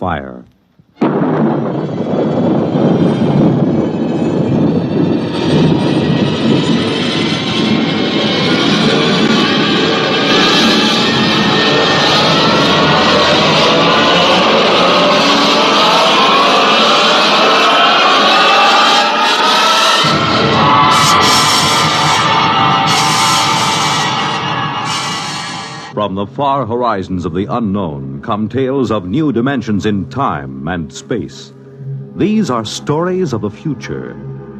fire. From the far horizons of the unknown come tales of new dimensions in time and space. These are stories of the future,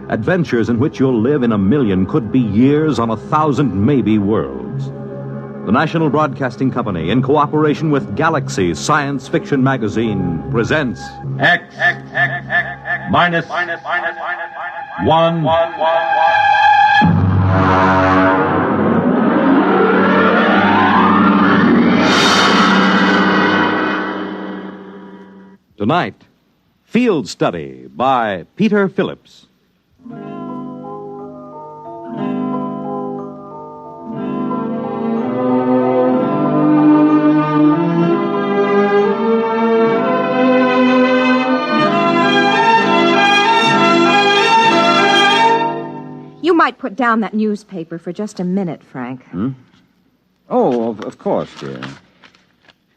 adventures in which you'll live in a million, could be years, on 1,000 maybe worlds. The National Broadcasting Company, in cooperation with Galaxy Science Fiction Magazine, presents X minus 1. Tonight, Field Study by Peter Phillips. You might put down that newspaper for just a minute, Frank. Oh, of course, dear.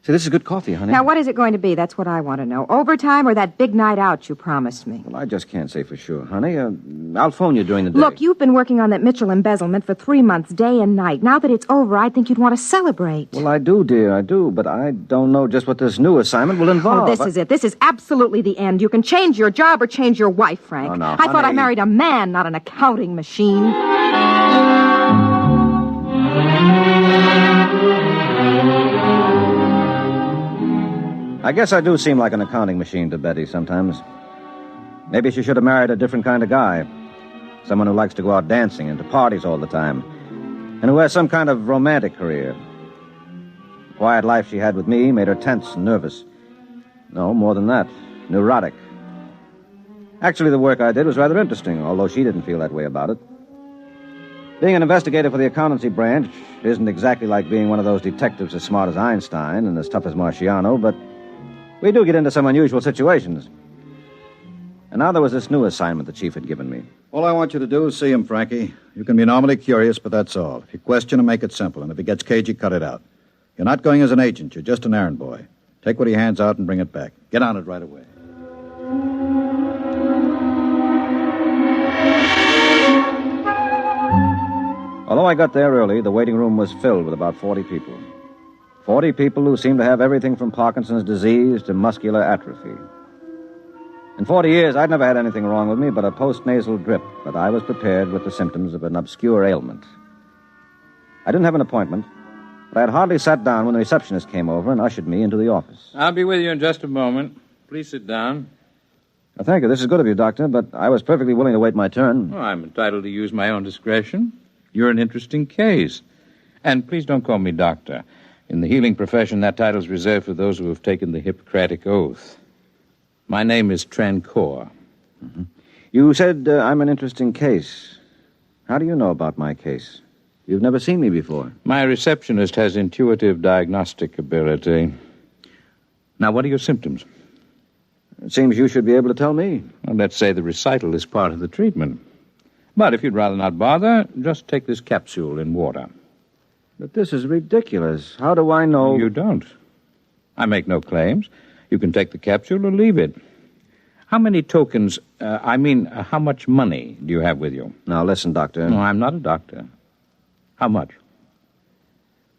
See, this is good coffee, honey. Now, what is it going to be? That's what I want to know. Overtime or that big night out you promised me? Well, I just can't say for sure, honey. I'll phone you during the day. Look, you've been working on that Mitchell embezzlement for 3 months, day and night. Now that it's over, I think you'd want to celebrate. Well, I do, dear, I do. But I don't know just what this new assignment will involve. Oh, this is it. This is absolutely the end. You can change your job or change your wife, Frank. Oh, no, I thought I honey. married a man, not an accounting machine. I guess I do seem like an accounting machine to Betty sometimes. Maybe she should have married a different kind of guy. Someone who likes to go out dancing and to parties all the time. And who has some kind of romantic career. The quiet life she had with me made her tense and nervous. No, more than that. Neurotic. Actually, the work I did was rather interesting, although she didn't feel that way about it. Being an investigator for the accountancy branch isn't exactly like being one of those detectives as smart as Einstein and as tough as Marciano, but we do get into some unusual situations. And now there was this new assignment the chief had given me. All I want you to do is see him, Frankie. You can be normally curious, but that's all. If you question him, make it simple. And if he gets cagey, cut it out. You're not going as an agent. You're just an errand boy. Take what he hands out and bring it back. Get on it right away. Although I got there early, the waiting room was filled with about 40 people. 40 people who seemed to have everything from Parkinson's disease to muscular atrophy. In 40 years, I'd never had anything wrong with me but a postnasal drip, but I was prepared with the symptoms of an obscure ailment. I didn't have an appointment, but I had hardly sat down when the receptionist came over and ushered me into the office. I'll be with you in just a moment. Please sit down. Well, thank you. This is good of you, Doctor, but I was perfectly willing to wait my turn. Oh, I'm entitled to use my own discretion. You're an interesting case. And please don't call me doctor. In the healing profession, that title's reserved for those who have taken the Hippocratic Oath. My name is Trancor. Mm-hmm. You said I'm an interesting case. How do you know about my case? You've never seen me before. My receptionist has intuitive diagnostic ability. Now, what are your symptoms? It seems you should be able to tell me. Well, let's say the recital is part of the treatment. But if you'd rather not bother, just take this capsule in water. But this is ridiculous. How do I know? You don't. I make no claims. You can take the capsule or leave it. How many tokens, how much money do you have with you? Now, listen, Doctor. No, I'm not a doctor. How much?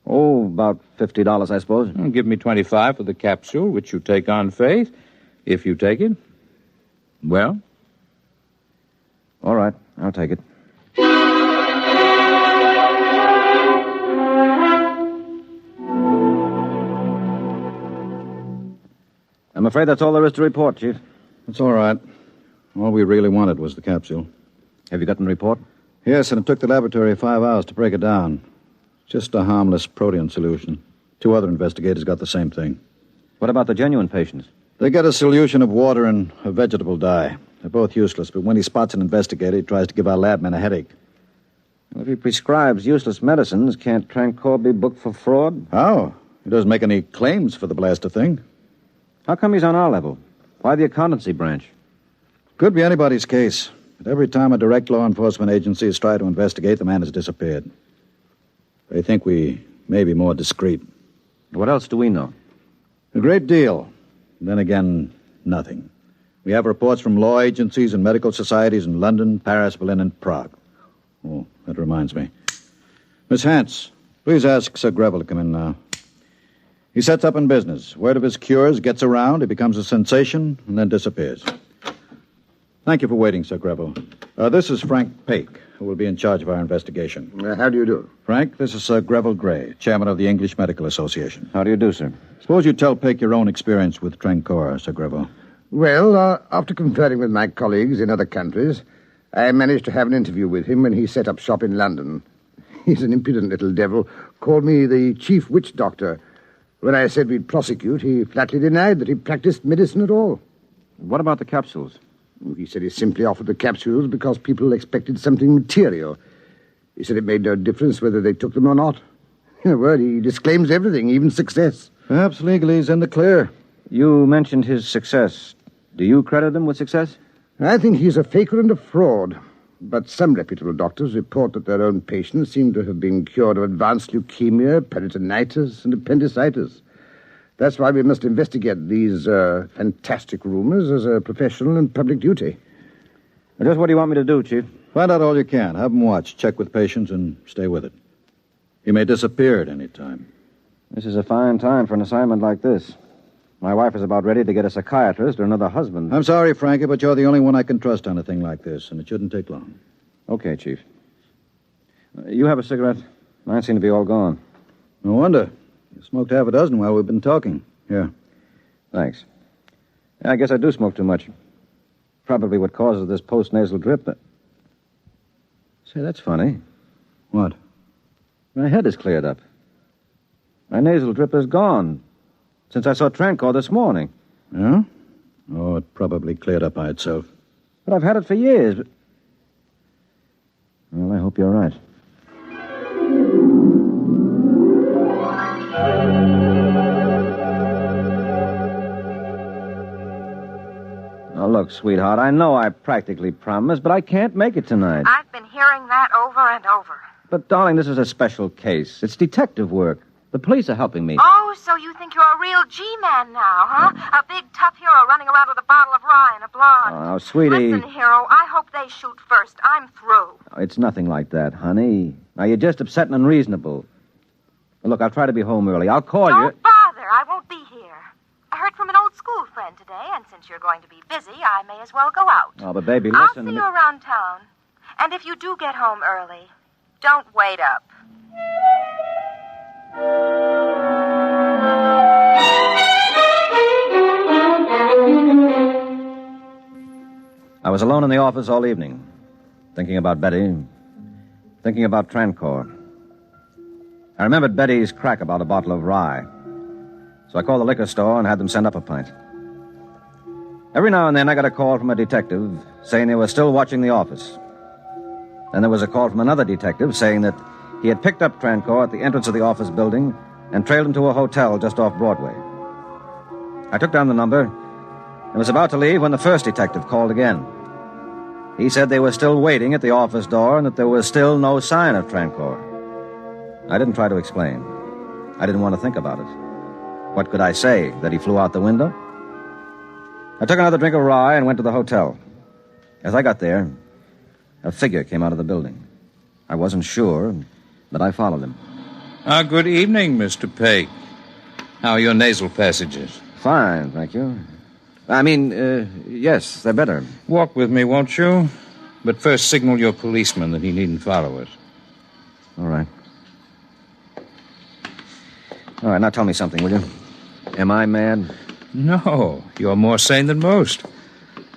Oh, about $50, I suppose. Well, give me $25 for the capsule, which you take on faith. If you take it, well? All right, I'll take it. I'm afraid that's all there is to report, Chief. That's all right. All we really wanted was the capsule. Have you gotten a report? Yes, and it took the laboratory 5 hours to break it down. Just a harmless protein solution. 2 other investigators got the same thing. What about the genuine patients? They get a solution of water and a vegetable dye. They're both useless, but when he spots an investigator, he tries to give our lab men a headache. Well, if he prescribes useless medicines, can't Trancor be booked for fraud? How? He doesn't make any claims for the blaster thing. How come he's on our level? Why the accountancy branch? Could be anybody's case. But every time a direct law enforcement agency has tried to investigate, the man has disappeared. They think we may be more discreet. What else do we know? A great deal. Then again, nothing. We have reports from law agencies and medical societies in London, Paris, Berlin, and Prague. Oh, that reminds me. Miss Hance, please ask Sir Greville to come in now. He sets up in business. Word of his cures gets around, he becomes a sensation, and then disappears. Thank you for waiting, Sir Greville. This is Frank Pake, who will be in charge of our investigation. How do you do? Frank, this is Sir Greville Gray, chairman of the English Medical Association. How do you do, sir? Suppose you tell Pake your own experience with Trancor, Sir Greville. Well, after conferring with my colleagues in other countries, I managed to have an interview with him when he set up shop in London. He's an impudent little devil, called me the chief witch doctor. When I said we'd prosecute, he flatly denied that he practiced medicine at all. What about the capsules? He said he simply offered the capsules because people expected something material. He said it made no difference whether they took them or not. In a word, he disclaims everything, even success. Perhaps legally he's in the clear. You mentioned his success. Do you credit him with success? I think he's a faker and a fraud. But some reputable doctors report that their own patients seem to have been cured of advanced leukemia, peritonitis, and appendicitis. That's why we must investigate these fantastic rumors as a professional and public duty. Just what do you want me to do, Chief? Find out all you can. Have him watch. Check with patients and stay with it. He may disappear at any time. This is a fine time for an assignment like this. My wife is about ready to get a psychiatrist or another husband. I'm sorry, Frankie, but you're the only one I can trust on a thing like this, and it shouldn't take long. Okay, Chief. You have a cigarette? Mine seem to be all gone. No wonder. You smoked half a dozen while we've been talking. Here. Thanks. Yeah, I guess I do smoke too much. Probably what causes this post-nasal drip. Say, that's funny. What? My head is cleared up. My nasal drip is gone since I saw Trancor this morning. Yeah? Oh, it probably cleared up by itself. But I've had it for years. Well, I hope you're right. Oh, look, sweetheart, I know I practically promised, but I can't make it tonight. I've been hearing that over and over. But, darling, this is a special case. It's detective work. The police are helping me. Oh, so you think you're a real G-man now, huh? A big, tough hero running around with a bottle of rye and a blonde. Oh, sweetie. Listen, hero, I hope they shoot first. I'm through. Oh, it's nothing like that, honey. Now, you're just upset and unreasonable. Look, I'll try to be home early. I'll call you. Don't bother. I won't be here. I heard from an old school friend today, and since you're going to be busy, I may as well go out. Oh, but baby, I'll listen. see you around town. And if you do get home early, don't wait up. I was alone in the office all evening, thinking about Betty, thinking about Trancor. I remembered Betty's crack about a bottle of rye, so I called the liquor store and had them send up a pint. Every now and then I got a call from a detective saying they were still watching the office. Then there was a call from another detective saying that he had picked up Trancor at the entrance of the office building and trailed him to a hotel just off Broadway. I took down the number and was about to leave when the first detective called again. He said they were still waiting at the office door and that there was still no sign of Trancor. I didn't try to explain. I didn't want to think about it. What could I say? That he flew out the window? I took another drink of rye and went to the hotel. As I got there, a figure came out of the building. I wasn't sure, but I followed him. Good evening, Mr. Pake. How are your nasal passages? Fine, thank you. Yes, they're better. Walk with me, won't you? But first signal your policeman that he needn't follow us. All right. All right, now tell me something, will you? Am I mad? No, you're more sane than most.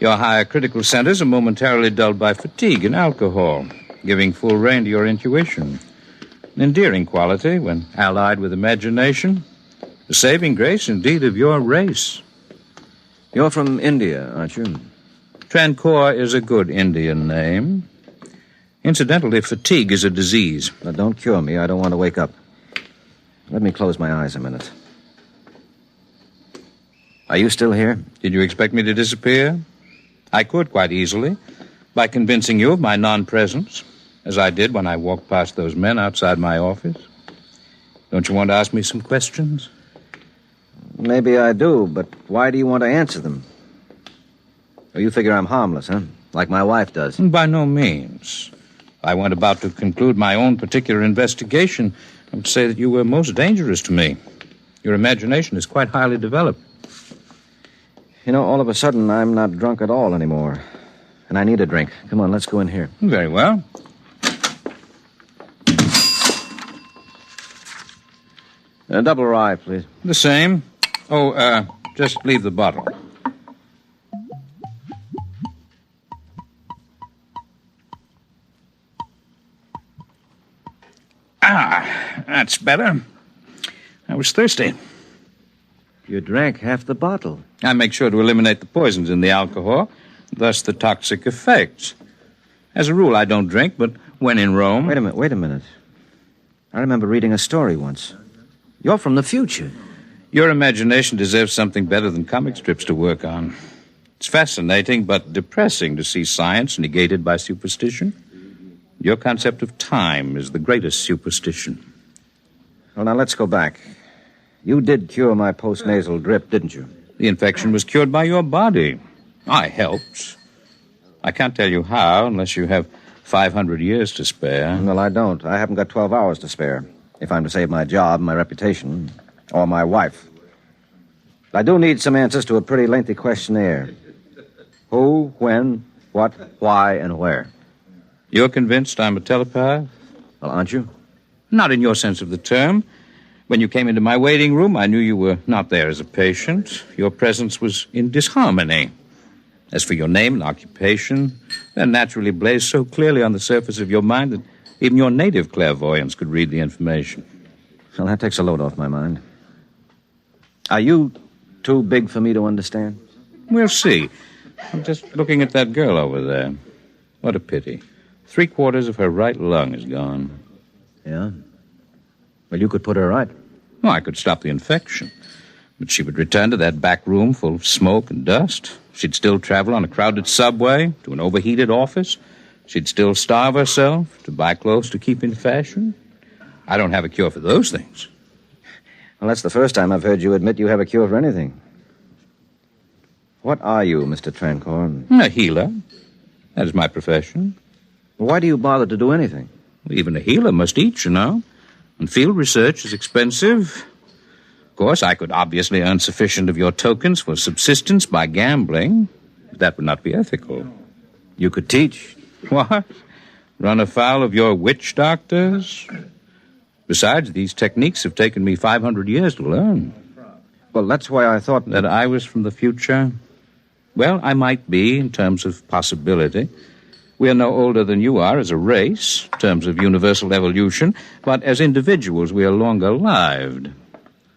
Your higher critical centers are momentarily dulled by fatigue and alcohol, giving full rein to your intuition. An endearing quality when allied with imagination. A saving grace, indeed, of your race. You're from India, aren't you? Trancor is a good Indian name. Incidentally, fatigue is a disease. Now, don't cure me. I don't want to wake up. Let me close my eyes a minute. Are you still here? Did you expect me to disappear? I could quite easily, by convincing you of my non-presence, as I did when I walked past those men outside my office. Don't you want to ask me some questions? Maybe I do, but why do you want to answer them? Oh, you figure I'm harmless, huh? Like my wife does. By no means. I went about to conclude my own particular investigation. I would say that you were most dangerous to me. Your imagination is quite highly developed. You know, all of a sudden, I'm not drunk at all anymore. And I need a drink. Come on, let's go in here. Very well. A double rye, please. The same. Oh, just leave the bottle. Ah, that's better. I was thirsty. You drank half the bottle. I make sure to eliminate the poisons in the alcohol, thus the toxic effects. As a rule, I don't drink, but when in Rome... Wait a minute. I remember reading a story once. You're from the future. Your imagination deserves something better than comic strips to work on. It's fascinating, but depressing to see science negated by superstition. Your concept of time is the greatest superstition. Well, now let's go back. You did cure my post-nasal drip, didn't you? The infection was cured by your body. I helped. I can't tell you how unless you have 500 years to spare. Well, I don't. I haven't got 12 hours to spare, if I'm to save my job, my reputation, or my wife. I do need some answers to a pretty lengthy questionnaire. Who, when, what, why, and where. You're convinced I'm a telepath? Well, aren't you? Not in your sense of the term. When you came into my waiting room, I knew you were not there as a patient. Your presence was in disharmony. As for your name and occupation, they're naturally blazed so clearly on the surface of your mind that even your native clairvoyance could read the information. Well, that takes a load off my mind. Are you too big for me to understand? We'll see. I'm just looking at that girl over there. What a pity. 3/4 of her right lung is gone. Yeah? Well, you could put her right. Well, I could stop the infection. But she would return to that back room full of smoke and dust. She'd still travel on a crowded subway to an overheated office. She'd still starve herself to buy clothes to keep in fashion. I don't have a cure for those things. Well, that's the first time I've heard you admit you have a cure for anything. What are you, Mr. Trancor? A healer. That is my profession. Why do you bother to do anything? Even a healer must eat, you know. And field research is expensive. Of course, I could obviously earn sufficient of your tokens for subsistence by gambling. But that would not be ethical. You could teach. What? Run afoul of your witch doctors? Besides, these techniques have taken me 500 years to learn. Well, that's why I thought... That I was from the future? Well, I might be in terms of possibility. We are no older than you are as a race, in terms of universal evolution, but as individuals we are longer lived.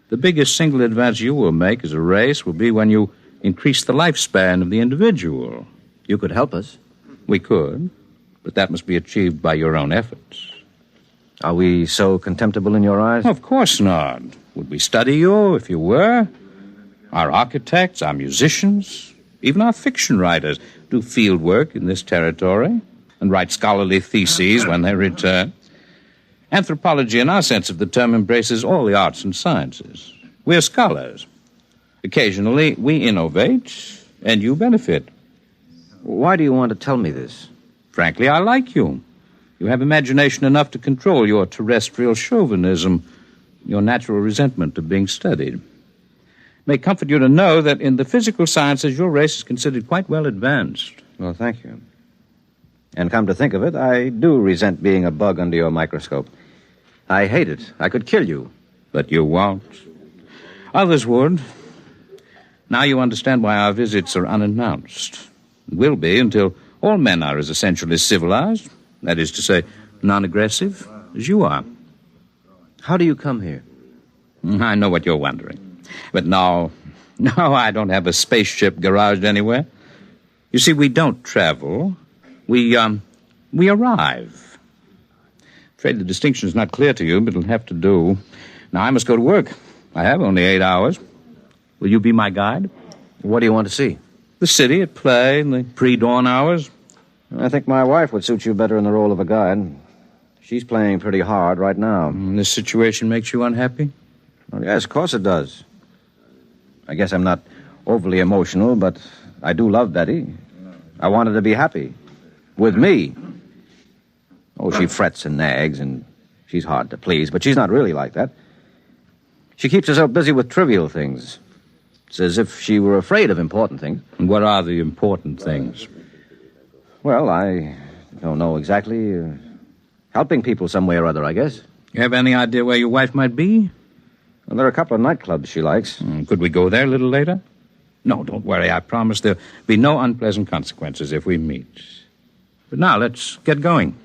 The biggest single advance you will make as a race will be when you increase the lifespan of the individual. You could help us. We could, but that must be achieved by your own efforts. Are we so contemptible in your eyes? Of course not. Would we study you if you were? Our architects, our musicians, even our fiction writers do field work in this territory and write scholarly theses when they return. Anthropology, in our sense of the term, embraces all the arts and sciences. We're scholars. Occasionally, we innovate, and you benefit. Why do you want to tell me this? Frankly, I like you. You have imagination enough to control your terrestrial chauvinism, your natural resentment of being studied. It may comfort you to know that in the physical sciences, your race is considered quite well advanced. Well, thank you. And come to think of it, I do resent being a bug under your microscope. I hate it. I could kill you. But you won't. Others would. Now you understand why our visits are unannounced. It will be until all men are as essentially civilized, that is to say, non-aggressive, as you are. How do you come here? I know what you're wondering. But no, I don't have a spaceship garaged anywhere. You see, we don't travel. We arrive. Afraid the distinction is not clear to you, but it'll have to do. Now, I must go to work. I have only 8 hours. Will you be my guide? What do you want to see? The city at play in the pre-dawn hours. I think my wife would suit you better in the role of a guide. She's playing pretty hard right now. This situation makes you unhappy? Well, yes, of course it does. I guess I'm not overly emotional, but I do love Betty. I want her to be happy. With me. Oh, she frets and nags, and she's hard to please, but she's not really like that. She keeps herself busy with trivial things. It's as if she were afraid of important things. And what are the important things? Well, I don't know exactly. Helping people some way or other, I guess. You have any idea where your wife might be? Well, there are a couple of nightclubs she likes. Could we go there a little later? No, don't worry. I promise there'll be no unpleasant consequences if we meet. But now, let's get going.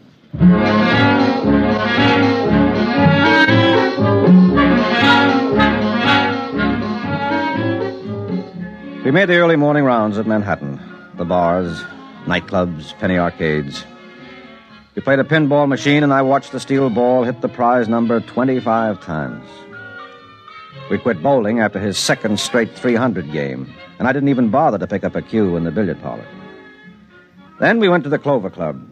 We made the early morning rounds of Manhattan. The bars, nightclubs, penny arcades. We played a pinball machine, and I watched the steel ball hit the prize number 25 times. We quit bowling after his second straight 300 game, and I didn't even bother to pick up a cue in the billiard parlor. Then we went to the Clover Club,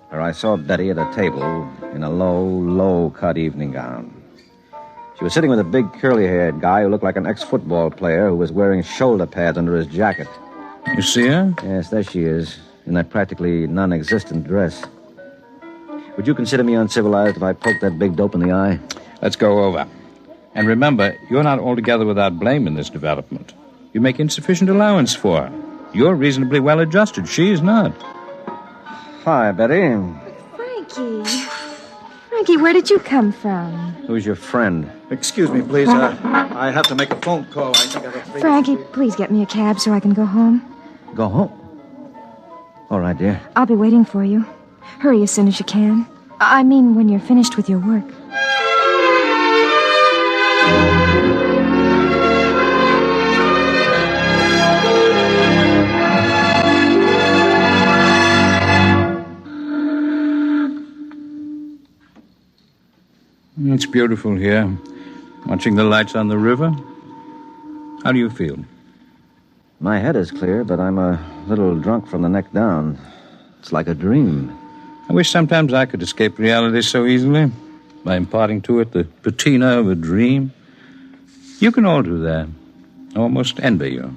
where I saw Betty at a table in a low-cut evening gown. She was sitting with a big curly-haired guy who looked like an ex-football player who was wearing shoulder pads under his jacket. You see her? Yes, there she is, in that practically non-existent dress. Would you consider me uncivilized if I poked that big dope in the eye? Let's go over. And remember, you're not altogether without blame in this development. You make insufficient allowance for her. You're reasonably well adjusted. She's not. Hi, Betty. Frankie. Frankie, where did you come from? Who's your friend? Excuse me, please. I have to make a phone call. I think I have Frankie, please get me a cab so I can go home. Go home? All right, dear. I'll be waiting for you. Hurry as soon as you can. I mean, when you're finished with your work. It's beautiful here, watching the lights on the river. How do you feel? My head is clear, but I'm a little drunk from the neck down. It's like a dream. I wish sometimes I could escape reality so easily, by imparting to it the patina of a dream. You can all do that. I almost envy you.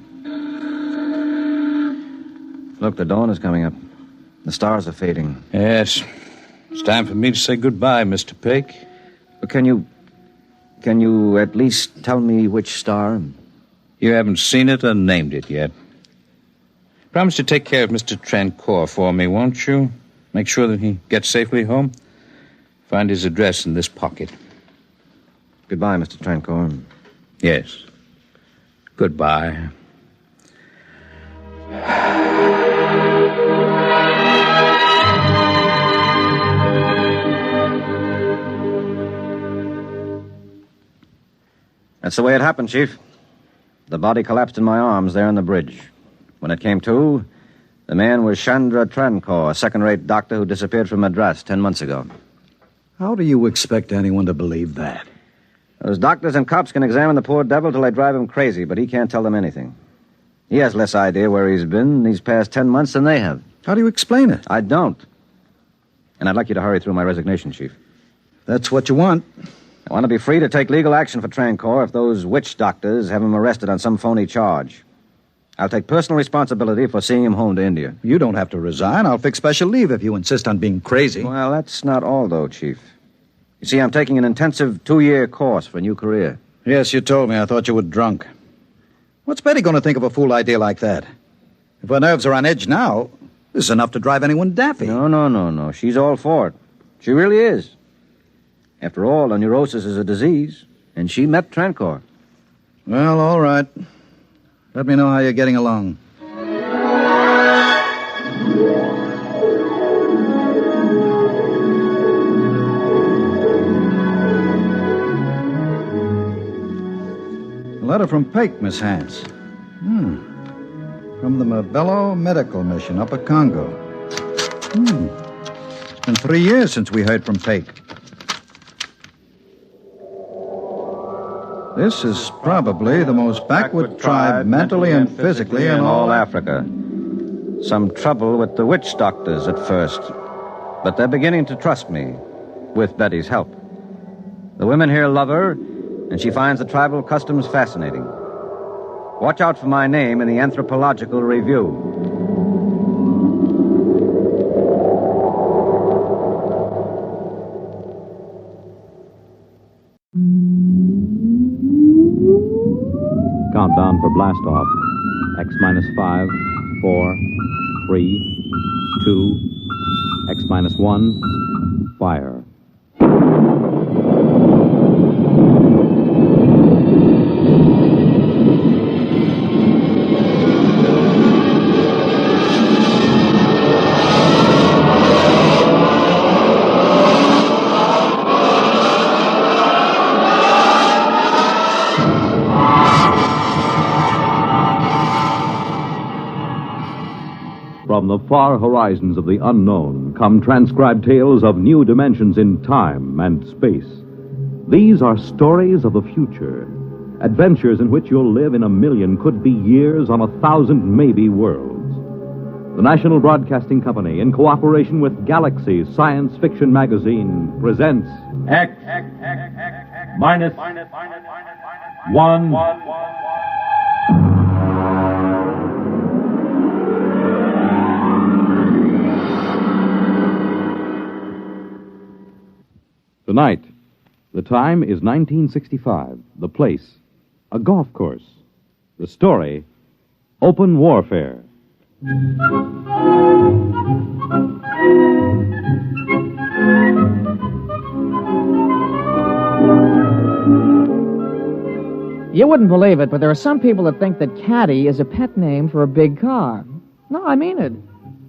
Look, the dawn is coming up. The stars are fading. Yes. It's time for me to say goodbye, Mr. Peck. But can you at least tell me which star? You haven't seen it or named it yet. Promise to take care of Mr. Trancour for me, won't you? Make sure that he gets safely home. Find his address in this pocket. Goodbye, Mr. Trancour. Yes. Goodbye. That's the way it happened, Chief. The body collapsed in my arms there on the bridge. When it came to, the man was Chandra Trancour, a second-rate doctor who disappeared from Madras 10 months ago. How do you expect anyone to believe that? Those doctors and cops can examine the poor devil till they drive him crazy, but he can't tell them anything. He has less idea where he's been these past 10 months than they have. How do you explain it? I don't. And I'd like you to hurry through my resignation, Chief. That's what you want. I want to be free to take legal action for Trancour if those witch doctors have him arrested on some phony charge. I'll take personal responsibility for seeing him home to India. You don't have to resign. I'll fix special leave if you insist on being crazy. Well, that's not all, though, Chief. You see, I'm taking an intensive 2-year course for a new career. Yes, you told me. I thought you were drunk. What's Betty going to think of a fool idea like that? If her nerves are on edge now, this is enough to drive anyone daffy. No. She's all for it. She really is. After all, a neurosis is a disease, and she met Trancour. Well, all right. Let me know how you're getting along. A letter from Peck, Miss Hans. From the Mabello Medical Mission, Upper Congo. It's been 3 years since we heard from Peck. This is probably the most backward tribe mentally and physically in all Africa. Some trouble with the witch doctors at first, but they're beginning to trust me, with Betty's help. The women here love her, and she finds the tribal customs fascinating. Watch out for my name in the Anthropological Review. Countdown for blast off. X minus 5, 4, 3, 2, X minus 1, fire. From the far horizons of the unknown come transcribed tales of new dimensions in time and space. These are stories of the future, adventures in which you'll live in a million, could be years, on 1,000 maybe worlds. The National Broadcasting Company, in cooperation with Galaxy Science Fiction Magazine, presents X minus 1. Tonight, the time is 1965. The place, a golf course. The story, open warfare. You wouldn't believe it, but there are some people that think that caddy is a pet name for a big car. No, I mean it.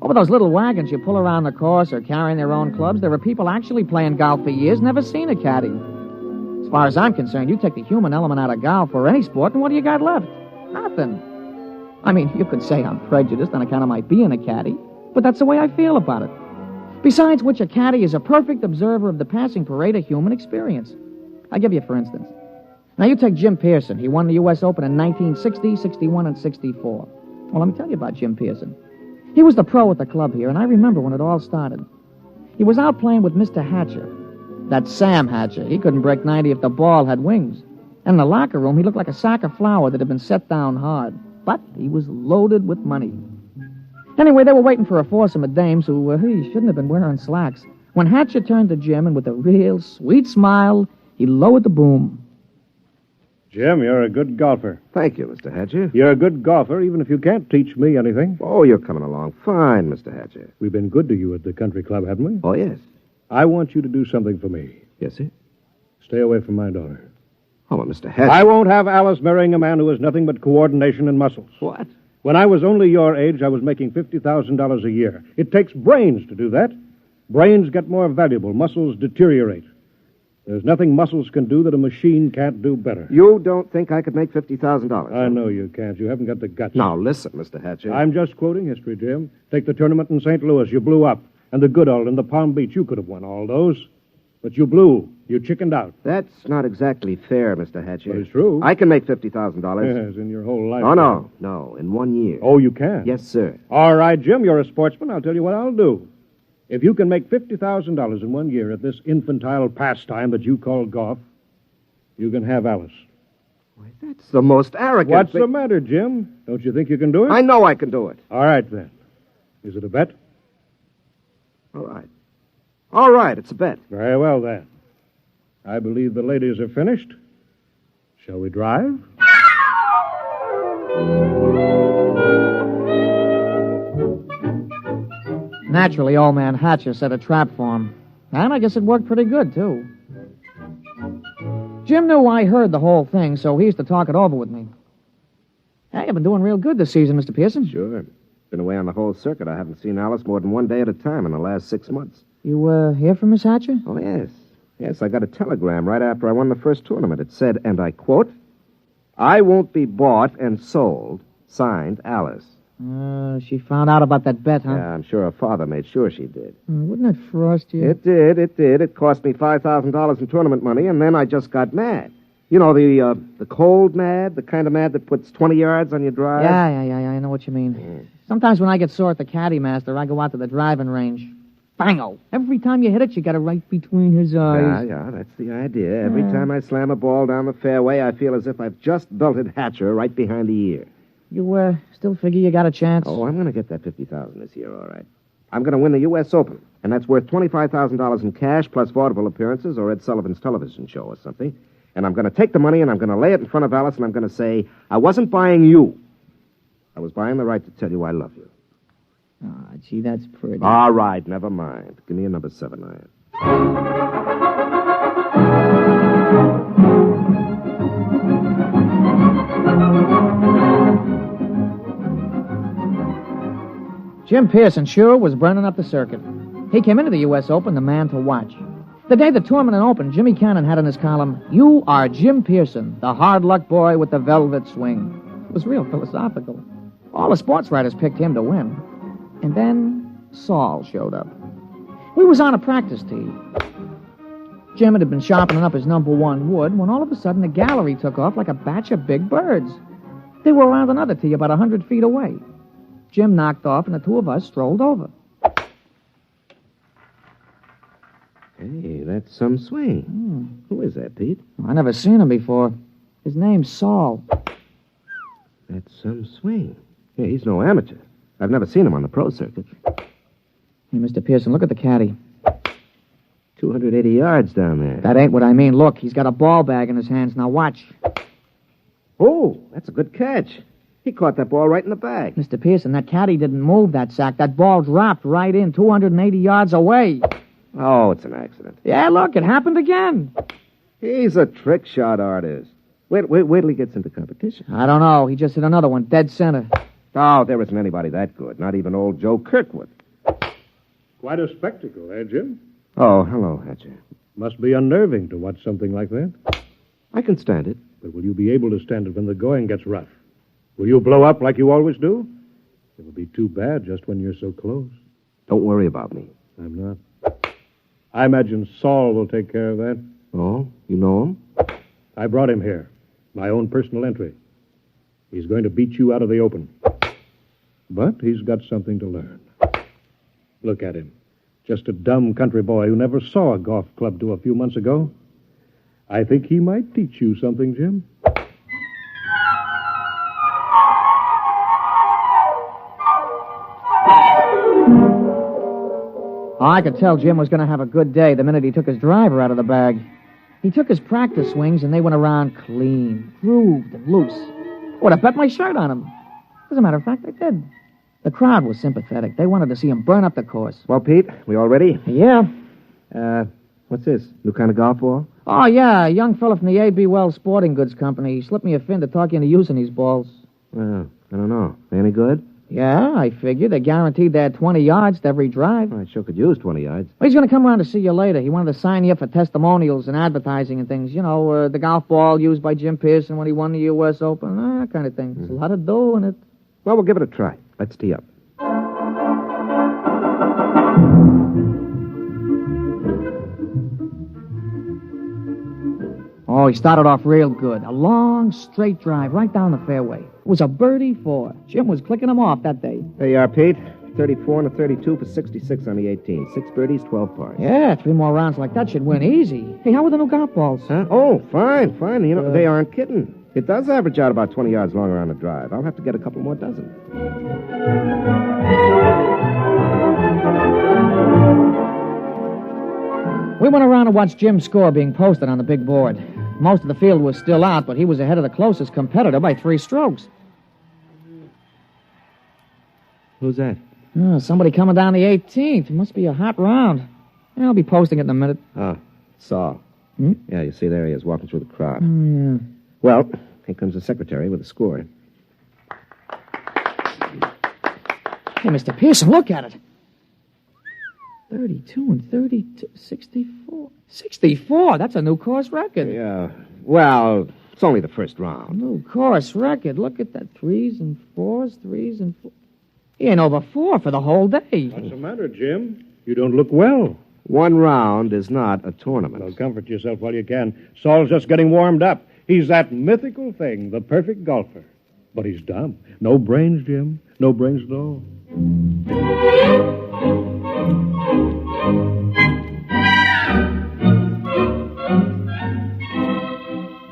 Over those little wagons you pull around the course or carrying their own clubs, there are people actually playing golf for years, never seen a caddy. As far as I'm concerned, you take the human element out of golf or any sport, and what do you got left? Nothing. I mean, you could say I'm prejudiced on account of my being a caddy, but that's the way I feel about it. Besides which, a caddy is a perfect observer of the passing parade of human experience. I'll give you for instance. Now, you take Jim Pearson. He won the U.S. Open in 1960, 61, and 64. Well, let me tell you about Jim Pearson. He was the pro at the club here, and I remember when it all started. He was out playing with Mr. Hatcher. That's Sam Hatcher. He couldn't break 90 if the ball had wings. And in the locker room, he looked like a sack of flour that had been set down hard. But he was loaded with money. Anyway, they were waiting for a foursome of dames who he shouldn't have been wearing slacks. When Hatcher turned to Jim, and with a real sweet smile, he lowered the boom. Jim, you're a good golfer. Thank you, Mr. Hatcher. You're a good golfer, even if you can't teach me anything. Oh, you're coming along fine, Mr. Hatcher. We've been good to you at the country club, haven't we? Oh, yes. I want you to do something for me. Yes, sir. Stay away from my daughter. Oh, well, Mr. Hatcher. I won't have Alice marrying a man who has nothing but coordination and muscles. What? When I was only your age, I was making $50,000 a year. It takes brains to do that. Brains get more valuable. Muscles deteriorate. There's nothing muscles can do that a machine can't do better. You don't think I could make $50,000? I know you can't. You haven't got the guts. Now, listen, Mr. Hatcher. I'm just quoting history, Jim. Take the tournament in St. Louis. You blew up. And the Goodall and the Palm Beach. You could have won all those. But you blew. You chickened out. That's not exactly fair, Mr. Hatcher. But it's true. I can make $50,000. Yes, in your whole life. Oh, no, in 1 year. Oh, you can? Yes, sir. All right, Jim, you're a sportsman. I'll tell you what I'll do. If you can make $50,000 in 1 year at this infantile pastime that you call golf, you can have Alice. Why, that's the most arrogant What's thing. the matter, Jim? Don't you think you can do it? I know I can do it. All right, then. Is it a bet? All right. All right, it's a bet. Very well, then. I believe the ladies are finished. Shall we drive? Naturally, old man Hatcher set a trap for him. And I guess it worked pretty good, too. Jim knew I heard the whole thing, so he used to talk it over with me. Hey, you've been doing real good this season, Mr. Pearson. Sure. Been away on the whole circuit. I haven't seen Alice more than 1 day at a time in the last 6 months. You, hear from Miss Hatcher? Oh, yes. Yes, I got a telegram right after I won the first tournament. It said, and I quote, "I won't be bought and sold. Signed, Alice." She found out about that bet, huh? Yeah, I'm sure her father made sure she did. Wouldn't it frost you? It did. It cost me $5,000 in tournament money, and then I just got mad. You know, the cold mad, the kind of mad that puts 20 yards on your drive? Yeah, I know what you mean. Sometimes when I get sore at the caddy master, I go out to the driving range. Bango! Every time you hit it, you got it right between his eyes. Yeah, that's the idea. Every time I slam a ball down the fairway, I feel as if I've just belted Hatcher right behind the ear. You, still figure you got a chance? Oh, I'm going to get that $50,000 this year, all right. I'm going to win the U.S. Open, and that's worth $25,000 in cash plus vaudeville appearances or Ed Sullivan's television show or something. And I'm going to take the money and I'm going to lay it in front of Alice and I'm going to say, I wasn't buying you. I was buying the right to tell you I love you. Ah, gee, that's pretty. All right, never mind. Give me a number 7 iron. Jim Pearson sure was burning up the circuit. He came into the U.S. Open the man to watch. The day the tournament opened, Jimmy Cannon had in his column, "You are Jim Pearson, the hard luck boy with the velvet swing." It was real philosophical. All the sports writers picked him to win. And then Saul showed up. We was on a practice tee. Jim had been sharpening up his number 1 wood when all of a sudden the gallery took off like a batch of big birds. They were around another tee about 100 feet away. Jim knocked off and the two of us strolled over. Hey, that's some swing. Who is that, Pete? I never seen him before. His name's Saul. That's some swing. Yeah, he's no amateur. I've never seen him on the pro circuit. Hey, Mr. Pearson, look at the caddy. 280 yards down there. That ain't what I mean. Look, he's got a ball bag in his hands. Now watch. Oh, that's a good catch. He caught that ball right in the bag. Mr. Pearson, that caddy didn't move that sack. That ball dropped right in 280 yards away. Oh, it's an accident. Yeah, look, it happened again. He's a trick shot artist. Wait till he gets into competition. I don't know. He just hit another one, dead center. Oh, there isn't anybody that good. Not even old Joe Kirkwood. Quite a spectacle, eh, Jim? Oh, hello, Hatcher. Must be unnerving to watch something like that. I can stand it. But will you be able to stand it when the going gets rough? Will you blow up like you always do? It'll be too bad just when you're so close. Don't worry about me. I'm not. I imagine Saul will take care of that. Oh, you know him? I brought him here. My own personal entry. He's going to beat you out of the Open. But he's got something to learn. Look at him. Just a dumb country boy who never saw a golf club till a few months ago. I think he might teach you something, Jim. I could tell Jim was going to have a good day the minute he took his driver out of the bag. He took his practice swings, and they went around clean, grooved, and loose. I would have bet my shirt on him. As a matter of fact, I did. The crowd was sympathetic. They wanted to see him burn up the course. Well, Pete, we all ready? Yeah. What's this? New kind of golf ball? Oh, yeah, a young fella from the A.B. Wells Sporting Goods Company. He slipped me a fin to talk you into using these balls. Well, I don't know. They any good? Yeah, I figured. They guaranteed they had 20 yards to every drive. I sure could use 20 yards. Well, he's going to come around to see you later. He wanted to sign you up for testimonials and advertising and things. You know, the golf ball used by Jim Pearson when he won the U.S. Open, that kind of thing. There's a lot of dough in it. Well, we'll give it a try. Let's tee up. Oh, he started off real good. A long, straight drive right down the fairway. It was a birdie 4. Jim was clicking him off that day. There you are, Pete. 34 and a 32 for 66 on the 18. 6 birdies, 12 pars. Yeah, 3 more rounds like that should win easy. Hey, how are the new golf balls? Huh? Oh, fine. You know, they aren't kidding. It does average out about 20 yards longer on the drive. I'll have to get a couple more dozen. We went around to watch Jim's score being posted on the big board. Most of the field was still out, but he was ahead of the closest competitor by 3 strokes. Who's that? Oh, somebody coming down the 18th. It must be a hot round. I'll be posting it in a minute. Oh, Saul. Hmm? Yeah, you see there he is walking through the crowd. Yeah. Well, here comes the secretary with the score. Hey, Mr. Pearson, look at it. 32 and 32, 64. 64? That's a new course record. Yeah. Well, it's only the first round. New course record. Look at that. 3s and 4s, 3s and 4s. He ain't over 4 for the whole day. What's the matter, Jim? You don't look well. 1 round is not a tournament. Well, comfort yourself while you can. Saul's just getting warmed up. He's that mythical thing, the perfect golfer. But he's dumb. No brains, Jim. No brains at all.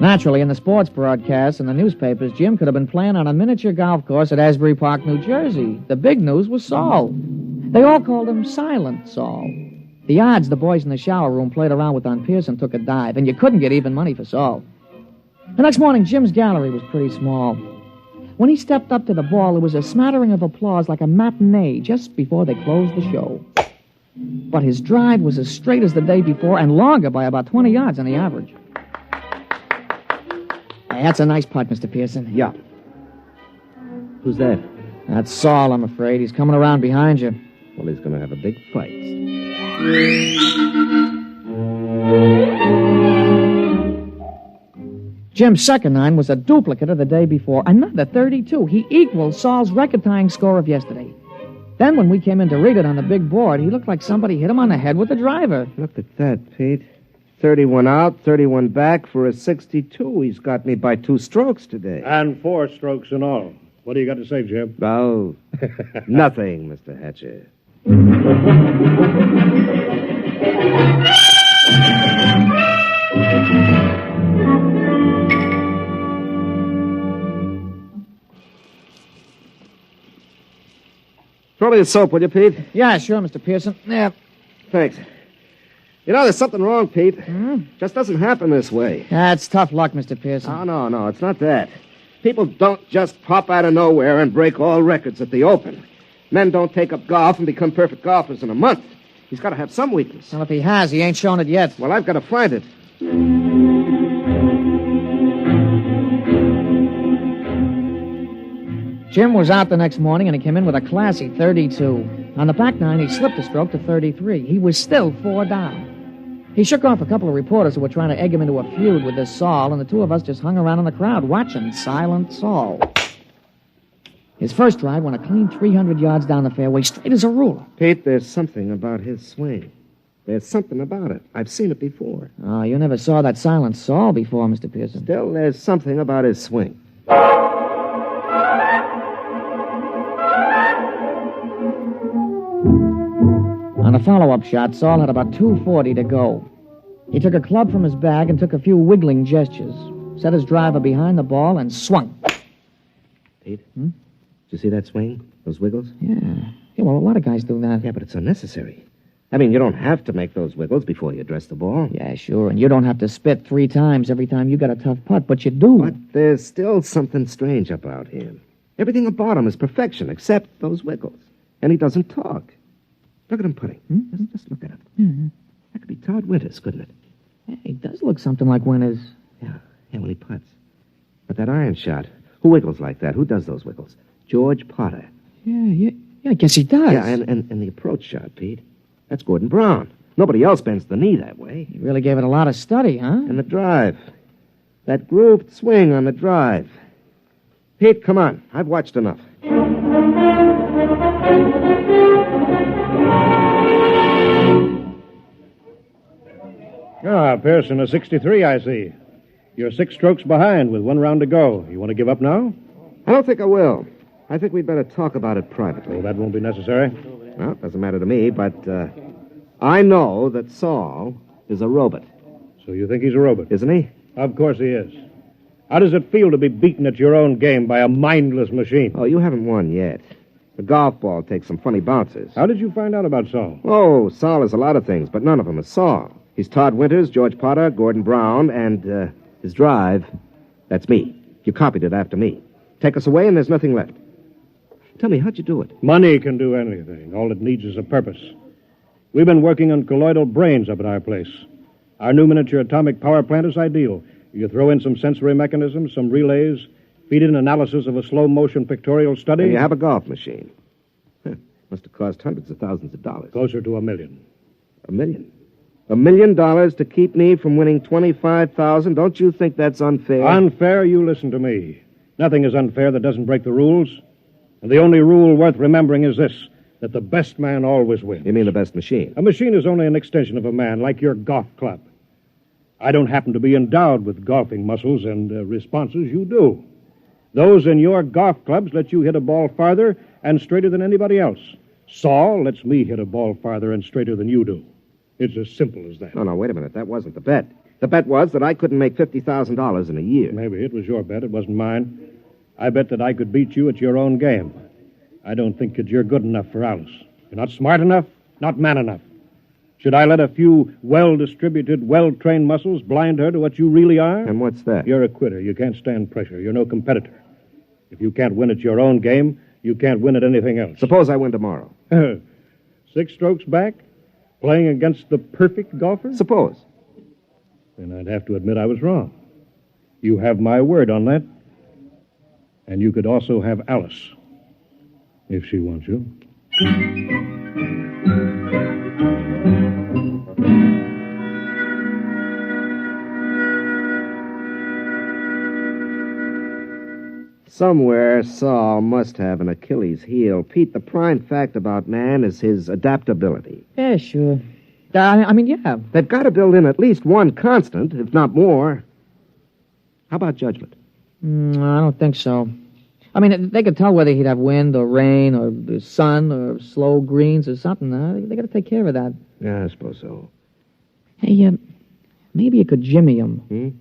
Naturally, in the sports broadcasts and the newspapers, Jim could have been playing on a miniature golf course at Asbury Park, New Jersey. The big news was Saul. They all called him Silent Saul. The odds the boys in the shower room played around with on Pearson took a dive, and you couldn't get even money for Saul. The next morning, Jim's gallery was pretty small. When he stepped up to the ball, there was a smattering of applause like a matinee just before they closed the show. But his drive was as straight as the day before and longer by about 20 yards on the average. Hey, that's a nice putt, Mr. Pearson. Yeah. Who's that? That's Saul, I'm afraid. He's coming around behind you. Well, he's going to have a big fight. Jim's second nine was a duplicate of the day before. Another 32. He equaled Saul's record-tying score of yesterday. Then when we came in to read it on the big board, he looked like somebody hit him on the head with a driver. Look at that, Pete. 31 out, 31 back for a 62. He's got me by 2 strokes today. And 4 strokes in all. What do you got to say, Jim? Oh, nothing, Mr. Hatcher. Throw me the soap, will you, Pete? Yeah, sure, Mr. Pearson. Yeah. Thanks. You know, there's something wrong, Pete. Just doesn't happen this way. That's tough luck, Mr. Pearson. Oh, no, it's not that. People don't just pop out of nowhere and break all records at the Open. Men don't take up golf and become perfect golfers in a month. He's got to have some weakness. Well, if he has, he ain't shown it yet. Well, I've got to find it. Jim was out the next morning, and he came in with a classy 32. On the back nine, he slipped a stroke to 33. He was still 4 down. He shook off a couple of reporters who were trying to egg him into a feud with this Saul, and the two of us just hung around in the crowd watching Silent Saul. His first drive went a clean 300 yards down the fairway, straight as a ruler. Pete, there's something about his swing. There's something about it. I've seen it before. Oh, you never saw that Silent Saul before, Mr. Pearson. Still, there's something about his swing. On a follow-up shot, Saul had about 240 to go. He took a club from his bag and took a few wiggling gestures, set his driver behind the ball, and swung. Pete? Did you see that swing? Those wiggles? Yeah, well, a lot of guys do that. Yeah, but it's unnecessary. I mean, you don't have to make those wiggles before you address the ball. Yeah, sure, and you don't have to spit 3 times every time you got a tough putt, but you do. But there's still something strange about him. Everything about him is perfection, except those wiggles. And he doesn't talk. Look at him putting. Just look at him. Mm-hmm. That could be Todd Winters, couldn't it? Yeah, he does look something like Winters. Yeah, when he putts. But that iron shot, who wiggles like that? Who does those wiggles? George Potter. Yeah, I guess he does. Yeah, and the approach shot, Pete. That's Gordon Brown. Nobody else bends the knee that way. He really gave it a lot of study, huh? And the drive. That grooved swing on the drive. Pete, come on. I've watched enough. Ah, Pearson, a 63, I see. You're 6 strokes behind with 1 round to go. You want to give up now? I don't think I will. I think we'd better talk about it privately. Oh, that won't be necessary. Well, it doesn't matter to me, but I know that Saul is a robot. So you think he's a robot? Isn't he? Of course he is. How does it feel to be beaten at your own game by a mindless machine? Oh, you haven't won yet. The golf ball takes some funny bounces. How did you find out about Saul? Oh, Saul is a lot of things, but none of them is Saul. He's Todd Winters, George Potter, Gordon Brown, and his drive, that's me. You copied it after me. Take us away and there's nothing left. Tell me, how'd you do it? Money can do anything. All it needs is a purpose. We've been working on colloidal brains up at our place. Our new miniature atomic power plant is ideal. You throw in some sensory mechanisms, some relays, feed in analysis of a slow-motion pictorial study. And you have a golf machine. Must have cost hundreds of thousands of dollars. Closer to $1 million. $1 million? $1 million to keep me from winning $25,000? Don't you think that's unfair? Unfair? You listen to me. Nothing is unfair that doesn't break the rules. And the only rule worth remembering is this, that the best man always wins. You mean the best machine? A machine is only an extension of a man, like your golf club. I don't happen to be endowed with golfing muscles and responses you do. Those in your golf clubs let you hit a ball farther and straighter than anybody else. Saul lets me hit a ball farther and straighter than you do. It's as simple as that. No, wait a minute. That wasn't the bet. The bet was that I couldn't make $50,000 in a year. Maybe it was your bet. It wasn't mine. I bet that I could beat you at your own game. I don't think that you're good enough for Alice. You're not smart enough, not man enough. Should I let a few well-distributed, well-trained muscles blind her to what you really are? And what's that? You're a quitter. You can't stand pressure. You're no competitor. If you can't win at your own game, you can't win at anything else. Suppose I win tomorrow. 6 strokes back? Playing against the perfect golfer? Suppose. Then I'd have to admit I was wrong. You have my word on that. And you could also have Alice, if she wants you. Somewhere, Saul must have an Achilles heel. Pete, the prime fact about man is his adaptability. Yeah, sure. Yeah. They've got to build in at least one constant, if not more. How about judgment? I don't think so. They could tell whether he'd have wind or rain or the sun or slow greens or something. They got to take care of that. Yeah, I suppose so. Hey, maybe you could jimmy him.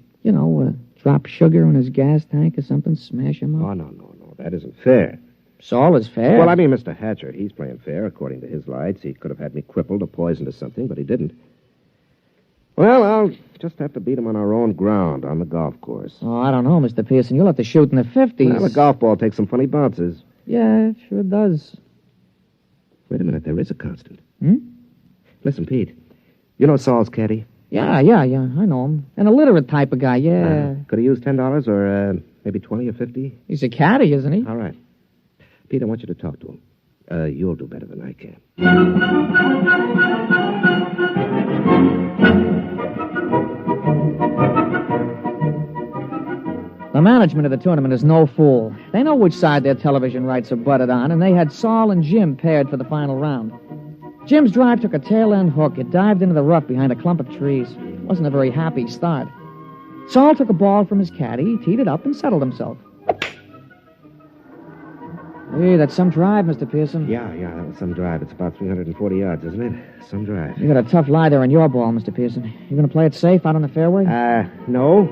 Drop sugar in his gas tank or something, smash him up. Oh, no. That isn't fair. Saul is fair. Well, Mr. Hatcher, he's playing fair according to his lights. He could have had me crippled or poisoned or something, but he didn't. Well, I'll just have to beat him on our own ground on the golf course. Oh, I don't know, Mr. Pearson. You'll have to shoot in the 50s. Well, the golf ball takes some funny bounces. Yeah, it sure does. Wait a minute, there is a constant. Hmm? Listen, Pete, you know Saul's caddy? Yeah, I know him. An illiterate type of guy, yeah. Could he use $10 or maybe 20 or 50? He's a caddy, isn't he? All right. Pete, I want you to talk to him. You'll do better than I can. The management of the tournament is no fool. They know which side their television rights are butted on, and they had Saul and Jim paired for the final round. Jim's drive took a tail-end hook. It dived into the rough behind a clump of trees. It wasn't a very happy start. Saul took a ball from his caddy, teed it up, and settled himself. Hey, that's some drive, Mr. Pearson. Yeah, that was some drive. It's about 340 yards, isn't it? Some drive. You got a tough lie there on your ball, Mr. Pearson. You going to play it safe out on the fairway? No.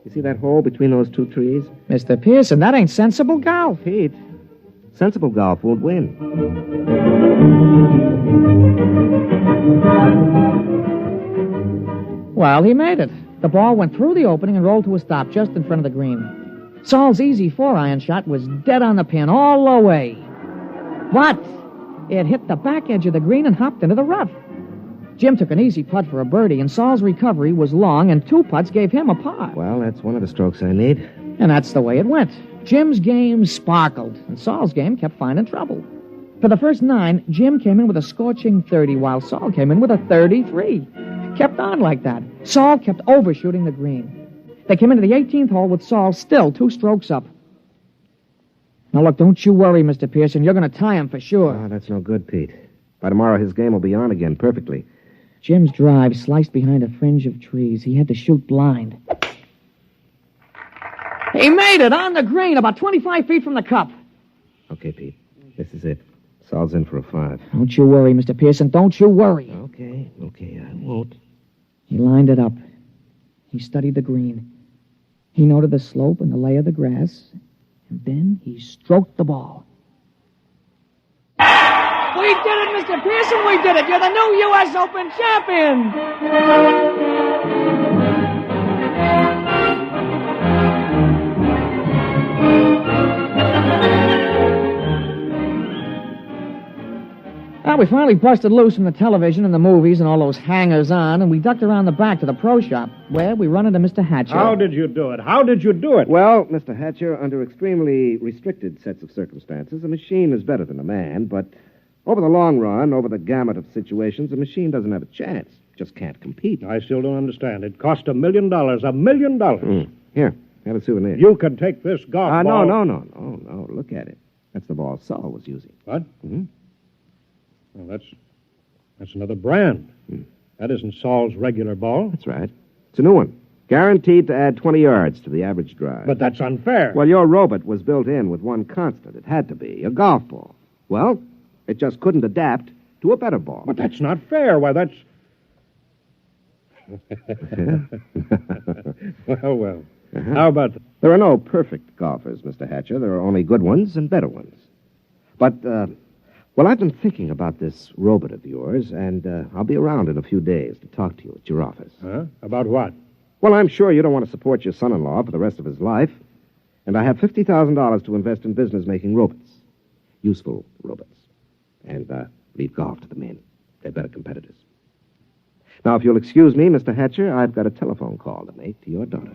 You see that hole between those 2 trees? Mr. Pearson, that ain't sensible golf. Pete, sensible golf won't win. Well, he made it. The ball went through the opening and rolled to a stop just in front of the green. Saul's easy 4-iron shot was dead on the pin all the way. But it hit the back edge of the green and hopped into the rough. Jim took an easy putt for a birdie, and Saul's recovery was long, and 2 putts gave him a par. Well, that's one of the strokes I need. And that's the way it went. Jim's game sparkled, and Saul's game kept finding trouble. For the first 9, Jim came in with a scorching 30, while Saul came in with a 33. Kept on like that. Saul kept overshooting the green. They came into the 18th hole with Saul still 2 strokes up. Now, look, don't you worry, Mr. Pearson. You're going to tie him for sure. Oh, that's no good, Pete. By tomorrow, his game will be on again perfectly. Jim's drive sliced behind a fringe of trees. He had to shoot blind. He made it on the green, about 25 feet from the cup. Okay, Pete. This is it. Saul's in for a 5. Don't you worry, Mr. Pearson. Don't you worry. Okay, I won't. He lined it up. He studied the green. He noted the slope and the lay of the grass. And then he stroked the ball. We did it, Mr. Pearson. We did it. You're the new U.S. Open champion. Well, we finally busted loose from the television and the movies and all those hangers-on, and we ducked around the back to the pro shop, where we run into Mr. Hatcher. How did you do it? Well, Mr. Hatcher, under extremely restricted sets of circumstances, a machine is better than a man, but over the long run, over the gamut of situations, a machine doesn't have a chance. Just can't compete. I still don't understand. It cost $1 million. $1 million. Here, have a souvenir. You can take this golf ball. No. Look at it. That's the ball Saul was using. What? Mm-hmm. Well, that's another brand. That isn't Saul's regular ball. That's right. It's a new one. Guaranteed to add 20 yards to the average drive. But that's unfair. Well, your robot was built in with one constant. It had to be a golf ball. Well, it just couldn't adapt to a better ball. But that's not fair. Why, that's... well. Uh-huh. How about... There are no perfect golfers, Mr. Hatcher. There are only good ones and better ones. But, well, I've been thinking about this robot of yours, and I'll be around in a few days to talk to you at your office. Huh? About what? Well, I'm sure you don't want to support your son-in-law for the rest of his life. And I have $50,000 to invest in business making robots. Useful robots. And leave golf to the men. They're better competitors. Now, if you'll excuse me, Mr. Hatcher, I've got a telephone call to make to your daughter.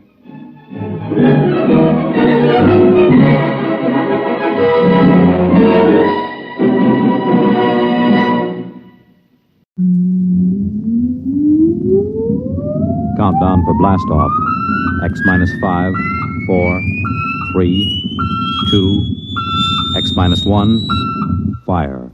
Countdown for blast off. X minus 5, 4, 3, 2, X minus 1, fire.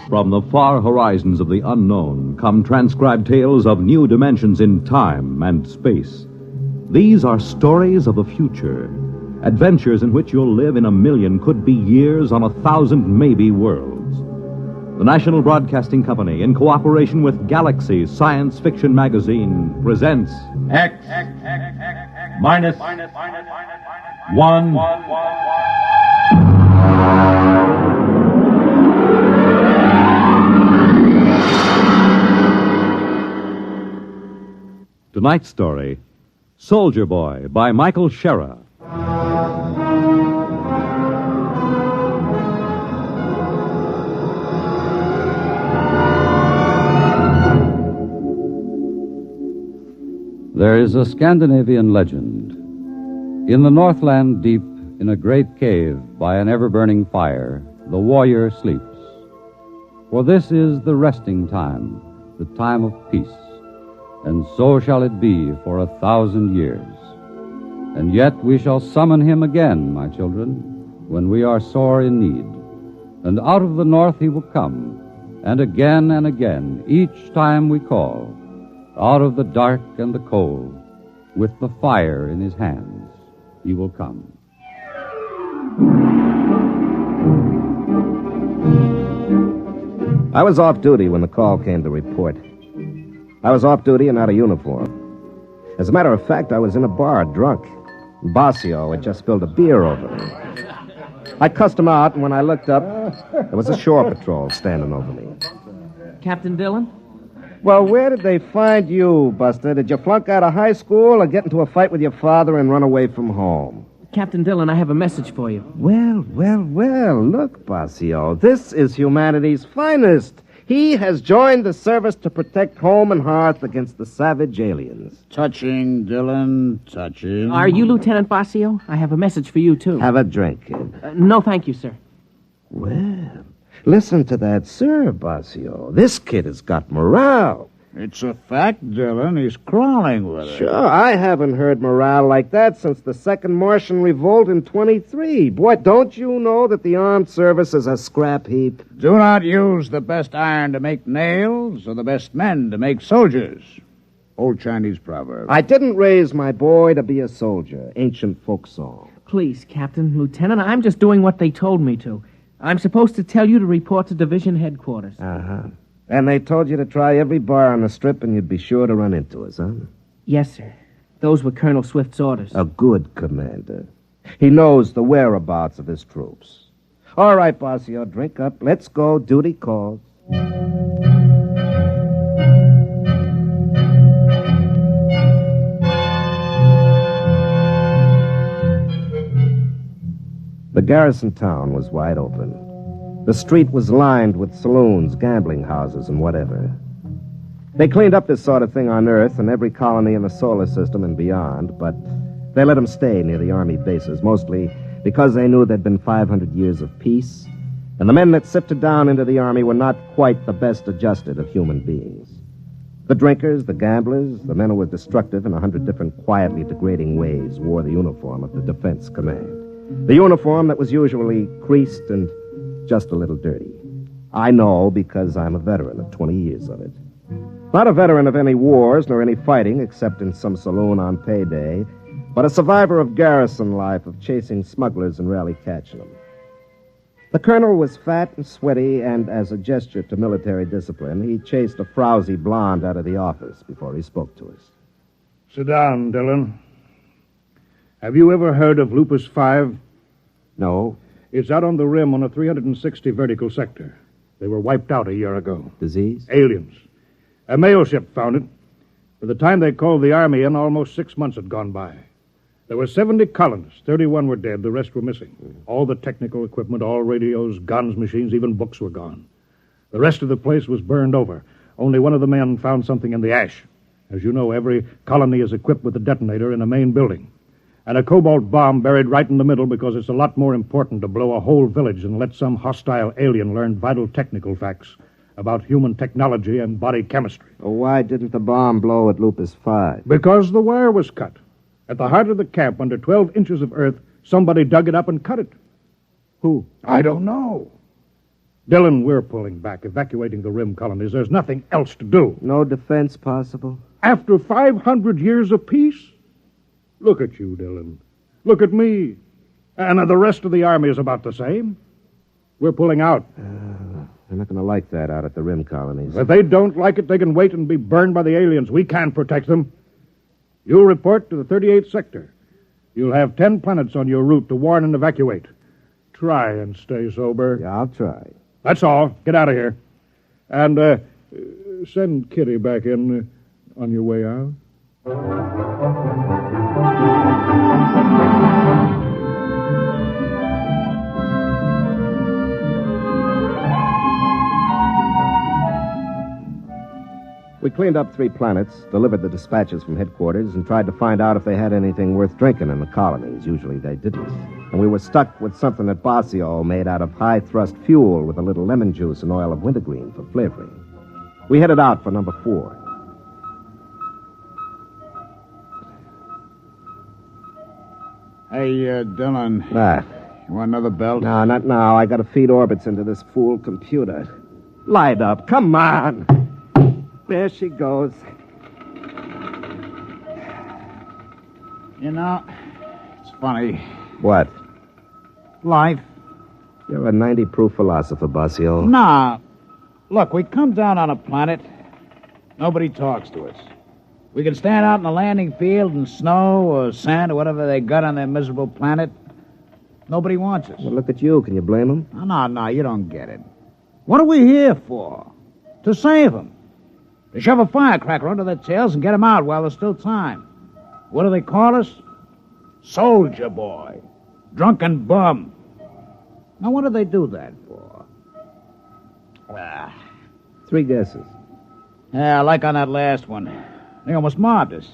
From the far horizons of the unknown come transcribed tales of new dimensions in time and space. These are stories of the future, adventures in which you'll live in a million, could be years, on 1,000 maybe worlds. The National Broadcasting Company, in cooperation with Galaxy Science Fiction Magazine, presents X minus 1. Tonight's story, Soldier Boy, by Michael Shera. There is a Scandinavian legend. In the Northland deep, in a great cave by an ever-burning fire, the warrior sleeps. For this is the resting time, the time of peace. And so shall it be for 1,000 years. And yet we shall summon him again, my children, when we are sore in need. And out of the north he will come, and again, each time we call, out of the dark and the cold, with the fire in his hands, he will come. I was off duty when the call came to report. I was off duty and out of uniform. As a matter of fact, I was in a bar, drunk. Bossio had just spilled a beer over me. I cussed him out, and when I looked up, there was a shore patrol standing over me. Captain Dillon? Well, where did they find you, Buster? Did you flunk out of high school or get into a fight with your father and run away from home? Captain Dillon, I have a message for you. Well. Look, Bossio, this is humanity's finest. He has joined the service to protect home and hearth against the savage aliens. Touching, Dillon, touching. Are you Lieutenant Bossio? I have a message for you, too. Have a drink, kid. No, thank you, sir. Well, listen to that, sir, Bossio. This kid has got morale. It's a fact, Dillon. He's crawling with it. Sure, I haven't heard morale like that since the Second Martian Revolt in 23. Boy, don't you know that the armed service is a scrap heap? Do not use the best iron to make nails or the best men to make soldiers. Old Chinese proverb. I didn't raise my boy to be a soldier. Ancient folk song. Please, Captain, Lieutenant, I'm just doing what they told me to. I'm supposed to tell you to report to division headquarters. Uh-huh. And they told you to try every bar on the strip and you'd be sure to run into us, huh? Yes, sir. Those were Colonel Swift's orders. A good commander. He knows the whereabouts of his troops. All right, Bossio, drink up. Let's go. Duty calls. The garrison town was wide open. The street was lined with saloons, gambling houses, and whatever. They cleaned up this sort of thing on Earth and every colony in the solar system and beyond, but they let them stay near the Army bases, mostly because they knew there'd been 500 years of peace, and the men that sifted down into the Army were not quite the best adjusted of human beings. The drinkers, the gamblers, the men who were destructive in 100 different quietly degrading ways wore the uniform of the Defense Command. The uniform that was usually creased and just a little dirty. I know because I'm a veteran of 20 years of it. Not a veteran of any wars nor any fighting except in some saloon on payday, but a survivor of garrison life, of chasing smugglers and rarely catching them. The colonel was fat and sweaty, and as a gesture to military discipline, he chased a frowsy blonde out of the office before he spoke to us. Sit down, Dillon. Have you ever heard of Lupus 5? No. It's out on the rim on a 360 vertical sector. They were wiped out a year ago. Disease? Aliens. A mail ship found it. By the time they called the Army in, almost 6 months had gone by. There were 70 colonists. 31 were dead. The rest were missing. All the technical equipment, all radios, guns, machines, even books were gone. The rest of the place was burned over. Only one of the men found something in the ash. As you know, every colony is equipped with a detonator in a main building. And a cobalt bomb buried right in the middle because it's a lot more important to blow a whole village than let some hostile alien learn vital technical facts about human technology and body chemistry. Well, why didn't the bomb blow at Lupus 5? Because the wire was cut. At the heart of the camp, under 12 inches of earth, somebody dug it up and cut it. Who? I don't know. Dillon, we're pulling back, evacuating the rim colonies. There's nothing else to do. No defense possible? After 500 years of peace? Look at you, Dillon. Look at me. And the rest of the Army is about the same. We're pulling out. They're not going to like that out at the rim colonies. If they don't like it, they can wait and be burned by the aliens. We can't protect them. You'll report to the 38th sector. You'll have 10 planets on your route to warn and evacuate. Try and stay sober. Yeah, I'll try. That's all. Get out of here. And send Kitty back in on your way out. We cleaned up 3 planets, delivered the dispatches from headquarters, and tried to find out if they had anything worth drinking in the colonies. Usually they didn't. And we were stuck with something at Basio made out of high-thrust fuel with a little lemon juice and oil of wintergreen for flavoring. We headed out for number 4. Hey, Dillon. You want another belt? No, not now. I got to feed orbits into this fool computer. Light up. Come on. There she goes. You know, it's funny. What? Life. You're a 90-proof philosopher, Basio. Nah. Look, we come down on a planet. Nobody talks to us. We can stand out in the landing field in snow or sand or whatever they got on their miserable planet. Nobody wants us. Well, look at you. Can you blame them? No, you don't get it. What are we here for? To save them. To shove a firecracker under their tails and get them out while there's still time. What do they call us? Soldier boy. Drunken bum. Now, what do they do that for? 3 guesses. Yeah, like on that last one. They almost mobbed us.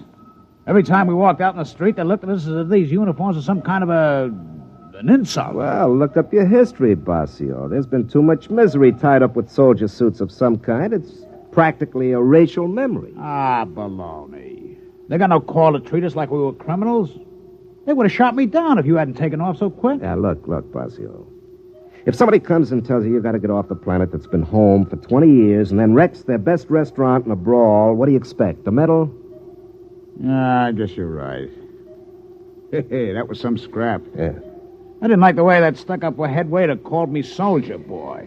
Every time we walked out in the street, they looked at us as if these uniforms were some kind of an insult. Well, look up your history, Basio. There's been too much misery tied up with soldier suits of some kind. It's practically a racial memory. Ah, baloney. They got no call to treat us like we were criminals. They would have shot me down if you hadn't taken off so quick. Yeah, look, Basio. If somebody comes and tells you got to get off the planet that's been home for 20 years and then wrecks their best restaurant in a brawl, what do you expect, a medal? I guess you're right. Hey, that was some scrap. Yeah. I didn't like the way that stuck-up head waiter called me soldier boy.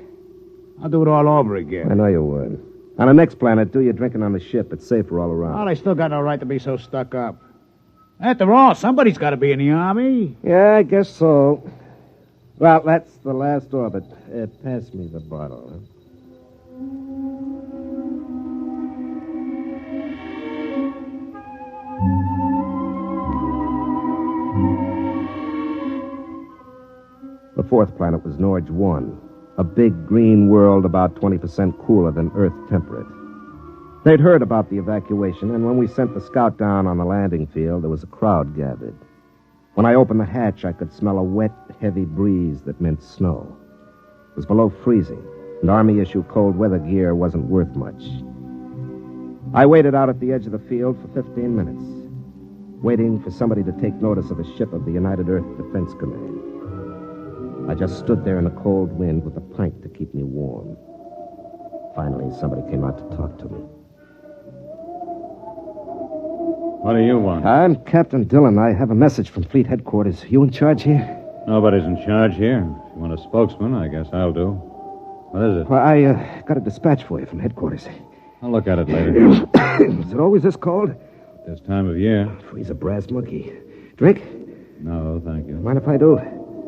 I'll do it all over again. I know you would. On the next planet, do your drinking on the ship. It's safer all around. Oh, they still got no right to be so stuck up. After all, somebody's got to be in the Army. Yeah, I guess so. Well, that's the last orbit. Pass me the bottle. The 4th planet was Norge 1, a big green world about 20% cooler than Earth temperate. They'd heard about the evacuation, and when we sent the scout down on the landing field, there was a crowd gathered. When I opened the hatch, I could smell a wet, heavy breeze that meant snow. It was below freezing, and Army-issue cold weather gear wasn't worth much. I waited out at the edge of the field for 15 minutes, waiting for somebody to take notice of a ship of the United Earth Defense Command. I just stood there in the cold wind with a pint to keep me warm. Finally, somebody came out to talk to me. What do you want? I'm Captain Dillon. I have a message from Fleet Headquarters. You in charge here? Nobody's in charge here. If you want a spokesman, I guess I'll do. What is it? Well, I got a dispatch for you from headquarters. I'll look at it later. Is it always this cold? This time of year. Freeze a brass monkey. Drink? No, thank you. Mind if I do?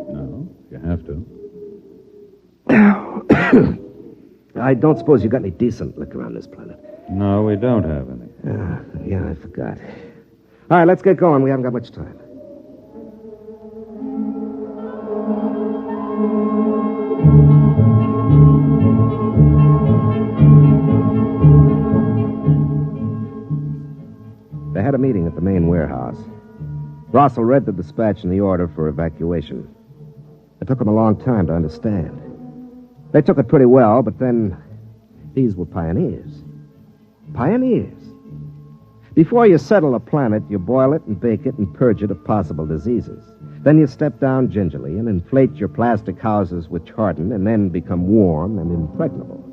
No, you have to. I don't suppose you got any decent liquor on this planet. No, we don't have any. Yeah, I forgot. All right, let's get going. We haven't got much time. They had a meeting at the main warehouse. Russell read the dispatch and the order for evacuation. It took them a long time to understand. They took it pretty well, but then these were pioneers. Pioneers. Before you settle a planet, you boil it and bake it and purge it of possible diseases. Then you step down gingerly and inflate your plastic houses which harden and then become warm and impregnable.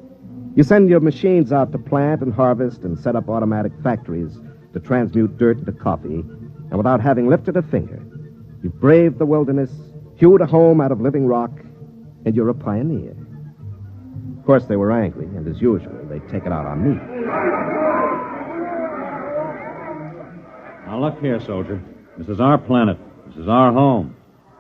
You send your machines out to plant and harvest and set up automatic factories to transmute dirt into coffee, and without having lifted a finger, you braved the wilderness, hewed a home out of living rock, and you're a pioneer. Of course, they were angry, and as usual, they'd take it out on me. Now, look here, soldier. This is our planet. This is our home.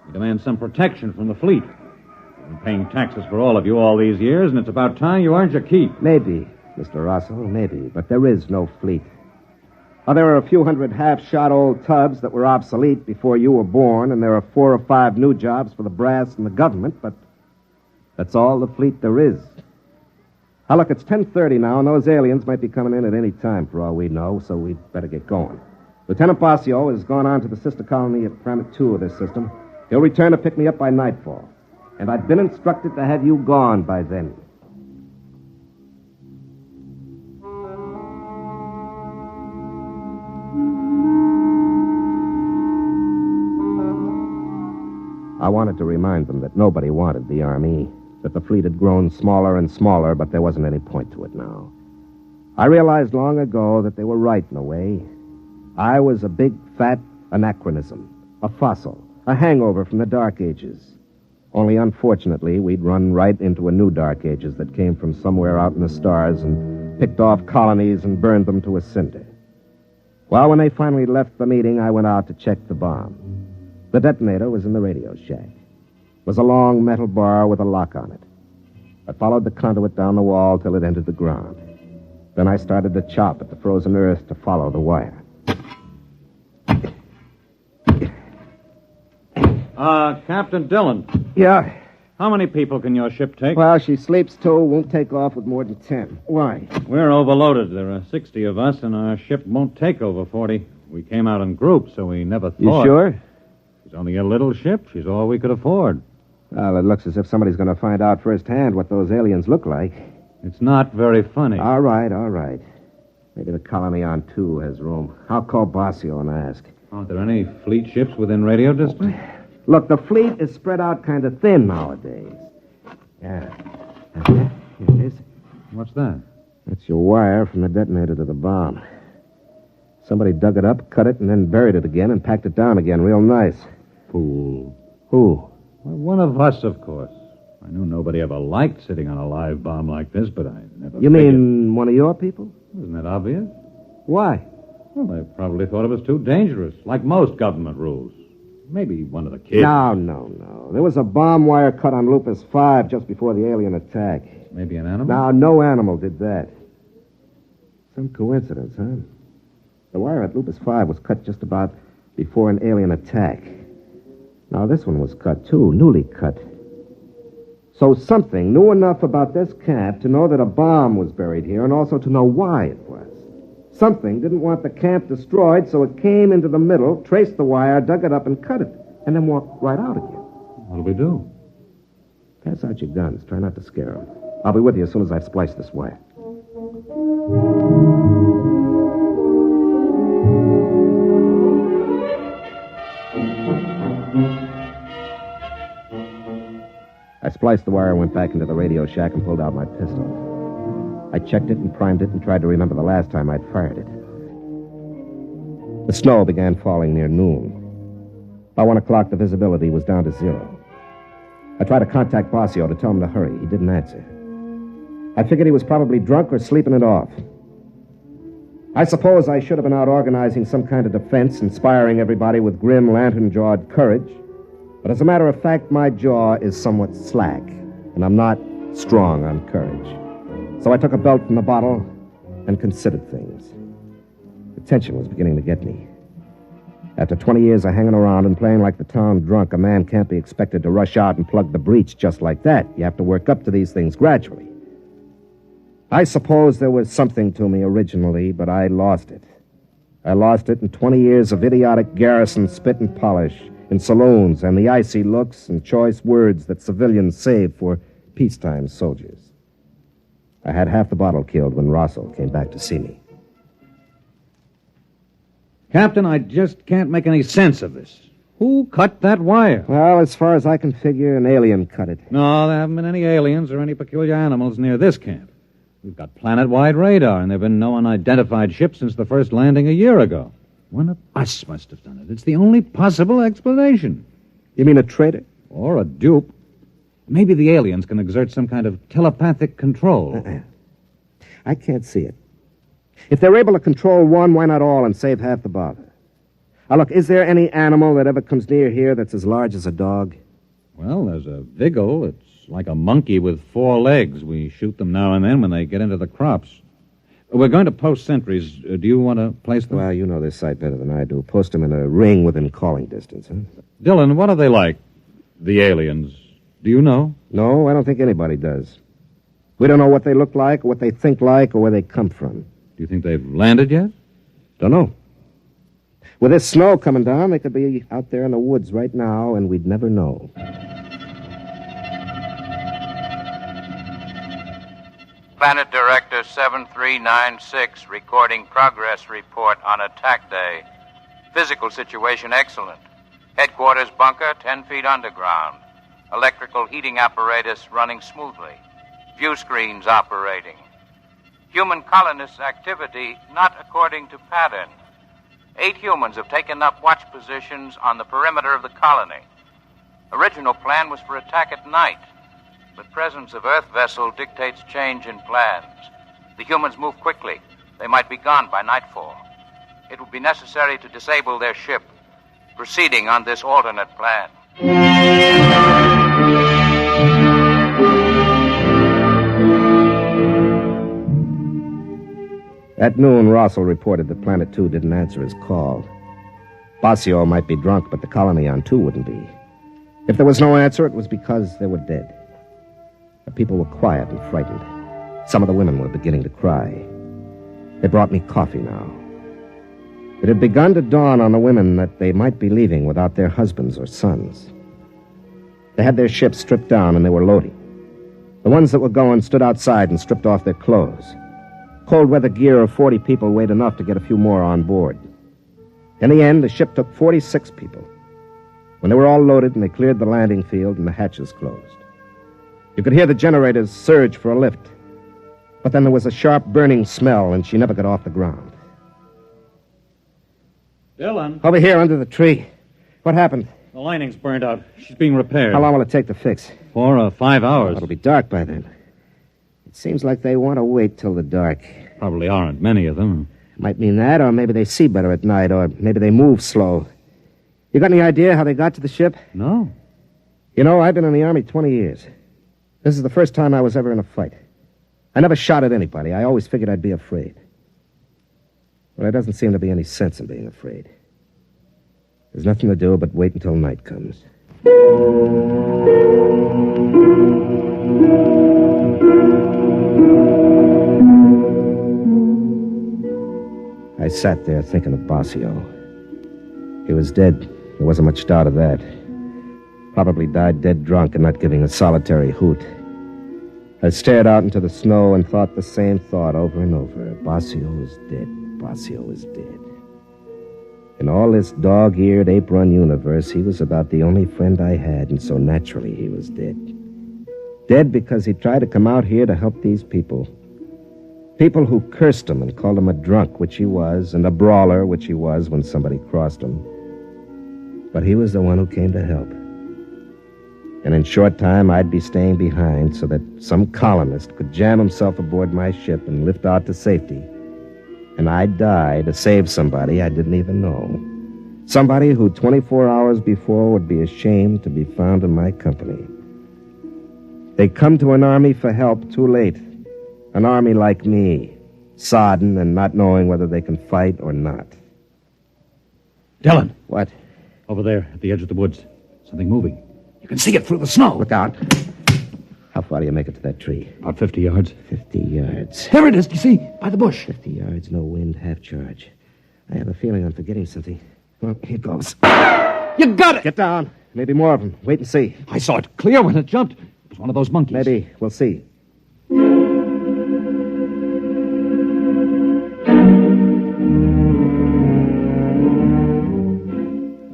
We demand some protection from the fleet. We've been paying taxes for all of you all these years, and it's about time you earned your keep. Maybe, Mr. Russell, maybe, but there is no fleet. Oh, there are a few hundred half-shot old tubs that were obsolete before you were born, and there are 4 or 5 new jobs for the brass and the government, but that's all the fleet there is. Now, look, it's 10:30 now, and those aliens might be coming in at any time, for all we know, so we'd better get going. Lieutenant Basio has gone on to the sister colony at Planet 2 of this system. He'll return to pick me up by nightfall, and I've been instructed to have you gone by then. I wanted to remind them that nobody wanted the Army, that the fleet had grown smaller and smaller, but there wasn't any point to it now. I realized long ago that they were right in a way. I was a big, fat anachronism, a fossil, a hangover from the Dark Ages. Only unfortunately, we'd run right into a new Dark Ages that came from somewhere out in the stars and picked off colonies and burned them to a cinder. Well, when they finally left the meeting, I went out to check the bomb. The detonator was in the radio shack. It was a long metal bar with a lock on it. I followed the conduit down the wall till it entered the ground. Then I started to chop at the frozen earth to follow the wire. Captain Dillon. Yeah? How many people can your ship take? Well, she sleeps too, won't take off with more than 10. Why? We're overloaded. There are 60 of us, and our ship won't take over 40. We came out in groups, so we never thought. You sure? She's only a little ship. She's all we could afford. Well, it looks as if somebody's going to find out firsthand what those aliens look like. It's not very funny. All right. Maybe the colony on 2 has room. I'll call Basio and ask. Aren't there any fleet ships within radio distance? Look, the fleet is spread out kind of thin nowadays. Yeah. Here it is. What's that? That's your wire from the detonator to the bomb. Somebody dug it up, cut it, and then buried it again and packed it down again real nice. Fool. Who? Well, one of us, of course. I knew nobody ever liked sitting on a live bomb like this, but I never You mean one of your people? Isn't that obvious? Why? Well, they probably thought it was too dangerous, like most government rules. Maybe one of the kids. No. There was a bomb wire cut on Lupus 5 just before the alien attack. Maybe an animal? No, no animal did that. Some coincidence, huh? The wire at Lupus 5 was cut just about before an alien attack. Now, this one was cut, too, newly cut. So something knew enough about this camp to know that a bomb was buried here and also to know why it was. Something didn't want the camp destroyed, so it came into the middle, traced the wire, dug it up, and cut it. and then walk right out again. What'll we do? Pass out your guns. Try not to scare them. I'll be with you as soon as I've spliced this wire. I spliced the wire and went back into the radio shack and pulled out my pistol. I checked it and primed it and tried to remember the last time I'd fired it. The snow began falling near noon. By 1 o'clock, the visibility was down to 0. I tried to contact Bossio to tell him to hurry. He didn't answer. I figured he was probably drunk or sleeping it off. I suppose I should have been out organizing some kind of defense, inspiring everybody with grim, lantern-jawed courage. But as a matter of fact, my jaw is somewhat slack, and I'm not strong on courage. So I took a belt from the bottle and considered things. The tension was beginning to get me. After 20 years of hanging around and playing like the town drunk, a man can't be expected to rush out and plug the breach just like that. You have to work up to these things gradually. I suppose there was something to me originally, but I lost it. I lost it in 20 years of idiotic garrison spit and polish in saloons and the icy looks and choice words that civilians save for peacetime soldiers. I had half the bottle killed when Rosso came back to see me. Captain, I just can't make any sense of this. Who cut that wire? Well, as far as I can figure, an alien cut it. No, there haven't been any aliens or any peculiar animals near this camp. We've got planet-wide radar, and there have been no unidentified ships since the first landing a year ago. One of us must have done it. It's the only possible explanation. You mean a traitor? Or a dupe. Maybe the aliens can exert some kind of telepathic control. I can't see it. If they're able to control one, why not all and save half the bother? Now, look, is there any animal that ever comes near here that's as large as a dog? Well, there's a vigil. It's like a monkey with 4 legs. We shoot them now and then when they get into the crops. We're going to post sentries. Do you want to place them? Well, you know this site better than I do. Post them in a ring within calling distance, huh? Dylan, what are they like, the aliens? Do you know? No, I don't think anybody does. We don't know what they look like, or what they think like, or where they come from. Do you think they've landed yet? Don't know. With this snow coming down, they could be out there in the woods right now, and we'd never know. Planet Director 7396 recording progress report on attack day. Physical situation excellent. Headquarters bunker 10 feet underground. Electrical heating apparatus running smoothly. View screens operating. Human colonists' activity not according to pattern. 8 humans have taken up watch positions on the perimeter of the colony. Original plan was for attack at night, but presence of Earth vessel dictates change in plans. The humans move quickly. They might be gone by nightfall. It will be necessary to disable their ship, proceeding on this alternate plan. At noon, Rossel reported that Planet 2 didn't answer his call. Bossio might be drunk, but the colony on 2 wouldn't be. If there was no answer, it was because they were dead. The people were quiet and frightened. Some of the women were beginning to cry. They brought me coffee now. It had begun to dawn on the women that they might be leaving without their husbands or sons. They had their ships stripped down and they were loading. The ones that were going stood outside and stripped off their clothes. Cold weather gear of 40 people weighed enough to get a few more on board. In the end, the ship took 46 people. When they were all loaded and they cleared the landing field and the hatches closed. You could hear the generators surge for a lift. But then there was a sharp burning smell and she never got off the ground. Dylan? Over here under the tree. What happened? The lining's burned out. She's being repaired. How long will it take to fix? 4 or 5 hours. It'll be dark by then. It seems like they want to wait till the dark. Probably aren't many of them. Might mean that, or maybe they see better at night, or maybe they move slow. You got any idea how they got to the ship? No. You know, I've been in the Army 20 years. This is the first time I was ever in a fight. I never shot at anybody. I always figured I'd be afraid. But there doesn't seem to be any sense in being afraid. There's nothing to do but wait until night comes. I sat there thinking of Bossio. He was dead. There wasn't much doubt of that. Probably died dead drunk and not giving a solitary hoot. I stared out into the snow and thought the same thought over and over. Bossio is dead. Bossio is dead. In all this dog-eared, ape-run universe, he was about the only friend I had, and so naturally he was dead. Dead because he tried to come out here to help these people. People who cursed him and called him a drunk, which he was, and a brawler, which he was when somebody crossed him. But he was the one who came to help. And in short time, I'd be staying behind so that some colonist could jam himself aboard my ship and lift out to safety. And I'd die to save somebody I didn't even know. Somebody who 24 hours before would be ashamed to be found in my company. They come to an army for help too late. An army like me, sodden and not knowing whether they can fight or not. Dylan. What? Over there, at the edge of the woods. Something moving. You can see it through the snow. Look out. How far do you make it to that tree? About 50 yards. 50 yards. There it is, you see, by the bush. 50 yards, no wind, half charge. I have a feeling I'm forgetting something. Well, here goes. You got it! Get down. Maybe more of them. Wait and see. I saw it clear when it jumped. It was one of those monkeys. Maybe. We'll see.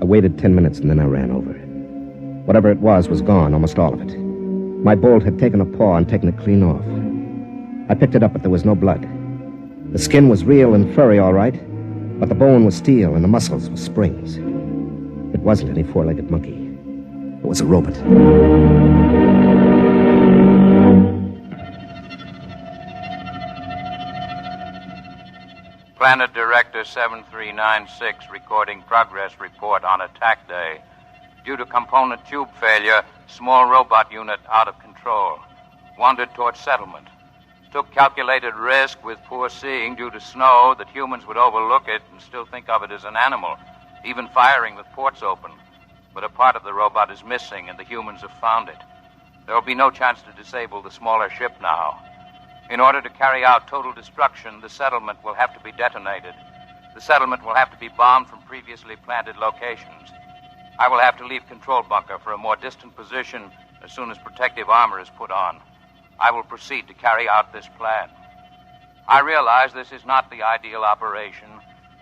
I waited 10 minutes and then I ran over. Whatever it was gone, almost all of it. My bolt had taken a paw and taken it clean off. I picked it up, but there was no blood. The skin was real and furry, all right, but the bone was steel and the muscles were springs. It wasn't any four-legged monkey. It was a robot. Planet Director 7396 recording progress report on attack day. Due to component tube failure, small robot unit out of control. Wandered towards settlement. Took calculated risk with poor seeing due to snow that humans would overlook it and still think of it as an animal, even firing with ports open. But a part of the robot is missing and the humans have found it. There will be no chance to disable the smaller ship now. In order to carry out total destruction, the settlement will have to be detonated. The settlement will have to be bombed from previously planted locations. I will have to leave control bunker for a more distant position as soon as protective armor is put on. I will proceed to carry out this plan. I realize this is not the ideal operation.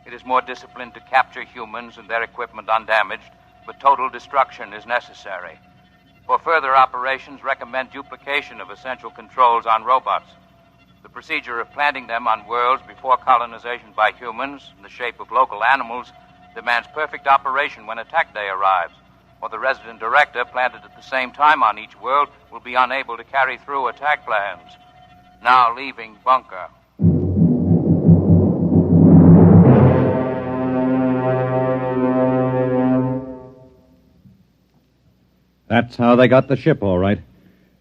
It is more disciplined to capture humans and their equipment undamaged, but total destruction is necessary. For further operations, recommend duplication of essential controls on robots. The procedure of planting them on worlds before colonization by humans, in the shape of local animals, demands perfect operation when attack day arrives, or the resident director planted at the same time on each world will be unable to carry through attack plans. Now leaving bunker. That's how they got the ship, all right.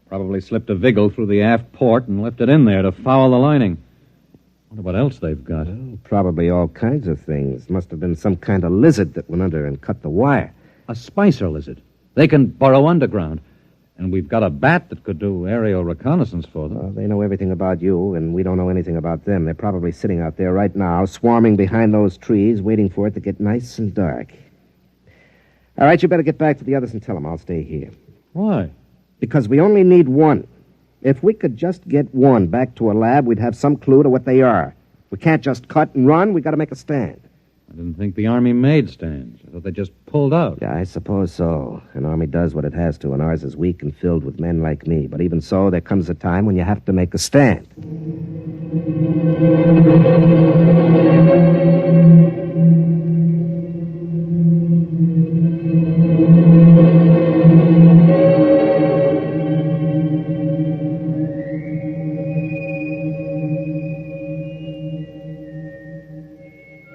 Probably slipped a vigil through the aft port and left it in there to foul the lining. Wonder what else they've got. Well, probably all kinds of things. Must have been some kind of lizard that went under and cut the wire. A spicer lizard. They can burrow underground. And we've got a bat that could do aerial reconnaissance for them. Well, they know everything about you, and we don't know anything about them. They're probably sitting out there right now, swarming behind those trees, waiting for it to get nice and dark. All right, you better get back to the others and tell them I'll stay here. Why? Because we only need one. If we could just get one back to a lab, we'd have some clue to what they are. We can't just cut and run. We got to make a stand. I didn't think the Army made stands. I thought they just pulled out. Yeah, I suppose so. An army does what it has to, and ours is weak and filled with men like me. But even so, there comes a time when you have to make a stand.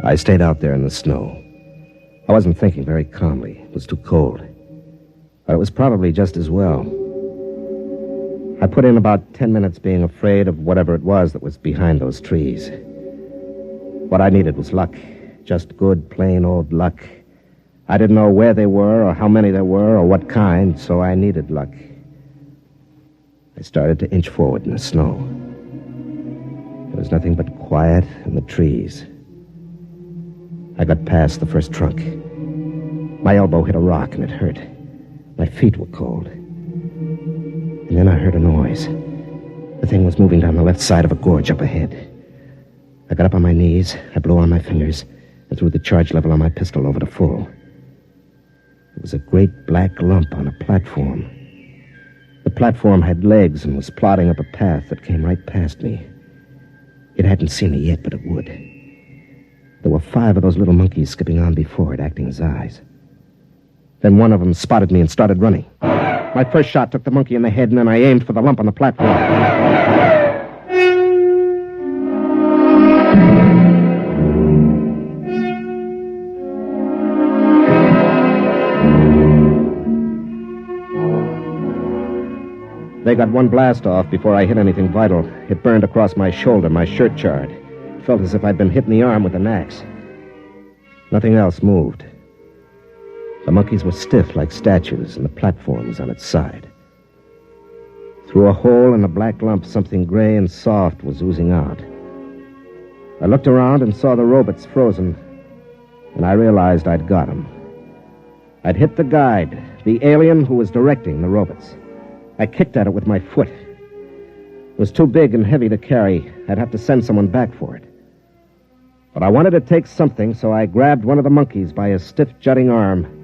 I stayed out there in the snow. I wasn't thinking very calmly. It was too cold. But it was probably just as well. I put in about 10 minutes being afraid of whatever it was that was behind those trees. What I needed was luck. Just good, plain old luck. I didn't know where they were or how many there were or what kind, so I needed luck. I started to inch forward in the snow. There was nothing but quiet and the trees. I got past the first trunk. My elbow hit a rock, and it hurt. My feet were cold. And then I heard a noise. The thing was moving down the left side of a gorge up ahead. I got up on my knees, I blew on my fingers, and threw the charge level on my pistol over to full. It was a great black lump on a platform. The platform had legs and was plodding up a path that came right past me. It hadn't seen me yet, but it would. There were 5 of those little monkeys skipping on before it, acting as eyes. Then one of them spotted me and started running. My first shot took the monkey in the head, and then I aimed for the lump on the platform. They got one blast off before I hit anything vital. It burned across my shoulder, my shirt charred. It felt as if I'd been hit in the arm with an axe. Nothing else moved. The monkeys were stiff like statues, and the platform was on its side. Through a hole in the black lump, something gray and soft was oozing out. I looked around and saw the robots frozen, and I realized I'd got him. I'd hit the guide, the alien who was directing the robots. I kicked at it with my foot. It was too big and heavy to carry. I'd have to send someone back for it. But I wanted to take something, so I grabbed one of the monkeys by his stiff, jutting arm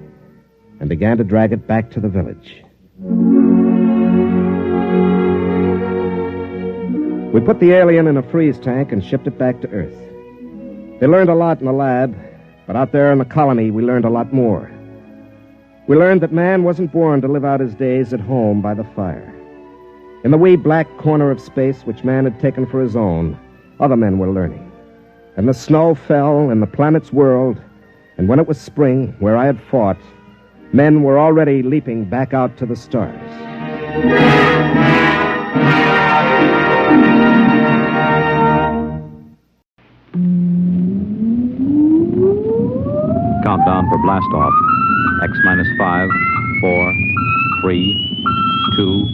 and began to drag it back to the village. We put the alien in a freeze tank and shipped it back to Earth. They learned a lot in the lab, but out there in the colony, we learned a lot more. We learned that man wasn't born to live out his days at home by the fire. In the wee black corner of space which man had taken for his own, other men were learning. And the snow fell in the planet's world, and when it was spring, where I had fought, men were already leaping back out to the stars. Countdown for blast off. X minus 5, 4, 3, 2,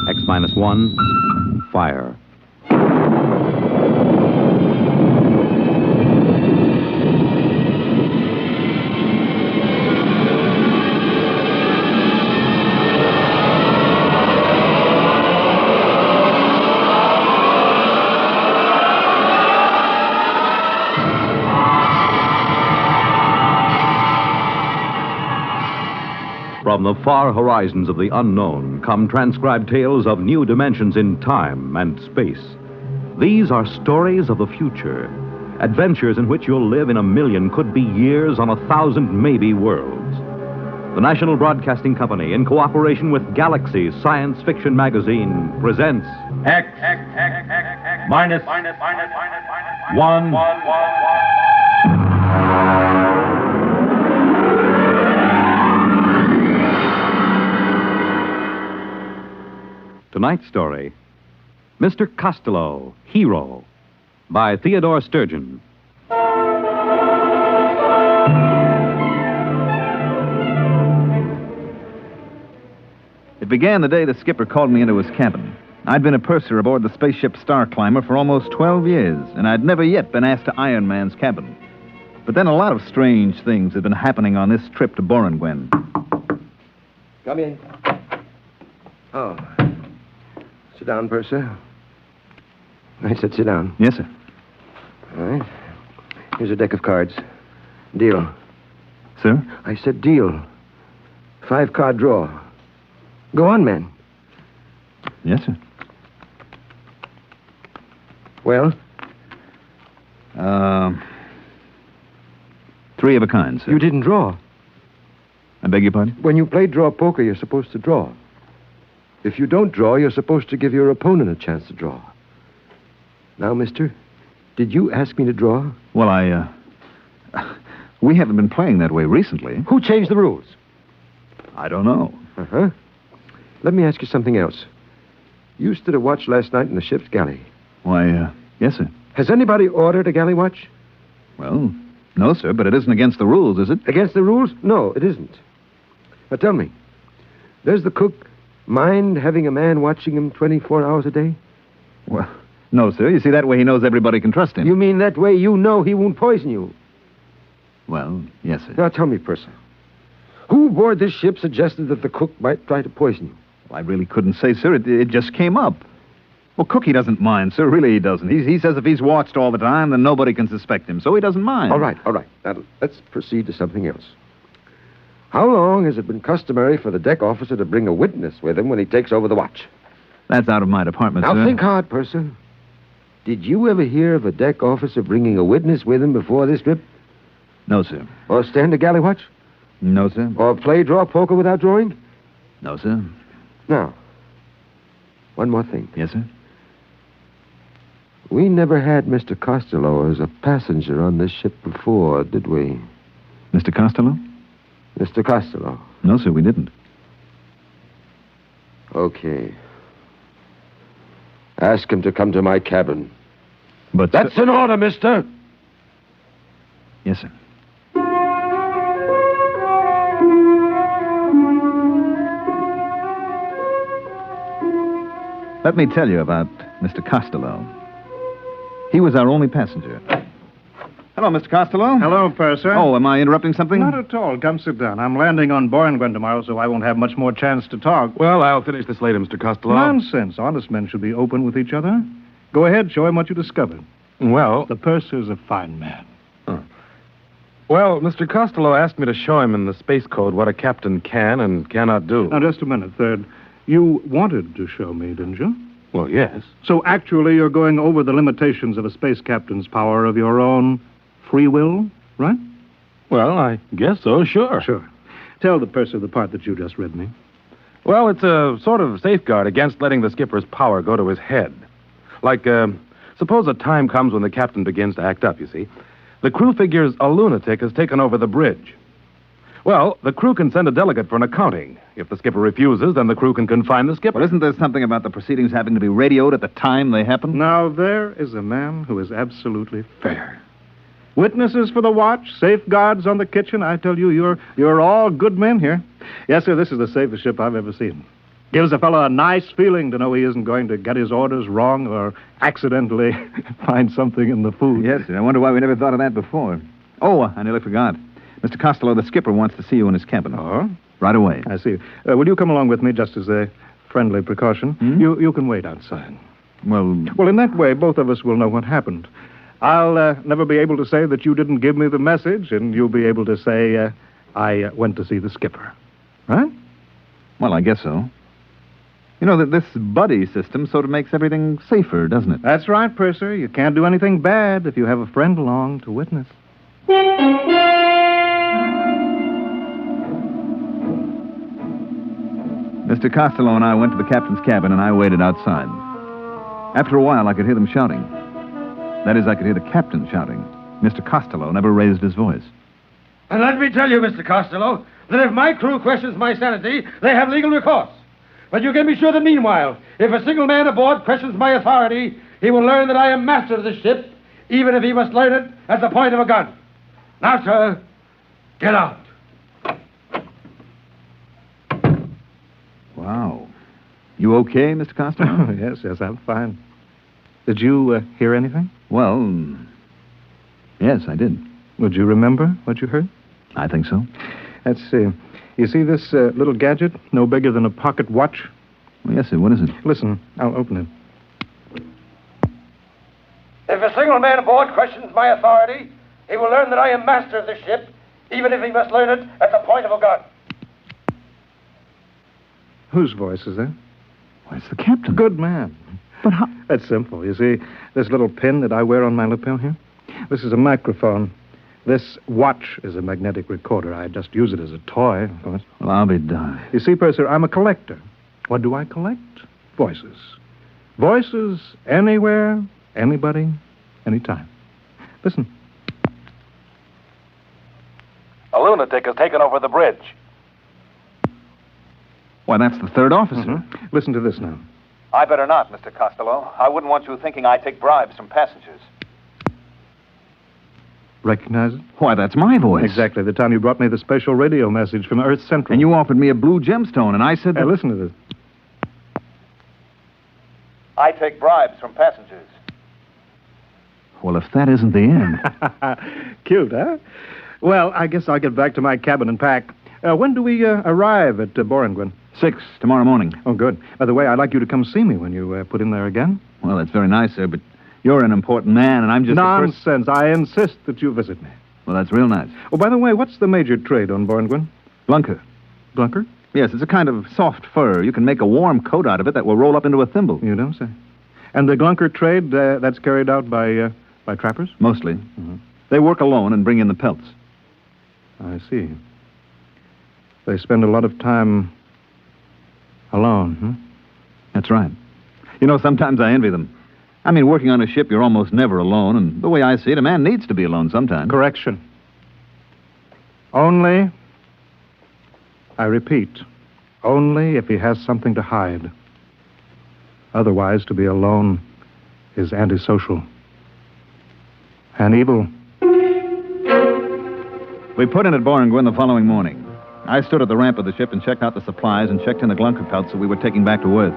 X minus 1, fire. From the far horizons of the unknown come transcribed tales of new dimensions in time and space. These are stories of the future, adventures in which you'll live in a million, could be years, on 1,000 maybe worlds. The National Broadcasting Company, in cooperation with Galaxy Science Fiction Magazine, presents X minus 1. Tonight's story, Mr. Costello, Hero, by Theodore Sturgeon. It began the day the skipper called me into his cabin. I'd been a purser aboard the spaceship Star Climber for almost 12 years, and I'd never yet been asked to Iron Man's cabin. But then a lot of strange things had been happening on this trip to Boranguen. Come in. Oh. Sit down, Purser. I said sit down. Yes, sir. All right. Here's a deck of cards. Deal. Sir? I said deal. 5-card draw. Go on, man. Yes, sir. Well? 3 of a kind, sir. You didn't draw. I beg your pardon? When you play draw poker, you're supposed to draw. If you don't draw, you're supposed to give your opponent a chance to draw. Now, mister, did you ask me to draw? Well, we haven't been playing that way recently. Who changed the rules? I don't know. Uh-huh. Let me ask you something else. You stood a watch last night in the ship's galley. Why, yes, sir. Has anybody ordered a galley watch? Well, no, sir, but it isn't against the rules, is it? Against the rules? No, it isn't. Now, tell me, does the cook mind having a man watching him 24 hours a day? Well, no, sir. You see, that way he knows everybody can trust him. You mean that way you know he won't poison you? Well, yes, sir. Now, tell me, Purser, Who aboard this ship suggested that the cook might try to poison you? Well, I really couldn't say, sir. It just came up. Well, Cookie doesn't mind, sir. Really, he doesn't. He says if he's watched all the time, then nobody can suspect him, so he doesn't mind. All right. Now, let's proceed to something else. How long has it been customary for the deck officer to bring a witness with him when he takes over the watch? That's out of my department, Now, sir. think hard, Purser. Did you ever hear of a deck officer bringing a witness with him before this trip? No, sir. Or stand a galley watch? No, sir. Or play draw poker without drawing? No, sir. Now, one more thing. Yes, sir? We never had Mr. Costello as a passenger on this ship before, did we? Mr. Costello? Mr. Costello. No, sir, we didn't. Okay. Ask him to come to my cabin. But... That's an order, mister! Yes, sir. Let me tell you about Mr. Costello. He was our only passenger. Hello, Mr. Costello. Hello, Purser. Oh, am I interrupting something? Not at all. Come sit down. I'm landing on Borngren tomorrow, so I won't have much more chance to talk. Well, I'll finish this later, Mr. Costello. Nonsense. Honest men should be open with each other. Go ahead, show him what you discovered. Well... The Purser's a fine man. Well, Mr. Costello asked me to show him in the space code what a captain can and cannot do. Now, just a minute, Third. You wanted to show me, didn't you? Well, yes. So actually you're going over the limitations of a space captain's power of your own free will, right? Well, I guess so, sure. Sure. Tell the Purser the part that you just read me. Well, it's a sort of safeguard against letting the skipper's power go to his head. Like, suppose a time comes when the captain begins to act up, you see. The crew figures a lunatic has taken over the bridge. Well, the crew can send a delegate for an accounting. If the skipper refuses, then the crew can confine the skipper. Well, isn't there something about the proceedings having to be radioed at the time they happen? Now, there is a man who is absolutely fair. Witnesses for the watch, safeguards on the kitchen. I tell you, you're all good men here. Yes, sir, this is the safest ship I've ever seen. Gives a fellow a nice feeling to know he isn't going to get his orders wrong or accidentally find something in the food. Yes, sir. I wonder why we never thought of that before. Oh, I nearly forgot. Mr. Costello, the skipper wants to see you in his cabin. Oh? Right away. I see. Will you come along with me just as a friendly precaution? You can wait outside. Well, in that way, both of us will know what happened. I'll never be able to say that you didn't give me the message, and you'll be able to say I went to see the skipper. Right? Well, I guess so. You know, that this buddy system sort of makes everything safer, doesn't it? That's right, Purser. You can't do anything bad if you have a friend along to witness. Mr. Costello and I went to the captain's cabin, and I waited outside. After a while, I could hear them shouting. That is, I could hear the captain shouting. Mr. Costello never raised his voice. And let me tell you, Mr. Costello, that if my crew questions my sanity, they have legal recourse. But you can be sure that meanwhile, if a single man aboard questions my authority, he will learn that I am master of this ship, even if he must learn it at the point of a gun. Now, sir, get out. Wow. You okay, Mr. Costello? Yes, I'm fine. Did you hear anything? Well, yes, I did. Would you remember what you heard? I think so. Let's see. You see this little gadget, no bigger than a pocket watch? Well, yes, sir. What is it? Listen, I'll open it. If a single man aboard questions my authority, he will learn that I am master of this ship, even if he must learn it at the point of a gun. Whose voice is that? Why, it's the captain. Good man. But how? That's simple. You see, this little pin that I wear on my lapel here? This is a microphone. This watch is a magnetic recorder. I just use it as a toy, of course. Well, I'll be darned. You see, Purser, I'm a collector. What do I collect? Voices. Voices anywhere, anybody, anytime. Listen. A lunatic has taken over the bridge. Why, that's the third officer. Mm-hmm. Listen to this now. I better not, Mr. Costello. I wouldn't want you thinking I take bribes from passengers. Recognize it? Why, that's my voice. Exactly. The time you brought me the special radio message from Earth Central. And you offered me a blue gemstone, and I said that... Hey, listen to this. I take bribes from passengers. Well, if that isn't the end... Cute, huh? Well, I guess I'll get back to my cabin and pack. When do we arrive at Borengwin? 6 tomorrow morning. Oh, good. By the way, I'd like you to come see me when you put in there again. Well, that's very nice, sir, but you're an important man, and I'm just Nonsense. I insist that you visit me. Well, that's real nice. Oh, by the way, what's the major trade on Borengwin? Glunker. Glunker? Yes, it's a kind of soft fur. You can make a warm coat out of it that will roll up into a thimble. You don't say. And the Glunker trade, that's carried out by trappers? Mostly. They work alone and bring in the pelts. I see. They spend a lot of time alone, huh? That's right. You know, sometimes I envy them. I mean, working on a ship, you're almost never alone, and the way I see it, a man needs to be alone sometimes. Correction. Only, I repeat, only if he has something to hide. Otherwise, to be alone is antisocial and evil. We put in at Borengwin the following morning. I stood at the ramp of the ship and checked out the supplies and checked in the Glunker pelts that we were taking back to Earth.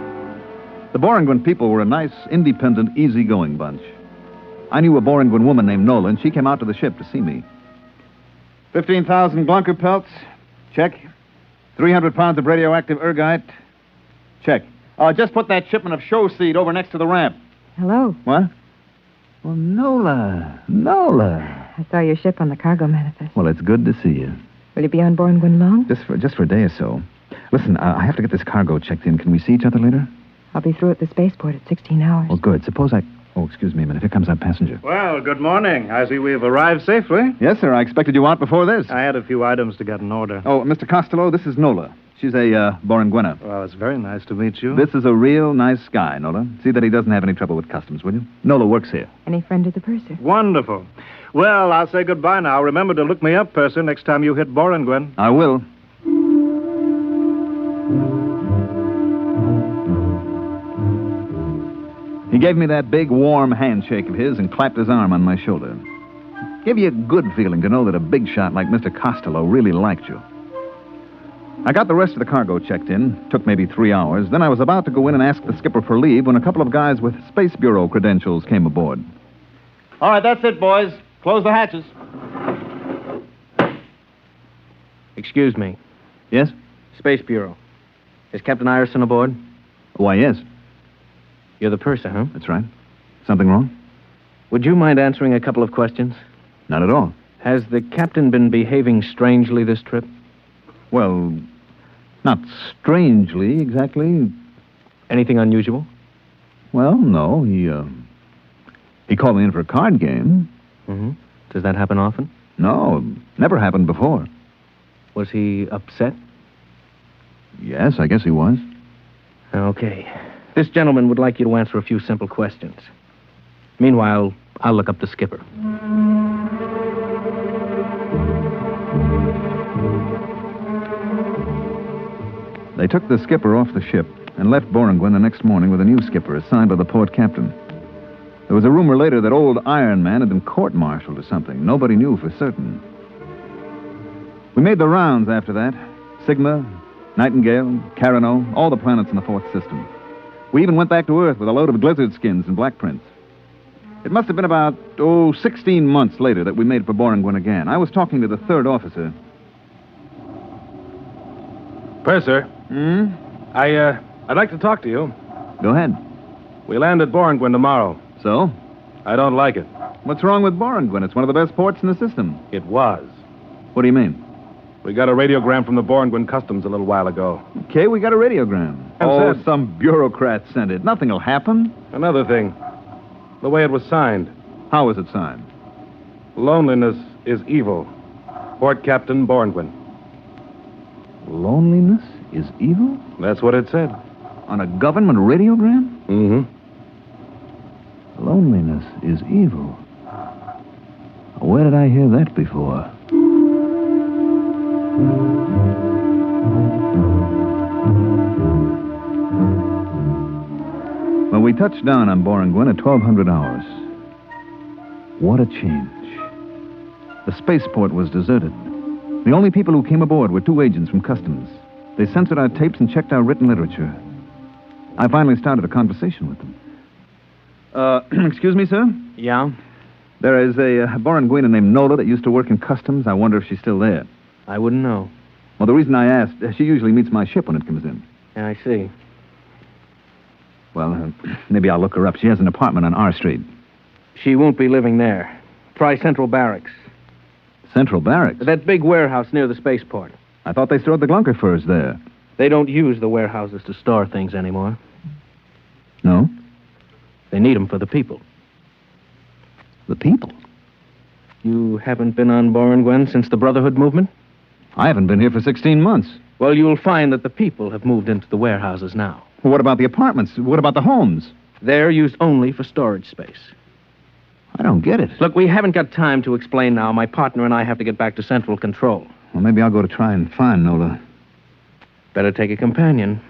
The Borengwin people were a nice, independent, easygoing bunch. I knew a Borengwin woman named Nola, and she came out to the ship to see me. 15,000 Glunker pelts. Check. 300 pounds of radioactive ergite. Check. Just put that shipment of show seed over next to the ramp. Hello. What? Well, Nola. I saw your ship on the cargo manifest. Well, it's good to see you. Will you be on Borengwin long? Just for a day or so. Listen, I have to get this cargo checked in. Can we see each other later? I'll be through at the spaceport at 16 hours. Well, good. Suppose I... Oh, excuse me a minute. Here comes our passenger. Well, good morning. I see we've arrived safely. Yes, sir. I expected you out before this. I had a few items to get in order. Oh, Mr. Costello, this is Nola. She's a Borengwina. Well, it's very nice to meet you. This is a real nice guy, Nola. See that he doesn't have any trouble with customs, will you? Nola works here. Any friend of the purser? Wonderful. Well, I'll say goodbye now. Remember to look me up, purser, next time you hit Borengwin. I will. He gave me that big, warm handshake of his and clapped his arm on my shoulder. Gave you a good feeling to know that a big shot like Mr. Costello really liked you. I got the rest of the cargo checked in. Took maybe 3 hours. Then I was about to go in and ask the skipper for leave when a couple of guys with Space Bureau credentials came aboard. All right, that's it, boys. Close the hatches. Excuse me. Yes? Space Bureau. Is Captain Ireson aboard? Why, yes. You're the purser, huh? That's right. Something wrong? Would you mind answering a couple of questions? Not at all. Has the captain been behaving strangely this trip? Well, not strangely, exactly. Anything unusual? Well, no. He called me in for a card game. Mm-hmm. Does that happen often? No, never happened before. Was he upset? Yes, I guess he was. Okay. This gentleman would like you to answer a few simple questions. Meanwhile, I'll look up the skipper. They took the skipper off the ship and left Borengwin the next morning with a new skipper assigned by the port captain. There was a rumor later that old Iron Man had been court-martialed or something. Nobody knew for certain. We made the rounds after that. Sigma, Nightingale, Carano, all the planets in the fourth system. We even went back to Earth with a load of lizard skins and black prints. It must have been about, 16 months later that we made for Borengwin again. I was talking to the third officer. Purser. I'd like to talk to you. Go ahead. We land at Borengwin tomorrow. So? I don't like it. What's wrong with Borengwin? It's one of the best ports in the system. It was. What do you mean? We got a radiogram from the Borengwin Customs a little while ago. Okay, we got a radiogram. And said- some bureaucrat sent it. Nothing'll happen. Another thing. The way it was signed. How was it signed? Loneliness is evil. Port Captain Borengwin. Loneliness is evil? That's what it said. On a government radiogram? Mm-hmm. Loneliness is evil. Where did I hear that before? Well, we touched down on Borengwin at 1200 hours. What a change. The spaceport was deserted. The only people who came aboard were 2 agents from Customs. They censored our tapes and checked our written literature. I finally started a conversation with them. Excuse me, sir? Yeah? There is a Borengwina named Nola that used to work in Customs. I wonder if she's still there. I wouldn't know. Well, the reason I asked, she usually meets my ship when it comes in. Yeah, I see. Well, maybe I'll look her up. She has an apartment on R Street. She won't be living there. Try Central Barracks. Central Barracks? That big warehouse near the spaceport. I thought they stored the Glunker furs there. They don't use the warehouses to store things anymore. No? They need them for the people. The people? You haven't been on Born since the Brotherhood movement? I haven't been here for 16 months. Well, you'll find that the people have moved into the warehouses now. Well, what about the apartments? What about the homes? They're used only for storage space. I don't get it. Look, we haven't got time to explain now. My partner and I have to get back to Central Control. Well, maybe I'll go to try and find Nola. Better take a companion.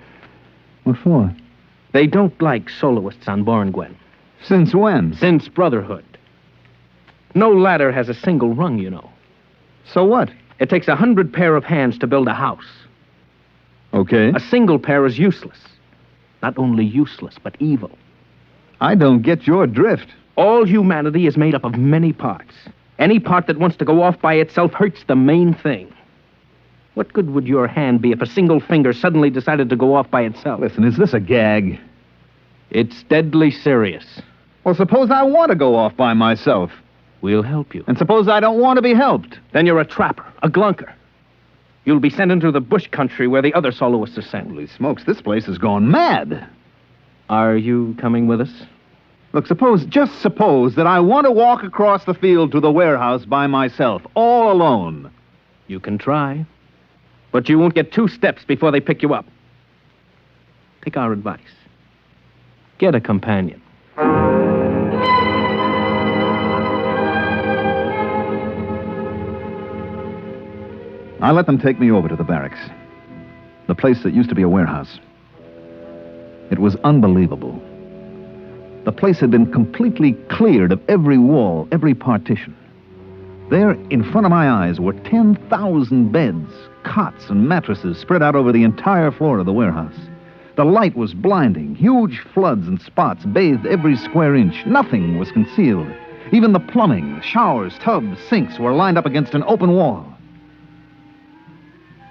What for? They don't like soloists on Born. Since when? Since Brotherhood. No ladder has a single rung, you know. So what? It takes 100 pair of hands to build a house. Okay. A single pair is useless. Not only useless, but evil. I don't get your drift. All humanity is made up of many parts. Any part that wants to go off by itself hurts the main thing. What good would your hand be if a single finger suddenly decided to go off by itself? Listen, is this a gag? It's deadly serious. Well, suppose I want to go off by myself. We'll help you. And suppose I don't want to be helped. Then you're a trapper, a glunker. You'll be sent into the bush country where the other soloists are sent. Holy smokes, this place has gone mad. Are you coming with us? Look, just suppose that I want to walk across the field to the warehouse by myself, all alone. You can try. But you won't get 2 steps before they pick you up. Take our advice. Get a companion. I let them take me over to the barracks. The place that used to be a warehouse. It was unbelievable. The place had been completely cleared of every wall, every partition. There, in front of my eyes, were 10,000 beds, cots, and mattresses spread out over the entire floor of the warehouse. The light was blinding. Huge floods and spots bathed every square inch. Nothing was concealed. Even the plumbing, showers, tubs, sinks were lined up against an open wall.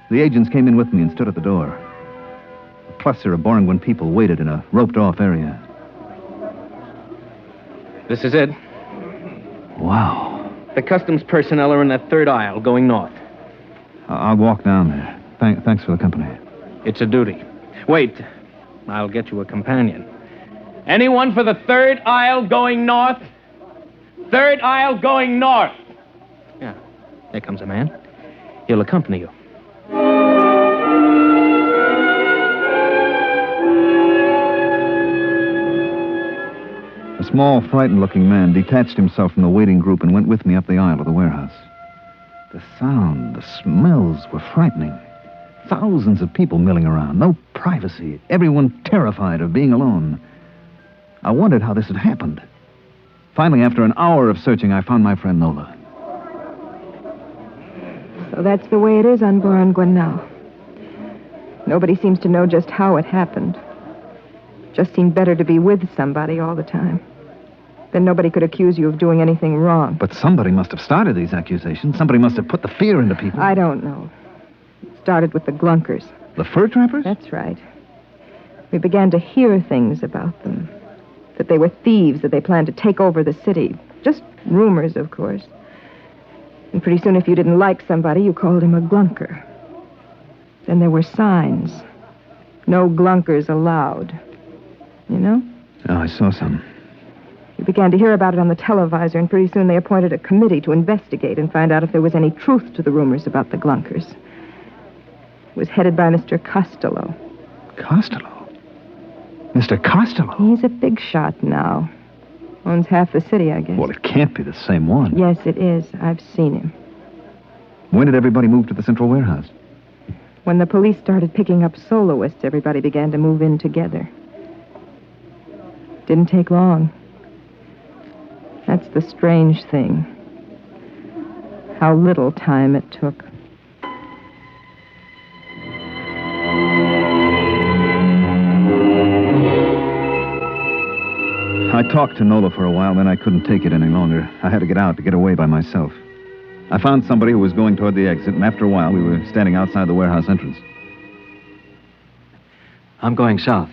The agents came in with me and stood at the door. A cluster of Borngwen people waited in a roped-off area. This is it. Wow. The customs personnel are in that third aisle going north. I'll walk down there. Thanks for the company. It's a duty. Wait. I'll get you a companion. Anyone for the third aisle going north? Third aisle going north. Yeah. There comes a man. He'll accompany you. A small, frightened-looking man detached himself from the waiting group and went with me up the aisle of the warehouse. The sound, the smells were frightening. Thousands of people milling around, no privacy, everyone terrified of being alone. I wondered how this had happened. Finally, after an hour of searching, I found my friend Nola. So that's the way it is on Born now. Nobody seems to know just how it happened. Just seemed better to be with somebody all the time. Then nobody could accuse you of doing anything wrong. But somebody must have started these accusations. Somebody must have put the fear into people. I don't know. It started with the Glunkers. The fur trappers? That's right. We began to hear things about them. That they were thieves, that they planned to take over the city. Just rumors, of course. And pretty soon, if you didn't like somebody, you called him a Glunker. Then there were signs. No Glunkers allowed. You know? Oh, I saw some. We began to hear about it on the televisor, and pretty soon they appointed a committee to investigate and find out if there was any truth to the rumors about the Glunkers. It was headed by Mr. Costello. Costello? Mr. Costello? He's a big shot now. Owns half the city, I guess. Well, it can't be the same one. Yes, it is. I've seen him. When did everybody move to the central warehouse? When the police started picking up soloists, everybody began to move in together. Didn't take long. That's the strange thing. How little time it took. I talked to Nola for a while, then I couldn't take it any longer. I had to get out, to get away by myself. I found somebody who was going toward the exit, and after a while, we were standing outside the warehouse entrance. I'm going south.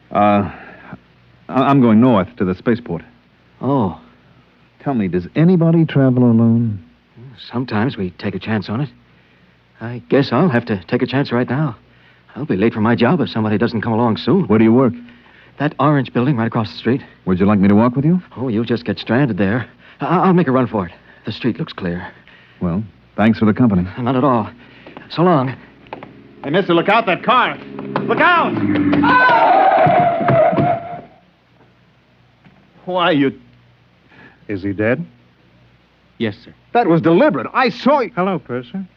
I'm going north to the spaceport. Oh. Tell me, does anybody travel alone? Sometimes we take a chance on it. I guess I'll have to take a chance right now. I'll be late for my job if somebody doesn't come along soon. Where do you work? That orange building right across the street. Would you like me to walk with you? Oh, you'll just get stranded there. I'll make a run for it. The street looks clear. Well, thanks for the company. Not at all. So long. Hey, mister, look out, that car. Look out! Why, you... Is he dead? Yes, sir. That was deliberate. I saw you. Hello, Purser.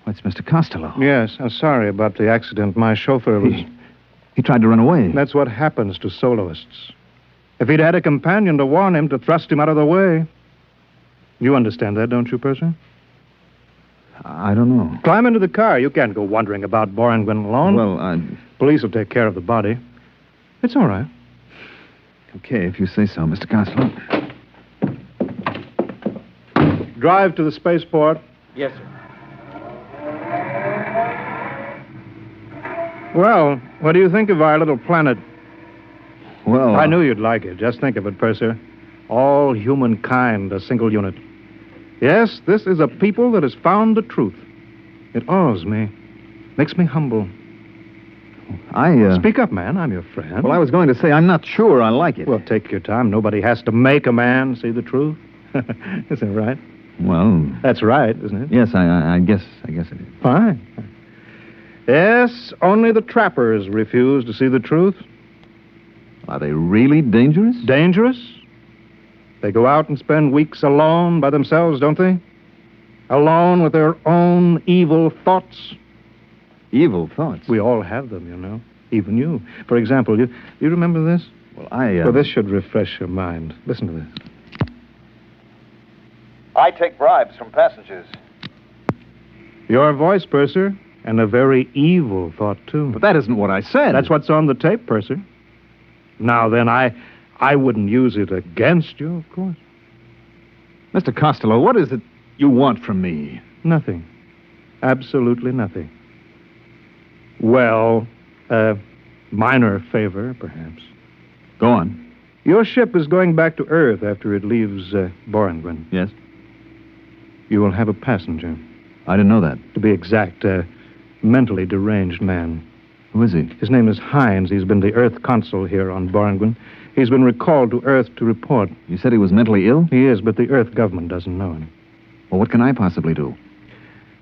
What's Mr. Costello? Yes, I'm sorry about the accident. My chauffeur was... He tried to run away. That's what happens to soloists. If he'd had a companion to warn him, to thrust him out of the way. You understand that, don't you, Purser? I don't know. Climb into the car. You can't go wandering about Borangwyn alone. Well, Police will take care of the body. It's all right. Okay, if you say so, Mr. Costello. Drive to the spaceport. Yes, sir. Well, what do you think of our little planet? Well... I knew you'd like it. Just think of it, Purser. All humankind, a single unit. Yes, this is a people that has found the truth. It awes me. Makes me humble. Speak up, man. I'm your friend. Well, I was going to say, I'm not sure I like it. Well, take your time. Nobody has to make a man see the truth. Is that right? Well... That's right, isn't it? Yes, I guess it is. Fine. Yes, only the trappers refuse to see the truth. Are they really dangerous? Dangerous? They go out and spend weeks alone by themselves, don't they? Alone with their own evil thoughts. Evil thoughts? We all have them, you know. Even you. For example, you remember this? Well, Well, this should refresh your mind. Listen to this. I take bribes from passengers. Your voice, Purser, and a very evil thought, too. But that isn't what I said. That's what's on the tape, Purser. Now, then, I wouldn't use it against you, of course. Mr. Costello, what is it you want from me? Nothing. Absolutely nothing. Well, a minor favor, perhaps. Go on. Your ship is going back to Earth after it leaves Borangwyn. Yes? You will have a passenger. I didn't know that. To be exact, a mentally deranged man. Who is he? His name is Hines. He's been the Earth consul here on Borangwyn. He's been recalled to Earth to report. You said he was mentally ill? He is, but the Earth government doesn't know him. Well, what can I possibly do?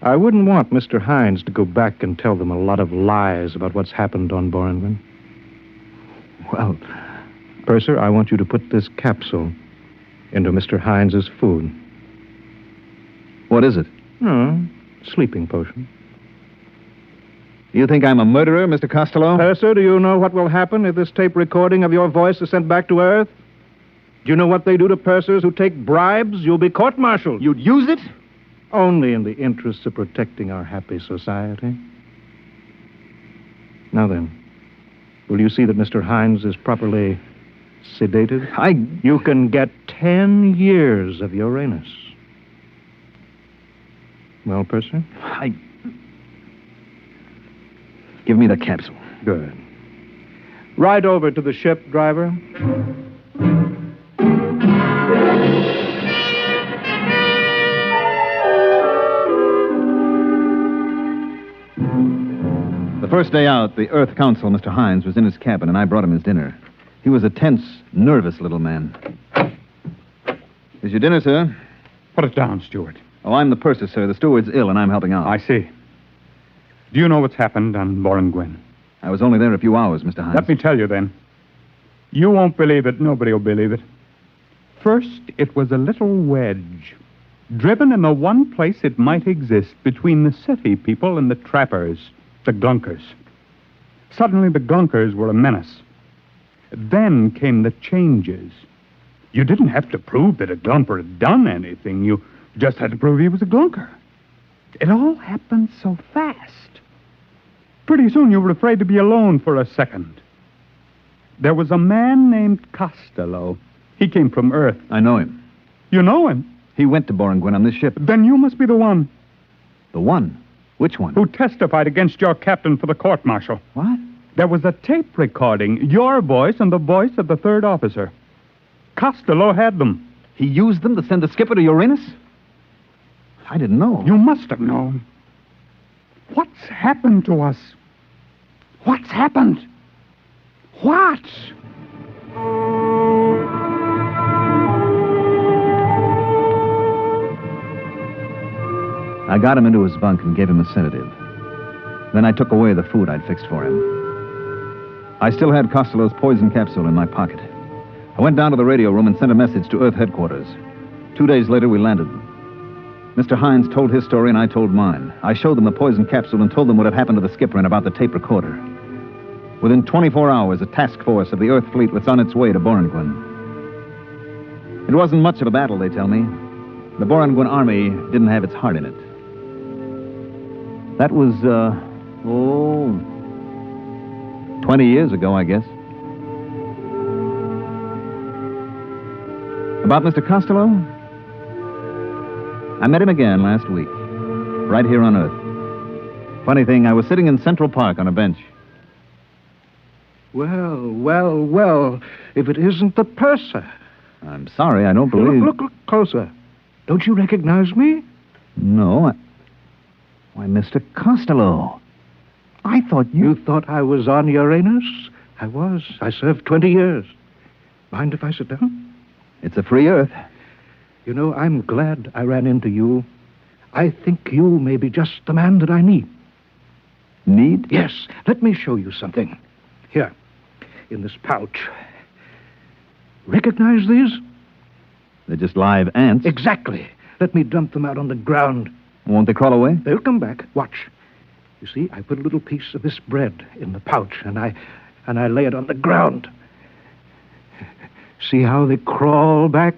I wouldn't want Mr. Hines to go back and tell them a lot of lies about what's happened on Borangwyn. Well... Purser, I want you to put this capsule into Mr. Hines's food. What is it? Oh, sleeping potion. You think I'm a murderer, Mr. Costello? Purser, do you know what will happen if this tape recording of your voice is sent back to Earth? Do you know what they do to pursers who take bribes? You'll be court-martialed. You'd use it? Only in the interests of protecting our happy society. Now then, will you see that Mr. Hines is properly sedated? You can get 10 years of Uranus. Well, Purser? Give me the capsule. Good. Ride over to the ship, driver. The first day out, the Earth Council, Mr. Hines, was in his cabin, and I brought him his dinner. He was a tense, nervous little man. Here's your dinner, sir. Put it down, Stewart. Oh, I'm the purser, sir. The steward's ill, and I'm helping out. I see. Do you know what's happened on Borangwyn? I was only there a few hours, Mr. Hines. Let me tell you, then. You won't believe it. Nobody will believe it. First, it was a little wedge, driven in the one place it might exist between the city people and the trappers, the glunkers. Suddenly, the glunkers were a menace. Then came the changes. You didn't have to prove that a glumper had done anything. You just had to prove he was a glunker. It all happened so fast. Pretty soon you were afraid to be alone for a second. There was a man named Costello. He came from Earth. I know him. You know him? He went to Boranguen on this ship. Then you must be the one. The one? Which one? Who testified against your captain for the court-martial. What? There was a tape recording, your voice and the voice of the third officer. Costello had them. He used them to send the skipper to Uranus? I didn't know. You must have known. What's happened to us? What's happened? What? I got him into his bunk and gave him a sedative. Then I took away the food I'd fixed for him. I still had Costello's poison capsule in my pocket. I went down to the radio room and sent a message to Earth headquarters. 2 days later, we landed. Mr. Hines told his story and I told mine. I showed them the poison capsule and told them what had happened to the skipper and about the tape recorder. Within 24 hours, a task force of the Earth fleet was on its way to Boranguen. It wasn't much of a battle, they tell me. The Boranguen army didn't have its heart in it. That was, 20 years ago, I guess. About Mr. Costello? I met him again last week, right here on Earth. Funny thing, I was sitting in Central Park on a bench. Well, if it isn't the purser. I'm sorry, I don't believe... Look closer. Don't you recognize me? No, Why, Mr. Costello. I thought you... You thought I was on Uranus? I was. I served 20 years. Mind if I sit down? It's a free Earth. You know, I'm glad I ran into you. I think you may be just the man that I need. Need? Yes. Let me show you something. Here, in this pouch. Recognize these? They're just live ants. Exactly. Let me dump them out on the ground. Won't they crawl away? They'll come back. Watch. You see, I put a little piece of this bread in the pouch, and I lay it on the ground. See how they crawl back?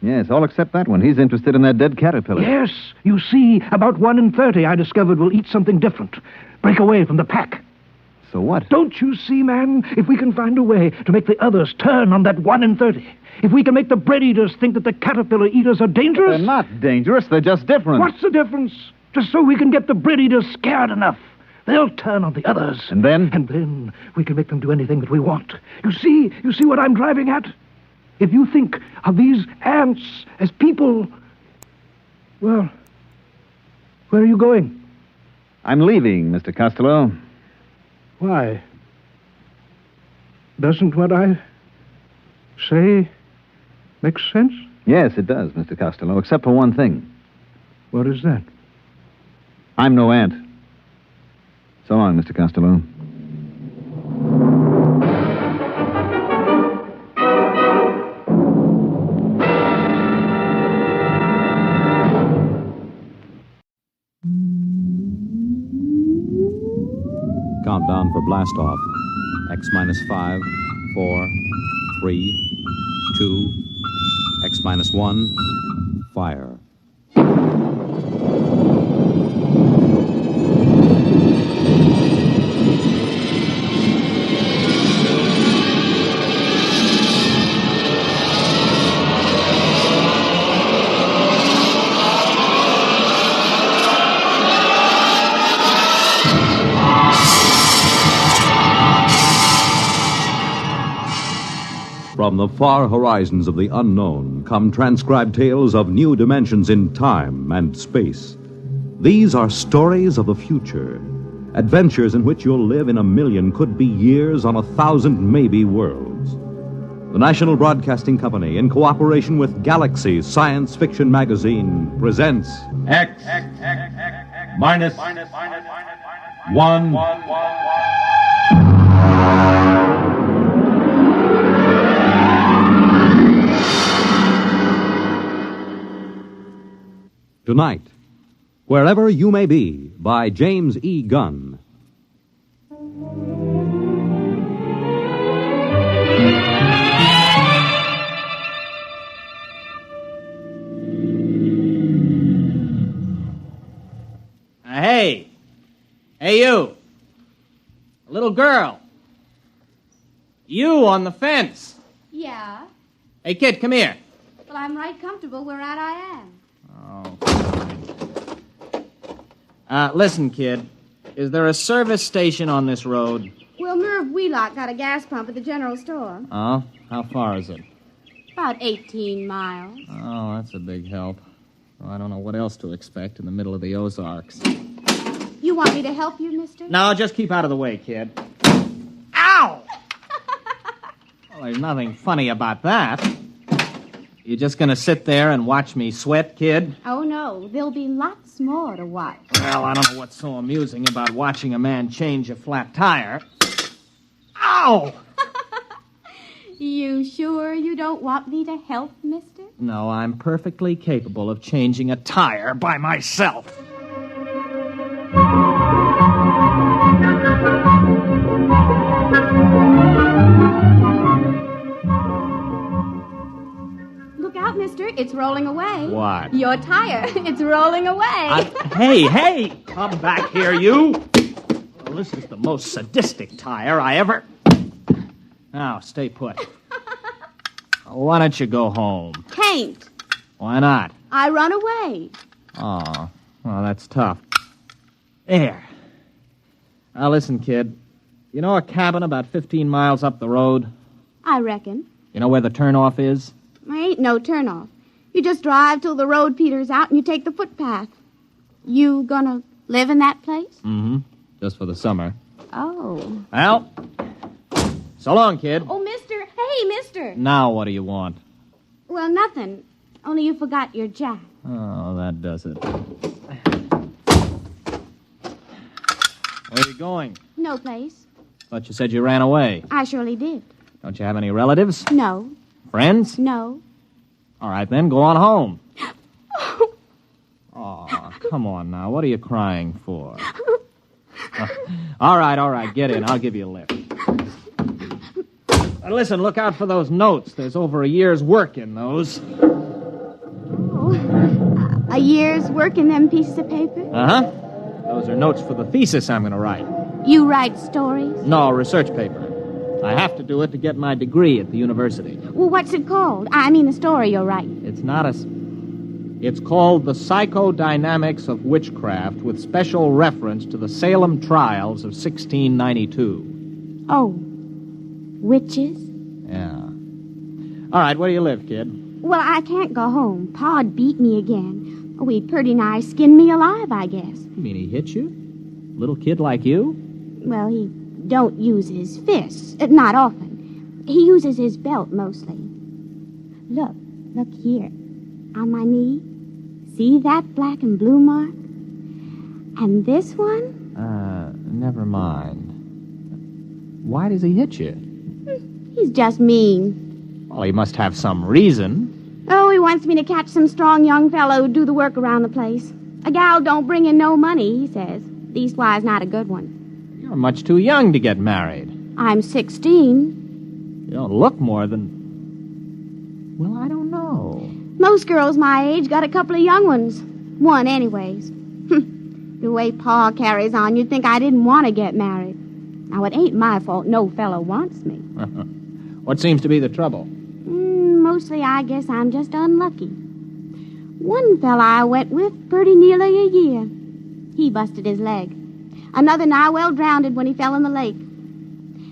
Yes, all except that one. He's interested in that dead caterpillar. Yes. You see, about 1 in 30 I discovered will eat something different. Break away from the pack. So what? Don't you see, man? If we can find a way to make the others turn on that 1 in 30, if we can make the bread eaters think that the caterpillar eaters are dangerous... But they're not dangerous. They're just different. What's the difference? Just so we can get the bread eaters scared enough. They'll turn on the others. And then? And then we can make them do anything that we want. You see what I'm driving at? If you think of these ants as people... Well, where are you going? I'm leaving, Mr. Costello. Why? Doesn't what I say make sense? Yes, it does, Mr. Costello, except for one thing. What is that? I'm no ant. So long, Mr. Costello. Countdown for blastoff. X minus 5, 4, 3, 2, X minus 1, fire. From the far horizons of the unknown come transcribed tales of new dimensions in time and space. These are stories of the future, adventures in which you'll live in 1,000,000, could be years, on 1,000 maybe worlds. The National Broadcasting Company, in cooperation with Galaxy Science Fiction Magazine, presents X minus 1. Tonight, Wherever You May Be, by James E. Gunn. Hey, you. A little girl. You on the fence. Yeah? Hey, kid, come here. Well, I'm right comfortable whereat I am. Listen, kid. Is there a service station on this road? Well, Merv Wheelock got a gas pump at the general store. Oh? How far is it? About 18 miles. Oh, that's a big help. Well, I don't know what else to expect in the middle of the Ozarks. You want me to help you, mister? No, just keep out of the way, kid. Ow! Well, there's nothing funny about that. You just gonna sit there and watch me sweat, kid? Oh, no. There'll be lots more to watch. Well, I don't know what's so amusing about watching a man change a flat tire. Ow! You sure you don't want me to help, mister? No, I'm perfectly capable of changing a tire by myself. Look out, mister. It's rolling away. What? Your tire. It's rolling away. Hey! Come back here, you! Well, this is the most sadistic tire I ever... Now, stay put. Why don't you go home? Can't. Why not? I run away. Oh, well, that's tough. There. Now, listen, kid. You know a cabin about 15 miles up the road? I reckon. You know where the turnoff is? There ain't no turnoff. You just drive till the road peters out and you take the footpath. You gonna live in that place? Mm-hmm. Just for the summer. Oh. Well, so long, kid. Oh, mister. Hey, mister. Now what do you want? Well, nothing. Only you forgot your jack. Oh, that does it. Where are you going? No place. Thought you said you ran away. I surely did. Don't you have any relatives? No. Friends? No. All right, then, go on home. Oh, come on now. What are you crying for? All right. Get in. I'll give you a lift. Listen, look out for those notes. There's over a year's work in those. Oh. A year's work in them pieces of paper? Uh-huh. Those are notes for the thesis I'm going to write. You write stories? No, research paper. I have to do it to get my degree at the university. Well, what's it called? I mean the story you'll write. It's not a... It's called The Psychodynamics of Witchcraft with special reference to the Salem trials of 1692. Oh. Witches? Yeah. All right, where do you live, kid? Well, I can't go home. Pa'd beat me again. Oh, he'd pretty nigh skinned me alive, I guess. You mean he hit you? Little kid like you? Well, he don't use his fists. Not often. He uses his belt mostly. Look here. On my knee. See that black and blue mark? And this one? Never mind. Why does he hit you? He's just mean. Well, he must have some reason. Oh, he wants me to catch some strong young fellow who'd do the work around the place. A gal don't bring in no money, he says. Leastwise, not a good one. You're much too young to get married. I'm 16. You don't look more than... Well, I don't know. Most girls my age got a couple of young ones. One, anyways. The way Pa carries on, you'd think I didn't want to get married. Now, it ain't my fault no fellow wants me. What seems to be the trouble? Mostly, I guess I'm just unlucky. One fella I went with pretty nearly a year. He busted his leg. Another nigh well drowned when he fell in the lake.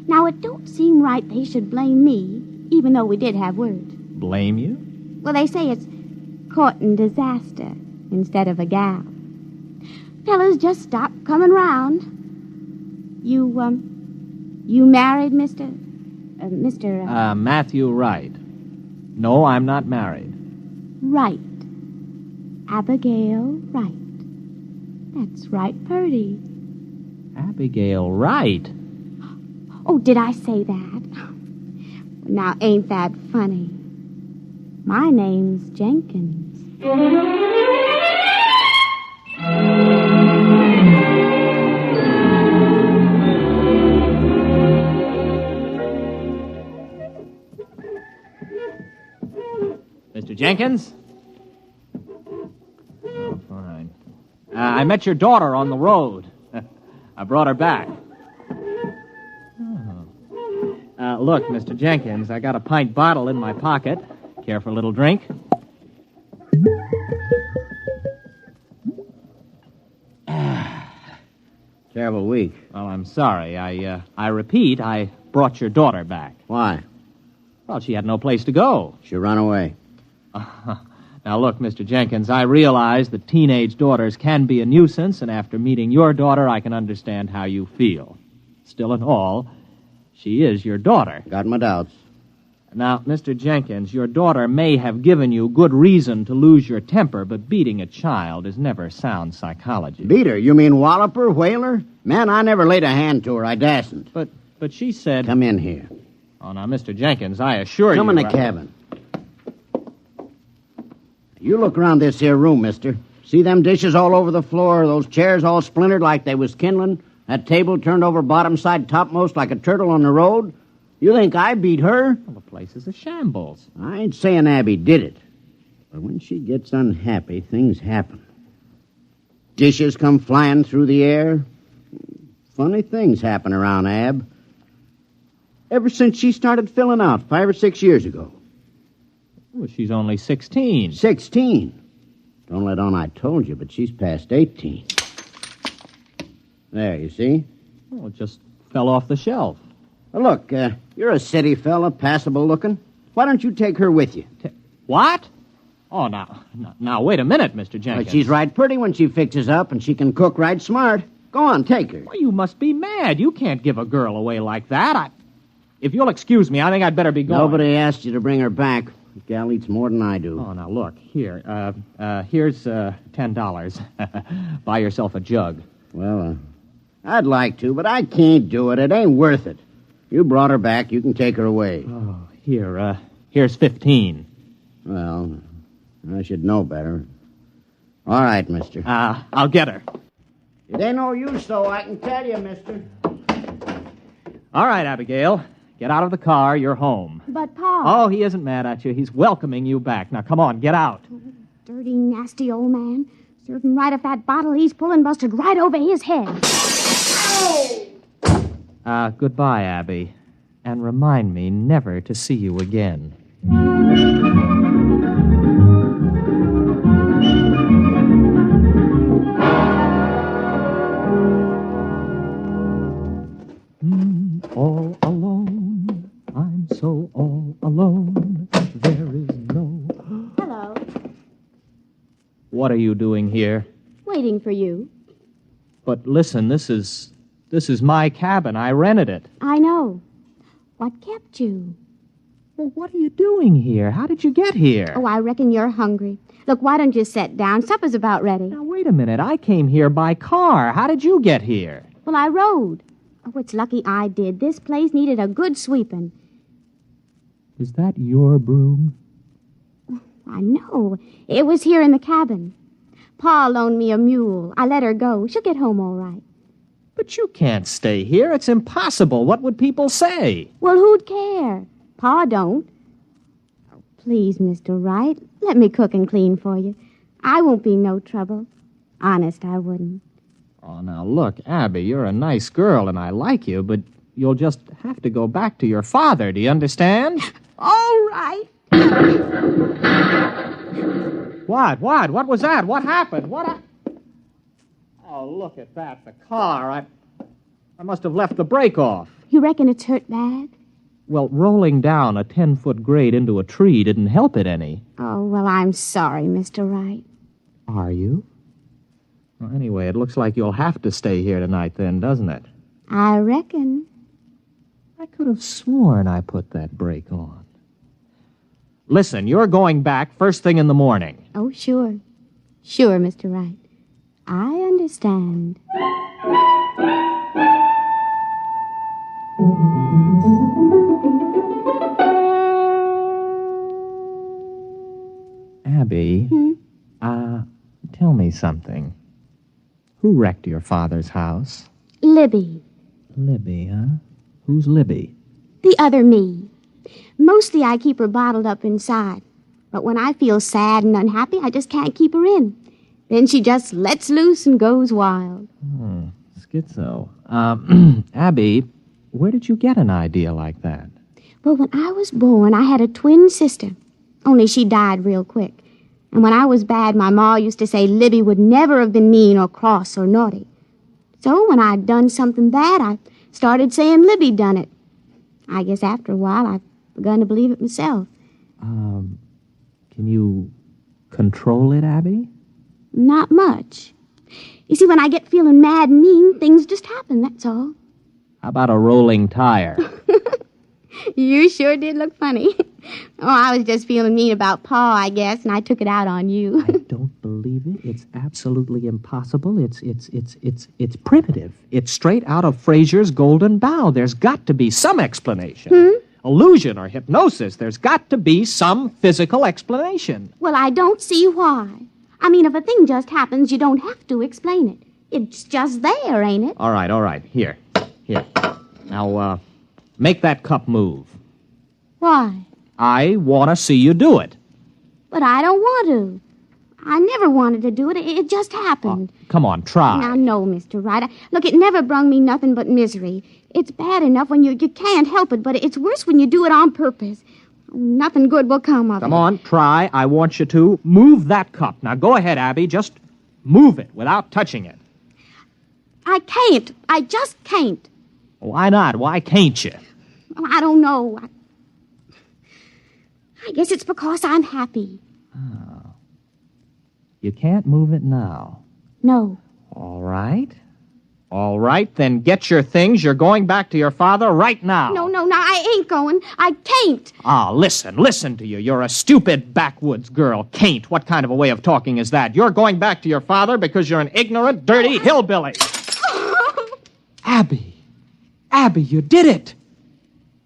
Now, it don't seem right they should blame me, even though we did have words. Blame you? Well, they say it's courting disaster instead of a gal. Fellas just stop coming round. You married, Mr. Matthew Wright. No, I'm not married. Wright. Abigail Wright. That's right, Purdy. Abigail Wright? Oh, did I say that? Now, ain't that funny? My name's Jenkins. Mr. Jenkins? Oh, fine. I met your daughter on the road. I brought her back. Oh. Look, Mr. Jenkins, I got a pint bottle in my pocket. Care for a little drink? Terrible week. Well, I'm sorry. I repeat, I brought your daughter back. Why? Well, she had no place to go. She ran away. Now, look, Mr. Jenkins, I realize that teenage daughters can be a nuisance, and after meeting your daughter, I can understand how you feel. Still in all, she is your daughter. Got my doubts. Now, Mr. Jenkins, your daughter may have given you good reason to lose your temper, but beating a child is never sound psychology. Beat her? You mean wallop her, whale her? Man, I never laid a hand to her. I dasn't. But she said... Come in here. Oh, now, Mr. Jenkins, I assure you... Come in the cabin. You look around this here room, mister. See them dishes all over the floor, those chairs all splintered like they was kindling, that table turned over bottom side topmost like a turtle on the road? You think I beat her? Well, the place is a shambles. I ain't saying Abby did it. But when she gets unhappy, things happen. Dishes come flying through the air. Funny things happen around Ab. Ever since she started filling out 5 or 6 years ago. Well, she's only 16. 16? Don't let on I told you, but she's past 18. There, you see? Well, it just fell off the shelf. Well, look, you're a city fella, passable looking. Why don't you take her with you? What? Oh, now, wait a minute, Mr. Jenkins. Well, she's right pretty when she fixes up, and she can cook right smart. Go on, take her. Well, you must be mad. You can't give a girl away like that. If you'll excuse me, I think I'd better be going. Nobody asked you to bring her back. The gal eats more than I do. Oh, now, look, here. Here's $10. Buy yourself a jug. Well, I'd like to, but I can't do it. It ain't worth it. You brought her back. You can take her away. Oh, here's 15. Well, I should know better. All right, mister. I'll get her. It ain't no use, though, I can tell you, mister. All right, Abigail. Get out of the car. You're home. But, Pa... Oh, he isn't mad at you. He's welcoming you back. Now, come on, get out. Dirty, nasty old man. Serving right off that bottle he's pulling busted right over his head. Goodbye, Abby. And remind me never to see you again. All alone. I'm so all alone. There is no... Hello. What are you doing here? Waiting for you. But listen, this is my cabin. I rented it. I know. What kept you? Well, what are you doing here? How did you get here? Oh, I reckon you're hungry. Look, why don't you sit down? Supper's about ready. Now, wait a minute. I came here by car. How did you get here? Well, I rode. Oh, it's lucky I did. This place needed a good sweeping. Is that your broom? I know. It was here in the cabin. Pa loaned me a mule. I let her go. She'll get home all right. But you can't stay here. It's impossible. What would people say? Well, who'd care? Pa don't. Oh, please, Mr. Wright, let me cook and clean for you. I won't be no trouble. Honest, I wouldn't. Oh, now, look, Abby, you're a nice girl, and I like you, but you'll just have to go back to your father. Do you understand? All right. What? What was that? What happened? Oh, look at that. The car. I must have left the brake off. You reckon it's hurt bad? Well, rolling down a 10-foot grade into a tree didn't help it any. Oh, well, I'm sorry, Mr. Wright. Are you? Well, anyway, it looks like you'll have to stay here tonight then, doesn't it? I reckon. I could have sworn I put that brake on. Listen, you're going back first thing in the morning. Oh, sure. Sure, Mr. Wright. I understand. Abby, tell me something. Who wrecked your father's house? Libby. Libby, huh? Who's Libby? The other me. Mostly I keep her bottled up inside. But when I feel sad and unhappy, I just can't keep her in. Then she just lets loose and goes wild. Schizo. Abby, where did you get an idea like that? Well, when I was born, I had a twin sister. Only she died real quick. And when I was bad, my ma used to say Libby would never have been mean or cross or naughty. So when I'd done something bad, I started saying Libby done it. I guess after a while, I've begun to believe it myself. Can you control it, Abby? Not much. You see, when I get feeling mad and mean, things just happen, that's all. How about a rolling tire? You sure did look funny. Oh, I was just feeling mean about Pa, I guess, and I took it out on you. I don't believe it. It's absolutely impossible. It's primitive. It's straight out of Fraser's Golden Bough. There's got to be some explanation. Illusion or hypnosis. There's got to be some physical explanation. Well, I don't see why. I mean, if a thing just happens, you don't have to explain it. It's just there, ain't it? All right. Here. Now, make that cup move. Why? I want to see you do it. But I don't want to. I never wanted to do it. It just happened. Come on, try. Now, no, Mr. Wright. Look, it never brung me nothing but misery. It's bad enough when you can't help it, but it's worse when you do it on purpose. Nothing good will come of it. Come on, try. I want you to. Move that cup. Now, go ahead, Abby. Just move it without touching it. I can't. I just can't. Why not? Why can't you? Well, I don't know. I guess it's because I'm happy. Oh. You can't move it now. No. All right, then get your things. You're going back to your father right now. No, I ain't going. I can't. Listen to you. You're a stupid backwoods girl. Can't. What kind of a way of talking is that? You're going back to your father because you're an ignorant, dirty hillbilly. Abby, you did it.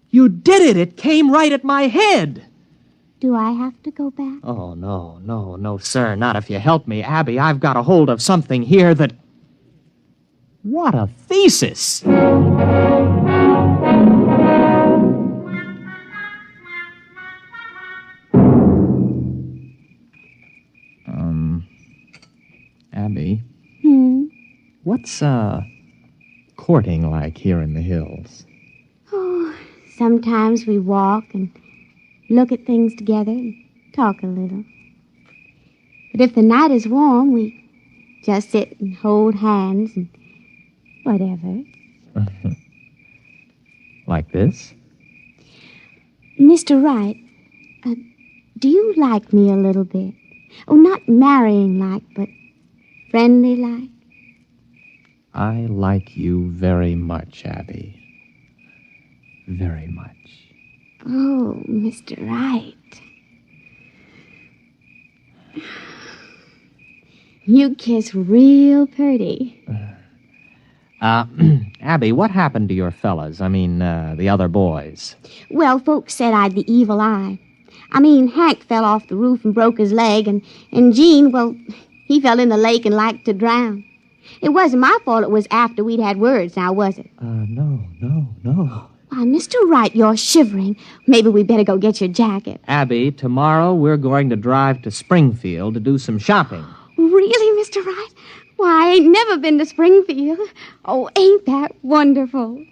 You did it. It came right at my head. Do I have to go back? Oh, no, sir. Not if you help me. Abby, I've got a hold of something here that... What a thesis! Abby? What's, courting like here in the hills? Oh, sometimes we walk and look at things together and talk a little. But if the night is warm, we just sit and hold hands and whatever. Like this? Mr. Wright, do you like me a little bit? Oh, not marrying-like, but friendly-like? I like you very much, Abby. Very much. Oh, Mr. Wright. You kiss real pretty. Abby, what happened to your fellas? I mean, the other boys. Well, folks said I'd the evil eye. I mean, Hank fell off the roof and broke his leg, and Gene, well, he fell in the lake and liked to drown. It wasn't my fault it was after we'd had words, now was it? No. Why, Mr. Wright, you're shivering. Maybe we better go get your jacket. Abby, tomorrow we're going to drive to Springfield to do some shopping. Really, Mr. Wright? Why, I ain't never been to Springfield. Oh, ain't that wonderful?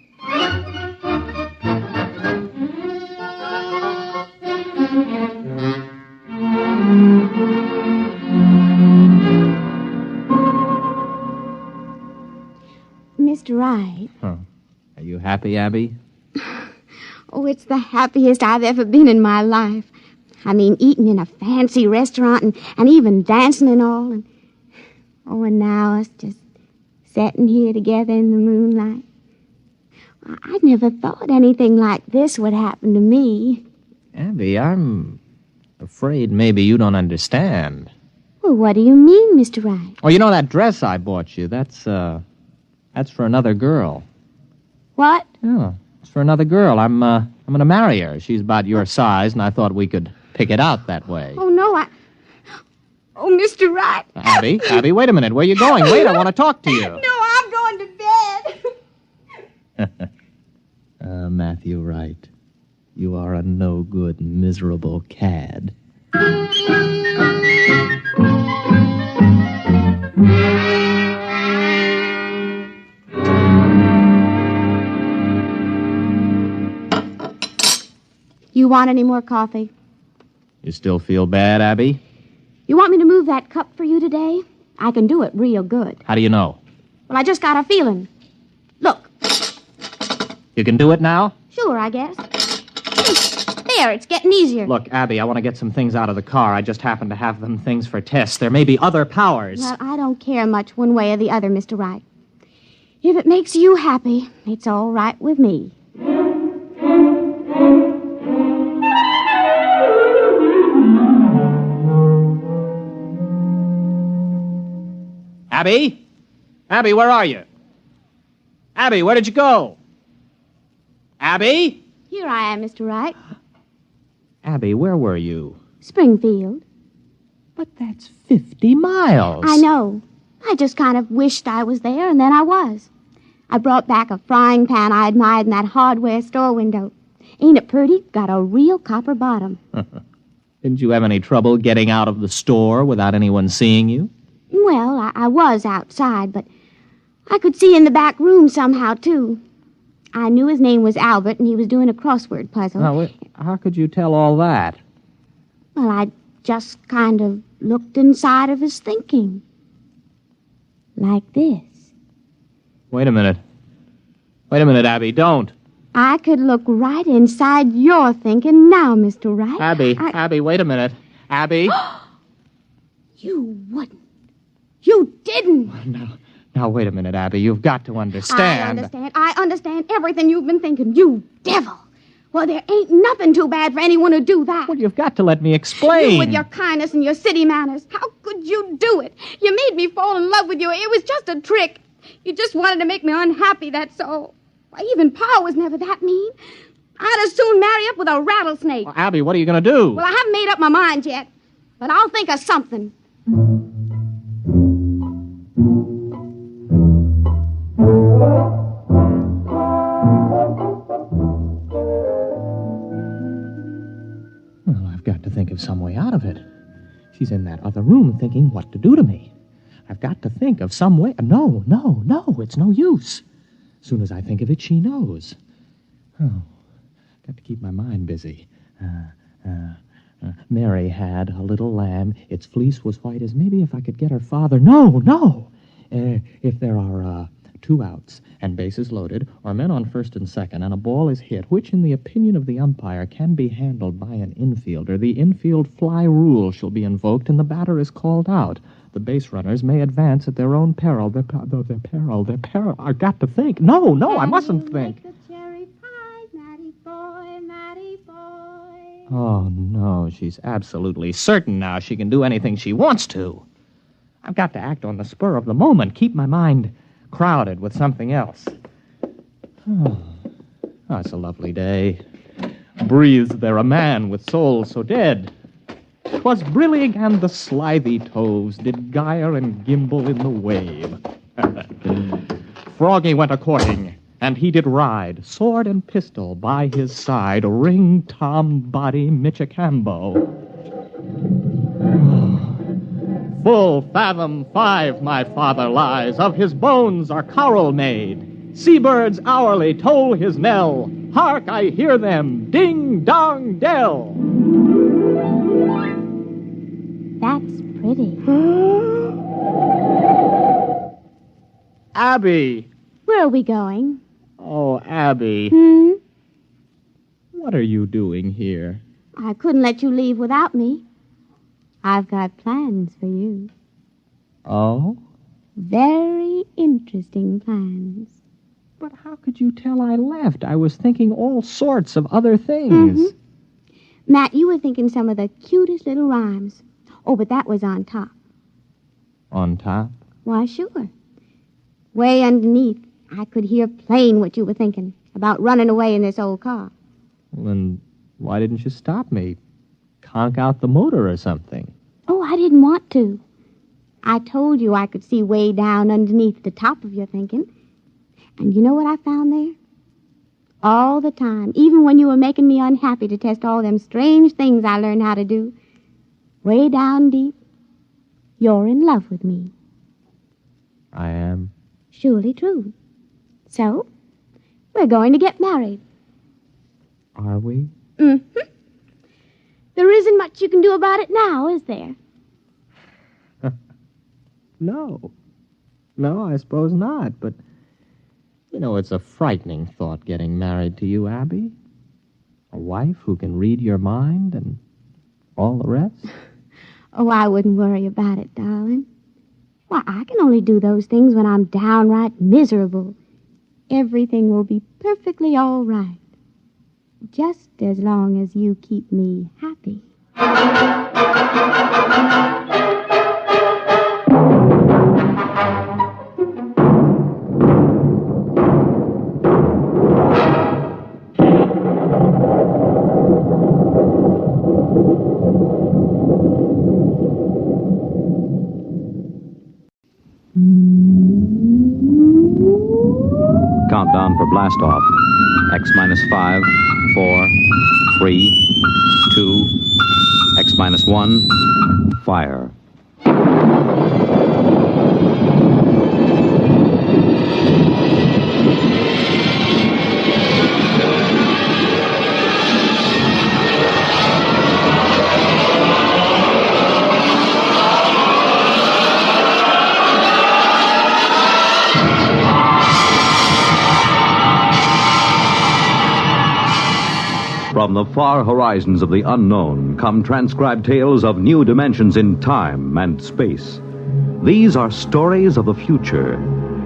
Mr. Wright. Huh. Are you happy, Abby? Oh, it's the happiest I've ever been in my life. I mean, eating in a fancy restaurant and even dancing and all. And now us just sitting here together in the moonlight. I never thought anything like this would happen to me. Abby, I'm afraid maybe you don't understand. Well, what do you mean, Mr. Wright? Oh, you know that dress I bought you? That's for another girl. What? Yeah, it's for another girl. I'm going to marry her. She's about your size, and I thought we could pick it out that way. Oh, no, Oh, Mr. Wright. Abby, wait a minute. Where are you going? Wait, I want to talk to you. No, I'm going to bed. Matthew Wright, you are a no-good, miserable cad. You want any more coffee? You still feel bad, Abby? You want me to move that cup for you today? I can do it real good. How do you know? Well, I just got a feeling. Look. You can do it now? Sure, I guess. There, it's getting easier. Look, Abby, I want to get some things out of the car. I just happen to have them things for tests. There may be other powers. Well, I don't care much one way or the other, Mr. Wright. If it makes you happy, it's all right with me. Abby? Abby, where are you? Abby, where did you go? Abby? Here I am, Mr. Wright. Abby, where were you? Springfield. But that's 50 miles. I know. I just kind of wished I was there, and then I was. I brought back a frying pan I admired in that hardware store window. Ain't it pretty? Got a real copper bottom. Didn't you have any trouble getting out of the store without anyone seeing you? Well, I was outside, but I could see in the back room somehow, too. I knew his name was Albert, and he was doing a crossword puzzle. Now, how could you tell all that? Well, I just kind of looked inside of his thinking. Like this. Wait a minute. Wait a minute, Abby, don't. I could look right inside your thinking now, Mr. Wright. Abby, wait a minute. Abby? You wouldn't. You didn't. Now, wait a minute, Abby. You've got to understand. I understand everything you've been thinking. You devil. Well, there ain't nothing too bad for anyone to do that. Well, you've got to let me explain. You with your kindness and your city manners. How could you do it? You made me fall in love with you. It was just a trick. You just wanted to make me unhappy, that's all. Why, even Pa was never that mean. I'd as soon marry up with a rattlesnake. Well, Abby, what are you going to do? Well, I haven't made up my mind yet, but I'll think of something. Well, I've got to think of some way out of it. She's in that other room thinking what to do to me. I've got to think of some way. No, it's no use. As soon as I think of it, she knows. Oh, got to keep my mind busy. Mary had a little lamb. Its fleece was white as maybe if I could get her father. No. If there are 2 outs and bases loaded, or men on first and second, and a ball is hit, which, in the opinion of the umpire, can be handled by an infielder, the infield fly rule shall be invoked, and the batter is called out. The base runners may advance at their own peril. Their peril. I've got to think. No, I mustn't think. Oh, no, she's absolutely certain now she can do anything she wants to. I've got to act on the spur of the moment, keep my mind crowded with something else. Oh, it's a lovely day. Breathed there a man with soul so dead. 'Twas brillig and the slithy toves did gyre and gimble in the wave. Froggy went a-courting, and he did ride, sword and pistol by his side, ring Tom Body Michicambo. Full fathom 5 my father lies, of his bones are coral made. Seabirds hourly toll his knell. Hark, I hear them, ding dong dell. That's pretty. Abby! Where are we going? Oh, Abby. What are you doing here? I couldn't let you leave without me. I've got plans for you. Oh? Very interesting plans. But how could you tell I left? I was thinking all sorts of other things. Matt, you were thinking some of the cutest little rhymes. Oh, but that was on top. On top? Why, sure. Way underneath, I could hear plain what you were thinking about running away in this old car. Well, then why didn't you stop me? Conk out the motor or something. Oh, I didn't want to. I told you I could see way down underneath the top of your thinking. And you know what I found there? All the time, even when you were making me unhappy to test all them strange things I learned how to do, way down deep, you're in love with me. I am. Surely true. So, we're going to get married. Are we? There isn't much you can do about it now, is there? No. No, I suppose not, but... You know, it's a frightening thought getting married to you, Abby. A wife who can read your mind and all the rest. Oh, I wouldn't worry about it, darling. Why, I can only do those things when I'm downright miserable. Everything will be perfectly all right. Just as long as you keep me happy. Countdown for blast off. X minus 5, 4, 3, 2, X minus 1, fire. From the far horizons of the unknown come transcribed tales of new dimensions in time and space. These are stories of the future,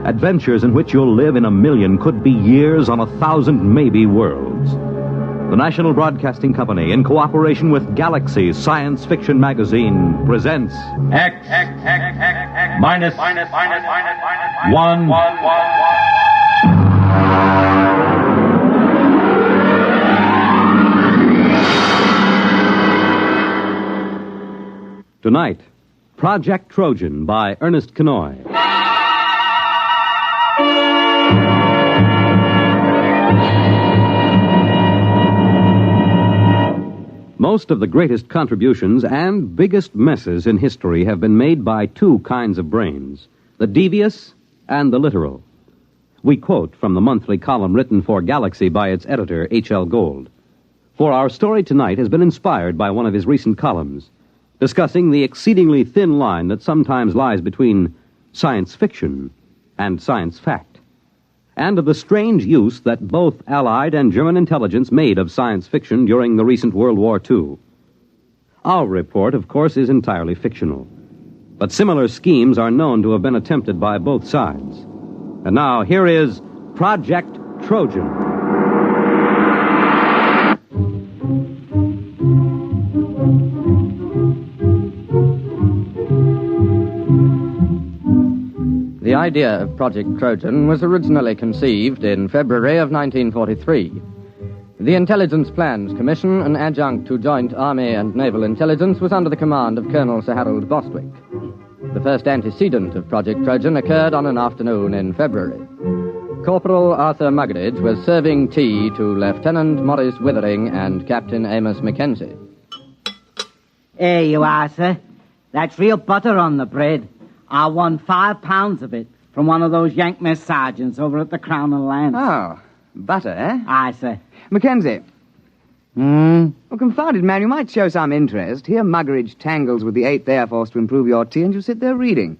adventures in which you'll live in 1,000,000, could be years on 1,000 maybe worlds. The National Broadcasting Company, in cooperation with Galaxy Science Fiction Magazine, presents X minus 1. Tonight, Project Trojan by Ernest Kenoy. Most of the greatest contributions and biggest messes in history have been made by two kinds of brains, the devious and the literal. We quote from the monthly column written for Galaxy by its editor, H.L. Gold. For our story tonight has been inspired by one of his recent columns, discussing the exceedingly thin line that sometimes lies between science fiction and science fact, and of the strange use that both Allied and German intelligence made of science fiction during the recent World War II. Our report, of course, is entirely fictional, but similar schemes are known to have been attempted by both sides. And now, here is Project Trojan. The idea of Project Trojan was originally conceived in February of 1943. The Intelligence Plans Commission, an adjunct to Joint Army and Naval Intelligence, was under the command of Colonel Sir Harold Bostwick. The first antecedent of Project Trojan occurred on an afternoon in February. Corporal Arthur Muggeridge was serving tea to Lieutenant Maurice Withering and Captain Amos Mackenzie. Here you are, sir. That's real butter on the bread. I won 5 pounds of it from one of those Yank mess sergeants over at the Crown and Lance. Oh, butter, eh? Aye, sir. Mackenzie. Well, confounded man, you might show some interest. Here Muggeridge tangles with the 8th Air Force to improve your tea, and you sit there reading.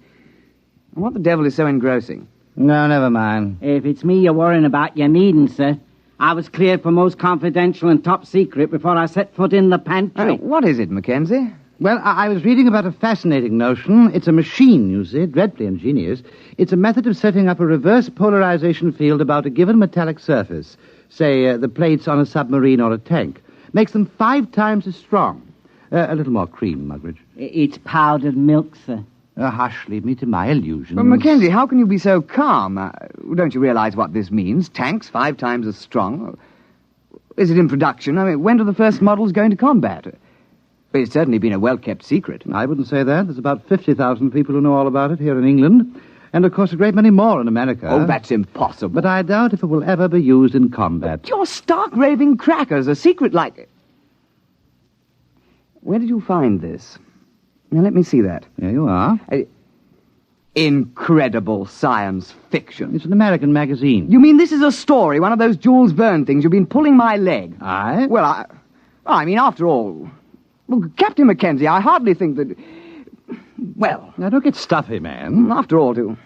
And what the devil is so engrossing? No, never mind. If it's me you're worrying about, you needn't, sir. I was cleared for most confidential and top secret before I set foot in the pantry. What is it, Mackenzie? Well, I was reading about a fascinating notion. It's a machine, you see, dreadfully ingenious. It's a method of setting up a reverse polarization field about a given metallic surface, say the plates on a submarine or a tank. Makes them 5 times as strong. A little more cream, Muggeridge. It's powdered milk, sir. Hush, leave me to my illusions. Well, Mackenzie, how can you be so calm? Don't you realize what this means? Tanks 5 times as strong? Is it in production? I mean, when do the first models go into combat? It's certainly been a well-kept secret. I wouldn't say that. There's about 50,000 people who know all about it here in England. And, of course, a great many more in America. Oh, that's impossible. But I doubt if it will ever be used in combat. But you're stark raving crackers. A secret like it. Where did you find this? Now, let me see that. Here you are. Incredible science fiction. It's an American magazine. You mean this is a story, one of those Jules Verne things? You've been pulling my leg. Aye? Well, I mean, after all... Well, Captain Mackenzie, I hardly think that... Well... Now, don't get stuffy, man. After all, to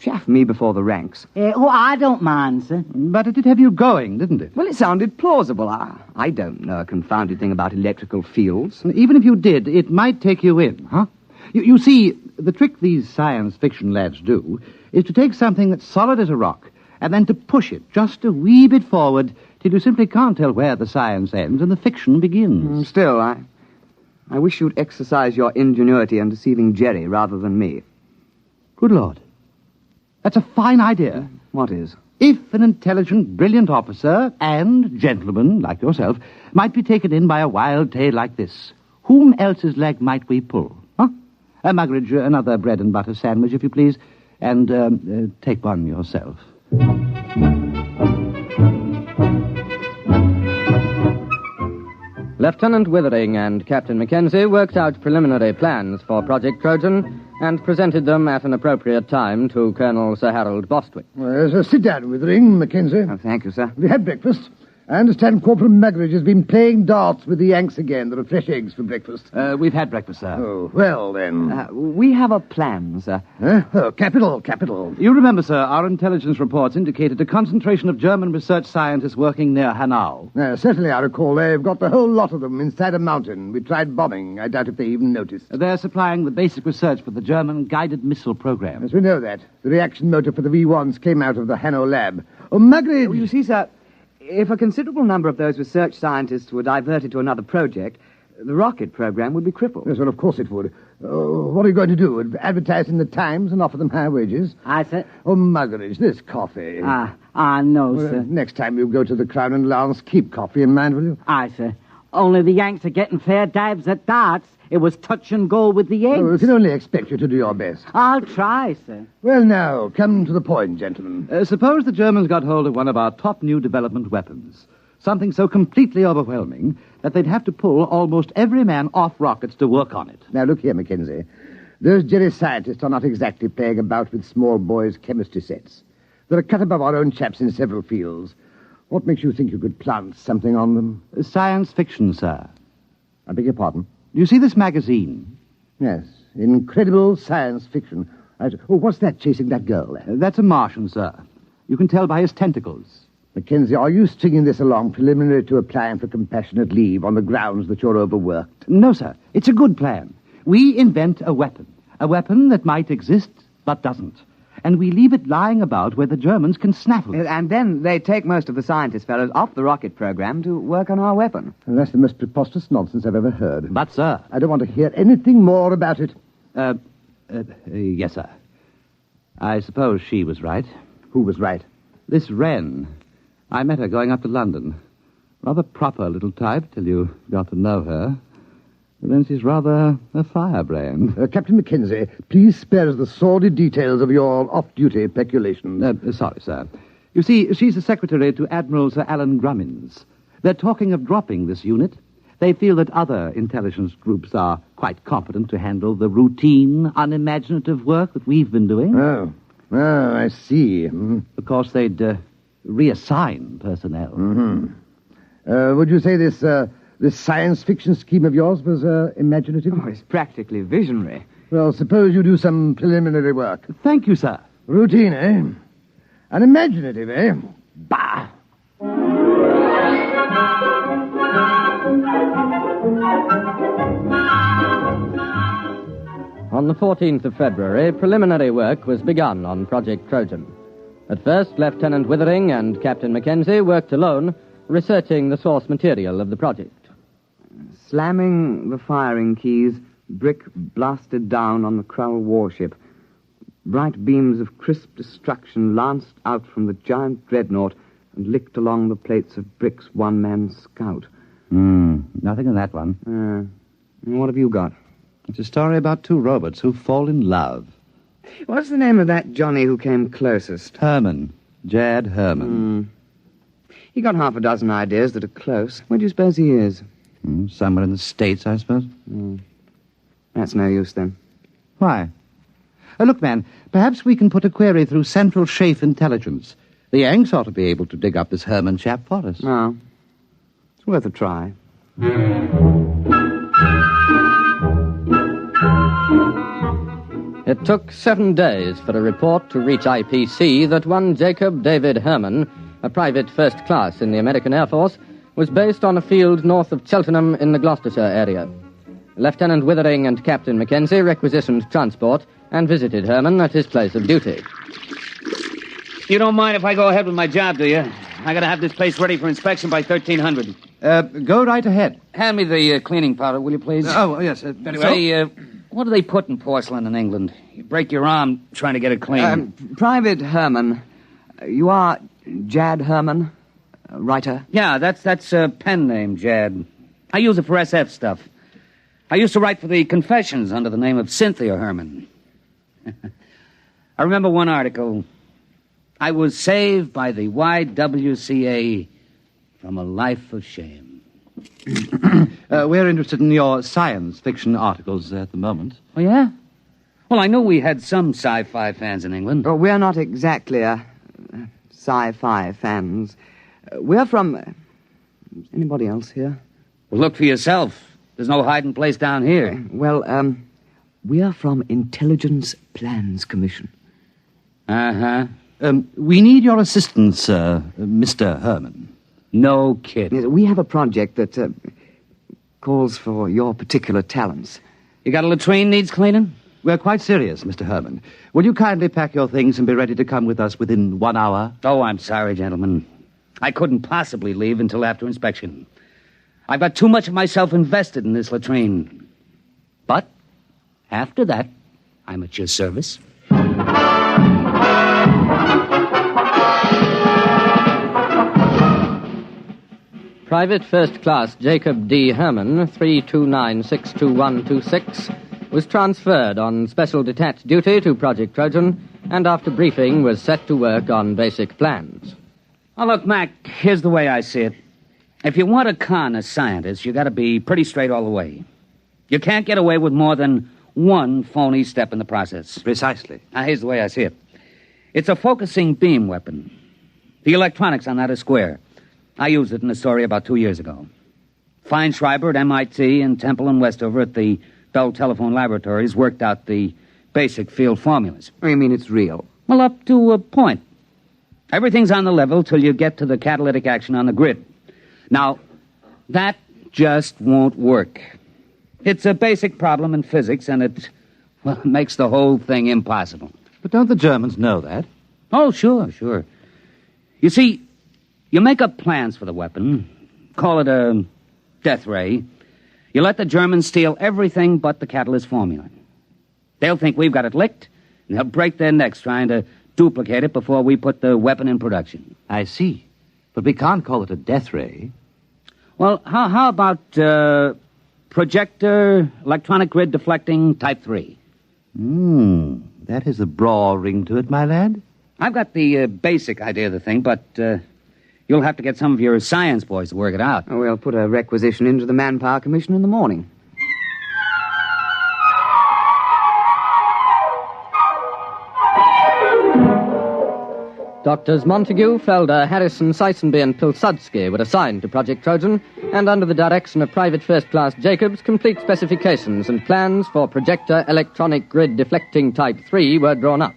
chaff me before the ranks. I don't mind, sir. But it did have you going, didn't it? Well, it sounded plausible. I don't know a confounded thing about electrical fields. Even if you did, it might take you in, huh? You see, the trick these science fiction lads do is to take something that's solid as a rock and then to push it just a wee bit forward till you simply can't tell where the science ends and the fiction begins. Still, I wish you'd exercise your ingenuity in deceiving Jerry rather than me. Good Lord. That's a fine idea. What is? If an intelligent, brilliant officer and gentleman like yourself might be taken in by a wild tale like this, whom else's leg might we pull? Huh? Muggeridge, another bread and butter sandwich, if you please, and take one yourself. Lieutenant Withering and Captain Mackenzie worked out preliminary plans for Project Trojan and presented them at an appropriate time to Colonel Sir Harold Bostwick. Well, sit down, Withering, Mackenzie. Oh, thank you, sir. We had breakfast. I understand Corporal Muggeridge has been playing darts with the Yanks again. There are fresh eggs for breakfast. We've had breakfast, sir. Oh, well, then. We have a plan, sir. Oh, capital. You remember, sir, our intelligence reports indicated a concentration of German research scientists working near Hanau. Certainly, I recall. They've got the whole lot of them inside a mountain. We tried bombing. I doubt if they even noticed. They're supplying the basic research for the German guided missile program. Yes, we know that. The reaction motor for the V1s came out of the Hanau lab. Oh, Muggeridge! You see, sir, if a considerable number of those research scientists were diverted to another project, the rocket program would be crippled. Yes, well, of course it would. What are you going to do? Advertise in the Times and offer them high wages? Aye, sir. Oh, Muggeridge, this coffee. No, sir. Next time you go to the Crown and Lance, keep coffee in mind, will you? Aye, sir. Only the Yanks are getting fair dives at darts. It was touch and go with the eggs. We can only expect you to do your best. I'll try, sir. Well, now, come to the point, gentlemen. Suppose the Germans got hold of one of our top new development weapons. Something so completely overwhelming that they'd have to pull almost every man off rockets to work on it. Now, look here, Mackenzie. Those Jerry scientists are not exactly playing about with small boys' chemistry sets. They're a cut above our own chaps in several fields. What makes you think you could plant something on them? Science fiction, sir. I beg your pardon? You see this magazine? Yes, incredible science fiction. What's that chasing that girl there? That's a Martian, sir. You can tell by his tentacles. Mackenzie, are you stringing this along preliminary to applying for compassionate leave on the grounds that you're overworked? No, sir. It's a good plan. We invent a weapon that might exist but doesn't. And we leave it lying about where the Germans can snaffle it. And then they take most of the scientist fellows off the rocket program to work on our weapon. And that's the most preposterous nonsense I've ever heard. But, sir... I don't want to hear anything more about it. Yes, sir. I suppose she was right. Who was right? This Wren. I met her going up to London. Rather proper little type till you got to know her. But then she's rather a firebrand. Captain Mackenzie, please spare us the sordid details of your off-duty peculations. Sorry, sir. You see, she's the secretary to Admiral Sir Alan Grummins. They're talking of dropping this unit. They feel that other intelligence groups are quite competent to handle the routine, unimaginative work that we've been doing. Oh, I see. Of course, they'd reassign personnel. Mm-hmm. Would you say this science fiction scheme of yours was imaginative? Oh, it's practically visionary. Well, suppose you do some preliminary work. Thank you, sir. Routine, eh? Unimaginative, eh? Bah! On the 14th of February, preliminary work was begun on Project Trojan. At first, Lieutenant Withering and Captain Mackenzie worked alone, researching the source material of the project. Slamming the firing keys, brick blasted down on the Krull warship. Bright beams of crisp destruction lanced out from the giant dreadnought and licked along the plates of brick's one-man scout. Nothing in that one. What have you got? It's a story about two robots who fall in love. What's the name of that Johnny who came closest? Herman. Jad Herman. He got half a dozen ideas that are close. Where do you suppose he is? Somewhere in the States, I suppose. That's no use, then. Why? Look, man, perhaps we can put a query through Central Chafe Intelligence. The Yanks ought to be able to dig up this Herman chap for us. No. It's worth a try. It took 7 days for a report to reach IPC that one Jacob David Herman, a private first class in the American Air Force, was based on a field north of Cheltenham in the Gloucestershire area. Lieutenant Withering and Captain Mackenzie requisitioned transport and visited Herman at his place of duty. You don't mind if I go ahead with my job, do you? I gotta have this place ready for inspection by 1300. Go right ahead. Hand me the cleaning powder, will you, please? Oh, yes. Very well. Say, what do they put in porcelain in England? You break your arm trying to get it clean. Private Herman. You are Jad Herman, writer? Yeah, that's a pen name, Jad. I use it for SF stuff. I used to write for the Confessions under the name of Cynthia Herman. I remember one article. I was saved by the YWCA from a life of shame. We're interested in your science fiction articles at the moment. Oh, yeah? Well, I knew we had some sci-fi fans in England. Oh, we're not exactly sci-fi fans. We're from... anybody else here? Well, look for yourself. There's no hiding place down here. Well, we are from Intelligence Plans Commission. Uh-huh. We need your assistance, Mr. Herman. No kidding. We have a project that calls for your particular talents. You got a latrine needs cleaning? We're quite serious, Mr. Herman. Will you kindly pack your things and be ready to come with us within 1 hour? Oh, I'm sorry, gentlemen. I couldn't possibly leave until after inspection. I've got too much of myself invested in this latrine. But after that, I'm at your service. Private First Class Jacob D. Herman, 329-62126, was transferred on special detached duty to Project Trojan, and after briefing was set to work on basic plans. Oh, look, Mac, here's the way I see it. If you want to con a scientist, you got to be pretty straight all the way. You can't get away with more than one phony step in the process. Precisely. Now, here's the way I see it. It's a focusing beam weapon. The electronics on that are square. I used it in a story about 2 years ago. Feinschreiber at MIT and Temple and Westover at the Bell Telephone Laboratories worked out the basic field formulas. Oh, you mean it's real? Well, up to a point. Everything's on the level till you get to the catalytic action on the grid. Now, that just won't work. It's a basic problem in physics, and it makes the whole thing impossible. But don't the Germans know that? Oh, sure. You see, you make up plans for the weapon, call it a death ray. You let the Germans steal everything but the catalyst formula. They'll think we've got it licked, and they'll break their necks trying to duplicate it before we put the weapon in production. I see. But we can't call it a death ray. Well, how about projector, electronic grid deflecting, type 3? That has a braw ring to it, my lad. I've got the basic idea of the thing, but you'll have to get some of your science boys to work it out. Oh, we'll put a requisition into the Manpower Commission in the morning. Doctors Montague, Felder, Harrison, Seisenby, and Pilsudski were assigned to Project Trojan, and under the direction of Private First Class Jacobs, complete specifications and plans for projector electronic grid deflecting Type 3 were drawn up.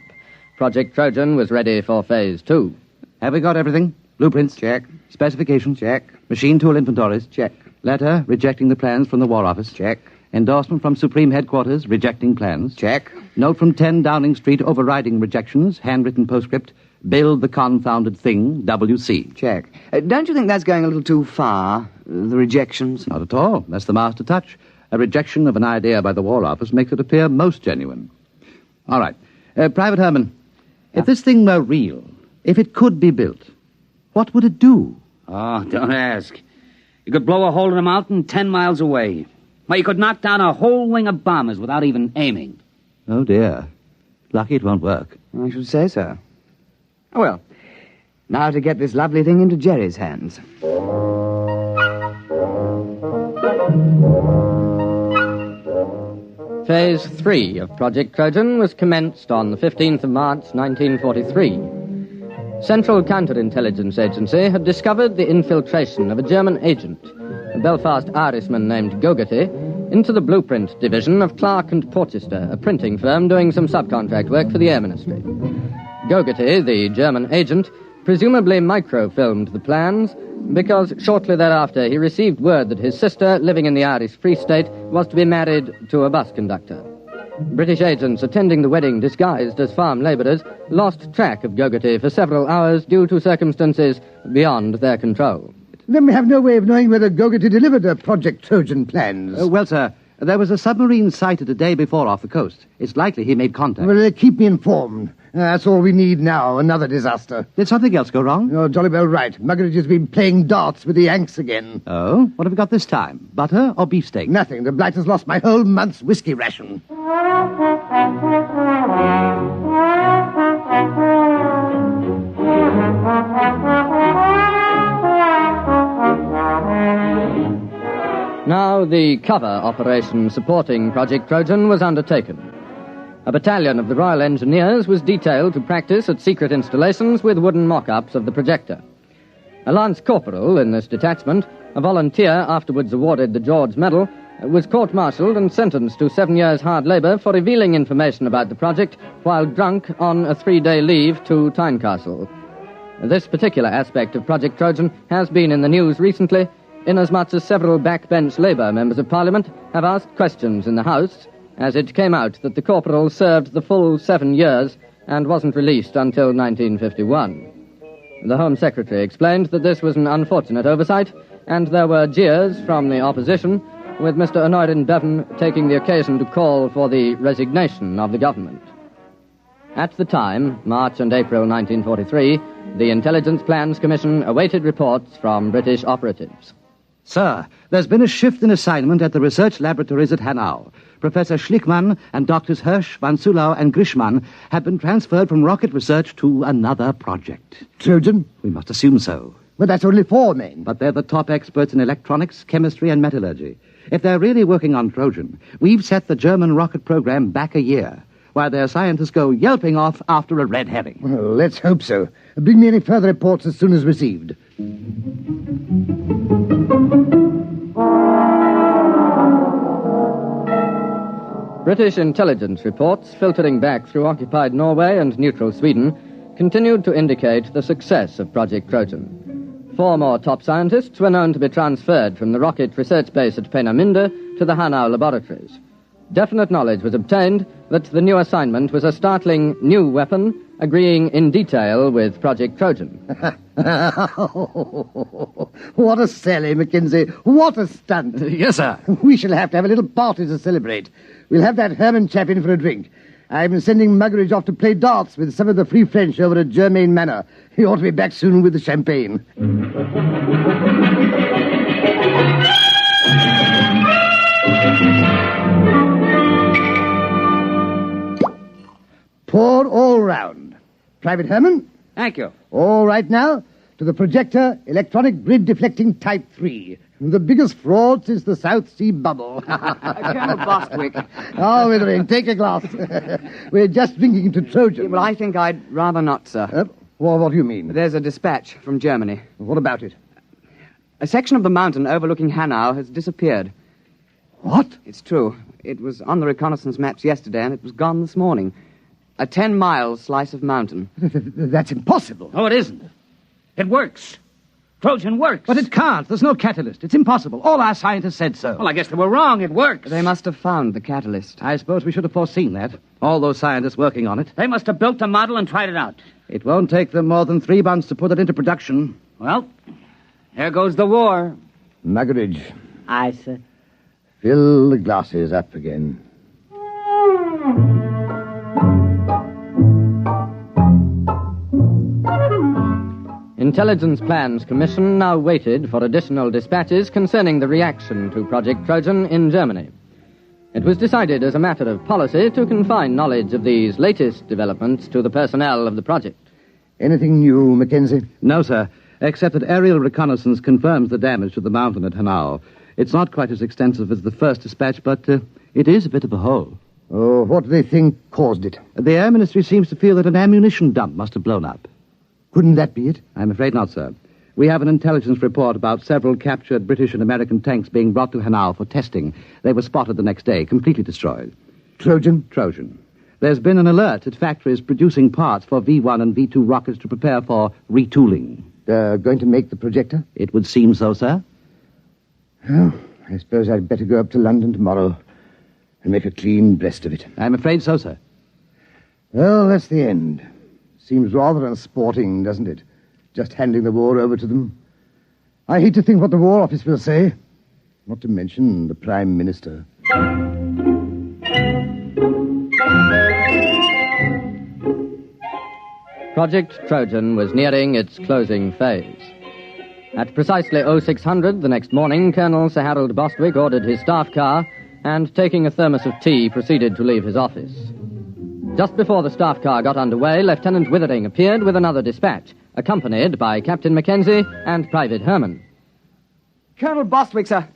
Project Trojan was ready for Phase 2. Have we got everything? Blueprints? Check. Specifications? Check. Machine tool inventories? Check. Letter rejecting the plans from the War Office? Check. Endorsement from Supreme Headquarters rejecting plans? Check. Note from 10 Downing Street overriding rejections, handwritten postscript, build the confounded thing, WC. Check. Don't you think that's going a little too far, the rejections? Not at all. That's the master touch. A rejection of an idea by the War Office makes it appear most genuine. All right. Private Herman, if this thing were real, if it could be built, what would it do? Oh, don't ask. You could blow a hole in a mountain 10 miles away. Well, you could knock down a whole wing of bombers without even aiming. Oh, dear. Lucky it won't work. I should say so. Oh, well, now to get this lovely thing into Jerry's hands. Phase 3 of Project Trojan was commenced on the 15th of March, 1943. Central Counterintelligence Agency had discovered the infiltration of a German agent, a Belfast Irishman named Gogarty, into the blueprint division of Clark and Porchester, a printing firm doing some subcontract work for the Air Ministry. Gogarty, the German agent, presumably microfilmed the plans because shortly thereafter he received word that his sister, living in the Irish Free State, was to be married to a bus conductor. British agents attending the wedding disguised as farm labourers lost track of Gogarty for several hours due to circumstances beyond their control. Then we have no way of knowing whether Gogarty delivered the Project Trojan plans. Well, sir, there was a submarine sighted a day before off the coast. It's likely he made contact. Well, keep me informed. That's all we need now, another disaster. Did something else go wrong? You're jolly well right. Muggeridge has been playing darts with the Yanks again. Oh? What have we got this time? Butter or beefsteak? Nothing. The blight has lost my whole month's whiskey ration. Now the cover operation supporting Project Trojan was undertaken. A battalion of the Royal Engineers was detailed to practice at secret installations with wooden mock-ups of the projector. A lance corporal in this detachment, a volunteer afterwards awarded the George Medal, was court-martialed and sentenced to 7 years' hard labour for revealing information about the project while drunk on a 3-day leave to Tynecastle. This particular aspect of Project Trojan has been in the news recently, inasmuch as several backbench Labour members of Parliament have asked questions in the House, as it came out that the corporal served the full 7 years and wasn't released until 1951. The Home Secretary explained that this was an unfortunate oversight, and there were jeers from the opposition, with Mr. Honorin Bevan taking the occasion to call for the resignation of the government. At the time, March and April 1943, the Intelligence Plans Commission awaited reports from British operatives. Sir, there's been a shift in assignment at the research laboratories at Hanau. Professor Schlickmann and Doctors Hirsch, Van Sulau, and Grishman have been transferred from rocket research to another project. Trojan? We must assume so. But that's only 4 men. But they're the top experts in electronics, chemistry, and metallurgy. If they're really working on Trojan, we've set the German rocket program back a year, while their scientists go yelping off after a red herring. Well, let's hope so. Bring me any further reports as soon as received. British intelligence reports, filtering back through occupied Norway and neutral Sweden, continued to indicate the success of Project Trojan. 4 more top scientists were known to be transferred from the rocket research base at Peenemünde to the Hanau laboratories. Definite knowledge was obtained that the new assignment was a startling new weapon, agreeing in detail with Project Trojan. What a sally, Mackenzie. What a stunt. Yes, sir. We shall have to have a little party to celebrate. We'll have that Herman chap in for a drink. I'm sending Muggeridge off to play darts with some of the Free French over at Germain Manor. He ought to be back soon with the champagne. Pour all round. Private Herman? Thank you. All right now, to the projector, electronic grid deflecting type 3. The biggest fraud since the South Sea bubble. Colonel Bostwick. Oh, Withering, take a glass. We're just drinking to Trojan. Yeah, well, I think I'd rather not, sir. Well, what do you mean? There's a dispatch from Germany. What about it? A section of the mountain overlooking Hanau has disappeared. What? It's true. It was on the reconnaissance maps yesterday, and it was gone this morning. A 10-mile slice of mountain. That's impossible. Oh, it isn't. It works. Trojan works. But it can't. There's no catalyst. It's impossible. All our scientists said so. Well, I guess they were wrong. It works. They must have found the catalyst. I suppose we should have foreseen that. All those scientists working on it. They must have built the model and tried it out. It won't take them more than 3 months to put it into production. Well, there goes the war. Muggeridge. Aye, sir. Fill the glasses up again. Intelligence Plans Commission now waited for additional dispatches concerning the reaction to Project Trojan in Germany. It was decided as a matter of policy to confine knowledge of these latest developments to the personnel of the project. Anything new, Mackenzie? No, sir, except that aerial reconnaissance confirms the damage to the mountain at Hanau. It's not quite as extensive as the first dispatch, but it is a bit of a hole. Oh, what do they think caused it? The Air Ministry seems to feel that an ammunition dump must have blown up. Couldn't that be it? I'm afraid not, sir. We have an intelligence report about several captured British and American tanks being brought to Hanau for testing. They were spotted the next day, completely destroyed. Trojan? Trojan. There's been an alert at factories producing parts for V1 and V2 rockets to prepare for retooling. Going to make the projector? It would seem so, sir. Well, I suppose I'd better go up to London tomorrow and make a clean breast of it. I'm afraid so, sir. Well, that's the end. Seems rather unsporting, doesn't it? Just handing the war over to them. I hate to think what the War Office will say. Not to mention the Prime Minister. Project Trojan was nearing its closing phase. At precisely 0600 the next morning, Colonel Sir Harold Bostwick ordered his staff car and, taking a thermos of tea, proceeded to leave his office. Just before the staff car got underway, Lieutenant Withering appeared with another dispatch, accompanied by Captain Mackenzie and Private Herman. Colonel Bostwick, sir.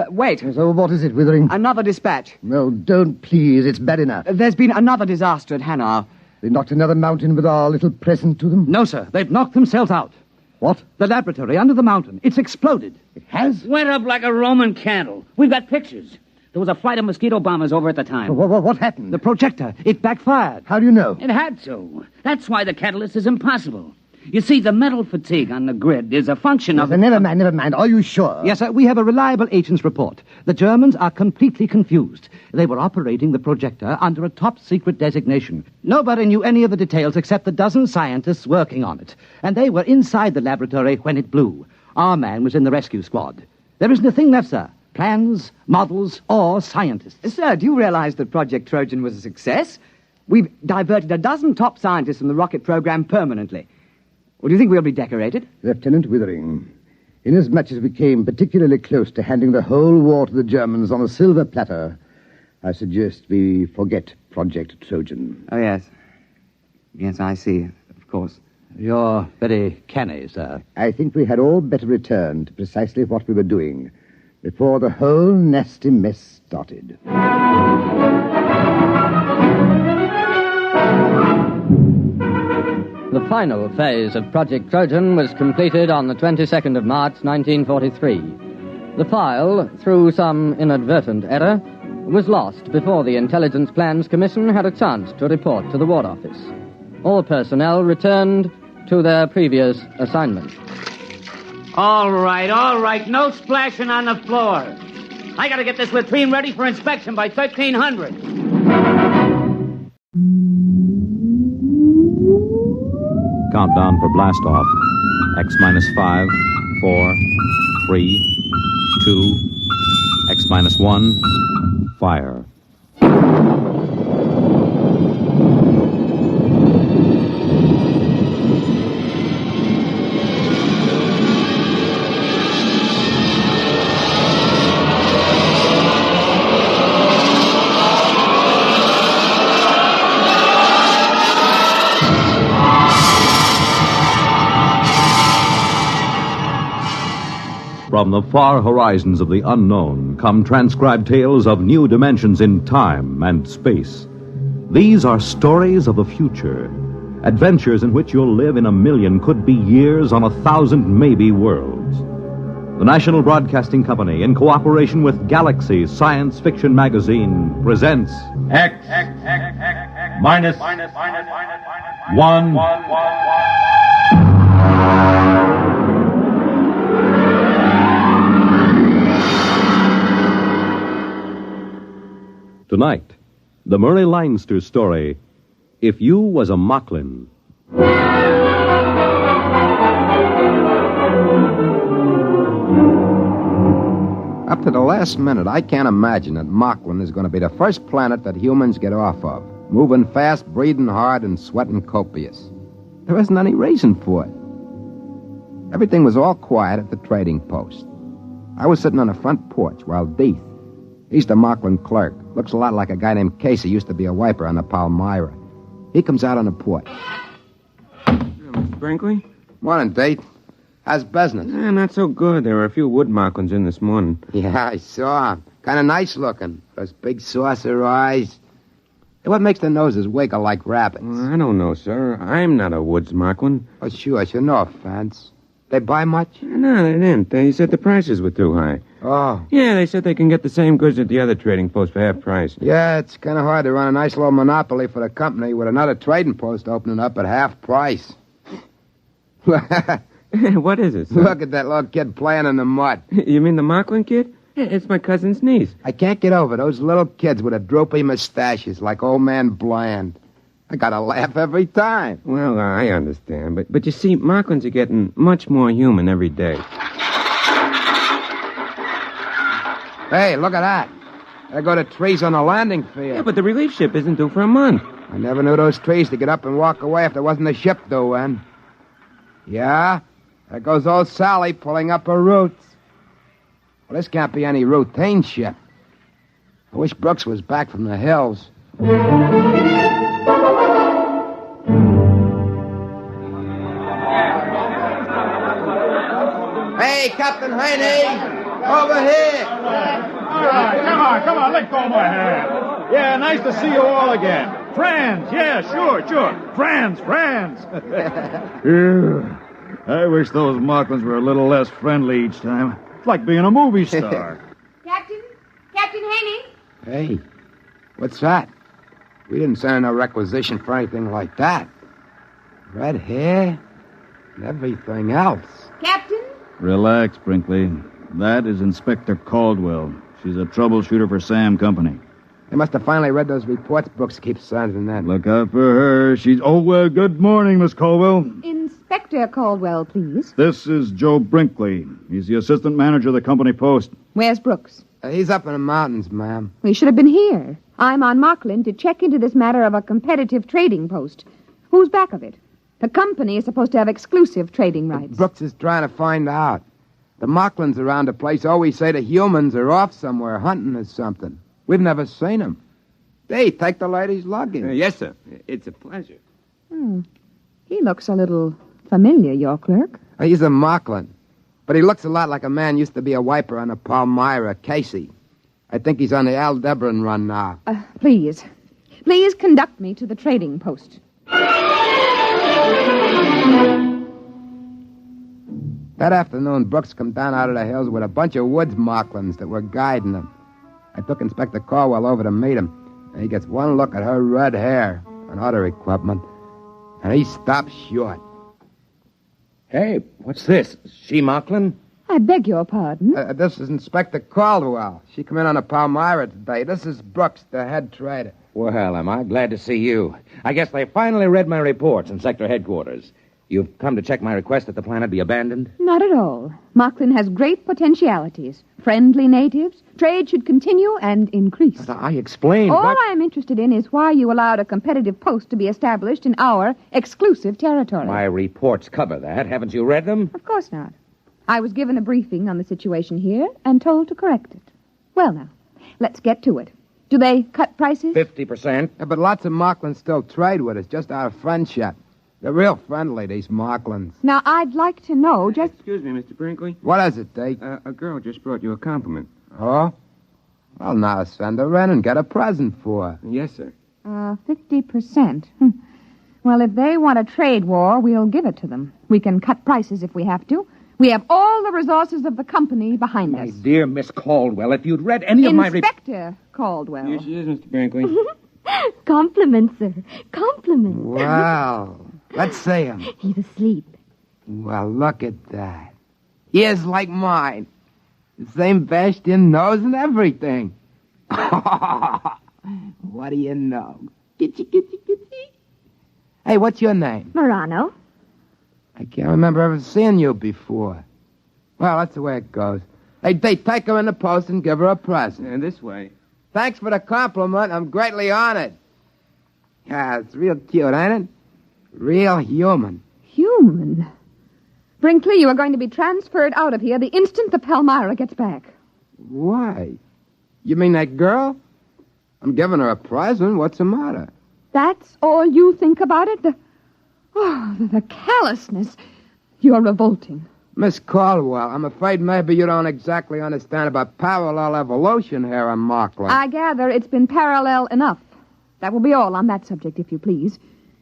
Wait. So what is it, Withering? Another dispatch. No, don't, please. It's bad enough. There's been another disaster at Hanau. They knocked another mountain with our little present to them? No, sir. They've knocked themselves out. What? The laboratory under the mountain. It's exploded. It has? Went up like a Roman candle. We've got pictures. There was a flight of mosquito bombers over at the time. What happened? The projector. It backfired. How do you know? It had to. That's why the catalyst is impossible. You see, the metal fatigue on the grid is a function of... Never mind. Are you sure? Yes, sir. We have a reliable agent's report. The Germans are completely confused. They were operating the projector under a top-secret designation. Nobody knew any of the details except the dozen scientists working on it. And they were inside the laboratory when it blew. Our man was in the rescue squad. There isn't a thing left, sir. Plans, models, or scientists. Sir, do you realize that Project Trojan was a success? We've diverted a dozen top scientists from the rocket program permanently. Well, do you think we'll be decorated? Lieutenant Withering, inasmuch as we came particularly close to handing the whole war to the Germans on a silver platter, I suggest we forget Project Trojan. Oh, yes. Yes, I see, of course. You're very canny, sir. I think we had all better return to precisely what we were doing before the whole nasty mess started. The final phase of Project Trojan was completed on the 22nd of March, 1943. The file, through some inadvertent error, was lost before the Intelligence Plans Commission had a chance to report to the War Office. All personnel returned to their previous assignments. All right. No splashing on the floor. I gotta get this latrine ready for inspection by 1300. Countdown for blast off. X minus 5, 4, 3, 2, X minus 1, fire. From the far horizons of the unknown come transcribed tales of new dimensions in time and space. These are stories of the future, adventures in which you'll live in a million, could be years, on 1,000 maybe worlds. The National Broadcasting Company, in cooperation with Galaxy Science Fiction Magazine, presents X minus 1. Tonight, the Murray Leinster story, If You Was a Moklin. Up to the last minute, I can't imagine that Moklin is going to be the first planet that humans get off of. Moving fast, breathing hard, and sweating copious. There isn't any reason for it. Everything was all quiet at the trading post. I was sitting on the front porch while Deeth, he's the Moklin clerk, looks a lot like a guy named Casey, used to be a wiper on the Palmyra. He comes out on the porch. Mr. Brinkley? Morning, Deeth. How's business? Not so good. There were a few wood Moklins in this morning. Yeah, I saw him. Kind of nice looking. Those big saucer eyes. Hey, what makes the noses wiggle like rabbits? I don't know, sir. I'm not a woods Moklin. Oh, sure, no offense. They buy much? No, they didn't. They said the prices were too high. Oh. Yeah, they said they can get the same goods at the other trading post for half price. Yeah, it's kind of hard to run a nice little monopoly for the company with another trading post opening up at half price. What is it, son? Look at that little kid playing in the mud. You mean the Moklin kid? It's my cousin's niece. I can't get over those little kids with the droopy mustaches like old man Bland. I gotta laugh every time. Well, I understand. But you see, Moklins are getting much more human every day. Hey, look at that. There go the trees on the landing field. Yeah, but the relief ship isn't due for a month. I never knew those trees to get up and walk away if there wasn't a ship due in. Yeah, there goes old Sally pulling up her roots. Well, this can't be any routine ship. I wish Brooks was back from the hills. Hey, Captain Haney! Over here! All right, come on, let go of my hand. Yeah, nice to see you all again. Friends, yeah, sure. Friends. Yeah, I wish those Moklins were a little less friendly each time. It's like being a movie star. Captain Haney? Hey, what's that? We didn't send no requisition for anything like that. Red hair and everything else. Captain? Relax, Brinkley. That is Inspector Caldwell. She's a troubleshooter for Sam Company. They must have finally read those reports Brooks keeps sending them. Look out for her. She's... Oh, well, good morning, Miss Caldwell. Inspector Caldwell, please. This is Joe Brinkley. He's the assistant manager of the company post. Where's Brooks? He's up in the mountains, ma'am. He should have been here. I'm on Moklin to check into this matter of a competitive trading post. Who's back of it? The company is supposed to have exclusive trading rights. Brooks is trying to find out. The Moklins around the place always say the humans are off somewhere hunting or something. We've never seen them. Hey, take the lady's luggage. Yes, sir. It's a pleasure. He looks a little familiar, your clerk. He's a Moklin. But he looks a lot like a man used to be a wiper on the Palmyra, Casey. I think he's on the Aldebaran run now. Please conduct me to the trading post. That afternoon, Brooks come down out of the hills with a bunch of woods Moklins that were guiding him. I took Inspector Caldwell over to meet him, and he gets one look at her red hair and other equipment, and he stops short. Hey, what's this? She Moklin? I beg your pardon? This is Inspector Caldwell. She come in on the Palmyra today. This is Brooks, the head trader. Well, am I glad to see you. I guess they finally read my reports in sector headquarters. You've come to check my request that the planet be abandoned? Not at all. Moklin has great potentialities. Friendly natives. Trade should continue and increase. But I explained. All I'm interested in is why you allowed a competitive post to be established in our exclusive territory. My reports cover that. Haven't you read them? Of course not. I was given a briefing on the situation here and told to correct it. Well, now, let's get to it. Do they cut prices? 50%. Yeah, but lots of Moklins still trade with us, just out of friendship. They're real friendly, these Moklins. Now, I'd like to know just... Excuse me, Mr. Brinkley. What is it, Deke? A girl just brought you a compliment. Oh? Well, now send her in and get a present for her. Yes, sir. 50%. Well, if they want a trade war, we'll give it to them. We can cut prices if we have to. We have all the resources of the company behind us. My dear Miss Caldwell, if you'd read any of my... Inspector Caldwell. Here she is, Mr. Brinkley. Compliments, sir. Compliments. Wow. Let's see him. He's asleep. Well, look at that. Ears like mine. The same bashed-in nose and everything. What do you know? Gitchy. Hey, what's your name? Morano. I can't remember ever seeing you before. Well, that's the way it goes. Hey, take her in the post and give her a present. And this way. Thanks for the compliment. I'm greatly honored. Yeah, it's real cute, ain't it? Real human. Human? Brinkley, you are going to be transferred out of here the instant the Palmyra gets back. Why? You mean that girl? I'm giving her a present. What's the matter? That's all you think about it? The callousness. You're revolting. Miss Caldwell, I'm afraid maybe you don't exactly understand about parallel evolution here on Moklin. I gather it's been parallel enough. That will be all on that subject, if you please.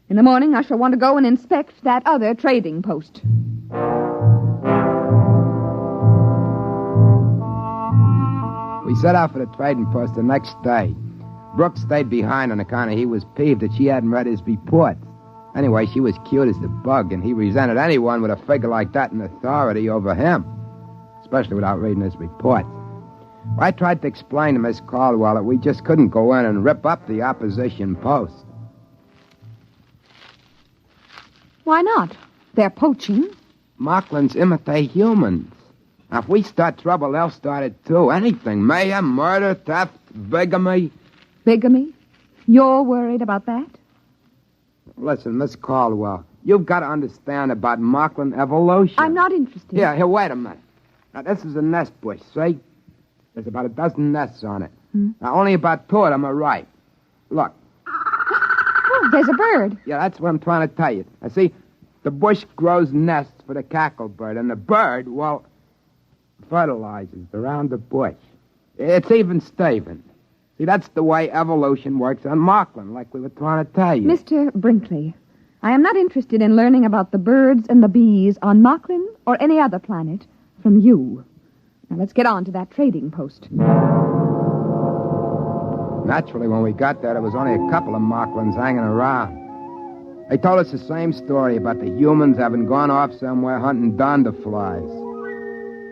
In the morning, I shall want to go and inspect that other trading post. We set out for the trading post the next day. Brooks stayed behind on account of he was peeved that she hadn't read his report. Anyway, she was cute as the bug, and he resented anyone with a figure like that in authority over him, especially without reading his report. I tried to explain to Miss Caldwell that we just couldn't go in and rip up the opposition post. Why not? They're poaching. Moklins imitate humans. Now, if we start trouble, they'll start it too. Anything. Mayhem, murder, theft, bigamy. Bigamy? You're worried about that? Listen, Miss Caldwell, you've got to understand about Moklin evolution. I'm not interested. Here, wait a minute. Now, this is a nest bush, see? There's about a dozen nests on it. Now, only about 2 of them are ripe. Look. Oh, there's a bird. Yeah, that's what I'm trying to tell you. Now, see, the bush grows nests for the cacklebird, and the bird, well, fertilizes around the bush. It's even Steven. See, that's the way evolution works on Moklin, like we were trying to tell you. Mr. Brinkley, I am not interested in learning about the birds and the bees on Moklin or any other planet from you. Now, let's get on to that trading post. Naturally, when we got there, there was only a couple of Moklins hanging around. They told us the same story about the humans having gone off somewhere hunting donderflies.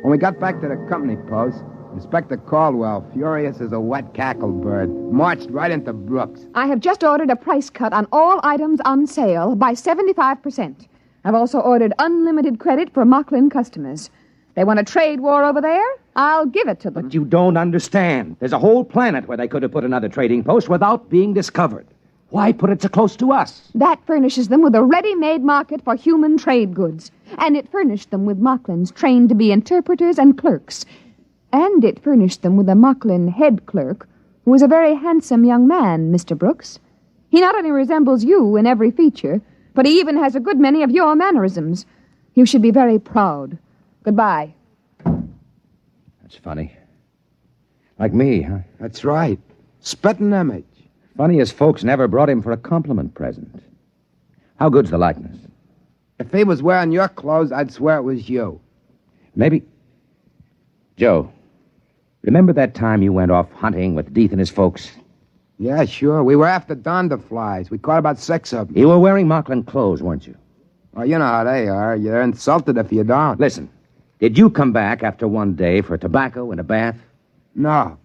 When we got back to the company post, Inspector Caldwell, furious as a wet cacklebird, marched right into Brooks. I have just ordered a price cut on all items on sale by 75%. I've also ordered unlimited credit for Moklin customers. They want a trade war over there? I'll give it to them. But you don't understand. There's a whole planet where they could have put another trading post without being discovered. Why put it so close to us? That furnishes them with a ready-made market for human trade goods. And it furnished them with Moklins trained to be interpreters and clerks. And it furnished them with a Moklin head clerk, who is a very handsome young man, Mr. Brooks. He not only resembles you in every feature, but he even has a good many of your mannerisms. You should be very proud. Goodbye. That's funny. Like me, huh? That's right. Spitting image. Funny as folks never brought him for a compliment present. How good's the likeness? If he was wearing your clothes, I'd swear it was you. Maybe. Joe, remember that time you went off hunting with Deeth and his folks? Yeah, sure. We were after donderflies. We caught about 6 of them. You were wearing Moklin clothes, weren't you? Well, you know how they are. You're insulted if you don't. Listen, did you come back after one day for tobacco and a bath? No.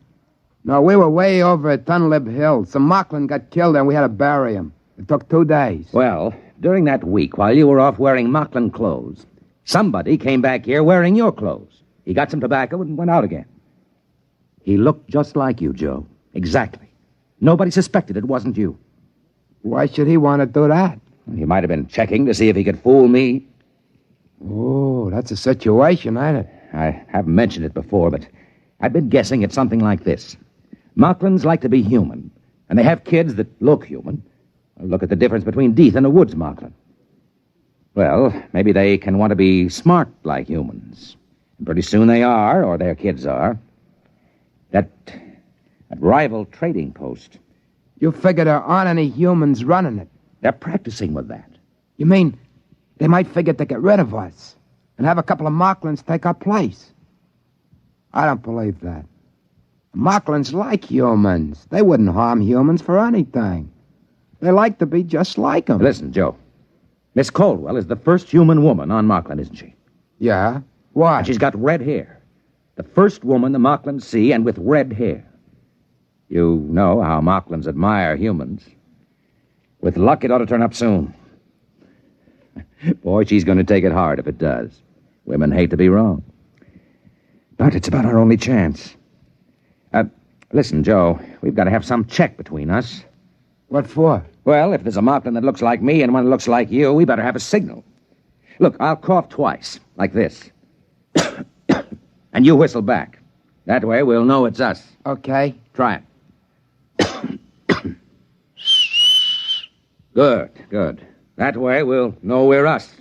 No, we were way over at Tunlib Hill. Some Moklin got killed and we had to bury him. It took 2 days. Well, during that week, while you were off wearing Moklin clothes, somebody came back here wearing your clothes. He got some tobacco and went out again. He looked just like you, Joe. Exactly. Nobody suspected it wasn't you. Why should he want to do that? He might have been checking to see if he could fool me. Oh, that's a situation, ain't it? I haven't mentioned it before, but I've been guessing it's something like this. Moklins like to be human, and they have kids that look human. Look at the difference between Deeth and a woods Moklin. Well, maybe they can want to be smart like humans. And pretty soon they are, or their kids are. That rival trading post. You figure there aren't any humans running it. They're practicing with that. You mean they might figure to get rid of us and have a couple of Moklins take our place? I don't believe that. Moklins like humans. They wouldn't harm humans for anything. They like to be just like them. Listen, Joe. Miss Caldwell is the first human woman on Moklin, isn't she? Yeah? Why? And she's got red hair. The first woman the Moklins see, and with red hair. You know how Moklins admire humans. With luck, it ought to turn up soon. Boy, she's going to take it hard if it does. Women hate to be wrong. But it's about our only chance. Listen, Joe, we've got to have some check between us. What for? Well, if there's a Moklin that looks like me and one that looks like you, we better have a signal. Look, I'll cough twice, like this. And you whistle back. That way we'll know it's us. Okay. Try it. Good, good. That way we'll know we're us.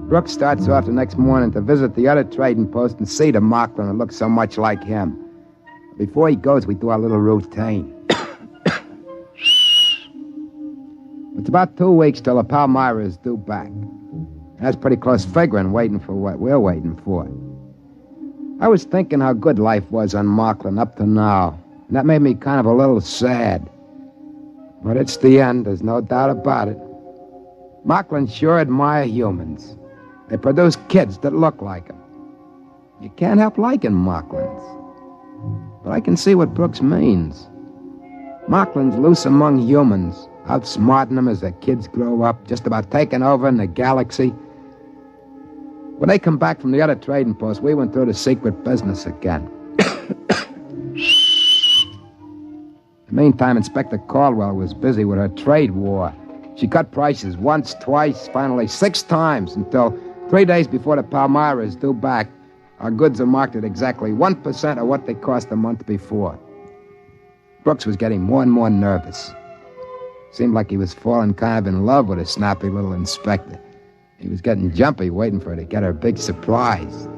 Brooks starts off the next morning to visit the other trading post and see the Moklin that looks so much like him. Before he goes, we do our little routine. It's about 2 weeks till the Palmyra is due back. That's pretty close figuring, waiting for what we're waiting for. I was thinking how good life was on Moklin up to now, and that made me kind of a little sad. But it's the end, there's no doubt about it. Moklin sure admire humans. They produce kids that look like them. You can't help liking Moklins. But I can see what Brooks means. Moklin's loose among humans, outsmarting them as their kids grow up, just about taking over in the galaxy. When they come back from the other trading post, we went through the secret business again. In the meantime, Inspector Caldwell was busy with her trade war. She cut prices once, twice, finally 6 times, until 3 days before the Palmyra is due back, our goods are marked at exactly 1% of what they cost a month before. Brooks was getting more and more nervous. Seemed like he was falling kind of in love with a snappy little inspector. He was getting jumpy, waiting for her to get her big surprise.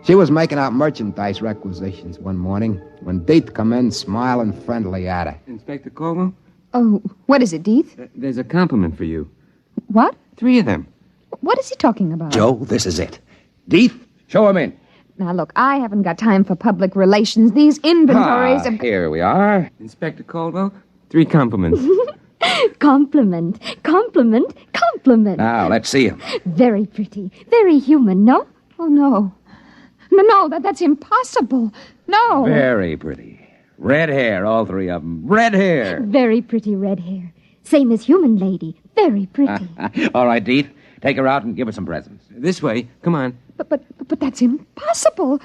She was making out merchandise requisitions one morning when Deeth come in, smiling friendly at her. Inspector Caldwell? Oh, what is it, Deeth? There's a compliment for you. What? 3 of them. What is he talking about? Joe, this is it. Deeth, show him in. Now, look, I haven't got time for public relations. These inventories of... Here we are. Inspector Caldwell, 3 compliments. Compliment, compliment, compliment. Now, let's see him. Very pretty, very human, no? Oh, no. No, that's impossible. No. Very pretty. Red hair, all 3 of them. Red hair. Very pretty red hair. Same as human lady. Very pretty. All right, Deeth. Take her out and give her some presents. This way. Come on. But that's impossible.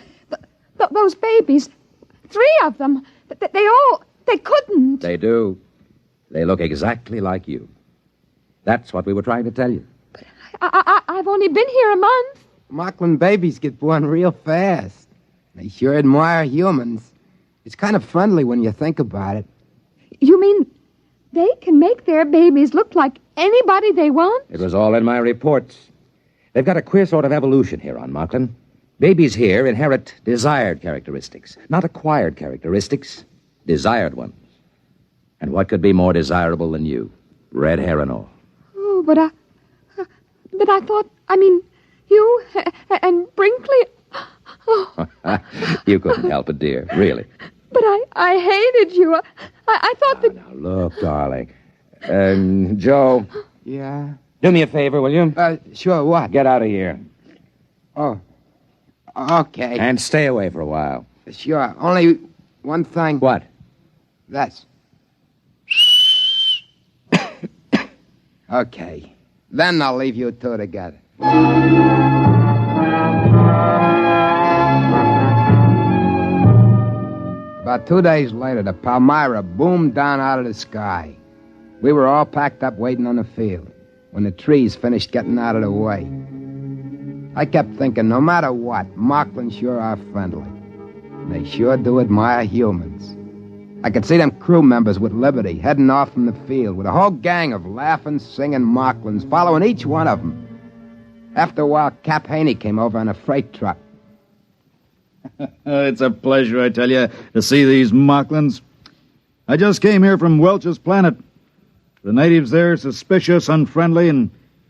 Those babies, 3 of them, they couldn't. They do. They look exactly like you. That's what we were trying to tell you. But I've only been here a month. Moklin babies get born real fast. They sure admire humans. It's kind of friendly when you think about it. You mean they can make their babies look like anybody they want? It was all in my reports. They've got a queer sort of evolution here on Moklin. Babies here inherit desired characteristics, not acquired characteristics, desired ones. And what could be more desirable than you? Red hair and all. Oh, but I thought, you and Brinkley... Oh. You couldn't help it, dear, really. But I hated you. I thought that... Now, look, darling. Joe. Yeah? Do me a favor, will you? Sure, what? Get out of here. Oh, okay. And stay away for a while. Sure, only one thing. What? This. Okay. Then I'll leave you 2 together. About 2 days later, the Palmyra boomed down out of the sky. We were all packed up waiting on the field when the trees finished getting out of the way. I kept thinking, no matter what, Moklin sure are friendly. And they sure do admire humans. I could see them crew members with Liberty heading off from the field with a whole gang of laughing, singing Moklins following each one of them. After a while, Cap Haney came over on a freight truck. It's a pleasure, I tell you, to see these Moklins. I just came here from Welch's planet. The natives there are suspicious, unfriendly, and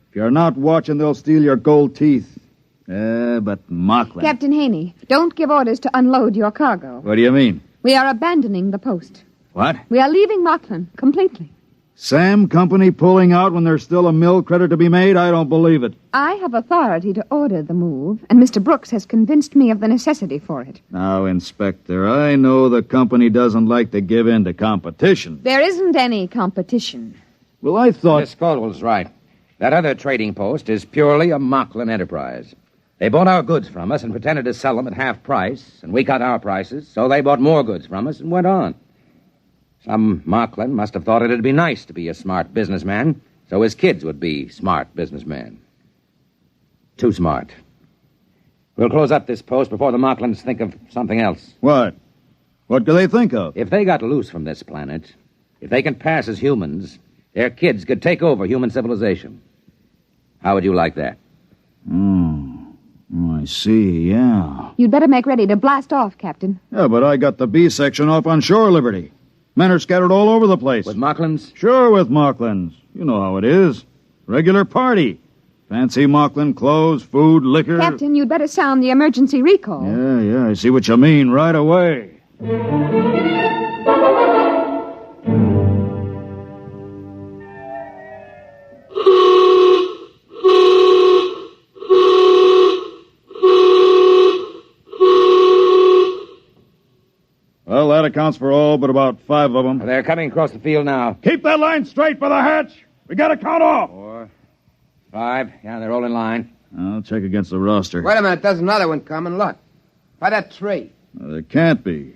if you're not watching, they'll steal your gold teeth. But Moklin... Captain Haney, don't give orders to unload your cargo. What do you mean? We are abandoning the post. What? We are leaving Moklin completely. Sam Company pulling out when there's still a mill credit to be made? I don't believe it. I have authority to order the move, and Mr. Brooks has convinced me of the necessity for it. Now, Inspector, I know the company doesn't like to give in to competition. There isn't any competition. Well, I thought... Miss Caldwell's right. That other trading post is purely a Moklin enterprise. They bought our goods from us and pretended to sell them at half price, and we cut our prices, so they bought more goods from us and went on. Some Moklin must have thought it'd be nice to be a smart businessman, so his kids would be smart businessmen. Too smart. We'll close up this post before the Moklins think of something else. What? What do they think of? If they got loose from this planet, if they can pass as humans, their kids could take over human civilization. How would you like that? I see, yeah. You'd better make ready to blast off, Captain. Yeah, but I got the B section off on shore Liberty. Men are scattered all over the place. With Moklins? Sure, with Moklins. You know how it is. Regular party. Fancy Moklin clothes, food, liquor. Captain, you'd better sound the emergency recall. Yeah, I see what you mean right away. Well, that accounts for all but about 5 of them. They're coming across the field now. Keep that line straight for the hatch. We got to count off. 4, 5. Yeah, they're all in line. I'll check against the roster. Wait a minute, there's another one coming. Look. By that tree. There can't be.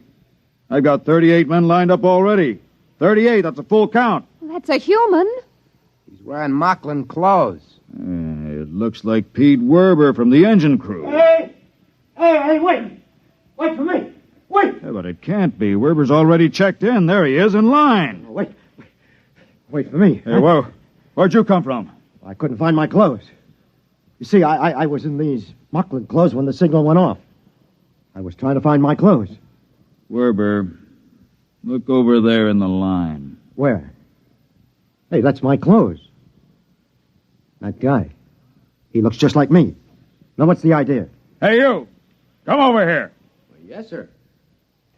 I've got 38 men lined up already. 38, that's a full count. That's a human. He's wearing Moklin clothes. It looks like Pete Werber from the engine crew. Hey, wait. Wait for me. Wait. Yeah, but it can't be. Werber's already checked in. There he is in line. Wait for me. Hey, where'd you come from? I couldn't find my clothes. You see, I was in these Moklin clothes when the signal went off. I was trying to find my clothes. Werber, look over there in the line. Where? Hey, that's my clothes. That guy. He looks just like me. Now, what's the idea? Hey, you! Come over here. Yes, sir.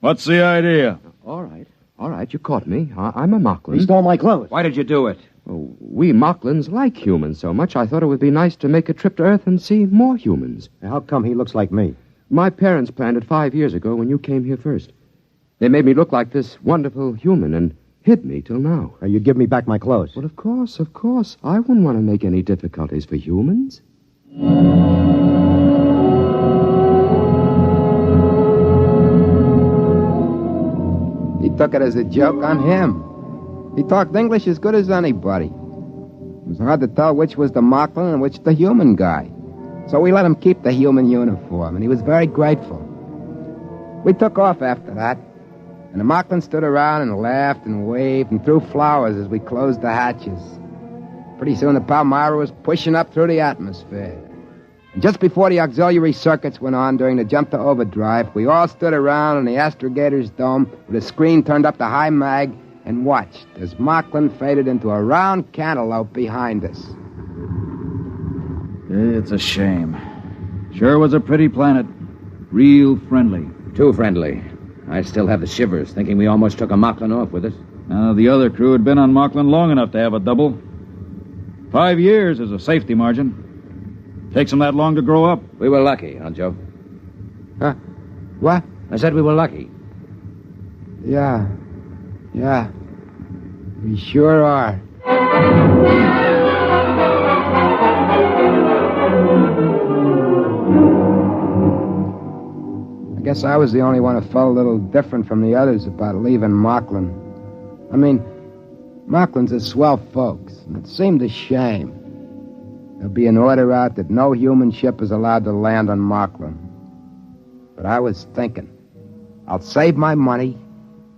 What's the idea? All right, you caught me. I'm a Moklin. He stole my clothes. Why did you do it? Oh, we Moklins like humans so much, I thought it would be nice to make a trip to Earth and see more humans. How come he looks like me? My parents planned it 5 years ago when you came here first. They made me look like this wonderful human and hid me till now. You give me back my clothes. Well, of course. I wouldn't want to make any difficulties for humans. He took it as a joke on him. He talked English as good as anybody. It was hard to tell which was the Moklin and which the human guy. So we let him keep the human uniform, and he was very grateful. We took off after that, and the Moklin stood around and laughed and waved and threw flowers as we closed the hatches. Pretty soon the Palmyra was pushing up through the atmosphere. And just before the auxiliary circuits went on during the jump to overdrive, we all stood around in the astrogator's dome with a screen turned up to high mag and watched as Moklin faded into a round cantaloupe behind us. It's a shame. Sure was a pretty planet. Real friendly. Too friendly. I still have the shivers, thinking we almost took a Moklin off with us. The other crew had been on Moklin long enough to have a double. 5 years is a safety margin. Takes them that long to grow up. We were lucky, huh, Joe? Huh? What? I said we were lucky. Yeah. We sure are. I guess I was the only one who felt a little different from the others about leaving Moklin. I mean, Moklin's are swell folks, and it seemed a shame. There'll be an order out that no human ship is allowed to land on Moklin. But I was thinking, I'll save my money,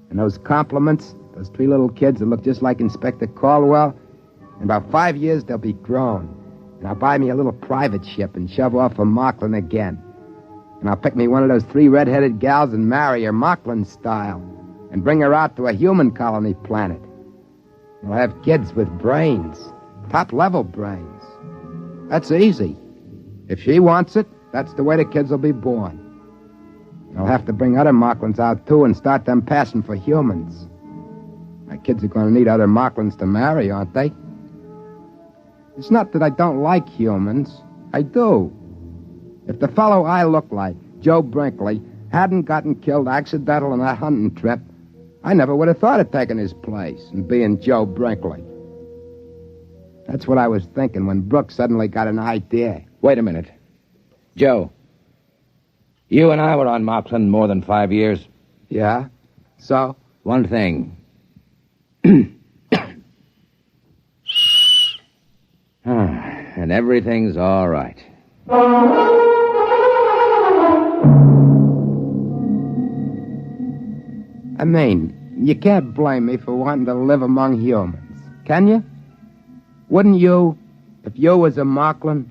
and those compliments, those 3 little kids that look just like Inspector Caldwell, in about 5 years they'll be grown. And I'll buy me a little private ship and shove off for Moklin again. And I'll pick me one of those 3 red-headed gals and marry her Moklin style, and bring her out to a human colony planet. We'll have kids with brains, top-level brains. That's easy. If she wants it, that's the way the kids will be born. I'll have to bring other Moklins out, too, and start them passing for humans. My kids are going to need other Moklins to marry, aren't they? It's not that I don't like humans. I do. If the fellow I look like, Joe Brinkley, hadn't gotten killed accidental on that hunting trip, I never would have thought of taking his place and being Joe Brinkley. That's what I was thinking when Brooks suddenly got an idea. Wait a minute. Joe, you and I were on Moklin more than 5 years. Yeah? So? One thing. And everything's all right. I mean, you can't blame me for wanting to live among humans, can you? Wouldn't you, if you was a Moklin?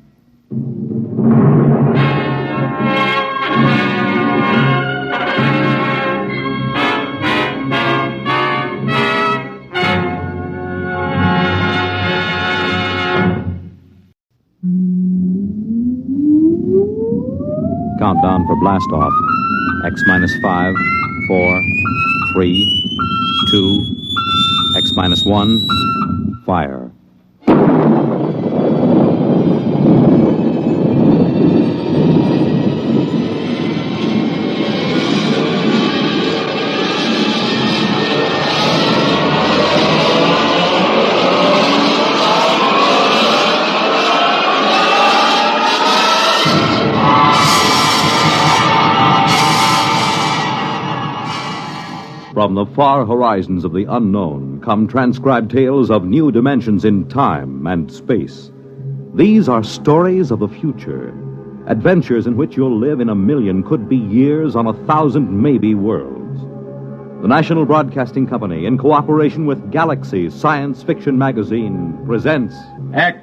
countdown for blastoff. X minus 5, 4, 3, 2, X minus 1, fire. From the far horizons of the unknown come transcribed tales of new dimensions in time and space. These are stories of the future, adventures in which you'll live in 1,000,000, could be years, on 1,000 maybe worlds. The National Broadcasting Company, in cooperation with Galaxy Science Fiction Magazine, presents X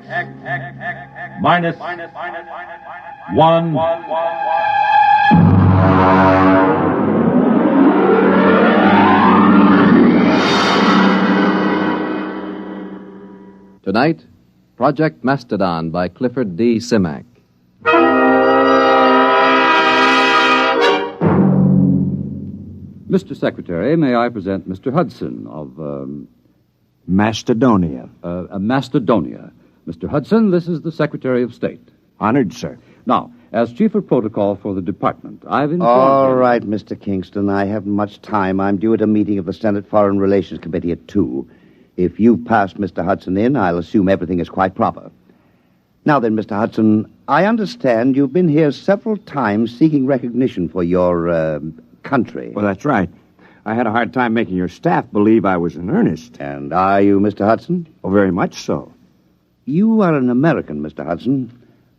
minus 1. Tonight, Project Mastadon by Clifford D. Simak. Mr. Secretary, may I present Mr. Hudson of, Macedonia. Macedonia. Mr. Hudson, this is the Secretary of State. Honored, sir. Now, as Chief of Protocol for the Department, I've informed All him... right, Mr. Kingston. I haven't much time. I'm due at a meeting of the Senate Foreign Relations Committee at 2. If you've passed Mr. Hudson in, I'll assume everything is quite proper. Now then, Mr. Hudson, I understand you've been here several times seeking recognition for your, country. Well, that's right. I had a hard time making your staff believe I was in earnest. And are you, Mr. Hudson? Oh, very much so. You are an American, Mr. Hudson.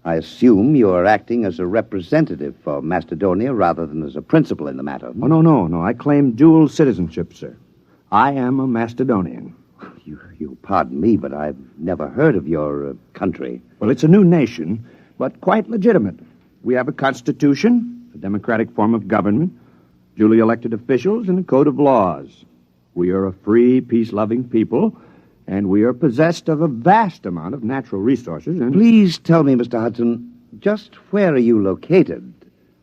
I assume you are acting as a representative for Macedonia rather than as a principal in the matter. Oh, no. I claim dual citizenship, sir. I am a Macedonian. You pardon me, but I've never heard of your country. Well, it's a new nation, but quite legitimate. We have a constitution, a democratic form of government, duly elected officials, and a code of laws. We are a free, peace-loving people, and we are possessed of a vast amount of natural resources. And Please tell me, Mr. Hudson, just where are you located?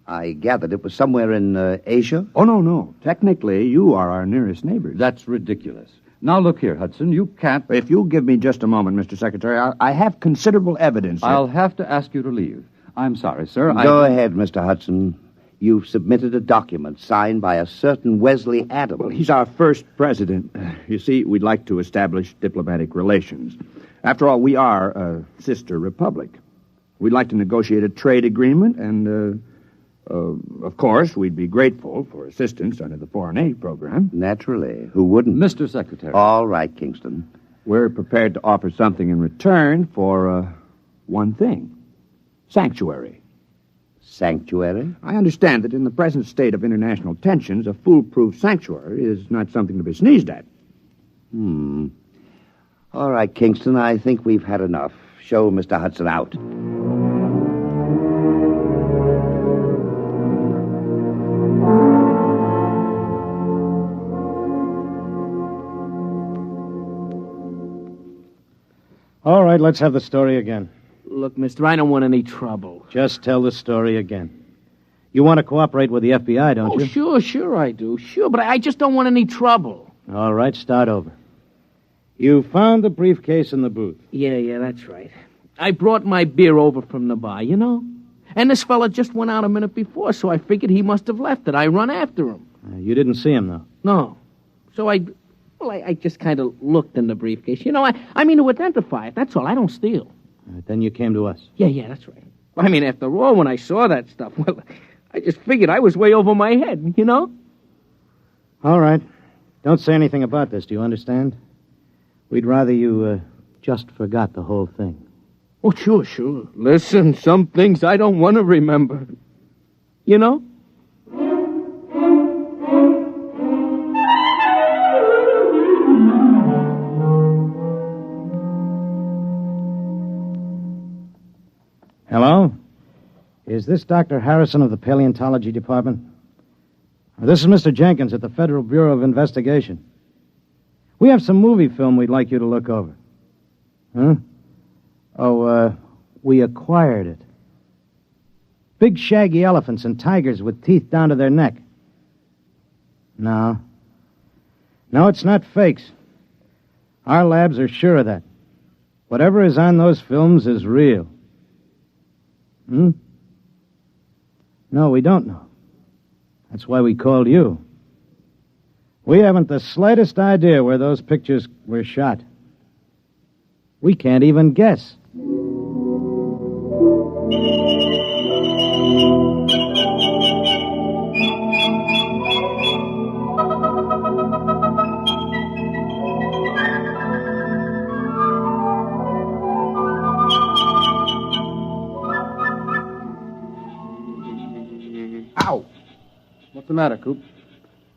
I gathered it was somewhere in Asia. Oh, no. Technically, you are our nearest neighbors. That's ridiculous. Now, look here, Hudson, you can't... If you'll give me just a moment, Mr. Secretary, I have considerable evidence. I'll have to ask you to leave. I'm sorry, sir. Go ahead, Mr. Hudson. You've submitted a document signed by a certain Wesley Adams. Well, he's our first president. You see, we'd like to establish diplomatic relations. After all, we are a sister republic. We'd like to negotiate a trade agreement, and, of course, we'd be grateful for assistance under the foreign aid program. Naturally. Who wouldn't? Mr. Secretary. All right, Kingston. We're prepared to offer something in return for, one thing. Sanctuary. Sanctuary? I understand that in the present state of international tensions, a foolproof sanctuary is not something to be sneezed at. All right, Kingston, I think we've had enough. Show Mr. Hudson out. All right, let's have the story again. Look, mister, I don't want any trouble. Just tell the story again. You want to cooperate with the FBI, don't you? Sure I do. Sure, but I just don't want any trouble. All right, start over. You found the briefcase in the booth. Yeah, that's right. I brought my beer over from the bar, you know? And this fella just went out a minute before, so I figured he must have left it. I run after him. You didn't see him, though? No. So I just kind of looked in the briefcase. You know, I mean to identify it. That's all. I don't steal. All right, then you came to us. Yeah, that's right. I mean, after all, when I saw that stuff, well, I just figured I was way over my head, you know? All right. Don't say anything about this, do you understand? We'd rather you just forgot the whole thing. Oh, sure. Listen, some things I don't want to remember. You know? Hello? Is this Dr. Harrison of the Paleontology Department? This is Mr. Jenkins at the Federal Bureau of Investigation. We have some movie film we'd like you to look over. Huh? Oh, we acquired it. Big shaggy elephants and tigers with teeth down to their neck. No. No, it's not fakes. Our labs are sure of that. Whatever is on those films is real. No, we don't know. That's why we called you. We haven't the slightest idea where those pictures were shot. We can't even guess. Ow! What's the matter, Coop?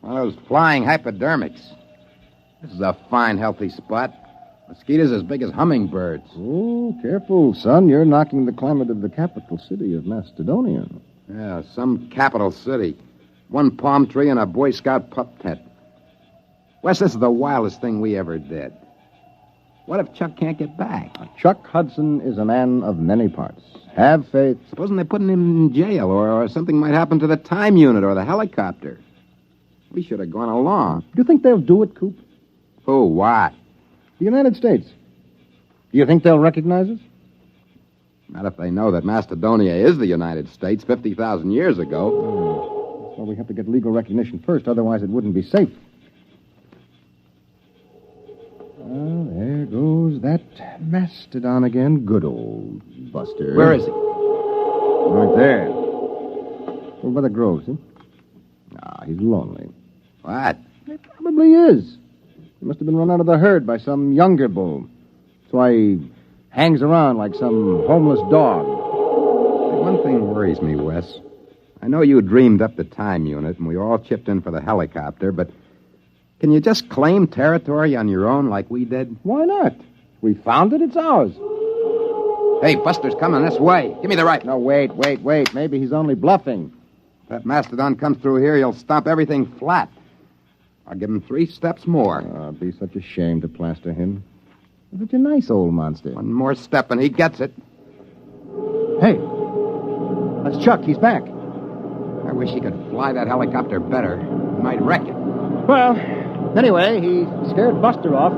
One of those flying hypodermics. This is a fine, healthy spot. Mosquitoes as big as hummingbirds. Oh, careful, son. You're knocking the climate of the capital city of Macedonia. Yeah, some capital city. One palm tree and a Boy Scout pup tent. Wes, this is the wildest thing we ever did. What if Chuck can't get back? Chuck Hudson is a man of many parts. Have faith. Supposing they're putting him in jail, or something might happen to the time unit or the helicopter. We should have gone along. Do you think they'll do it, Coop? Who? What? The United States. Do you think they'll recognize us? Not if they know that Macedonia is the United States 50,000 years ago. Well, we have to get legal recognition first, otherwise it wouldn't be safe. Well, there goes that Mastadon again. Good old Buster. Where is he? Right there. Over by the grove, see? He's lonely. What? He probably is. He must have been run out of the herd by some younger bull. That's why he hangs around like some homeless dog. One thing worries me, Wes. I know you dreamed up the time unit, and we all chipped in for the helicopter, but can you just claim territory on your own like we did? Why not? We found it, it's ours. Hey, Buster's coming this way. Give me the right. No, wait. Maybe he's only bluffing. If that Mastadon comes through here, he'll stomp everything flat. I'll give him 3 steps more. It'd be such a shame to plaster him. He's such a nice old monster. One more step and he gets it. Hey, that's Chuck. He's back. I wish he could fly that helicopter better. He might wreck it. Well, anyway, he scared Buster off.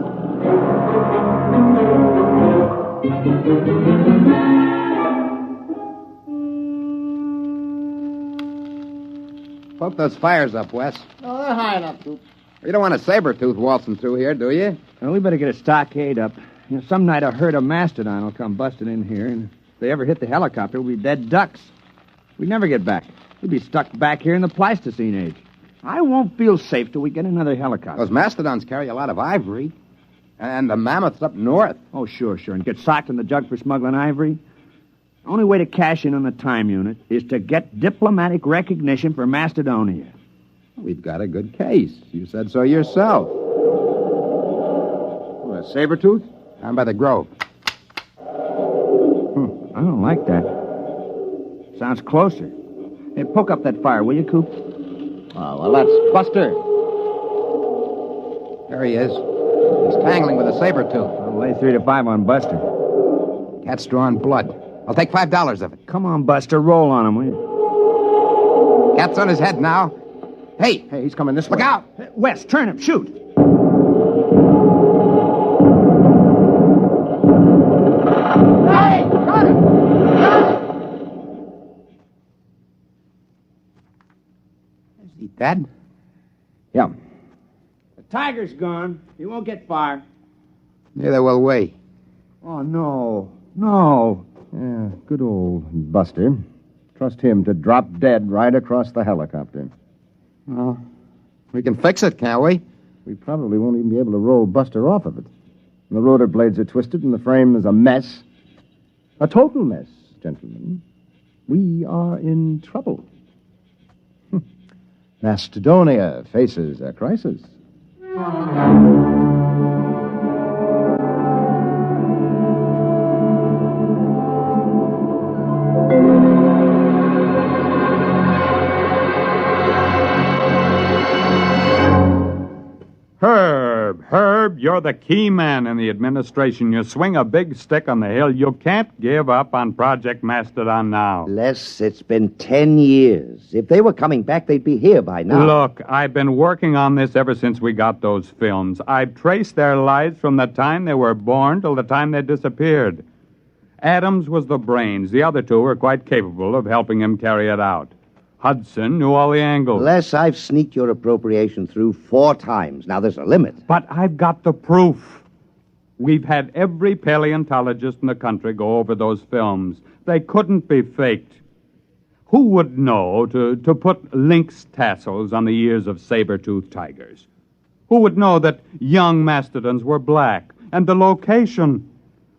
Poke those fires up, Wes. Oh, they're high enough, Coop. You don't want a saber-tooth waltzing through here, do you? Well, we better get a stockade up. Some night a herd of Mastodon will come busting in here, and if they ever hit the helicopter, we'll be dead ducks. We'd never get back. We'd be stuck back here in the Pleistocene age. I won't feel safe till we get another helicopter. Those Mastodons carry a lot of ivory. And the mammoths up north. Oh, sure. And get socked in the jug for smuggling ivory? The only way to cash in on the time unit is to get diplomatic recognition for Macedonia. We've got a good case. You said so yourself. What, a saber-tooth? Down by the grove. I don't like that. Sounds closer. Hey, poke up that fire, will you, Coop? Oh, well, that's Buster. There he is. He's tangling with a saber-tooth. I'll lay 3 to 5 on Buster. Cat's drawing blood. I'll take $5 of it. Come on, Buster. Roll on him, will you? Cat's on his head now. Hey, he's coming this way. Look out! Hey, Wes, turn him. Shoot. Hey! Got him! Is he dead? Yeah. The tiger's gone. He won't get far. Neither will we. Oh, no. No. Yeah, good old Buster. Trust him to drop dead right across the helicopter. Well, we can fix it, can't we? We probably won't even be able to roll Buster off of it. The rotor blades are twisted and the frame is a mess. A total mess, gentlemen. We are in trouble. Macedonia faces a crisis. Herb, you're the key man in the administration. You swing a big stick on the hill. You can't give up on Project Mastadon now. Les, it's been 10 years. If they were coming back, they'd be here by now. Look, I've been working on this ever since we got those films. I've traced their lives from the time they were born till the time they disappeared. Adams was the brains. The other two were quite capable of helping him carry it out. Hudson knew all the angles. Les, I've sneaked your appropriation through 4 times. Now, there's a limit. But I've got the proof. We've had every paleontologist in the country go over those films. They couldn't be faked. Who would know to put lynx tassels on the ears of saber-toothed tigers? Who would know that young mastodons were black? And the location.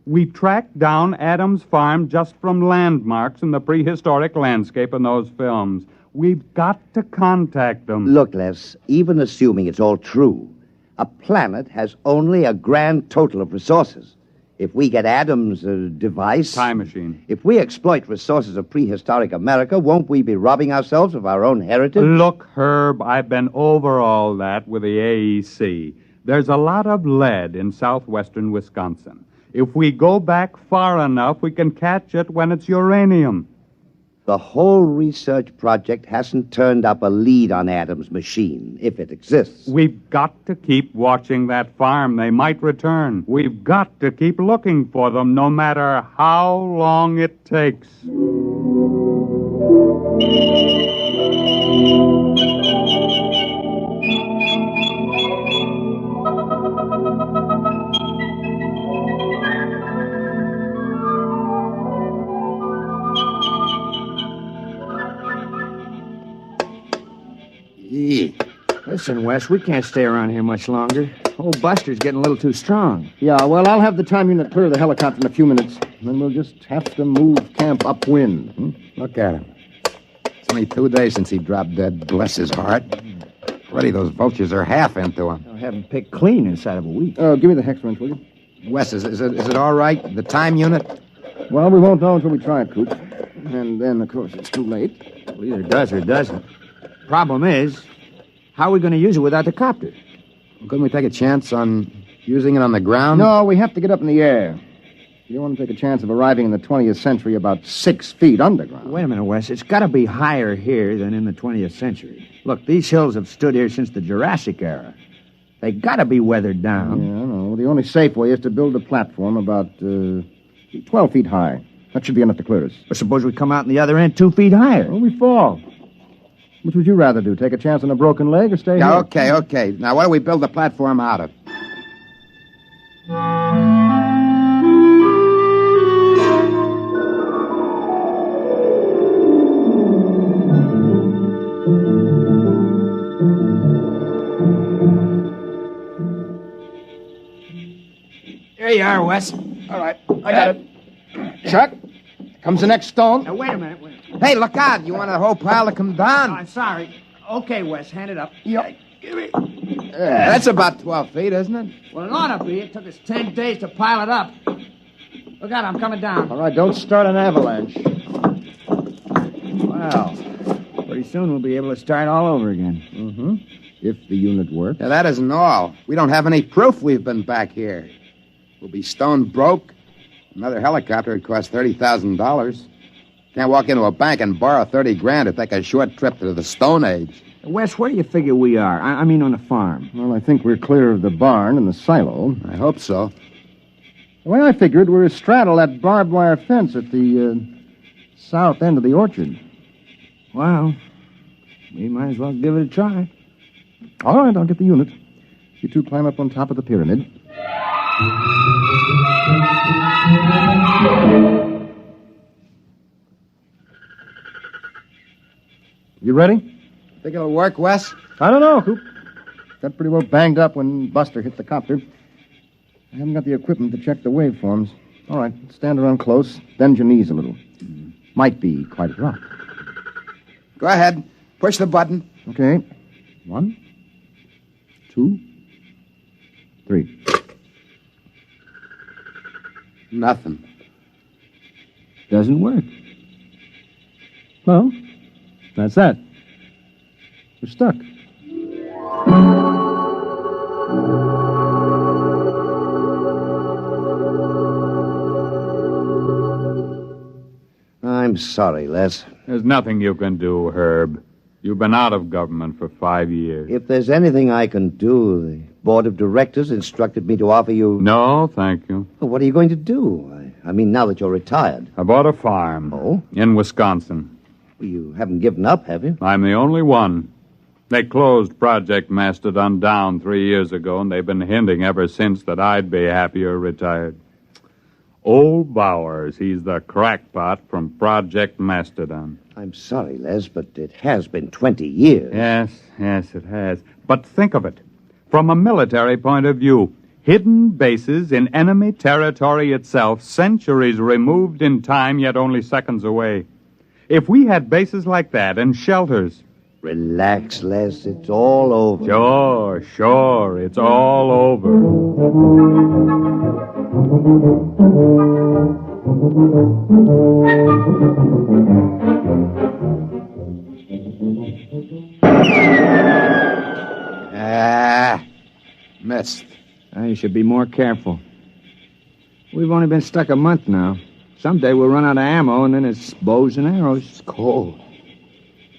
We tracked down Adams' farm just from landmarks in the prehistoric landscape in those films. We've got to contact them. Look, Les, even assuming it's all true, a planet has only a grand total of resources. If we get Adams' device... Time machine. If we exploit resources of prehistoric America, won't we be robbing ourselves of our own heritage? Look, Herb, I've been over all that with the AEC. There's a lot of lead in southwestern Wisconsin. If we go back far enough, we can catch it when it's uranium. The whole research project hasn't turned up a lead on Adams' machine, if it exists. We've got to keep watching that farm. They might return. We've got to keep looking for them, no matter how long it takes. Listen, Wes, we can't stay around here much longer. Old Buster's getting a little too strong. Yeah, well, I'll have the time unit clear the helicopter in a few minutes. Then we'll just have to move camp upwind. Look at him. It's only 2 days since he dropped dead. Bless his heart. Already those vultures are half into him. I'll have him picked clean inside of a week. Give me the hex wrench, will you? Wes, is it all right? The time unit? Well, we won't know until we try it, Coop. And then, of course, it's too late. Well, either does or doesn't. Problem is, how are we going to use it without the copter? Couldn't we take a chance on using it on the ground? No, we have to get up in the air. You don't want to take a chance of arriving in the 20th century about 6 feet underground. Wait a minute, Wes. It's got to be higher here than in the 20th century. Look, these hills have stood here since the Jurassic era. They got to be weathered down. Yeah, I know. The only safe way is to build a platform about 12 feet high. That should be enough to clear us. But suppose we come out on the other end 2 feet higher. Well, we fall. Which would you rather do? Take a chance on a broken leg or stay here? Okay. Now, what do we build the platform out of? There you are, Wes. All right, I got it. Chuck, comes the next stone. Now, wait a minute. Hey, look out. You want the whole pile to come down? Oh, I'm sorry. Okay, Wes, hand it up. Yep. Give me. That's about 12 feet, isn't it? Well, it ought to be. It took us 10 days to pile it up. Look out, I'm coming down. All right, don't start an avalanche. Well, pretty soon we'll be able to start all over again. Mm-hmm. If the unit works. Yeah, that isn't all. We don't have any proof we've been back here. We'll be stone broke. Another helicopter would cost $30,000. Can't walk into a bank and borrow 30 grand to take a short trip to the Stone Age. Wes, where do you figure we are? I mean on the farm. Well, I think we're clear of the barn and the silo. I hope so. The way I figured, we're astraddle that barbed wire fence at the south end of the orchard. Well, we might as well give it a try. All right, I'll get the unit. You two climb up on top of the pyramid. You ready? Think it'll work, Wes? I don't know, Coop. Got pretty well banged up when Buster hit the copter. I haven't got the equipment to check the waveforms. All right, stand around close, bend your knees a little. Might be quite a rock. Go ahead. Push the button. Okay. 1, 2, 3. Nothing. Doesn't work. Well, that's that. We're stuck. I'm sorry, Les. There's nothing you can do, Herb. You've been out of government for 5 years. If there's anything I can do, the board of directors instructed me to offer you... No, thank you. Well, what are you going to do? I mean, now that you're retired. I bought a farm. Oh? In Wisconsin. Well, you haven't given up, have you? I'm the only one. They closed Project Mastadon down 3 years ago, and they've been hinting ever since that I'd be happier retired. Old Bowers, he's the crackpot from Project Mastadon. I'm sorry, Les, but it has been 20 years. Yes, it has. But think of it. From a military point of view, hidden bases in enemy territory itself, centuries removed in time, yet only seconds away. If we had bases like that and shelters... Relax, Les. It's all over. Sure. It's all over. Missed. You should be more careful. We've only been stuck a month now. Someday we'll run out of ammo, and then it's bows and arrows. It's cold.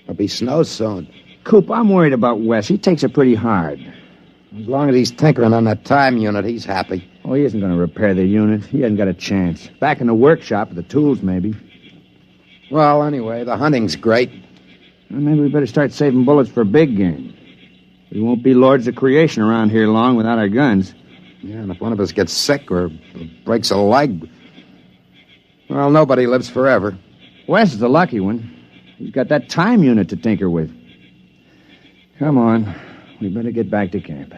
There'll be snow soon. Coop, I'm worried about Wes. He takes it pretty hard. As long as he's tinkering on that time unit, he's happy. Oh, he isn't going to repair the unit. He hasn't got a chance. Back in the workshop, the tools, maybe. Well, anyway, the hunting's great. Well, maybe we better start saving bullets for big game. We won't be lords of creation around here long without our guns. Yeah, and if one of us gets sick or breaks a leg, well, nobody lives forever. Wes is the lucky one. He's got that time unit to tinker with. Come on. We better get back to camp.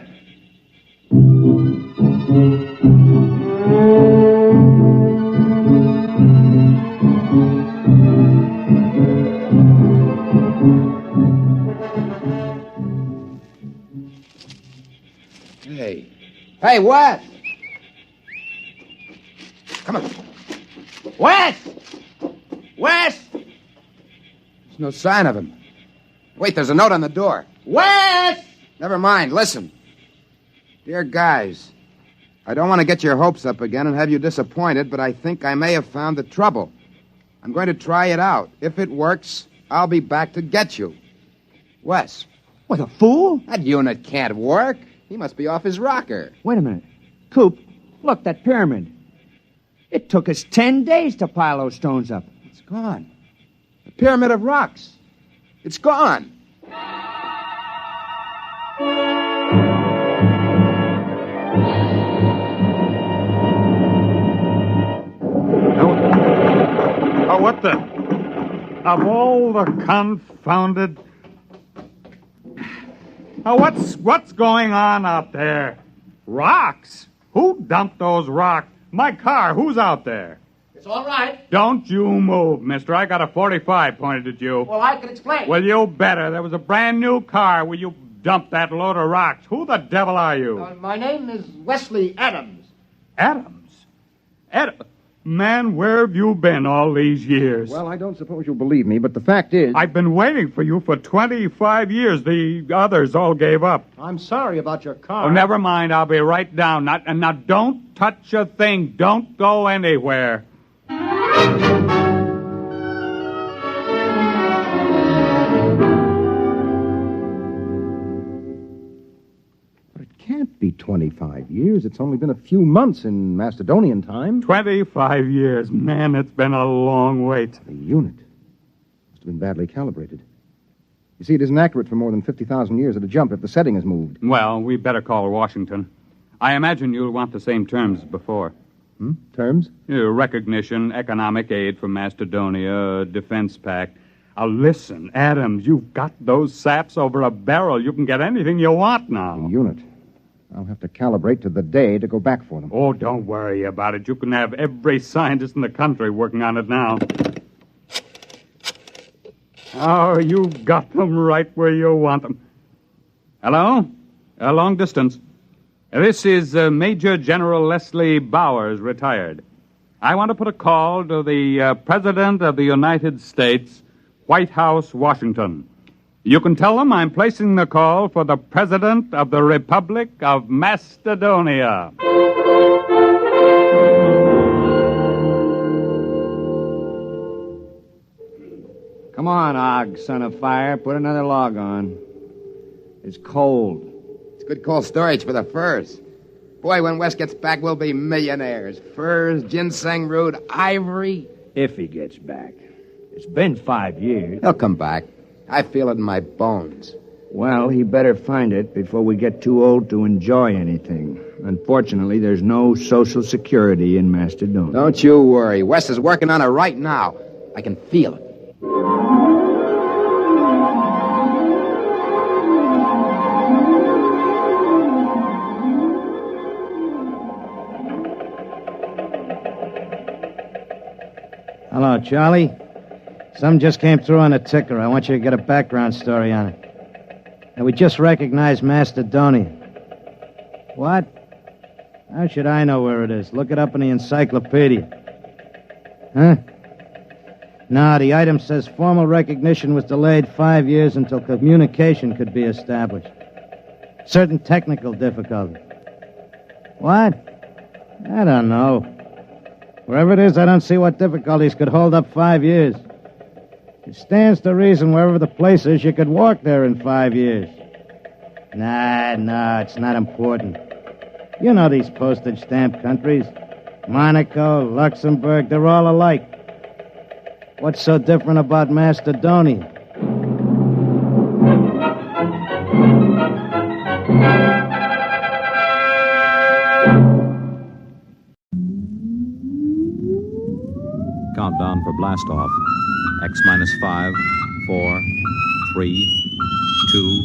Hey, Wes! Come on. Wes! Wes! There's no sign of him. Wait, there's a note on the door. Wes! Never mind, listen. Dear guys, I don't want to get your hopes up again and have you disappointed, but I think I may have found the trouble. I'm going to try it out. If it works, I'll be back to get you. Wes. What, a fool? That unit can't work. He must be off his rocker. Wait a minute. Coop, look, that pyramid. It took us 10 days to pile those stones up. It's gone. The pyramid of rocks. It's gone. Oh, what the... Of all the confounded... Oh, what's going on out there? Rocks? Who dumped those rocks? My car, who's out there? It's all right. Don't you move, mister. I got a 45 pointed at you. Well, I can explain. Well, you better. There was a brand new car where you dumped that load of rocks. Who the devil are you? My name is Wesley Adams. Adams? Man, where have you been all these years? Well, I don't suppose you'll believe me, but the fact is... I've been waiting for you for 25 years. The others all gave up. I'm sorry about your car. Oh, never mind. I'll be right down. Now, don't touch a thing. Don't go anywhere. Can't be 25 years. It's only been a few months in Macedonian time. 25 years. Man, it's been a long wait. The unit must have been badly calibrated. You see, it isn't accurate for more than 50,000 years at a jump if the setting is moved. Well, we better call Washington. I imagine you'll want the same terms as before. Terms? Recognition, economic aid from Macedonia, defense pact. Listen, Adams, you've got those saps over a barrel. You can get anything you want now. The unit. I'll have to calibrate to the day to go back for them. Oh, don't worry about it. You can have every scientist in the country working on it now. Oh, you've got them right where you want them. Hello? Long distance. This is Major General Leslie Bowers, retired. I want to put a call to the President of the United States, White House, Washington. You can tell them I'm placing the call for the President of the Republic of Macedonia. Come on, Og, son of fire. Put another log on. It's cold. It's good cold storage for the furs. Boy, when West gets back, we'll be millionaires. Furs, ginseng root, ivory. If he gets back. It's been 5 years. He'll come back. I feel it in my bones. Well, he better find it before we get too old to enjoy anything. Unfortunately, there's no Social Security in Mastadon. Don't you worry. West is working on it right now. I can feel it. Hello, Charlie. Some just came through on a ticker. I want you to get a background story on it. And we just recognized Mastadonian. What? How should I know where it is? Look it up in the encyclopedia. Huh? No, the item says formal recognition was delayed 5 years until communication could be established. Certain technical difficulty. What? I don't know. Wherever it is, I don't see what difficulties could hold up 5 years. It stands to reason wherever the place is, you could walk there in 5 years. Nah, it's not important. You know these postage stamp countries. Monaco, Luxembourg, they're all alike. What's so different about Macedonia? Countdown for blast off. X minus 5, 4, 3, 2,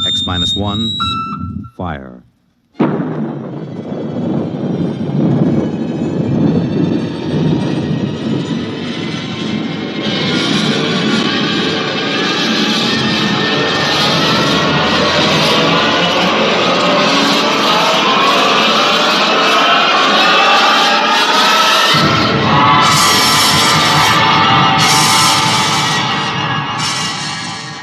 X minus 1, fire.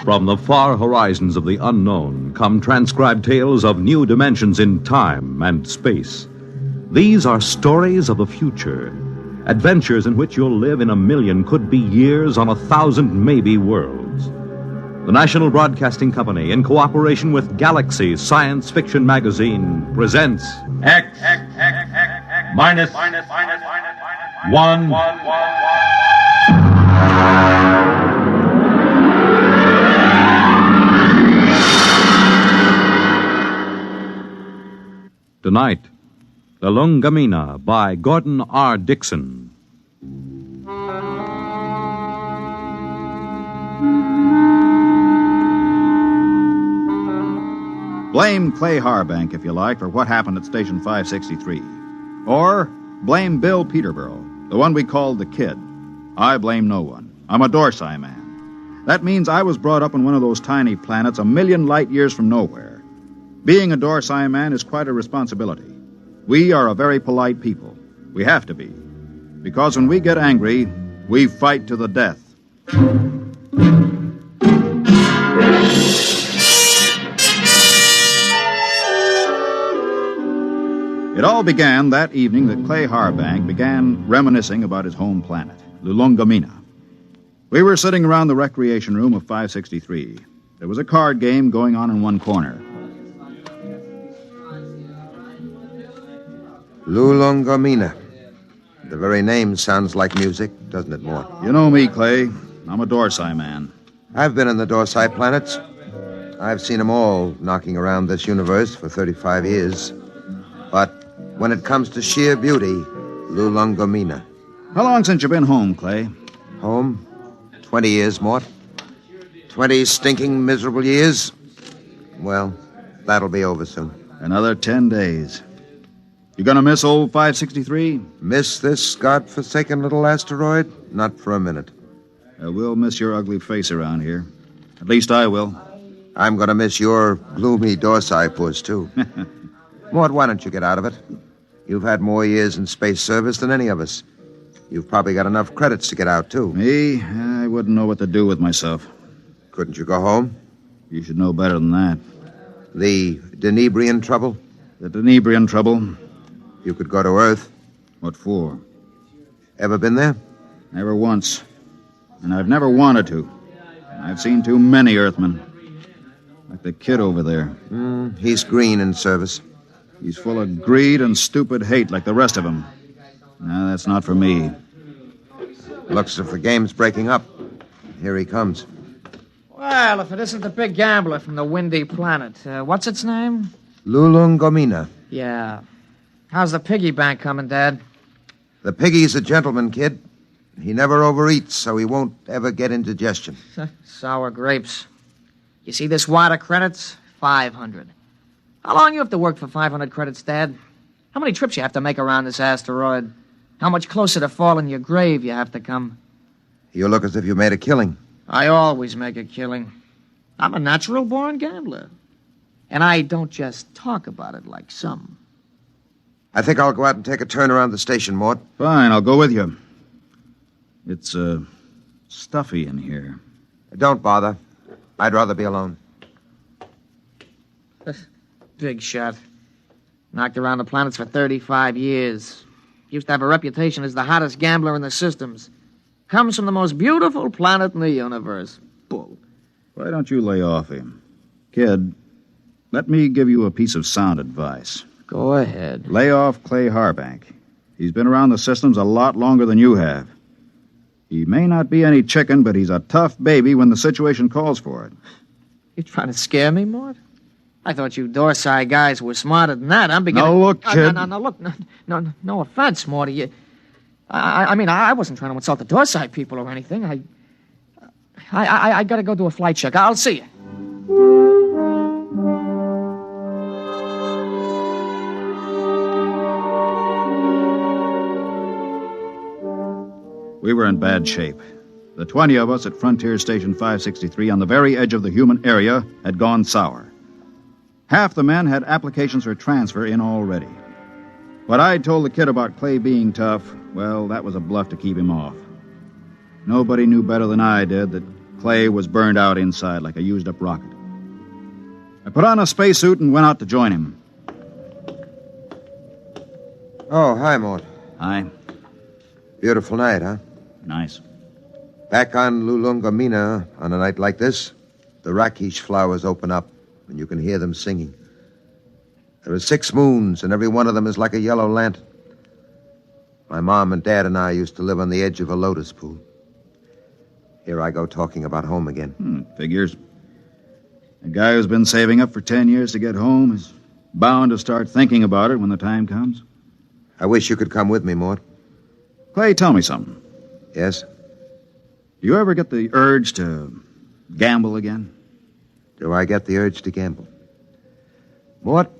From the far horizons of the unknown come transcribed tales of new dimensions in time and space. These are stories of the future, adventures in which you'll live in 1,000,000, could be years, on 1,000 maybe worlds. The National Broadcasting Company, in cooperation with Galaxy Science Fiction Magazine, presents X minus 1. Tonight, Lulungomeena by Gordon R. Dixon. Blame Clay Harbank, if you like, for what happened at Station 563. Or blame Bill Peterborough, the one we called the Kid. I blame no one. I'm a Dorsai man. That means I was brought up on one of those tiny planets 1,000,000 light years from nowhere. Being a Dorsai man is quite a responsibility. We are a very polite people. We have to be. Because when we get angry, we fight to the death. It all began that evening that Clay Harbank began reminiscing about his home planet, Lulungomeena. We were sitting around the recreation room of 563. There was a card game going on in one corner. Lulungomeena. The very name sounds like music, doesn't it, Mort? You know me, Clay. I'm a Dorsai man. I've been in the Dorsai planets. I've seen them all knocking around this universe for 35 years. But when it comes to sheer beauty, Lulungomeena. How long since you've been home, Clay? Home? 20 years, Mort. 20 stinking, miserable years. Well, that'll be over soon. Another 10 days. You gonna miss old 563? Miss this godforsaken little asteroid? Not for a minute. We'll miss your ugly face around here. At least I will. I'm gonna miss your gloomy Dorsai puss, too. Mort, why don't you get out of it? You've had more years in space service than any of us. You've probably got enough credits to get out, too. Me? I wouldn't know what to do with myself. Couldn't you go home? You should know better than that. The Denibrian trouble? The Denibrian trouble? You could go to Earth. What for? Ever been there? Never once. and I've never wanted to. I've seen too many Earthmen. Like the kid over there. He's green in service. He's full of greed and stupid hate like the rest of them. No, that's not for me. Looks as if the game's breaking up. Here he comes. Well, if it isn't the big gambler from the windy planet. What's its name? Lulungomeena. Yeah. How's the piggy bank coming, Dad? The piggy's a gentleman, kid. He never overeats, so he won't ever get indigestion. Sour grapes. You see this wad of credits? 500. How long you have to work for 500 credits, Dad? How many trips you have to make around this asteroid? How much closer to falling your grave you have to come? You look as if you made a killing. I always make a killing. I'm a natural-born gambler. And I don't just talk about it like some. I think I'll go out and take a turn around the station, Mort. Fine, I'll go with you. It's, stuffy in here. Don't bother. I'd rather be alone. Big shot. Knocked around the planets for 35 years. Used to have a reputation as the hottest gambler in the systems. Comes from the most beautiful planet in the universe. Bull. Why don't you lay off him? Kid, let me give you a piece of sound advice. Go ahead. Lay off Clay Harbank. He's been around the systems a lot longer than you have. He may not be any chicken, but he's a tough baby when the situation calls for it. You trying to scare me, Mort? I thought you Dorsai guys were smarter than that. I'm beginning... No, look, kid. No, look. No offense, Morty. I mean, I wasn't trying to insult the Dorsai people or anything. I gotta go do a flight check. I'll see you. We were in bad shape. The 20 of us at Frontier Station 563 on the very edge of the human area had gone sour. Half the men had applications for transfer in already. What I'd told the kid about Clay being tough, well, that was a bluff to keep him off. Nobody knew better than I did that Clay was burned out inside like a used-up rocket. I put on a spacesuit and went out to join him. Oh, hi, Mort. Hi. Beautiful night, huh? Nice. Back on Lulungomeena, on a night like this, the rakish flowers open up, and you can hear them singing. There are 6 moons, and every one of them is like a yellow lantern. My mom and dad and I used to live on the edge of a lotus pool. Here I go talking about home again. Figures. A guy who's been saving up for 10 years to get home is bound to start thinking about it when the time comes. I wish you could come with me, Mort. Clay, tell me something. Yes? Do you ever get the urge to gamble again? Do I get the urge to gamble? Mort,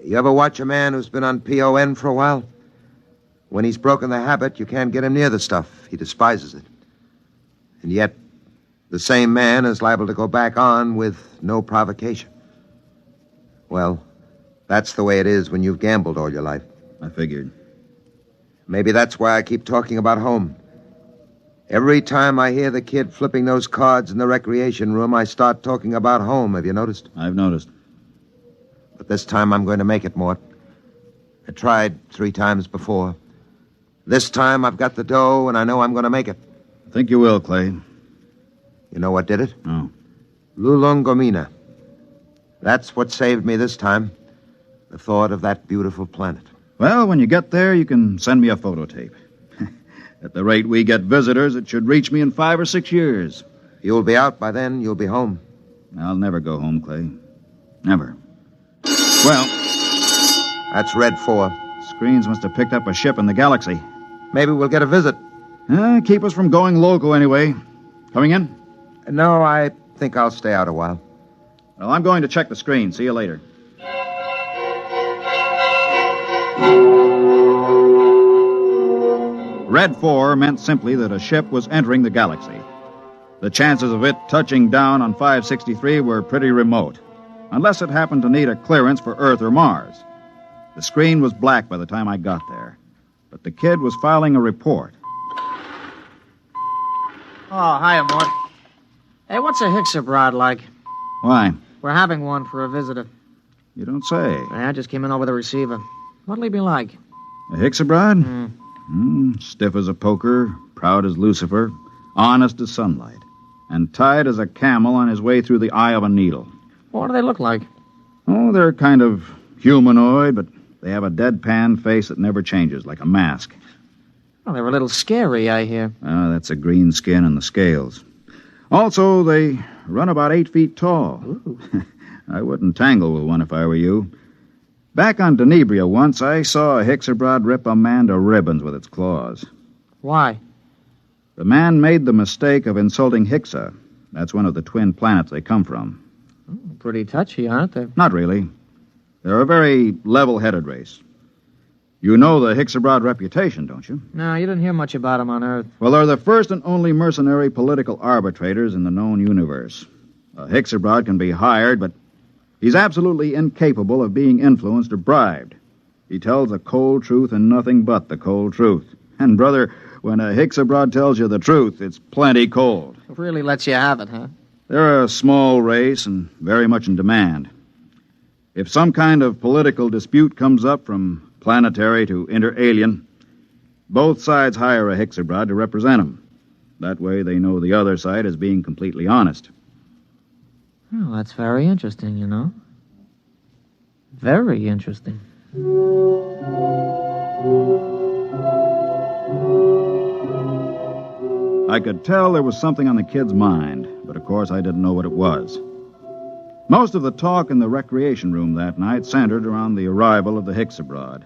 you ever watch a man who's been on PON for a while? When he's broken the habit, you can't get him near the stuff. He despises it. And yet, the same man is liable to go back on with no provocation. Well, that's the way it is when you've gambled all your life. I figured. Maybe that's why I keep talking about home. Every time I hear the kid flipping those cards in the recreation room, I start talking about home. Have you noticed? I've noticed. But this time I'm going to make it, Mort. I tried 3 times before. This time I've got the dough, and I know I'm going to make it. I think you will, Clay. You know what did it? No. Lulungomeena. That's what saved me this time. The thought of that beautiful planet. Well, when you get there, you can send me a photo tape. At the rate we get visitors, it should reach me in 5 or 6 years. You'll be out by then. You'll be home. I'll never go home, Clay. Never. Well... That's Red 4. Screens must have picked up a ship in the galaxy. Maybe we'll get a visit. Keep us from going loco anyway. Coming in? No, I think I'll stay out a while. Well, I'm going to check the screen. See you later. Red 4 meant simply that a ship was entering the galaxy. The chances of it touching down on 563 were pretty remote, unless it happened to need a clearance for Earth or Mars. The screen was black by the time I got there, but the kid was filing a report. Oh, hiya, Mort. Hey, what's a Hixabrod like? Why? We're having one for a visitor. You don't say. I just came in over the receiver. What'll he be like? A Hixabrod? Stiff as a poker, proud as Lucifer, honest as sunlight, and tight as a camel on his way through the eye of a needle. What do they look like? Oh, they're kind of humanoid, but they have a deadpan face that never changes, like a mask. Well, they're a little scary, I hear. That's the green skin and the scales. Also, they run about 8 feet tall. I wouldn't tangle with one if I were you. Back on Denebria once, I saw a Hixabrod rip a man to ribbons with its claws. Why? The man made the mistake of insulting Hixa. That's one of the twin planets they come from. Pretty touchy, aren't they? Not really. They're a very level-headed race. You know the Hixabrod reputation, don't you? No, you didn't hear much about them on Earth. Well, they're the first and only mercenary political arbitrators in the known universe. A Hixabrod can be hired, but he's absolutely incapable of being influenced or bribed. He tells the cold truth and nothing but the cold truth. And, brother, when a Hixabrod tells you the truth, it's plenty cold. It really lets you have it, huh? They're a small race and very much in demand. If some kind of political dispute comes up from planetary to inter-alien, both sides hire a Hixabrod to represent them. That way they know the other side is being completely honest. Oh, that's very interesting, you know. Very interesting. I could tell there was something on the kid's mind, but of course I didn't know what it was. Most of the talk in the recreation room that night centered around the arrival of the Hixabrod.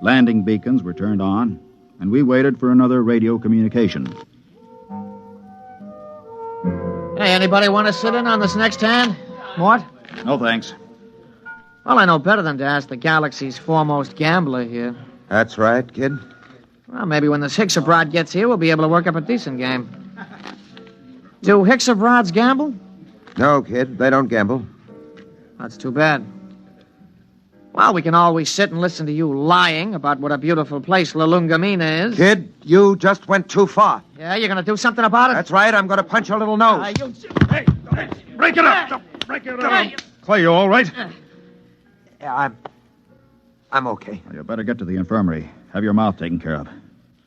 Landing beacons were turned on, and we waited for another radio communication. Hey, anybody want to sit in on this next hand? What? No, thanks. Well, I know better than to ask the galaxy's foremost gambler here. That's right, kid. Well, maybe when this Hixabrod gets here, we'll be able to work up a decent game. Do Hixabrods gamble? No, kid, they don't gamble. That's too bad. Well, we can always sit and listen to you lying about what a beautiful place Lulungomeena is. Kid, you just went too far. Yeah, you're going to do something about it? That's right, I'm going to punch your little nose. Break it up! Break it up! Clay, you all right? Yeah, I'm okay. Well, you better get to the infirmary. Have your mouth taken care of.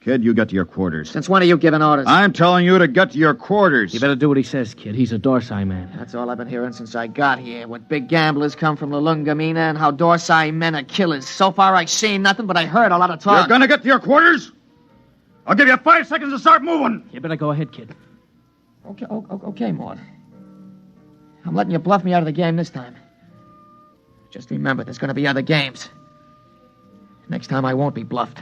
Kid, you get to your quarters. Since when are you giving orders? I'm telling you to get to your quarters. You better do what he says, kid. He's a Dorsai man. That's all I've been hearing since I got here. What big gamblers come from Lulungomeena and how Dorsai men are killers. So far, I've seen nothing, but I heard a lot of talk. You're gonna get to your quarters? I'll give you 5 seconds to start moving. You better go ahead, kid. Okay, Mort. I'm letting you bluff me out of the game this time. Just remember, there's gonna be other games. Next time, I won't be bluffed.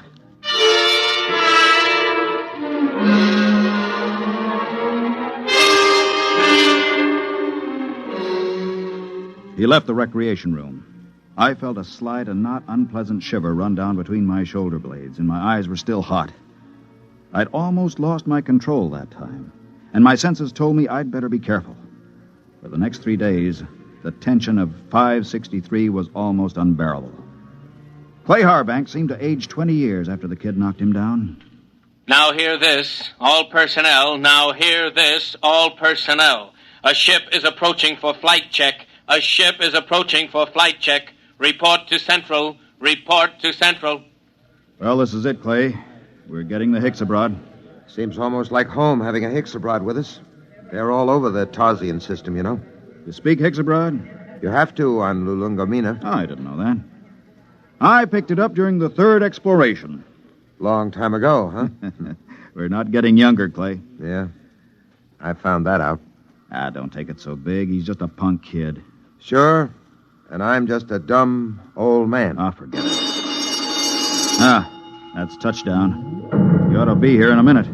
He left the recreation room. I felt a slight and not unpleasant shiver run down between my shoulder blades, and my eyes were still hot. I'd almost lost my control that time, and my senses told me I'd better be careful. For the next 3 days, the tension of 563 was almost unbearable. Clay Harbank seemed to age 20 years after the kid knocked him down. Now hear this, all personnel. Now hear this, all personnel. A ship is approaching for flight check. A ship is approaching for flight check. Report to Central. Report to Central. Well, this is it, Clay. We're getting the Hixabrod. Seems almost like home having a Hixabrod with us. They're all over the Tarsian system, you know. You speak Hixabrod? You have to on Lulungomeena. Oh, I didn't know that. I picked it up during the 3rd exploration. Long time ago, huh? We're not getting younger, Clay. Yeah. I found that out. Don't take it so big. He's just a punk kid. Sure. And I'm just a dumb old man. Forget it. That's touchdown. You ought to be here in a minute.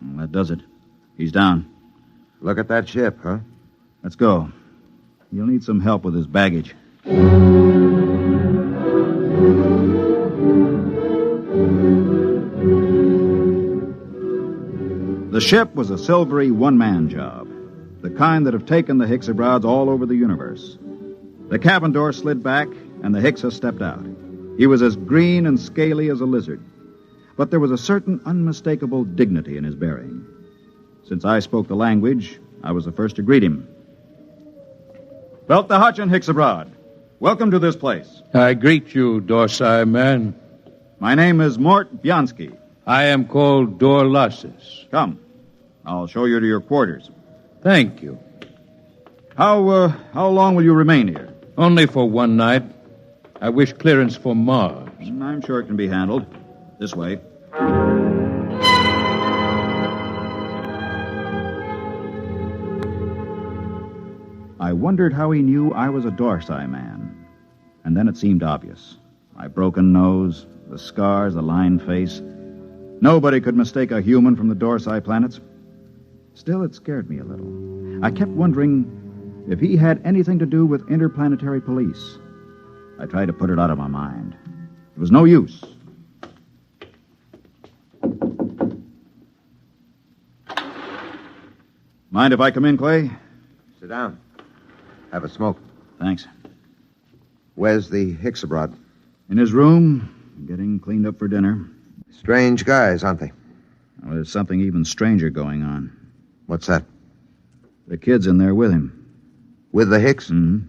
Well, that does it. He's down. Look at that ship, huh? Let's go. You'll need some help with his baggage. The ship was a silvery one-man job, the kind that have taken the Hixabrods all over the universe. The cabin door slid back, and the Hixa stepped out. He was as green and scaly as a lizard, but there was a certain unmistakable dignity in his bearing. Since I spoke the language, I was the first to greet him. Belt the Hutch and Hixabrod. Welcome to this place. I greet you, Dorsai man. My name is Mort Bianski. I am called Dorlassus. Come. I'll show you to your quarters. Thank you. How long will you remain here? Only for one night. I wish clearance for Mars. I'm sure it can be handled. This way. I wondered how he knew I was a Dorsai man. And then it seemed obvious. My broken nose, the scars, the lined face. Nobody could mistake a human from the Dorsai planets. Still, it scared me a little. I kept wondering if he had anything to do with interplanetary police. I tried to put it out of my mind. It was no use. Mind if I come in, Clay? Sit down. Have a smoke. Thanks. Where's the Hixabrod? In his room, getting cleaned up for dinner. Strange guys, aren't they? Well, there's something even stranger going on. What's that? The kid's in there with him. With the Hicks? Mm-hmm.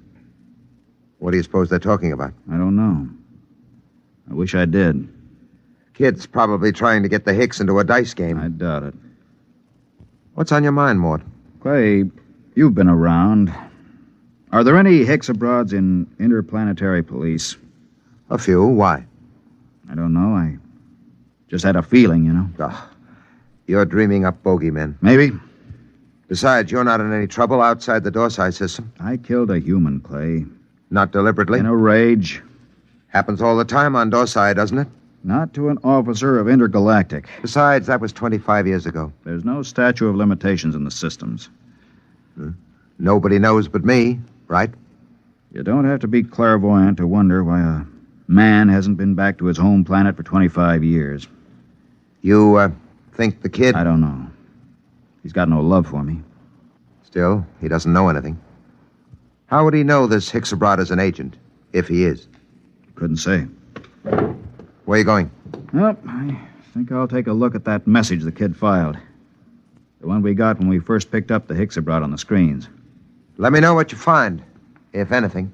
What do you suppose they're talking about? I don't know. I wish I did. Kid's probably trying to get the Hicks into a dice game. I doubt it. What's on your mind, Mort? Clay, you've been around. Are there any Hixabrods in interplanetary police? A few. Why? I don't know. I just had a feeling, you know. Oh, you're dreaming up bogeymen. Maybe. Besides, you're not in any trouble outside the Dorsai system. I killed a human, Clay. Not deliberately? In a rage. Happens all the time on Dorsai, doesn't it? Not to an officer of Intergalactic. Besides, that was 25 years ago. There's no statute of limitations in the systems. Nobody knows but me, right? You don't have to be clairvoyant to wonder why a man hasn't been back to his home planet for 25 years. You, think the kid... I don't know. He's got no love for me. Still, he doesn't know anything. How would he know this Hixabrod is an agent, if he is? Couldn't say. Where are you going? Well, I think I'll take a look at that message the kid filed. The one we got when we first picked up the Hixabrod on the screens. Let me know what you find, if anything.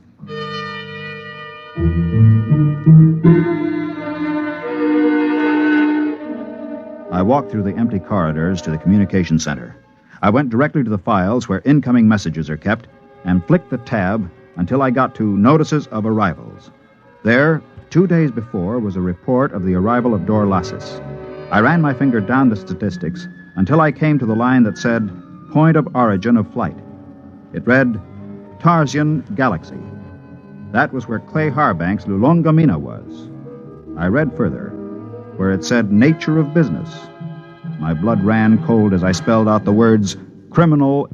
I walked through the empty corridors to the communication center. I went directly to the files where incoming messages are kept and flicked the tab until I got to Notices of Arrivals. There, 2 days before, was a report of the arrival of Dorlassus. I ran my finger down the statistics until I came to the line that said, Point of Origin of Flight. It read, Tarsian Galaxy. That was where Clay Harbank's Lulungomeena was. I read further, where it said Nature of Business. My blood ran cold as I spelled out the words, Criminal...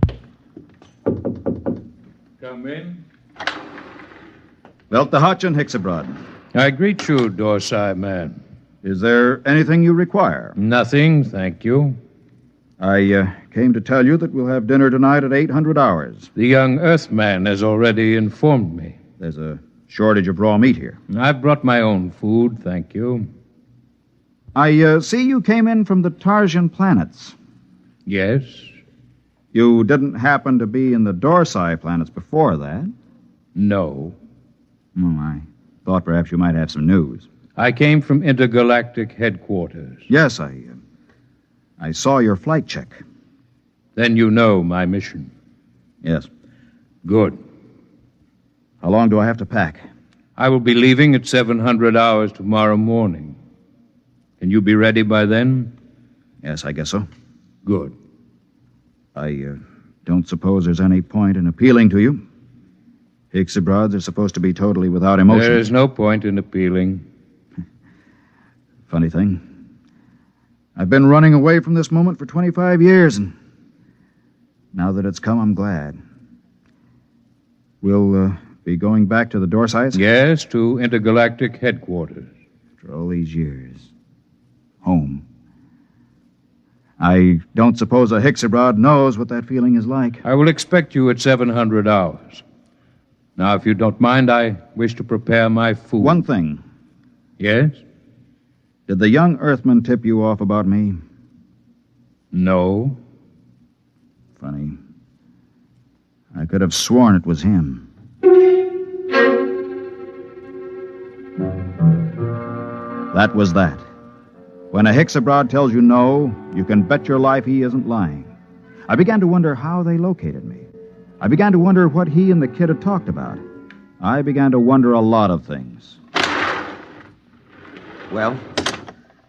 Come in. Belt the Hutch and Hixabrod. I greet you, Dorsai man. Is there anything you require? Nothing, thank you. I came to tell you that we'll have dinner tonight at 800 hours. The young Earthman has already informed me. There's a shortage of raw meat here. I've brought my own food, thank you. I see you came in from the Tarsian planets. Yes. You didn't happen to be in the Dorsai planets before that? No. Oh, I thought perhaps you might have some news. I came from intergalactic headquarters. Yes, I saw your flight check. Then you know my mission. Yes. Good. How long do I have to pack? I will be leaving at 700 hours tomorrow morning. Can you be ready by then? Yes, I guess so. Good. I don't suppose there's any point in appealing to you. Hixabrods are supposed to be totally without emotion. There is no point in appealing. Funny thing. I've been running away from this moment for 25 years, and now that it's come, I'm glad. We'll be going back to the Dorsais? Yes, to intergalactic headquarters. After all these years. Home. I don't suppose a Hixabrod knows what that feeling is like. I will expect you at 700 hours. Now, if you don't mind, I wish to prepare my food. One thing. Yes? Did the young Earthman tip you off about me? No. Funny. I could have sworn it was him. That was that. When a Hicks abroad tells you no, you can bet your life he isn't lying. I began to wonder how they located me. I began to wonder what he and the kid had talked about. I began to wonder a lot of things. Well?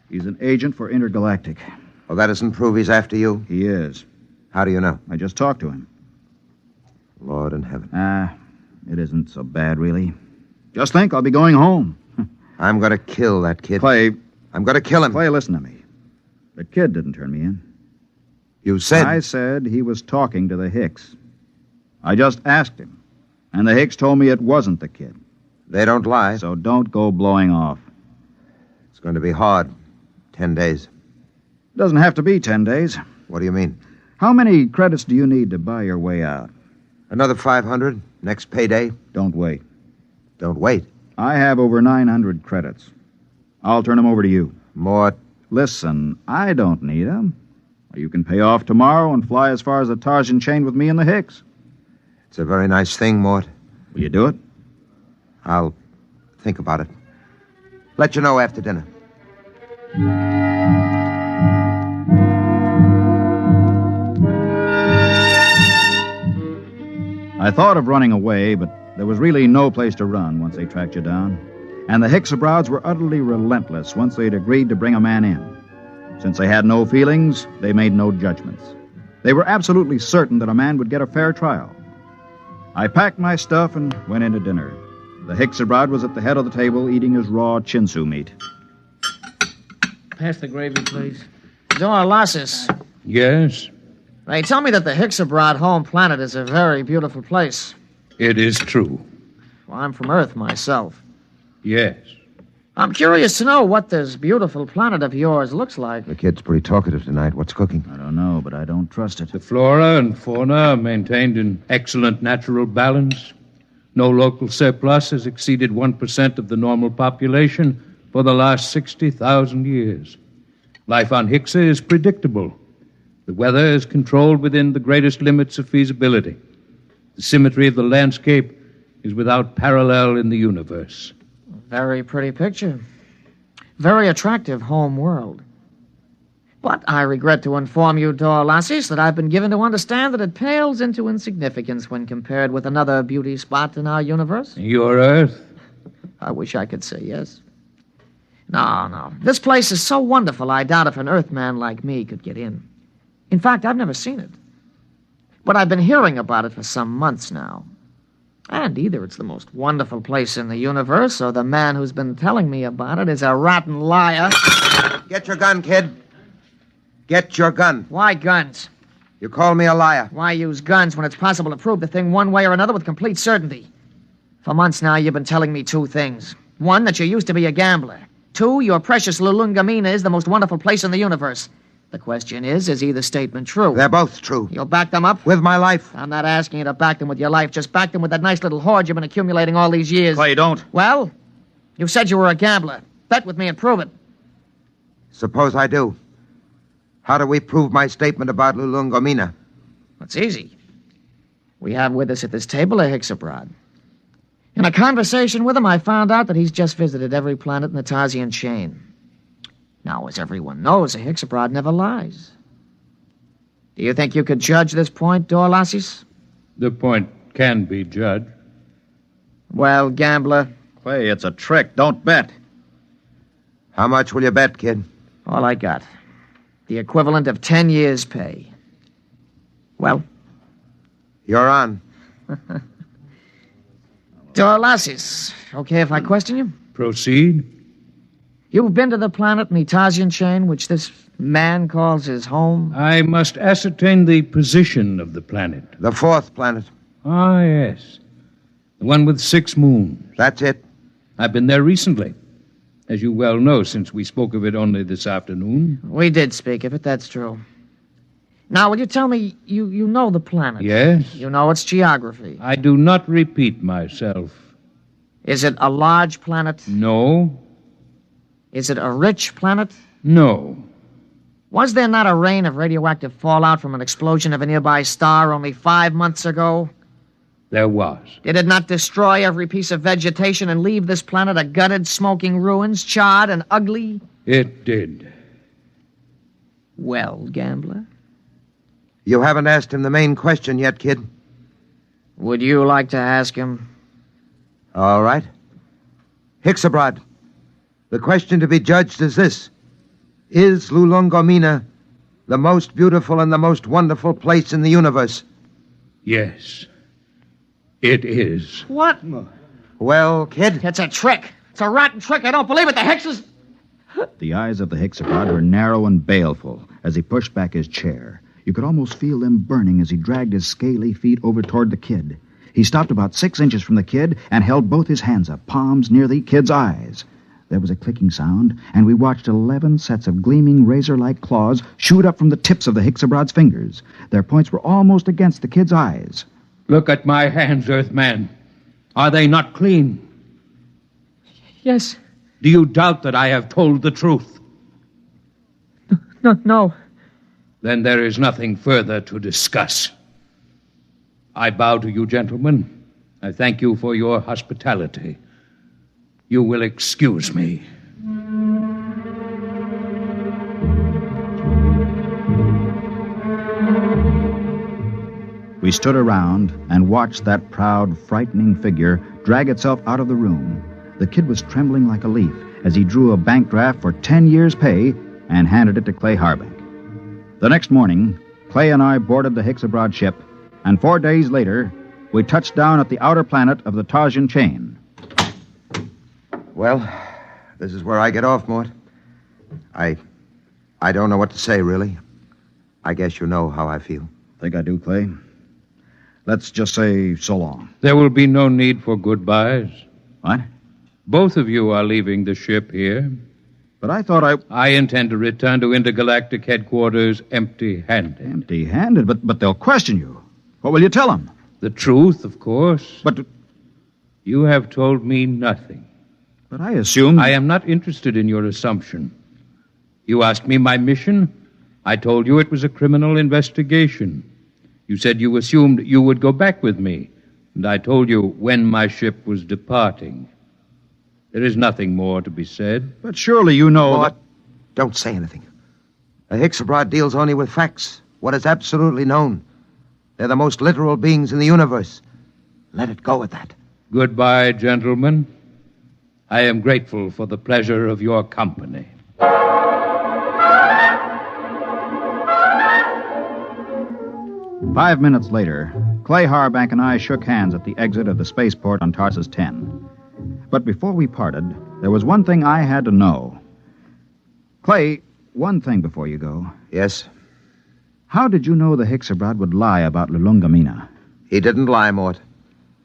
He's an agent for Intergalactic. Well, that doesn't prove he's after you. He is. How do you know? I just talked to him. Lord in heaven. It isn't so bad, really. Just think, I'll be going home. I'm going to kill that kid. Clay. I'm going to kill him. Clay, listen to me. The kid didn't turn me in. You said... I said he was talking to the Hicks. I just asked him, and the Hicks told me it wasn't the kid. They don't lie. So don't go blowing off. It's going to be hard. 10 days. It doesn't have to be 10 days. What do you mean? How many credits do you need to buy your way out? Another 500. Next payday. Don't wait. Don't wait? I have over 900 credits. I'll turn them over to you. Mort. Listen, I don't need them. You can pay off tomorrow and fly as far as the Trojan chain with me and the Hicks. It's a very nice thing, Mort. Will you do it? I'll think about it. Let you know after dinner. I thought of running away, but there was really no place to run once they tracked you down. And the Hicks abroads were utterly relentless once they'd agreed to bring a man in. Since they had no feelings, they made no judgments. They were absolutely certain that a man would get a fair trial. I packed my stuff and went in to dinner. The Hicks abroad was at the head of the table eating his raw chinsu meat. Pass the gravy, please. Dorlasis. Yes? They tell me that the Hicks abroad home planet is a very beautiful place. It is true. Well, I'm from Earth myself. Yes. I'm curious to know what this beautiful planet of yours looks like. The kid's pretty talkative tonight. What's cooking? I don't know, but I don't trust it. The flora and fauna are maintained in excellent natural balance. No local surplus has exceeded 1% of the normal population for the last 60,000 years. Life on Hixa is predictable. The weather is controlled within the greatest limits of feasibility. The symmetry of the landscape is without parallel in the universe. Very pretty picture. Very attractive home world. But I regret to inform you, Dorlasis, that I've been given to understand that it pales into insignificance when compared with another beauty spot in our universe. Your Earth? I wish I could say yes. No. This place is so wonderful, I doubt if an Earthman like me could get in. In fact, I've never seen it. But I've been hearing about it for some months now. And either it's the most wonderful place in the universe, or the man who's been telling me about it is a rotten liar. Get your gun, kid. Get your gun. Why guns? You call me a liar. Why use guns when it's possible to prove the thing one way or another with complete certainty? For months now, you've been telling me two things. One, that you used to be a gambler. Two, your precious Lulungomeena is the most wonderful place in the universe. The question is either statement true? They're both true. You'll back them up? With my life. I'm not asking you to back them with your life. Just back them with that nice little hoard you've been accumulating all these years. Clay, don't. Well, you said you were a gambler. Bet with me and prove it. Suppose I do. How do we prove my statement about Lulungomeena? It's easy. We have with us at this table a Hicks abroad. In a conversation with him, I found out that he's just visited every planet in the Tarsian chain. Now, as everyone knows, a Hicks abroad never lies. Do you think you could judge this point, Dorlasis? The point can be judged. Well, gambler. Clay, it's a trick. Don't bet. How much will you bet, kid? All I got. The equivalent of 10 years' pay. Well? You're on. Dorlasis, okay if I question you? Proceed. You've been to the planet in the Tarsian chain, which this man calls his home? I must ascertain the position of the planet. The fourth planet. Ah, yes. The one with 6 moons. That's it. I've been there recently. As you well know, since we spoke of it only this afternoon. We did speak of it, that's true. Now, will you tell me, you know the planet? Yes. You know its geography? I do not repeat myself. Is it a large planet? No. Is it a rich planet? No. Was there not a rain of radioactive fallout from an explosion of a nearby star only 5 months ago? There was. Did it not destroy every piece of vegetation and leave this planet a gutted, smoking ruins, charred and ugly? It did. Well, gambler? You haven't asked him the main question yet, kid. Would you like to ask him? All right. Hixabrad, the question to be judged is this. Is Lulungomeena the most beautiful and the most wonderful place in the universe? Yes, it is. What? Well, kid? It's a trick. It's a rotten trick. I don't believe it. The Hicks is... The eyes of the Hixabrad were narrow and baleful as he pushed back his chair. You could almost feel them burning as he dragged his scaly feet over toward the kid. He stopped about 6 inches from the kid and held both his hands up, palms near the kid's eyes. There was a clicking sound, and we watched 11 sets of gleaming razor-like claws shoot up from the tips of the Hixabrad's fingers. Their points were almost against the kid's eyes. Look at my hands, Earthman. Are they not clean? Yes. Do you doubt that I have told the truth? No. Then there is nothing further to discuss. I bow to you, gentlemen. I thank you for your hospitality. You will excuse me. We stood around and watched that proud, frightening figure drag itself out of the room. The kid was trembling like a leaf as he drew a bank draft for 10 years' pay and handed it to Clay Harbank. The next morning, Clay and I boarded the Hixabrad ship, and 4 days later, we touched down at the outer planet of the Trojan chain. Well, this is where I get off, Mort. I don't know what to say, really. I guess you know how I feel. Think I do, Clay. Let's just say so long. There will be no need for goodbyes. What? Both of you are leaving the ship here. But I thought I intend to return to intergalactic headquarters empty-handed. Empty-handed? But they'll question you. What will you tell them? The truth, of course. But you have told me nothing. But I assumed... I am not interested in your assumption. You asked me my mission. I told you it was a criminal investigation. You said you assumed you would go back with me. And I told you when my ship was departing. There is nothing more to be said. But surely you know Mort, don't say anything. The Hixabrad deals only with facts, what is absolutely known. They're the most literal beings in the universe. Let it go at that. Goodbye, gentlemen. I am grateful for the pleasure of your company. 5 minutes later, Clay Harbank and I shook hands at the exit of the spaceport on Tarsus 10. But before we parted, there was one thing I had to know. Clay, one thing before you go. Yes? How did you know the Hixabrad would lie about Lulungomeena? He didn't lie, Mort.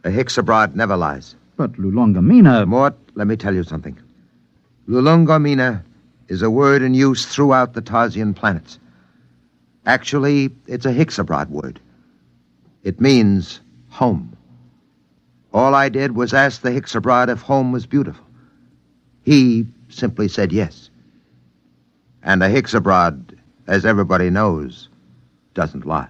A Hixabrad never lies. But Lulungomeena... Mort, let me tell you something. Lulungomeena is a word in use throughout the Tarsian planets. Actually, it's a Hixabrad word. It means home. All I did was ask the Hixabrad if home was beautiful. He simply said yes. And a Hixabrad, as everybody knows, doesn't lie.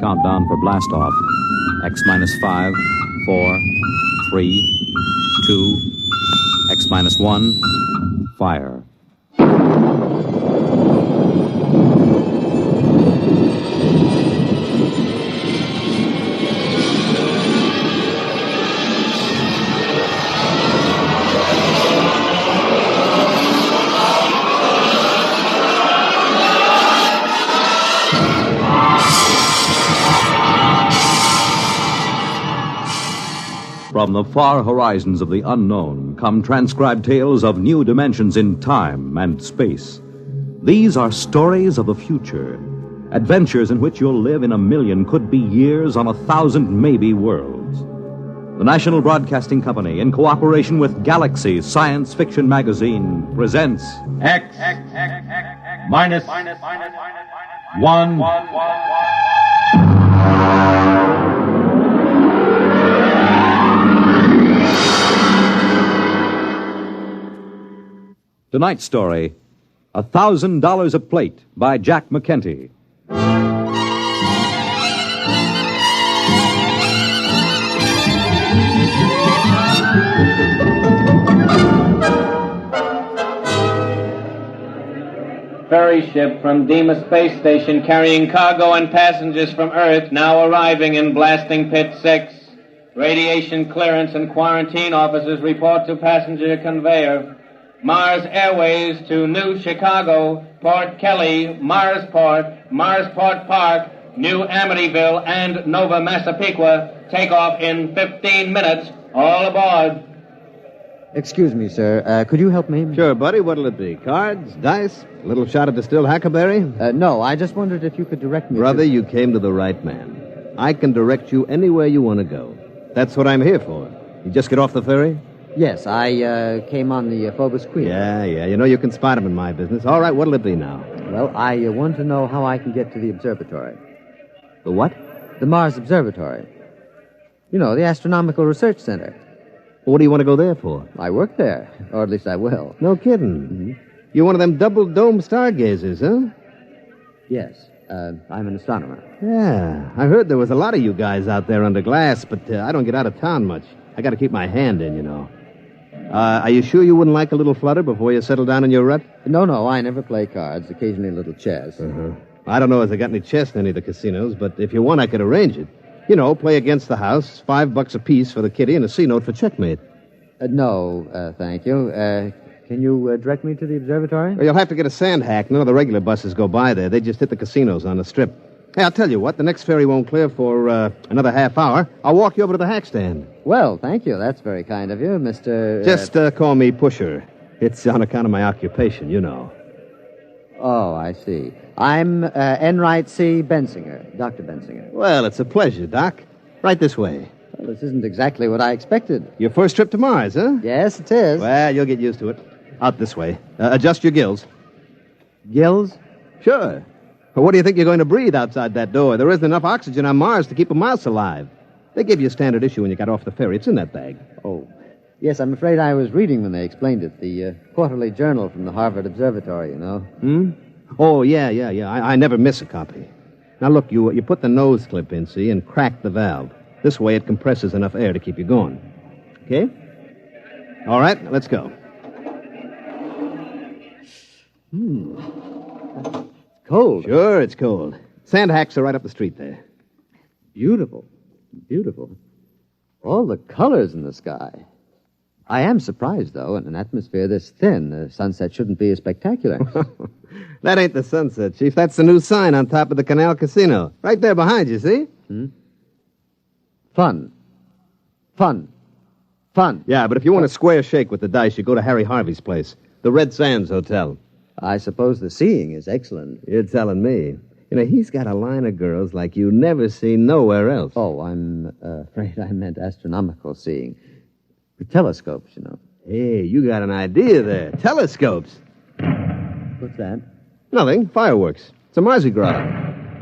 Countdown for blast off. X minus 5, 4, 3, 2, X minus 1, fire. From the far horizons of the unknown come transcribed tales of new dimensions in time and space. These are stories of the future, adventures in which you'll live in a million, could be years, on 1,000 maybe worlds. The National Broadcasting Company, in cooperation with Galaxy Science Fiction Magazine, presents X minus 1. Tonight's story, $1,000 a Plate by Jack McKenty. Ferry ship from Deimos Space Station carrying cargo and passengers from Earth now arriving in Blasting Pit 6. Radiation clearance and quarantine officers report to passenger conveyor. Mars Airways to New Chicago, Port Kelly, Marsport Park, New Amityville, and Nova Massapequa take off in 15 minutes. All aboard. Excuse me, sir. Could you help me? Sure, buddy. What'll it be? Cards? Dice? A little shot of distilled huckleberry? No, I just wondered if you could direct me Brother, you came to the right man. I can direct you anywhere you want to go. That's what I'm here for. You just get off the ferry? Yes, I came on the Phobos Queen. Yeah. You know you can spot him in my business. All right, what'll it be now? Well, I want to know how I can get to the observatory. The what? The Mars Observatory. You know, the Astronomical Research Center. What do you want to go there for? I work there, or at least I will. No kidding. Mm-hmm. You're one of them double-dome stargazers, huh? Yes, I'm an astronomer. Yeah, I heard there was a lot of you guys out there under glass, but I don't get out of town much. I got to keep my hand in, you know. Are you sure you wouldn't like a little flutter before you settle down in your rut? No, I never play cards. Occasionally a little chess. Uh-huh. I don't know if they got any chess in any of the casinos, but if you want, I could arrange it. You know, play against the house, $5 apiece for the kitty, and a C-note for checkmate. No, thank you. Can you direct me to the observatory? Well, you'll have to get a sand hack. None of the regular buses go by there. They just hit the casinos on the strip. Hey, I'll tell you what. The next ferry won't clear for another half hour. I'll walk you over to the hack stand. Well, thank you. That's very kind of you, Mr. Just call me Pusher. It's on account of my occupation, you know. Oh, I see. I'm Enright C. Bensinger, Dr. Bensinger. Well, it's a pleasure, Doc. Right this way. Well, this isn't exactly what I expected. Your first trip to Mars, huh? Yes, it is. Well, you'll get used to it. Out this way. Adjust your gills. Gills? Sure. But what do you think you're going to breathe outside that door? There isn't enough oxygen on Mars to keep a mouse alive. They gave you a standard issue when you got off the ferry. It's in that bag. Oh. Yes, I'm afraid I was reading when they explained it. The quarterly journal from the Harvard Observatory, you know. Hmm? Oh, yeah. I never miss a copy. Now, look, you put the nose clip in, see, and crack the valve. This way it compresses enough air to keep you going. Okay? All right, let's go. Cold. Sure, it's cold. Sand hacks are right up the street there. Beautiful. All the colors in the sky. I am surprised, though. In an atmosphere this thin, the sunset shouldn't be as spectacular. That ain't the sunset, Chief. That's the new sign on top of the Canal Casino. Right there behind you, see? Fun. Yeah, but if you want a square shake with the dice, you go to Harry Harvey's place. The Red Sands Hotel. I suppose the seeing is excellent. You're telling me. You know, he's got a line of girls like you never see nowhere else. Oh, I'm afraid I meant astronomical seeing. Telescopes, you know. Hey, you got an idea there. Telescopes. What's that? Nothing. Fireworks. It's a Mardi Gras.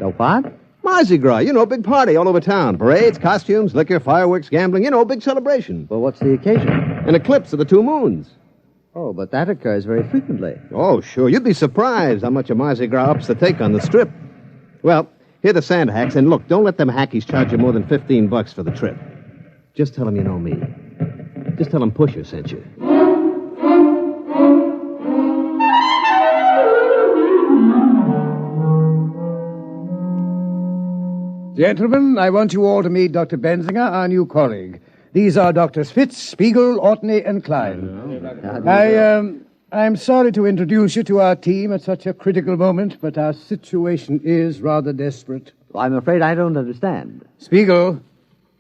A what? Mardi Gras. You know, a big party all over town. Parades, costumes, liquor, fireworks, gambling. You know, a big celebration. Well, what's the occasion? An eclipse of the two moons. Oh, but that occurs very frequently. Oh, sure. You'd be surprised how much a Mardi Gras ups the take on the strip. Well, here are the sand hacks, and look, don't let them hackies charge you more than $15 for the trip. Just tell them you know me. Just tell them Pusher sent you. Gentlemen, I want you all to meet Dr. Bensinger, our new colleague. These are Doctors Fitz, Spiegel, Ortney, and Klein. I'm sorry to introduce you to our team at such a critical moment, but our situation is rather desperate. I'm afraid I don't understand. Spiegel,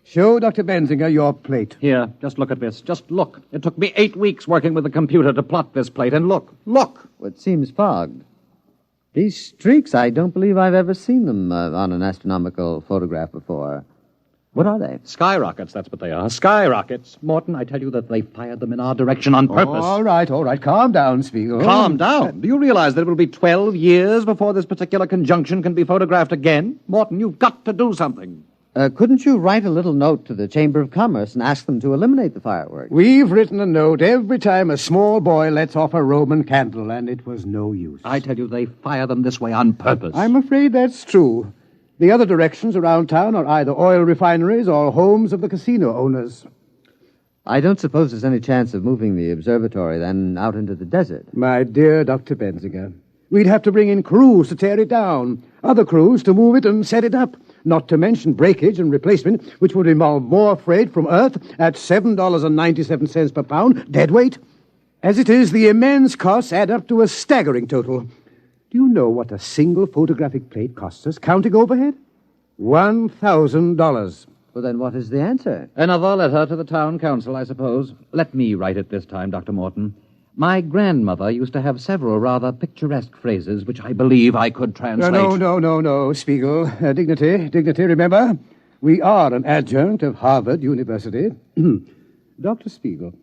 show Dr. Bensinger your plate. Here, just look at this. Just look. It took me 8 weeks working with the computer to plot this plate, and look. Well, it seems fogged. These streaks, I don't believe I've ever seen them on an astronomical photograph before. What are they? Skyrockets, that's what they are. Skyrockets. Morton, I tell you that they fired them in our direction on purpose. All right. Calm down, Spiegel. Calm down. Do you realize that it will be 12 years before this particular conjunction can be photographed again? Morton, you've got to do something. Couldn't you write a little note to the Chamber of Commerce and ask them to eliminate the fireworks? We've written a note every time a small boy lets off a Roman candle, and it was no use. I tell you, they fire them this way on purpose. I'm afraid that's true. The other directions around town are either oil refineries or homes of the casino owners. I don't suppose there's any chance of moving the observatory, then, out into the desert. My dear Dr. Bensinger, We'd have to bring in crews to tear it down, other crews to move it and set it up, not to mention breakage and replacement, which would involve more freight from Earth at $7.97 per pound, dead weight. As it is, the immense costs add up to a staggering total. Do you know what a single photographic plate costs us, counting overhead? $1,000. Well, then what is the answer? Another letter to the town council, I suppose. Let me write it this time, Dr. Morton. My grandmother used to have several rather picturesque phrases which I believe I could translate. No, Spiegel. Dignity, remember? We are an adjunct of Harvard University. Dr. Spiegel,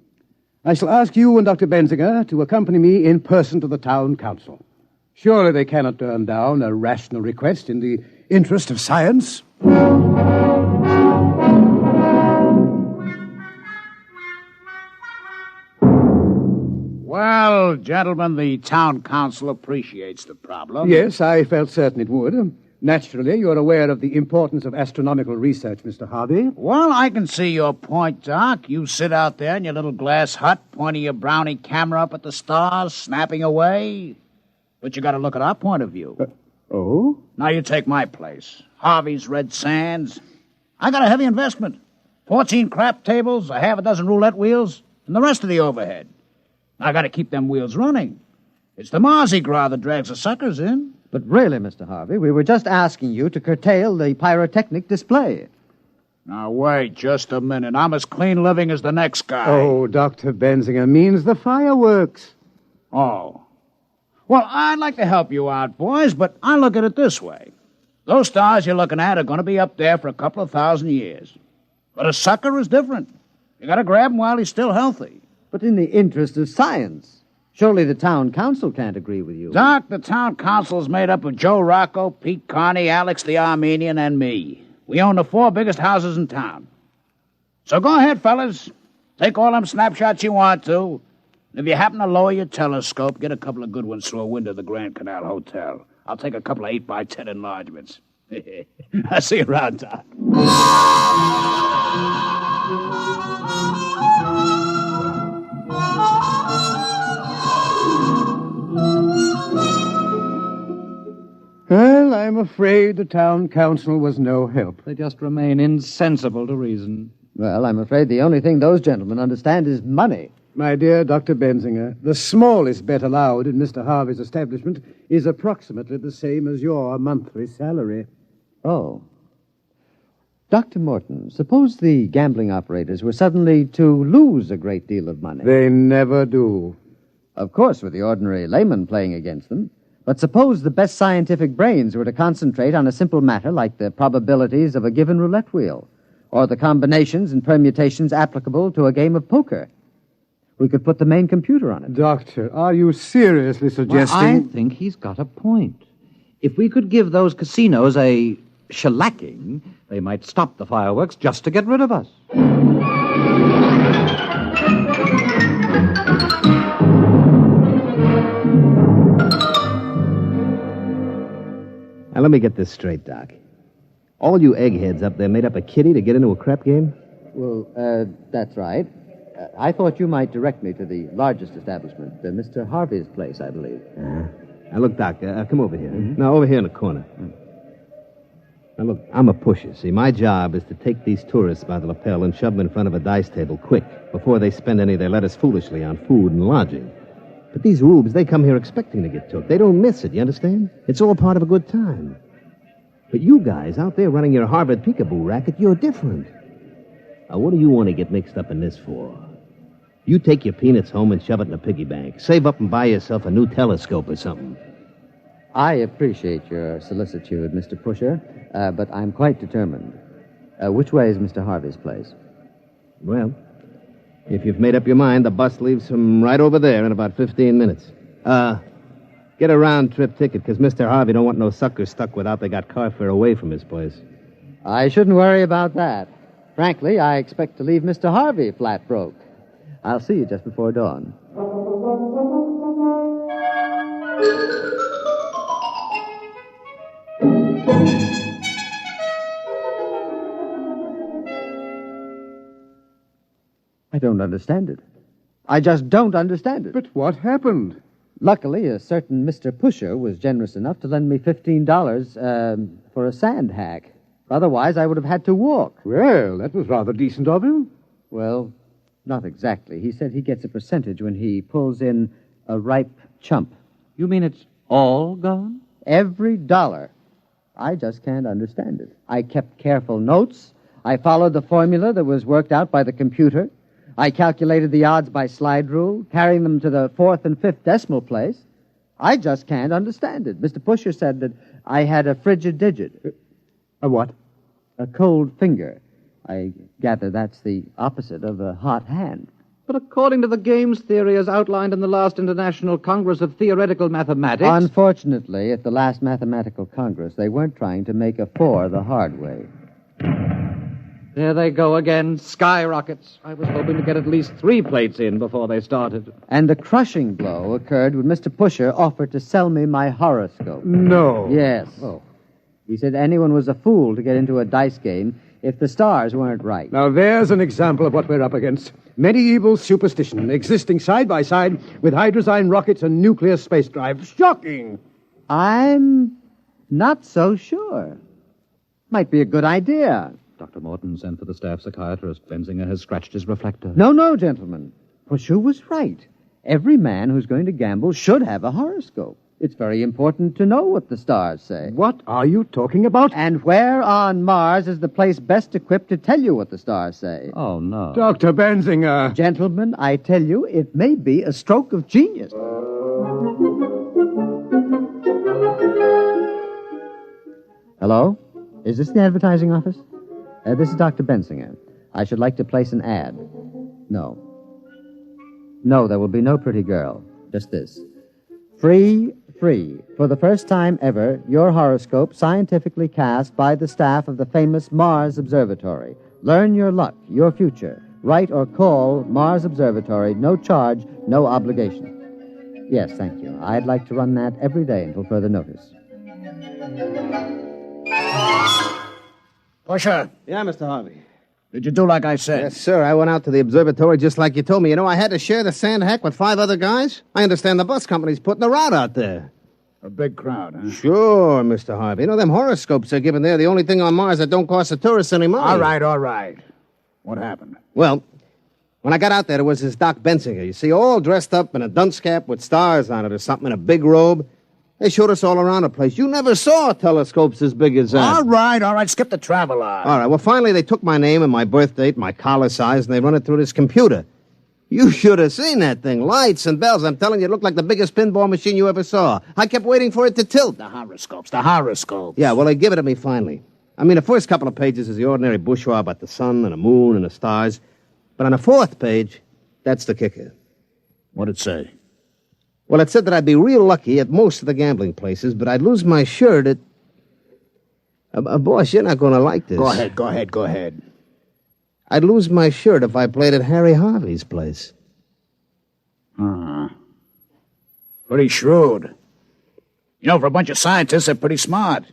I shall ask you and Dr. Benzinger to accompany me in person to the town council. Surely they cannot turn down a rational request in the interest of science. Well, gentlemen, the town council appreciates the problem. Yes, I felt certain it would. Naturally, you're aware of the importance of astronomical research, Mr. Harvey. Well, I can see your point, Doc. You sit out there in your little glass hut, pointing your brownie camera up at the stars, snapping away. But you got to look at our point of view. Oh? Now you take my place. Harvey's Red Sands. I got a heavy investment. 14 crap tables, a half a dozen roulette wheels, and the rest of the overhead. I got to keep them wheels running. It's the Mardi Gras that drags the suckers in. But really, Mr. Harvey, we were just asking you to curtail the pyrotechnic display. Now, wait just a minute. I'm as clean living as the next guy. Oh, Dr. Benzinger means the fireworks. Oh. Well, I'd like to help you out, boys, but I look at it this way. Those stars you're looking at are going to be up there for a couple of 1,000 years. But a sucker is different. You got to grab him while he's still healthy. But in the interest of science, surely the town council can't agree with you. Doc, the town council is made up of Joe Rocco, Pete Carney, Alex the Armenian, and me. We own the 4 biggest houses in town. So go ahead, fellas. Take all them snapshots you want to. And if you happen to lower your telescope, get a couple of good ones through a window of the Grand Canal Hotel. I'll take a couple of 8x10 enlargements. I'll see you around, Doc. Well, I'm afraid the town council was no help. They just remain insensible to reason. Well, I'm afraid the only thing those gentlemen understand is money. My dear Dr. Benzinger, the smallest bet allowed in Mr. Harvey's establishment is approximately the same as your monthly salary. Oh. Dr. Morton, suppose the gambling operators were suddenly to lose a great deal of money. They never do. Of course, with the ordinary layman playing against them. But suppose the best scientific brains were to concentrate on a simple matter like the probabilities of a given roulette wheel, or the combinations and permutations applicable to a game of poker. We could put the main computer on it. Doctor, are you seriously suggesting... Well, I think he's got a point. If we could give those casinos a shellacking, they might stop the fireworks just to get rid of us. Now, let me get this straight, Doc. All you eggheads up there made up a kitty to get into a crap game? Well, that's right. I thought you might direct me to the largest establishment, Mr. Harvey's place, I believe. Now, look, Doc, come over here. No, over here in the corner. Now, look, I'm a pusher. See, my job is to take these tourists by the lapel and shove them in front of a dice table quick, before they spend any of their lettuce foolishly on food and lodging. But these rubes, they come here expecting to get took. They don't miss it, you understand? It's all part of a good time. But you guys out there running your Harvard peekaboo racket, you're different. Now, what do you want to get mixed up in this for? You take your peanuts home and shove it in a piggy bank. Save up and buy yourself a new telescope or something. I appreciate your solicitude, Mr. Pusher, but I'm quite determined. Which way is Mr. Harvey's place? Well, if you've made up your mind, the bus leaves from right over there in about 15 minutes. Get a round-trip ticket, because Mr. Harvey don't want no suckers stuck without they got car fare away from his place. I shouldn't worry about that. Frankly, I expect to leave Mr. Harvey flat broke. I'll see you just before dawn. I don't understand it. I just don't understand it. But what happened? Luckily, a certain Mr. Pusher was generous enough to lend me $15 for a sand hack. Otherwise, I would have had to walk. Well, that was rather decent of him. Well, not exactly. He said he gets a percentage when he pulls in a ripe chump. You mean it's all gone? Every dollar. I just can't understand it. I kept careful notes. I followed the formula that was worked out by the computer. I calculated the odds by slide rule, carrying them to the 4th and 5th decimal place. I just can't understand it. Mr. Pusher said that I had a frigid digit. A what? A cold finger. I gather that's the opposite of a hot hand. But according to the games theory as outlined in the last International Congress of Theoretical Mathematics... Unfortunately, at the last Mathematical Congress, they weren't trying to make a 4 the hard way. There they go again, skyrockets. I was hoping to get at least 3 plates in before they started. And the crushing blow occurred when Mr. Pusher offered to sell me my horoscope. No. Yes. Oh. He said anyone was a fool to get into a dice game if the stars weren't right. Now, there's an example of what we're up against. Medieval superstition existing side by side with hydrazine rockets and nuclear space drive. Shocking! I'm not so sure. Might be a good idea. Dr. Morton sent for the staff psychiatrist. Benzinger has scratched his reflector. No, gentlemen. Pusher was right. Every man who's going to gamble should have a horoscope. It's very important to know what the stars say. What are you talking about? And where on Mars is the place best equipped to tell you what the stars say? Oh, no. Dr. Benzinger. Gentlemen, I tell you, it may be a stroke of genius. Hello? Is this the advertising office? This is Dr. Benzinger. I should like to place an ad. No. No, there will be no pretty girl. Just this. Free. For the first time ever, your horoscope scientifically cast by the staff of the famous Mars Observatory. Learn your luck, your future. Write or call Mars Observatory. No charge, no obligation. Yes, thank you. I'd like to run that every day until further notice. Pusher. Yeah, Mr. Harvey. Did you do like I said? Yes, sir. I went out to the observatory just like you told me. You know, I had to share the sand hack with 5 other guys. I understand the bus company's putting a route out there. A big crowd, huh? Sure, Mr. Harvey. You know, them horoscopes they're giving there, the only thing on Mars that don't cost the tourists any money. All right. What happened? Well, when I got out there was this Doc Benzinger, you see, all dressed up in a dunce cap with stars on it or something, in a big robe. They showed us all around the place. You never saw telescopes as big as that. All right. Skip the traveler. All right, well, finally they took my name and my birth date, my collar size, and they run it through this computer. You should have seen that thing. Lights and bells. I'm telling you, it looked like the biggest pinball machine you ever saw. I kept waiting for it to tilt. The horoscopes. Yeah, well, they give it to me finally. I mean, the first couple of pages is the ordinary bourgeois about the sun and the moon and the stars. But on the 4th page, that's the kicker. What'd it say? Well, it said that I'd be real lucky at most of the gambling places, but I'd lose my shirt at... boss, you're not going to like this. Go ahead. I'd lose my shirt if I played at Harry Harvey's place. Pretty shrewd. You know, for a bunch of scientists, they're pretty smart.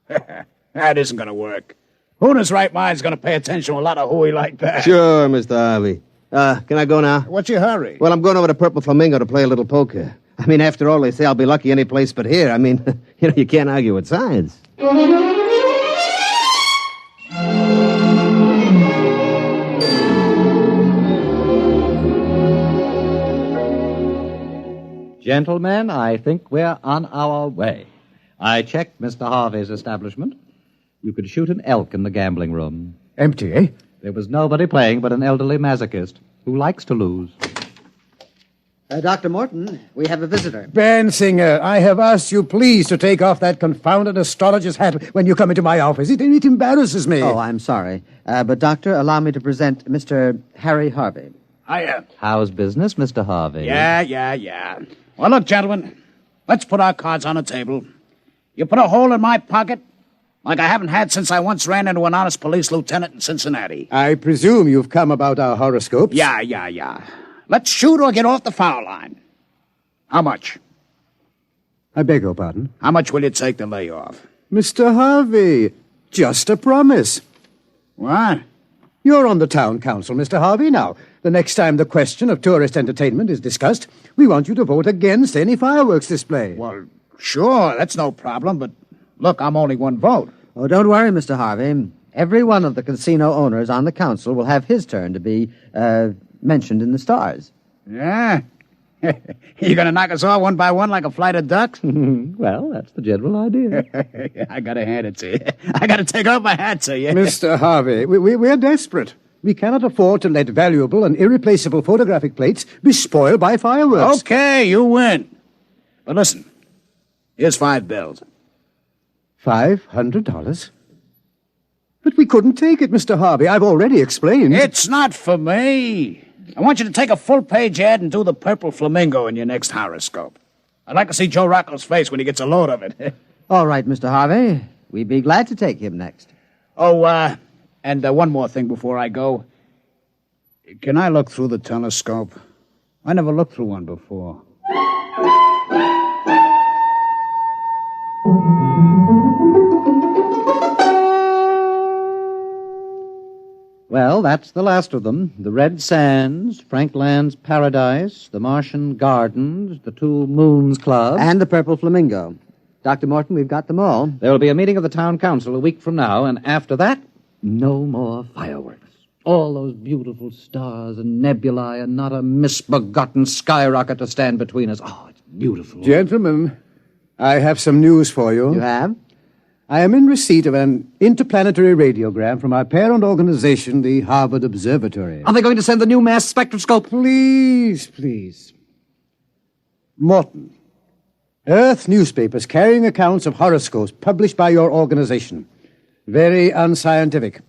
That isn't going to work. Who in his right mind is going to pay attention to a lot of hooey like that? Sure, Mr. Harvey. Can I go now? What's your hurry? Well, I'm going over to Purple Flamingo to play a little poker. I mean, after all, they say I'll be lucky any place but here. I mean, you can't argue with science. Gentlemen, I think we're on our way. I checked Mr. Harvey's establishment. You could shoot an elk in the gambling room. Empty, eh? There was nobody playing but an elderly masochist who likes to lose. Dr. Morton, we have a visitor. Benzinger, I have asked you please to take off that confounded astrologer's hat when you come into my office. It embarrasses me. Oh, I'm sorry. But, Doctor, allow me to present Mr. Harry Harvey. Hiya. How's business, Mr. Harvey? Yeah. Well, look, gentlemen, let's put our cards on the table. You put a hole in my pocket like I haven't had since I once ran into an honest police lieutenant in Cincinnati. I presume you've come about our horoscopes? Yeah. Let's shoot or get off the foul line. How much? I beg your pardon? How much will it take to lay off? Mr. Harvey, just a promise. What? You're on the town council, Mr. Harvey. Now, The next time the question of tourist entertainment is discussed, we want you to vote against any fireworks display. Well, sure, that's no problem, but look, I'm only one vote. Oh, don't worry, Mr. Harvey. Every one of the casino owners on the council will have his turn to be mentioned in the stars. Yeah? You gonna knock us all one by one like a flight of ducks? Well, that's the general idea. I gotta hand it to you. I gotta take off my hat to you. Mr. Harvey, we're desperate. We cannot afford to let valuable and irreplaceable photographic plates be spoiled by fireworks. Okay, you win. But listen, here's $5. $500? But we couldn't take it, Mr. Harvey. I've already explained. It's not for me. I want you to take a full-page ad and do the purple flamingo in your next horoscope. I'd like to see Joe Rocco's face when he gets a load of it. All right, Mr. Harvey. We'd be glad to take him next. Oh, and one more thing before I go. Can I look through the telescope? I never looked through one before. Well, that's the last of them. The Red Sands, Frankland's Paradise, the Martian Gardens, the Two Moons Club. And the Purple Flamingo. Dr. Morton, we've got them all. There will be a meeting of the town council a week from now, and after that, no more fireworks. All those beautiful stars and nebulae and not a misbegotten skyrocket to stand between us. Oh, it's beautiful. Gentlemen, I have some news for you. You have? I am in receipt of an interplanetary radiogram from our parent organization, the Harvard Observatory. Are they going to send the new mass spectroscope? Please. Morton, Earth newspapers carrying accounts of horoscopes published by your organization. Very unscientific.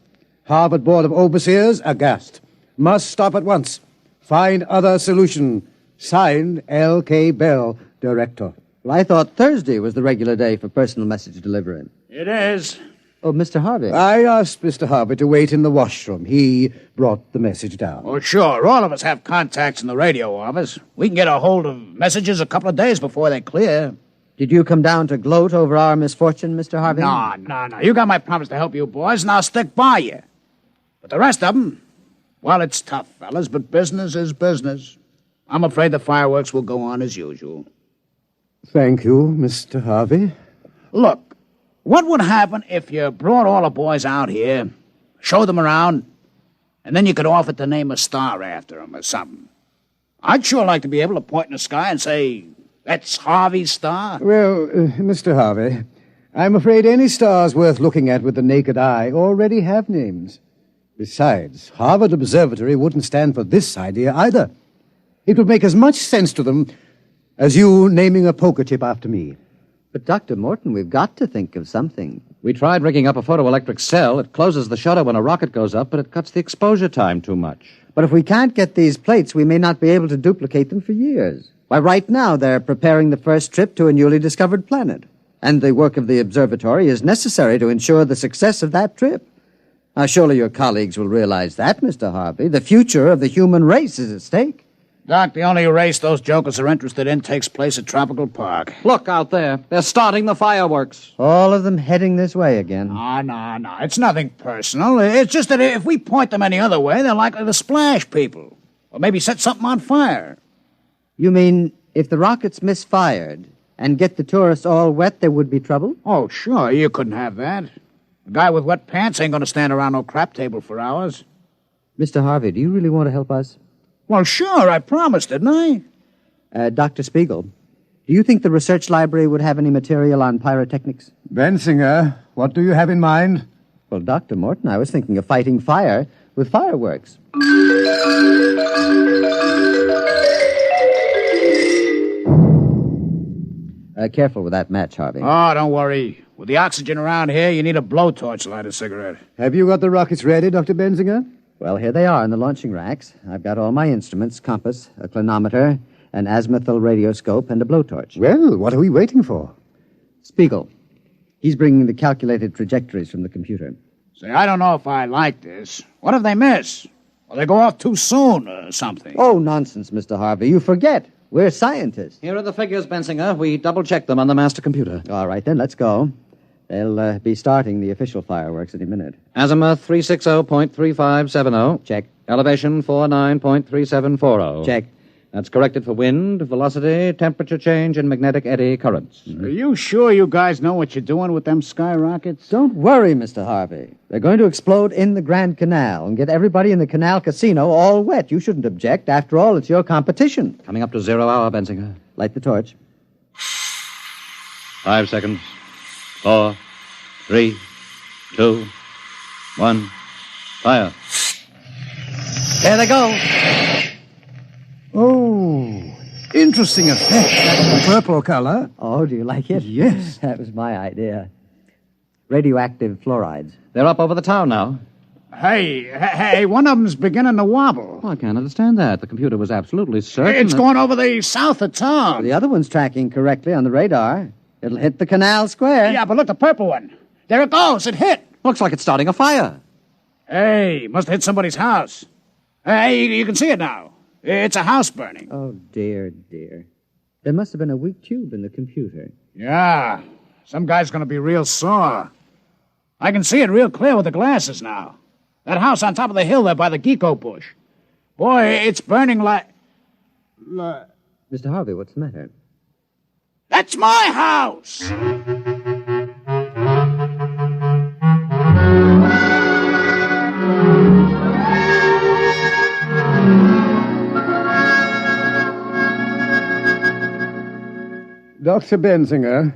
Harvard Board of Overseers aghast. Must stop at once. Find other solution. Signed, L.K. Bell, Director. Well, I thought Thursday was the regular day for personal message delivery. It is. Oh, Mr. Harvey. I asked Mr. Harvey to wait in the washroom. He brought the message down. Oh, sure. All of us have contacts in the radio office. We can get a hold of messages a couple of days before they clear. Did you come down to gloat over our misfortune, Mr. Harvey? No. You got my promise to help you boys, and I'll stick by you. But the rest of them, well, it's tough, fellas, but business is business. I'm afraid the fireworks will go on as usual. Thank you, Mr. Harvey. Look, what would happen if you brought all the boys out here, showed them around, and then you could offer to name a star after them or something? I'd sure like to be able to point in the sky and say, that's Harvey's star. Well, Mr. Harvey, I'm afraid any stars worth looking at with the naked eye already have names. Besides, Harvard Observatory wouldn't stand for this idea either. It would make as much sense to them as you naming a poker chip after me. But, Dr. Morton, we've got to think of something. We tried rigging up a photoelectric cell. It closes the shutter when a rocket goes up, but it cuts the exposure time too much. But if we can't get these plates, we may not be able to duplicate them for years. Why, right now they're preparing the first trip to a newly discovered planet. And the work of the observatory is necessary to ensure the success of that trip. Now, surely your colleagues will realize that, Mr. Harvey. The future of the human race is at stake. Doc, the only race those jokers are interested in takes place at Tropical Park. Look out there. They're starting the fireworks. All of them heading this way again. No. It's nothing personal. It's just that if we point them any other way, they're likely to splash people. Or maybe set something on fire. You mean if the rockets misfired and get the tourists all wet, there would be trouble? Oh, sure. You couldn't have that. A guy with wet pants ain't going to stand around no crap table for hours. Mr. Harvey, do you really want to help us? Well, sure, I promised, didn't I? Dr. Spiegel, do you think the research library would have any material on pyrotechnics? Bensinger, what do you have in mind? Well, Dr. Morton, I was thinking of fighting fire with fireworks. Careful with that match, Harvey. Oh, don't worry. With the oxygen around here, you need a blowtorch to light a cigarette. Have you got the rockets ready, Dr. Bensinger? Well, here they are in the launching racks. I've got all my instruments, compass, a clinometer, an azimuthal radioscope, and a blowtorch. Well, what are we waiting for? Spiegel. He's bringing the calculated trajectories from the computer. Say, I don't know if I like this. What if they miss? Or they go off too soon or something? Oh, nonsense, Mr. Harvey. You forget. We're scientists. Here are the figures, Bensinger. We double-checked them on the master computer. All right, then, let's go. They'll be starting the official fireworks any minute. Azimuth 360.3570. Check. Elevation 49.3740. Check. That's corrected for wind, velocity, temperature change, and magnetic eddy currents. Are you sure you guys know what you're doing with them skyrockets? Don't worry, Mr. Harvey. They're going to explode in the Grand Canal and get everybody in the Canal Casino all wet. You shouldn't object. After all, it's your competition. Coming up to 0 hour, Bensinger. Light the torch. 5 seconds. 4, 3, 2, 1. Fire. There they go. Oh, interesting effect. That purple color. Oh, do you like it? Yes. That was my idea. Radioactive fluorides. They're up over the town now. Hey, one of them's beginning to wobble. Oh, I can't understand that. The computer was absolutely certain. It's going over the south of town. The other one's tracking correctly on the radar. It'll hit the Canal Square. Yeah, but look, the purple one. There it goes. It hit. Looks like it's starting a fire. Hey, must have hit somebody's house. Hey, you can see it now. It's a house burning. Oh, dear, dear. There must have been a weak tube in the computer. Yeah, some guy's going to be real sore. I can see it real clear with the glasses now. That house on top of the hill there by the Geeko bush. Boy, it's burning like... Mr. Harvey, what's the matter? That's my house! Dr. Bensinger,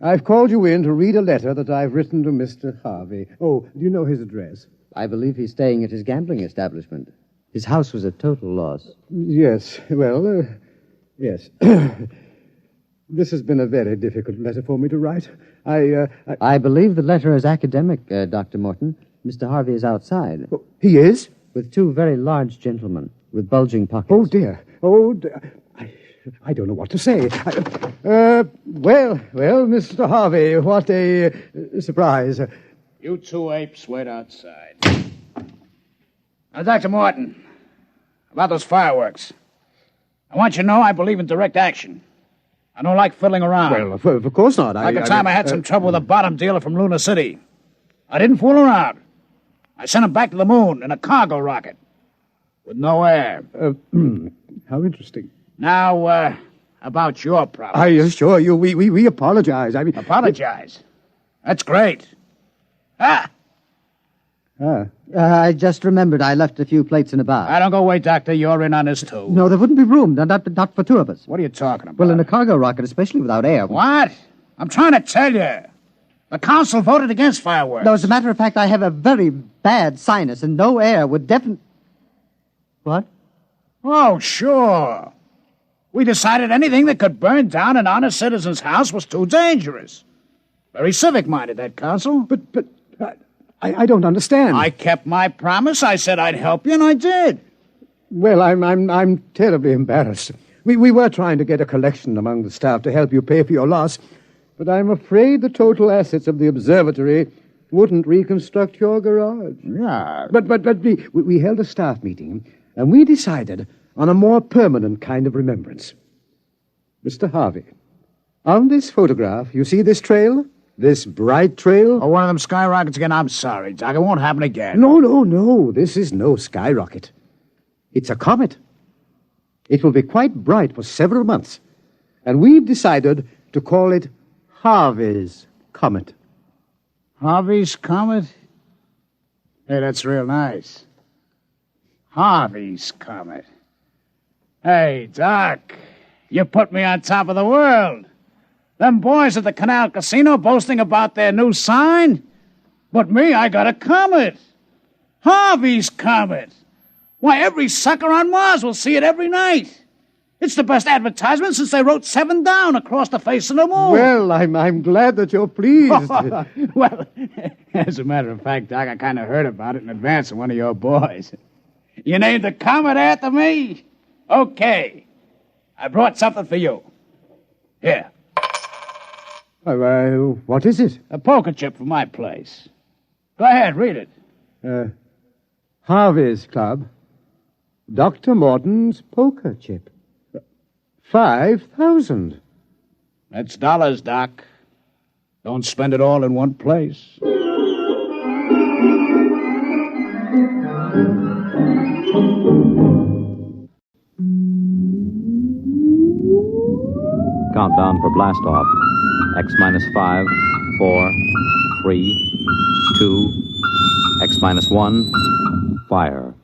I've called you in to read a letter that I've written to Mr. Harvey. Oh, do you know his address? I believe he's staying at his gambling establishment. His house was a total loss. Yes, well, yes. This has been a very difficult letter for me to write. I believe the letter is academic, Dr. Morton. Mr. Harvey is outside. Oh, he is? With two very large gentlemen with bulging pockets. Oh, dear. Oh, dear. I don't know what to say. Well, Mr. Harvey, what a surprise. You two apes wait outside. Now, Dr. Morton, about those fireworks. I want you to know I believe in direct action. I don't like fiddling around. Well, of course not. Like the time I had some trouble with a bottom dealer from Luna City. I didn't fool around. I sent him back to the moon in a cargo rocket. With no air. How interesting. Now, about your problem. I assure you, we apologize. I mean... Apologize? That's great. I just remembered I left a few plates in a bar. I don't go away, Doctor. You're in on this, too. No, there wouldn't be room. Not for two of us. What are you talking about? Well, in a cargo rocket, especially without air. What? I'm trying to tell you. The council voted against fireworks. No, as a matter of fact, I have a very bad sinus, and no air would definitely... What? Oh, sure. We decided anything that could burn down an honest citizen's house was too dangerous. Very civic-minded, that council. But I don't understand. I kept my promise. I said I'd help you, and I did. Well, I'm terribly embarrassed. We were trying to get a collection among the staff to help you pay for your loss, but I'm afraid the total assets of the observatory wouldn't reconstruct your garage. Yeah. But we held a staff meeting, and we decided on a more permanent kind of remembrance. Mr. Harvey, on this photograph, you see this trail? This bright trail? Oh, one of them skyrockets again? I'm sorry, Doc. It won't happen again. No. This is no skyrocket. It's a comet. It will be quite bright for several months. And we've decided to call it Harvey's Comet. Harvey's Comet? Hey, that's real nice. Harvey's Comet. Hey, Doc, you put me on top of the world. Them boys at the Canal Casino boasting about their new sign. But me, I got a comet. Harvey's Comet. Why, every sucker on Mars will see it every night. It's the best advertisement since they wrote 7 down across the face of the moon. Well, I'm glad that you're pleased. Well, as a matter of fact, Doc, I kind of heard about it in advance of one of your boys. You named the comet after me? Okay. I brought something for you. Here. What is it? A poker chip from my place. Go ahead, read it. Harvey's Club. Dr. Morton's poker chip. 5,000. That's dollars, Doc. Don't spend it all in one place. Countdown for blast off. X minus 5, 4, 3, 2, X minus 1, fire.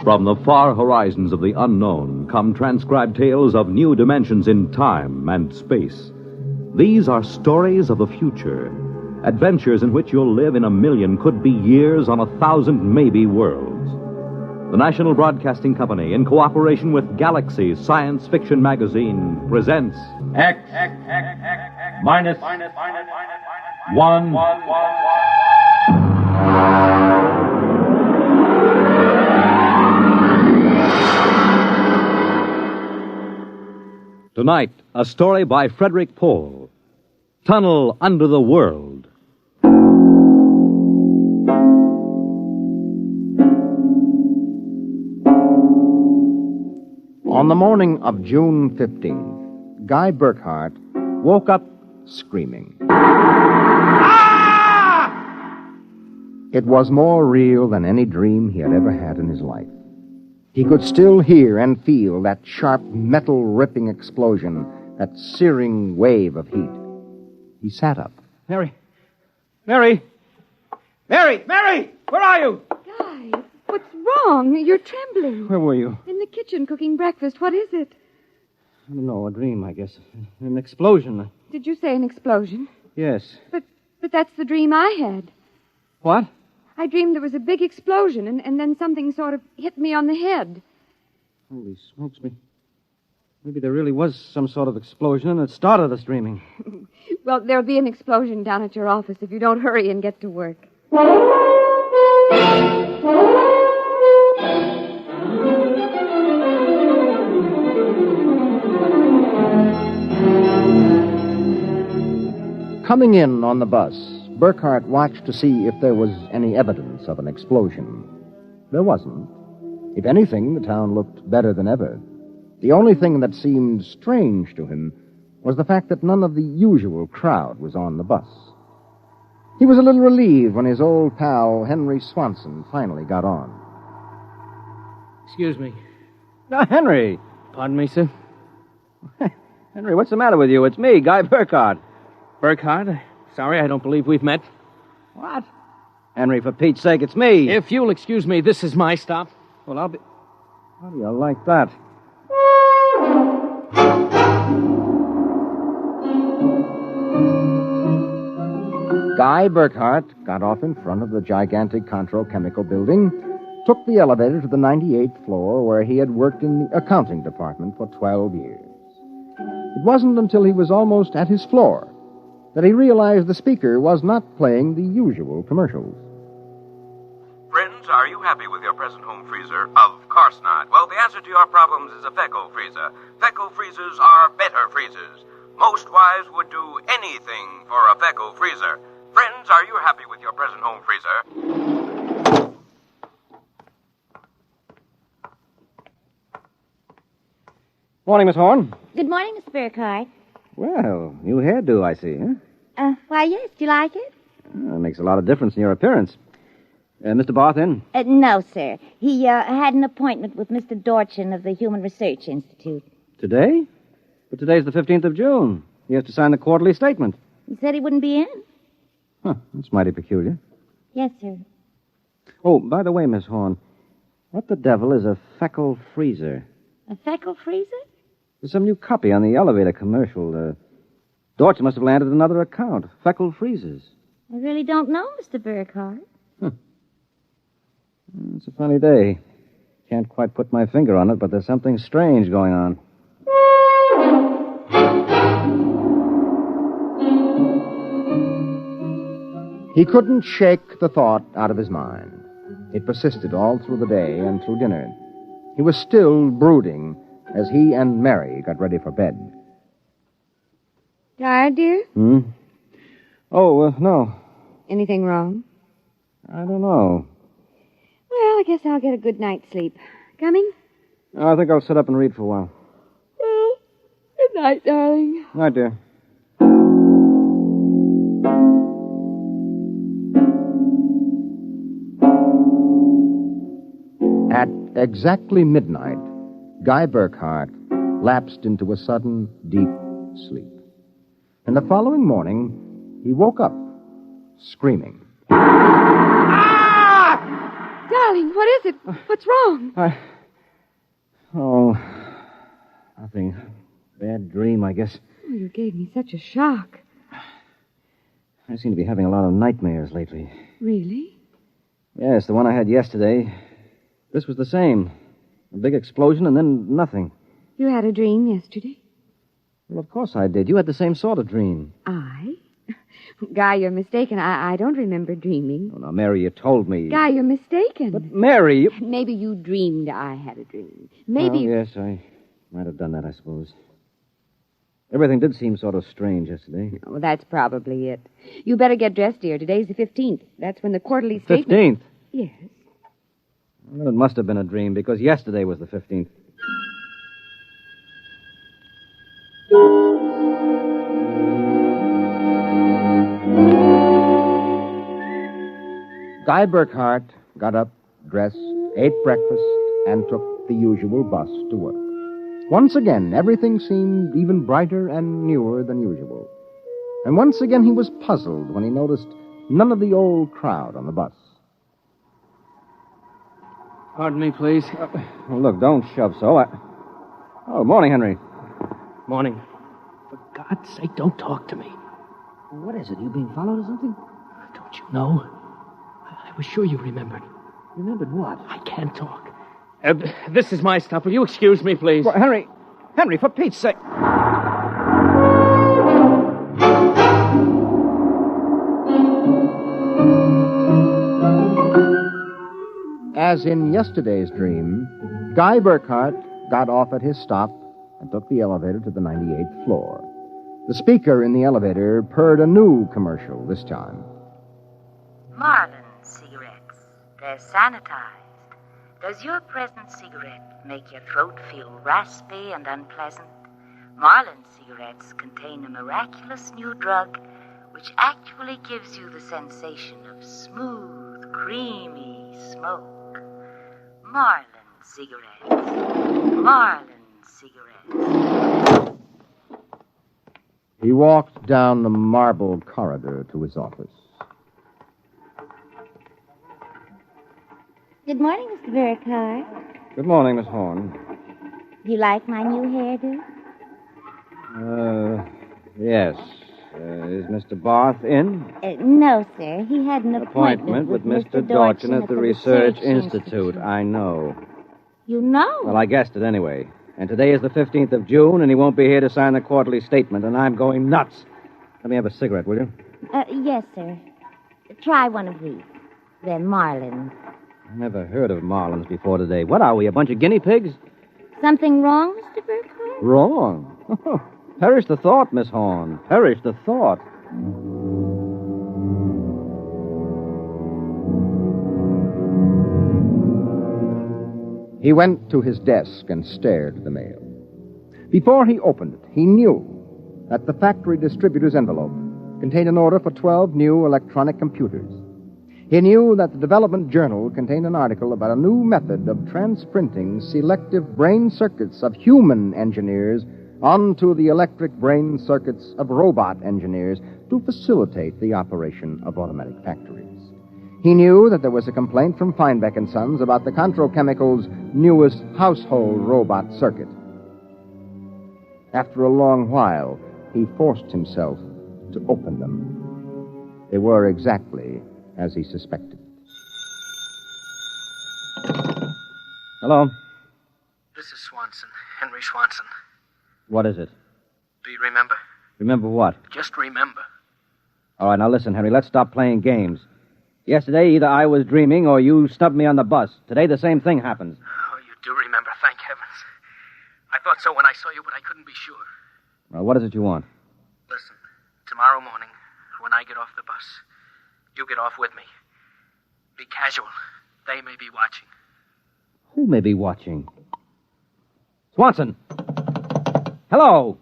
From the far horizons of the unknown come transcribed tales of new dimensions in time and space. These are stories of the future, adventures in which you'll live in a million, could be years, on 1,000 maybe worlds. The National Broadcasting Company, in cooperation with Galaxy Science Fiction Magazine, presents X minus 1. Tonight, a story by Frederick Pohl, Tunnel Under the World. On the morning of June 15th, Guy Burkhart woke up screaming. It was more real than any dream he had ever had in his life. He could still hear and feel that sharp, metal-ripping explosion, that searing wave of heat. He sat up. Mary! Mary! Mary! Mary! Where are you? Guy, what's wrong? You're trembling. Where were you? In the kitchen cooking breakfast. What is it? I don't know, a dream, I guess. An explosion. Did you say an explosion? Yes. But that's the dream I had. What? I dreamed there was a big explosion, and then something sort of hit me on the head. Holy smokes me. Maybe there really was some sort of explosion, and it started us dreaming. Well, there'll be an explosion down at your office if you don't hurry and get to work. Coming in on the bus, Burkhart watched to see if there was any evidence of an explosion. There wasn't. If anything, the town looked better than ever. The only thing that seemed strange to him was the fact that none of the usual crowd was on the bus. He was a little relieved when his old pal, Henry Swanson, finally got on. Excuse me. Henry! Pardon me, sir? Henry, what's the matter with you? It's me, Guy Burkhart. Burkhart? Sorry, I don't believe we've met. What? Henry, for Pete's sake, it's me. If you'll excuse me, this is my stop. Well, I'll be... How do you like that? Guy Burkhart got off in front of the gigantic Contro Chemical Building, took the elevator to the 98th floor where he had worked in the accounting department for 12 years. It wasn't until he was almost at his floor that he realized the speaker was not playing the usual commercials. Friends, are you happy with your present home freezer? Of course not. Well, the answer to your problems is a Fecco freezer. Fecco freezers are better freezers. Most wives would do anything for a Fecco freezer. Friends, are you happy with your present home freezer? Morning, Miss Horn. Good morning, Mr. Burkhart. Well, new hairdo, I see, huh? Why, yes. Do you like it? Well, it makes a lot of difference in your appearance. Mr. Barth in? No, sir. He had an appointment with Mr. Dorchin of the Human Research Institute. Today? But today's the 15th of June. He has to sign the quarterly statement. He said he wouldn't be in. Huh, that's mighty peculiar. Yes, sir. Oh, by the way, Miss Horn, what the devil is a Fecco freezer? A Fecco freezer? There's some new copy on the elevator commercial. Dorchin must have landed another account. Fecco freezers. I really don't know, Mr. Burkhart. It's a funny day. Can't quite put my finger on it, but there's something strange going on. He couldn't shake the thought out of his mind. It persisted all through the day and through dinner. He was still brooding as he and Mary got ready for bed. Tired, dear? Oh, no. Anything wrong? I don't know. Well, I guess I'll get a good night's sleep. Coming? I think I'll sit up and read for a while. Well, good night, darling. Night, dear. At exactly midnight, Guy Burkhart lapsed into a sudden, deep sleep. And the following morning, he woke up, screaming. Darling, what is it? What's wrong? Oh, nothing. Bad dream, I guess. Oh, you gave me such a shock. I seem to be having a lot of nightmares lately. Really? Yes, the one I had yesterday. This was the same. A big explosion and then nothing. You had a dream yesterday? Well, of course I did. You had the same sort of dream. I? Guy, you're mistaken. I don't remember dreaming. Oh, now, Mary, you told me. Guy, you're mistaken. But, Mary, you... Maybe you dreamed I had a dream. Maybe... Well, yes, I might have done that, I suppose. Everything did seem sort of strange yesterday. Oh, that's probably it. You better get dressed, dear. Today's the 15th. That's when the quarterly statement... 15th? Yes. Well, it must have been a dream, because yesterday was the 15th. Guy Burkhart got up, dressed, ate breakfast, and took the usual bus to work. Once again, everything seemed even brighter and newer than usual. And once again, he was puzzled when he noticed none of the old crowd on the bus. Pardon me, please. Well, look, don't shove so. Oh, morning, Henry. Morning. For God's sake, don't talk to me. What is it? You being followed or something? Don't you know? I was sure you remembered. Remembered what? I can't talk. This is my stuff. Will you excuse me, please? Well, Henry, for Pete's sake. As in yesterday's dream, Guy Burkhart got off at his stop and took the elevator to the 98th floor. The speaker in the elevator purred a new commercial this time. Marlin cigarettes. They're sanitized. Does your present cigarette make your throat feel raspy and unpleasant? Marlin cigarettes contain a miraculous new drug which actually gives you the sensation of smooth, creamy smoke. Marlin cigarettes. Marlin cigarettes. He walked down the marble corridor to his office. Good morning, Mr. Burkhart. Good morning, Miss Horn. Do you like my new hairdo? Yes. Is Mr. Barth in? No, sir. He had an Appointment with Mr. Dorchin at the Research Institute. I know. You know? Well, I guessed it anyway. And today is the 15th of June, and he won't be here to sign the quarterly statement, and I'm going nuts. Let me have a cigarette, will you? Yes, sir. Try one of these. They're Marlins. I never heard of Marlins before today. What are we, a bunch of guinea pigs? Something wrong, Mr. Burkhart? Wrong? Perish the thought, Miss Horn. Perish the thought. He went to his desk and stared at the mail. Before he opened it, he knew that the factory distributor's envelope contained an order for 12 new electronic computers. He knew that the Development Journal contained an article about a new method of transprinting selective brain circuits of human engineers onto the electric brain circuits of robot engineers to facilitate the operation of automatic factories. He knew that there was a complaint from Feinbeck & Sons about the Controchemical's newest household robot circuit. After a long while, he forced himself to open them. They were exactly as he suspected. Hello? This is Swanson, Henry Swanson. What is it? Do you remember? Remember what? Just remember. All right, now listen, Henry, let's stop playing games. Yesterday, either I was dreaming or you snubbed me on the bus. Today, the same thing happens. Oh, you do remember, thank heavens. I thought so when I saw you, but I couldn't be sure. Well, what is it you want? Listen, tomorrow morning, when I get off the bus, you get off with me. Be casual. They may be watching. Who may be watching? Swanson! Hello!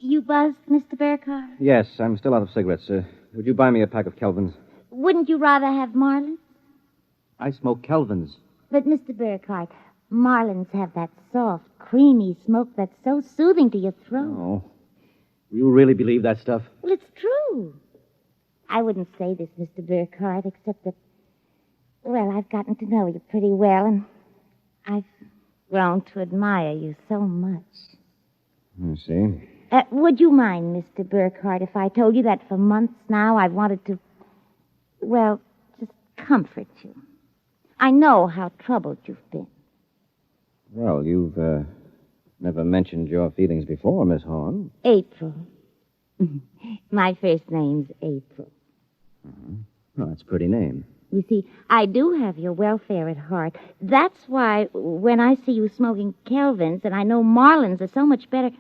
You buzzed, Mr. Burkhardt? Yes, I'm still out of cigarettes. Would you buy me a pack of Kelvins? Wouldn't you rather have Marlins? I smoke Kelvins. But, Mr. Burkhardt, Marlins have that soft, creamy smoke that's so soothing to your throat. Oh. You really believe that stuff? Well, it's true. I wouldn't say this, Mr. Burkhardt, except that, well, I've gotten to know you pretty well, and I've grown to admire you so much. I see. Would you mind, Mr. Burkhardt, if I told you that for months now I've wanted to, well, just comfort you? I know how troubled you've been. Well, you've never mentioned your feelings before, Miss Horn. April. My first name's April. Well, that's a pretty name. You see, I do have your welfare at heart. That's why when I see you smoking Kelvins, and I know Marlins are so much better,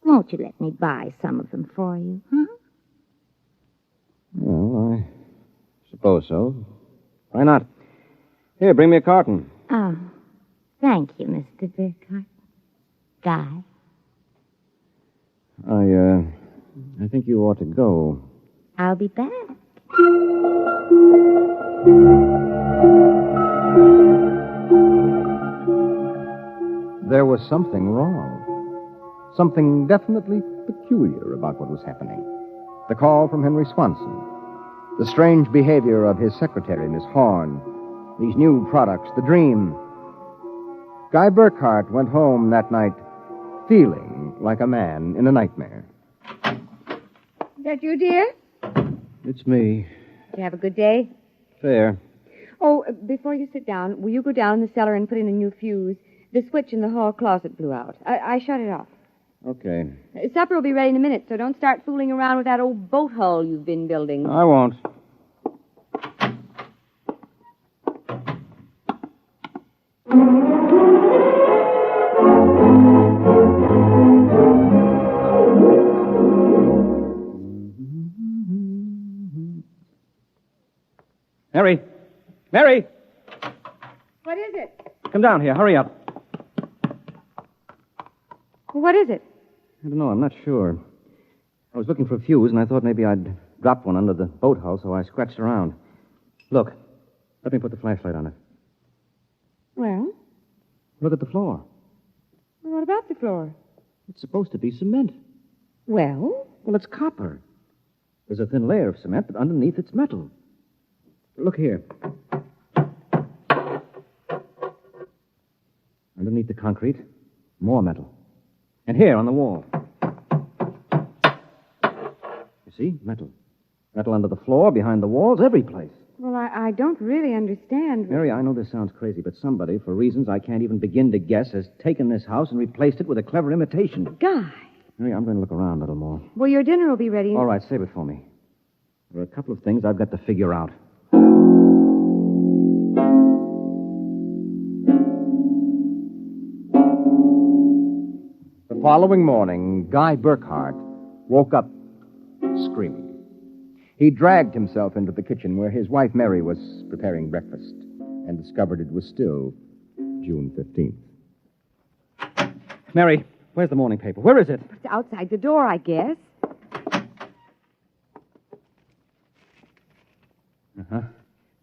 won't you let me buy some of them for you, huh? Well, I suppose so. Why not? Here, bring me a carton. Oh, thank you, Mr. Burkhardt. Guy. I think you ought to go. I'll be back. There was something wrong. Something definitely peculiar about what was happening. The call from Henry Swanson. The strange behavior of his secretary, Miss Horn. These new products, the dream. Guy Burkhardt went home that night feeling like a man in a nightmare. Is that you, dear? It's me. Did you have a good day? Fair. Oh, before you sit down, will you go down in the cellar and put in a new fuse? The switch in the hall closet blew out. I shut it off. Okay. Supper will be ready in a minute, so don't start fooling around with that old boat hull you've been building. I won't. Mary! Mary! What is it? Come down here. Hurry up. What is it? I don't know. I'm not sure. I was looking for a fuse, and I thought maybe I'd dropped one under the boat hull, so I scratched around. Look. Let me put the flashlight on it. Well? Look at the floor. What about the floor? It's supposed to be cement. Well? Well, it's copper. There's a thin layer of cement, but underneath it's metal. Look here. Underneath the concrete, more metal. And here on the wall. You see? Metal. Metal under the floor, behind the walls, every place. Well, I don't really understand. Mary, I know this sounds crazy, but somebody, for reasons I can't even begin to guess, has taken this house and replaced it with a clever imitation. Guy. Mary, I'm going to look around a little more. Well, your dinner will be ready. All right, save it for me. There are a couple of things I've got to figure out. The following morning, Guy Burkhardt woke up screaming. He dragged himself into the kitchen where his wife Mary was preparing breakfast and discovered it was still June 15th. Mary, where's the morning paper? Where is it? It's outside the door, I guess. Uh-huh.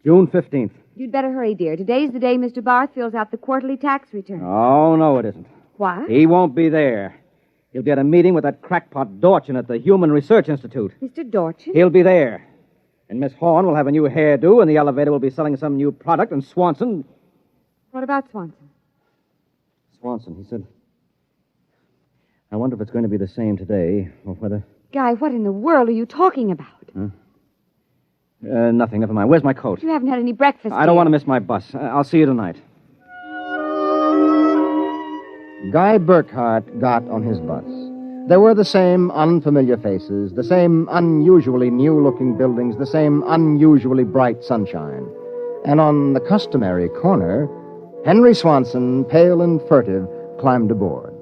June 15th. You'd better hurry, dear. Today's the day Mr. Barth fills out the quarterly tax return. Oh, no, it isn't. What? He won't be there. He'll be at a meeting with that crackpot Dorchin at the Human Research Institute. Mr. Dorchin? He'll be there. And Miss Horn will have a new hairdo, and the elevator will be selling some new product, and Swanson... What about Swanson? Swanson, he said... I wonder if it's going to be the same today, or whether... Guy, what in the world are you talking about? Huh? Nothing, never mind. Where's my coat? You haven't had any breakfast I don't want to miss my bus. I'll see you tonight. Guy Burkhardt got on his bus. There were the same unfamiliar faces, the same unusually new-looking buildings, the same unusually bright sunshine. And on the customary corner, Henry Swanson, pale and furtive, climbed aboard.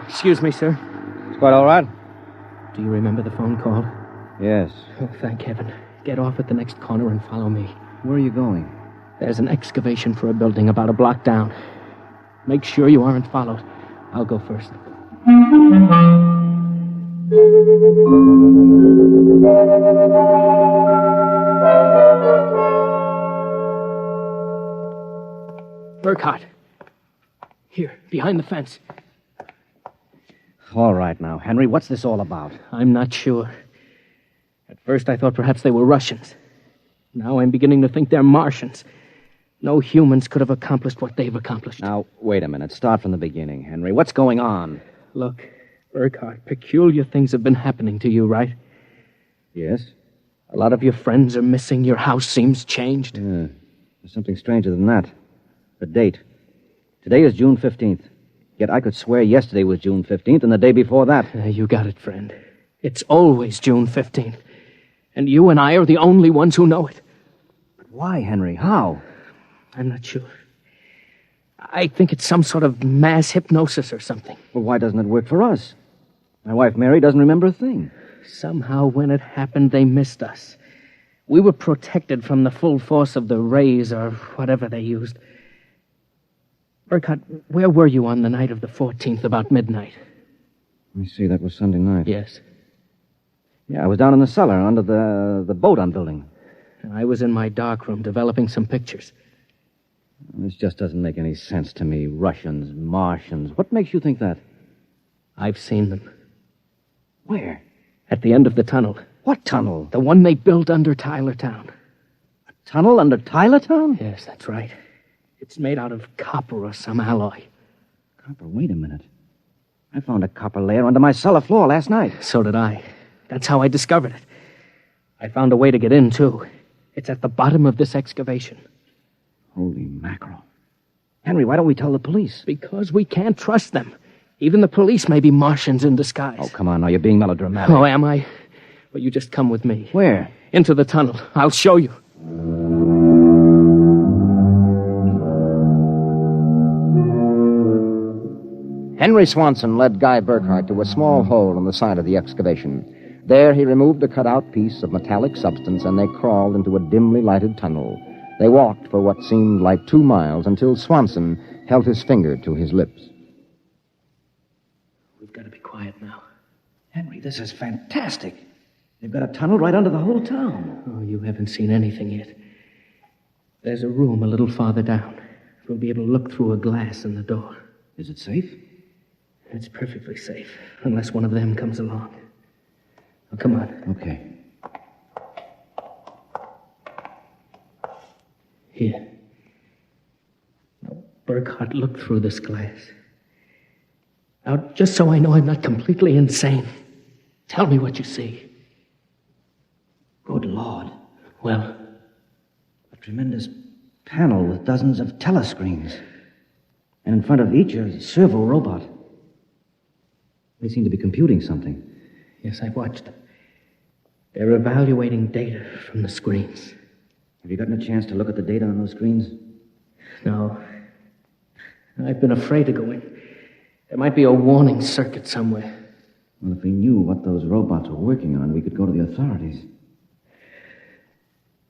Excuse me, sir. It's quite all right. Do you remember the phone call? Yes. Oh, thank heaven. Get off at the next corner and follow me. Where are you going? There's an excavation for a building about a block down. Make sure you aren't followed. I'll go first. Burkhart. Here, behind the fence. All right now, Henry, what's this all about? I'm not sure. At first I thought perhaps they were Russians. Now I'm beginning to think they're Martians. No humans could have accomplished what they've accomplished. Now, wait a minute. Start from the beginning, Henry. What's going on? Look, Burkhart, peculiar things have been happening to you, right? Yes? A lot of your friends are missing. Your house seems changed. There's something stranger than that. The date. Today is June 15th. Yet I could swear yesterday was June 15th and the day before that. You got it, friend. It's always June 15th. And you and I are the only ones who know it. But why, Henry? How? I'm not sure. I think it's some sort of mass hypnosis or something. Well, why doesn't it work for us? My wife, Mary, doesn't remember a thing. Somehow, when it happened, they missed us. We were protected from the full force of the rays or whatever they used. Burkhart, where were you on the night of the 14th about midnight? Let me see, that was Sunday night. Yes. Yeah, I was down in the cellar under the boat I'm building. I was in my darkroom developing some pictures. This just doesn't make any sense to me. Russians, Martians. What makes you think that? I've seen them. Where? At the end of the tunnel. What tunnel? The one they built under Tylertown. A tunnel under Tylertown? Yes, that's right. It's made out of copper or some alloy. Copper? Wait a minute. I found a copper layer under my cellar floor last night. So did I. That's how I discovered it. I found a way to get in, too. It's at the bottom of this excavation. Holy mackerel. Henry, why don't we tell the police? Because we can't trust them. Even the police may be Martians in disguise. Oh, come on now. You're being melodramatic. Oh, am I? Well, you just come with me. Where? Into the tunnel. I'll show you. Henry Swanson led Guy Burkhart to a small hole in the side of the excavation. There he removed a cut-out piece of metallic substance, and they crawled into a dimly lighted tunnel. They walked for what seemed like 2 miles until Swanson held his finger to his lips. We've got to be quiet now. Henry, this is fantastic. They've got a tunnel right under the whole town. Oh, you haven't seen anything yet. There's a room a little farther down. We'll be able to look through a glass in the door. Is it safe? It's perfectly safe, unless one of them comes along. Now, come on. Okay. Here. Now, Burkhart, look through this glass. Now, just so I know I'm not completely insane, tell me what you see. Good Lord. Well? A tremendous panel with dozens of telescreens. And in front of each a servo robot. They seem to be computing something. Yes, I've watched them. They're evaluating data from the screens. Have you gotten a chance to look at the data on those screens? No. I've been afraid to go in. There might be a warning circuit somewhere. Well, if we knew what those robots were working on, we could go to the authorities.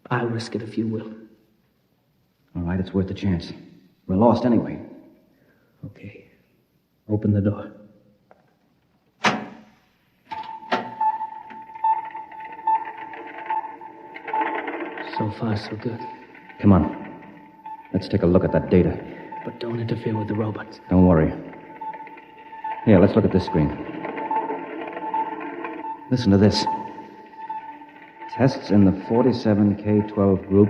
I'll risk it if you will. All right, it's worth the chance. We're lost anyway. Okay. Open the door. So far, so good. Come on. Let's take a look at that data. But don't interfere with the robots. Don't worry. Here, let's look at this screen. Listen to this. Tests in the 47K12 group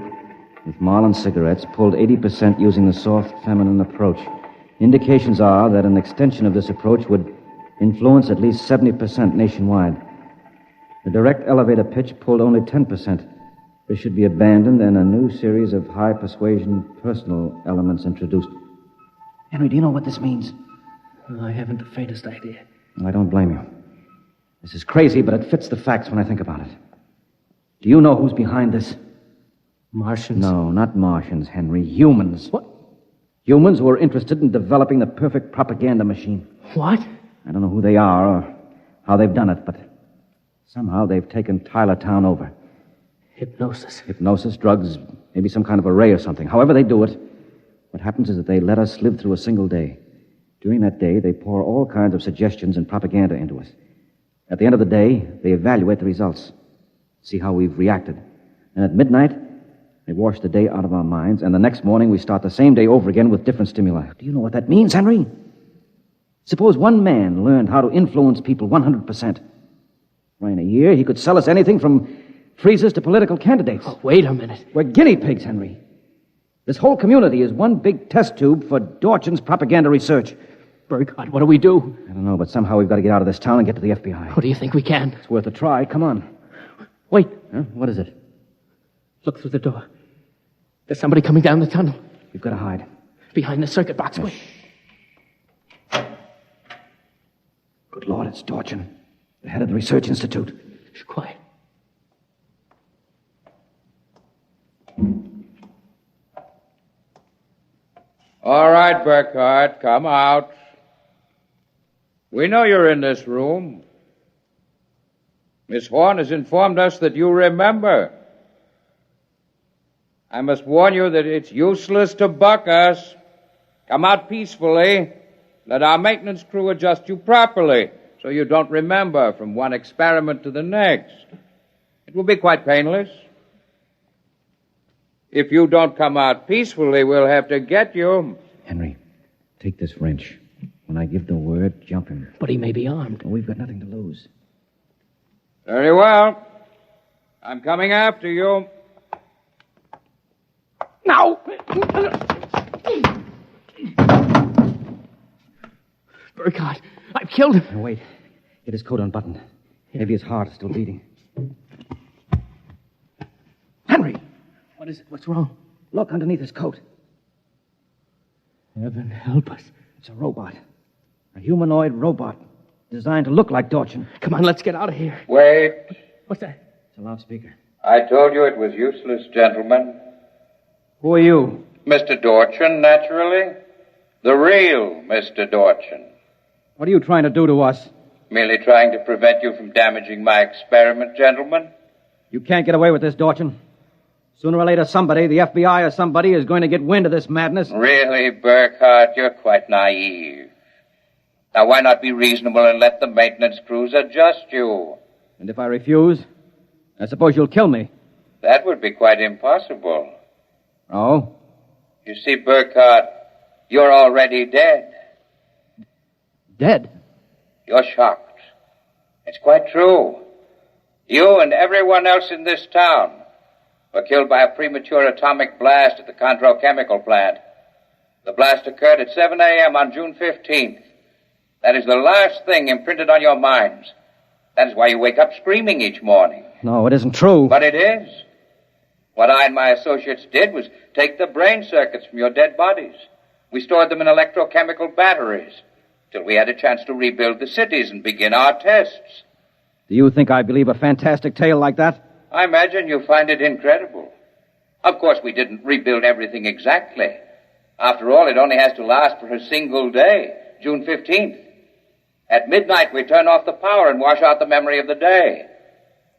with Marlin cigarettes pulled 80% using the soft feminine approach. Indications are that an extension of this approach would influence at least 70% nationwide. The direct elevator pitch pulled only 10%. This should be abandoned and a new series of high persuasion personal elements introduced. Henry, do you know what this means? I haven't the faintest idea. I don't blame you. This is crazy, but it fits the facts when I think about it. Do you know who's behind this? Martians? No, not Martians, Henry. Humans. What? Humans who are interested in developing the perfect propaganda machine. What? I don't know who they are or how they've done it, but somehow they've taken Tylertown over. Hypnosis. Hypnosis, drugs, maybe some kind of array or something. However they do it, what happens is that they let us live through a single day. During that day, they pour all kinds of suggestions and propaganda into us. At the end of the day, they evaluate the results, see how we've reacted. And at midnight, they wash the day out of our minds, and the next morning we start the same day over again with different stimuli. Do you know what that means, Henry? Suppose one man learned how to influence people 100%. Why, in a year, he could sell us anything from freezers to political candidates. Oh, wait a minute. We're guinea pigs, Henry. This whole community is one big test tube for Dorchin's propaganda research. Burkhardt, what do we do? I don't know, but somehow we've got to get out of this town and get to the FBI. Oh, do you think we can? It's worth a try. Come on. Wait. Huh? What is it? Look through the door. There's somebody coming down the tunnel. We've got to hide. Behind the circuit box. Wait. Good Lord, it's Dorchin, the head of the Research Institute. Shh, quiet. All right, Burkhardt, come out. We know you're in this room. Miss Horn has informed us that you remember. I must warn you that it's useless to buck us. Come out peacefully. Let our maintenance crew adjust you properly so you don't remember from one experiment to the next. It will be quite painless. If you don't come out peacefully, we'll have to get you. Henry, take this wrench. When I give the word, jump him. But he may be armed. Well, we've got nothing to lose. Very well. I'm coming after you. Now! Burkhardt, I've killed him. Now, wait. Get his coat unbuttoned. Maybe his heart is still beating. Henry! What is it? What's wrong? Look underneath his coat. Heaven help us. It's a robot. A humanoid robot designed to look like Dorchin. Come on, let's get out of here. Wait. What's that? It's a loudspeaker. I told you it was useless, gentlemen. Who are you? Mr. Dorchin, naturally. The real Mr. Dorchin. What are you trying to do to us? Merely trying to prevent you from damaging my experiment, gentlemen. You can't get away with this, Dorchin. Sooner or later, somebody, the FBI or somebody, is going to get wind of this madness. Really, Burkhardt, you're quite naive. Now, why not be reasonable and let the maintenance crews adjust you? And if I refuse, I suppose you'll kill me. That would be quite impossible. Oh? You see, Burkhardt, you're already dead. Dead? You're shocked. It's quite true. You and everyone else in this town were killed by a premature atomic blast at the Condro chemical plant. The blast occurred at 7 a.m. on June 15th. That is the last thing imprinted on your minds. That is why you wake up screaming each morning. No, it isn't true. But it is. What I and my associates did was take the brain circuits from your dead bodies. We stored them in electrochemical batteries till we had a chance to rebuild the cities and begin our tests. Do you think I believe a fantastic tale like that? I imagine you find it incredible. Of course, we didn't rebuild everything exactly. After all, it only has to last for a single day, June 15th. At midnight, we turn off the power and wash out the memory of the day.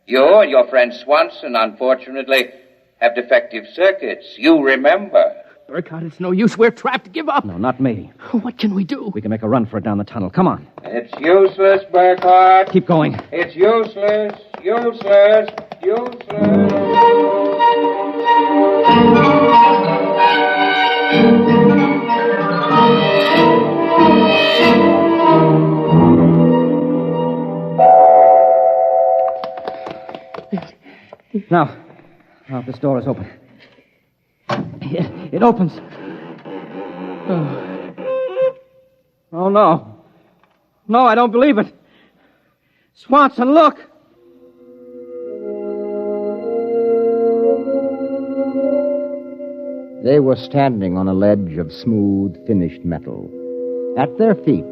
You and your friend Swanson, unfortunately, have defective circuits. You remember. Burkhardt, it's no use. We're trapped. Give up. No, not me. What can we do? We can make a run for it down the tunnel. Come on. It's useless, Burkhardt. Keep going. It's useless. Useless. Useless. Now, this door is open. It opens. Oh, no. No, I don't believe it. Swanson, look. They were standing on a ledge of smooth, finished metal. At their feet,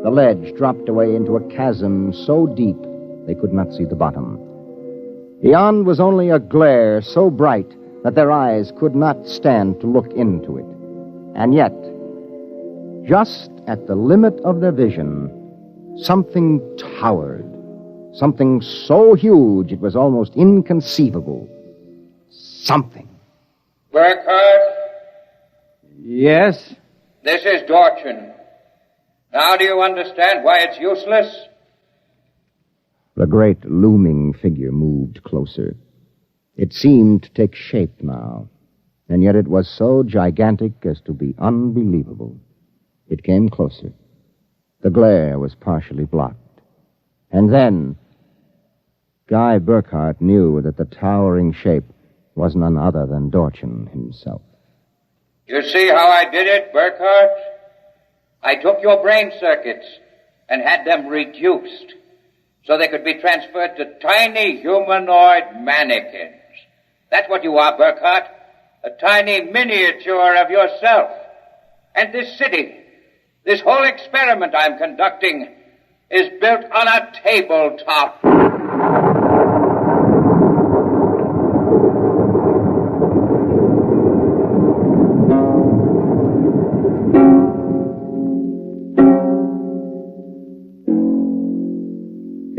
The ledge dropped away into a chasm so deep they could not see the bottom. Beyond was only a glare so bright that their eyes could not stand to look into it. And yet, just at the limit of their vision, something towered. Something so huge it was almost inconceivable. Something. Burkhardt? Yes? This is Dorchin. Now do you understand why it's useless? The great looming figure moved closer. It seemed to take shape now, and yet it was so gigantic as to be unbelievable. It came closer. The glare was partially blocked. And then, Guy Burkhardt knew that the towering shape was none other than Dorchin himself. You see how I did it, Burkhardt? I took your brain circuits and had them reduced so they could be transferred to tiny humanoid mannequins. That's what you are, Burkhardt. A tiny miniature of yourself. And this city, this whole experiment I'm conducting, is built on a tabletop.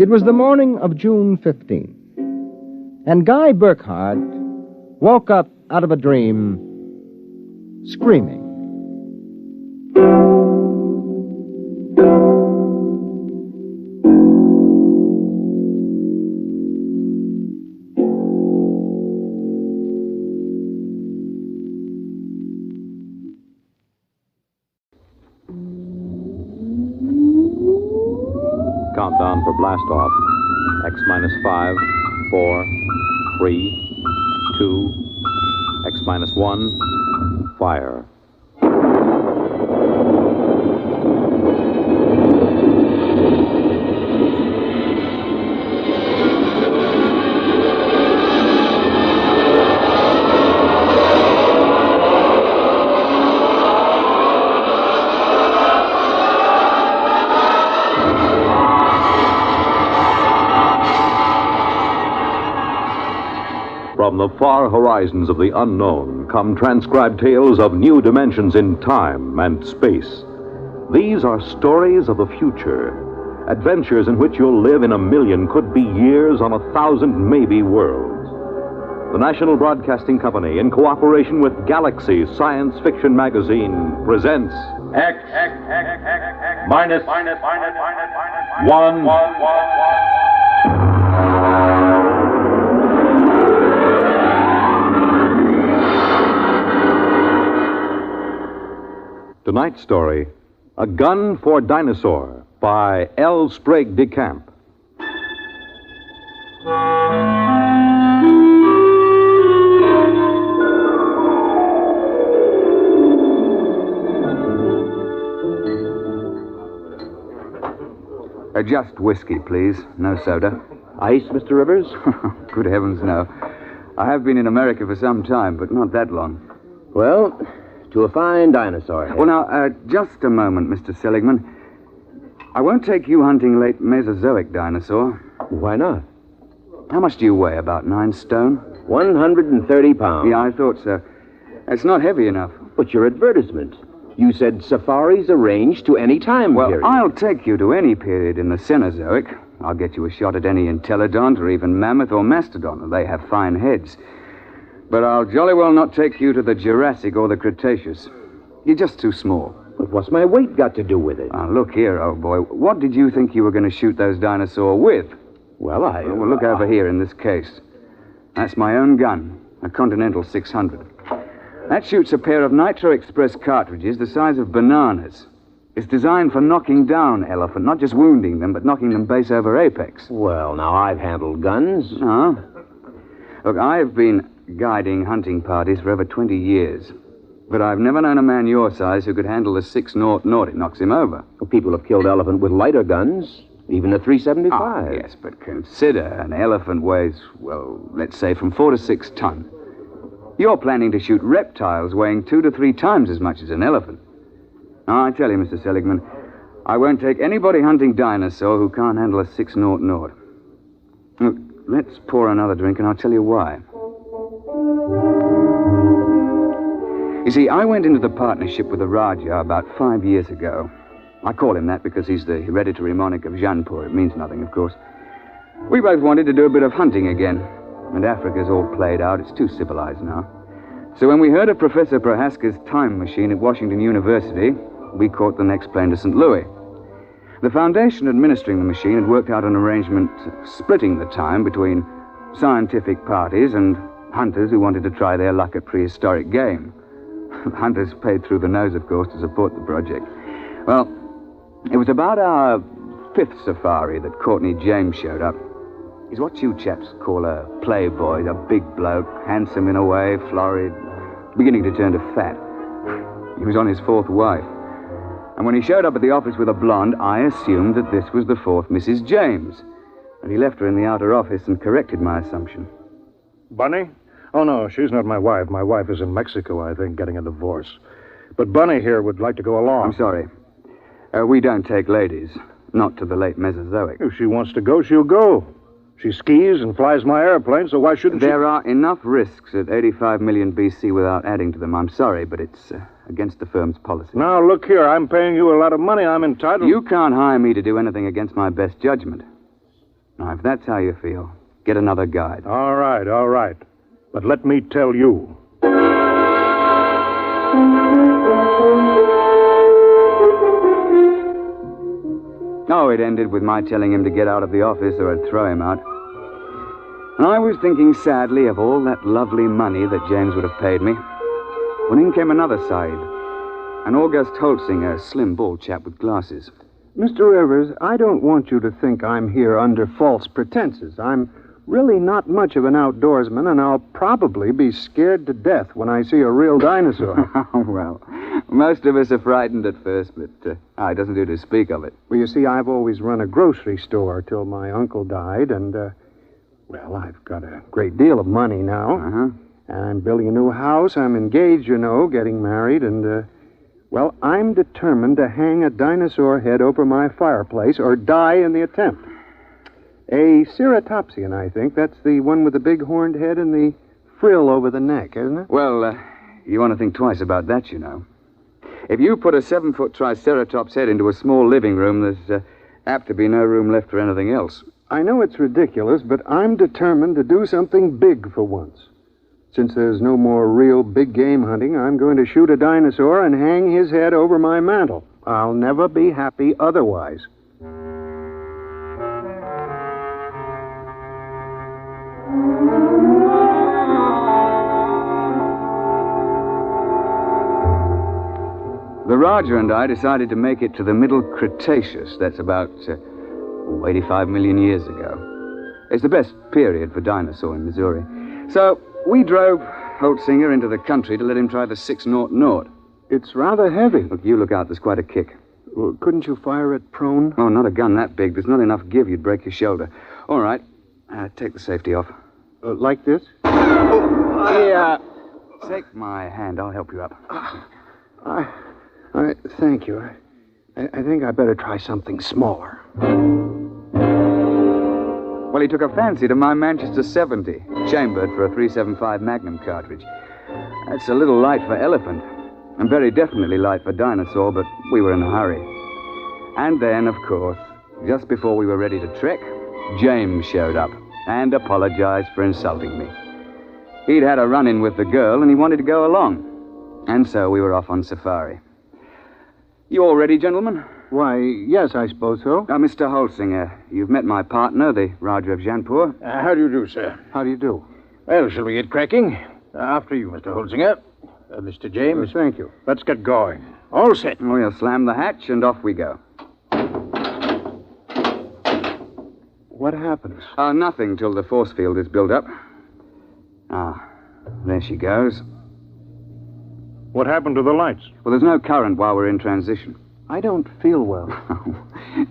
It was the morning of June 15th, and Guy Burkhardt woke up out of a dream screaming. Countdown for blast off. X minus 5, 4, 3, 2, X minus 1, fire. From the far horizons of the unknown come transcribed tales of new dimensions in time and space. These are stories of the future, adventures in which you'll live in a million, could be years, on 1,000 maybe worlds. The National Broadcasting Company, in cooperation with Galaxy Science Fiction Magazine, presents X minus 1. Tonight's story, A Gun for Dinosaur, by L. Sprague de Camp. Just whiskey, please. No soda. Ice, Mr. Rivers? Good heavens, no. I have been in America for some time, but not that long. Well, to a fine dinosaur. Well, now, just a moment, Mr. Seligman. I won't take you hunting late Mesozoic dinosaur. Why not? How much do you weigh? About 9 stone? 130 pounds. Yeah, I thought so. It's not heavy enough. But your advertisement. You said safaris arranged to any time period. Well, I'll take you to any period in the Cenozoic. I'll get you a shot at any entelodont or even mammoth or mastodon. They have fine heads. But I'll jolly well not take you to the Jurassic or the Cretaceous. You're just too small. But what's my weight got to do with it? Look here, old boy. What did you think you were going to shoot those dinosaurs with? Well, Well, look over here in this case. That's my own gun, a Continental 600. That shoots a pair of Nitro Express cartridges the size of bananas. It's designed for knocking down elephant, not just wounding them, but knocking them base over apex. Well, now, I've handled guns. Oh? Look, I've been guiding hunting parties for over 20 years. But I've never known a man your size who could handle the 6-0 it knocks him over. Well, people have killed elephant with lighter guns, even a 375. Oh, yes, but consider an elephant weighs, well, let's say from 4 to 6 tons. You're planning to shoot reptiles weighing 2 to 3 times as much as an elephant. Now, I tell you, Mr. Seligman, I won't take anybody hunting Dinosaur who can't handle a 600. Look, let's pour another drink and I'll tell you why. You see, I went into the partnership with the Raja about 5 years ago. I call him that because he's the hereditary monarch of Jaipur. It means nothing, of course. We both wanted to do a bit of hunting again. And Africa's all played out. It's too civilized now. So when we heard of Professor Prohaska's time machine at Washington University, we caught the next plane to St. Louis. The foundation administering the machine had worked out an arrangement splitting the time between scientific parties and hunters who wanted to try their luck at prehistoric game. Hunters paid through the nose, of course, to support the project. Well, it was about our 5th safari that Courtney James showed up. He's what you chaps call a playboy, a big bloke, handsome in a way, florid, beginning to turn to fat. He was on his 4th wife. And when he showed up at the office with a blonde, I assumed that this was the 4th Mrs. James. And he left her in the outer office and corrected my assumption. Bunny? Oh, no, she's not my wife. My wife is in Mexico, I think, getting a divorce. But Bunny here would like to go along. I'm sorry. We don't take ladies. Not to the late Mesozoic. If she wants to go, she'll go. She skis and flies my airplane, so why shouldn't There are enough risks at 85 million BC without adding to them. I'm sorry, but it's against the firm's policy. Now, look here. I'm paying you a lot of money. I'm entitled... You can't hire me to do anything against my best judgment. Now, if that's how you feel, get another guide. All right, all right. But let me tell you. Oh, it ended with my telling him to get out of the office or I'd throw him out. And I was thinking sadly of all that lovely money that James would have paid me. When in came another side. An August Holtzinger, a slim, bald chap with glasses. Mr. Rivers, I don't want you to think I'm here under false pretenses. I'm really not much of an outdoorsman, and I'll probably be scared to death when I see a real dinosaur. Oh, well, most of us are frightened at first, but it doesn't do to speak of it. Well, you see, I've always run a grocery store till my uncle died, and, well, I've got a great deal of money now. Uh-huh. I'm building a new house. I'm engaged, you know, getting married, and, well, I'm determined to hang a dinosaur head over my fireplace or die in the attempt. A ceratopsian, I think. That's the one with the big horned head and the frill over the neck, isn't it? Well, you want to think twice about that, you know. If you put a 7-foot Triceratops head into a small living room, there's apt to be no room left for anything else. I know it's ridiculous, but I'm determined to do something big for once. Since there's no more real big game hunting, I'm going to shoot a dinosaur and hang his head over my mantel. I'll never be happy otherwise. The Raja and I decided to make it to the Middle Cretaceous. That's about 85 million years ago. It's the best period for dinosaur in Missouri. So we drove Holtzinger into the country to let him try the 600. It's rather heavy. Look, you look out. There's quite a kick. Well, couldn't you fire it prone? Oh, not a gun that big. There's not enough give. You'd break your shoulder. All right. Take the safety off. Like this? Yeah. Take my hand. I'll help you up. Thank you. I think I better try something smaller. Well, he took a fancy to my Manchester 70, chambered for a .375 Magnum cartridge. That's a little light for elephant, and very definitely light for dinosaur, but we were in a hurry. And then, of course, just before we were ready to trek, James showed up and apologized for insulting me. He'd had a run-in with the girl, and he wanted to go along. And so we were off on safari. You all ready, gentlemen? Why, yes, I suppose so. Mr. Holtzinger, you've met my partner, the Raja of Jaipur. How do you do, sir? How do you do? Well, shall we get cracking? After you, Mr. Holtzinger. Mr. James. Thank you. Let's get going. All set. We'll slam the hatch, and off we go. What happens? Nothing till the force field is built up. There she goes. What happened to the lights? Well, there's no current while we're in transition. I don't feel well.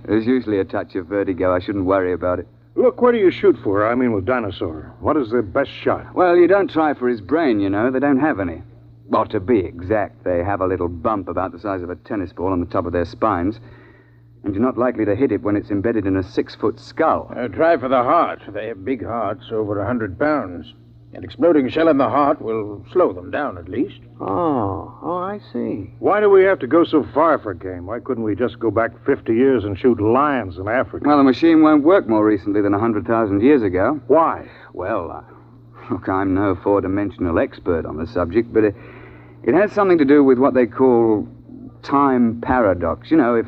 There's usually a touch of vertigo. I shouldn't worry about it. Look, where do you shoot for? I mean, with Dinosaur. What is the best shot? Well, you don't try for his brain, you know. They don't have any. Well, to be exact, they have a little bump about the size of a tennis ball on the top of their spines. And you're not likely to hit it when it's embedded in a 6-foot skull. Try for the heart. They have big hearts, over 100 pounds. An exploding shell in the heart will slow them down, at least. Oh, I see. Why do we have to go so far for game? Why couldn't we just go back 50 years and shoot lions in Africa? Well, the machine won't work more recently than 100,000 years ago. Why? Well, look, I'm no four-dimensional expert on the subject, but it has something to do with what they call time paradox. You know, if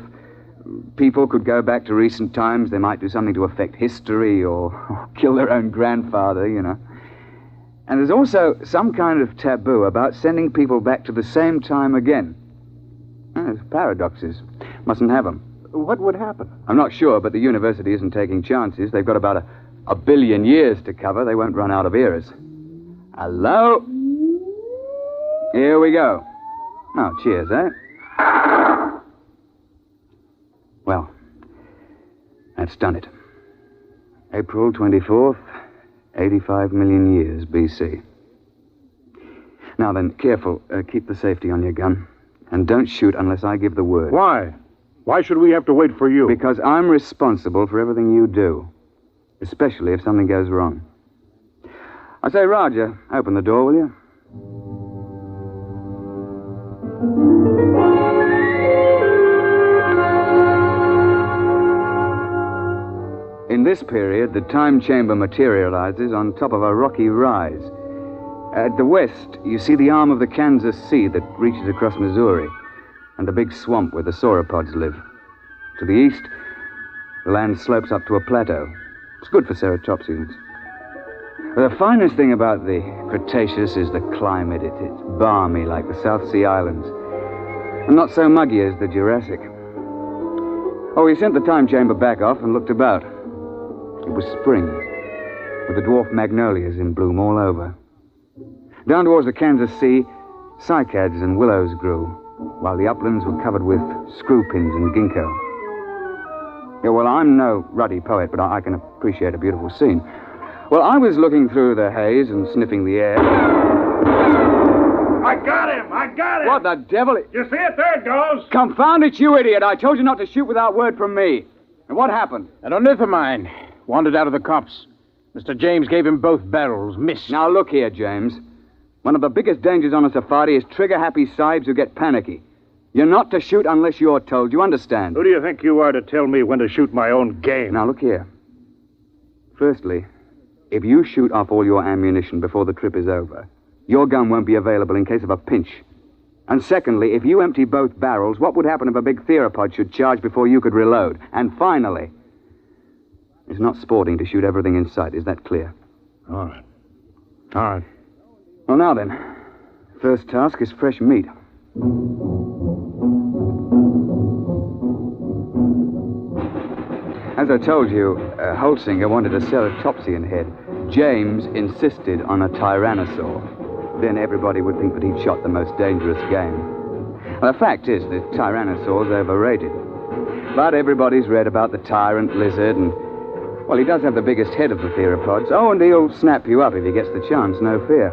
people could go back to recent times, they might do something to affect history or kill their own grandfather, you know. And there's also some kind of taboo about sending people back to the same time again. There's paradoxes. Mustn't have them. What would happen? I'm not sure, but the university isn't taking chances. They've got about a billion years to cover. They won't run out of ears. Hello? Here we go. Oh, cheers, eh? Well, that's done it. April 24th, 85 million years BC. Now then, careful. Keep the safety on your gun. And don't shoot unless I give the word. Why? Why should we have to wait for you? Because I'm responsible for everything you do. Especially if something goes wrong. I say, Roger, open the door, will you? In this period, the time chamber materializes on top of a rocky rise. At the west, you see the arm of the Kansas Sea that reaches across Missouri, and the big swamp where the sauropods live. To the east, the land slopes up to a plateau. It's good for ceratopsians. The finest thing about the Cretaceous is the climate. It's balmy like the South Sea Islands, and not so muggy as the Jurassic. Oh, we sent the time chamber back off and looked about. It was spring, with the dwarf magnolias in bloom all over. Down towards the Kansas Sea, cycads and willows grew, while the uplands were covered with screw pins and ginkgo. Yeah, well, I'm no ruddy poet, but I can appreciate a beautiful scene. Well, I was looking through the haze and sniffing the air. I got him! I got him! What the devil? You see it? There it goes! Confound it, you idiot! I told you not to shoot without word from me. And what happened? An ornith of mine wandered out of the copse. Mr. James gave him both barrels. Missed. Now, look here, James. One of the biggest dangers on a safari is trigger-happy sahibs who get panicky. You're not to shoot unless you're told. You understand? Who do you think you are to tell me when to shoot my own game? Now, look here. Firstly, if you shoot off all your ammunition before the trip is over, your gun won't be available in case of a pinch. And secondly, if you empty both barrels, what would happen if a big theropod should charge before you could reload? And finally, it's not sporting to shoot everything in sight. Is that clear? All right. All right. Well, now then. First task is fresh meat. As I told you, Holsinger wanted a ceratopsian head. James insisted on a tyrannosaur. Then everybody would think that he'd shot the most dangerous game. Well, the fact is that tyrannosaur's overrated. But everybody's read about the tyrant lizard and... Well, he does have the biggest head of the theropods. Oh, and he'll snap you up if he gets the chance, no fear.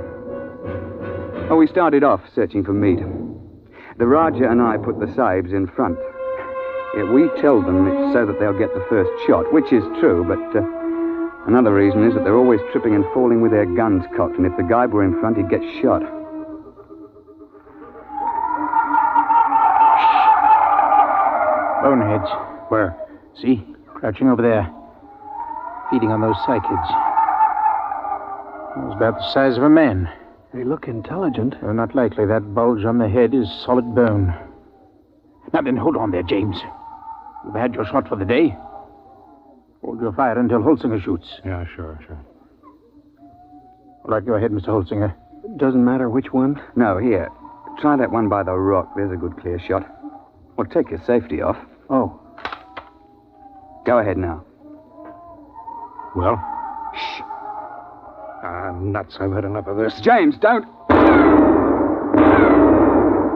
Oh, we started off searching for meat. The Raja and I put the sahibs in front. We tell them it's so that they'll get the first shot, which is true, but another reason is that they're always tripping and falling with their guns cocked, and if the guide were in front, he'd get shot. Boneheads. Where? See? Crouching over there. Feeding on those cycads. It's about the size of a man. They look intelligent. Not likely. That bulge on the head is solid bone. Now then, hold on there, James. You've had your shot for the day. Hold your fire until Holsinger shoots. Yeah, sure. All right, go ahead, Mr. Holsinger. Doesn't matter which one? No, here. Try that one by the rock. There's a good clear shot. Well, take your safety off. Oh. Go ahead now. Well? Shh. Nuts. I've had enough of this. James, don't...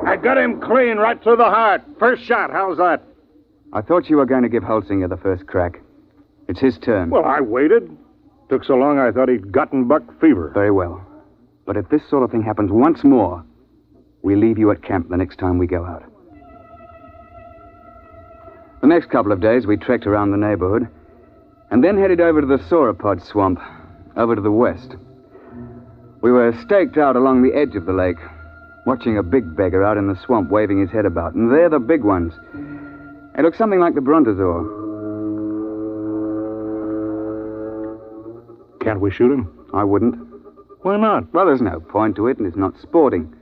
I got him clean right through the heart. First shot. How's that? I thought you were going to give Holsinger the first crack. It's his turn. Well, I waited. Took so long I thought he'd gotten buck fever. Very well. But if this sort of thing happens once more, we leave you at camp the next time we go out. The next couple of days, we trekked around the neighborhood and then headed over to the sauropod swamp, over to the west. We were staked out along the edge of the lake, watching a big beggar out in the swamp waving his head about. And they're the big ones. They look something like the brontosaur. Can't we shoot him? I wouldn't. Why not? Well, there's no point to it, and it's not sporting.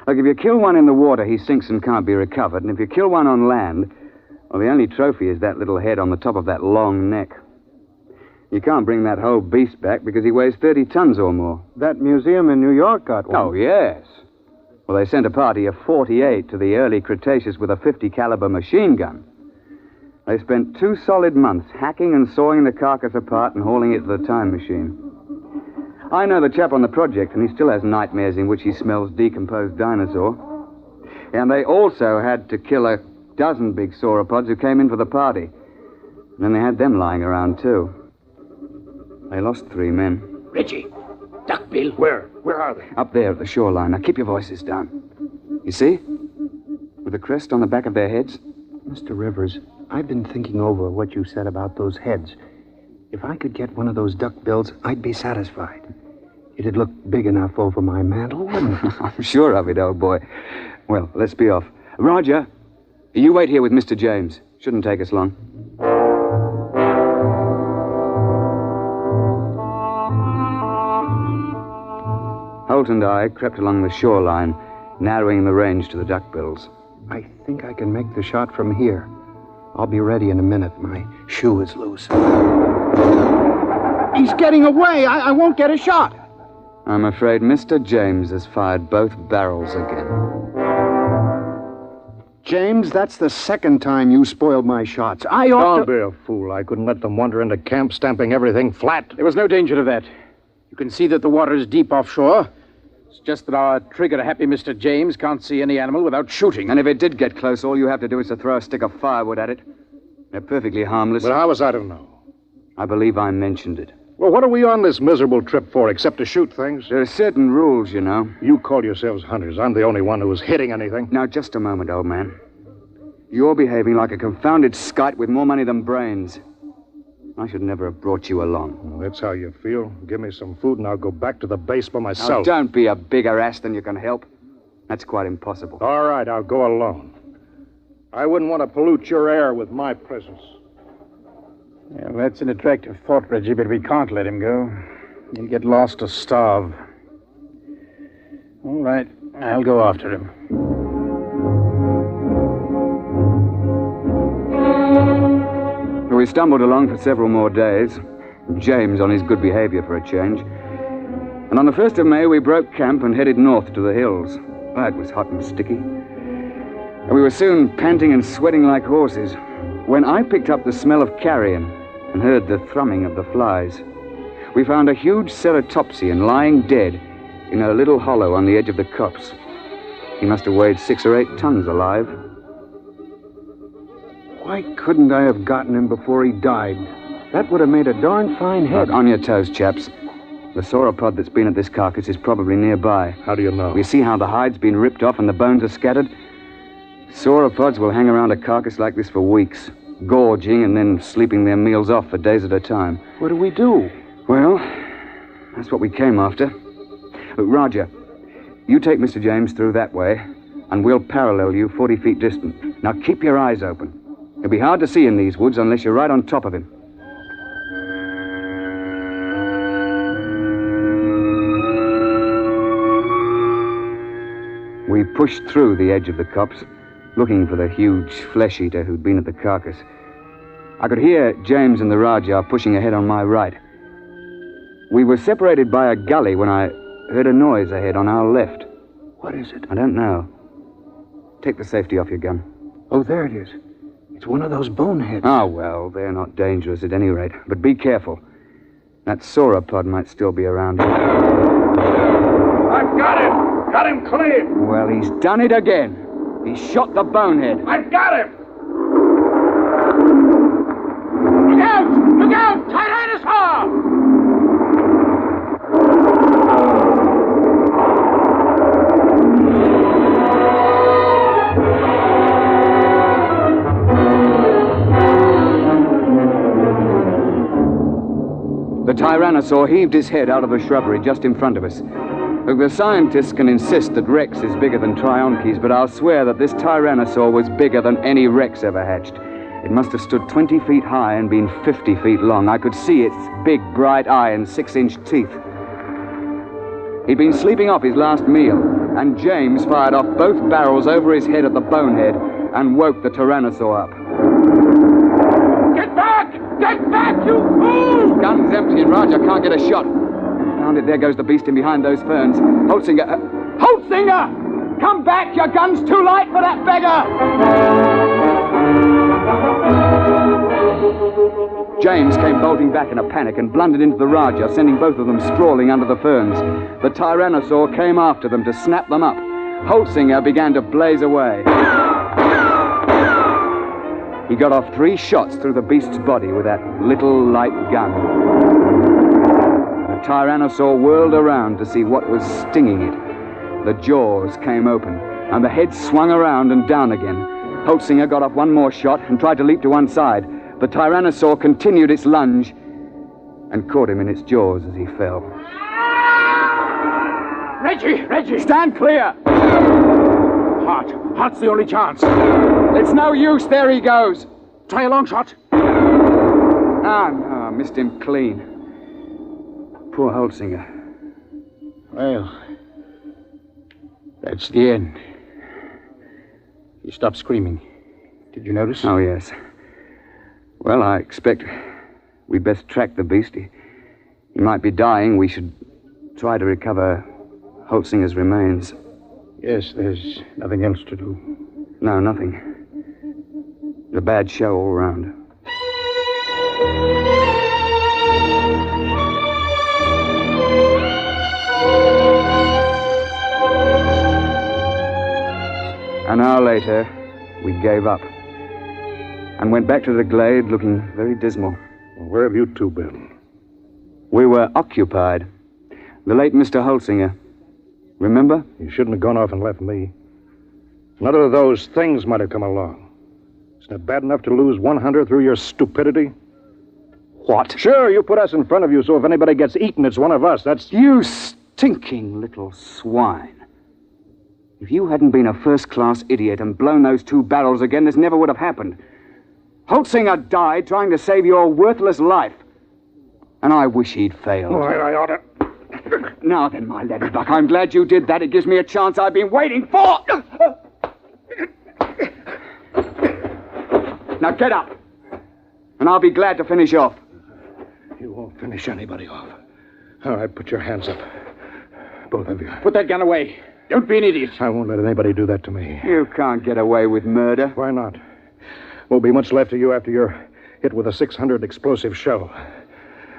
Look, if you kill one in the water, he sinks and can't be recovered. And if you kill one on land, well, the only trophy is that little head on the top of that long neck. You can't bring that whole beast back because he weighs 30 tons or more. That museum in New York got one. Oh, yes. Well, they sent a party of 48 to the early Cretaceous with a 50 caliber machine gun. They spent 2 solid months hacking and sawing the carcass apart and hauling it to the time machine. I know the chap on the project, and he still has nightmares in which he smells decomposed dinosaur. And they also had to kill a dozen big sauropods who came in for the party. And then they had them lying around, too. They lost 3 men. Reggie, duckbill. Where? Where are they? Up there at the shoreline. Now, keep your voices down. You see? With the crest on the back of their heads. Mr. Rivers, I've been thinking over what you said about those heads. If I could get one of those duckbills, I'd be satisfied. It'd look big enough over my mantle, wouldn't it? I'm sure of it, old boy. Well, let's be off. Roger, you wait here with Mr. James. Shouldn't take us long. Holt and I crept along the shoreline, narrowing the range to the duckbills. I think I can make the shot from here. I'll be ready in a minute. My shoe is loose. He's getting away. I won't get a shot. I'm afraid Mr. James has fired both barrels again. James, that's the second time you spoiled my shots. I ought Don't be a fool. I couldn't let them wander into camp, stamping everything flat. There was no danger to that. You can see that the water is deep offshore. It's just that our trigger-happy Mr. James can't see any animal without shooting. And if it did get close, all you have to do is to throw a stick of firewood at it. They're perfectly harmless. But how was I to know? I believe I mentioned it. Well, what are we on this miserable trip for, except to shoot things? There are certain rules, you know. You call yourselves hunters. I'm the only one who was hitting anything. Now, just a moment, old man. You're behaving like a confounded skite with more money than brains. I should never have brought you along. Well, that's how you feel. Give me some food and I'll go back to the base by myself. Now, don't be a bigger ass than you can help. That's quite impossible. All right, I'll go alone. I wouldn't want to pollute your air with my presence. Yeah, that's an attractive thought, Reggie, but we can't let him go. He'll get lost or starve. All right, I'll go after him. We stumbled along for several more days, James on his good behavior for a change. And on the 1st of May, we broke camp and headed north to the hills. Oh, it was hot and sticky. And we were soon panting and sweating like horses when I picked up the smell of carrion and heard the thrumming of the flies. We found a huge ceratopsian lying dead in a little hollow on the edge of the copse. He must have weighed 6 or 8 tons alive. Why couldn't I have gotten him before he died? That would have made a darn fine head. On your toes, chaps. The sauropod that's been at this carcass is probably nearby. How do you know? We see how the hide's been ripped off and the bones are scattered. Sauropods will hang around a carcass like this for weeks, gorging and then sleeping their meals off for days at a time. What do we do? Well, that's what we came after. Look, Roger, you take Mr. James through that way, and we'll parallel you 40 feet distant. Now keep your eyes open. It'll be hard to see in these woods unless you're right on top of him. We pushed through the edge of the copse, looking for the huge flesh-eater who'd been at the carcass. I could hear James and the Rajah pushing ahead on my right. We were separated by a gully when I heard a noise ahead on our left. What is it? I don't know. Take the safety off your gun. Oh, there it is. It's one of those boneheads. Oh, well, they're not dangerous at any rate. But be careful. That sauropod might still be around here. I've got him! Got him clean! Well, he's done it again. He shot the bonehead. I've got him! Look out! Look out! Tyrannosaur! Tyrannosaur heaved his head out of the shrubbery just in front of us. Look, the scientists can insist that Rex is bigger than Trionches, but I'll swear that this Tyrannosaur was bigger than any Rex ever hatched. It must have stood 20 feet high and been 50 feet long. I could see its big, bright eye and 6-inch teeth. He'd been sleeping off his last meal, and James fired off both barrels over his head at the bonehead and woke the Tyrannosaur up. Get back! Get back, you fool! Gun's empty and Roger can't get a shot. Found it, there goes the beast in behind those ferns. Holtzinger! Holtzinger! Come back! Your gun's too light for that beggar! James came bolting back in a panic and blundered into the Raja, sending both of them sprawling under the ferns. The Tyrannosaur came after them to snap them up. Holtzinger began to blaze away. He got off 3 shots through the beast's body with that little light gun. The Tyrannosaur whirled around to see what was stinging it. The jaws came open, and the head swung around and down again. Holtzinger got off 1 more shot and tried to leap to one side. The Tyrannosaur continued its lunge and caught him in its jaws as he fell. Reggie! Stand clear! Heart's the only chance. It's no use. There he goes. Try a long shot. No, missed him clean. Poor Holtzinger. Well, that's the end. He stopped screaming. Did you notice? Oh, yes. Well, I expect we'd best track the beast. He might be dying. We should try to recover Holtzinger's remains. Yes, there's nothing else to do. No, nothing. It's a bad show all round. An hour later, we gave up and went back to the glade looking very dismal. Well, where have you two been? We were occupied. The late Mr. Holtzinger. Remember? You shouldn't have gone off and left me. None of those things might have come along. Isn't it bad enough to lose 100 through your stupidity? What? Sure, you put us in front of you, so if anybody gets eaten, it's one of us. That's... You stinking little swine. If you hadn't been a first-class idiot and blown those 2 barrels again, this never would have happened. Holtzinger died trying to save your worthless life. And I wish he'd failed. Oh, I ought to... Now then, my laddybuck, I'm glad you did that. It gives me a chance I've been waiting for. Now get up, and I'll be glad to finish off. You won't finish anybody off. All right, put your hands up. Both of you. Put that gun away. Don't be an idiot. I won't let anybody do that to me. You can't get away with murder. Why not? Won't be much left of you after you're hit with a 600 explosive shell.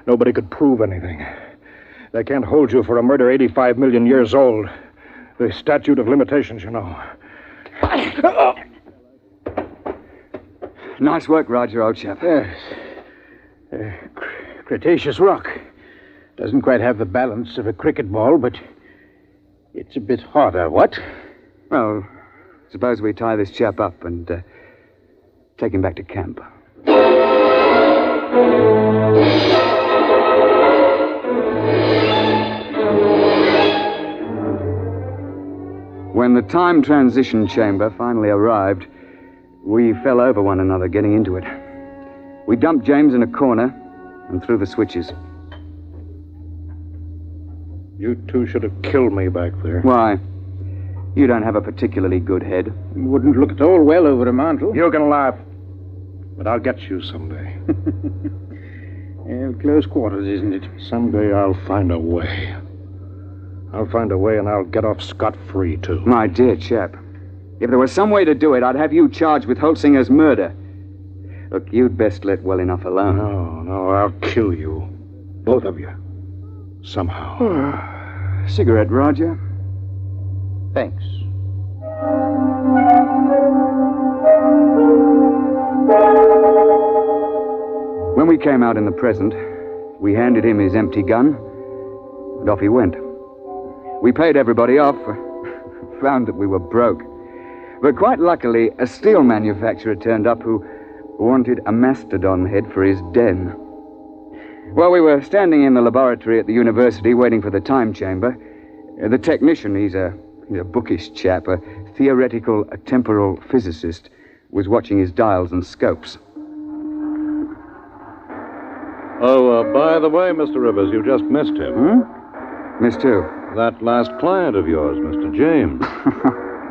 Nobody could prove anything. They can't hold you for a murder 85 million years old. The statute of limitations, you know. Nice work, Roger, old chap. Yes. Cretaceous rock. Doesn't quite have the balance of a cricket ball, but it's a bit harder, what? Well, suppose we tie this chap up and take him back to camp. When the time transition chamber finally arrived, we fell over one another getting into it. We dumped James in a corner and threw the switches. You two should have killed me back there. Why? You don't have a particularly good head. Wouldn't look at all well over a mantle. You can laugh, but I'll get you someday. Close quarters, isn't it? Someday I'll find a way. I'll find a way and I'll get off scot-free, too. My dear chap, if there was some way to do it, I'd have you charged with Holtzinger's murder. Look, you'd best let well enough alone. No, I'll kill you. Both of you. Somehow. Cigarette, Roger? Thanks. When we came out in the present, we handed him his empty gun, and off he went. We paid everybody off, found that we were broke. But quite luckily, a steel manufacturer turned up who wanted a Mastadon head for his den. Well, we were standing in the laboratory at the university waiting for the time chamber. The technician, he's a bookish chap, a theoretical temporal physicist, was watching his dials and scopes. Oh, by the way, Mr. Rivers, you just missed him. Missed who? That last client of yours, Mr. James.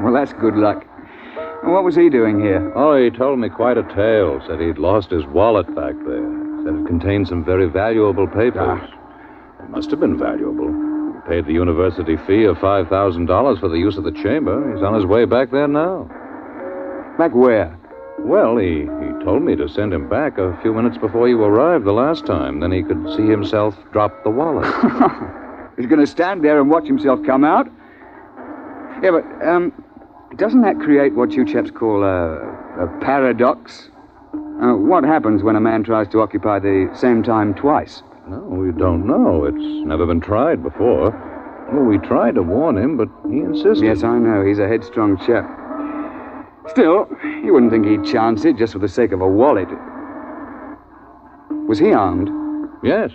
Well, that's good luck. What was he doing here? Oh, he told me quite a tale. Said he'd lost his wallet back there. Said it contained some very valuable papers. It must have been valuable. He paid the university fee of $5,000 for the use of the chamber. He's on his way back there now. Back where? Well, he told me to send him back a few minutes before you arrived the last time. Then he could see himself drop the wallet. He's going to stand there and watch himself come out? Yeah, but, doesn't that create what you chaps call a paradox? What happens when a man tries to occupy the same time twice? No, we don't know. It's never been tried before. Well, we tried to warn him, but he insisted. Yes, I know. He's a headstrong chap. Still, you wouldn't think he'd chance it just for the sake of a wallet. Was he armed? Yes.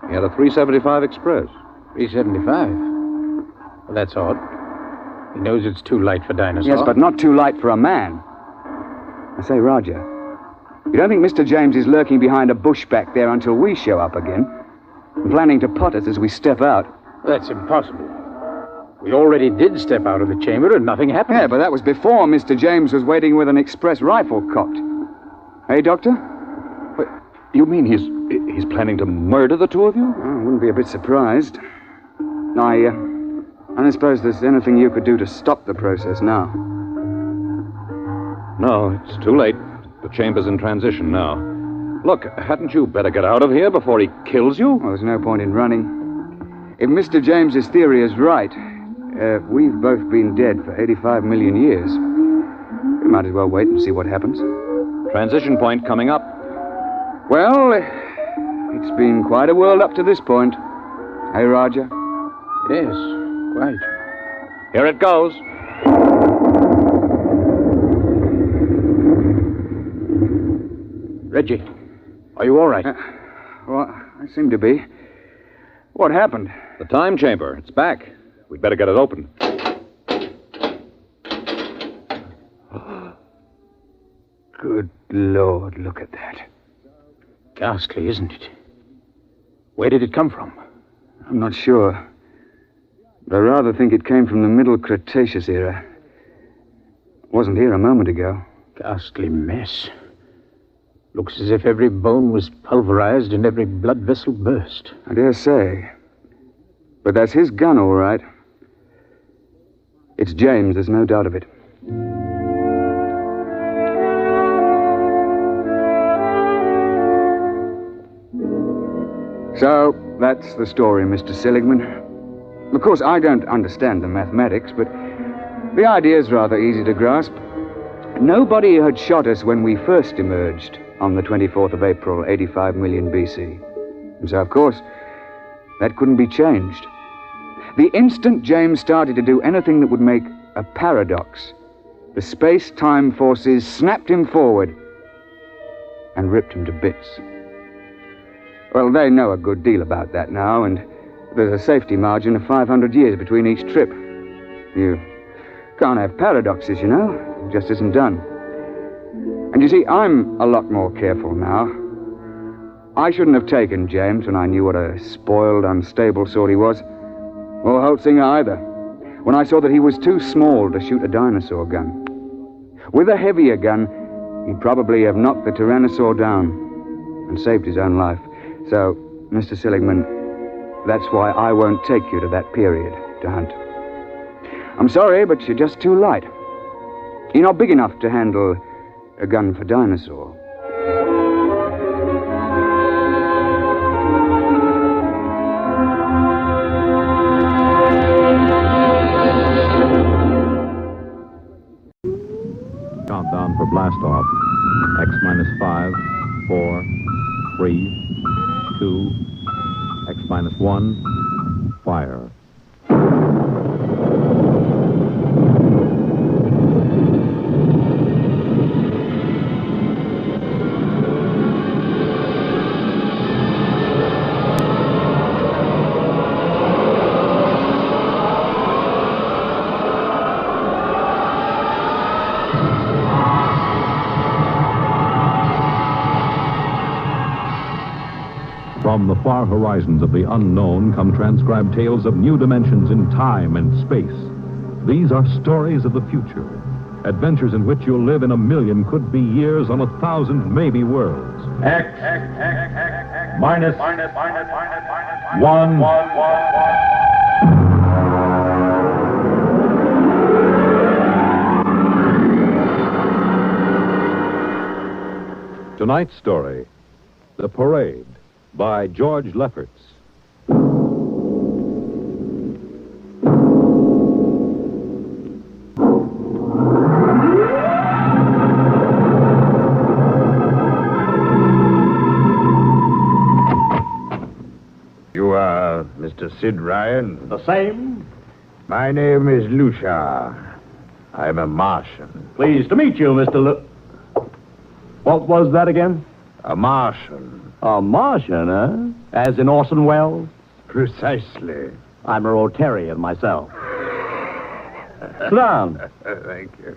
He had a 375 Express. 375? Well, that's odd. He knows it's too light for Dinosaur. Yes, but not too light for a man. I say, Roger, you don't think Mr. James is lurking behind a bush back there until we show up again? And planning to pot us as we step out? That's impossible. We already did step out of the chamber and nothing happened. Yeah, but that was before Mr. James was waiting with an express rifle cocked. Hey, Doctor? What, you mean he's planning to murder the two of you? I wouldn't be a bit surprised. I don't suppose there's anything you could do to stop the process now. No, it's too late. The chamber's in transition now. Look, hadn't you better get out of here before he kills you? Well, there's no point in running. If Mr. James's theory is right, we've both been dead for 85 million years. We might as well wait and see what happens. Transition point coming up. Well, it's been quite a world up to this point. Hey, Roger? Yes, quite. Here it goes. Reggie, are you all right? Well, I seem to be. What happened? The time chamber. It's back. We'd better get it open. Good Lord, look at that. Ghastly, isn't it? Where did it come from? I'm not sure. But I rather think it came from the Middle Cretaceous era. It wasn't here a moment ago. Ghastly mess. Looks as if every bone was pulverized and every blood vessel burst. I dare say. But that's his gun, all right. It's James, there's no doubt of it. So, that's the story, Mr. Seligman. Of course, I don't understand the mathematics, but the idea's rather easy to grasp. Nobody had shot us when we first emerged on the 24th of April, 85 million BC. And so, of course, that couldn't be changed. The instant James started to do anything that would make a paradox, the space-time forces snapped him forward and ripped him to bits. Well, they know a good deal about that now, and there's a safety margin of 500 years between each trip. You can't have paradoxes, you know. It just isn't done. And you see, I'm a lot more careful now. I shouldn't have taken James when I knew what a spoiled, unstable sort he was. Or Holtzinger either. When I saw that he was too small to shoot a dinosaur gun. With a heavier gun, he'd probably have knocked the Tyrannosaur down and saved his own life. So, Mr. Seligman, that's why I won't take you to that period to hunt. I'm sorry, but you're just too light. You're not big enough to handle a gun for Dinosaur. Countdown for blast off. X minus 5, 4, 3, 2, X minus 1, fire. From the far horizons of the unknown come transcribed tales of new dimensions in time and space. These are stories of the future, adventures in which you'll live in 1,000,000 could-be years on 1,000 maybe worlds. X minus 1. Tonight's story, The Parade, by George Lefferts. You are Mr. Sid Ryan? The same. My name is Lucia. I'm a Martian. Pleased to meet you, Mr. What was that again? A Martian. A Martian, huh? As in Orson Welles? Precisely. I'm a Rotarian myself. Sit down. Thank you.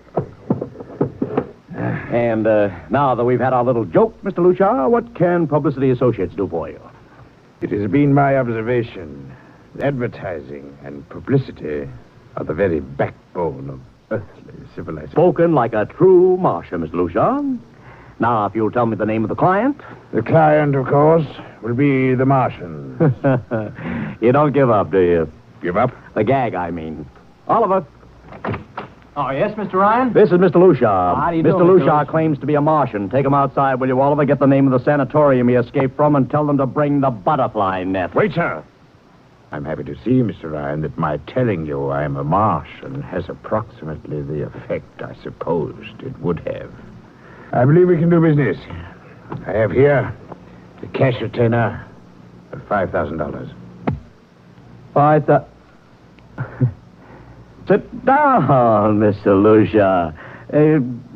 And now that we've had our little joke, Mr. Lucia, what can Publicity Associates do for you? It has been my observation that advertising and publicity are the very backbone of earthly civilization. Spoken like a true Martian, Mr. Lucia. Now, if you'll tell me the name of the client. The client, of course, will be the Martian. You don't give up, do you? Give up? The gag, I mean. Oliver. Oh, yes, Mr. Ryan? This is Mr. Lucia. How do you do, Mr. Lucia claims to be a Martian. Take him outside, will you, Oliver? Get the name of the sanatorium he escaped from and tell them to bring the butterfly net. Wait, sir. I'm happy to see, Mr. Ryan, that my telling you I am a Martian has approximately the effect I supposed it would have. I believe we can do business. I have here the cash retainer of $5,000. Sit down, Mr. Lucia.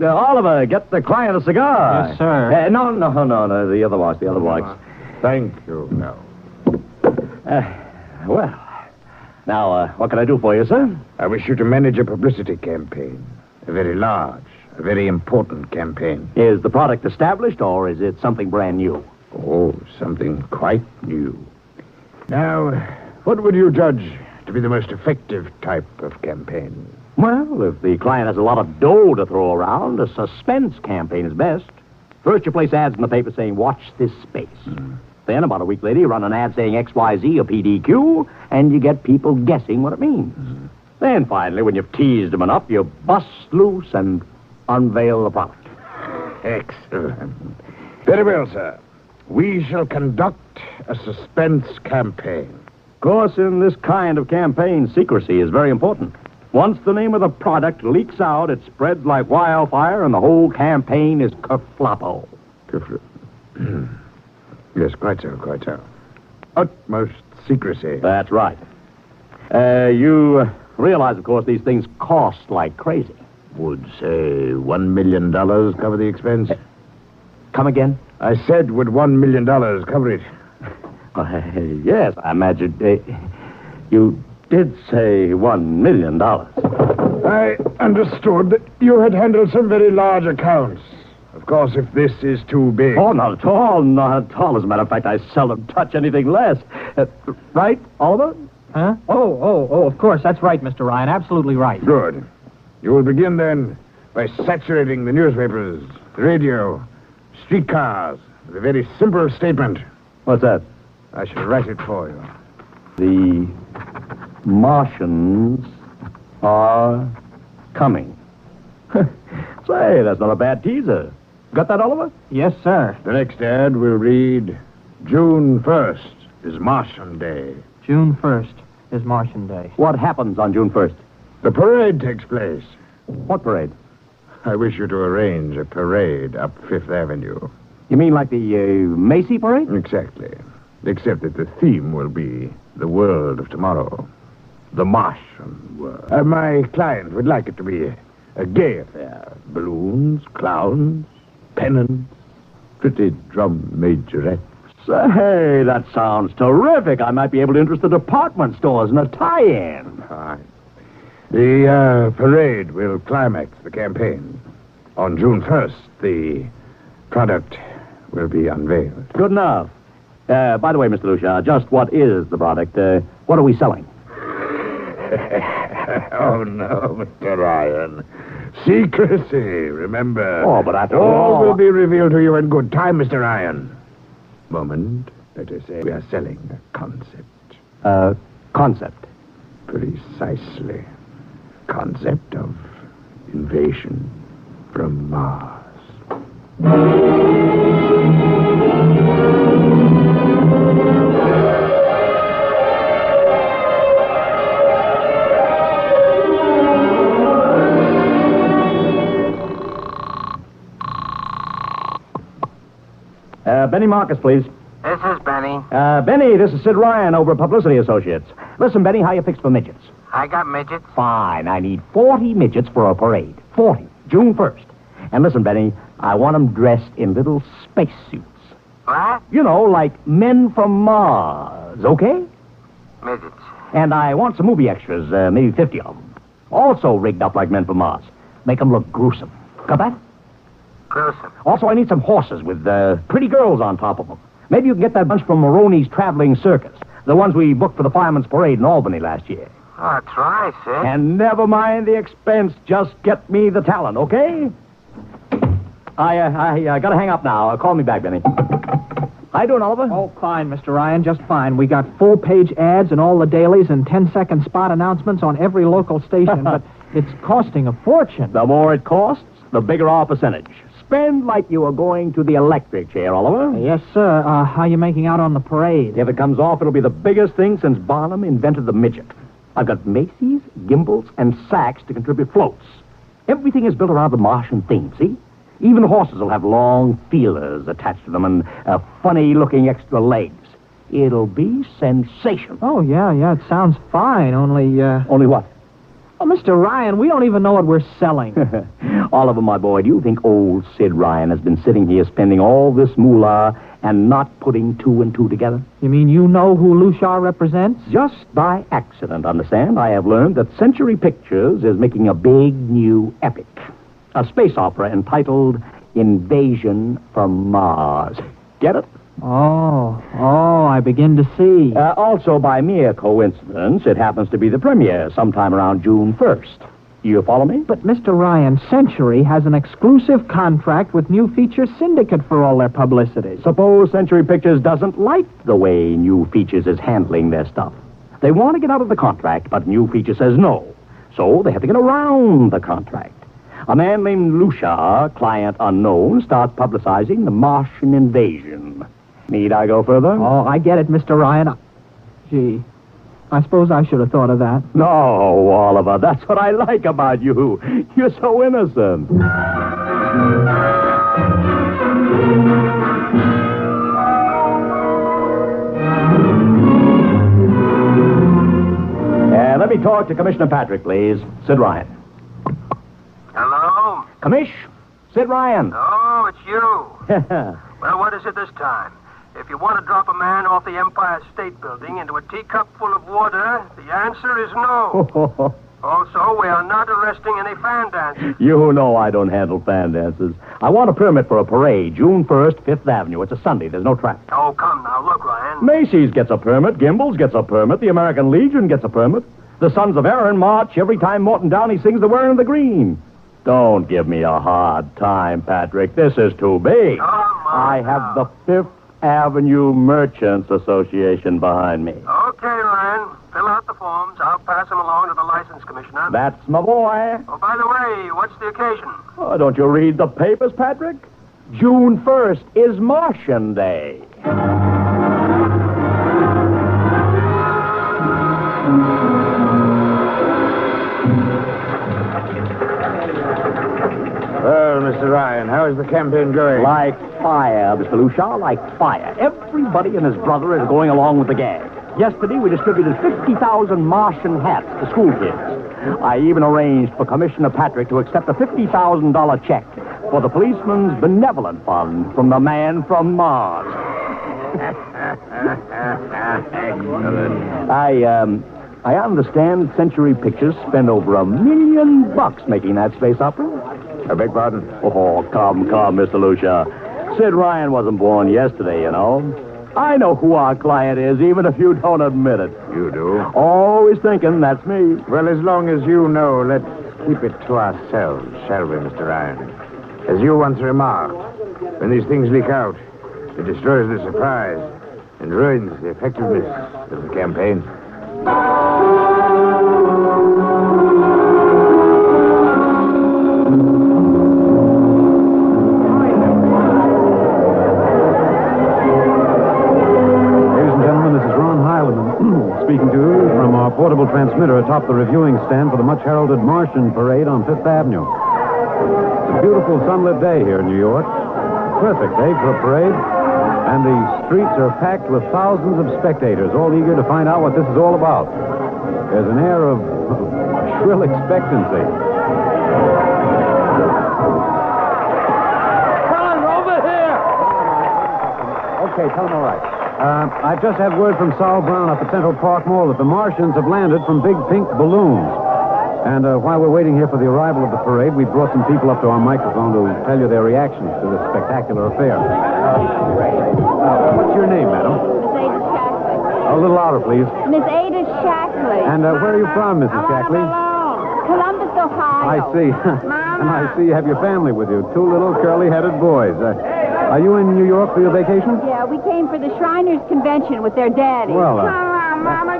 Oliver, get the client a cigar. Yes, sir. No, the other box. Thank you, no. Well, now, what can I do for you, sir? I wish you to manage a publicity campaign. A very large, a very important campaign. Is the product established, or is it something brand new? Oh, something quite new. Now, what would you judge to be the most effective type of campaign? Well, if the client has a lot of dough to throw around, a suspense campaign is best. First, you place ads in the paper saying, watch this space. Then, about a week later, you run an ad saying XYZ or PDQ, and you get people guessing what it means. Then, finally, when you've teased them enough, you bust loose and unveil the product. Excellent. Very well, sir. We shall conduct a suspense campaign. Of course, in this kind of campaign, secrecy is very important. Once the name of the product leaks out, it spreads like wildfire, and the whole campaign is kerfloppo. Yes, quite so. Utmost secrecy. That's right. You realize, of course, these things cost like crazy. Would, say, $1 million cover the expense? Come again? I said, would $1 million cover it? Yes, I imagine. You did say $1 million. I understood that you had handled some very large accounts. Of course, if this is too big... Oh, not at all. As a matter of fact, I seldom touch anything less. Right, Oliver? Huh? Oh, of course, that's right, Mr. Ryan. Absolutely right. Good. You will begin, then, by saturating the newspapers, the radio, streetcars, with a very simple statement. What's that? I shall write it for you. The Martians are coming. Say, that's not a bad teaser. Got that, Oliver? Yes, sir. The next ad will read, June 1st is Martian Day. June 1st is Martian Day. What happens on June 1st? The parade takes place. What parade? I wish you to arrange a parade up Fifth Avenue. You mean like the Macy parade? Exactly. Except that the theme will be the world of tomorrow. The Martian world. My client would like it to be a gay affair. Balloons, clowns, pennants, pretty drum majorettes. Say, that sounds terrific. I might be able to interest the department stores in a tie-in. Fine. The parade will climax the campaign. On June 1st, the product will be unveiled. Good enough. By the way, Mr. Lucia, just what is the product? What are we selling? Oh, no, Mr. Ryan. Secrecy, remember? Oh, but after all all... will be revealed to you in good time, Mr. Ryan. Moment. Let us say we are selling a concept. Concept? Precisely. Concept of invasion from Mars. Benny Marcus, please. This is Benny. Benny, this is Sid Ryan over at Publicity Associates. Listen, Benny, how you fixed for midgets? I got midgets. Fine. I need 40 midgets for a parade. 40. June 1st. And listen, Benny, I want them dressed in little spacesuits. What? You know, like men from Mars, okay? Midgets. And I want some movie extras, maybe 50 of them. Also rigged up like men from Mars. Make them look gruesome. Got that? Gruesome. Also, I need some horses with pretty girls on top of them. Maybe you can get that bunch from Maroney's Traveling Circus. The ones we booked for the Fireman's Parade in Albany last year. Oh, try, Sid. And never mind the expense. Just get me the talent, okay? I gotta hang up now. Call me back, Benny. How you doing, Oliver? Oh, fine, Mr. Ryan, just fine. We got full-page ads in all the dailies and 10-second spot announcements on every local station, but it's costing a fortune. The more it costs, the bigger our percentage. Spend like you are going to the electric chair, Oliver. Yes, sir. How you making out on the parade? If it comes off, it'll be the biggest thing since Barnum invented the midget. I've got Macy's, gimbals, and Saks to contribute floats. Everything is built around the Martian theme, see? Even the horses will have long feelers attached to them and funny-looking extra legs. It'll be sensational. Oh, yeah, it sounds fine, only... Only what? Oh, Mr. Ryan, we don't even know what we're selling. Oliver, my boy, do you think old Sid Ryan has been sitting here spending all this moolah and not putting two and two together? You mean you know who Lucia represents? Just by accident, understand. I have learned that Century Pictures is making a big new epic. A space opera entitled Invasion from Mars. Get it? Oh, I begin to see. Also, by mere coincidence, it happens to be the premiere sometime around June 1st. You follow me? But, Mr. Ryan, Century has an exclusive contract with New Features Syndicate for all their publicity. Suppose Century Pictures doesn't like the way New Features is handling their stuff. They want to get out of the contract, but New Features says no. So they have to get around the contract. A man named Lucia, client unknown, starts publicizing the Martian invasion. Need I go further? Oh, I get it, Mr. Ryan. Gee, I suppose I should have thought of that. No, Oliver, that's what I like about you. You're so innocent. Let me talk to Commissioner Patrick, please. Sid Ryan. Hello? Commish, Sid Ryan. Oh, it's you. Well, what is it this time? If you want to drop a man off the Empire State Building into a teacup full of water, the answer is no. Also, we are not arresting any fan dancers. You know I don't handle fan dances. I want a permit for a parade, June 1st, 5th Avenue. It's a Sunday. There's no traffic. Oh, come now. Look, Ryan. Macy's gets a permit. Gimbals gets a permit. The American Legion gets a permit. The Sons of Erin march every time Morton Downey sings the Wearing the Green. Don't give me a hard time, Patrick. This is too big. I have the 5th Avenue Merchants Association behind me. Okay, Ryan. Fill out the forms. I'll pass them along to the license commissioner. That's my boy. Oh, by the way, what's the occasion? Oh, don't you read the papers, Patrick? June 1st is Martian Day. Well, Mr. Ryan, how is the campaign going? Like fire, Mr. Lucia, like fire. Everybody and his brother is going along with the gag. Yesterday, we distributed 50,000 Martian hats to school kids. I even arranged for Commissioner Patrick to accept a $50,000 check for the Policeman's Benevolent Fund from the man from Mars. I understand Century Pictures spent over $1 million making that space opera. I beg pardon? Oh, come, Mr. Lucia. Sid Ryan wasn't born yesterday, you know. I know who our client is, even if you don't admit it. You do? Always thinking that's me. Well, as long as you know, let's keep it to ourselves, shall we, Mr. Ryan? As you once remarked, when these things leak out, it destroys the surprise and ruins the effectiveness of the campaign. Speaking to you from our portable transmitter atop the reviewing stand for the much-heralded Martian Parade on Fifth Avenue. It's a beautiful sunlit day here in New York. Perfect day for a parade. And the streets are packed with thousands of spectators, all eager to find out what this is all about. There's an air of shrill expectancy. Come on, over here! Okay, tell them all right. I've just had word from Sol Brown up at Central Park Mall that the Martians have landed from big pink balloons. And while we're waiting here for the arrival of the parade, we brought some people up to our microphone to tell you their reactions to this spectacular affair. What's your name, madam? Miss Ada Shackley. A little louder, please. Miss Ada Shackley. And where are you from, Mrs. Shackley? Columbus, Ohio. I see. And I see you have your family with you. Two little curly-headed boys. Are you in New York for your vacation? Yeah, we came for the Shriners Convention with their daddy. Well,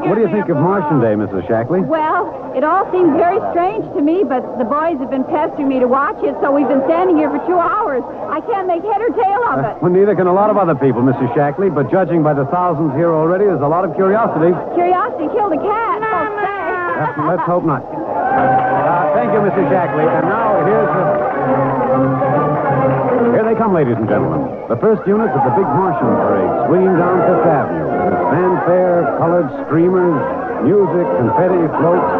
what do you think of Martian Day, Mrs. Shackley? Well, it all seems very strange to me, but the boys have been pestering me to watch it, so we've been standing here for 2 hours. I can't make head or tail of it. Well, neither can a lot of other people, Mrs. Shackley, but judging by the thousands here already, there's a lot of curiosity. Curiosity killed a cat, folks say. Let's hope not. Thank you, Mrs. Shackley. And now Here they come, ladies and gentlemen. The first units of the big Martian Parade swinging down Fifth Avenue. With fanfare, colored streamers, music, confetti, floats,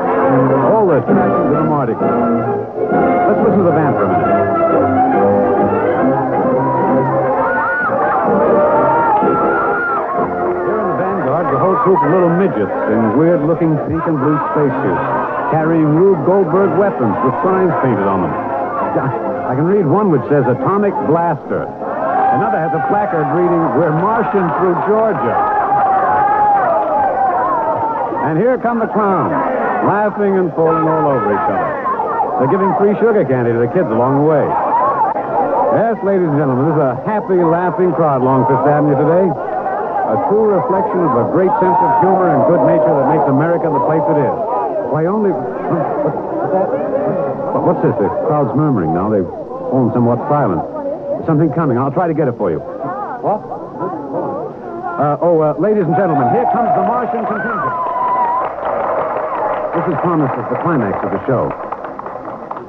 all the attractions of the Mardi Gras. Let's listen to the band for a minute. Here in the vanguard, the whole troop of little midgets in weird-looking pink and blue spacesuits, carrying Rube Goldberg weapons with signs painted on them. I can read one which says Atomic Blaster. Another has a placard reading, "We're marching through Georgia." And here come the clowns, laughing and falling all over each other. They're giving free sugar candy to the kids along the way. Yes, ladies and gentlemen, this is a happy, laughing crowd along Fifth Avenue today. A true reflection of a great sense of humor and good nature that makes America the place it is. Why, only... What's this? The crowd's murmuring now. They've fallen somewhat silent. There's something coming. I'll try to get it for you. What? Ladies and gentlemen, here comes the Martian contingent. This is promised as the climax of the show.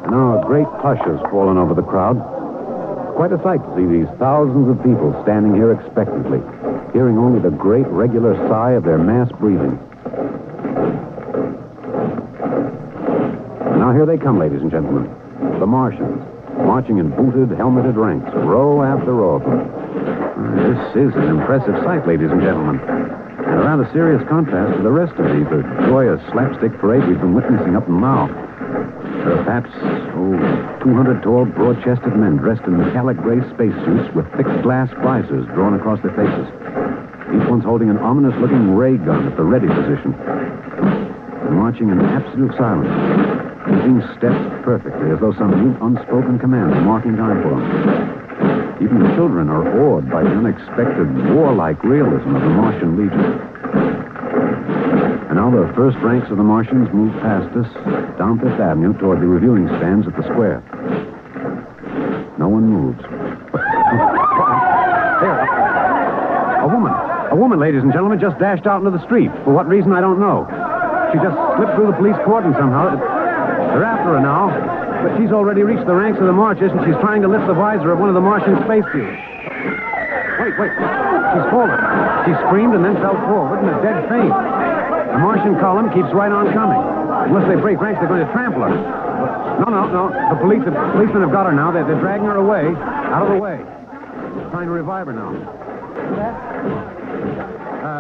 And now a great hush has fallen over the crowd. It's quite a sight to see these thousands of people standing here expectantly, hearing only the great regular sigh of their mass breathing. Now here they come, ladies and gentlemen. The Martians, marching in booted, helmeted ranks, row after row of them. This is an impressive sight, ladies and gentlemen. And a rather serious contrast to the rest of the joyous slapstick parade we've been witnessing up until now. There are perhaps, 200 tall, broad-chested men dressed in metallic gray spacesuits with thick glass visors drawn across their faces. Each one's holding an ominous-looking ray gun at the ready position. They're marching in absolute silence, keeping steps perfectly, as though some mute, unspoken command is marking time for them. Even the children are awed by the unexpected, warlike realism of the Martian Legion. And now the first ranks of the Martians move past us, down Fifth Avenue toward the reviewing stands at the square. No one moves. There. A woman, ladies and gentlemen, just dashed out into the street. For what reason, I don't know. She just slipped through the police cordon somehow. They're after her now, but she's already reached the ranks of the marchers, and she's trying to lift the visor of one of the Martian spacesuits. Wait. She's fallen. She screamed and then fell forward in a dead faint. The Martian column keeps right on coming. Unless they break ranks, they're going to trample her. No. The policemen have got her now. They're dragging her away, out of the way. They're trying to revive her now.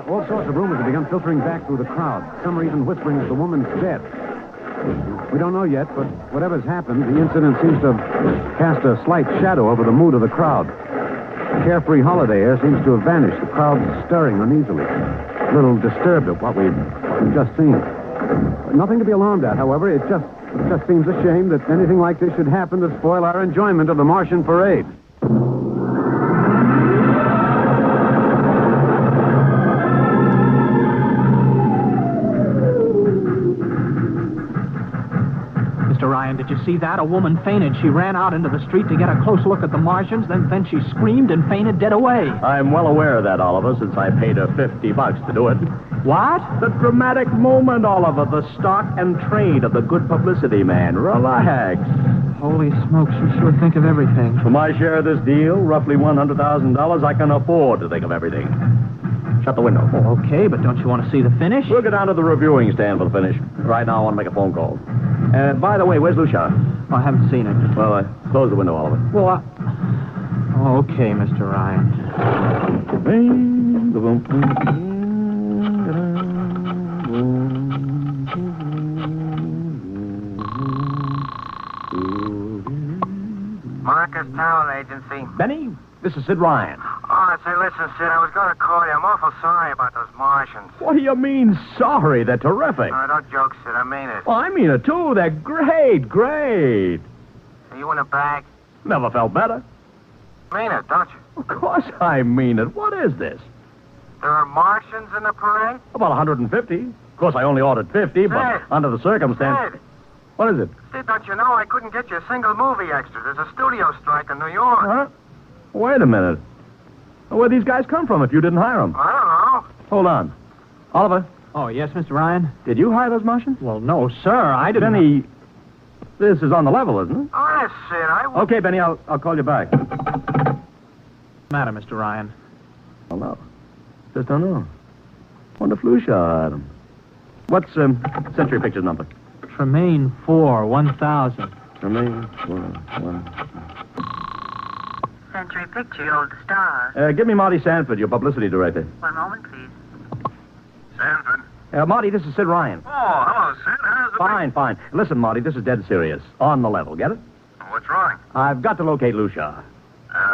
All sorts of rumors have begun filtering back through the crowd. Some are even whispering that the woman's dead. We don't know yet, but whatever's happened, the incident seems to have cast a slight shadow over the mood of the crowd. carefree holiday air seems to have vanished. The crowd's stirring uneasily. A little disturbed at what we've just seen. Nothing to be alarmed at, however. It just seems a shame that anything like this should happen to spoil our enjoyment of the Martian parade. Mr. Ryan, did you see that? A woman fainted. She ran out into the street to get a close look at the Martians, then she screamed and fainted dead away. I'm well aware of that, Oliver, since I paid her $50 to do it. What? The dramatic moment, Oliver. The stock and trade of the good publicity man. Relax. Holy smokes, you sure think of everything. For my share of this deal, roughly $100,000, I can afford to think of everything. Shut the window. Oh, okay, but don't you want to see the finish? We'll go down to the reviewing stand for the finish. Right now, I want to make a phone call. By the way, where's Lucia? Oh, I haven't seen it. Well, close the window, Oliver. Well, okay, Mr. Ryan. Marcus Towel Agency. Benny, this is Sid Ryan. Oh, say, listen, Sid, I was going to call you. I'm awful sorry about those Martians. What do you mean, sorry? They're terrific. Oh, don't joke, Sid. I mean it. Well, I mean it, too. They're great. Are you in a bag? Never felt better. Mean it, don't you? Of course I mean it. What is this? There are Martians in the parade? About 150. Of course, I only ordered 50, but under the circumstance... Sid. What is it? Sid, don't you know I couldn't get you a single movie extra? There's a studio strike in New York. Huh? Wait a minute. Where'd these guys come from if you didn't hire them? I don't know. Hold on. Oliver? Oh, yes, Mr. Ryan? Did you hire those Martians? Well, no, sir. I didn't... Benny, this is on the level, isn't it? Oh, yes, Sid. Okay, Benny, I'll call you back. What's the matter, Mr. Ryan? Oh, no. Just don't know. Wonder if Lucia hired them. What's Century Pictures number? Tremaine 4, 1000. Tremaine 4, 1. Century Picture, Old Star. Give me Marty Sanford, your publicity director. One moment, please. Sanford. Marty, this is Sid Ryan. Oh, hello, Sid. How's it Fine. Listen, Marty, this is dead serious. On the level, get it? What's wrong? I've got to locate Lucia.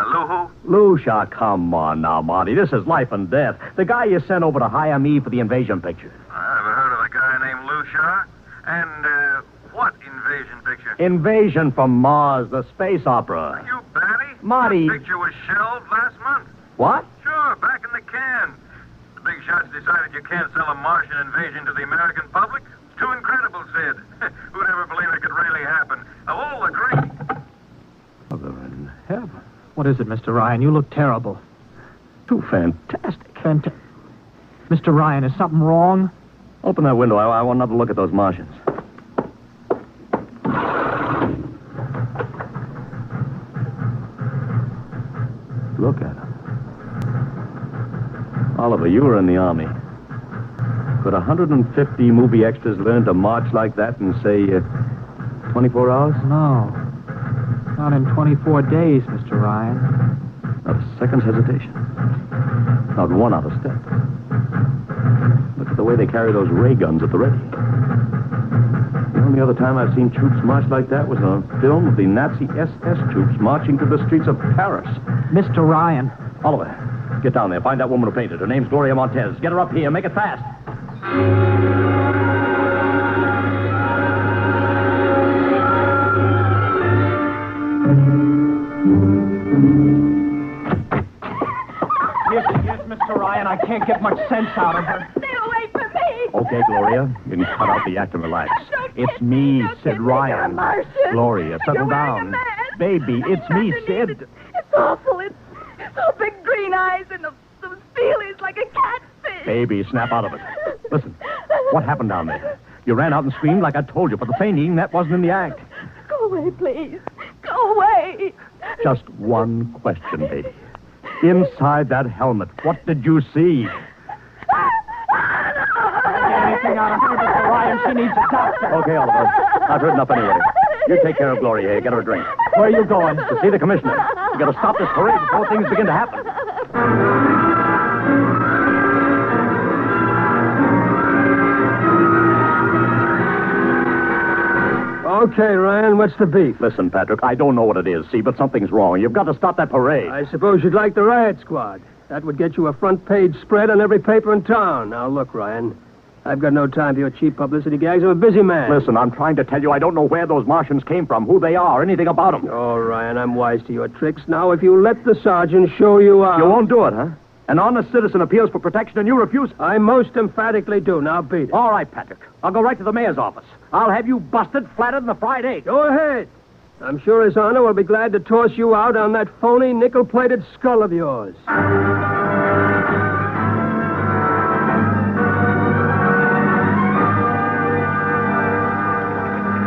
Lou who? Lucia, come on now, Marty. This is life and death. The guy you sent over to hire me for the invasion picture. I never heard of a guy named Lucia. And, what invasion picture? Invasion from Mars, the space opera. Are you batty? Marty. That picture was shelved last month. What? Sure, back in the can. The big shots decided you can't sell a Martian invasion to the American public. It's too incredible, Sid. Who'd ever believe it could really happen? Of all the great... Mother in heaven. What is it, Mr. Ryan? You look terrible. Too fantastic. Mr. Ryan, is something wrong? Open that window. I want another look at those Martians. Look at them. Oliver, you were in the Army. Could 150 movie extras learn to march like that in, say, 24 hours? No. Not in 24 days, Mr. Ryan. Not a second's hesitation. Not one out of step. Look at the way they carry those ray guns at the ready. The only other time I've seen troops march like that was in a film of the Nazi SS troops marching through the streets of Paris. Mr. Ryan. Oliver, get down there. Find that woman who painted. Her name's Gloria Montez. Get her up here. Make it fast. Yes, Mr. Ryan. I can't get much sense out of her. Stay away from me. Okay, Gloria. You can cut out the act and relax. It's me, Sid Ryan. Gloria, settle down. Baby, it's me, Sid. It's awful. It's so big green eyes and those feelies like a catfish. Baby, snap out of it. Listen, what happened down there? You ran out and screamed like I told you, but the fainting, that wasn't in the act. Go away, please. Go away. Just one question, baby. Inside that helmet, what did you see? Anything out of her, Mr. Ryan, she needs a doctor. Okay, Oliver. I've heard enough anyway. You take care of Gloria here. Get her a drink. Where are you going? To see the commissioner. You got to stop this parade before things begin to happen. Okay, Ryan, what's the beef? Listen, Patrick, I don't know what it is, see, but something's wrong. You've got to stop that parade. I suppose you'd like the riot squad. That would get you a front-page spread on every paper in town. Now, look, Ryan, I've got no time for your cheap publicity gags. I'm a busy man. Listen, I'm trying to tell you I don't know where those Martians came from, who they are, anything about them. Oh, Ryan, I'm wise to your tricks. Now, if you let the sergeant show you out... You won't do it, huh? An honest citizen appeals for protection and you refuse? I most emphatically do. Now, beat it. All right, Patrick. I'll go right to the mayor's office. I'll have you busted flatter than a fried egg. Go ahead. I'm sure His Honor will be glad to toss you out on that phony nickel-plated skull of yours.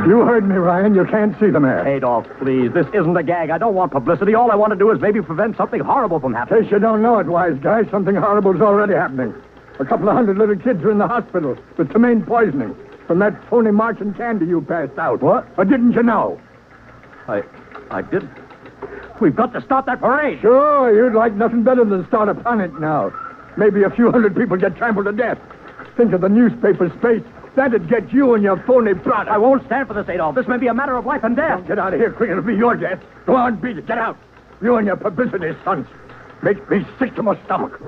You heard me, Ryan. You can't see the mayor. Adolf, please. This isn't a gag. I don't want publicity. All I want to do is maybe prevent something horrible from happening. In case you don't know it, wise guy, something horrible's already happening. A couple of hundred little kids are in the hospital with tomaine poisoning from that phony Martian candy you passed out. What? Or didn't you know? I didn't. We've got to stop that parade. Sure, you'd like nothing better than start a panic now. Maybe a few hundred people get trampled to death. Think of the newspaper space. That'd get you and your phony product. I won't stand for this, Adolf. This may be a matter of life and death. Don't get out of here quick. It'll be your death. Go on, beat it. Get out. You and your publicity stunts make me sick to my stomach.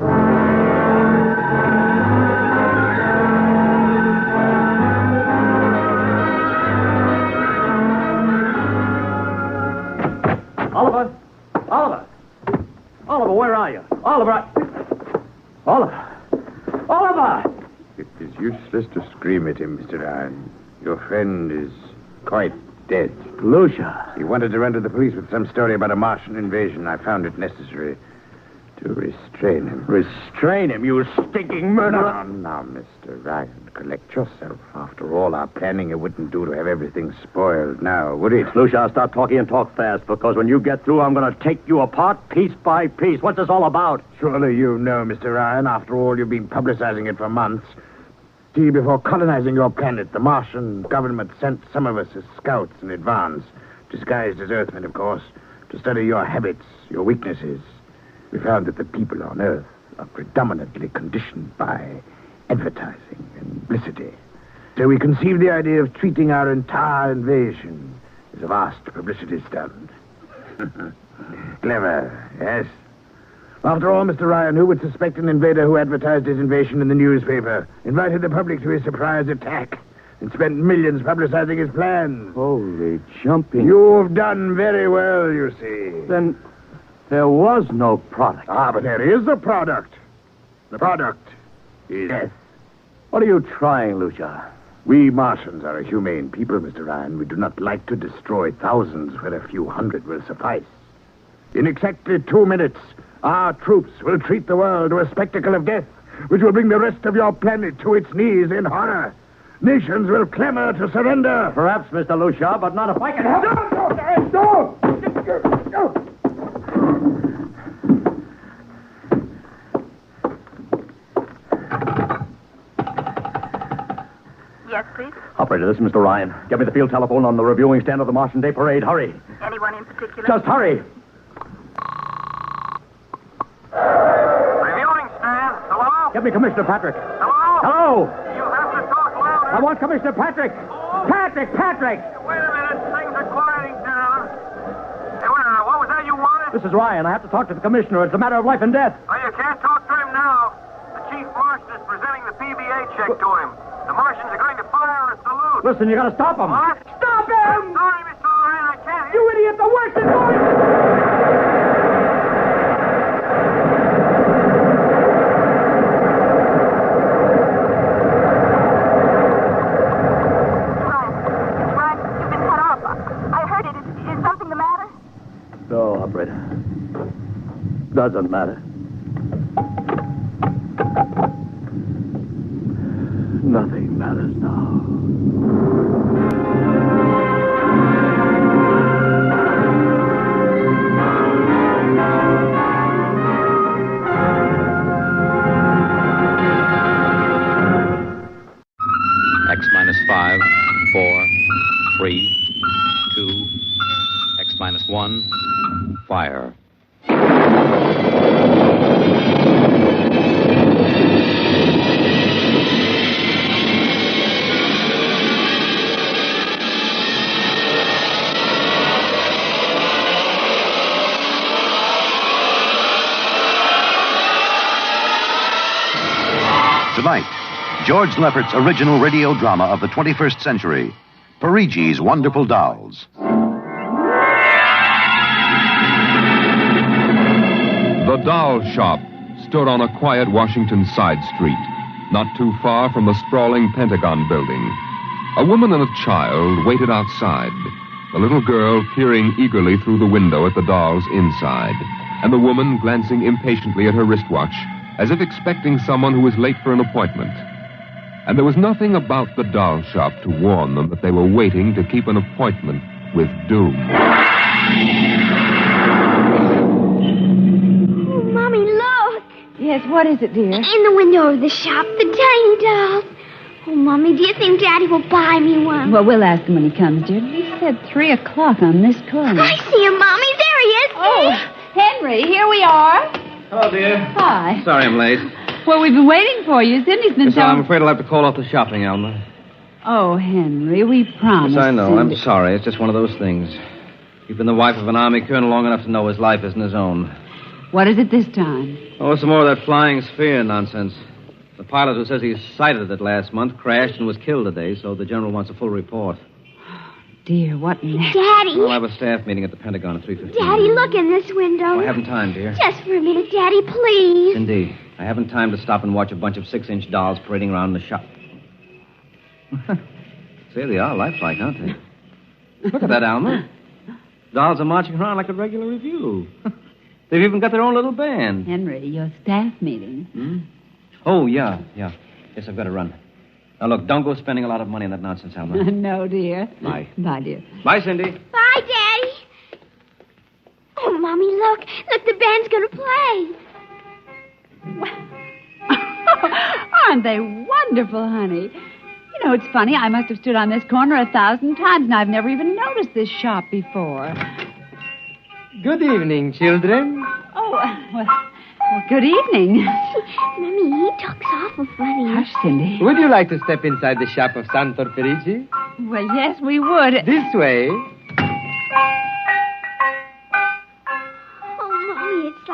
Oliver! Oliver! Oliver, where are you? Oliver! Oliver! Oliver! It is useless to scream at him, Mr. Ryan. Your friend is quite dead. Lucia. He wanted to run to the police with some story about a Martian invasion. I found it necessary to restrain him. Restrain him, you stinking murderer! Now, Mr. Ryan, collect yourself. After all our planning, it wouldn't do to have everything spoiled now, would it? Lucia, I'll stop talking and talk fast, because when you get through, I'm going to take you apart piece by piece. What's this all about? Surely you know, Mr. Ryan. After all, you've been publicizing it for months. See, before colonizing your planet, the Martian government sent some of us as scouts in advance, disguised as Earthmen, of course, to study your habits, your weaknesses. We found that the people on Earth are predominantly conditioned by advertising and publicity. So we conceived the idea of treating our entire invasion as a vast publicity stunt. Clever, yes? After all, Mr. Ryan, who would suspect an invader who advertised his invasion in the newspaper, invited the public to his surprise attack, and spent millions publicizing his plans? Holy jumping. You've done very well, you see. Then there was no product. Ah, but there is a product. The product is death. What are you trying, Lucia? We Martians are a humane people, Mr. Ryan. We do not like to destroy thousands where a few hundred will suffice. In exactly 2 minutes, our troops will treat the world to a spectacle of death, which will bring the rest of your planet to its knees in horror. Nations will clamor to surrender. Perhaps, Mr. Lucia, but not if I can help it. No! Yes, please? Operator, this is Mr. Ryan. Get me the field telephone on the reviewing stand of the Martian Day Parade. Hurry. Anyone in particular? Just hurry. Reviewing stand. Hello? Get me Commissioner Patrick. Hello? Hello. You have to talk louder. I want Commissioner Patrick. Oh. Patrick! Wait a minute. Things are quieting down. Hey, what was that you wanted? This is Ryan. I have to talk to the commissioner. It's a matter of life and death. Oh, you can't talk to him now. The chief Martian is presenting the PBA check to him. The Martians are going to fire a salute. Listen, you got to stop him. What? Stop him! I'm sorry, Mr. Ryan. I can't. You idiot! The worst is going. No, operator. Doesn't matter. Nothing matters now. X minus 5, 4, 3, 2, X minus 1, fire. Tonight, George Lefferts's original radio drama of the 21st century, Perigi's Wonderful Dolls. The doll shop stood on a quiet Washington side street, not too far from the sprawling Pentagon building. A woman and a child waited outside, the little girl peering eagerly through the window at the dolls inside, and the woman glancing impatiently at her wristwatch, as if expecting someone who was late for an appointment. And there was nothing about the doll shop to warn them that they were waiting to keep an appointment with doom. Oh, Mommy, look! Yes, what is it, dear? In the window of the shop, the tiny dolls. Oh, Mommy, do you think Daddy will buy me one? Well, we'll ask him when he comes, dear. He said 3 o'clock on this corner. I see him, Mommy. There he is. Oh, Henry, here we are. Hello, dear. Hi. Sorry I'm late. Well, we've been waiting for you. Cindy's been Yes, I'm telling... afraid I'll have to call off the shopping, Alma. Oh, Henry, we promised. Yes, I know. Cindy. I'm sorry. It's just one of those things. You've been the wife of an army colonel long enough to know his life isn't his own. What is it this time? Oh, some more of that flying sphere nonsense. The pilot who says he sighted it last month crashed and was killed today, so the general wants a full report. Dear, what next? Daddy. We'll have a staff meeting at the Pentagon at 3:15. Daddy, look in this window. Oh, I haven't time, dear. Just for a minute, Daddy, please. Indeed. I haven't time to stop and watch a bunch of 6-inch dolls parading around the shop. Say, they are lifelike, aren't they? Look at that, Alma. Dolls are marching around like a regular review. They've even got their own little band. Henry, your staff meeting. Oh, yeah. Yes, I've got to run. Now, look, don't go spending a lot of money on that nonsense, Alma. No, dear. Bye. Bye, dear. Bye, Cindy. Bye, Daddy. Oh, Mommy, look. Look, the band's going to play. Aren't they wonderful, honey? You know, it's funny. I must have stood on this corner 1,000 times, and I've never even noticed this shop before. Good evening, children. Oh, well, good evening. Mommy, he talks awful funny. Hush, Cindy. Would you like to step inside the shop of Santor Perigi? Well, yes, we would. This way. Oh, Mommy, it's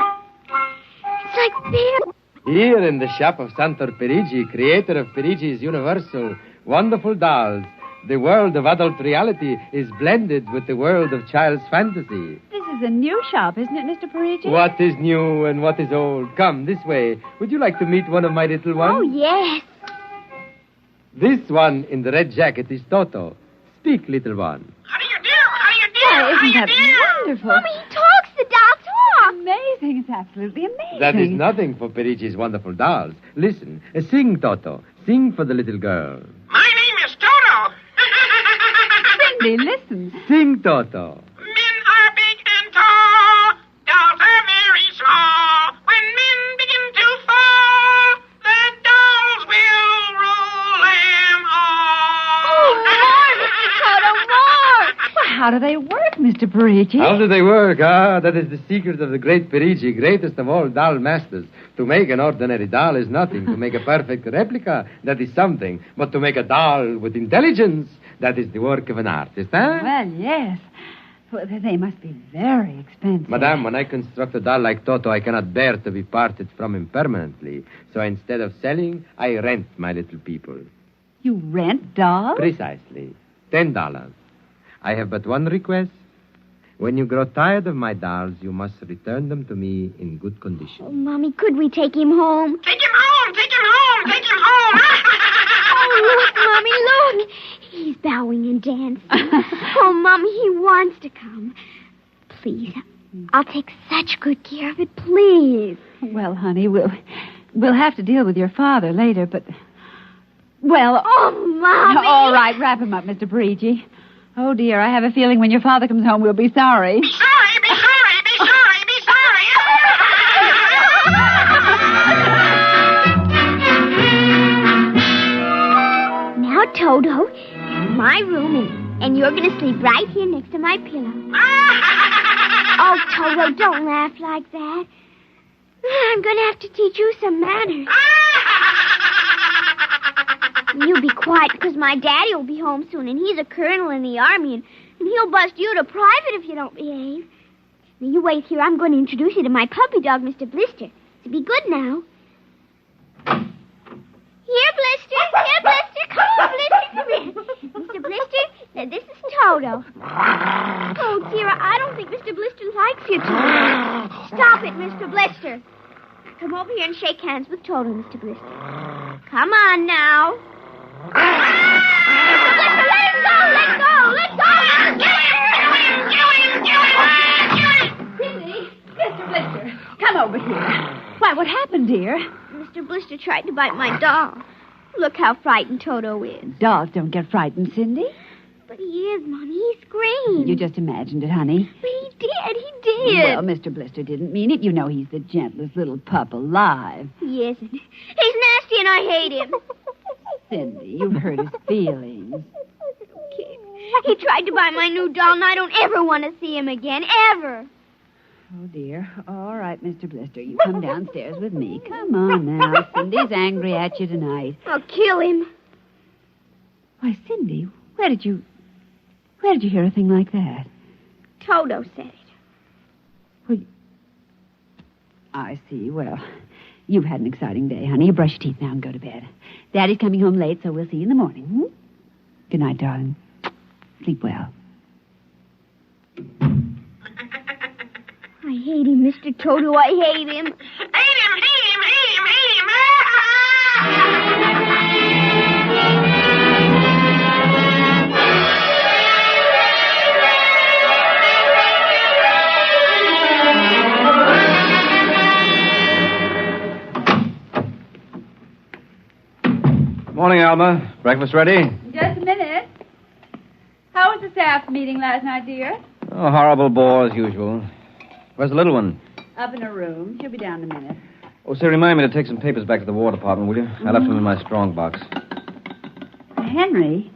like beer. Here in the shop of Santor Perigi, creator of Perigi's Universal Wonderful Dolls, the world of adult reality is blended with the world of child's fantasy. This is a new shop, isn't it, Mr. Perigi? What is new and what is old? Come, this way. Would you like to meet one of my little ones? Oh, yes. This one in the red jacket is Toto. Speak, little one. Why, isn't that wonderful? Mommy, he talks. The doll talks. Amazing. It's absolutely amazing. That is nothing for Perigi's Wonderful Dolls. Listen, sing, Toto. Sing for the little girl. My name is Toto. Cindy, listen. Sing, Toto. Men are big and tall. Dolls are very small. When men begin to fall, the dolls will rule them all. Oh, Toto, more. Well, how do they work, Mr. Perigi? How do they work? That is the secret of the great Perigi, greatest of all doll masters. To make an ordinary doll is nothing. To make a perfect replica, that is something. But to make a doll with intelligence, that is the work of an artist, huh? Well, yes. Well, they must be very expensive. Madame, when I construct a doll like Toto, I cannot bear to be parted from him permanently. So instead of selling, I rent my little people. You rent dolls? Precisely. $10. I have but one request. When you grow tired of my dolls, you must return them to me in good condition. Oh, Mommy, could we take him home? Take him home. Take him home. Take him home. Oh, look, Mommy, look. He's bowing and dancing. Oh, Mommy, he wants to come. Please, I'll take such good care of it, please. Well, honey, we'll have to deal with your father later, but... Well... Oh, Mommy! All right, wrap him up, Mr. Perigi. Oh, dear, I have a feeling when your father comes home, we'll be sorry. Be sorry, be sorry, be sorry, be sorry. Now, Toto, my room, and you're going to sleep right here next to my pillow. Oh, Toto, don't laugh like that. I'm going to have to teach you some manners. You be quiet, because my daddy will be home soon, and he's a colonel in the army, and he'll bust you to private if you don't behave. Now, you wait here. I'm going to introduce you to my puppy dog, Mr. Blister. So be good now. Toto. Oh, dear, I don't think Mr. Blister likes you, Toto. Stop it, Mr. Blister. Come over here and shake hands with Toto, Mr. Blister. Come on now. Mr. Blister, let him go! Let go! Let go! Cindy, Mr. Blister, come over here. Why, what happened, dear? Mr. Blister tried to bite my doll. Look how frightened Toto is. Dolls don't get frightened, Cindy. But he is, Mommy. He screamed. You just imagined it, honey. But he did. Well, Mr. Blister didn't mean it. You know he's the gentlest little pup alive. He isn't. He's nasty and I hate him. Cindy, you've hurt his feelings. Kid, he tried to buy my new doll, and I don't ever want to see him again, ever. Oh, dear. All right, Mr. Blister, you come downstairs with me. Come on now. Cindy's angry at you tonight. I'll kill him. Why, Cindy, where did you hear a thing like that? Toto said it. Well, I see. Well, you've had an exciting day, honey. You brush your teeth now and go to bed. Daddy's coming home late, so we'll see you in the morning. Hmm? Good night, darling. Sleep well. I hate him, Mr. Toto. I hate him. Hate him, hate him, hate him, hate him. Morning, Alma. Breakfast ready? Just a minute. How was the staff meeting last night, dear? Oh, horrible bore as usual. Where's the little one? Up in her room. She'll be down in a minute. Oh, say, remind me to take some papers back to the War Department, will you? I left them in my strong box. Henry,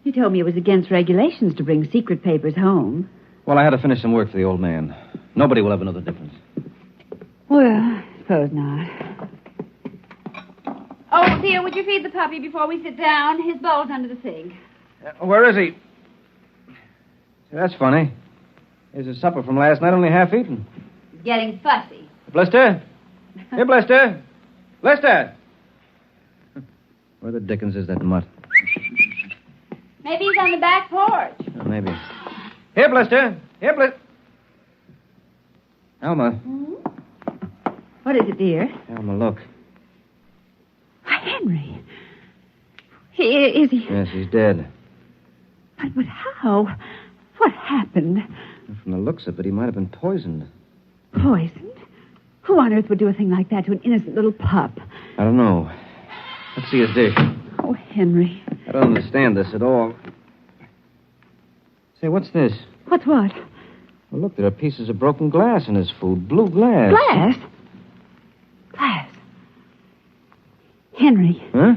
you told me it was against regulations to bring secret papers home. Well, I had to finish some work for the old man. Nobody will ever know the difference. Well, I suppose not. Oh, dear, would you feed the puppy before we sit down? His bowl's under the sink. Where is he? See, that's funny. Here's his supper from last night, only half eaten. He's getting fussy. Blister? Here, Blister. Blister! Where the dickens is that mutt? Maybe he's on the back porch. Oh, maybe. Here, Blister. Here, Blister. Alma. What is it, dear? Alma, look. Why, Henry. Is he? Yes, he's dead. But how? What happened? From the looks of it, he might have been poisoned. Poisoned? Who on earth would do a thing like that to an innocent little pup? I don't know. Let's see his dish. Oh, Henry. I don't understand this at all. Say, what's this? What's what? Well, look, there are pieces of broken glass in his food. Blue glass. Glass? Glass. Henry. Huh?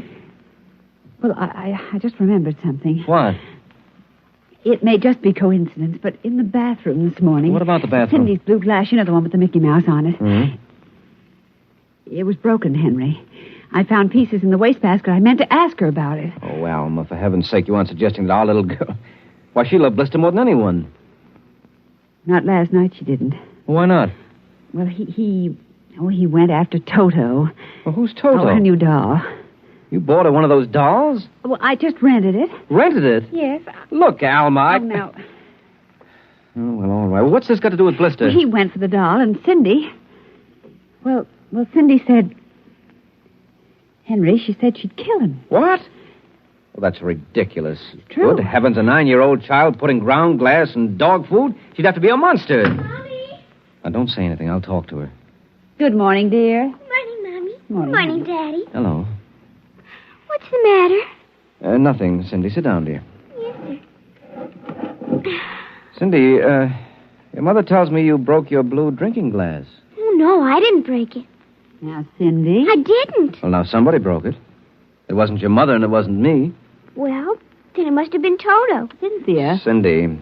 Well, I just remembered something. What? It may just be coincidence, but in the bathroom this morning... What about the bathroom? Cindy's blue glass, you know, the one with the Mickey Mouse on it. Mm-hmm. It was broken, Henry. I found pieces in the wastebasket. I meant to ask her about it. Oh, Alma, for heaven's sake, you aren't suggesting that our little girl... Why, she loved Blister more than anyone. Not last night, she didn't. Why not? Well, he went after Toto. Well, who's Toto? Oh, her new doll. You bought her one of those dolls? Well, I just rented it. Rented it? Yes. Look, Alma, Oh, no. Oh, well, all right. Well, what's this got to do with Blister? Well, he went for the doll, and Cindy... Well, Cindy said... Henry, she said she'd kill him. What? Well, that's ridiculous. True. Good heavens, a 9-year-old child putting ground glass in dog food? She'd have to be a monster. Mommy. Now, don't say anything. I'll talk to her. Good morning, dear. Morning, Mommy. Morning, Daddy. Hello. What's the matter? Nothing, Cindy. Sit down, dear. Yes, sir. Cindy, your mother tells me you broke your blue drinking glass. Oh, no, I didn't break it. Now, Cindy... I didn't. Well, now, somebody broke it. It wasn't your mother and it wasn't me. Well, then it must have been Toto. Cynthia. Cindy,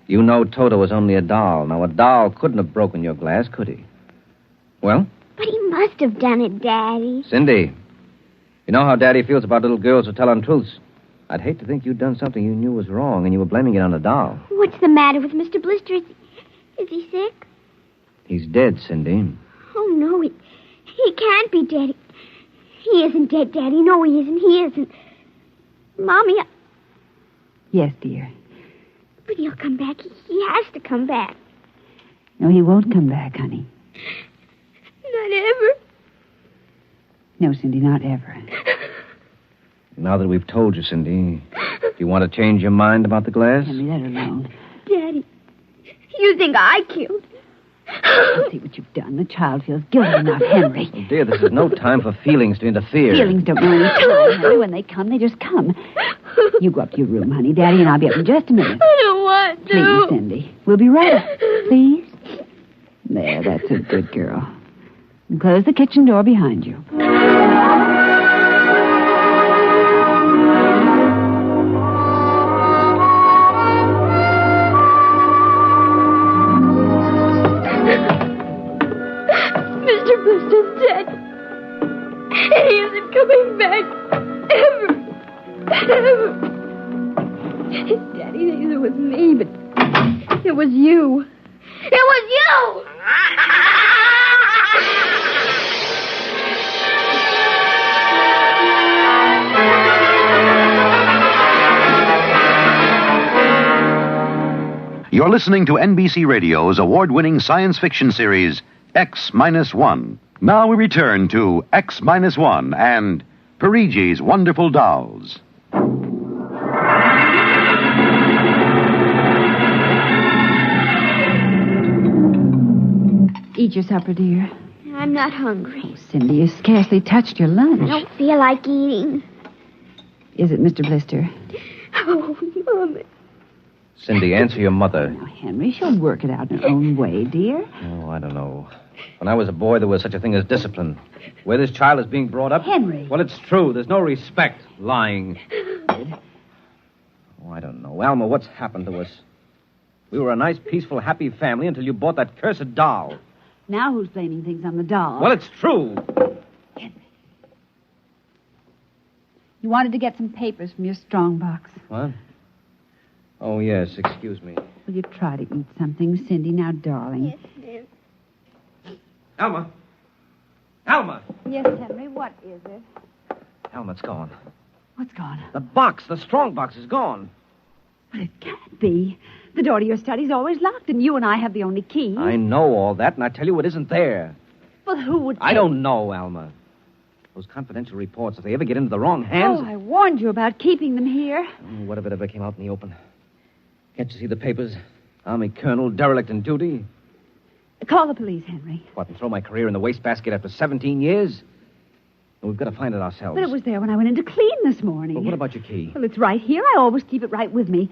you know Toto was only a doll. Now, a doll couldn't have broken your glass, could he? Well? But he must have done it, Daddy. Cindy, you know how Daddy feels about little girls who tell untruths. I'd hate to think you'd done something you knew was wrong and you were blaming it on a doll. What's the matter with Mr. Blister? Is he sick? He's dead, Cindy. Oh, no, he can't be dead. He isn't dead, Daddy. No, he isn't. He isn't. Mommy, Yes, dear. But he'll come back. He has to come back. No, he won't come back, honey. Not ever. No, Cindy, not ever. Now that we've told you, Cindy, do you want to change your mind about the glass? Henry, let her alone. Daddy, you think I killed him? See what you've done. The child feels guilty enough, Henry. Oh, dear, this is no time for feelings to interfere. Feelings don't know any time, Henry. When they come, they just come. You go up to your room, honey. Daddy and I'll be up in just a minute. I don't want to. Please, Cindy. We'll be right up. Please. There, that's a good girl. And close the kitchen door behind you. Mr. Brewster's dead. And he isn't coming back. Ever. Daddy thinks it was me, but it was you. It was you! You're listening to NBC Radio's award-winning science fiction series, X-1. Now we return to X-1 and Perigi's Wonderful Dolls. Eat your supper, dear. I'm not hungry. Oh, Cindy, you scarcely touched your lunch. I don't feel like eating. Is it Mr. Blister? Oh, Mama. Cindy, answer your mother. Now, Henry, she'll work it out in her own way, dear. Oh, I don't know. When I was a boy, there was such a thing as discipline. Where this child is being brought up... Henry. Well, it's true. There's no respect. Lying. Oh, I don't know. Alma, what's happened to us? We were a nice, peaceful, happy family until you bought that cursed doll. Now who's blaming things on the doll? Well, it's true. Henry. You wanted to get some papers from your strongbox. What? Oh, yes. Excuse me. Will you try to eat something, Cindy? Now, darling. Yes, ma'am. Alma. Alma. Yes, Henry, what is it? Alma, it's gone. What's gone? The box, the strong box is gone. But it can't be. The door to your study's always locked, and you and I have the only key. I know all that, and I tell you it isn't there. Well, who would... I don't know, Alma. Those confidential reports, if they ever get into the wrong hands... Oh, I warned you about keeping them here. What if it ever came out in the open? Can't you see the papers? Army colonel, derelict in duty. Call the police, Henry. What, and throw my career in the wastebasket after 17 years? Well, we've got to find it ourselves. But it was there when I went in to clean this morning. Well, what about your key? Well, it's right here. I always keep it right with me.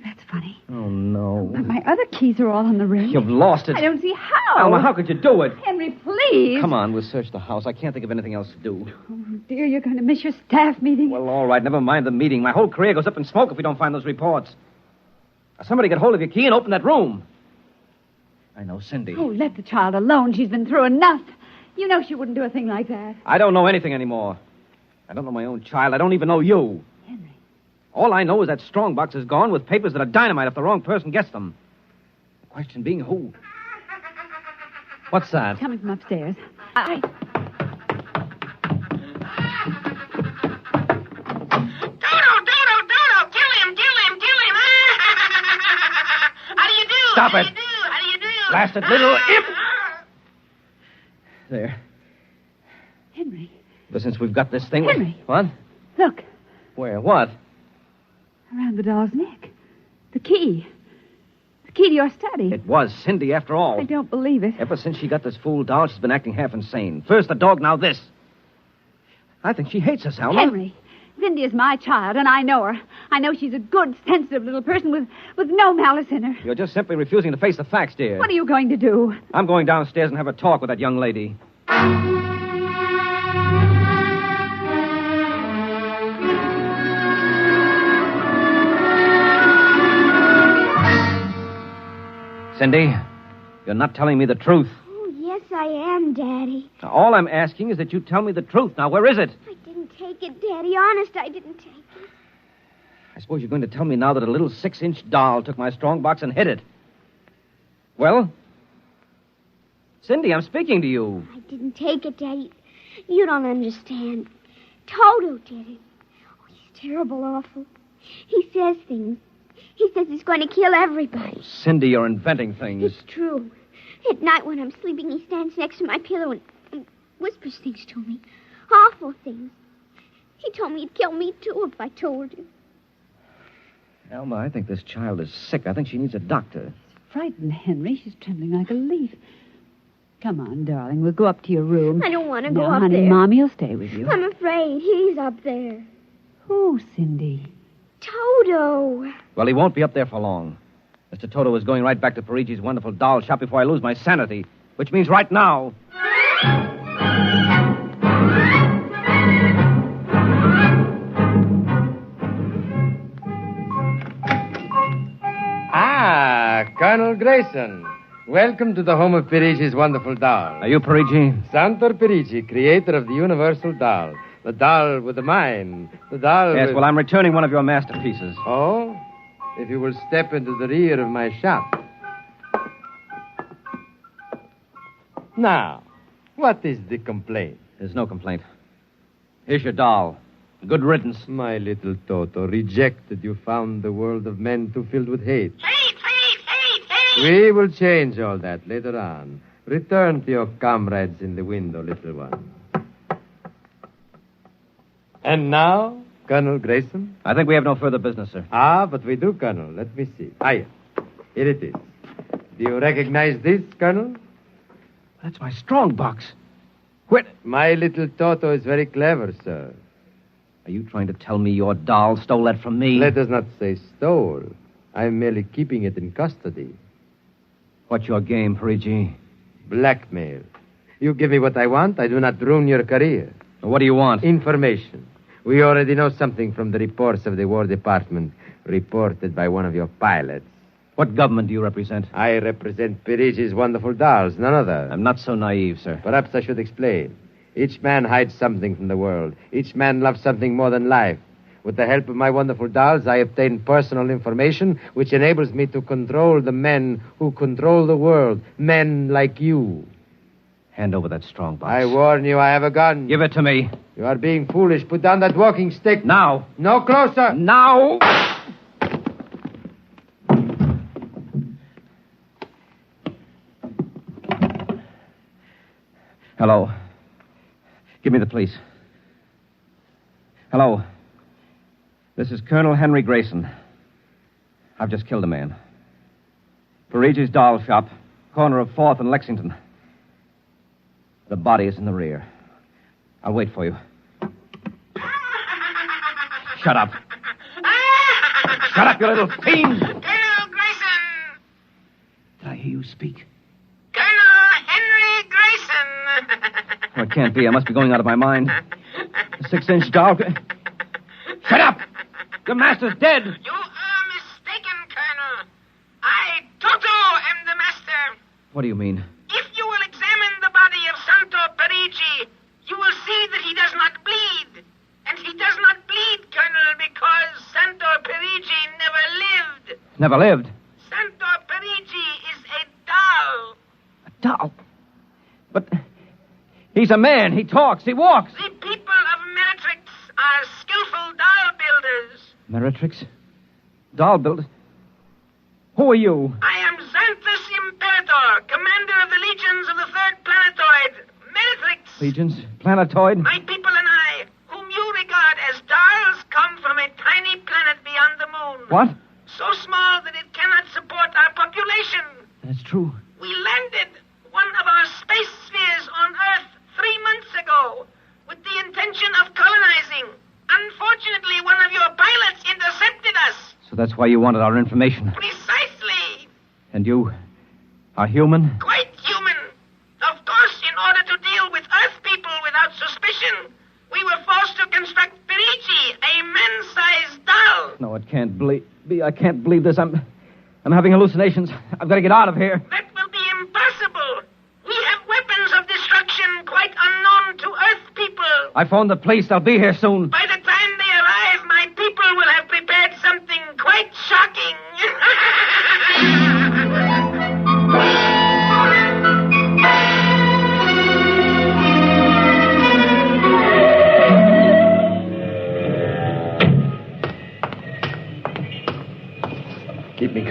That's funny. Oh, no. But my other keys are all on the ring. You've lost it. I don't see how. Alma, how could you do it? Henry, please. Come on, we'll search the house. I can't think of anything else to do. Oh, dear, you're going to miss your staff meeting. Well, all right, never mind the meeting. My whole career goes up in smoke if we don't find those reports. Now, somebody get hold of your key and open that room. I know Cindy. Oh, let the child alone. She's been through enough. You know she wouldn't do a thing like that. I don't know anything anymore. I don't know my own child. I don't even know you. Henry. All I know is that strongbox is gone with papers that are dynamite if the wrong person gets them. The question being who? What's that? Coming from upstairs. Doodle, kill him. How do you do? Stop How it. do you do? How do you do? Blasted little imp! There. Henry. But since we've got this thing... Henry. What? Look, Where? What? around the doll's neck. The key. The key to your study. It was Cindy, after all. I don't believe it. Ever since she got this fool doll, she's been acting half insane. First the dog, now this. I think she hates us, Alma. Henry, Cindy is my child, and I know her. I know she's a good, sensitive little person with no malice in her. You're just simply refusing to face the facts, dear. What are you going to do? I'm going downstairs and have a talk with that young lady. Cindy, you're not telling me the truth. Oh, yes, I am, Daddy. Now, all I'm asking is that you tell me the truth. Now, where is it? I didn't take it, Daddy. Honest, I didn't take it. I suppose you're going to tell me now that a little 6-inch doll took my strongbox and hid it. Well? Cindy, I'm speaking to you. I didn't take it, Daddy. You don't understand. Toto did it. Oh, he's terrible awful. He says things. He says he's going to kill everybody. Cindy, you're inventing things. It's true. At night when I'm sleeping, he stands next to my pillow and whispers things to me. Awful things. He told me he'd kill me, too, if I told him. Alma, I think this child is sick. I think she needs a doctor. Frightened, Henry. She's trembling like a leaf. Come on, darling. We'll go up to your room. I don't want to No, go up honey, there. Mommy will stay with you. I'm afraid. He's up there. Who, Cindy? Toto. Well, he won't be up there for long. Mr. Toto is going right back to Perigi's wonderful doll shop before I lose my sanity, which means right now. Ah, Colonel Grayson. Welcome to the home of Perigi's wonderful doll. Are you Perigi? Santor Perigi, creator of the universal doll. The doll with the mind. The doll Yes, with... well, I'm returning one of your masterpieces. Oh? If you will step into the rear of my shop. Now, what is the complaint? There's no complaint. Here's your doll. Good riddance. My little Toto, rejected, you found the world of men too filled with hate. Hate, hate, hate, hate! We will change all that later on. Return to your comrades in the window, little one. And now, Colonel Grayson? I think we have no further business, sir. Ah, but we do, Colonel. Let me see. Here it is. Do you recognize this, Colonel? That's my strong box. Where? My little Toto is very clever, sir. Are you trying to tell me your doll stole that from me? Let us not say stole. I'm merely keeping it in custody. What's your game, Perigi? Blackmail. You give me what I want, I do not ruin your career. What do you want? Information. We already know something from the reports of the War Department, reported by one of your pilots. What government do you represent? I represent Perigi's wonderful dolls, none other. I'm not so naive, sir. Perhaps I should explain. Each man hides something from the world. Each man loves something more than life. With the help of my wonderful dolls, I obtain personal information which enables me to control the men who control the world. Men like you. Hand over that strong box. I warn you, I have a gun. Give it to me. You are being foolish. Put down that walking stick. Now. No closer. Now. Hello. Give me the police. Hello. This is Colonel Henry Grayson. I've just killed a man. Perigi's doll shop, corner of 4th and Lexington. The body is in the rear. I'll wait for you. Shut up. Shut up, you little fiend! Colonel Grayson! Did I hear you speak? Colonel Henry Grayson! Oh, it can't be. I must be going out of my mind. A 6-inch doll. Shut up! Your master's dead! You are mistaken, Colonel. I, Toto, am the master. What do you mean? If you will examine the body of Santo Perigi, you will see that he does not bleed. And he does not bleed, Colonel, because Santo Perigi never lived. Never lived? Santo Perigi is a doll. A doll? But he's a man. He talks. He walks. The people of Meritrix are skillful doll builders. Meritrix? Doll builder? Who are you? I am Xanthus Imperator, commander of the legions of the 3rd planetoid, Meritrix. Legions? Planetoid? My people and I, whom you regard as dolls, come from a tiny planet beyond the moon. What? So small that it cannot support our population. That's true. We landed one of our space spheres on Earth 3 months ago with the intention of colonizing. Unfortunately, one of your pilots intercepted us. So that's why you wanted our information. Precisely. And you are human? Quite human. Of course, in order to deal with Earth people without suspicion, we were forced to construct Perigi, a man-sized doll. No, it can't be. I can't believe this. I'm having hallucinations. I've got to get out of here. That will be impossible. We have weapons of destruction quite unknown to Earth people. I phoned the police. They'll be here soon. By the time they arrive, my people will have prepared something quite shocking.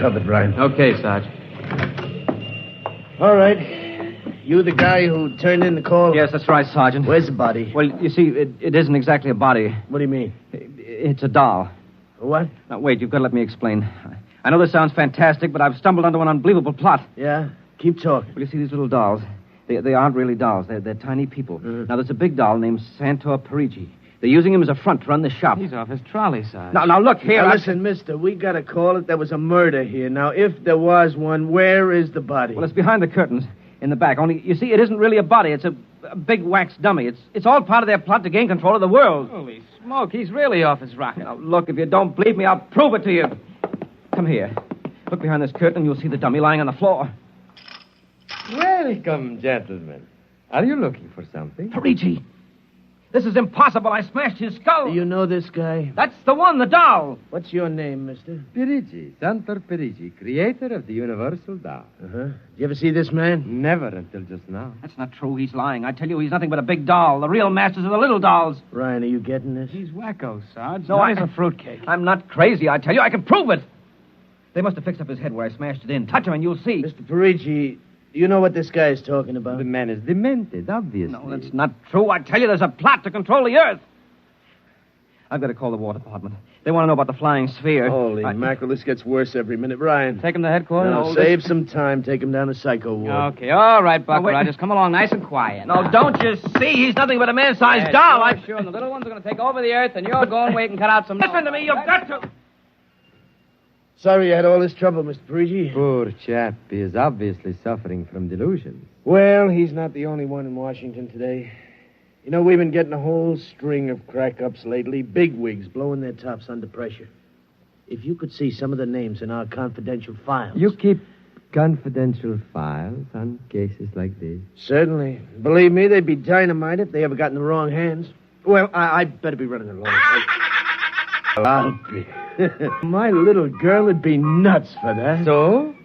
covered, Brian. Okay, Sarge. All right. You the guy who turned in the call? Yes, that's right, Sergeant. Where's the body? Well, you see, it isn't exactly a body. What do you mean? It's a doll. What? Now, wait, you've got to let me explain. I know this sounds fantastic, but I've stumbled onto an unbelievable plot. Yeah? Keep talking. Well, you see, these little dolls, they aren't really dolls. They're tiny people. Now, there's a big doll named Santor Perigi. They're using him as a front to run the shop. He's off his trolley, Sarge. Now, look here. Now, listen, mister, we got to call it. There was a murder here. Now, if there was one, where is the body? Well, it's behind the curtains in the back. Only, you see, it isn't really a body. It's a big wax dummy. It's all part of their plot to gain control of the world. Holy smoke, he's really off his rocker. Now, look, if you don't believe me, I'll prove it to you. Come here. Look behind this curtain, and you'll see the dummy lying on the floor. Welcome, gentlemen. Are you looking for something? Perigi. This is impossible. I smashed his skull. Do you know this guy? That's the one, the doll. What's your name, mister? Perigi, Santor Perigi, creator of the Universal Doll. Uh-huh. Did you ever see this man? Never until just now. That's not true. He's lying. I tell you, he's nothing but a big doll. The real masters are the little dolls. Ryan, are you getting this? He's wacko, Sarge. No, He's a fruitcake. I'm not crazy, I tell you. I can prove it. They must have fixed up his head where I smashed it in. Touch him and you'll see. Mr. Perigi, do you know what this guy is talking about? The man is demented, obviously. No, that's not true. I tell you, there's a plot to control the Earth. I've got to call the War Department. They want to know about the flying sphere. Holy mackerel, this gets worse every minute. Ryan. Take him to headquarters? No, save some time. Take him down to Psycho Ward. Okay, all right, Buck. wait. Just come along nice and quiet. No, don't you see? He's nothing but a man-sized doll. Sure, and the little ones are going to take over the Earth, and you're going wait and cut out some... Listen to me. You've got to... Sorry you had all this trouble, Mr. Perigi. Poor chap. He is obviously suffering from delusions. Well, he's not the only one in Washington today. You know, we've been getting a whole string of crack-ups lately. Bigwigs blowing their tops under pressure. If you could see some of the names in our confidential files... You keep confidential files on cases like this? Certainly. Believe me, they'd be dynamite if they ever got in the wrong hands. Well, I'd better be running along. I'll be. My little girl would be nuts for that. So?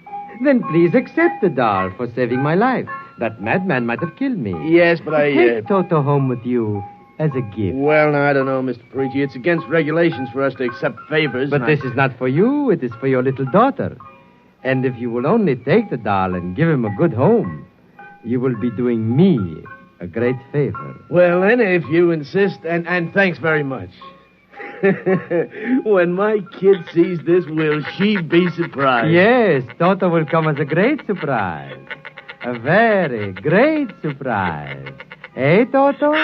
Then please accept the doll for saving my life. That madman might have killed me. Yes, but Take Toto home with you as a gift. Well, now, I don't know, Mr. Perigi. It's against regulations for us to accept favors. But this is not for you. It is for your little daughter. And if you will only take the doll and give him a good home, you will be doing me a great favor. Well, then, if you insist, and thanks very much. When my kid sees this, will she be surprised? Yes, Toto will come as a great surprise. A very great surprise. Eh, Toto?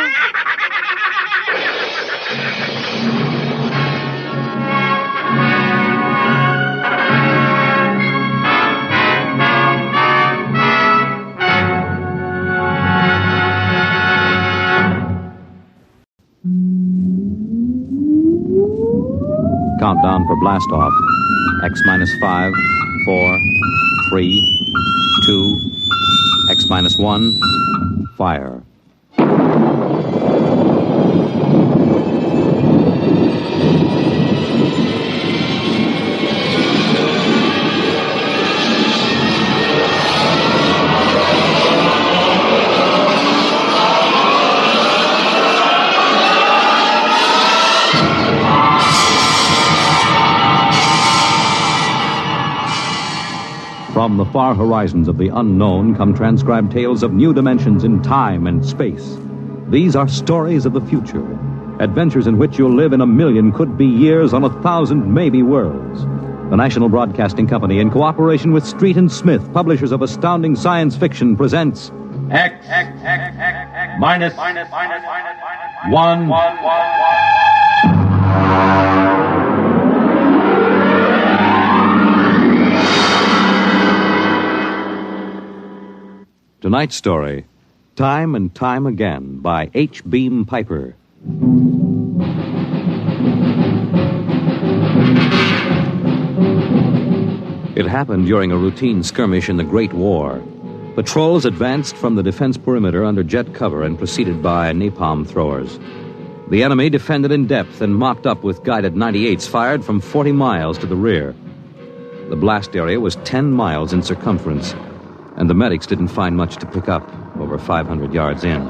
Countdown for blast off. X minus 5, 4, 3, 2, X minus 1, fire. From the far horizons of the unknown come transcribed tales of new dimensions in time and space. These are stories of the future, adventures in which you'll live in a million could-be years on 1,000 maybe worlds. The National Broadcasting Company, in cooperation with Street and Smith, publishers of astounding science fiction, presents X minus 1. Tonight's story, Time and Time Again, by H. Beam Piper. It happened during a routine skirmish in the Great War. Patrols advanced from the defense perimeter under jet cover and preceded by napalm throwers. The enemy defended in depth and mopped up with guided 98s fired from 40 miles to the rear. The blast area was 10 miles in circumference, and the medics didn't find much to pick up over 500 yards in. Come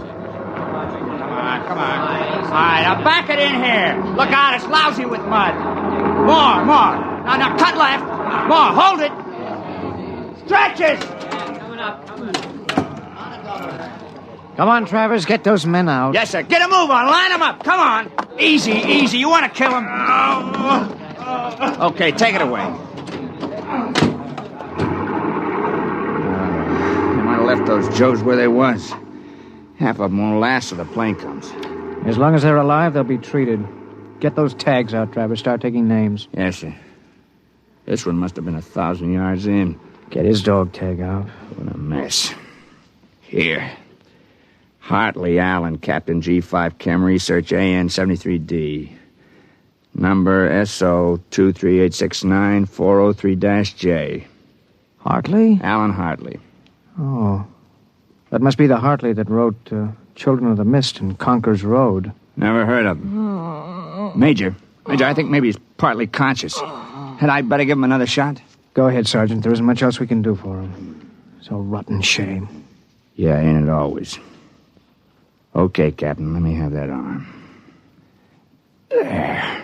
on. All right, now back it in here. Look out, it's lousy with mud. More. Now cut left. More, hold it! Stretches! Come on, Travers, get those men out. Yes, sir. Get a move on. Line them up. Come on. Easy, easy. You want to kill him? Okay, take it away. They might have left those Joes where they was. Half of them won't last till the plane comes. As long as they're alive, they'll be treated. Get those tags out, Travers. Start taking names. Yes, sir. This one must have been 1,000 yards in. Get his dog tag out. What a mess. Here. Hartley Allen, Captain G5 Chem Research AN73D. Number SO23869-403-J. Hartley? Allen Hartley. Oh. That must be the Hartley that wrote Children of the Mist and Conker's Road. Never heard of him. Major, I think maybe he's partly conscious. Had I better give him another shot? Go ahead, Sergeant. There isn't much else we can do for him. It's a rotten shame. Yeah, ain't it always? Okay, Captain, let me have that arm. There.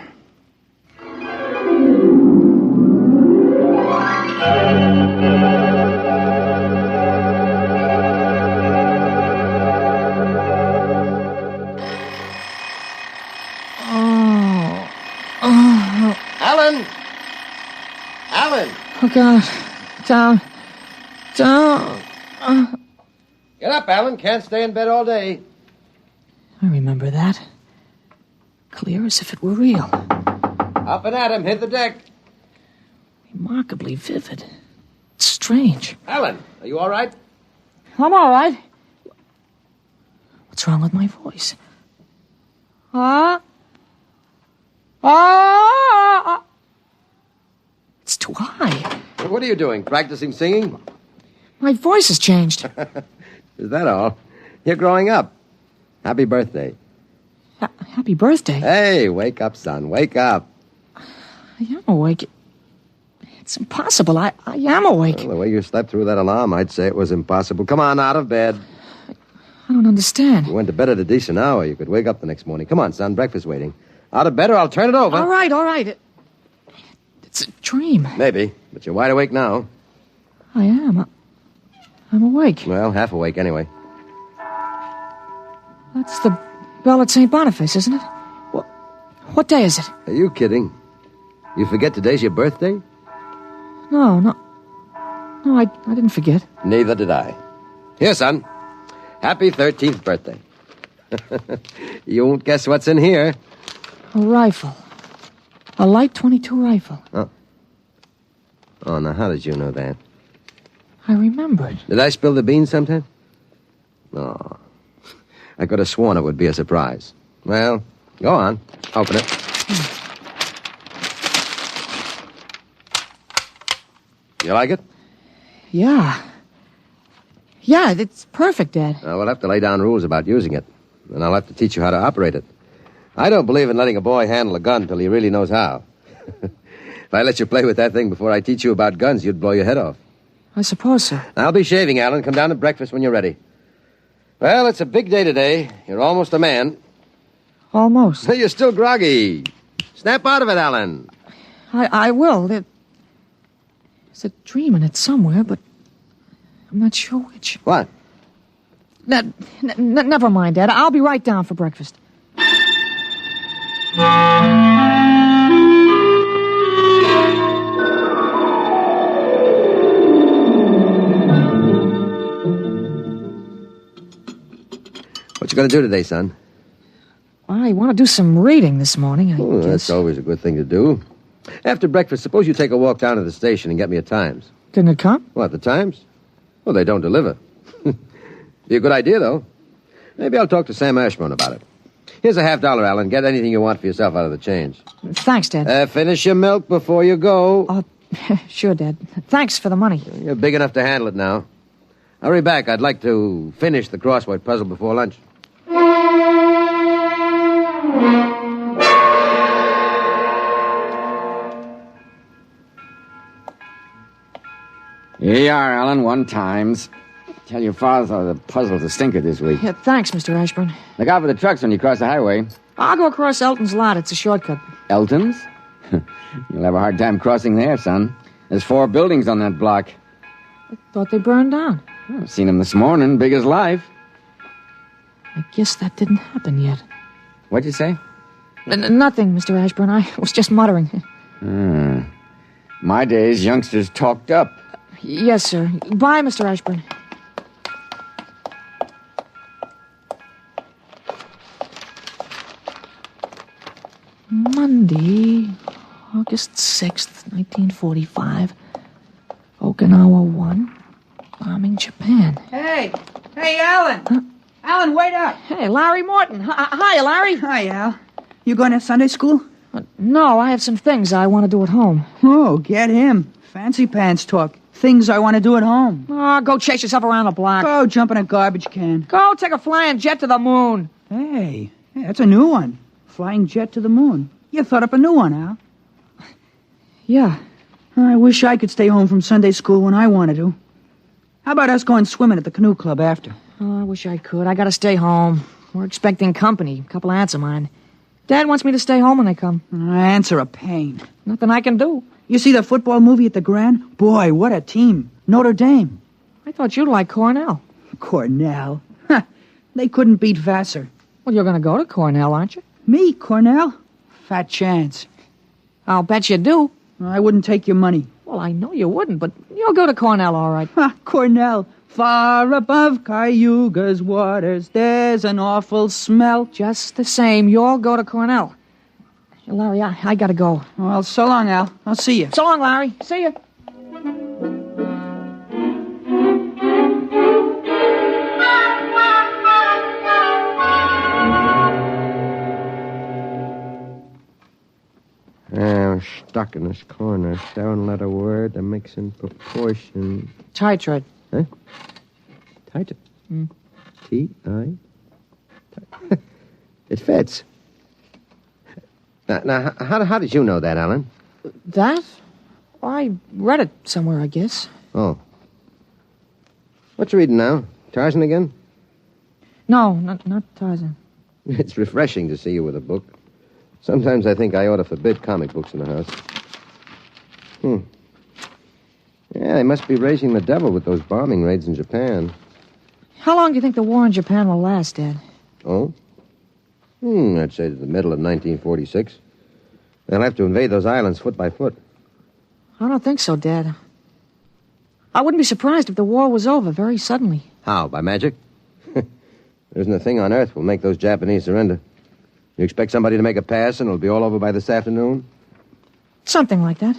Alan! Alan! Oh, God. Down. Get up, Alan. Can't stay in bed all day. I remember that. Clear as if it were real. Up and at him. Hit the deck. Remarkably vivid. It's strange. Alan, are you all right? I'm all right. What's wrong with my voice? It's too high. What are you doing? Practicing singing? My voice has changed. Is that all? You're growing up. Happy birthday. Happy birthday? Hey, wake up, son. Wake up. I am awake. It's impossible. I am awake. Well, the way you slept through that alarm, I'd say it was impossible. Come on, out of bed. I don't understand. You went to bed at a decent hour. You could wake up the next morning. Come on, son. Breakfast waiting. Out of bed or I'll turn it over. All right. It's a dream. Maybe, but you're wide awake now. I am. I'm awake. Well, half awake anyway. That's the bell at St. Boniface, isn't it? What day is it? Are you kidding? You forget today's your birthday? No, I didn't forget. Neither did I. Here, son. Happy 13th birthday. You won't guess what's in here. A rifle. A light .22 rifle. Oh, now how did you know that? I remembered. Did I spill the beans sometime? Oh, I could have sworn it would be a surprise. Well, go on. Open it. You like it? Yeah. Yeah, it's perfect, Dad. We'll have to lay down rules about using it, and I'll have to teach you how to operate it. I don't believe in letting a boy handle a gun till he really knows how. If I let you play with that thing before I teach you about guns, you'd blow your head off. I suppose so. I'll be shaving, Alan. Come down to breakfast when you're ready. Well, it's a big day today. You're almost a man. Almost. You're still groggy. Snap out of it, Alan. I will. There's a dream in it somewhere, but I'm not sure which. What? Never mind, Dad. I'll be right down for breakfast. What you going to do today, son? I want to do some reading this morning, I guess. That's always a good thing to do. After breakfast, suppose you take a walk down to the station and get me a Times. Didn't it come? What, the Times? Well, they don't deliver. Be a good idea, though. Maybe I'll talk to Sam Ashburn about it. Here's a $50, Alan. Get anything you want for yourself out of the change. Thanks, Dad. Finish your milk before you go. Sure, Dad. Thanks for the money. You're big enough to handle it now. Hurry back. I'd like to finish the crossword puzzle before lunch. Here you are, Alan. 1 Times. Tell your father the puzzle's a stinker this week. Yeah, thanks, Mr. Ashburn. Look out for the trucks when you cross the highway. I'll go across Elton's lot. It's a shortcut. Elton's? You'll have a hard time crossing there, son. There's 4 buildings on that block. I thought they burned down. I've seen them this morning, big as life. I guess that didn't happen yet. What'd you say? Nothing, Mr. Ashburn. I was just muttering. My days, youngsters talked up. Yes, sir. Bye, Mr. Ashburn. Monday, August 6th, 1945. Okinawa 1. Bombing Japan. Hey, Alan. Alan, wait up. Hey, Larry Morton. Hi, Larry. Hi, Al. You going to Sunday school? No, I have some things I want to do at home. Oh, get him. Fancy pants talk. Things I want to do at home. Oh, go chase yourself around the block. Go jump in a garbage can. Go take a flying jet to the moon. Hey, that's a new one. Flying jet to the moon. You thought up a new one, Al. Yeah. I wish I could stay home from Sunday school when I wanted to. How about us going swimming at the canoe club after? Oh, I wish I could. I gotta stay home. We're expecting company. A couple of aunts of mine. Dad wants me to stay home when they come. Aunts are a pain. Nothing I can do. You see the football movie at the Grand? Boy, what a team. Notre Dame. I thought you'd like Cornell. Cornell? Huh. They couldn't beat Vassar. Well, you're gonna go to Cornell, aren't you? Me, Cornell? Fat chance. I'll bet you do. I wouldn't take your money. Well, I know you wouldn't, but you'll go to Cornell, all right. Cornell. Far above Cayuga's waters, there's an awful smell. Just the same, you'll go to Cornell. Larry, I gotta go. Well, so long, Al. I'll see you. So long, Larry. See you. I'm stuck in this corner. 7-letter word that makes in proportion. Titrate. Huh? Tight. T-I. It fits. Now, how did you know that, Alan? That? I read it somewhere, I guess. Oh. What you reading now? Tarzan again? No, not Tarzan. It's refreshing to see you with a book. Sometimes I think I ought to forbid comic books in the house. Yeah, they must be raising the devil with those bombing raids in Japan. How long do you think the war in Japan will last, Dad? Oh? I'd say to the middle of 1946. They'll have to invade those islands foot by foot. I don't think so, Dad. I wouldn't be surprised if the war was over very suddenly. How, by magic? There isn't a thing on earth will make those Japanese surrender. You expect somebody to make a pass and it'll be all over by this afternoon? Something like that.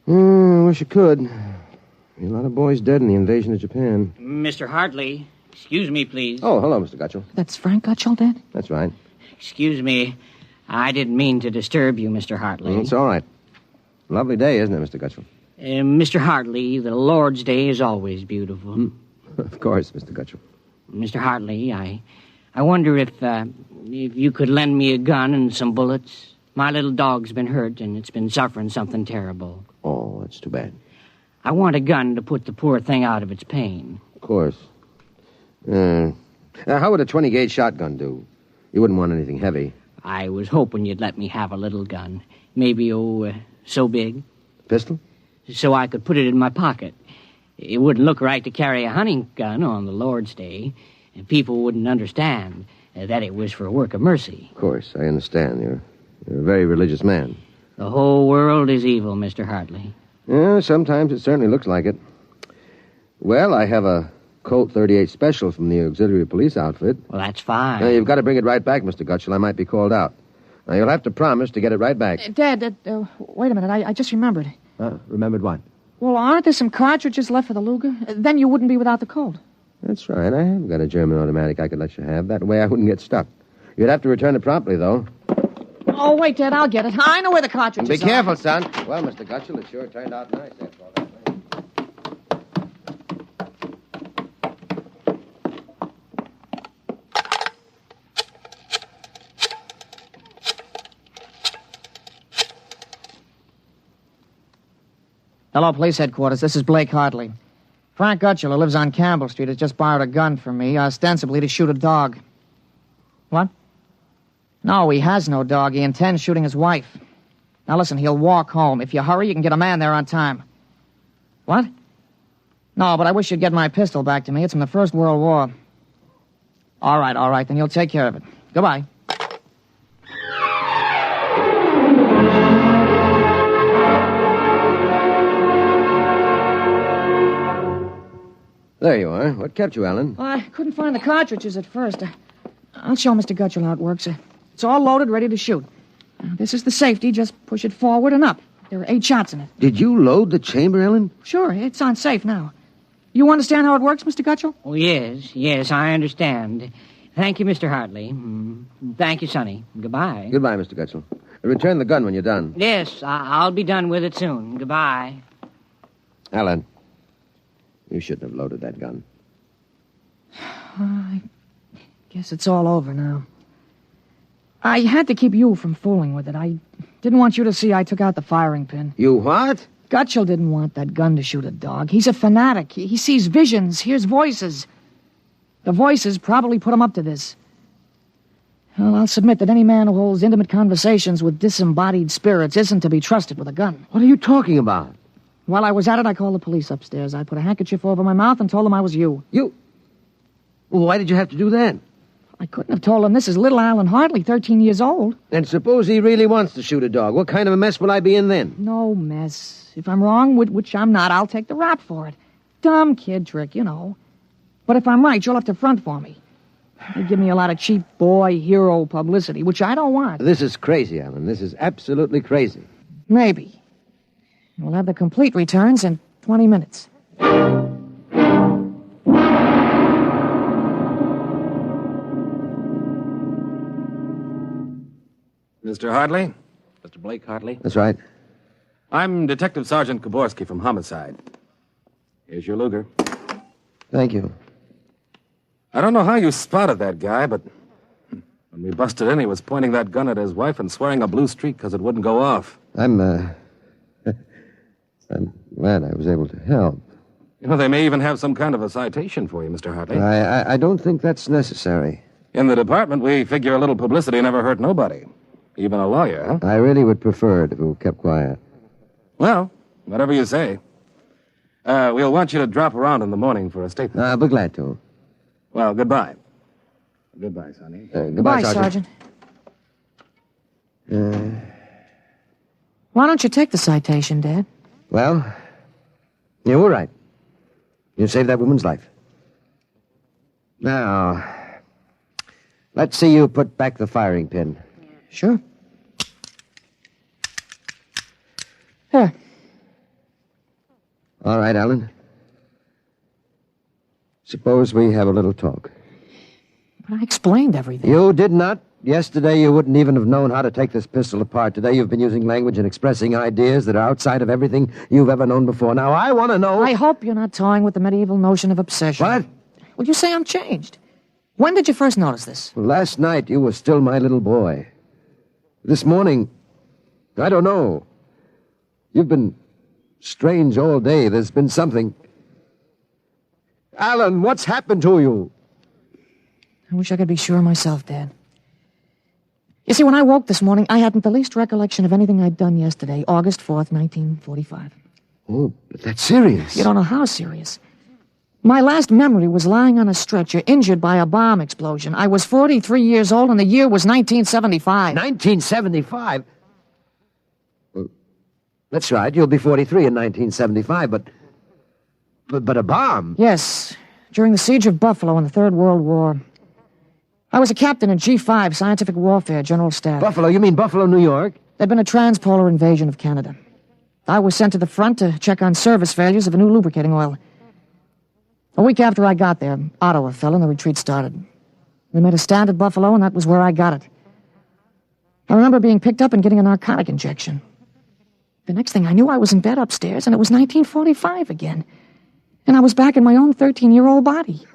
I wish it could. A lot of boys dead in the invasion of Japan. Mr. Hartley, excuse me, please. Oh, hello, Mr. Gutchell. That's Frank Gutchell, Dad? That's right. Excuse me. I didn't mean to disturb you, Mr. Hartley. It's all right. Lovely day, isn't it, Mr. Gutchell? Mr. Hartley, the Lord's Day is always beautiful. Of course, Mr. Gutchell. Mr. Hartley, I wonder if you could lend me a gun and some bullets. My little dog's been hurt, and it's been suffering something terrible. Oh, that's too bad. I want a gun to put the poor thing out of its pain. Of course. How would a 20-gauge shotgun do? You wouldn't want anything heavy. I was hoping you'd let me have a little gun. Maybe, so big. Pistol? So I could put it in my pocket. It wouldn't look right to carry a hunting gun on the Lord's Day. And people wouldn't understand that it was for a work of mercy. Of course, I understand. You're a very religious man. The whole world is evil, Mr. Hartley. Yeah, sometimes it certainly looks like it. Well, I have a Colt 38 Special from the auxiliary police outfit. Well, that's fine. Now, you've got to bring it right back, Mr. Gutchell. I might be called out. Now, you'll have to promise to get it right back. Dad, wait a minute. I just remembered. Remembered what? Well, aren't there some cartridges left for the Luger? Then you wouldn't be without the Colt. That's right. I have got a German automatic I could let you have. That way I wouldn't get stuck. You'd have to return it promptly, though. Oh, wait, Dad, I'll get it. I know where the cartridges are. Be careful, son. Well, Mr. Gutchell, it sure turned out nice after all that. Hello, police headquarters. This is Blake Hartley. Frank Gutchell, who lives on Campbell Street, has just borrowed a gun from me, ostensibly to shoot a dog. What? No, he has no dog. He intends shooting his wife. Now, listen, he'll walk home. If you hurry, you can get a man there on time. What? No, but I wish you'd get my pistol back to me. It's from the First World War. All right, then you'll take care of it. Goodbye. There you are. What kept you, Alan? Well, I couldn't find the cartridges at first. I'll show Mr. Gutchell how it works. It's all loaded, ready to shoot. This is the safety. Just push it forward and up. There are 8 shots in it. Did you load the chamber, Ellen? Sure, it's on safe now. You understand how it works, Mr. Gutchell? Oh, yes, I understand. Thank you, Mr. Hartley. Thank you, Sonny. Goodbye. Goodbye, Mr. Gutchell. Return the gun when you're done. Yes, I'll be done with it soon. Goodbye. Alan, you shouldn't have loaded that gun. I guess it's all over now. I had to keep you from fooling with it. I didn't want you to see I took out the firing pin. You what? Gutchell didn't want that gun to shoot a dog. He's a fanatic. He sees visions, hears voices. The voices probably put him up to this. Well, I'll submit that any man who holds intimate conversations with disembodied spirits isn't to be trusted with a gun. What are you talking about? While I was at it, I called the police upstairs. I put a handkerchief over my mouth and told them I was you. You? Well, why did you have to do that? I couldn't have told them this is little Alan Hartley, 13 years old. And suppose he really wants to shoot a dog. What kind of a mess will I be in then? No mess. If I'm wrong, which I'm not, I'll take the rap for it. Dumb kid trick, you know. But if I'm right, you'll have to front for me. They give me a lot of cheap boy hero publicity, which I don't want. This is crazy, Alan. This is absolutely crazy. Maybe. We'll have the complete returns in 20 minutes. Mr. Hartley? Mr. Blake Hartley? That's right. I'm Detective Sergeant Koborski from Homicide. Here's your Luger. Thank you. I don't know how you spotted that guy, but when we busted in, he was pointing that gun at his wife and swearing a blue streak because it wouldn't go off. I'm glad I was able to help. You know, they may even have some kind of a citation for you, Mr. Hartley. I don't think that's necessary. In the department, we figure a little publicity never hurt nobody. Even a lawyer, huh? I really would prefer it if you kept quiet. Well, whatever you say. We'll want you to drop around in the morning for a statement. I'll be glad to. Well, goodbye. Goodbye, Sonny. Goodbye, Sergeant. Why don't you take the citation, Dad? Well, you were right. You saved that woman's life. Now, let's see you put back the firing pin. Sure. Here. All right, Alan. Suppose we have a little talk. But I explained everything. You did not. Yesterday, you wouldn't even have known how to take this pistol apart. Today, you've been using language and expressing ideas that are outside of everything you've ever known before. Now, I want to know... I hope you're not toying with the medieval notion of obsession. What? Well, you say I'm changed. When did you first notice this? Well, last night, you were still my little boy. This morning, I don't know. You've been strange all day. There's been something... Alan, what's happened to you? I wish I could be sure myself, Dad. You see, when I woke this morning, I hadn't the least recollection of anything I'd done yesterday, August 4th, 1945. Oh, but that's serious. You don't know how serious. My last memory was lying on a stretcher, injured by a bomb explosion. I was 43 years old, and the year was 1975. 1975? Well, that's right. You'll be 43 in 1975, but a bomb? Yes, during the siege of Buffalo in the Third World War. I was a captain in G5, Scientific Warfare, General Staff. Buffalo? You mean Buffalo, New York? There'd been a transpolar invasion of Canada. I was sent to the front to check on service failures of a new lubricating oil. A week after I got there, Ottawa fell and the retreat started. They made a stand at Buffalo, and that was where I got it. I remember being picked up and getting a narcotic injection. The next thing I knew, I was in bed upstairs, and it was 1945 again. And I was back in my own 13-year-old body.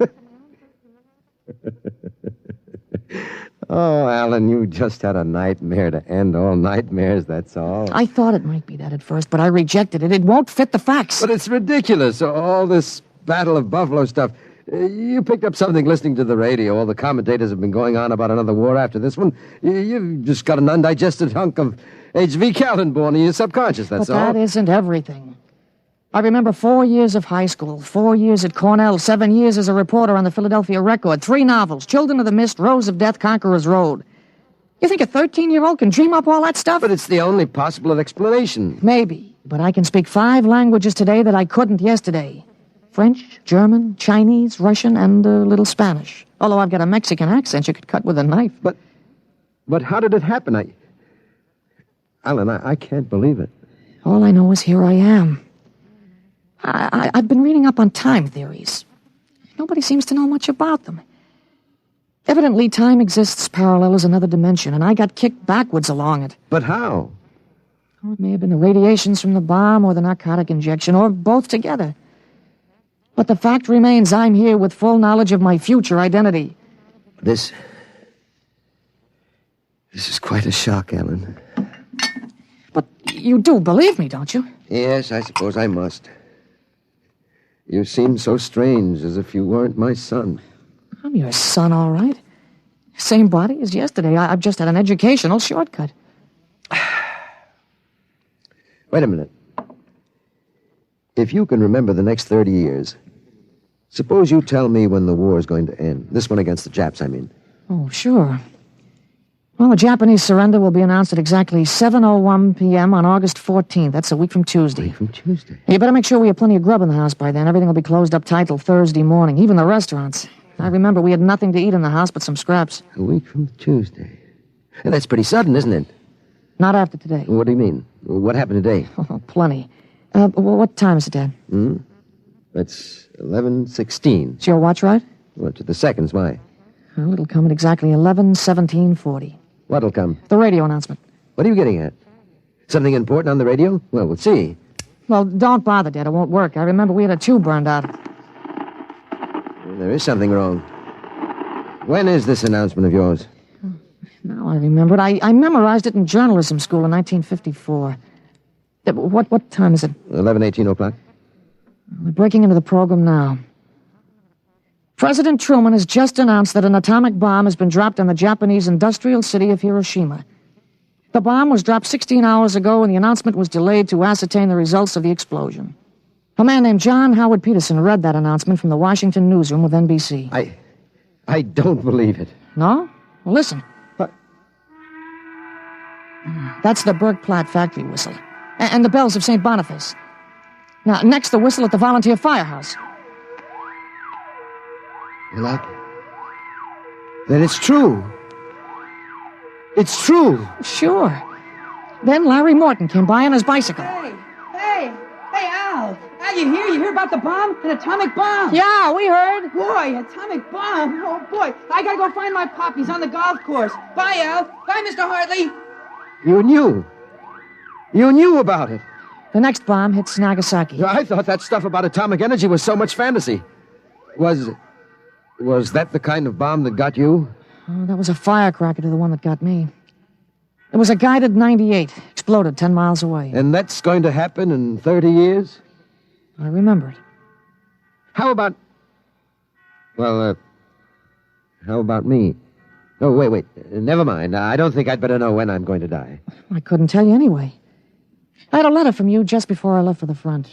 Oh, Alan, you just had a nightmare to end all nightmares, that's all. I thought it might be that at first, but I rejected it. It won't fit the facts. But it's ridiculous, all this Battle of Buffalo stuff. You picked up something listening to the radio. All the commentators have been going on about another war after this one. You've just got an undigested hunk of H.V. Kaltenborn in your subconscious, that's all. But that isn't everything. I remember 4 years of high school, 4 years at Cornell, 7 years as a reporter on the Philadelphia Record, 3 novels, Children of the Mist, Rose of Death, Conqueror's Road. You think a 13-year-old can dream up all that stuff? But it's the only possible explanation. Maybe, but I can speak 5 languages today that I couldn't yesterday. French, German, Chinese, Russian, and a little Spanish. Although I've got a Mexican accent you could cut with a knife. But how did it happen? Alan, I can't believe it. All I know is here I am. I've been reading up on time theories. Nobody seems to know much about them. Evidently, time exists parallel as another dimension, and I got kicked backwards along it. But how? Oh, it may have been the radiations from the bomb or the narcotic injection, or both together. But the fact remains I'm here with full knowledge of my future identity. This is quite a shock, Alan. But you do believe me, don't you? Yes, I suppose I must. You seem so strange, as if you weren't my son. I'm your son, all right. Same body as yesterday. I've just had an educational shortcut. Wait a minute. If you can remember the next 30 years, suppose you tell me when the war is going to end. This one against the Japs, I mean. Oh, sure. Well, the Japanese surrender will be announced at exactly 7:01 p.m. on August 14th. That's a week from Tuesday. A week from Tuesday? You better make sure we have plenty of grub in the house by then. Everything will be closed up tight till Thursday morning, even the restaurants. I remember we had nothing to eat in the house but some scraps. A week from Tuesday. And that's pretty sudden, isn't it? Not after today. What do you mean? What happened today? Oh, plenty. What time is it, Dad? That's 11:16. Is your watch right? Well, to the seconds, why? Well, it'll come at exactly 11:17:40. What'll come? The radio announcement. What are you getting at? Something important on the radio? Well, we'll see. Well, don't bother, Dad. It won't work. I remember we had a tube burned out. There is something wrong. When is this announcement of yours? Now I remember it. I memorized it in journalism school in 1954. What time is it? 11:18 o'clock. We're breaking into the program now. President Truman has just announced that an atomic bomb has been dropped on the Japanese industrial city of Hiroshima. The bomb was dropped 16 hours ago, and the announcement was delayed to ascertain the results of the explosion. A man named John Howard Peterson read that announcement from the Washington newsroom with NBC. I don't believe it. No? Well, listen. That's the Bergplatt factory whistle. And the bells of St. Boniface. Now, next, the whistle at the volunteer firehouse. You like it? Then it's true. It's true. Sure. Then Larry Morton came by on his bicycle. Hey, Al. Al, you hear? You hear about the bomb? An atomic bomb. Yeah, we heard. Boy, atomic bomb. Oh, boy. I gotta go find my puppies on the golf course. Bye, Al. Bye, Mr. Hartley. You knew. You knew about it. The next bomb hits Nagasaki. I thought that stuff about atomic energy was so much fantasy. Was that the kind of bomb that got you? Oh, that was a firecracker to the one that got me. It was a guided 98. Exploded 10 miles away. And that's going to happen in 30 years? I remember it. How about... Well, how about me? Oh, wait. Never mind. I don't think I'd better know when I'm going to die. I couldn't tell you anyway. I had a letter from you just before I left for the front.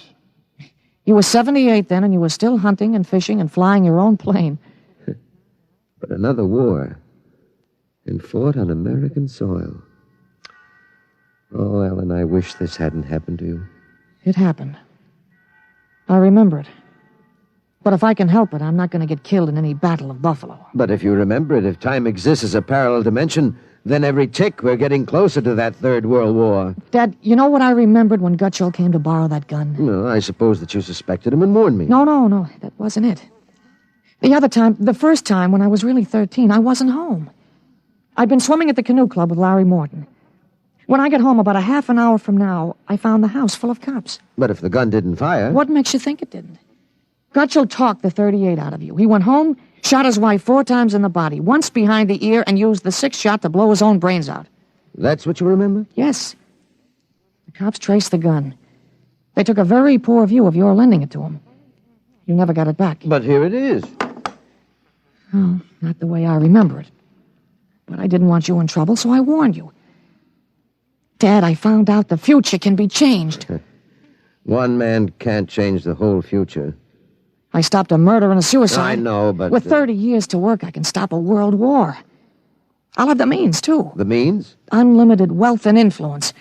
You were 78 then, and you were still hunting and fishing and flying your own plane. But another war. And fought on American soil. Oh, Ellen, I wish this hadn't happened to you. It happened. I remember it. But if I can help it, I'm not going to get killed in any battle of Buffalo. But if you remember it, if time exists as a parallel dimension, then every tick we're getting closer to that Third World War. Dad, you know what I remembered when Gutschall came to borrow that gun? No, I suppose that you suspected him and warned me. No, that wasn't it. The first time when I was really 13, I wasn't home. I'd been swimming at the canoe club with Larry Morton. When I got home about a half an hour from now, I found the house full of cops. But if the gun didn't fire... What makes you think it didn't? Gutschall talked the 38 out of you. He went home, shot his wife 4 times in the body, once behind the ear, and used the 6th shot to blow his own brains out. That's what you remember? Yes. The cops traced the gun. They took a very poor view of your lending it to them. You never got it back. But here it is. Oh, not the way I remember it. But I didn't want you in trouble, so I warned you. Dad, I found out the future can be changed. One man can't change the whole future. I stopped a murder and a suicide. I know, but... With 30 years to work, I can stop a world war. I'll have the means, too. The means? Unlimited wealth and influence.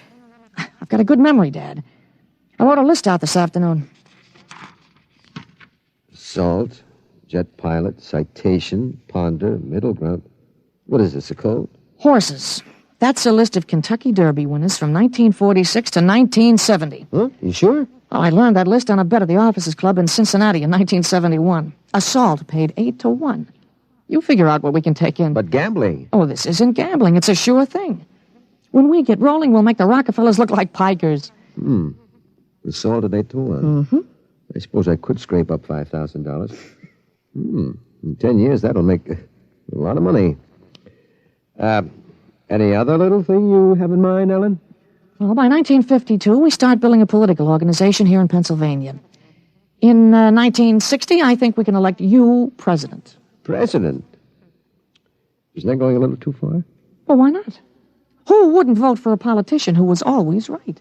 I've got a good memory, Dad. I wrote a list out this afternoon. Salt, jet pilot, citation, ponder, middle ground. What is this, a code? Horses. That's a list of Kentucky Derby winners from 1946 to 1970. Huh? You sure? Oh, I learned that list on a bet at the Officers Club in Cincinnati in 1971. Assault paid 8-1. You figure out what we can take in. But gambling? Oh, this isn't gambling. It's a sure thing. When we get rolling, we'll make the Rockefellers look like pikers. Assault at 8-1. Mm-hmm. I suppose I could scrape up $5,000. In 10 years, that'll make a lot of money. Any other little thing you have in mind, Ellen? Well, by 1952, we start building a political organization here in Pennsylvania. In 1960, I think we can elect you president. President? Isn't that going a little too far? Well, why not? Who wouldn't vote for a politician who was always right?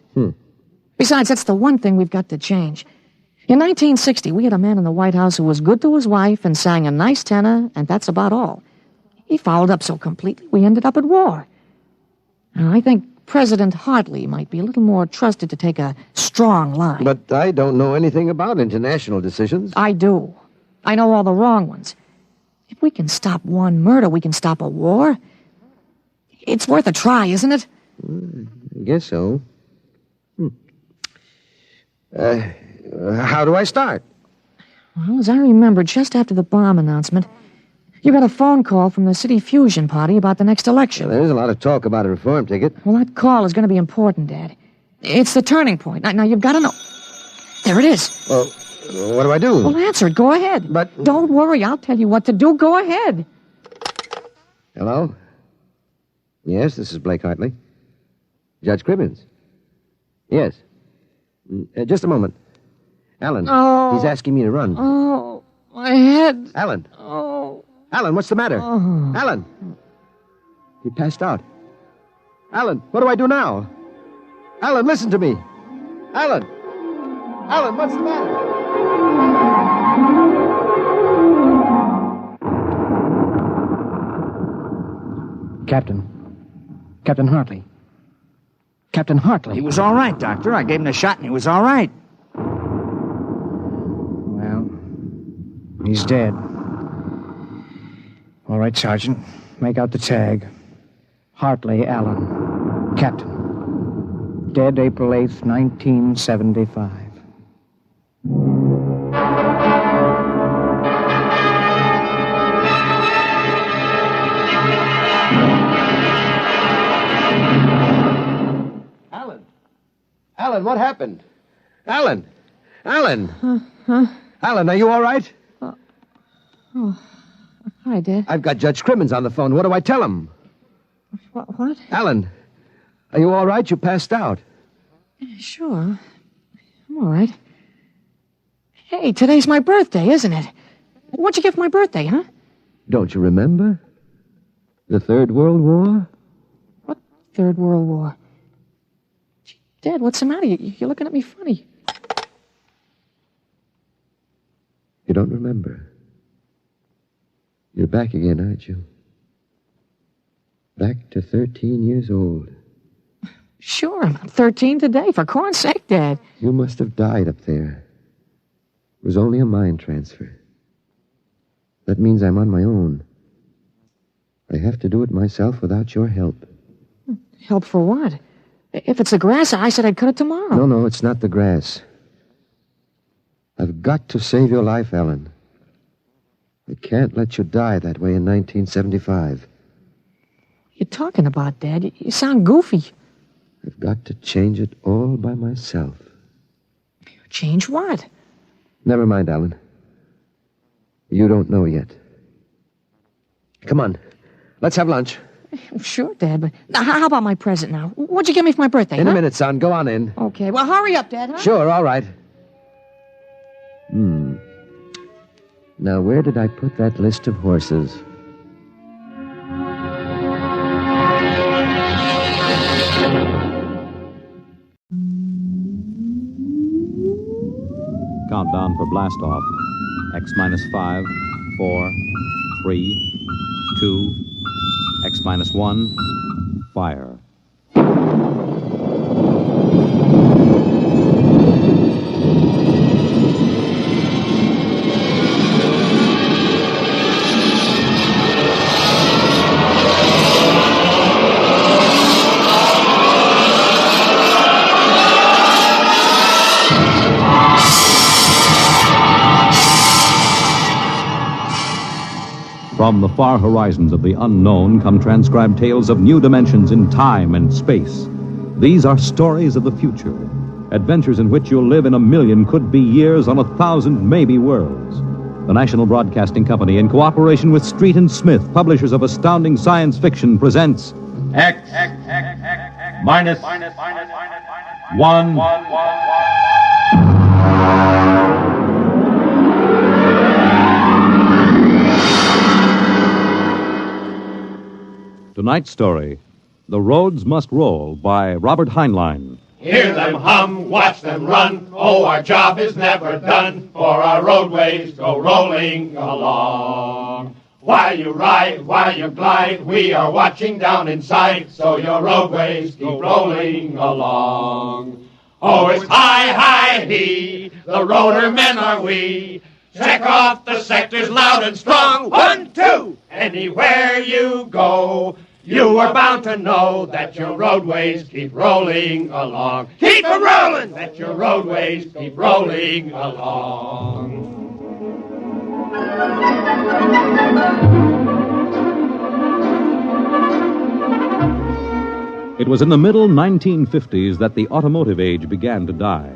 Besides, that's the one thing we've got to change. In 1960, we had a man in the White House who was good to his wife and sang a nice tenor, and that's about all. He fouled up so completely, we ended up at war. Now, I think President Hartley might be a little more trusted to take a strong line. But I don't know anything about international decisions. I do. I know all the wrong ones. If we can stop one murder, we can stop a war. It's worth a try, isn't it? I guess so. How do I start? Well, as I remember, just after the bomb announcement, you got a phone call from the City Fusion Party about the next election. Well, there's a lot of talk about a reform ticket. Well, that call is going to be important, Dad. It's the turning point. Now you've got to know... There it is. Well, what do I do? Well, answer it. Go ahead. But... Don't worry. I'll tell you what to do. Go ahead. Hello? Yes, this is Blake Hartley. Judge Cribbins. Yes. Just a moment. Alan. Oh. He's asking me to run. Oh, my head. Alan. Oh. Alan, what's the matter? Oh. Alan. He passed out. Alan, what do I do now? Alan, listen to me. Alan. Alan, what's the matter? Captain Hartley. Captain Hartley. He was all right, Doctor. I gave him a shot and he was all right. Well, he's dead. All right, Sergeant. Make out the tag. Hartley Allen. Captain. Dead April 8th, 1975. Alan, what happened? Alan! Alan! Huh? Alan, are you all right? Oh, hi, Dad. I've got Judge Crimmins on the phone. What do I tell him? What? Alan, are you all right? You passed out. Sure. I'm all right. Hey, today's my birthday, isn't it? What'd you get for my birthday, huh? Don't you remember? The Third World War? What Third World War? Gee, Dad, what's the matter? You're looking at me funny. You don't remember. You're back again, aren't you? Back to 13 years old. Sure, I'm 13 today. For corn's sake, Dad. You must have died up there. It was only a mind transfer. That means I'm on my own. I have to do it myself without your help. Help for what? If it's the grass, I said I'd cut it tomorrow. No, it's not the grass. I've got to save your life, Ellen. I can't let you die that way in 1975. You're talking about, Dad? You sound goofy. I've got to change it all by myself. Change what? Never mind, Alan. You don't know yet. Come on. Let's have lunch. Sure, Dad, but now, how about my present now? What'd you get me for my birthday, In a minute, son. Go on in. Okay, well, hurry up, Dad, huh? Sure, all right. Now, where did I put that list of horses? countdown for blastoff. X minus 5, 4, 3, 2, X minus 1, fire. From the far horizons of the unknown come transcribed tales of new dimensions in time and space. These are stories of the future, adventures in which you'll live in a million could-be years on 1,000 maybe worlds. The National Broadcasting Company, in cooperation with Street and Smith, publishers of astounding science fiction, presents X minus 1. Tonight's story, The Roads Must Roll, by Robert Heinlein. Hear them hum, watch them run. Oh, our job is never done, for our roadways go rolling along. While you ride, while you glide, we are watching down inside, so your roadways keep rolling along. Oh, it's hi, hi, he, the roader men are we. Check off the sectors loud and strong. 1, 2, anywhere you go, you are bound to know that your roadways keep rolling along. Keep them rolling! That your roadways keep rolling along. It was in the middle 1950s that the automotive age began to die.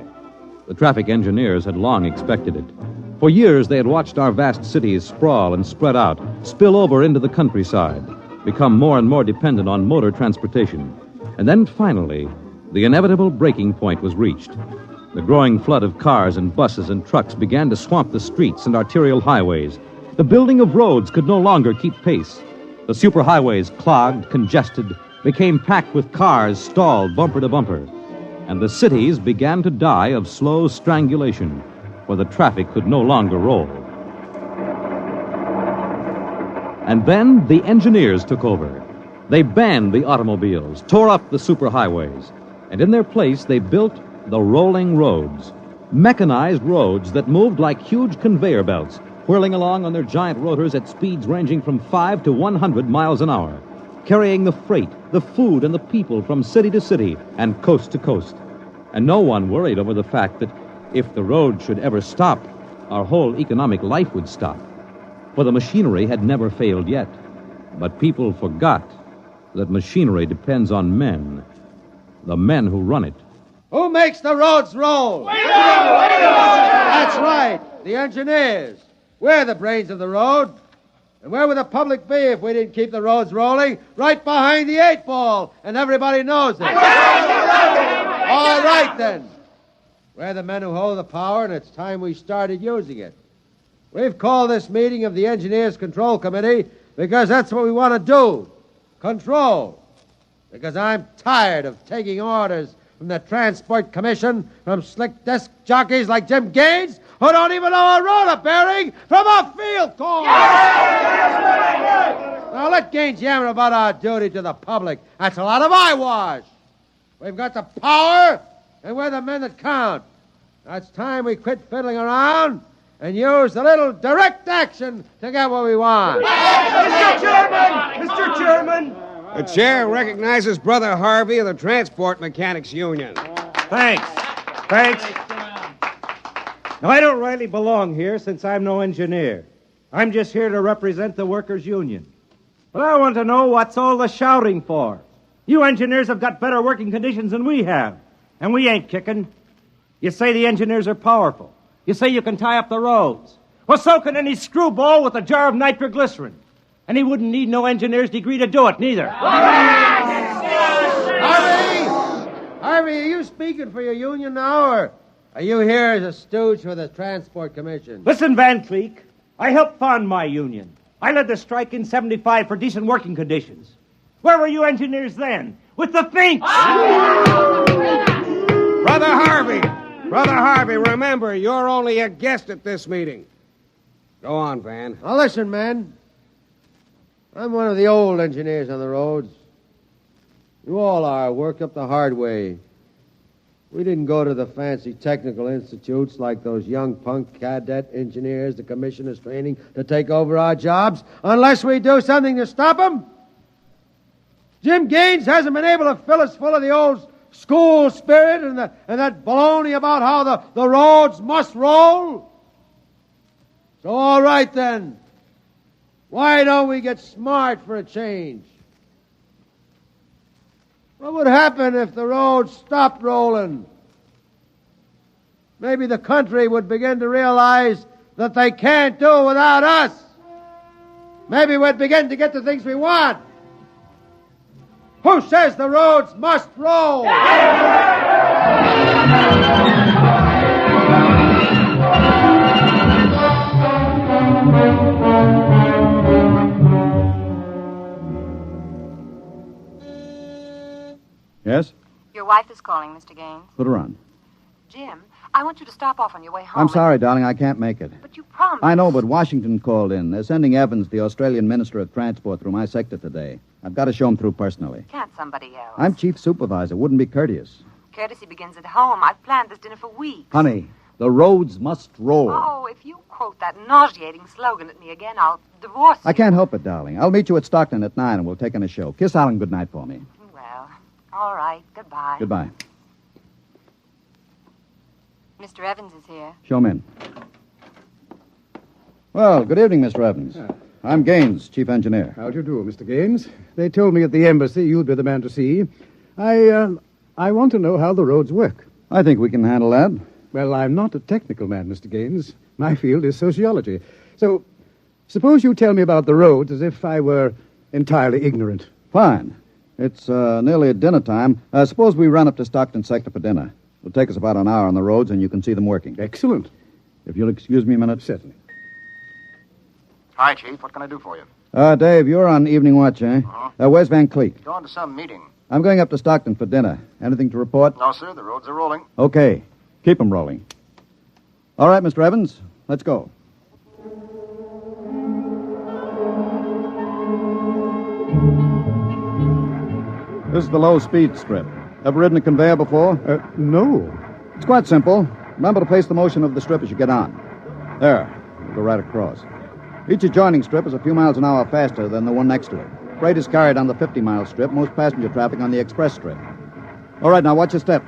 The traffic engineers had long expected it. For years, they had watched our vast cities sprawl and spread out, spill over into the countryside, become more and more dependent on motor transportation. And then, finally, the inevitable breaking point was reached. The growing flood of cars and buses and trucks began to swamp the streets and arterial highways. The building of roads could no longer keep pace. The superhighways, clogged, congested, became packed with cars stalled bumper to bumper. And the cities began to die of slow strangulation, where the traffic could no longer roll. And then the engineers took over. They banned the automobiles, tore up the superhighways, and in their place they built the rolling roads, mechanized roads that moved like huge conveyor belts, whirling along on their giant rotors at speeds ranging from 5 to 100 miles an hour, carrying the freight, the food, and the people from city to city and coast to coast. And no one worried over the fact that if the road should ever stop, our whole economic life would stop. For the machinery had never failed yet. But people forgot that machinery depends on men, the men who run it. Who makes the roads roll? We do! That's right, the engineers. We're the brains of the road. And where would the public be if we didn't keep the roads rolling? Right behind the 8 ball, and everybody knows it. All right, then. We're the men who hold the power, and it's time we started using it. We've called this meeting of the Engineers Control Committee because that's what we want to do. Control. Because I'm tired of taking orders from the Transport Commission, from slick desk jockeys like Jim Gaines, who don't even know a rotor bearing from a field corn. Now let Gaines yammer about our duty to the public. That's a lot of eyewash. We've got the power, and we're the men that count. Now it's time we quit fiddling around and use a little direct action to get what we want. Mr. Chairman! Mr. Chairman! The chair recognizes Brother Harvey of the Transport Mechanics Union. Thanks. Now, I don't rightly belong here since I'm no engineer. I'm just here to represent the workers' union. But I want to know what's all the shouting for. You engineers have got better working conditions than we have, and we ain't kicking. You say the engineers are powerful. You say you can tie up the roads. Well, so can any screwball with a jar of nitroglycerin. And he wouldn't need no engineer's degree to do it, neither. Harvey, are you speaking for your union now, or are you here as a stooge for the Transport Commission? Listen, Van Cleek, I helped found my union. I led the strike in 75 for decent working conditions. Where were you engineers then? With the Finks! Brother Harvey, Brother Harvey, remember, you're only a guest at this meeting. Go on, Van. Now listen, man. I'm one of the old engineers on the roads. You all are, worked up the hard way. We didn't go to the fancy technical institutes like those young punk cadet engineers the commissioner's training to take over our jobs unless we do something to stop them. Jim Gaines hasn't been able to fill us full of the old school spirit and that baloney about how the roads must roll. So all right then. Why don't we get smart for a change? What would happen if the roads stopped rolling? Maybe the country would begin to realize that they can't do without us. Maybe we'd begin to get the things we want. Who says the roads must roll? Yes? Your wife is calling, Mr. Gaines. Put her on. Jim, I want you to stop off on your way home. I'm sorry, darling, I can't make it. But you promised. I know, but Washington called in. They're sending Evans, the Australian Minister of Transport, through my sector today. I've got to show him through personally. Can't somebody else? I'm chief supervisor. Wouldn't be courteous. Courtesy begins at home. I've planned this dinner for weeks. Honey, the roads must roll. Oh, if you quote that nauseating slogan at me again, I'll divorce you. I can't help it, darling. I'll meet you at Stockton at 9 and we'll take in a show. Kiss Alan goodnight for me. Well, all right. Goodbye. Goodbye. Mr. Evans is here. Show him in. Well, good evening, Mr. Evans. I'm Gaines, chief engineer. How do you do, Mr. Gaines? They told me at the embassy you'd be the man to see. I want to know how the roads work. I think we can handle that. Well, I'm not a technical man, Mr. Gaines. My field is sociology. So, suppose you tell me about the roads as if I were entirely ignorant. Fine. It's nearly at dinner time. Suppose we run up to Stockton sector for dinner. It'll take us about an hour on the roads, and you can see them working. Excellent. If you'll excuse me a minute. Certainly. Hi, Chief. What can I do for you? Dave, you're on evening watch, eh? Uh-huh. Where's Van Cleek? Going to some meeting. I'm going up to Stockton for dinner. Anything to report? No, sir. The roads are rolling. Okay. Keep them rolling. All right, Mr. Evans. Let's go. This is the low-speed strip. Ever ridden a conveyor before? No. It's quite simple. Remember to place the motion of the strip as you get on. There. We'll go right across. Each adjoining strip is a few miles an hour faster than the one next to it. Freight is carried on the 50-mile strip, most passenger traffic on the express strip. All right, now watch your step.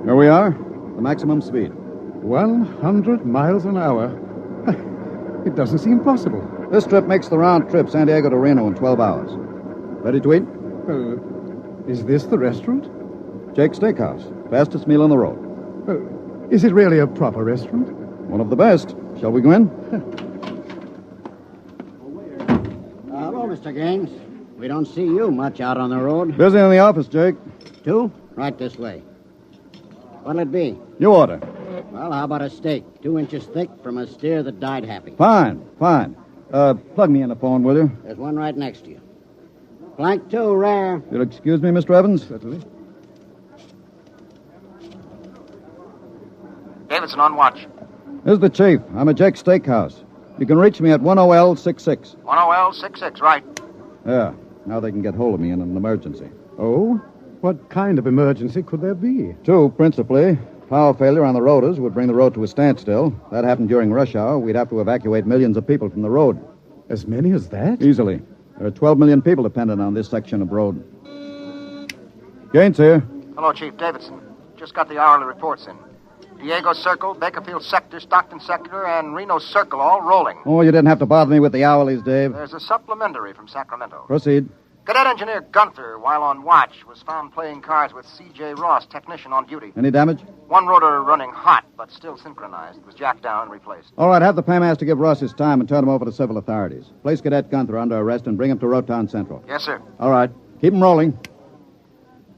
Here we are, the maximum speed. 100 miles an hour. It doesn't seem possible. This trip makes the round trip San Diego to Reno in 12 hours. Ready to eat? Is this the restaurant? Jake's Steakhouse. Fastest meal on the road. Is it really a proper restaurant? One of the best. Shall we go in? Hello, Mr. Gaines. We don't see you much out on the road. Busy in the office, Jake. Two? Right this way. What'll it be? You order. Well, how about a steak? 2 inches thick from a steer that died happy. Fine. Plug me in the phone, will you? There's one right next to you. Flank 2, rare. You'll excuse me, Mr. Evans? Certainly. Davidson on watch. This is the chief. I'm at Jake's Steakhouse. You can reach me at 10L66. 10L66, right. Yeah. Now they can get hold of me in an emergency. Oh? What kind of emergency could there be? 2, principally. Power failure on the rotors would bring the road to a standstill. That happened during rush hour. We'd have to evacuate millions of people from the road. As many as that? Easily. There are 12 million people dependent on this section of road. Gaines here. Hello, Chief. Davidson. Just got the hourly reports in. Diego Circle, Bakerfield Sector, Stockton Sector, and Reno Circle all rolling. Oh, you didn't have to bother me with the hourlies, Dave. There's a supplementary from Sacramento. Proceed. Cadet Engineer Gunther, while on watch, was found playing cards with C.J. Ross, technician on duty. Any damage? One rotor running hot, but still synchronized. It was jacked down and replaced. All right, have the paymaster give Ross his time and turn him over to civil authorities. Place Cadet Gunther under arrest and bring him to Rotown Central. Yes, sir. All right. Keep him rolling.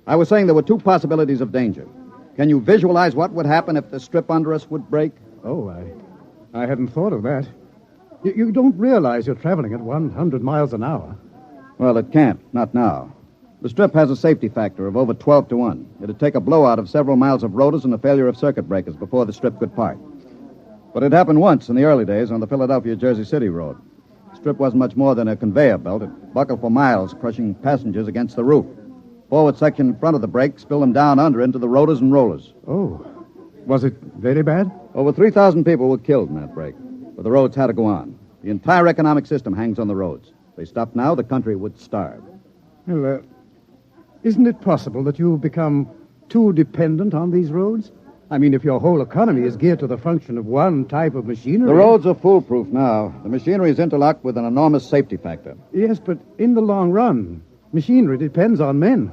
I was saying there were 2 possibilities of danger. Can you visualize what would happen if the strip under us would break? Oh, I hadn't thought of that. You don't realize you're traveling at 100 miles an hour. Well, it can't. Not now. The strip has a safety factor of over 12 to 1. It'd take a blowout of several miles of rotors and a failure of circuit breakers before the strip could part. But it happened once in the early days on the Philadelphia-Jersey City road. The strip wasn't much more than a conveyor belt. It buckled for miles, crushing passengers against the roof. Forward section in front of the brake spilled them down under into the rotors and rollers. Oh. Was it very bad? Over 3,000 people were killed in that break. But the roads had to go on. The entire economic system hangs on the roads. If they stopped now, the country would starve. Well, isn't it possible that you've become too dependent on these roads? I mean, if your whole economy is geared to the function of one type of machinery... The roads are foolproof now. The machinery is interlocked with an enormous safety factor. Yes, but in the long run, machinery depends on men.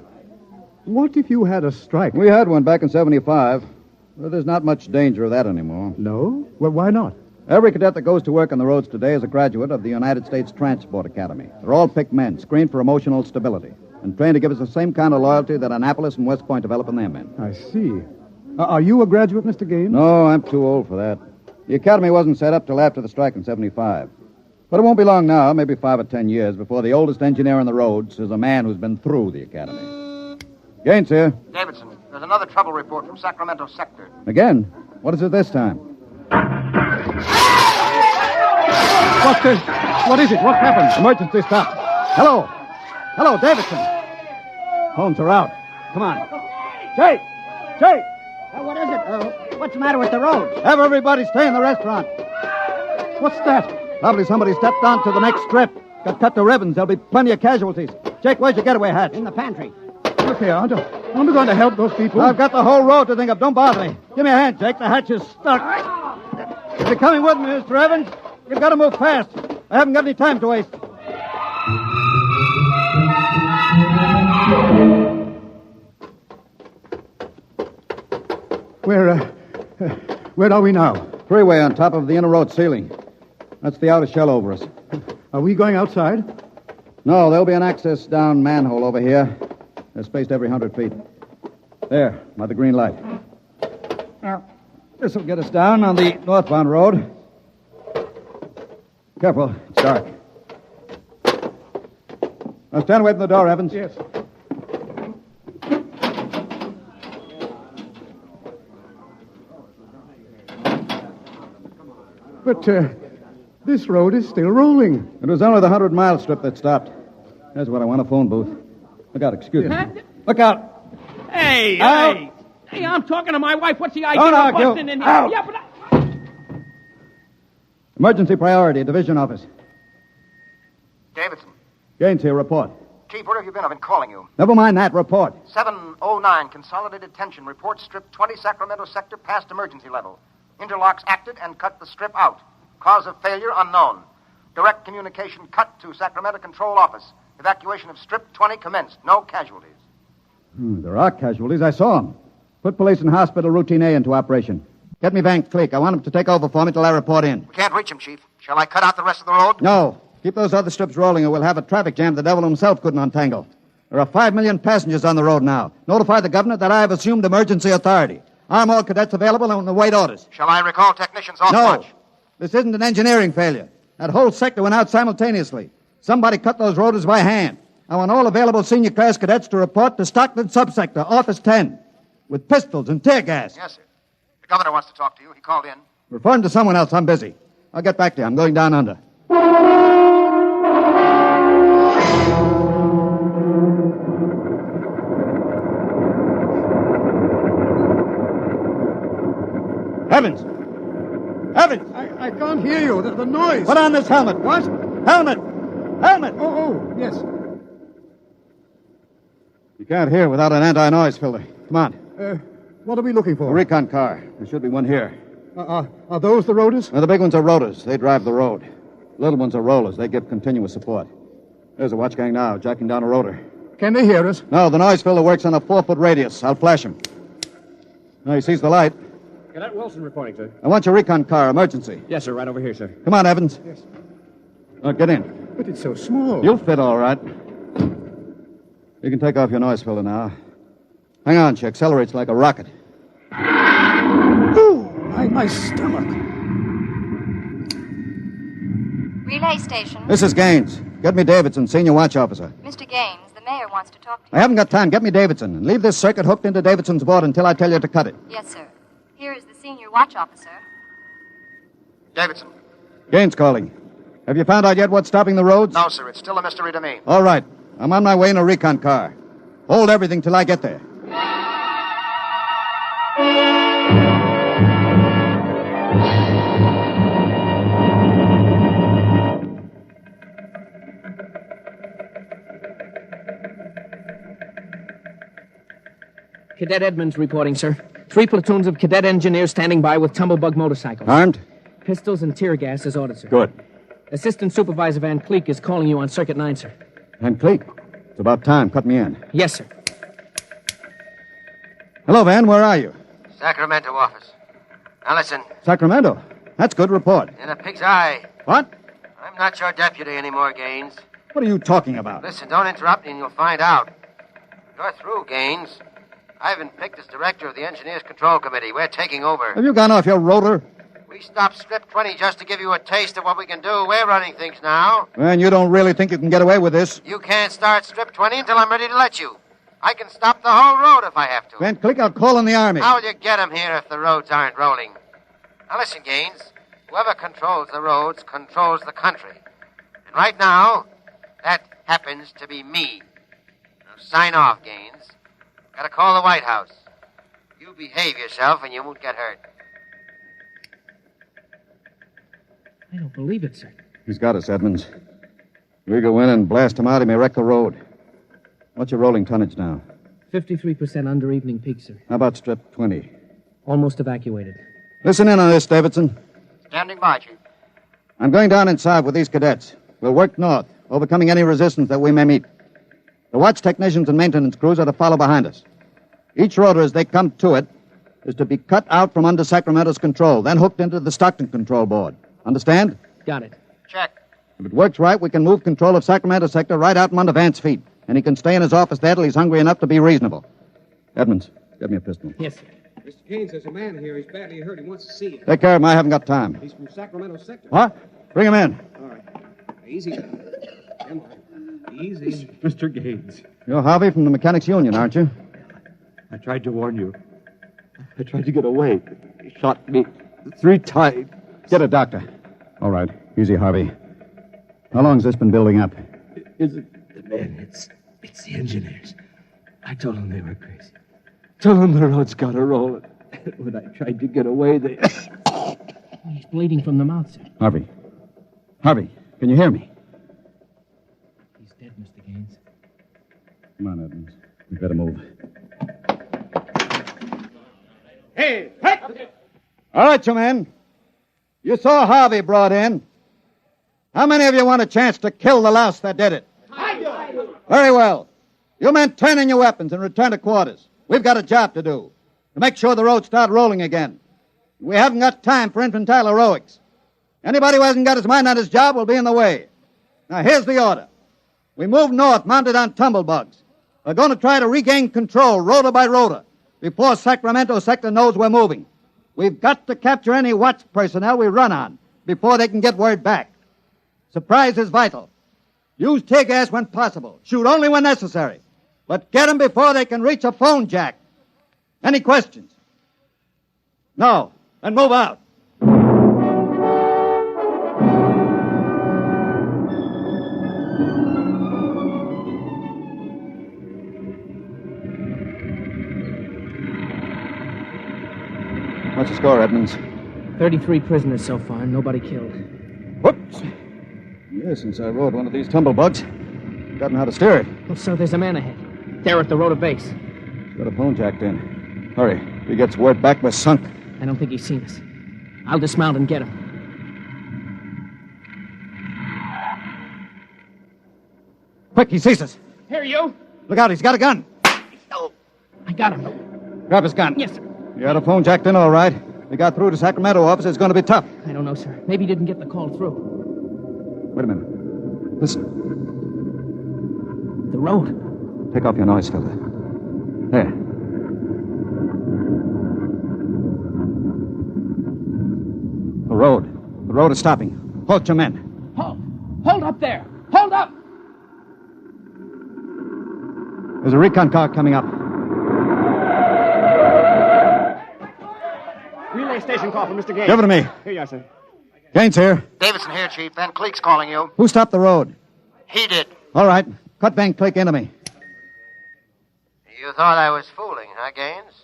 What if you had a strike? We had one back in 75. Well, there's not much danger of that anymore. No? Well, why not? Every cadet that goes to work on the roads today is a graduate of the United States Transport Academy. They're all picked men, screened for emotional stability, and trained to give us the same kind of loyalty that Annapolis and West Point develop in their men. I see. Are you a graduate, Mr. Gaines? No, I'm too old for that. The academy wasn't set up till after the strike in 75. But it won't be long now, maybe 5 or 10 years, before the oldest engineer on the roads is a man who's been through the academy. Gaines here. Davidson, there's another trouble report from Sacramento sector. Again? What is it this time? What is it? What happened? Emergency stop. Hello. Hello, Davidson. Homes are out. Come on. Jake! Jake! What is it? What's the matter with the roads? Have everybody stay in the restaurant. What's that? Probably somebody stepped onto the next strip. Got cut to ribbons. There'll be plenty of casualties. Jake, where's your getaway hat? In the pantry. Look here, aren't we going to help those people? I've got the whole road to think of. Don't bother me. Give me a hand, Jake. The hatch is stuck. If you're coming with me, Mr. Evans, you've got to move fast. I haven't got any time to waste. Where are we now? Freeway on top of the inner road ceiling. That's the outer shell over us. Are we going outside? No, there'll be an access down manhole over here. They're spaced every 100 feet. There, by the green light. Now, this will get us down on the northbound road. Careful, it's dark. Now stand away from the door, Evans. Yes. But this road is still rolling. It was only the 100-mile strip that stopped. There's what I want, a phone booth. Look out, excuse me. Look out. Hey, out. Hey, I'm talking to my wife. What's the idea Don't of argue. busting in here? Out. Yeah, but Emergency priority, division office. Davidson. Gaines here, report. Chief, where have you been? I've been calling you. Never mind that, report. 709, consolidated tension. Report strip 20, Sacramento sector, past emergency level. Interlocks acted and cut the strip out. Cause of failure unknown. Direct communication cut to Sacramento Control Office. Evacuation of strip 20 commenced. No casualties. There are casualties. I saw them. Put police and hospital routine A into operation. Get me Van Cleek. I want him to take over for me till I report in. We can't reach him, Chief. Shall I cut out the rest of the road? No. Keep those other strips rolling or we'll have a traffic jam the devil himself couldn't untangle. There are 5 million passengers on the road now. Notify the governor that I have assumed emergency authority. Arm all cadets available and await orders. Shall I recall technicians off No. watch? This isn't an engineering failure. That whole sector went out simultaneously. Somebody cut those rotors by hand. I want all available senior class cadets to report to Stockton Subsector, Office 10, with pistols and tear gas. Yes, sir. The governor wants to talk to you. He called in. Refer him to someone else. I'm busy. I'll get back to you. I'm going down under. Evans! Evans! I can't hear you. The noise. Put on this helmet. What? Helmet! Helmet! Oh, yes. You can't hear without an anti-noise filter. Come on. What are we looking A for? recon car. There should be one here. Are those the rotors? Now, the big ones are rotors. They drive the road. Little ones are rollers. They give continuous support. There's a watch gang now, jacking down a rotor. Can they hear us? No, the noise filter works on a 4-foot radius. I'll flash him. Now, he sees the light. Cadet Wilson reporting, sir. I want your recon car. Emergency. Yes, sir. Right over here, sir. Come on, Evans. Yes. Get in. But it's so small. You'll fit all right. You can take off your noise filter now. Hang on, she accelerates like a rocket. Ooh, my stomach. Relay station. This is Gaines. Get Get me Davidson, senior watch officer. Mr. Gaines, the mayor wants to talk to you. I haven't got time. Get me Davidson. And leave this circuit hooked into Davidson's board until I tell you to cut it. Yes, sir. Here is the senior watch officer. Davidson. Gaines calling. Have you found out yet what's stopping the roads? No, sir. It's still a mystery to me. All right. I'm on my way in a recon car. Hold everything till I get there. Cadet Edmonds reporting, sir. 3 platoons of cadet engineers standing by with tumblebug motorcycles. Armed? Pistols and tear gas as ordered, sir. Good. Assistant Supervisor Van Cleek is calling you on Circuit 9, sir. Van Cleek? It's about time. Cut me in. Yes, sir. Hello, Van. Where are you? Sacramento office. Now listen, Sacramento. That's good. Report. in a pig's eye. What? I'm not your deputy anymore, Gaines. What are you talking about? Listen, don't interrupt me and you'll find out. You're through, Gaines. I've been picked as director of the Engineers Control Committee. We're taking over. Have you gone off your rotor? We stopped Strip 20 just to give you a taste of what we can do. We're running things now. And you don't really think you can get away with this? You can't start Strip 20 until I'm ready to let you. I can stop the whole road if I have to. Van Cleek, I'll call in the Army. How'll you get 'em here if the roads aren't rolling? Now listen, Gaines. Whoever controls the roads controls the country. And right now, that happens to be me. Now sign off, Gaines. Gotta call the White House. You behave yourself and you won't get hurt. I don't believe it, sir. He's got us, Edmonds. We go in and blast him out, he may wreck the road. What's your rolling tonnage now? 53% under evening peak, sir. How about Strip 20? Almost evacuated. Listen in on this, Davidson. Standing by, Chief. I'm going down inside with these cadets. We'll work north, overcoming any resistance that we may meet. The watch technicians and maintenance crews are to follow behind us. Each rotor, as they come to it, is to be cut out from under Sacramento's control, then hooked into the Stockton control board. Understand? Got it. Check. If it works right, we can move control of Sacramento sector right out from under Vance's feet, and he can stay in his office there till he's hungry enough to be reasonable. Edmonds, get me a pistol. Yes, sir. Mr. Gaines, there's a man here. He's badly hurt. He wants to see you. Take care of him. I haven't got time. He's from Sacramento sector. What? Bring him in. All right. Easy. Come on. Easy. Mr. Gaines, You're Harvey from the Mechanics Union, aren't you? I tried to warn you. I tried to get away. He shot me 3 times. Get a doctor. All right. Easy, Harvey. How long's this been building up? Is it the men? It's the engineers. I told them they were crazy. Told them the road's got to roll. When I tried to get away, they... He's bleeding from the mouth, sir. Harvey. Harvey, can you hear me? He's dead, Mr. Gaines. Come on, Edmonds. We better move. Hey! All right, you men. You saw Harvey brought in. How many of you want a chance to kill the louse that did it? I do. Very well. You men turn in your weapons and return to quarters. We've got a job to do. To make sure the roads start rolling again. We haven't got time for infantile heroics. Anybody who hasn't got his mind on his job will be in the way. Now, here's the order. We move north, mounted on tumblebugs. We're going to try to regain control, rotor by rotor, before Sacramento sector knows we're moving. We've got to capture any watch personnel we run on before they can get word back. Surprise is vital. Use tear gas when possible. Shoot only when necessary. But get them before they can reach a phone jack. Any questions? No. Then move out. What's the score, Edmonds? 33 prisoners so far, nobody killed. Whoops. Yes, since I rode one of these tumblebugs, I've gotten how to steer it. Oh, sir, there's a man ahead. There at the rotor base. He's got a phone jacked in. Hurry. If he gets word back, we're sunk. I don't think he's seen us. I'll dismount and get him. Quick, he sees us. Here, you. Look out, he's got a gun. Oh, I got him. Grab his gun. Yes, sir. You had a phone jacked in, all right. We got through to Sacramento office. It's going to be tough. I don't know, sir. Maybe he didn't get the call through. Wait a minute. Listen. The road. Take off your noise filter. There. The road. The road is stopping. Halt your men. Hold up there. Hold up! There's a recon car coming up. Relay station call from Mr. Gaines. Give it to me. Here you are, sir. Gaines here. Davidson here, Chief. Van Cleek's calling you. Who stopped the road? He did. All right. Cut Van Cleek into me. You thought I was fooling, huh, Gaines?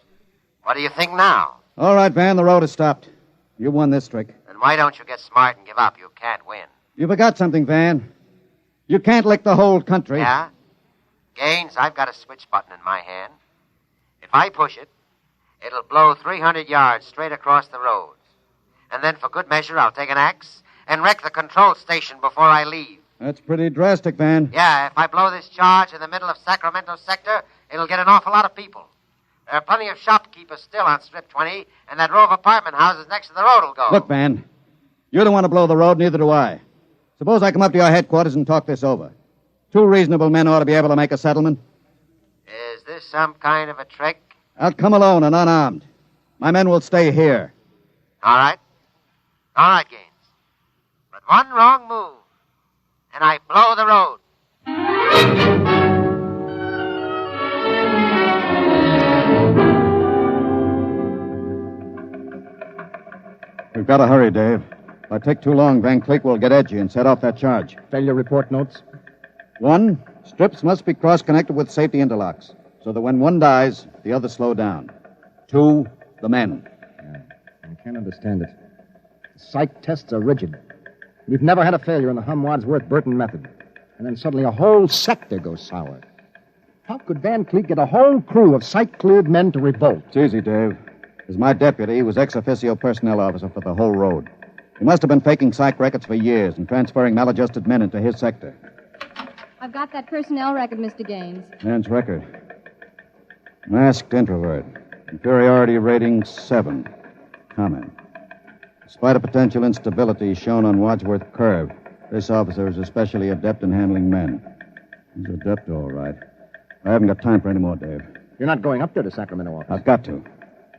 What do you think now? All right, Van, the road is stopped. You won this trick. Then why don't you get smart and give up? You can't win. You forgot something, Van. You can't lick the whole country. Yeah? Gaines, I've got a switch button in my hand. If I push it, it'll blow 300 yards straight across the roads. And then for good measure, I'll take an axe and wreck the control station before I leave. That's pretty drastic, Van. Yeah, if I blow this charge in the middle of Sacramento sector, it'll get an awful lot of people. There are plenty of shopkeepers still on Strip 20, and that row of apartment houses next to the road will go. Look, Van, you don't want to blow the road, neither do I. Suppose I come up to your headquarters and talk this over. 2 reasonable men ought to be able to make a settlement. Is this some kind of a trick? I'll come alone and unarmed. My men will stay here. All right. All right, Gaines. But one wrong move, and I blow the road. We've got to hurry, Dave. If I take too long, Van Cleek will get edgy and set off that charge. Failure report notes? 1, strips must be cross-connected with safety interlocks, so that when one dies, the others slow down. 2, the men. I can't understand it. The psych tests are rigid. We've never had a failure in the Hum-Wadsworth-Burton method. And then suddenly a whole sector goes sour. How could Van Cleek get a whole crew of psych-cleared men to revolt? It's easy, Dave. As my deputy, he was ex-officio personnel officer for the whole road. He must have been faking psych records for years and transferring maladjusted men into his sector. I've got that personnel record, Mr. Gaines. Man's record. Masked introvert. Inferiority rating 7. Comment. Despite a potential instability shown on Wadsworth Curve, this officer is especially adept in handling men. He's adept, all right. I haven't got time for any more, Dave. You're not going up there to Sacramento office. I've got to.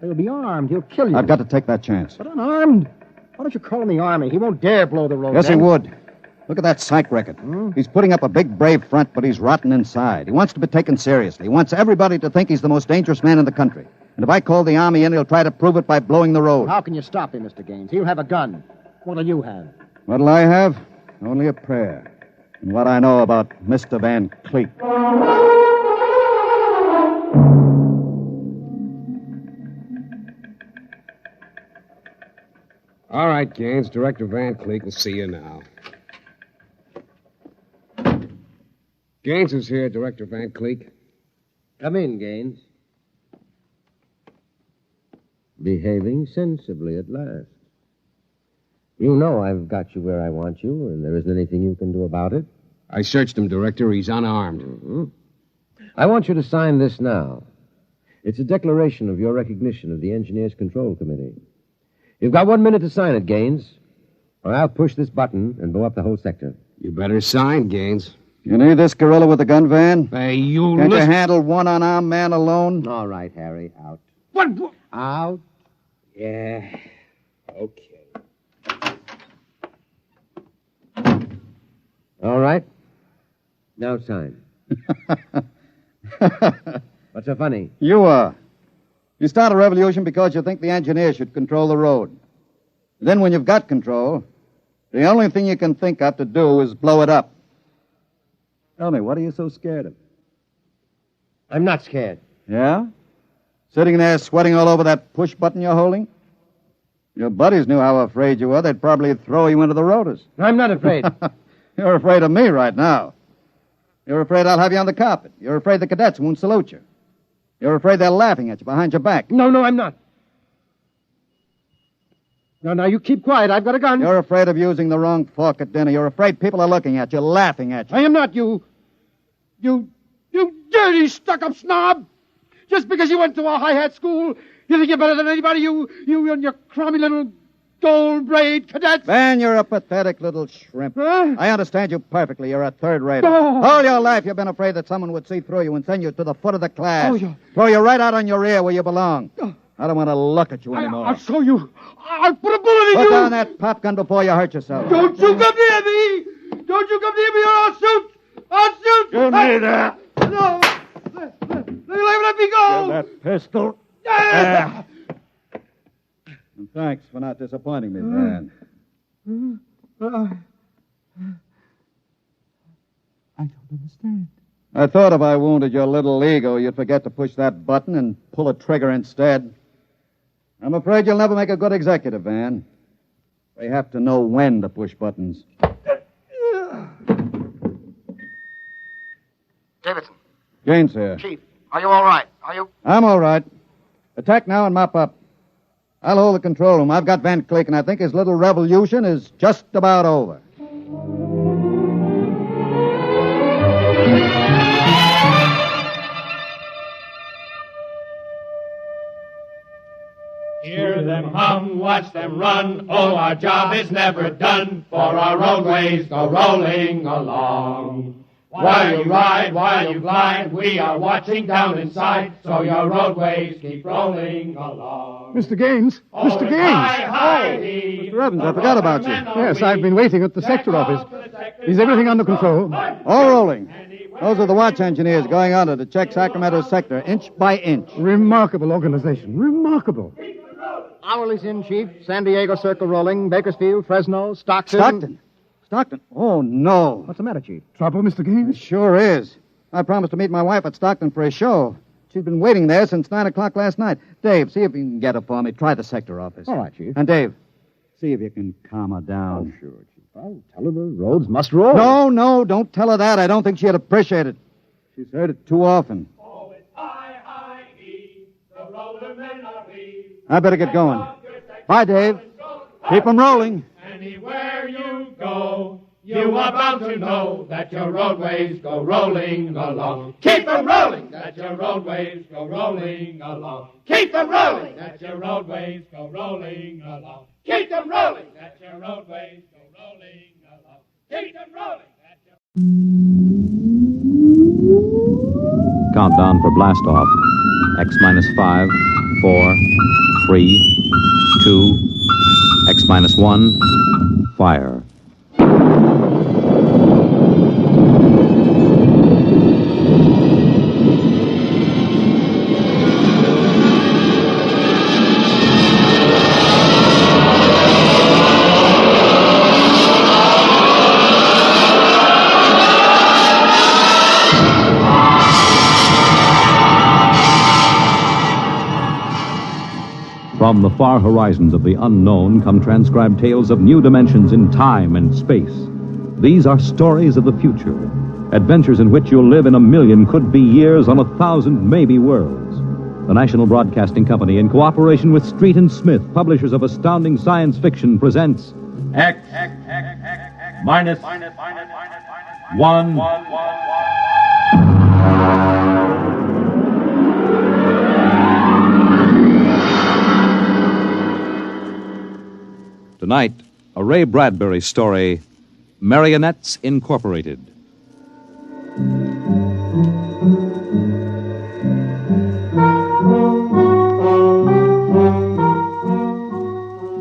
He'll be armed. He'll kill you. I've got to take that chance. But unarmed? Why don't you call in the Army? He won't dare blow the road. Yes, then. he would. Look at that psych record. He's putting up a big, brave front, but he's rotten inside. He wants to be taken seriously. He wants everybody to think he's the most dangerous man in the country. And if I call the Army in, he'll try to prove it by blowing the road. How can you stop him, Mr. Gaines? He'll have a gun. What'll you have? What'll I have? Only a prayer. And what I know about Mr. Van Cleek. All right, Gaines. Director Van Cleek will see you now. Gaines is here, Director Van Cleek. Come in, Gaines. Behaving sensibly at last. You know I've got you where I want you, and there isn't anything you can do about it. I searched him, Director. He's unarmed. Mm-hmm. I want you to sign this now. It's a declaration of your recognition of the Engineers Control Committee. You've got 1 minute to sign it, Gaines, or I'll push this button and blow up the whole sector. You better sign, Gaines. You need this gorilla with the gun, Van? Hey, you Can't listen. you handle one unarmed man alone? All right, Harry, out. What? Out? Yeah. Okay. All right. Now sign. What's so funny? You are. You start a revolution because you think the engineer should control the road. Then when you've got control, the only thing you can think of to do is blow it up. Tell me, what are you so scared of? I'm not scared. Yeah? Sitting there sweating all over that push button you're holding? Your buddies knew how afraid you were. They'd probably throw you into the rotors. I'm not afraid. You're afraid of me right now. You're afraid I'll have you on the carpet. You're afraid the cadets won't salute you. You're afraid they're laughing at you behind your back. No, I'm not. Now, you keep quiet. I've got a gun. You're afraid of using the wrong fork at dinner. You're afraid people are looking at you, laughing at you. I am not you. You dirty, stuck-up snob. Just because you went to a high-hat school, you think you're better than anybody, you and your crummy little gold-braid cadets. Van, you're a pathetic little shrimp. Huh? I understand you perfectly. You're a third-rater. Oh. All your life you've been afraid that someone would see through you and send you to the foot of the class. Oh, yeah. Throw you right out on your ear where you belong. I don't want to look at you anymore. I'll show you. I'll put a bullet in Put you. down that pop gun before you hurt yourself. Don't you come near me. Don't you come near me or I'll shoot! I'll shoot! Give me that. No! Let me go! Give that pistol. And thanks for not disappointing me, Van. I don't understand. I thought if I wounded your little ego, you'd forget to push that button and pull a trigger instead. I'm afraid you'll never make a good executive, Van. They have to know when to push buttons. Davidson. Gaines here. Chief, are you all right? Are you? I'm all right. Attack now and mop up. I'll hold the control room. I've got Van Cleek, and I think his little revolution is just about over. Hear them hum, watch them run. Oh, our job is never done, for our roadways go rolling along. While you ride, while you glide, we are watching down inside, so your roadways keep rolling along. Mr. Gaines! Mr. Gaines! Mr. Evans, I forgot about you. Yes, I've been waiting at the sector office. Is everything under control? All rolling. Those are the watch engineers going under to check Sacramento's sector, inch by inch. Remarkable organization. Remarkable. Hourly's in, Chief. San Diego Circle rolling. Bakersfield, Fresno, Stockton. Stockton? Oh, no. What's the matter, Chief? Trouble, Mr. Gaines? It sure is. I promised to meet my wife at Stockton for a show. She's been waiting there since 9 o'clock last night. Dave, see if you can get her for me. Try the sector office. All right, Chief. And Dave, see if you can calm her down. Oh, sure, Chief. I'll tell her the roads must roll. No, don't tell her that. I don't think she'd appreciate it. She's heard it too often. I better get going. Bye, Dave. Keep 'em rolling. Anywhere you go, you are bound to know that your roadways go rolling along. Keep them rolling, that your roadways go rolling along. Keep them rolling, that your roadways go rolling along. Keep them rolling, that your roadways go rolling along. Keep them rolling, that your... Countdown for blast off. X minus 5, 4, 3, 2, X minus 1, fire. From the far horizons of the unknown come transcribed tales of new dimensions in time and space. These are stories of the future, adventures in which you'll live in a million could-be years on 1,000 maybe worlds. The National Broadcasting Company, in cooperation with Street and Smith, publishers of astounding science fiction, presents X minus 1. Tonight, a Ray Bradbury story, Marionettes Incorporated.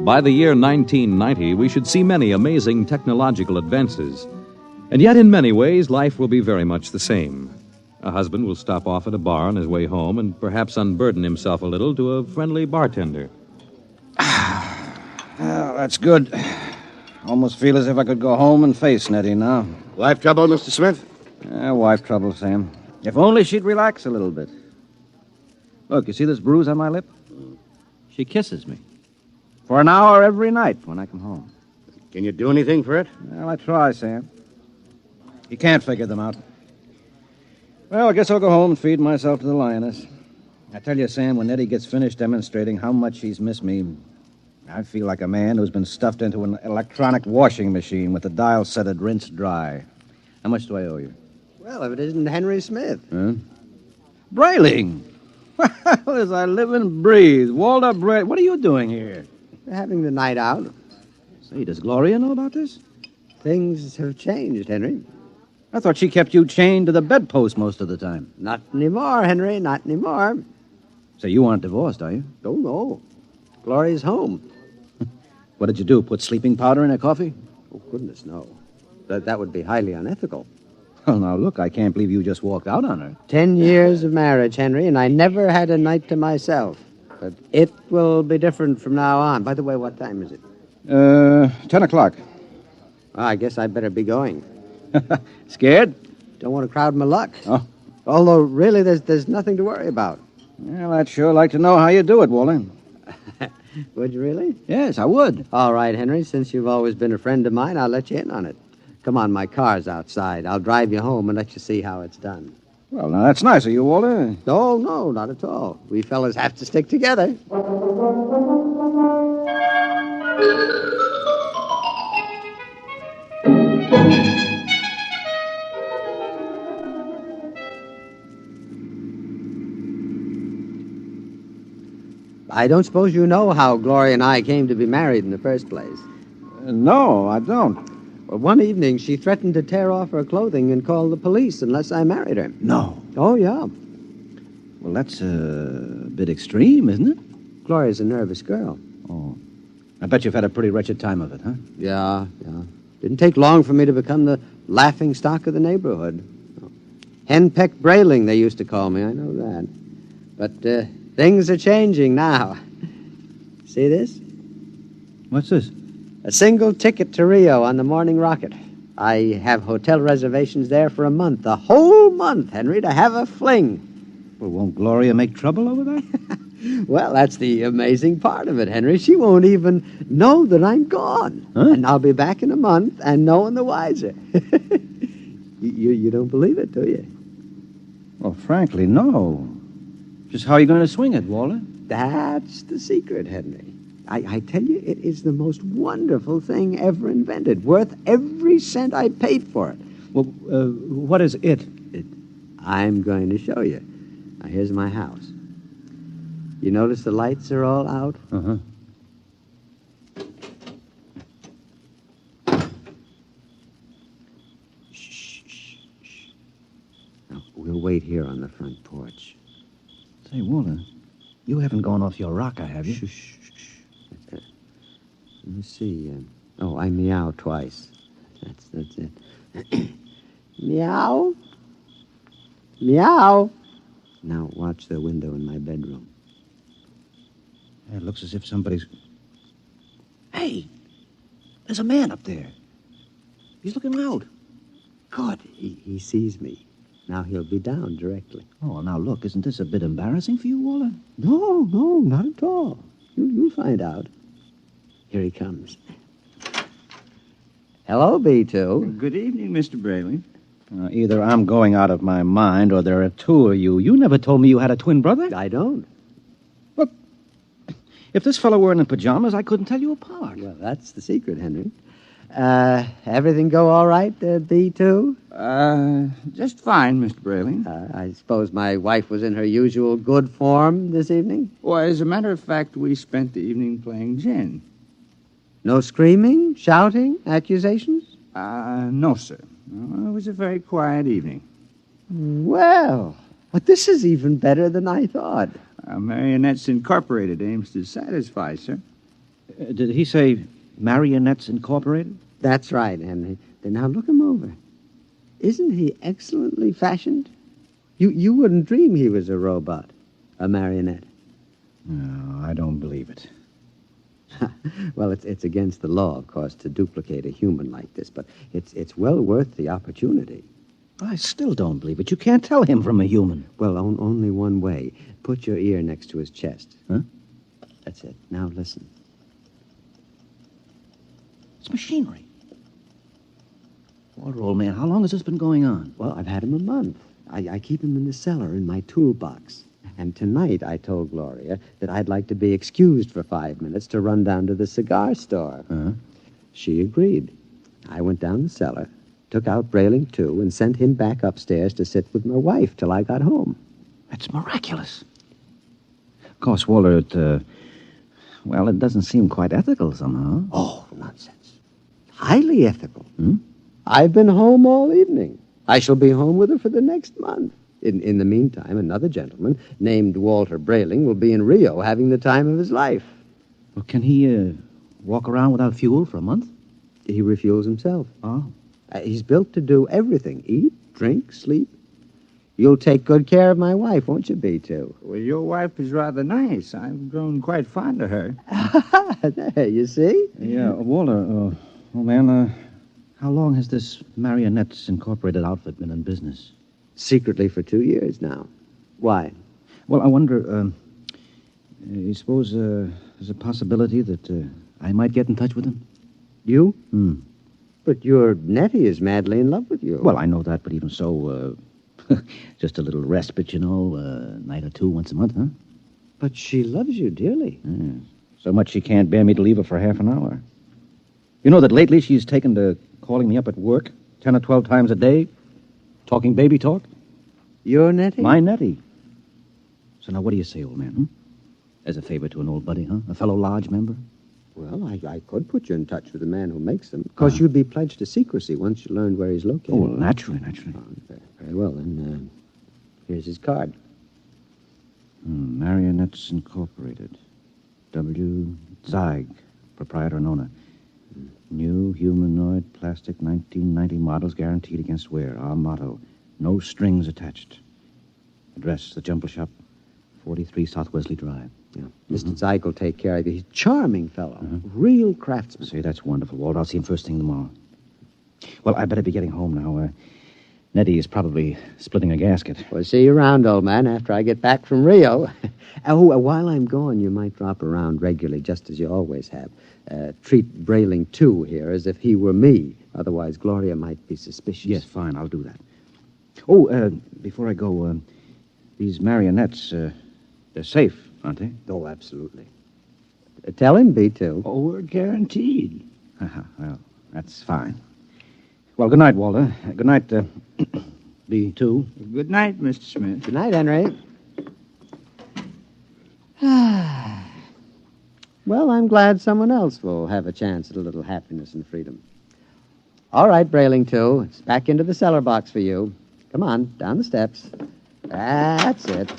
By the year 1990, we should see many amazing technological advances. And yet, in many ways, life will be very much the same. A husband will stop off at a bar on his way home and perhaps unburden himself a little to a friendly bartender. Well, that's good. Almost feel as if I could go home and face Nettie now. Wife trouble, Mr. Smith? Wife trouble, Sam. If only she'd relax a little bit. Look, you see this bruise on my lip? She kisses me. For an hour every night when I come home. Can you do anything for it? Well, I try, Sam. You can't figure them out. Well, I guess I'll go home and feed myself to the lioness. I tell you, Sam, when Nettie gets finished demonstrating how much she's missed me, I feel like a man who's been stuffed into an electronic washing machine with the dial set at rinse dry. How much do I owe you? Well, if it isn't Henry Smith. Huh? Brayling! Well, as I live and breathe. Walter Bray, what are you doing here? We're having the night out. Say, does Gloria know about this? Things have changed, Henry. I thought she kept you chained to the bedpost most of the time. Not anymore, Henry, not anymore. So you aren't divorced, are you? Oh, no. Gloria's home. What did you do, put sleeping powder in her coffee? Oh, goodness, no. That would be highly unethical. Well, now, look, I can't believe you just walked out on her. 10 years of marriage, Henry, and I never had a night to myself. But it will be different from now on. By the way, what time is it? 10 o'clock. Well, I guess I better be going. Scared? Don't want to crowd my luck. Oh. Although, really, there's nothing to worry about. Well, I'd sure like to know how you do it, Walter. Would you really? Yes, I would. All right, Henry, since you've always been a friend of mine, I'll let you in on it. Come on, my car's outside. I'll drive you home and let you see how it's done. Well, now, that's nice of you, Walter. No, not at all. We fellas have to stick together. I don't suppose you know how Gloria and I came to be married in the first place. No, I don't. Well, one evening, she threatened to tear off her clothing and call the police unless I married her. No. Oh, yeah. Well, that's a bit extreme, isn't it? Gloria's a nervous girl. Oh. I bet you've had a pretty wretched time of it, huh? Yeah. Didn't take long for me to become the laughing stock of the neighborhood. Henpecked Brayling, they used to call me. I know that. But things are changing now. See this? What's this? A single ticket to Rio on the morning rocket. I have hotel reservations there for a month. A whole month, Henry, to have a fling. Well, won't Gloria make trouble over there? Well, that's the amazing part of it, Henry. She won't even know that I'm gone. Huh? And I'll be back in a month and no one the wiser. You don't believe it, do you? Well, frankly, no. Just how are you going to swing it, Walter? That's the secret, Henry. I tell you, it is the most wonderful thing ever invented, worth every cent I paid for it. Well, what is it? I'm going to show you. Now, here's my house. You notice the lights are all out? Uh-huh. Shh. Now, we'll wait here on the front porch. Say, Walter, you haven't gone off your rocker, have you? Shh. Let me see. I meow twice. That's it. Meow. Meow. Now watch the window in my bedroom. It looks as if somebody's... Hey! There's a man up there. He's looking out. Good. He sees me. Now he'll be down directly. Oh, now look, isn't this a bit embarrassing for you, Walter? No, not at all. You'll find out. Here he comes. Hello, B2. Good evening, Mr. Brayling. Either I'm going out of my mind or there are two of you. You never told me you had a twin brother. I don't. Well, if this fellow weren't in pajamas, I couldn't tell you apart. Well, that's the secret, Henry. Everything go all right, B2? Just fine, Mr. Brayling. I suppose my wife was in her usual good form this evening? Well, as a matter of fact, we spent the evening playing gin. No screaming, shouting, accusations? No, sir. It was a very quiet evening. Well, but this is even better than I thought. Marionettes Incorporated aims to satisfy, sir. Did he say Marionettes Incorporated? That's right, Henry. Now look him over. Isn't he excellently fashioned? You wouldn't dream he was a robot, a marionette. No, I don't believe it. Well, it's against the law, of course, to duplicate a human like this, but it's well worth the opportunity. I still don't believe it. You can't tell him from a human. Well, only one way. Put your ear next to his chest. Huh? That's it. Now listen. It's machinery. Walter, old man, how long has this been going on? Well, I've had him a month. I keep him in the cellar in my toolbox. And tonight I told Gloria that I'd like to be excused for 5 minutes to run down to the cigar store. Uh-huh. She agreed. I went down the cellar, took out Brayling, too, and sent him back upstairs to sit with my wife till I got home. That's miraculous. Of course, Walter, it doesn't seem quite ethical somehow. Oh, nonsense. Highly ethical. Hmm? I've been home all evening. I shall be home with her for the next month. In the meantime, another gentleman named Walter Brayling will be in Rio having the time of his life. Well, can he walk around without fuel for a month? He refuels himself. Oh. He's built to do everything. Eat, drink, sleep. You'll take good care of my wife, won't you, B2? Well, your wife is rather nice. I've grown quite fond of her. There, you see? Yeah, Walter, old man, how long has this Marionettes Incorporated outfit been in business? Secretly for 2 years now. Why? Well, I wonder, you suppose there's a possibility that I might get in touch with him? You? Hmm. But your Nettie is madly in love with you. Well, I know that, but even so, just a little respite, you know, a night or two once a month, huh? But she loves you dearly. Yeah. So much she can't bear me to leave her for half an hour. You know that lately she's taken to calling me up at work 10 or 12 times a day, talking baby talk? Your Nettie? My Nettie. So now what do you say, old man, hmm? As a favor to an old buddy, huh? A fellow lodge member? Well, I could put you in touch with the man who makes them. Of course, you'd be pledged to secrecy once you learned where he's located. Oh, well, naturally. Very well, then. Here's his card. Marionettes Incorporated. W. Zeig, proprietor and owner. New humanoid plastic 1990 models guaranteed against wear. Our motto, no strings attached. Address, the Jumble Shop, 43 South Wesley Drive. Yeah. Mr. Zeig will take care of you. He's a charming fellow. Real craftsman. Say, that's wonderful, Walt. I'll see him first thing tomorrow. Well, I better be getting home now. Nettie is probably splitting a gasket. Well, see you around, old man, after I get back from Rio. While I'm gone, you might drop around regularly, just as you always have. Treat Brayling, too, here, as if he were me. Otherwise, Gloria might be suspicious. Yes, fine, I'll do that. Oh, before I go, these marionettes, they're safe, aren't they? Oh, absolutely. Tell him, B2. Oh, we're guaranteed. Well, that's fine. Well, good night, Walter. Good night, B2. Good night, Mr. Smith. Good night, Henry. Well, I'm glad someone else will have a chance at a little happiness and freedom. All right, Brayling 2. It's back into the cellar box for you. Come on, down the steps. That's it.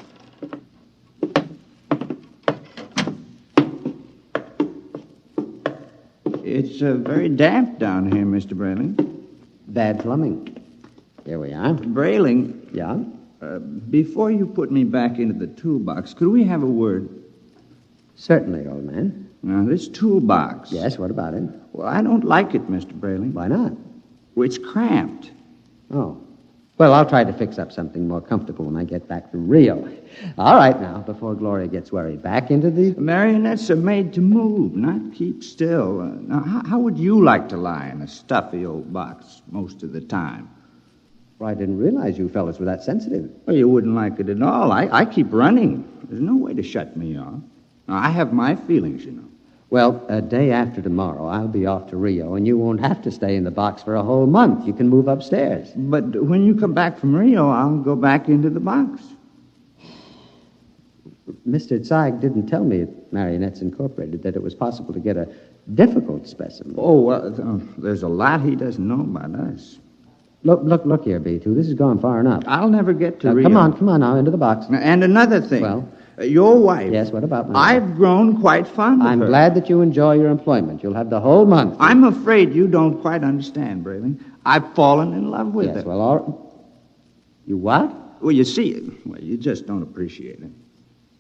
It's very damp down here, Mr. Brayling. Bad plumbing. Here we are. Brayling. Yeah? Before you put me back into the toolbox, could we have a word? Certainly, old man. Now, this toolbox. Yes, what about it? Well, I don't like it, Mr. Brayling. Why not? Well, it's cramped. Oh. Well, I'll try to fix up something more comfortable when I get back from Rio. All right, now, before Gloria gets worried. Back into the... Marionettes are made to move, not keep still. Now, how would you like to lie in a stuffy old box most of the time? Well, I didn't realize you fellas were that sensitive. Well, you wouldn't like it at all. I keep running. There's no way to shut me off. Now, I have my feelings, you know. Well, a day after tomorrow, I'll be off to Rio, and you won't have to stay in the box for a whole month. You can move upstairs. But when you come back from Rio, I'll go back into the box. Mr. Zeig didn't tell me at Marionettes Incorporated that it was possible to get a difficult specimen. Oh, well, there's a lot he doesn't know about us. Look here, B2. This has gone far enough. I'll never get to Now, Rio. Come on now, into the box. And another thing. Well? Your wife. Yes, what about my wife? I've grown quite fond of her. I'm glad that you enjoy your employment. You'll have the whole month. I'm afraid you don't quite understand, Brayling. I've fallen in love with her. Yes, well, all right. You what? Well, you see, you just don't appreciate it.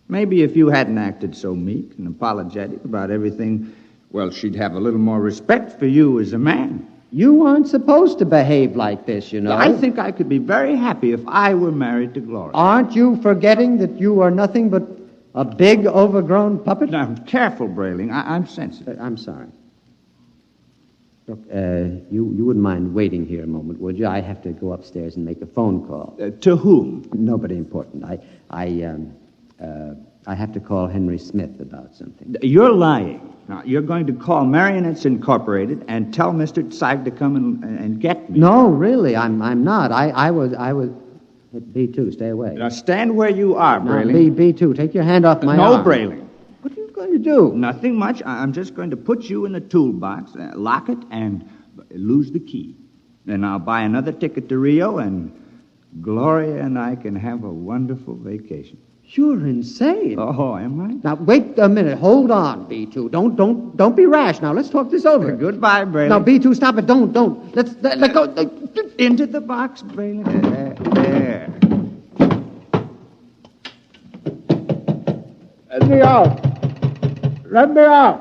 Maybe if you hadn't acted so meek and apologetic about everything, well, she'd have a little more respect for you as a man. You aren't supposed to behave like this, you know. I think I could be very happy if I were married to Gloria. Aren't you forgetting that you are nothing but a big, overgrown puppet? Now, careful, Brayling. I'm sensitive. I'm sorry. Look, you wouldn't mind waiting here a moment, would you? I have to go upstairs and make a phone call. To whom? Nobody important. I have to call Henry Smith about something. You're lying. Now, you're going to call Marionettes Incorporated and tell Mr. Zeig to come and get me. No, really, I'm not. I was... B2, stay away. Now, stand where you are, Brayling. Now, B2, take your hand off my arm. No, Brayling. What are you going to do? Nothing much. I'm just going to put you in the toolbox, lock it, and lose the key. Then I'll buy another ticket to Rio, and Gloria and I can have a wonderful vacation. You're insane. Oh, am I? Now, wait a minute. Hold on, B2. Don't be rash. Now, let's talk this over. Goodbye, Brayley. Now, B2, stop it. Don't. Let go. Into the box, Brayley. There. Let me out. Let me out.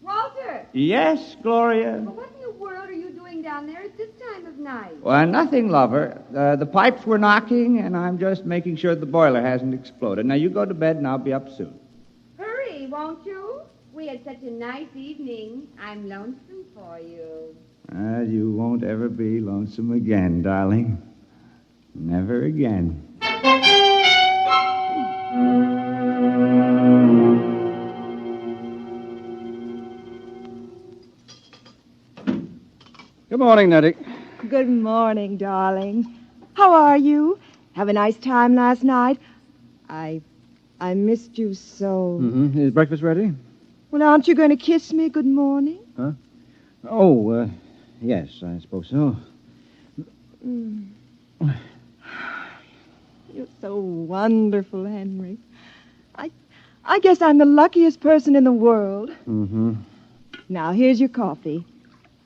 Walter! Yes, Gloria? Well, what in the world are you doing down there at this time of night? Well, nothing, lover. The pipes were knocking, and I'm just making sure the boiler hasn't exploded. Now, you go to bed, and I'll be up soon. Hurry, won't you? We had such a nice evening. I'm lonesome for you. You won't ever be lonesome again, darling. Never again. Good morning, Nettie. Good morning, darling. How are you? Have a nice time last night? I missed you so. Mm-hmm. Is breakfast ready? Well, aren't you going to kiss me good morning? Huh? Oh, yes, I suppose so. Mm. You're so wonderful, Henry. I guess I'm the luckiest person in the world. Mm-hmm. Now, here's your coffee.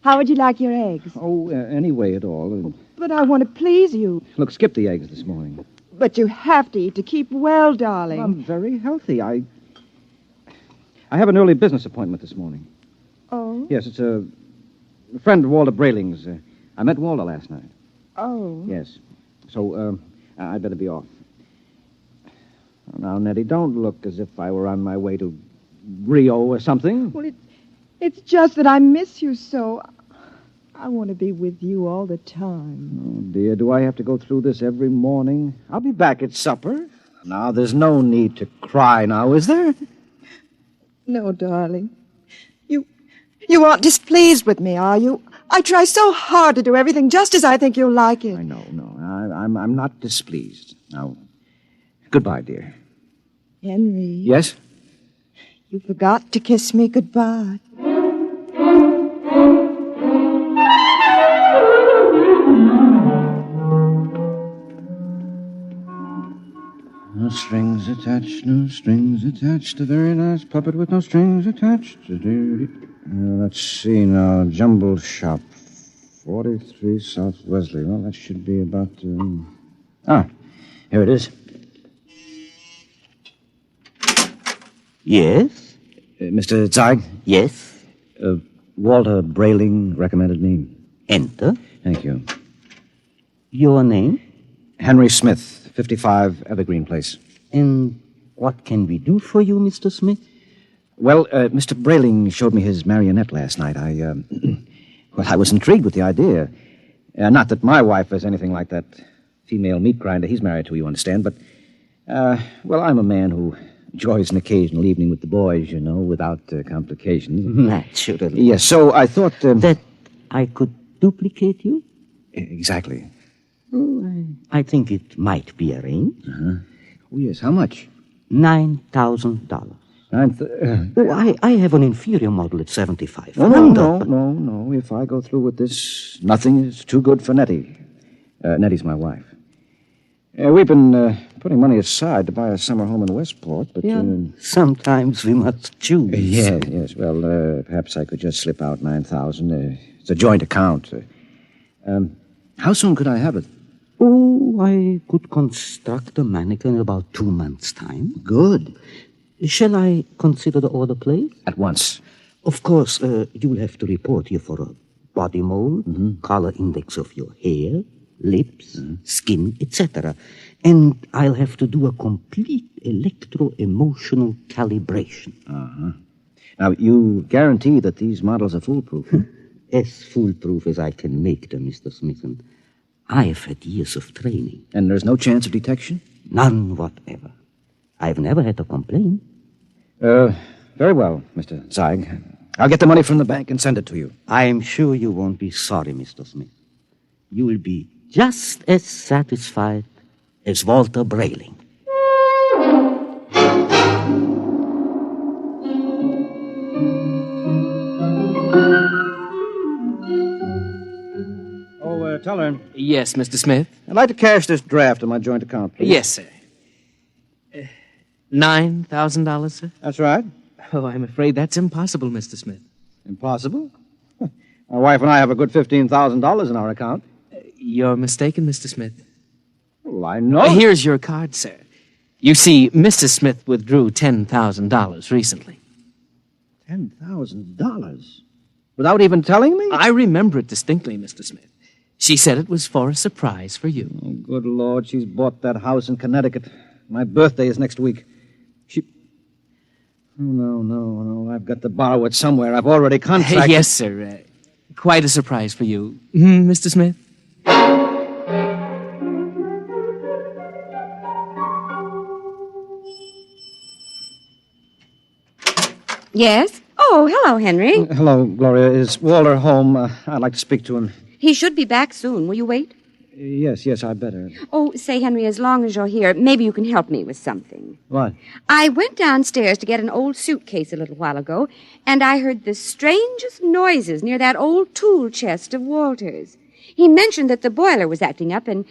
How would you like your eggs? Oh, any way at all. But I want to please you. Look, skip the eggs this morning. But you have to eat to keep well, darling. I'm very healthy. I have an early business appointment this morning. Oh? Yes, it's a friend of Walter Brayling's. I met Walter last night. Oh. Yes. So, I'd better be off. Now, Nettie, don't look as if I were on my way to Rio or something. Well, it's just that I miss you so. I want to be with you all the time. Oh, dear, do I have to go through this every morning? I'll be back at supper. Now, there's no need to cry now, is there? No, darling. You aren't displeased with me, are you? I try so hard to do everything just as I think you'll like it. I know, no. I'm not displeased. Now, goodbye, dear. Henry. Yes? You forgot to kiss me goodbye. No strings attached, no strings attached. A very nice puppet with no strings attached. Let's see now. Jumble Shop. 43 South Wesley. Well, that should be about... here it is. Yes? Mr. Zeig? Yes? Walter Brayling recommended me. Enter. Thank you. Your name? Henry Smith, 55 Evergreen Place. And what can we do for you, Mr. Smith? Well, Mr. Brayling showed me his marionette last night. I was intrigued with the idea. Not that my wife is anything like that female meat grinder he's married to, you understand, but, I'm a man who enjoys an occasional evening with the boys, you know, without complications. Naturally. Yes, so I thought... that I could duplicate you? Exactly. Oh, I think it might be arranged. Uh-huh. Oh, yes. How much? $9,000. I have an inferior model at $7,500. No. If I go through with this, nothing is too good for Nettie. Nettie's my wife. We've been putting money aside to buy a summer home in Westport, but... sometimes we must choose. Yes. Well, perhaps I could just slip out $9,000. It's a joint account. How soon could I have it? Oh, I could construct a mannequin in about 2 months' time. Good. Shall I consider the order placed? At once. Of course, you'll have to report here for a body mold, color index of your hair, lips, skin, etc. And I'll have to do a complete electro-emotional calibration. Uh-huh. Now, you guarantee that these models are foolproof? As foolproof as I can make them, Mr. Smithson. I've had years of training. And there's no chance of detection? None whatever. I've never had a complaint. Very well, Mr. Zeig. I'll get the money from the bank and send it to you. I'm sure you won't be sorry, Mr. Smith. You'll be just as satisfied as Walter Brayling. Teller. Yes, Mr. Smith? I'd like to cash this draft in my joint account, please. Yes, sir. $9,000, sir? That's right. Oh, I'm afraid that's impossible, Mr. Smith. Impossible? My wife and I have a good $15,000 in our account. You're mistaken, Mr. Smith. Well, I know. Here's your card, sir. You see, Mrs. Smith withdrew $10,000 recently. $10,000? Without even telling me? I remember it distinctly, Mr. Smith. She said it was for a surprise for you. Oh, good Lord, she's bought that house in Connecticut. My birthday is next week. Oh, no. I've got to borrow it somewhere. I've already contracted. Yes, sir. Quite a surprise for you. Mr. Smith? Yes? Oh, hello, Henry. Hello, Gloria. Is Walter home? I'd like to speak to him. He should be back soon. Will you wait? Yes, I better. Oh, say, Henry, as long as you're here, maybe you can help me with something. What? I went downstairs to get an old suitcase a little while ago, and I heard the strangest noises near that old tool chest of Walter's. He mentioned that the boiler was acting up, and,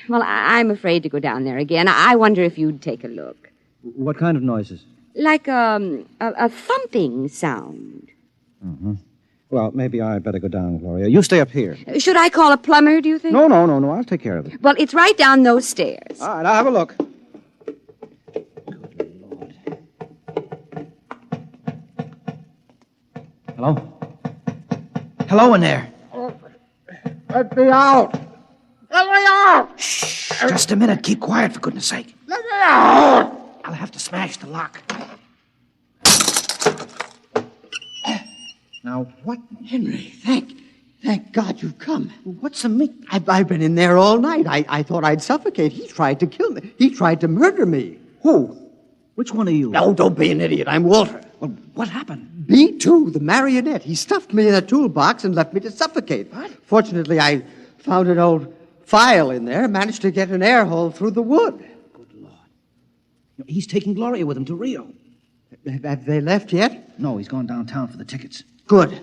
well, I'm afraid to go down there again. I wonder if you'd take a look. What kind of noises? Like a thumping sound. Mm-hmm. Well, maybe I'd better go down, Gloria. You stay up here. Should I call a plumber, do you think? No. I'll take care of it. Well, it's right down those stairs. All right, I'll have a look. Hello? Hello in there. Let me out! Let me out! Shh, just a minute. Keep quiet, for goodness sake. Let me out! I'll have to smash the lock. Now, what? Henry, thank God you've come. What's the meat? I've been in there all night. I thought I'd suffocate. He tried to kill me. He tried to murder me. Who? Which one of you? No, don't be an idiot. I'm Walter. Well, what happened? B2, the marionette. He stuffed me in a toolbox and left me to suffocate. What? Fortunately, I found an old file in there, managed to get an air hole through the wood. Good Lord. He's taking Gloria with him to Rio. Have they left yet? No, he's gone downtown for the tickets. Good.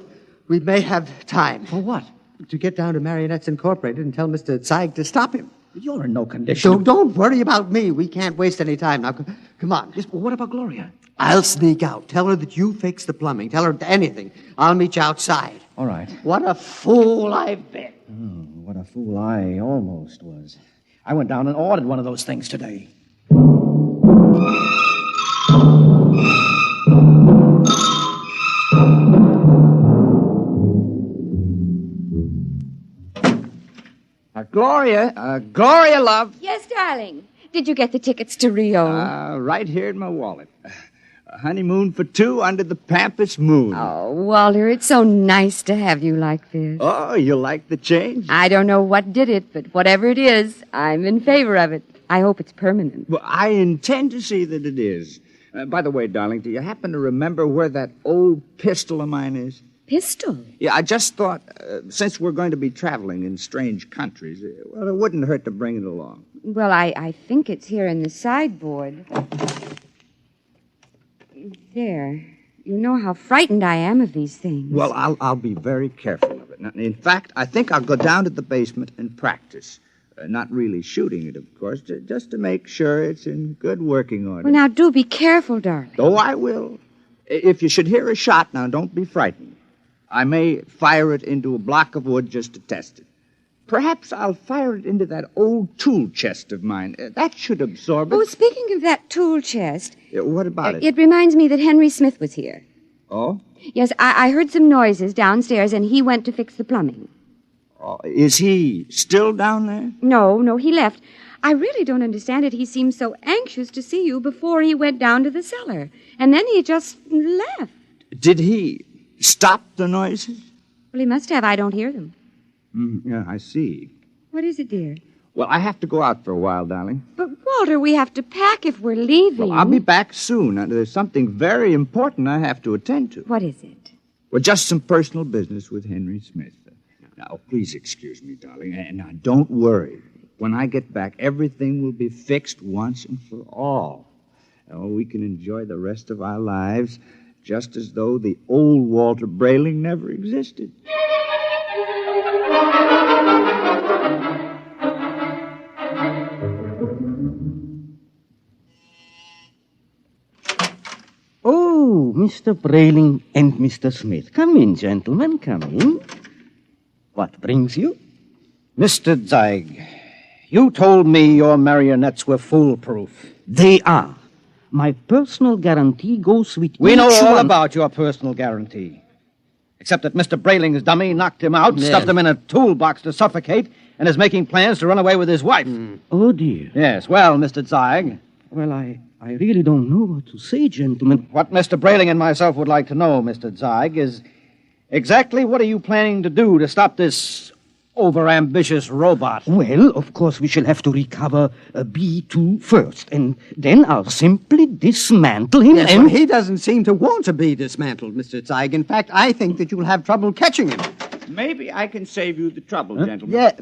We may have time. For what? To get down to Marionettes Incorporated and tell Mr. Zeig to stop him. You're in no condition. So don't worry about me. We can't waste any time. Now, come on. Yes, but what about Gloria? I'll sneak out. Tell her that you fixed the plumbing. Tell her anything. I'll meet you outside. All right. What a fool I've been. Oh, what a fool I almost was. I went down and ordered one of those things today. Gloria, love. Yes, darling. Did you get the tickets to Rio? Right here in my wallet. A honeymoon for two under the Pampas moon. Oh, Walter, it's so nice to have you like this. Oh, you like the change? I don't know what did it, but whatever it is, I'm in favor of it. I hope it's permanent. Well, I intend to see that it is. By the way, darling, do you happen to remember where that old pistol of mine is? Pistol? Yeah, I just thought, since we're going to be traveling in strange countries, well, it wouldn't hurt to bring it along. Well, I think it's here in the sideboard. There. You know how frightened I am of these things. Well, I'll be very careful of it. Now, in fact, I think I'll go down to the basement and practice. Not really shooting it, of course, just to make sure it's in good working order. Well, now, do be careful, darling. Oh, I will. If you should hear a shot, now, don't be frightened. I may fire it into a block of wood just to test it. Perhaps I'll fire it into that old tool chest of mine. That should absorb it. Oh, speaking of that tool chest... What about it? It reminds me that Henry Smith was here. Oh? Yes, I heard some noises downstairs, and he went to fix the plumbing. Oh, is he still down there? No, he left. I really don't understand it. He seemed so anxious to see you before he went down to the cellar. And then he just left. Did he stop the noises? Well, he must have. I don't hear them. Yeah, I see. What is it, dear? Well, I have to go out for a while, darling. But, Walter, we have to pack if we're leaving. Well, I'll be back soon. There's something very important I have to attend to. What is it? Well, just some personal business with Henry Smith. Now, please excuse me, darling. And now, don't worry. When I get back, everything will be fixed once and for all. Oh, we can enjoy the rest of our lives just as though the old Walter Brayling never existed. Oh, Mr. Brayling and Mr. Smith. Come in, gentlemen, come in. What brings you? Mr. Zeig, you told me your marionettes were foolproof. They are. My personal guarantee goes with We each know all one. about your personal guarantee. Except that Mr. Brayling's dummy knocked him out, Yes. stuffed him in a toolbox to suffocate, and is making plans to run away with his wife. Oh, dear. Yes, well, Mr. Zeig. Well, I really don't know what to say, gentlemen. What Mr. Brayling and myself would like to know, Mr. Zeig, is exactly what are you planning to do to stop this overambitious robot? Well, of course, we shall have to recover B2 first, and then I'll simply dismantle him Yes, and... well, he doesn't seem to want to be dismantled, Mr. Zeig. In fact, I think that you'll have trouble catching him. Maybe I can save you the trouble, gentlemen. Yeah,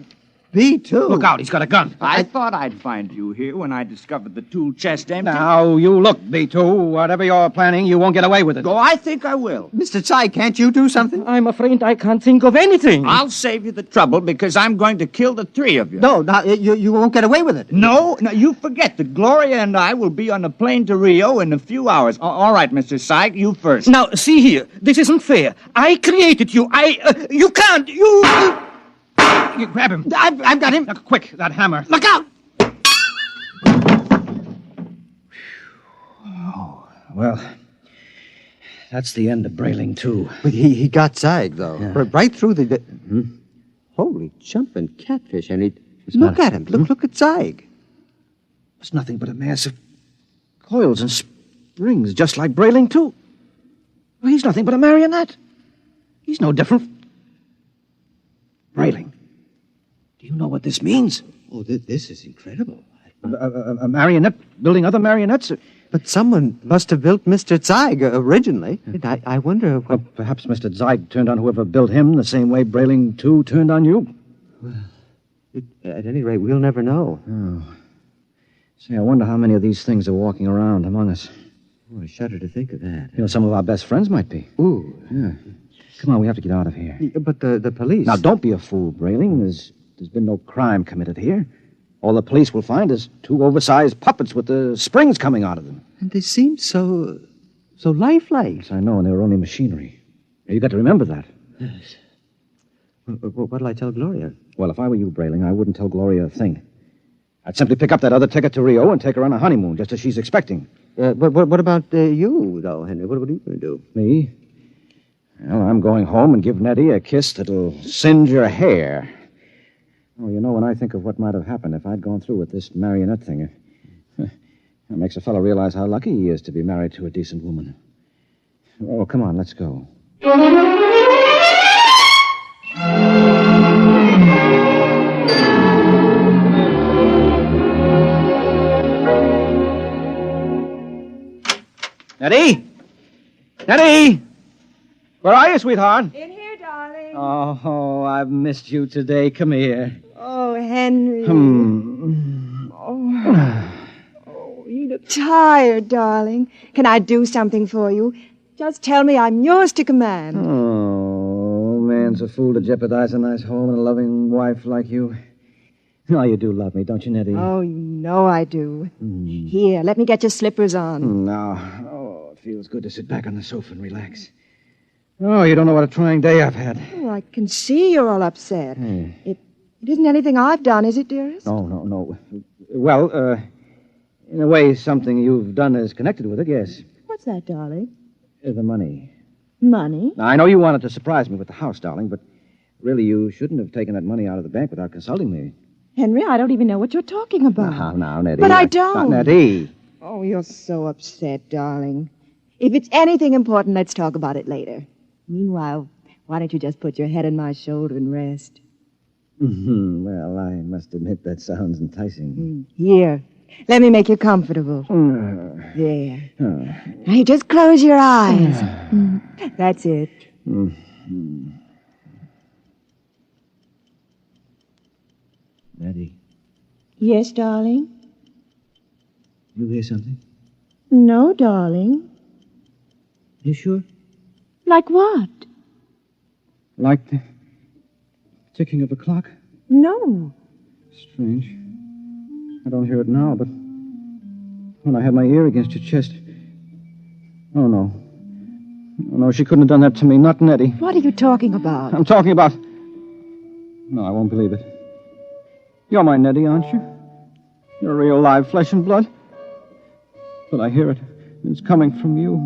B2. Look out, he's got a gun. I thought I'd find you here when I discovered the tool chest empty. Now, you look, B2. Whatever you're planning, you won't get away with it. Oh, I think I will. Mr. Zeig, can't you do something? I'm afraid I can't think of anything. I'll save you the trouble because I'm going to kill the three of you. No, you won't get away with it. No, you forget that Gloria and I will be on a plane to Rio in a few hours. All right, Mr. Zeig, you first. Now, see here. This isn't fair. I created you. You can't. You grab him. I've got him. Now, quick, that hammer. Look out! Well, that's the end of Brayling, too. But he got Zeig, though. Right through the... Holy jumping catfish, Henry. Look at him. Look at Zeig. It's nothing but a mass of coils and springs, just like Brayling, too. Well, he's nothing but a marionette. He's no different. Brayling, do you know what this means? Oh, this is incredible. A marionette building other marionettes? But someone must have built Mr. Zeig originally. I wonder what... Well, perhaps Mr. Zeig turned on whoever built him the same way Brayling, too, turned on you. Well, at any rate, we'll never know. Oh. Say, I wonder how many of these things are walking around among us. Oh, I shudder to think of that. You know, some of our best friends might be. Ooh. Yeah. Come on, we have to get out of here. But the police... Now, don't be a fool, Brayling. There's been no crime committed here. All the police will find is two oversized puppets with the springs coming out of them. And they seem so lifelike. Yes, I know, and they were only machinery. You got to remember that. Yes. What'll I tell Gloria? Well, if I were you, Brayling, I wouldn't tell Gloria a thing. I'd simply pick up that other ticket to Rio and take her on a honeymoon, just as she's expecting. But what about you, though, Henry? What are you going to do? Me? Well, I'm going home and give Nettie a kiss that'll singe her hair. Oh, you know, when I think of what might have happened if I'd gone through with this marionette thing, it makes a fellow realize how lucky he is to be married to a decent woman. Oh, come on, let's go. Nettie? Nettie? Where are you, sweetheart? In here, darling. Oh, I've missed you today. Come here. Oh, Henry. Oh, you look tired, darling. Can I do something for you? Just tell me I'm yours to command. Oh, man's a fool to jeopardize a nice home and a loving wife like you. Oh, you do love me, don't you, Nettie? Oh, you know I do. Here, let me get your slippers on. Now, it feels good to sit back on the sofa and relax. Oh, you don't know what a trying day I've had. Oh, I can see you're all upset. It isn't anything I've done, is it, dearest? No. Well, in a way, something you've done is connected with it, yes. What's that, darling? The money. Money? Now, I know you wanted to surprise me with the house, darling, but really you shouldn't have taken that money out of the bank without consulting me. Henry, I don't even know what you're talking about. Now, Nettie. But I don't. Nettie. Oh, you're so upset, darling. If it's anything important, let's talk about it later. Meanwhile, why don't you just put your head on my shoulder and rest? Well, I must admit that sounds enticing. Here, let me make you comfortable. There. Now you just close your eyes. That's it. Nettie, Yes, darling? you hear something? No, darling. You sure? Like what? Like the ticking of a clock? No. Strange. I don't hear it now, but when I had my ear against your chest... Oh, no. Oh, no, she couldn't have done that to me. Not Nettie. What are you talking about? I'm talking about... No, I won't believe it. You're my Nettie, aren't you? You're real live flesh and blood. But I hear it. It's coming from you.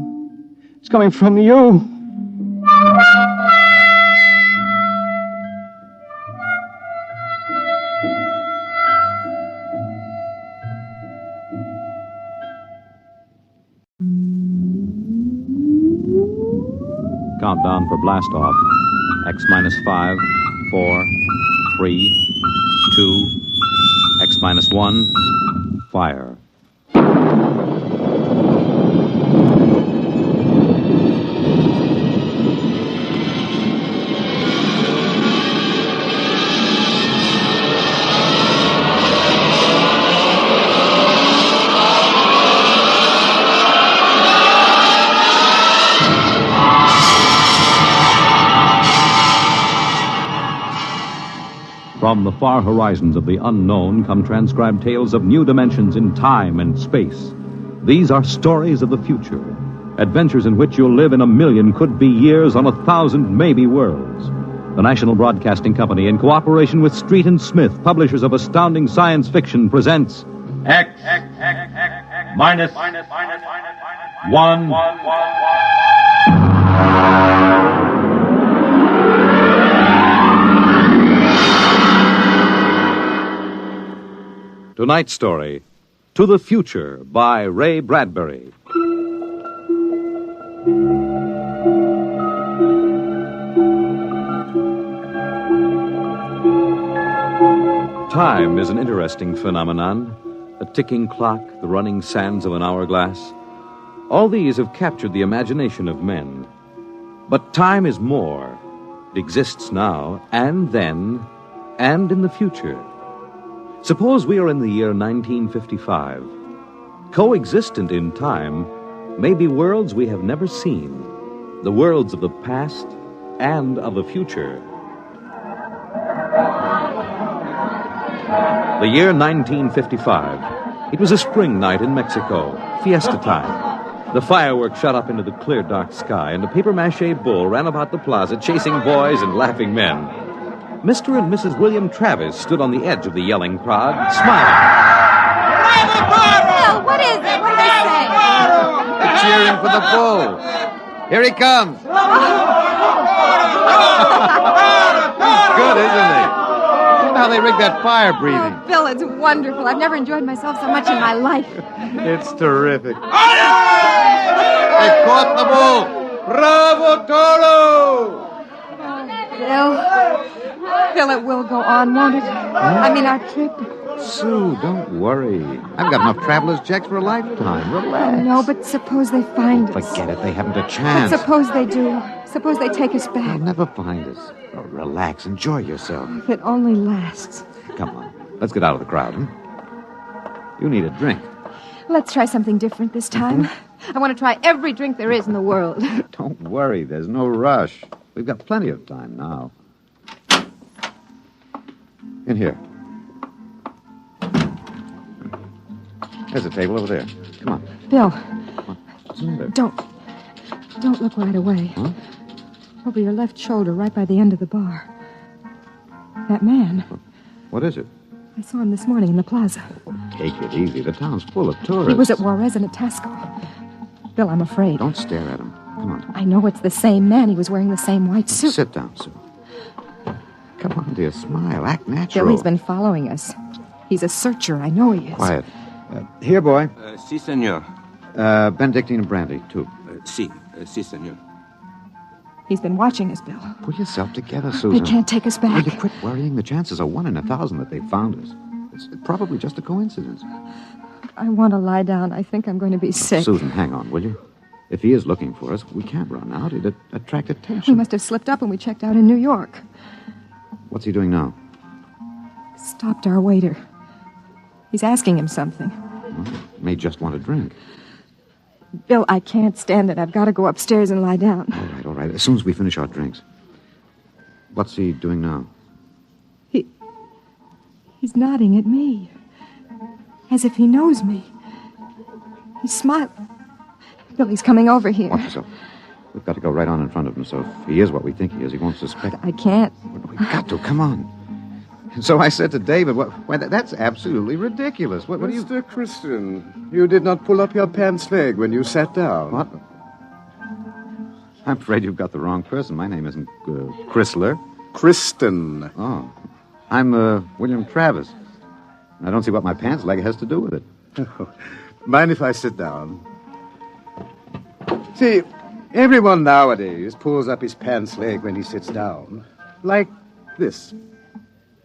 It's coming from you. Countdown for blast off. X minus 5, 4, 3, 2, X minus 1, fire. From the far horizons of the unknown come transcribed tales of new dimensions in time and space. These are stories of the future, adventures in which you'll live in a million could-be years on 1,000 maybe worlds. The National Broadcasting Company, in cooperation with Street and Smith, publishers of astounding science fiction, presents X minus 1. Tonight's story, To the Future, by Ray Bradbury. Time is an interesting phenomenon. A ticking clock, the running sands of an hourglass. All these have captured the imagination of men. But time is more. It exists now, and then, and in the future. Suppose we are in the year 1955. Coexistent in time may be worlds we have never seen, the worlds of the past and of the future. The year 1955. It was a spring night in Mexico, fiesta time. The fireworks shot up into the clear, dark sky, and a papier-mâché bull ran about the plaza chasing boys and laughing men. Mr. and Mrs. William Travis stood on the edge of the yelling crowd, smiling. Bill, what is it? What are they saying? They're cheering for the bull. Here he comes. He's good, isn't he? Look how they rigged that fire breathing. Oh, Bill, it's wonderful. I've never enjoyed myself so much in my life. It's terrific. They caught the bull. Bravo, Toro! Bill, it will go on, won't it? I mean, our trip. Sue, don't worry. I've got enough traveler's checks for a lifetime. Relax. No, but suppose they find us. Forget it. They haven't a chance. But suppose they do. Suppose they take us back. They'll never find us. Oh, relax. Enjoy yourself. If it only lasts. Come on. Let's get out of the crowd, huh? You need a drink. Let's try something different this time. I want to try every drink there is in the world. Don't worry. There's no rush. We've got plenty of time now. In here. There's a table over there. Come on. Bill. What's the matter? Don't look right away. Huh? Over your left shoulder, right by the end of the bar. That man. What is it? I saw him this morning in the plaza. Take it easy. The town's full of tourists. He was at Juarez and at Tasco. Bill, I'm afraid. Don't stare at him. Come on. I know it's the same man. He was wearing the same white suit. Sit down, Sue. Come on, dear. Smile. Act natural. Bill, he's been following us. He's a searcher. I know he is. Quiet. Here, boy. Si, senor. Benedictine and brandy, too. Si, senor. He's been watching us, Bill. Pull yourself together, Susan. They can't take us back. Will you quit worrying? The chances are 1 in 1,000 that they found us. It's probably just a coincidence. I want to lie down. I think I'm going to be sick. Susan, hang on, will you? If he is looking for us, we can't run out. It'd attract We attention. must have slipped up when we checked out in New York. What's he doing now? Stopped our waiter. He's asking him something. Well, may just want a drink. Bill, I can't stand it. I've got to go upstairs and lie down. All right. As soon as we finish our drinks. What's he doing now? He's nodding at me, as if he knows me. He's smiling. Billy's coming over here. Watch yourself. We've got to go right on in front of him, so if he is what we think he is, he won't suspect. I can't. We've got to. Come on. So I said to David, why, that's absolutely ridiculous. What do you... Mr. Christian, you did not pull up your pants leg when you sat down. What? I'm afraid you've got the wrong person. My name isn't Chrysler. Kristen. Oh. I'm William Travis. I don't see what my pants leg has to do with it. Mind if I sit down? See, everyone nowadays pulls up his pants leg when he sits down. Like this.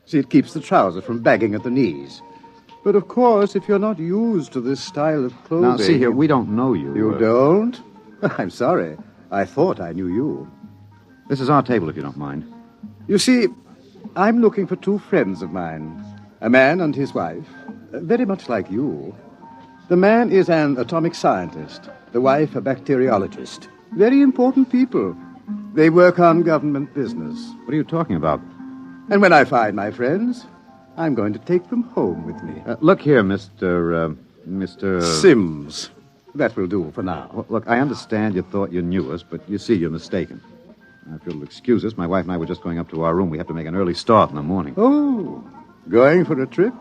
See, it keeps the trouser from bagging at the knees. But of course, if you're not used to this style of clothing... Now, see here, we don't know you. You don't? I'm sorry. I thought I knew you. This is our table, if you don't mind. You see, I'm looking for two friends of mine. A man and his wife. Very much like you. The man is an atomic scientist. The wife, a bacteriologist. Very important people. They work on government business. What are you talking about? And when I find my friends, I'm going to take them home with me. Look here, Mr. Sims. That will do for now. Well, look, I understand you thought you knew us, but you see, you're mistaken. Now, if you'll excuse us, my wife and I were just going up to our room. We have to make an early start in the morning. Oh, going for a trip?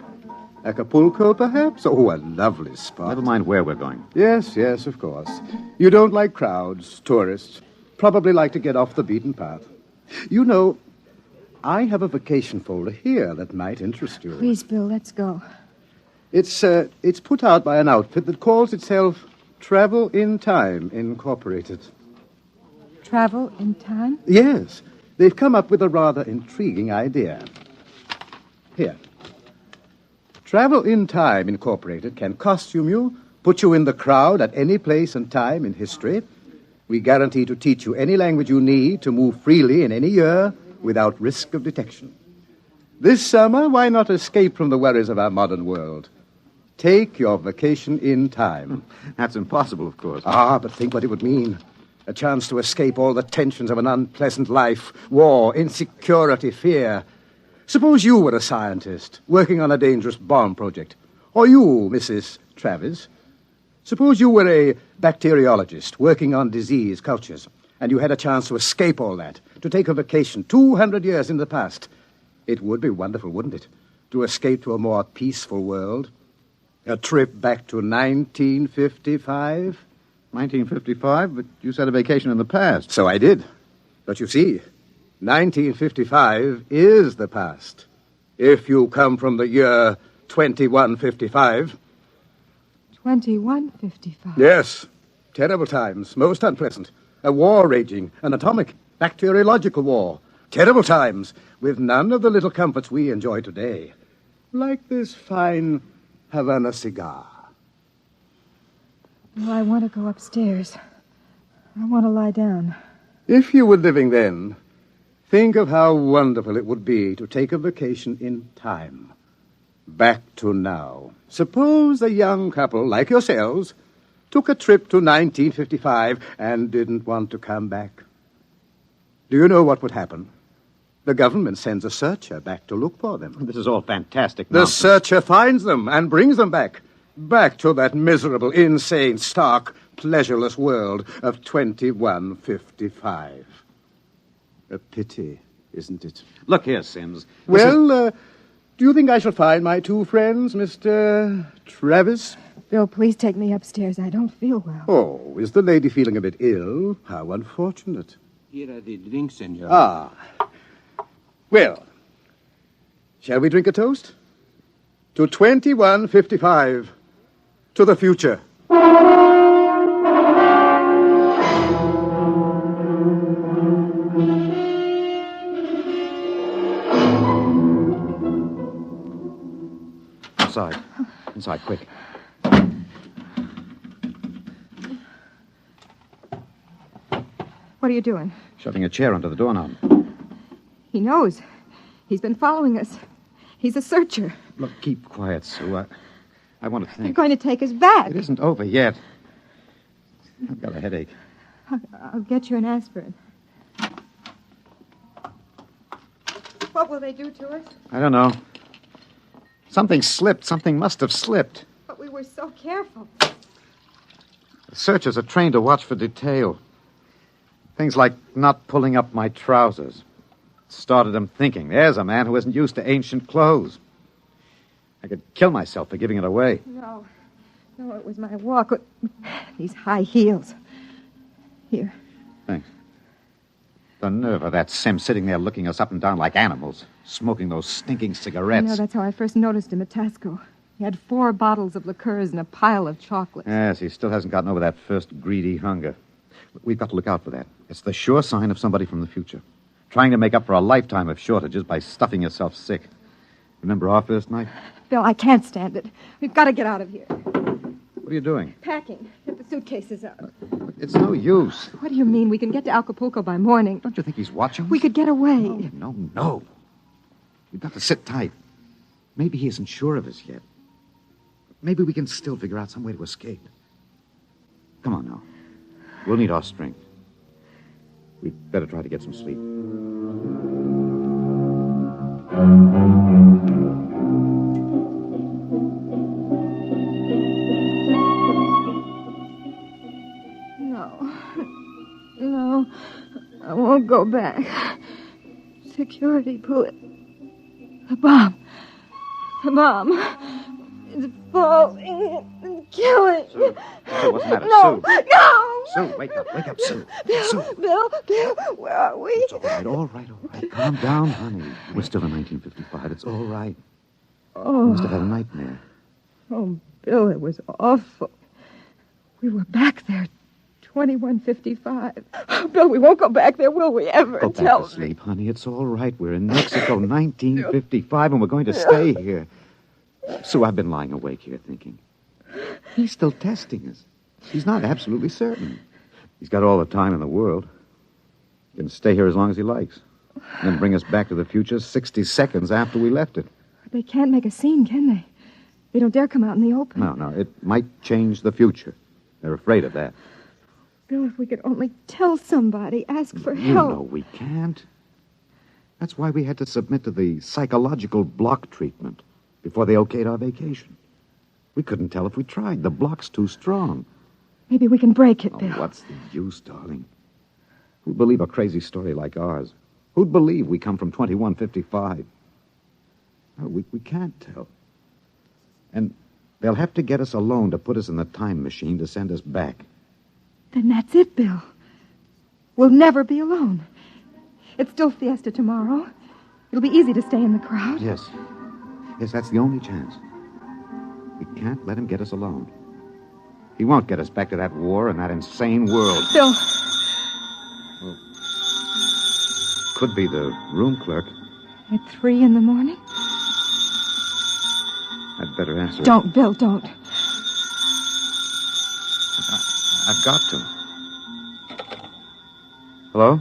Acapulco, perhaps? Oh, a lovely spot. Never mind where we're going. Yes, of course. You don't like crowds, tourists. Probably like to get off the beaten path. You know, I have a vacation folder here that might interest you. Please, Bill, let's go. It's put out by an outfit that calls itself Travel in Time, Incorporated. Travel in time? Yes. They've come up with a rather intriguing idea. Here. Travel in Time, Incorporated can costume you, put you in the crowd at any place and time in history. We guarantee to teach you any language you need to move freely in any year without risk of detection. This summer, why not escape from the worries of our modern world? Take your vacation in time. That's impossible, of course. But think what it would mean. A chance to escape all the tensions of an unpleasant life, war, insecurity, fear. Suppose you were a scientist working on a dangerous bomb project. Or you, Mrs. Travis. Suppose you were a bacteriologist working on disease cultures, and you had a chance to escape all that, to take a vacation 200 years in the past. It would be wonderful, wouldn't it? To escape to a more peaceful world. A trip back to 1955. 1955? But you said a vacation in the past. So I did. But you see, 1955 is the past. If you come from the year 2155. 2155? Yes. Terrible times, most unpleasant. A war raging, an atomic, bacteriological war. Terrible times, with none of the little comforts we enjoy today. Like this fine Havana cigar. Well, I want to go upstairs. I want to lie down. If you were living then, think of how wonderful it would be to take a vacation in time. Back to now. Suppose a young couple like yourselves took a trip to 1955 and didn't want to come back. Do you know what would happen? The government sends a searcher back to look for them. This is all fantastic The nonsense. searcher finds them and brings them back. Back to that miserable, insane, stark, pleasureless world of 2155. A pity, isn't it? Look here, Sims. Well, do you think I shall find my two friends, Mr. Travis? Bill, please take me upstairs. I don't feel well. Oh, is the lady feeling a bit ill? How unfortunate. Here are the drinks, senor. Ah. Well, shall we drink a toast? To 2155. To the future. Inside. Inside, quick. What are you doing? Shoving a chair under the doorknob. He knows. He's been following us. He's a searcher. Look, keep quiet, Sue. I want to You're think. going to take us back. It isn't over yet. I've got a headache. I'll get you an aspirin. What will they do to us? I don't know. Something slipped. Something must have slipped. But we were so careful. The searchers are trained to watch for detail. Things like not pulling up my trousers. It started them thinking, there's a man who isn't used to ancient clothes. I could kill myself for giving it away. No, it was my walk with these high heels. Here. Thanks. The nerve of that Sim sitting there looking us up and down like animals, smoking those stinking cigarettes. That's how I first noticed him at Tasco. He had 4 bottles of liqueurs and a pile of chocolates. Yes, he still hasn't gotten over that first greedy hunger. We've got to look out for that. It's the sure sign of somebody from the future. Trying to make up for a lifetime of shortages by stuffing yourself sick. Remember our first night? Bill, I can't stand it. We've got to get out of here. What are you doing? Packing. Get the suitcases out. It's no use. What do you mean? We can get to Acapulco by morning. Don't you think he's watching? We could get away. No. We've got to sit tight. Maybe he isn't sure of us yet. Maybe we can still figure out some way to escape. Come on now. We'll need our strength. We'd better try to get some sleep. No, I won't go back. Security bullet. The bomb. It's falling and killing. Sue, what's the matter? No. Sue, wake up, Sue. Bill, where are we? It's all right. Calm down, honey. We're still in 1955. It's all right. Oh. You must have had a nightmare. Oh, Bill, it was awful. We were back there, 2155. Oh, Bill, we won't go back there, will we ever? Go back to sleep, honey. It's all right. We're in Mexico, 1955, and we're going to stay here. Sue, I've been lying awake here thinking. He's still testing us. He's not absolutely certain. He's got all the time in the world. He can stay here as long as he likes. And then bring us back to the future 60 seconds after we left it. They can't make a scene, can they? They don't dare come out in the open. No. It might change the future. They're afraid of that. Bill, if we could only tell somebody, ask for You help. know we can't. That's why we had to submit to the psychological block treatment before they okayed our vacation. We couldn't tell if we tried. The block's too strong. Maybe we can break it, Bill. What's the use, darling? Who'd believe a crazy story like ours? Who'd believe we come from 2155? No, we can't tell. And they'll have to get us alone to put us in the time machine to send us back. Then that's it, Bill. We'll never be alone. It's still Fiesta tomorrow. It'll be easy to stay in the crowd. Yes, that's the only chance. We can't let him get us alone. He won't get us back to that war and that insane world. Bill. Well, could be the room clerk. At 3 in the morning? I'd better answer it. Don't, Bill, don't. I've got to. Hello?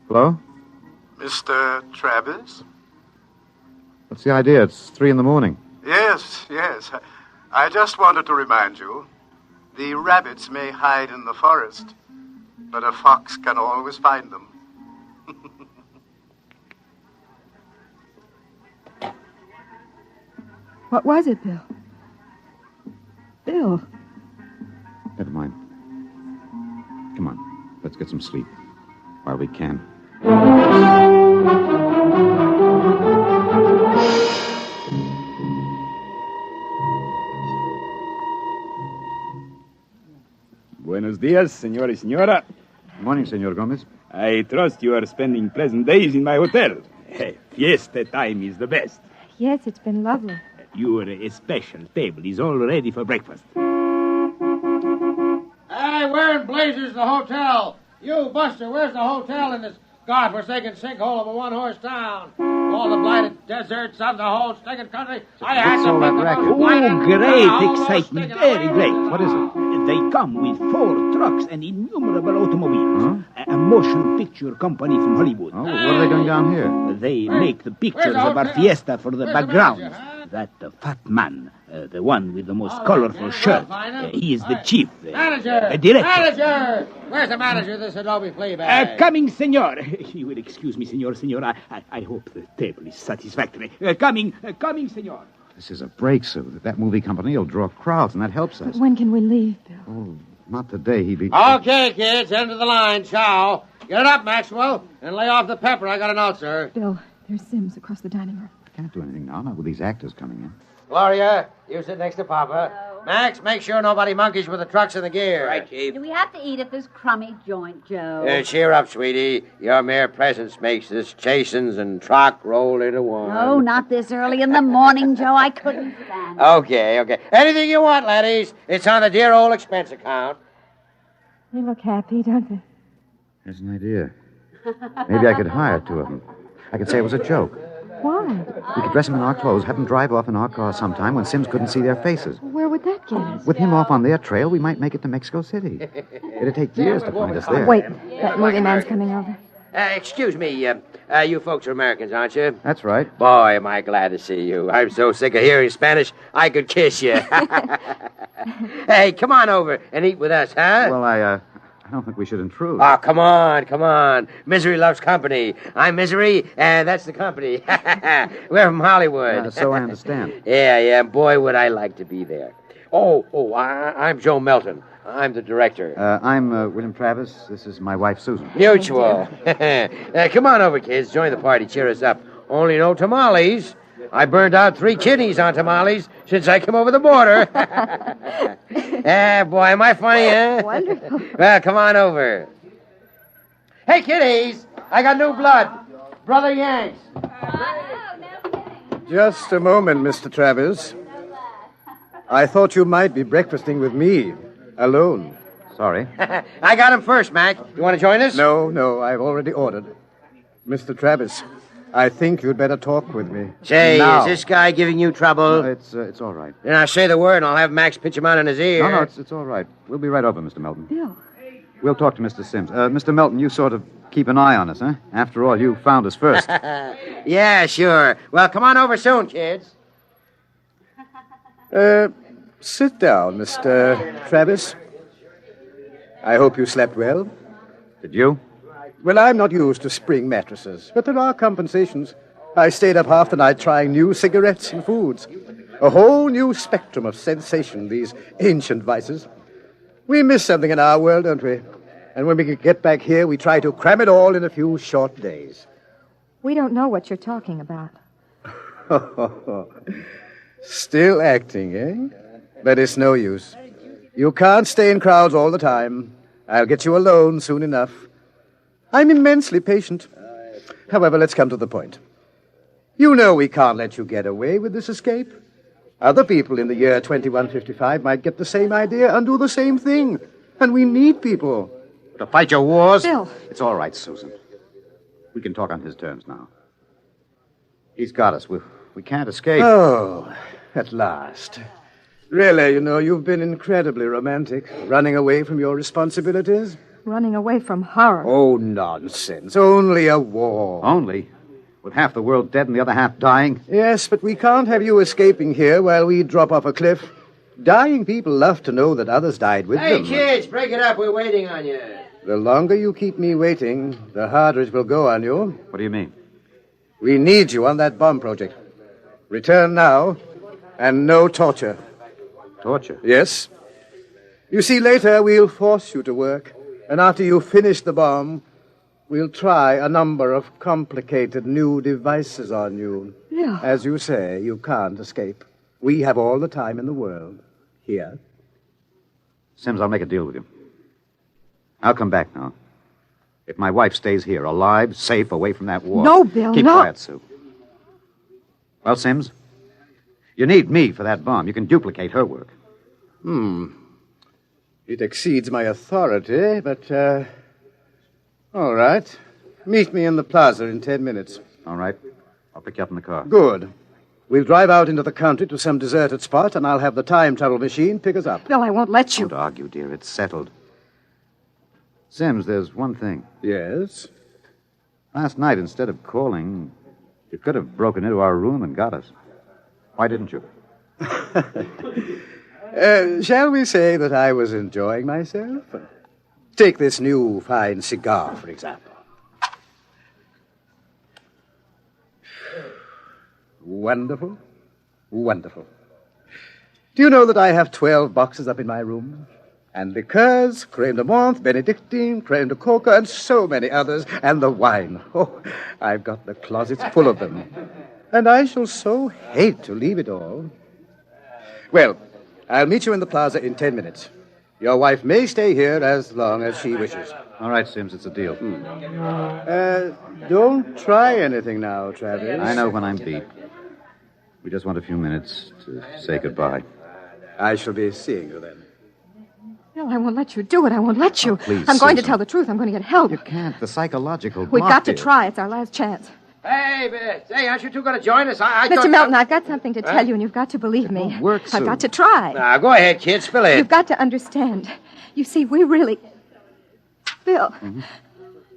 Hello? Mr. Travis? What's the idea? It's 3 in the morning. Yes. I just wanted to remind you, the rabbits may hide in the forest, but a fox can always find them. What was it, Bill? Bill. Never mind. Come on. Let's get some sleep while we can. Buenos dias, señor y señora. Good morning, Senor Gomez. I trust you are spending pleasant days in my hotel. Fiesta time is the best. Yes, it's been lovely. Your special table is all ready for breakfast. Hey, where in blazes the hotel? You, Buster, where's the hotel in this godforsaken sinkhole of a one-horse town? All the blighted deserts of the whole stinking country. I had to pick up a Oh, great excitement. Very great. What is it? They come with 4 trucks and innumerable automobiles. A motion picture company from Hollywood. Oh, what are they doing down here? They make the pictures of our fiesta for the backgrounds. That fat man, the one with the most colorful shirt, he is the chief. Manager! The director. Manager! Where's the manager of this Adobe playback? Coming, senor. You will excuse me, senor. I hope the table is satisfactory. Coming, senor. This is a break, Sue. That movie company will draw crowds, and that helps us. When can we leave, Bill? Oh, not today. He'd be... Okay, kids, end of the line. Ciao. Get it up, Maxwell, and lay off the pepper. I got an ulcer. Bill, there's Sims across the dining room. Can't do anything now, not with these actors coming in. Gloria, you sit next to Papa. Max, make sure nobody monkeys with the trucks and the gear. Right, Chief. Do we have to eat at this crummy joint, Joe? Cheer up, sweetie. Your mere presence makes this chasins and truck roll into one. No, not this early in the morning, Joe. I couldn't stand it. Okay. Anything you want, laddies. It's on the dear old expense account. They look happy, don't they? There's an idea. Maybe I could hire two of them. I could say it was a joke. Why? We could dress them in our clothes, have them drive off in our car sometime when Sims couldn't see their faces. Where would that get us? With him off on their trail, we might make it to Mexico City. It'd take years to find us there. Wait, that movie man's coming over. Excuse me, you folks are Americans, aren't you? That's right. Boy, am I glad to see you. I'm so sick of hearing Spanish, I could kiss you. Hey, come on over and eat with us, huh? Well, I don't think we should intrude. Oh, come on. Misery loves company. I'm Misery, and that's the company. We're from Hollywood. So I understand. Yeah. Boy, would I like to be there. I'm Joe Melton. I'm the director. I'm William Travis. This is my wife, Susan. Mutual. Come on over, kids. Join the party. Cheer us up. Only no tamales. I burned out 3 kidneys on tamales since I came over the border. Boy, am I funny, huh? Wonderful. Well, come on over. Hey, kiddies, I got new blood. Brother Yanks. Just a moment, Mr. Travis. I thought you might be breakfasting with me, alone. Sorry. I got him first, Mac. You want to join us? No, I've already ordered. Mr. Travis, I think you'd better talk with me. Say, now. Is this guy giving you trouble? No, it's all right. Then I say the word, and I'll have Max pitch him out in his ear. No, it's all right. We'll be right over, Mr. Melton. Bill. We'll talk to Mr. Sims. Mr. Melton, you sort of keep an eye on us, huh? After all, you found us first. Yeah, sure. Well, come on over soon, kids. Sit down, Mr. Travis. I hope you slept well. Did you? Well, I'm not used to spring mattresses, but there are compensations. I stayed up half the night trying new cigarettes and foods. A whole new spectrum of sensation, these ancient vices. We miss something in our world, don't we? And when we get back here, we try to cram it all in a few short days. We don't know what you're talking about. Still acting, eh? But it's no use. You can't stay in crowds all the time. I'll get you alone soon enough. I'm immensely patient. However, let's come to the point. You know we can't let you get away with this escape. Other people in the year 2155 might get the same idea and do the same thing. And we need people. To fight your wars? Bill. It's all right, Susan. We can talk on his terms now. He's got us. We can't escape. Oh, at last. Really, you've been incredibly romantic, running away from your responsibilities. Running away from horror. Oh, nonsense. Only a war. Only? With half the world dead and the other half dying? Yes, but we can't have you escaping here while we drop off a cliff. Dying people love to know that others died with them. Hey, kids, break it up. We're waiting on you. The longer you keep me waiting, the harder it will go on you. What do you mean? We need you on that bomb project. Return now, and no torture. Torture? Yes. You see, later we'll force you to work. And after you finish the bomb, we'll try a number of complicated new devices on you. Yeah. As you say, you can't escape. We have all the time in the world. Here. Sims, I'll make a deal with you. I'll come back now. If my wife stays here, alive, safe, away from that war. No, Bill, Keep no. quiet, Sue. Well, Sims, you need me for that bomb. You can duplicate her work. It exceeds my authority, but, all right. Meet me in the plaza in 10 minutes. All right. I'll pick you up in the car. Good. We'll drive out into the country to some deserted spot, and I'll have the time travel machine pick us up. Bill, I won't let you. Don't argue, dear. It's settled. Sims, there's one thing. Yes? Last night, instead of calling, you could have broken into our room and got us. Why didn't you? Shall we say that I was enjoying myself? Take this new fine cigar, for example. Wonderful. Wonderful. Do you know that I have 12 boxes up in my room? And liqueurs, creme de menthe, Benedictine, creme de coca, and so many others. And the wine. Oh, I've got the closets full of them. And I shall so hate to leave it all. Well, I'll meet you in the plaza in 10 minutes. Your wife may stay here as long as she wishes. All right, Sims, it's a deal. Don't try anything now, Travis. I know when I'm beat. We just want a few minutes to say goodbye. I shall be seeing you then. No, I won't let you do it. I won't let you. Oh, please, I'm going to Susan. tell the truth. I'm going to get help. You can't. The psychological We've block got to is- try. It's our last chance. Hey, hey, aren't you two going to join us? I Mr. thought... Melton, I've got something to tell you, and you've got to believe me. I've got to try. Now, go ahead, kid. Spill it. You've got to understand. You see, we really... Bill.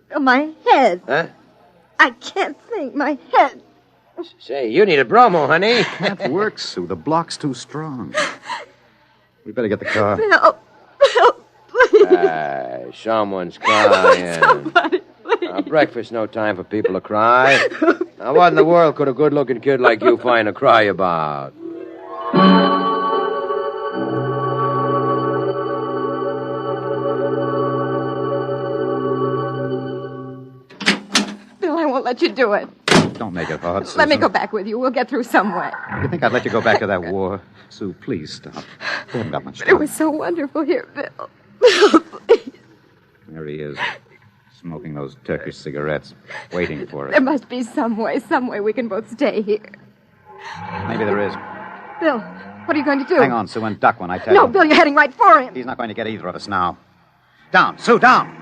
Bill, my head. Huh? I can't think. My head. Say, you need a bromo, honey. Can't work, Sue. The block's too strong. We better get the car. Bill. Bill, please. Someone's crying. Somebody, please. Breakfast, no time for people to cry. Now, what in the world could a good-looking kid like you find to cry about? Bill, I won't let you do it. Don't make it hard, Susan. Let me go back with you. We'll get through some way. You think I'd let you go back to that war? Sue, please stop. We haven't got much It time. was so wonderful here, Bill. There he is, smoking those Turkish cigarettes, waiting for us. There must be some way we can both stay here. Maybe there is. Bill, what are you going to do? Hang on, Sue, and duck when I tell No, you. Bill, you're heading right for him. He's not going to get either of us now. Down, Sue, down.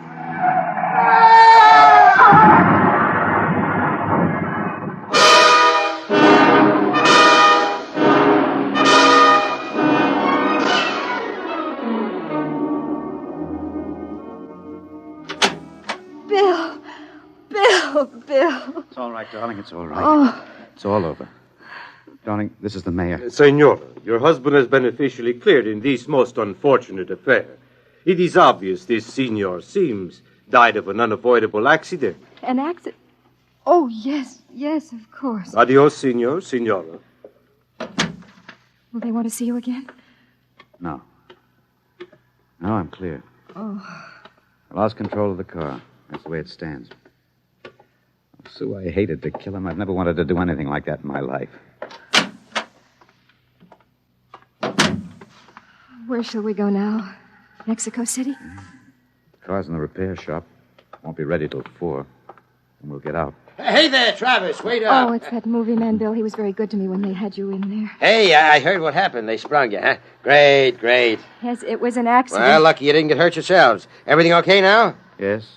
Bill. It's all right, darling. It's all right. Oh. It's all over. Darling, this is the mayor. Senora, your husband has been officially cleared in this most unfortunate affair. It is obvious this Senor Sims died of an unavoidable accident. An accident? Oh, yes, of course. Adios, Senor, Senora. Will they want to see you again? No. No, I'm clear. Oh. I lost control of the car. That's the way it stands. Sue, I hated to kill him. I've never wanted to do anything like that in my life. Where shall we go now? Mexico City? The car's in the repair shop. Won't be ready till 4. And we'll get out. Hey there, Travis. Wait up. Oh, it's that movie man, Bill. He was very good to me when they had you in there. Hey, I heard what happened. They sprung you, huh? Great. Yes, it was an accident. Well, lucky you didn't get hurt yourselves. Everything okay now? Yes,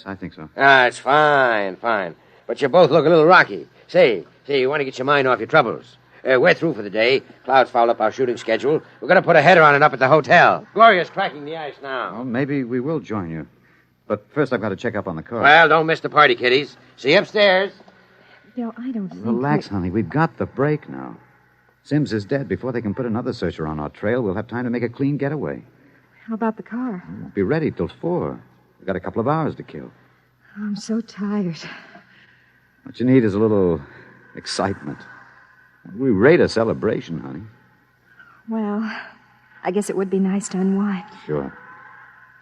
I think so. It's fine. But you both look a little rocky. Say, you want to get your mind off your troubles. We're through for the day. Clouds fouled up our shooting schedule. We're going to put a header on it up at the hotel. Gloria's cracking the ice now. Well, maybe we will join you. But first I've got to check up on the car. Well, don't miss the party, kiddies. See you upstairs. Bill, I don't think... Relax, honey. We've got the break now. Sims is dead. Before they can put another searcher on our trail, we'll have time to make a clean getaway. How about the car? Won't be ready till 4. We've got a couple of hours to kill. I'm so tired. What you need is a little excitement. We rate a celebration, honey. Well, I guess it would be nice to unwind. Sure.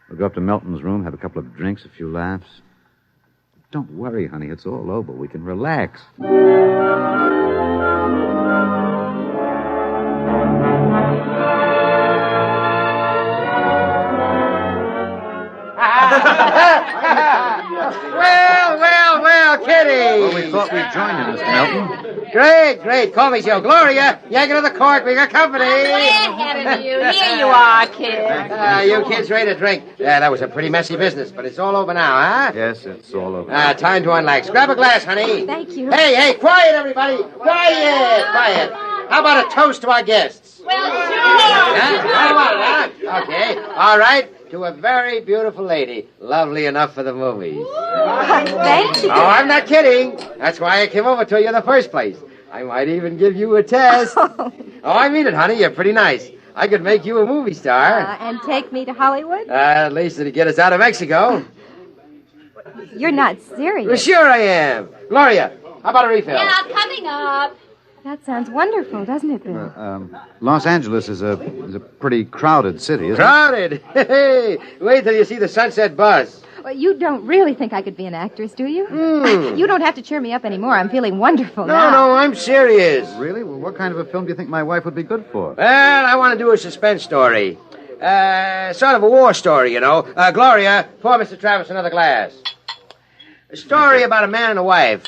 We'll go up to Melton's room, have a couple of drinks, a few laughs. Don't worry, honey. It's all over. We can relax. Well, kiddies. Well, we thought we'd join you, Mr. Melton. Great. Call me Joe. Gloria, yank another cork. We got company. Way ahead of you. Here you are, kid. You kids ready to drink? That was a pretty messy business, but it's all over now, huh? Yes, it's all over. Time to unlax. Grab a glass, honey. Thank you. Hey, quiet, everybody. Quiet. How about a toast to our guests? Well, sure. Huh? Okay. All right. to a very beautiful lady. Lovely enough for the movies. Thank you. Oh, I'm not kidding. That's why I came over to you in the first place. I might even give you a test. Oh, I mean it, honey. You're pretty nice. I could make you a movie star. And take me to Hollywood? At least it'd get us out of Mexico. You're not serious. Well, sure I am. Gloria, how about a refill? Yeah, coming up. That sounds wonderful, doesn't it, Bill? Los Angeles is a pretty crowded city, isn't Crowded? Hey, wait till you see the Sunset Bus. Well, you don't really think I could be an actress, do you? Hmm. You don't have to cheer me up anymore. I'm feeling wonderful No, now. no, I'm serious. Really? Well, what kind of a film do you think my wife would be good for? Well, I want to do a suspense story. Sort of a war story, you know. Gloria, pour Mr. Travis another glass. A story about a man and a wife.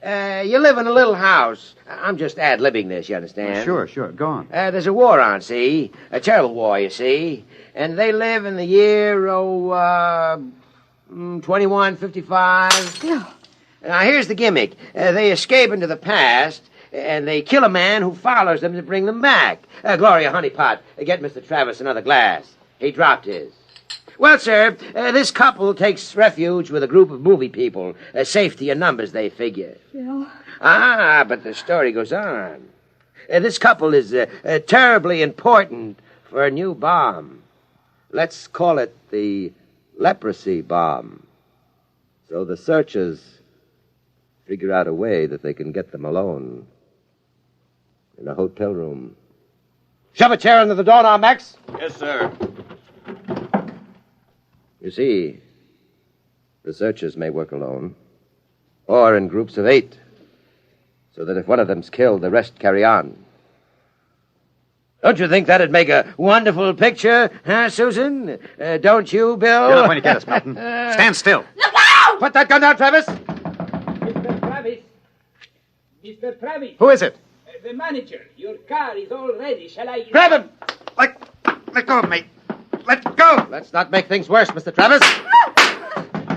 You live in a little house. I'm just ad-libbing this, you understand? Sure. Go on. There's a war on, see? A terrible war, you see. And they live in the year, 2155. Now, here's the gimmick. They escape into the past, and they kill a man who follows them to bring them back. Gloria, honeypot, get Mr. Travis another glass. He dropped his. Well, sir, this couple takes refuge with a group of movie people. Safety in numbers, they figure. Bill. But the story goes on. This couple is terribly important for a new bomb. Let's call it the leprosy bomb. So the searchers figure out a way that they can get them alone in a hotel room. Shove a chair under the door now, Max. Yes, sir. You see, the searchers may work alone, or in groups of 8, so that if one of them's killed, the rest carry on. Don't you think that'd make a wonderful picture, huh, Susan? Don't you, Bill? Get up when you get us, Milton. Stand still. Look out! Put that gun down, Travis. Mr. Travis. Mr. Travis. Who is it? The manager. Your car is all ready. Shall I... Grab him! Let go of me. Let go! Let's not make things worse, Mr. Travis.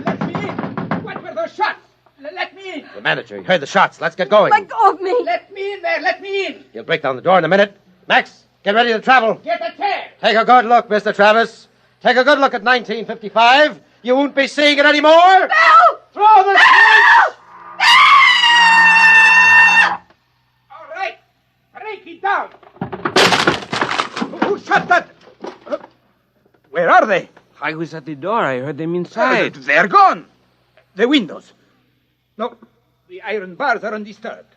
Let me in. What were those shots? Let me in. The manager, he heard the shots. Let's get going. Let go of me. Let me in there. Let me in. He'll break down the door in a minute. Max, get ready to travel. Get a chair. Take a good look, Mr. Travis. Take a good look at 1955. You won't be seeing it anymore. Bill! Throw the switch! All right. Break it down. Who shot that? Where are they? I was at the door. I heard them inside. They're gone. The windows. No, the iron bars are undisturbed.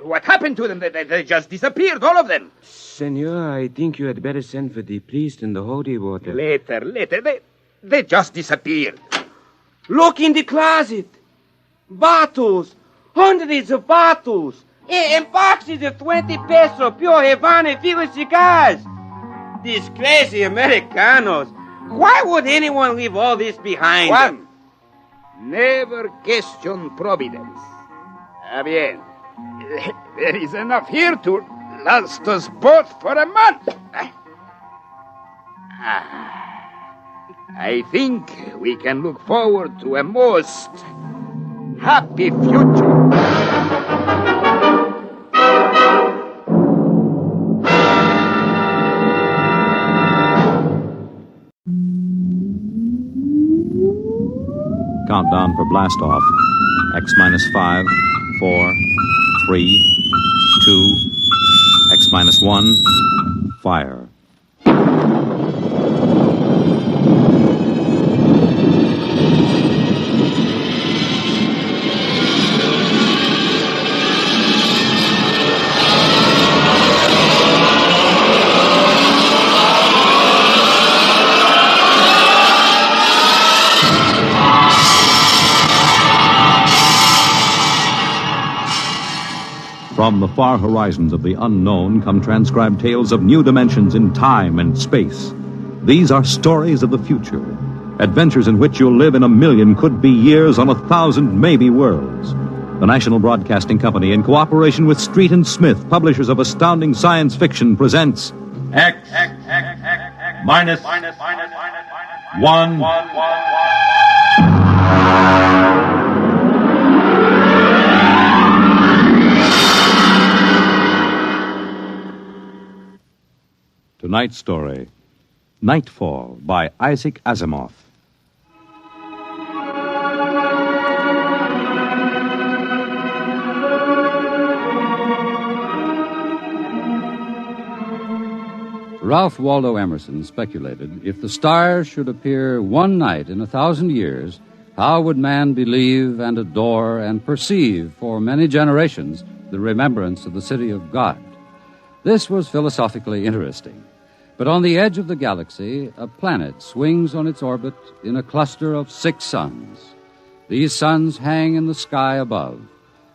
What happened to them? They just disappeared, all of them. Senor, I think you had better send for the priest and the holy water. Later. They just disappeared. Look in the closet. Bottles. Hundreds of bottles. And boxes of 20 peso pure Havana filled cigars. These crazy Americanos. Why would anyone leave all this behind? Juan, never question providence. Bien. There is enough here to last us both for a month. I think we can look forward to a most happy future. Countdown for blast off. X-5, 4, 3, 2, X-1, fire. From the far horizons of the unknown come transcribed tales of new dimensions in time and space. These are stories of the future, adventures in which you'll live in 1,000,000 could-be years on 1,000 maybe worlds. The National Broadcasting Company, in cooperation with Street and Smith, publishers of astounding science fiction, presents X minus 1. tonight's story, Nightfall by Isaac Asimov. Ralph Waldo Emerson speculated if the stars should appear one night in 1,000 years, how would man believe and adore and perceive for many generations the remembrance of the city of God? This was philosophically interesting. But on the edge of the galaxy, a planet swings on its orbit in a cluster of 6 suns. These suns hang in the sky above.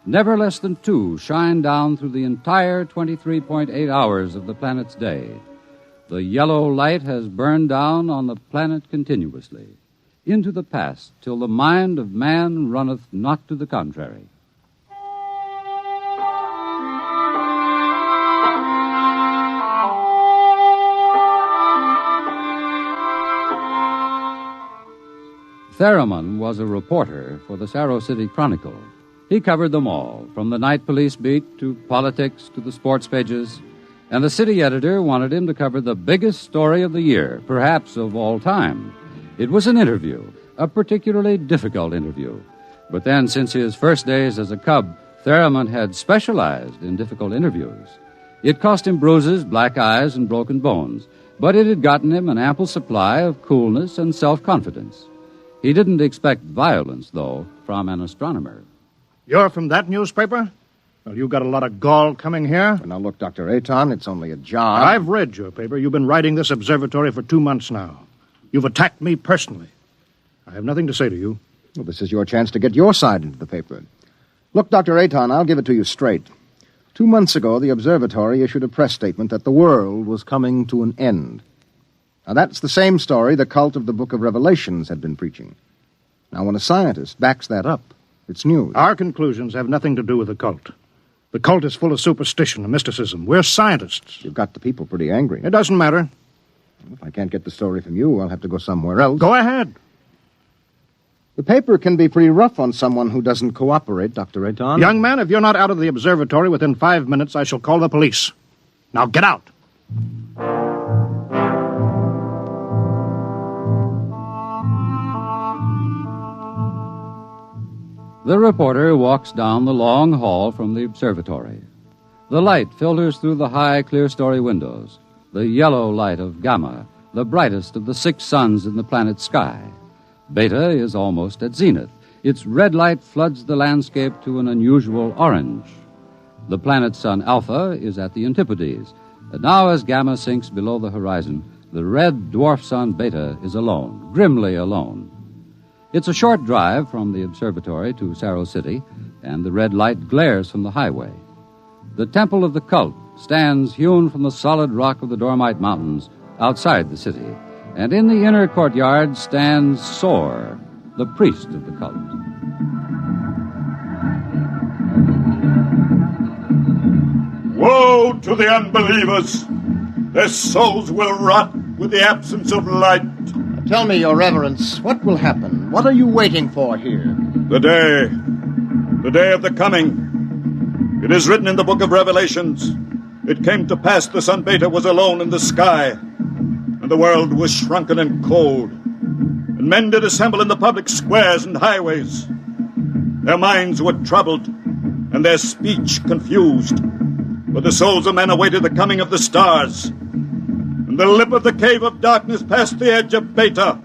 Never less than 2 shine down through the entire 23.8 hours of the planet's day. The yellow light has burned down on the planet continuously, into the past, till the mind of man runneth not to the contrary. Theremin was a reporter for the Saro City Chronicle. He covered them all, from the night police beat to politics to the sports pages, and the city editor wanted him to cover the biggest story of the year, perhaps of all time. It was an interview, a particularly difficult interview. But then, since his first days as a cub, Theremin had specialized in difficult interviews. It cost him bruises, black eyes, and broken bones, but it had gotten him an ample supply of coolness and self-confidence. He didn't expect violence, though, from an astronomer. You're from that newspaper? Well, you got a lot of gall coming here. Now, look, Dr. Aton, it's only a job. I've read your paper. You've been writing this observatory for 2 months now. You've attacked me personally. I have nothing to say to you. Well, this is your chance to get your side into the paper. Look, Dr. Aton, I'll give it to you straight. 2 months ago, the observatory issued a press statement that the world was coming to an end. Now, that's the same story the cult of the Book of Revelations had been preaching. Now, when a scientist backs that up, it's news. Our conclusions have nothing to do with the cult. The cult is full of superstition and mysticism. We're scientists. You've got the people pretty angry. It doesn't matter. If I can't get the story from you, I'll have to go somewhere else. Go ahead. The paper can be pretty rough on someone who doesn't cooperate, Dr. Aton. Young man, if you're not out of the observatory within 5 minutes, I shall call the police. Now get out. The reporter walks down the long hall from the observatory. The light filters through the high, clear-story windows, the yellow light of Gamma, the brightest of the 6 suns in the planet's sky. Beta is almost at zenith. Its red light floods the landscape to an unusual orange. The planet's sun Alpha is at the antipodes, and now as Gamma sinks below the horizon, the red dwarf sun Beta is alone, grimly alone. It's a short drive from the observatory to Saro City, and the red light glares from the highway. The temple of the cult stands hewn from the solid rock of the Dormite Mountains outside the city, and in the inner courtyard stands Sor, the priest of the cult. Woe to the unbelievers! Their souls will rot with the absence of light. Tell me, Your Reverence, what will happen? What are you waiting for here? The day of the coming. It is written in the Book of Revelations. It came to pass the sun Beta was alone in the sky, and the world was shrunken and cold, and men did assemble in the public squares and highways. Their minds were troubled, and their speech confused, for the souls of men awaited the coming of the stars. And the lip of the cave of darkness passed the edge of Beta,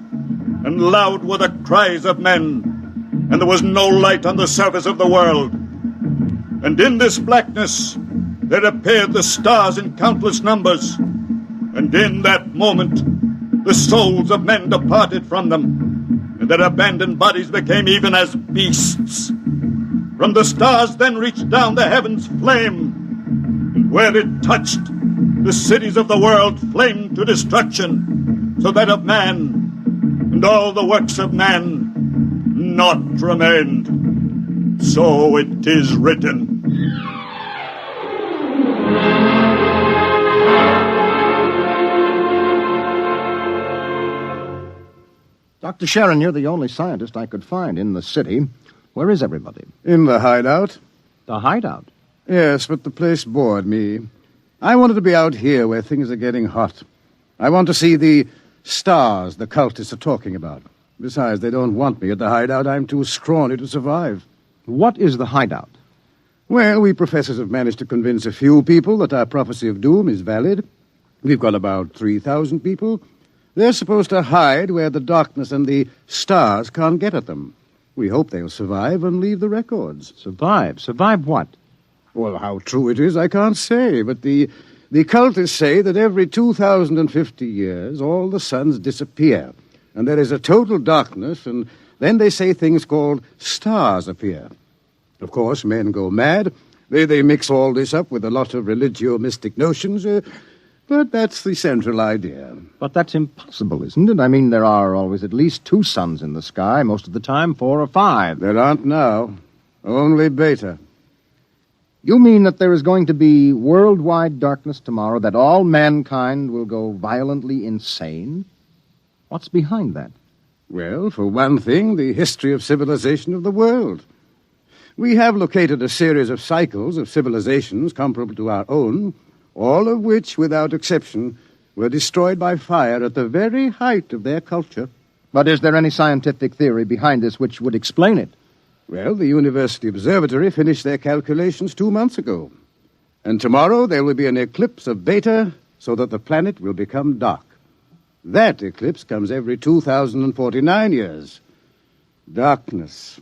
and loud were the cries of men, and there was no light on the surface of the world. And in this blackness there appeared the stars in countless numbers, and in that moment the souls of men departed from them, and their abandoned bodies became even as beasts. From the stars then reached down the heavens flame, and where it touched, the cities of the world flamed to destruction, so that of man and all the works of man naught remained. So it is written. Dr. Sharon, you're the only scientist I could find in the city. Where is everybody? In the hideout. The hideout? Yes, but the place bored me. I wanted to be out here where things are getting hot. I want to see the stars the cultists are talking about. Besides, they don't want me at the hideout. I'm too scrawny to survive. What is the hideout? Well, we professors have managed to convince a few people that our prophecy of doom is valid. We've got about 3,000 people. They're supposed to hide where the darkness and the stars can't get at them. We hope they'll survive and leave the records. Survive? Survive what? Well, how true it is, I can't say, but the cultists say that every 2,050 years, all the suns disappear, and there is a total darkness, and then they say things called stars appear. Of course, men go mad. They mix all this up with a lot of religio-mystic notions, but that's the central idea. But that's impossible, isn't it? I mean, there are always at least 2 suns in the sky, most of the time 4 or 5. There aren't now. Only Beta. You mean that there is going to be worldwide darkness tomorrow, that all mankind will go violently insane? What's behind that? Well, for one thing, the history of civilization of the world. We have located a series of cycles of civilizations comparable to our own, all of which, without exception, were destroyed by fire at the very height of their culture. But is there any scientific theory behind this which would explain it? Well, the University Observatory finished their calculations 2 months ago. And tomorrow there will be an eclipse of Beta so that the planet will become dark. That eclipse comes every 2,049 years. Darkness.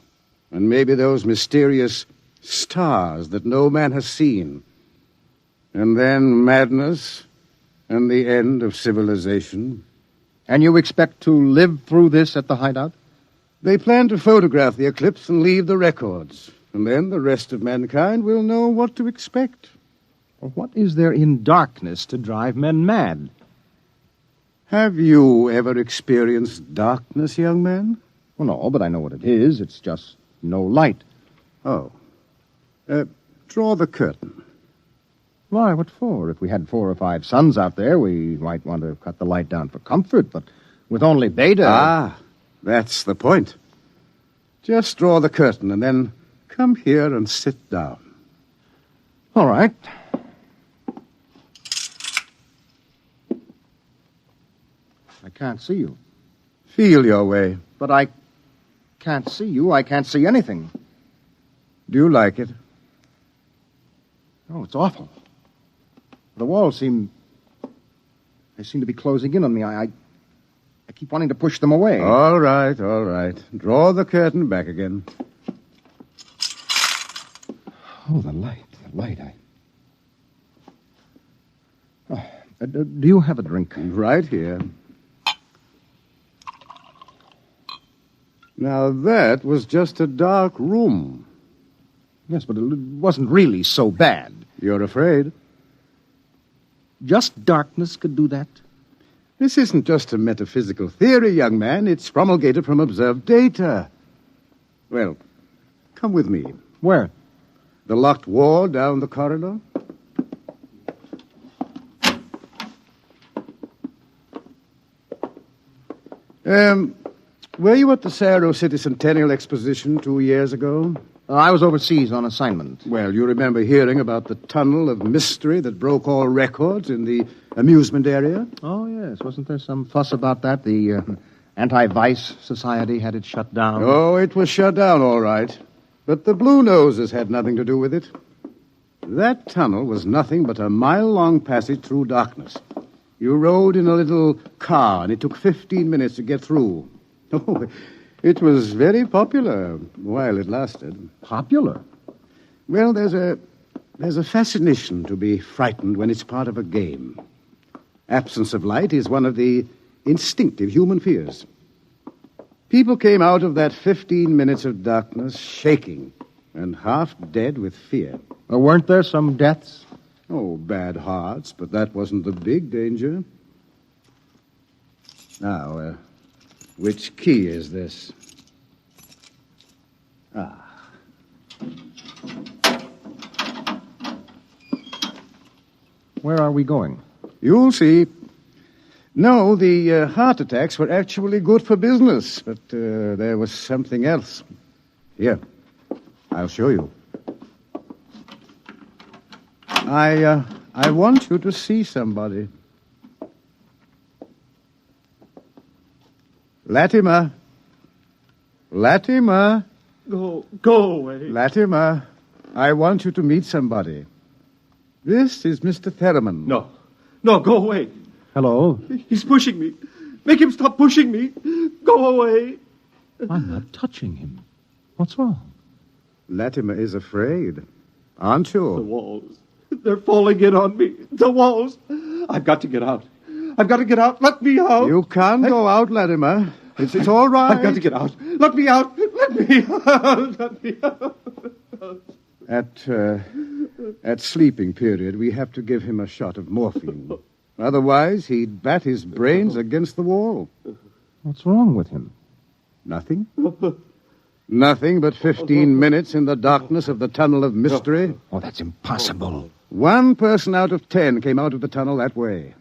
And maybe those mysterious stars that no man has seen. And then madness and the end of civilization. And you expect to live through this at the hideout? They plan to photograph the eclipse and leave the records. And then the rest of mankind will know what to expect. Well, what is there in darkness to drive men mad? Have you ever experienced darkness, young man? Well, no, but I know what it is. It's just no light. Oh. Draw the curtain. Why, what for? If we had 4 or 5 suns out there, we might want to cut the light down for comfort, but with only Beta... Ah, that's the point. Just draw the curtain and then come here and sit down. All right. I can't see you. Feel your way. But I can't see you. I can't see anything. Do you like it? Oh, it's awful. The walls they seem to be closing in on me. I keep wanting to push them away. All right. Draw the curtain back again. Oh, the light. Do you have a drink? Right here. Now, that was just a dark room. Yes, but it wasn't really so bad. You're afraid? Just darkness could do that? This isn't just a metaphysical theory, young man. It's promulgated from observed data. Well, come with me. Where? The locked wall down the corridor. Were you at the Cerro City Centennial Exposition 2 years ago? I was overseas on assignment. Well, you remember hearing about the tunnel of mystery that broke all records in the amusement area? Oh, yes. Wasn't there some fuss about that? The Anti-Vice Society had it shut down. Oh, it was shut down, all right. But the Blue Noses had nothing to do with it. That tunnel was nothing but a mile-long passage through darkness. You rode in a little car, and it took 15 minutes to get through. Oh, it was very popular while it lasted. Popular? Well, there's a fascination to be frightened when it's part of a game. Absence of light is one of the instinctive human fears. People came out of that 15 minutes of darkness shaking and half dead with fear. Weren't there some deaths? Oh, bad hearts, but that wasn't the big danger. Now, which key is this? Ah. Where are we going? You'll see. No, the heart attacks were actually good for business, but there was something else. Here, I'll show you. I want you to see somebody. Latimer. Latimer. Go away. Latimer, I want you to meet somebody. This is Mr. Theremin. No, go away. Hello? He's pushing me. Make him stop pushing me. Go away. I'm not touching him. What's wrong? Latimer is afraid. Aren't you? The walls. They're falling in on me. The walls. I've got to get out. I've got to get out. Let me out. You can't go out, Latimer. It's all right. I've got to get out. Let me out. Let me out. Let me out. At sleeping period, we have to give him a shot of morphine. Otherwise, he'd bat his brains against the wall. What's wrong with him? Nothing. Nothing but 15 minutes in the darkness of the tunnel of mystery. Oh, that's impossible. 1 person out of 10 came out of the tunnel that way.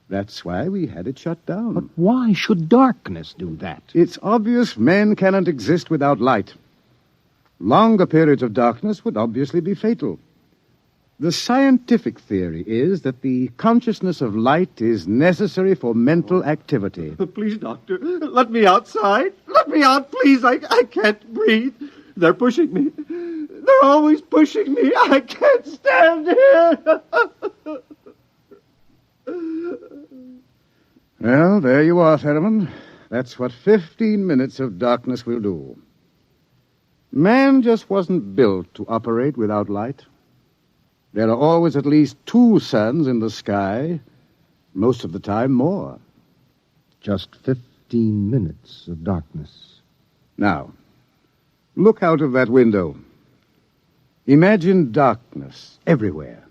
That's why we had it shut down. But why should darkness do that? It's obvious men cannot exist without light. Longer periods of darkness would obviously be fatal. The scientific theory is that the consciousness of light is necessary for mental activity. Please, Doctor, let me outside. Let me out, please. I can't breathe. They're pushing me. They're always pushing me. I can't stand here. Well, there you are, Theremin. That's what 15 minutes of darkness will do. Man just wasn't built to operate without light. There are always at least 2 suns in the sky, most of the time more. Just 15 minutes of darkness. Now, look out of that window. Imagine darkness everywhere.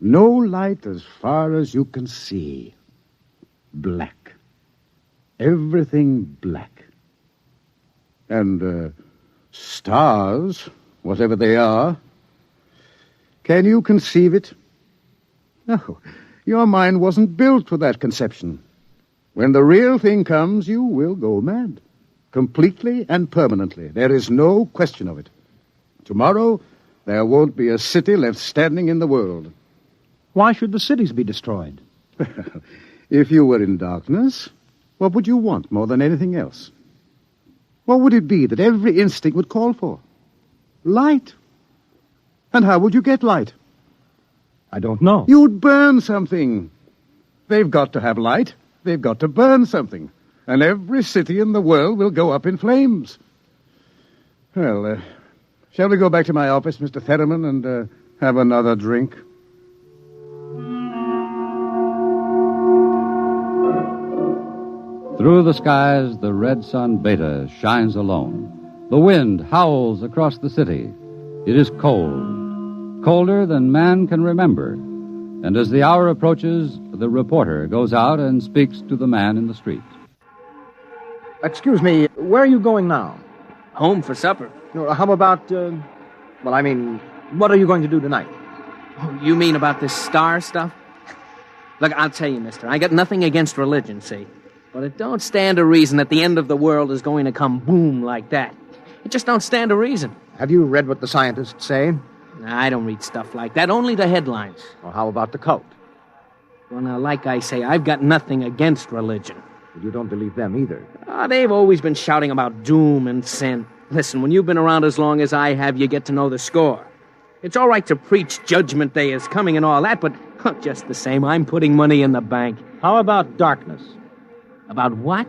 No light as far as you can see. Black. Everything black. And, stars, whatever they are. Can you conceive it? No, your mind wasn't built for that conception. When the real thing comes, you will go mad. Completely and permanently. There is no question of it. Tomorrow, there won't be a city left standing in the world. Why should the cities be destroyed? If you were in darkness, what would you want more than anything else? What would it be that every instinct would call for? Light. And how would you get light? I don't know. You'd burn something. They've got to have light. They've got to burn something. And every city in the world will go up in flames. Well, shall we go back to my office, Mr. Theremin, and have another drink? Through the skies, the red sun Beta shines alone. The wind howls across the city. It is cold, colder than man can remember. And as the hour approaches, the reporter goes out and speaks to the man in the street. Excuse me, where are you going now? Home for supper. How about, what are you going to do tonight? Oh, you mean about this star stuff? Look, I'll tell you, mister, I got nothing against religion, see? But it don't stand to reason that the end of the world is going to come boom like that. It just don't stand to reason. Have you read what the scientists say? I don't read stuff like that, only the headlines. Well, how about the cult? Well, now, like I say, I've got nothing against religion. But you don't believe them either. They've always been shouting about doom and sin. Listen, when you've been around as long as I have, you get to know the score. It's all right to preach Judgment Day is coming and all that, but just the same, I'm putting money in the bank. How about darkness? About what?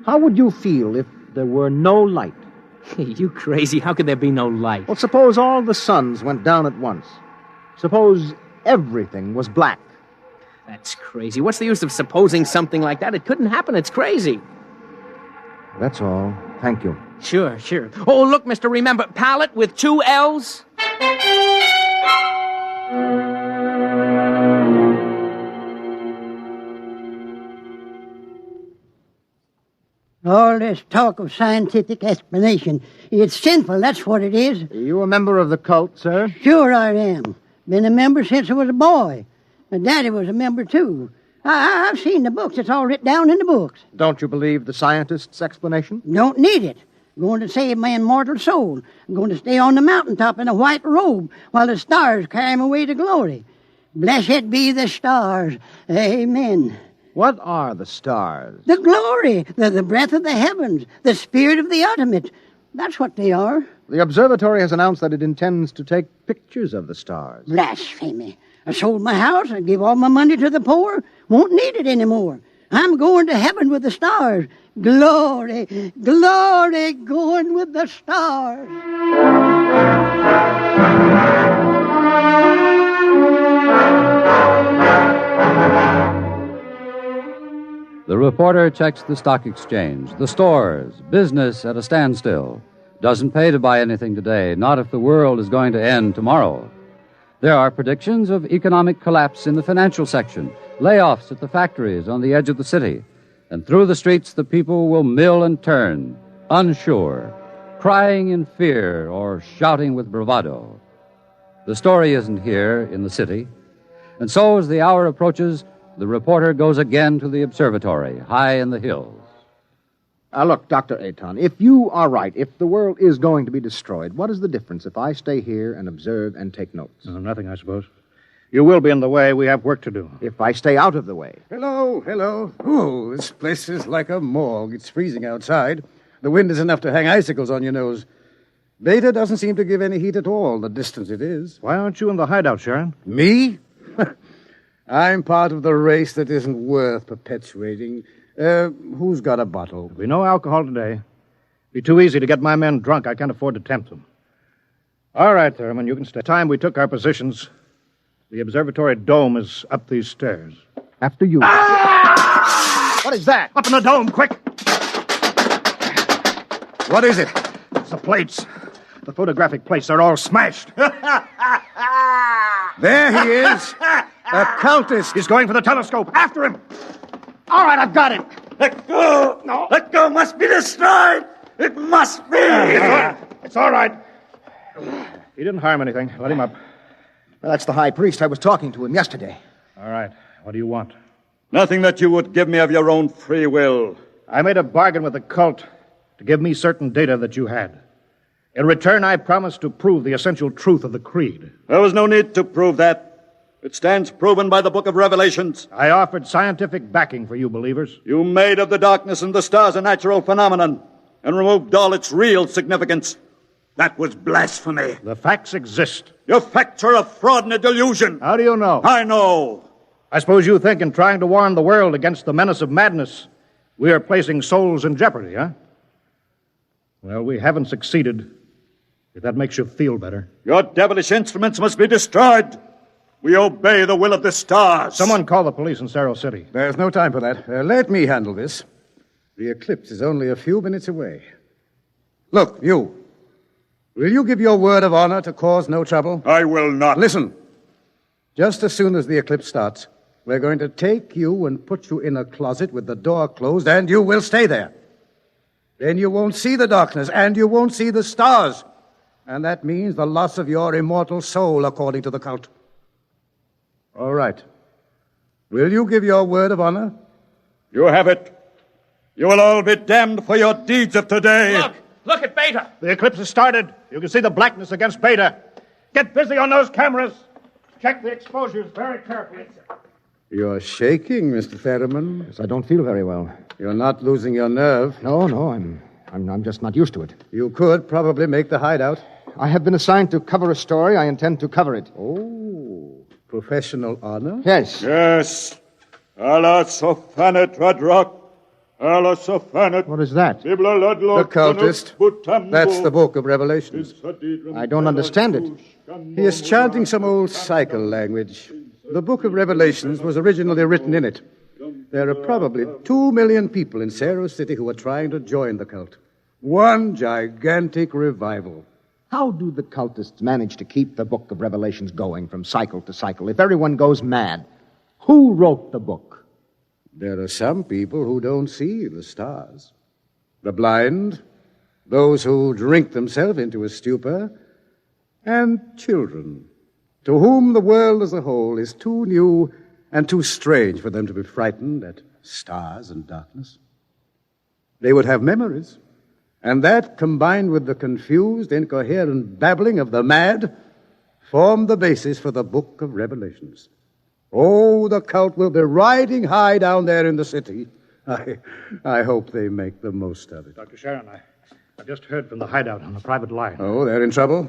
How would you feel if there were no light? You crazy. How could there be no light? Well, suppose all the suns went down at once. Suppose everything was black. That's crazy. What's the use of supposing something like that? It couldn't happen. It's crazy. That's all. Thank you. Sure. Oh, look, mister, remember, palette with 2 L's? All this talk of scientific explanation, it's sinful, that's what it is. Are you a member of the cult, sir? Sure I am. Been a member since I was a boy. My daddy was a member, too. I've seen the books. It's all written down in the books. Don't you believe the scientists' explanation? Don't need it. I'm going to save my immortal soul. I'm going to stay on the mountaintop in a white robe while the stars carry me away to glory. Blessed be the stars. Amen. What are the stars? The glory, the breath of the heavens, the spirit of the ultimate. That's what they are. The observatory has announced that it intends to take pictures of the stars. Blasphemy. I sold my house. I gave all my money to the poor. Won't need it anymore. I'm going to heaven with the stars. Glory, glory, going with the stars. The reporter checks the stock exchange, the stores, business at a standstill. Doesn't pay to buy anything today, not if the world is going to end tomorrow. There are predictions of economic collapse in the financial section, layoffs at the factories on the edge of the city. And through the streets, the people will mill and turn, unsure, crying in fear or shouting with bravado. The story isn't here in the city. And so, as the hour approaches, the reporter goes again to the observatory, high in the hills. Look, Dr. Aton, if you are right, if the world is going to be destroyed, what is the difference if I stay here and observe and take notes? Nothing, I suppose. You will be in the way. We have work to do. If I stay out of the way. Hello. Oh, this place is like a morgue. It's freezing outside. The wind is enough to hang icicles on your nose. Beta doesn't seem to give any heat at all, the distance it is. Why aren't you in the hideout, Sharon? Me? I'm part of the race that isn't worth perpetuating. Who's got a bottle? There'll be no alcohol today. It'd be too easy to get my men drunk. I can't afford to tempt them. All right, Thurman, you can stay. Time we took our positions, the observatory dome is up these stairs. After you. What is that? Up in the dome, quick! What is it? It's the plates. The photographic plates are all smashed. There he is. A cultist. He's going for the telescope. After him. All right, I've got it. Let go. No. Let go. Must be destroyed. It must be. It's all right. He didn't harm anything. Let him up. Well, that's the high priest. I was talking to him yesterday. All right. What do you want? Nothing that you would give me of your own free will. I made a bargain with the cult to give me certain data that you had. In return, I promised to prove the essential truth of the creed. There was no need to prove that. It stands proven by the book of Revelations. I offered scientific backing for you believers. You made of the darkness and the stars a natural phenomenon and removed all its real significance. That was blasphemy. The facts exist. Your facts are a fraud and a delusion. How do you know? I know. I suppose you think in trying to warn the world against the menace of madness, we are placing souls in jeopardy, huh? Well, we haven't succeeded, if that makes you feel better. Your devilish instruments must be destroyed. We obey the will of the stars. Someone call the police in Cerro City. There's no time for that. Let me handle this. The eclipse is only a few minutes away. Look, you. Will you give your word of honor to cause no trouble? I will not. Listen. Just as soon as the eclipse starts, we're going to take you and put you in a closet with the door closed, and you will stay there. Then you won't see the darkness, and you won't see the stars. And that means the loss of your immortal soul, according to the cult. All right. Will you give your word of honor? You have it. You will all be damned for your deeds of today. Look at Beta. The eclipse has started. You can see the blackness against Beta. Get busy on those cameras. Check the exposures very carefully. You're shaking, Mr. Thurman. Yes, I don't feel very well. You're not losing your nerve. No, I'm just not used to it. You could probably make the hideout. I have been assigned to cover a story. I intend to cover it. Oh, professional honor? Yes. Yes. Allah sofanet radrak. Allah sofanet. What is that? The cultist. That's the book of Revelations. I don't understand it. He is chanting some old cycle language. The book of Revelations was originally written in it. There are probably 2 million people in Cerro City who are trying to join the cult. One gigantic revival. How do the cultists manage to keep the book of Revelations going from cycle to cycle if everyone goes mad? Who wrote the book? There are some people who don't see the stars. The blind, those who drink themselves into a stupor, and children, to whom the world as a whole is too new and too strange for them to be frightened at stars and darkness. They would have memories, and that, combined with the confused, incoherent babbling of the mad, formed the basis for the book of Revelations. Oh, the cult will be riding high down there in the city. I hope they make the most of it. Dr. Sharon, I just heard from the hideout on the private line. Oh, they're in trouble?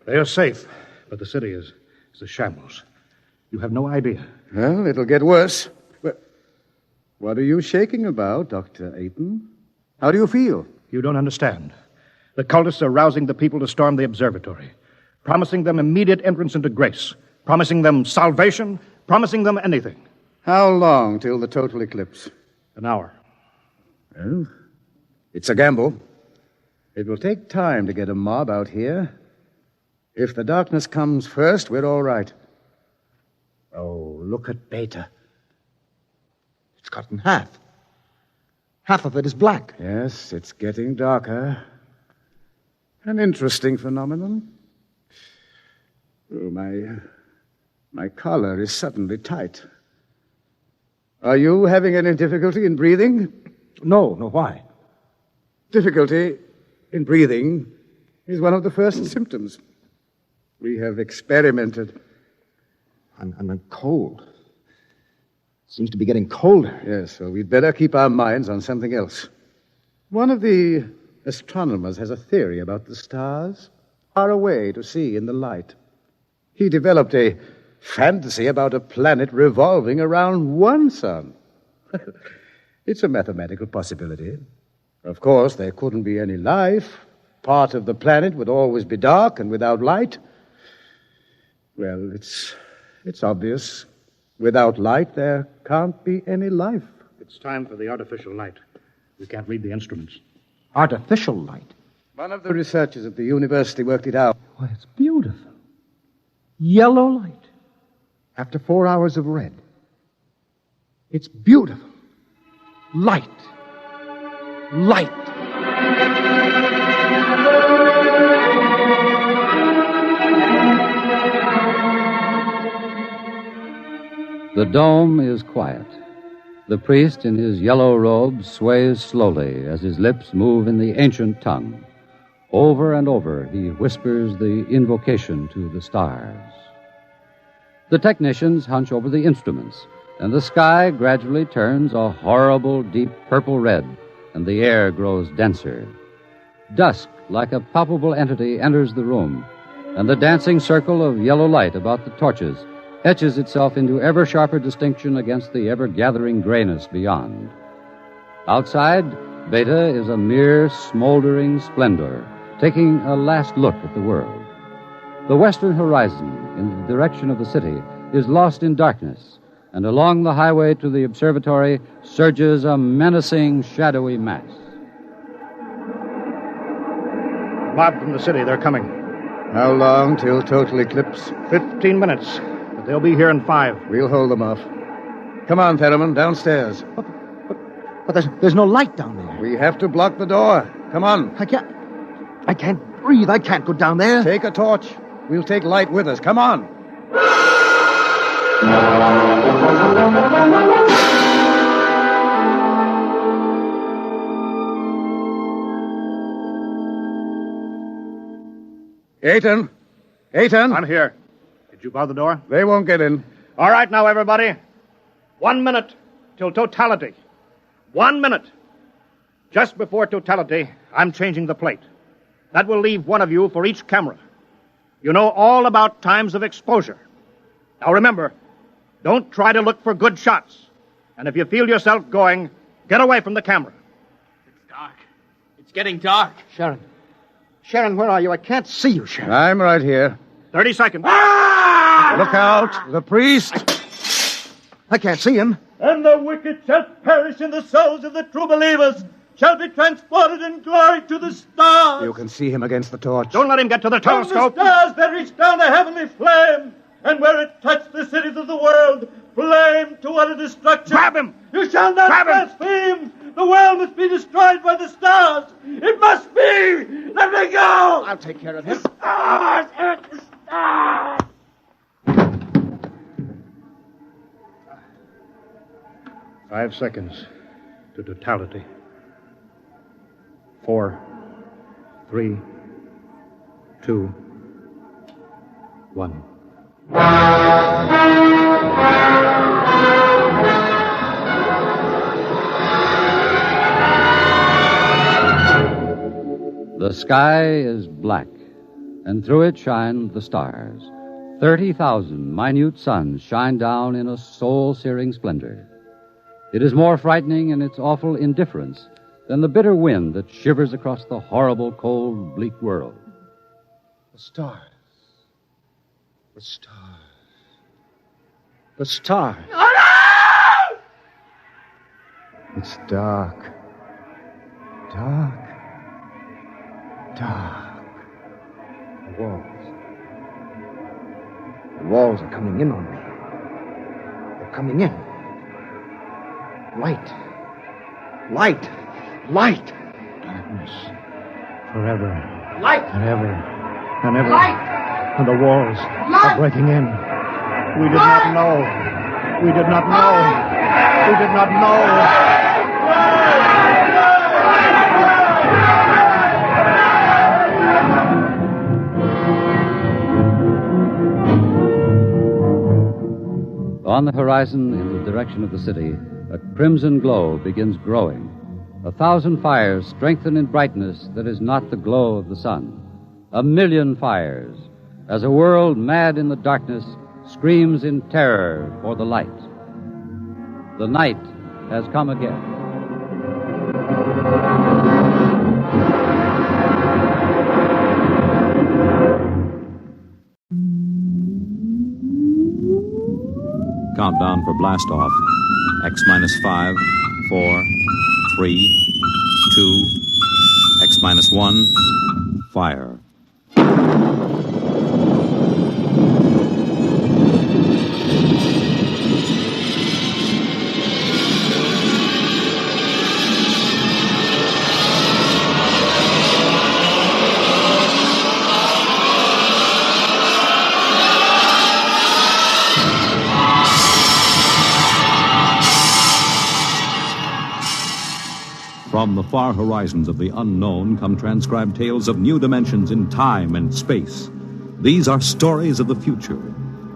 They are safe, but the city is a shambles. You have no idea. Well, it'll get worse. What are you shaking about, Dr. Ayton? How do you feel? You don't understand. The cultists are rousing the people to storm the observatory, promising them immediate entrance into grace, promising them salvation, promising them anything. How long till the total eclipse? An hour. Well, it's a gamble. It will take time to get a mob out here. If the darkness comes first, we're all right. Oh, look at Beta. It's cut in half. Half of it is black. Yes, it's getting darker. An interesting phenomenon. Oh, my collar is suddenly tight. Are you having any difficulty in breathing? No, why? Difficulty in breathing is one of the first symptoms. We have experimented. I'm cold. Seems to be getting colder. Yes, so we'd better keep our minds on something else. One of the astronomers has a theory about the stars, far away to see in the light. He developed a fantasy about a planet revolving around one sun. It's a mathematical possibility. Of course, there couldn't be any life. Part of the planet would always be dark and without light. Well, it's obvious. Without light, there can't be any life. It's time for the artificial light. We can't read the instruments. Artificial light? One of the researchers at the university worked it out. Why, it's beautiful. Yellow light. After 4 hours of red. It's beautiful. Light. Light. The dome is quiet. The priest in his yellow robe sways slowly as his lips move in the ancient tongue. Over and over, he whispers the invocation to the stars. The technicians hunch over the instruments, and the sky gradually turns a horrible deep purple red, and the air grows denser. Dusk, like a palpable entity, enters the room, and the dancing circle of yellow light about the torches etches itself into ever sharper distinction against the ever-gathering grayness beyond. Outside, Beta is a mere smoldering splendor, taking a last look at the world. The western horizon, in the direction of the city, is lost in darkness, and along the highway to the observatory surges a menacing, shadowy mass. Mob from the city, they're coming. How long till total eclipse? 15 minutes. But they'll be here in 5. We'll hold them off. Come on, Theremin, downstairs. But there's no light down there. We have to block the door. Come on. I can't breathe. I can't go down there. Take a torch. We'll take light with us. Come on. Ayton. I'm here. Did you bar the door? They won't get in. All right, now, everybody. 1 minute till totality. 1 minute. Just before totality, I'm changing the plate. That will leave one of you for each camera. You know all about times of exposure. Now, remember, don't try to look for good shots. And if you feel yourself going, get away from the camera. It's dark. It's getting dark. Sharon, where are you? I can't see you, Sharon. I'm right here. 30 seconds. Look out. The priest. I can't see him. And the wicked shall perish in the souls of the true believers, shall be transported in glory to the stars. You can see him against the torch. Don't let him get to the telescope. From the stars there reached down a heavenly flame, and where it touched the cities of the world, flame to utter destruction. Grab him! You shall not blaspheme! The world must be destroyed by the stars! It must be! Let me go! I'll take care of him. The stars! The stars! 5 seconds to totality. 4, 3, 2, 1. The sky is black, and through it shine the stars. 30,000 minute suns shine down in a soul-searing splendor. It is more frightening in its awful indifference than the bitter wind that shivers across the horrible, cold, bleak world. The stars. The stars. The stars. It's dark. Dark. Dark. The walls. The walls are coming in on me. They're coming in. Light. Light. Light. Darkness. Forever. Light. And ever. And ever. Light. And the walls Light. are breaking in. We did not know. We did not know. We did not know. On the horizon, in the direction of the city, a crimson glow begins growing. 1,000 fires strengthen in brightness that is not the glow of the sun. 1,000,000 fires, as a world mad in the darkness screams in terror for the light. The night has come again. Countdown for blast off. X minus 5, 4, 3, 2, X minus 1, fire. From the far horizons of the unknown come transcribed tales of new dimensions in time and space. These are stories of the future,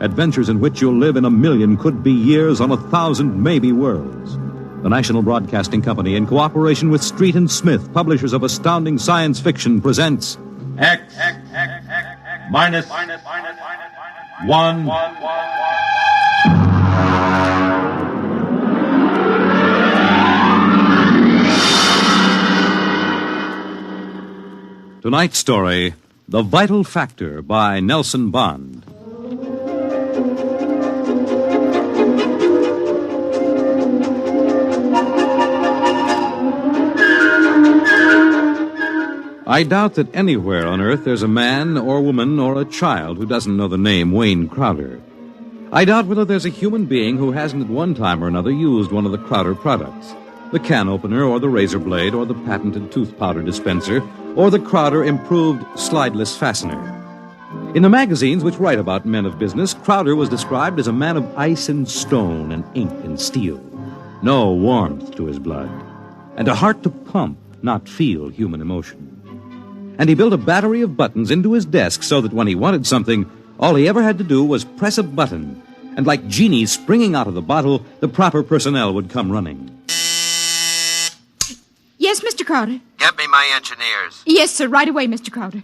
adventures in which you'll live in 1,000,000 could-be years on 1,000 maybe worlds. The National Broadcasting Company, in cooperation with Street and Smith, publishers of astounding science fiction, presents X minus 1. Tonight's story, The Vital Factor by Nelson Bond. I doubt that anywhere on Earth there's a man or woman or a child who doesn't know the name Wayne Crowder. I doubt whether there's a human being who hasn't at one time or another used one of the Crowder products. The can opener or the razor blade or the patented tooth powder dispenser or the Crowder improved slideless fastener. In the magazines which write about men of business, Crowder was described as a man of ice and stone and ink and steel. No warmth to his blood. And a heart to pump, not feel human emotion. And he built a battery of buttons into his desk so that when he wanted something, all he ever had to do was press a button. And like genies springing out of the bottle, the proper personnel would come running. Yes, Mr. Crowder. Get me my engineers. Yes, sir. Right away, Mr. Crowder.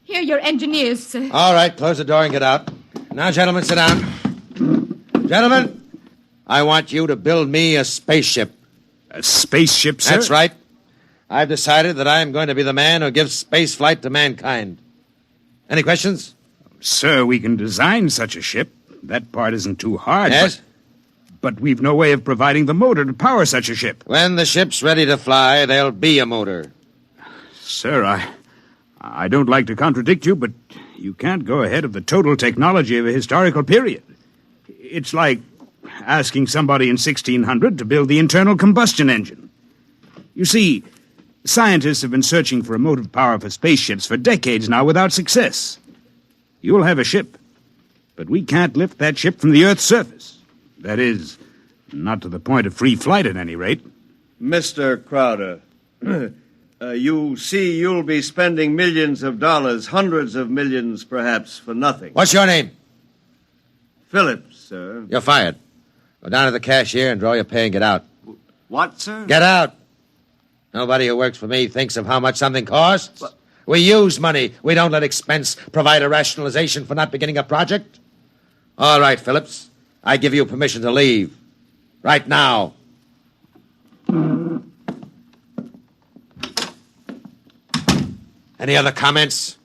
Here are your engineers, sir. All right, close the door and get out. Now, gentlemen, sit down. Gentlemen, I want you to build me a spaceship. A spaceship, sir? That's right. I've decided that I am going to be the man who gives space flight to mankind. Any questions? Sir, we can design such a ship. That part isn't too hard. Yes? But we've no way of providing the motor to power such a ship. When the ship's ready to fly, there'll be a motor. Sir, I don't like to contradict you, but you can't go ahead of the total technology of a historical period. It's like asking somebody in 1600 to build the internal combustion engine. You see, scientists have been searching for a motive power for spaceships for decades now without success. You'll have a ship, but we can't lift that ship from the Earth's surface. That is, not to the point of free flight at any rate. Mr. Crowder, you see you'll be spending millions of dollars, hundreds of millions perhaps, for nothing. What's your name? Phillips, sir. You're fired. Go down to the cashier and draw your pay and get out. What, sir? Get out. Nobody who works for me thinks of how much something costs. But we use money. We don't let expense provide a rationalization for not beginning a project. All right, Phillips. I give you permission to leave. Right now. Any other comments?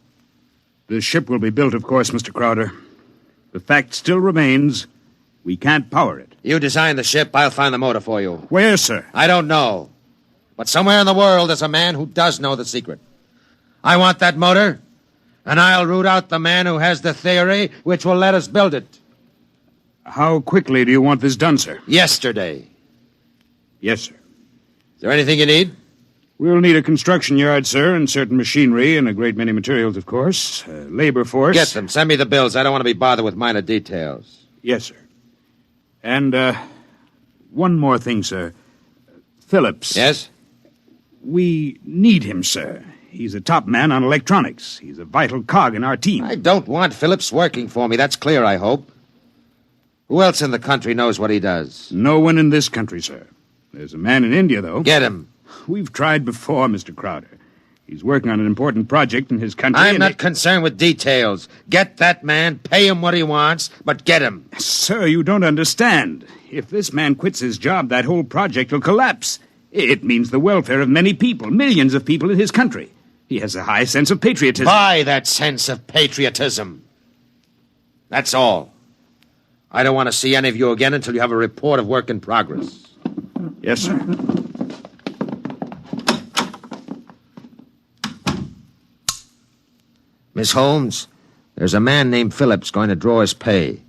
The ship will be built, of course, Mr. Crowder. The fact still remains, we can't power it. You design the ship, I'll find the motor for you. Where, sir? I don't know. But somewhere in the world there's a man who does know the secret. I want that motor, and I'll root out the man who has the theory which will let us build it. How quickly do you want this done, sir? Yesterday. Yes, sir. Is there anything you need? We'll need a construction yard, sir, and certain machinery and a great many materials, of course. Labor force. Get them. Send me the bills. I don't want to be bothered with minor details. Yes, sir. And, one more thing, sir. Phillips. Yes? We need him, sir. He's a top man on electronics. He's a vital cog in our team. I don't want Phillips working for me. That's clear, I hope. Who else in the country knows what he does? No one in this country, sir. There's a man in India, though. Get him. We've tried before, Mr. Crowder. He's working on an important project in his country. I'm not concerned with details. Get that man, pay him what he wants, but get him. Sir, you don't understand. If this man quits his job, that whole project will collapse. It means the welfare of many people, millions of people in his country. He has a high sense of patriotism. Buy that sense of patriotism. That's all. I don't want to see any of you again until you have a report of work in progress. Yes, sir. Miss Holmes, there's a man named Phillips going to draw his pay.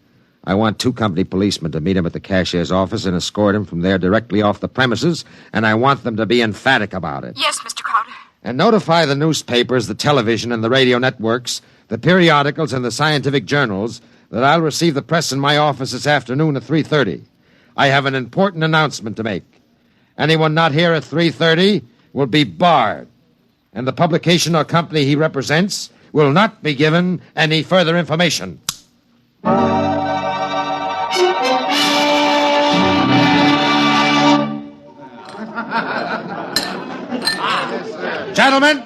I want 2 company policemen to meet him at the cashier's office and escort him from there directly off the premises, and I want them to be emphatic about it. Yes, Mr. Crowder. And notify the newspapers, the television, and the radio networks, the periodicals, and the scientific journals that I'll receive the press in my office this afternoon at 3:30. I have an important announcement to make. Anyone not here at 3:30 will be barred, and the publication or company he represents will not be given any further information. Gentlemen,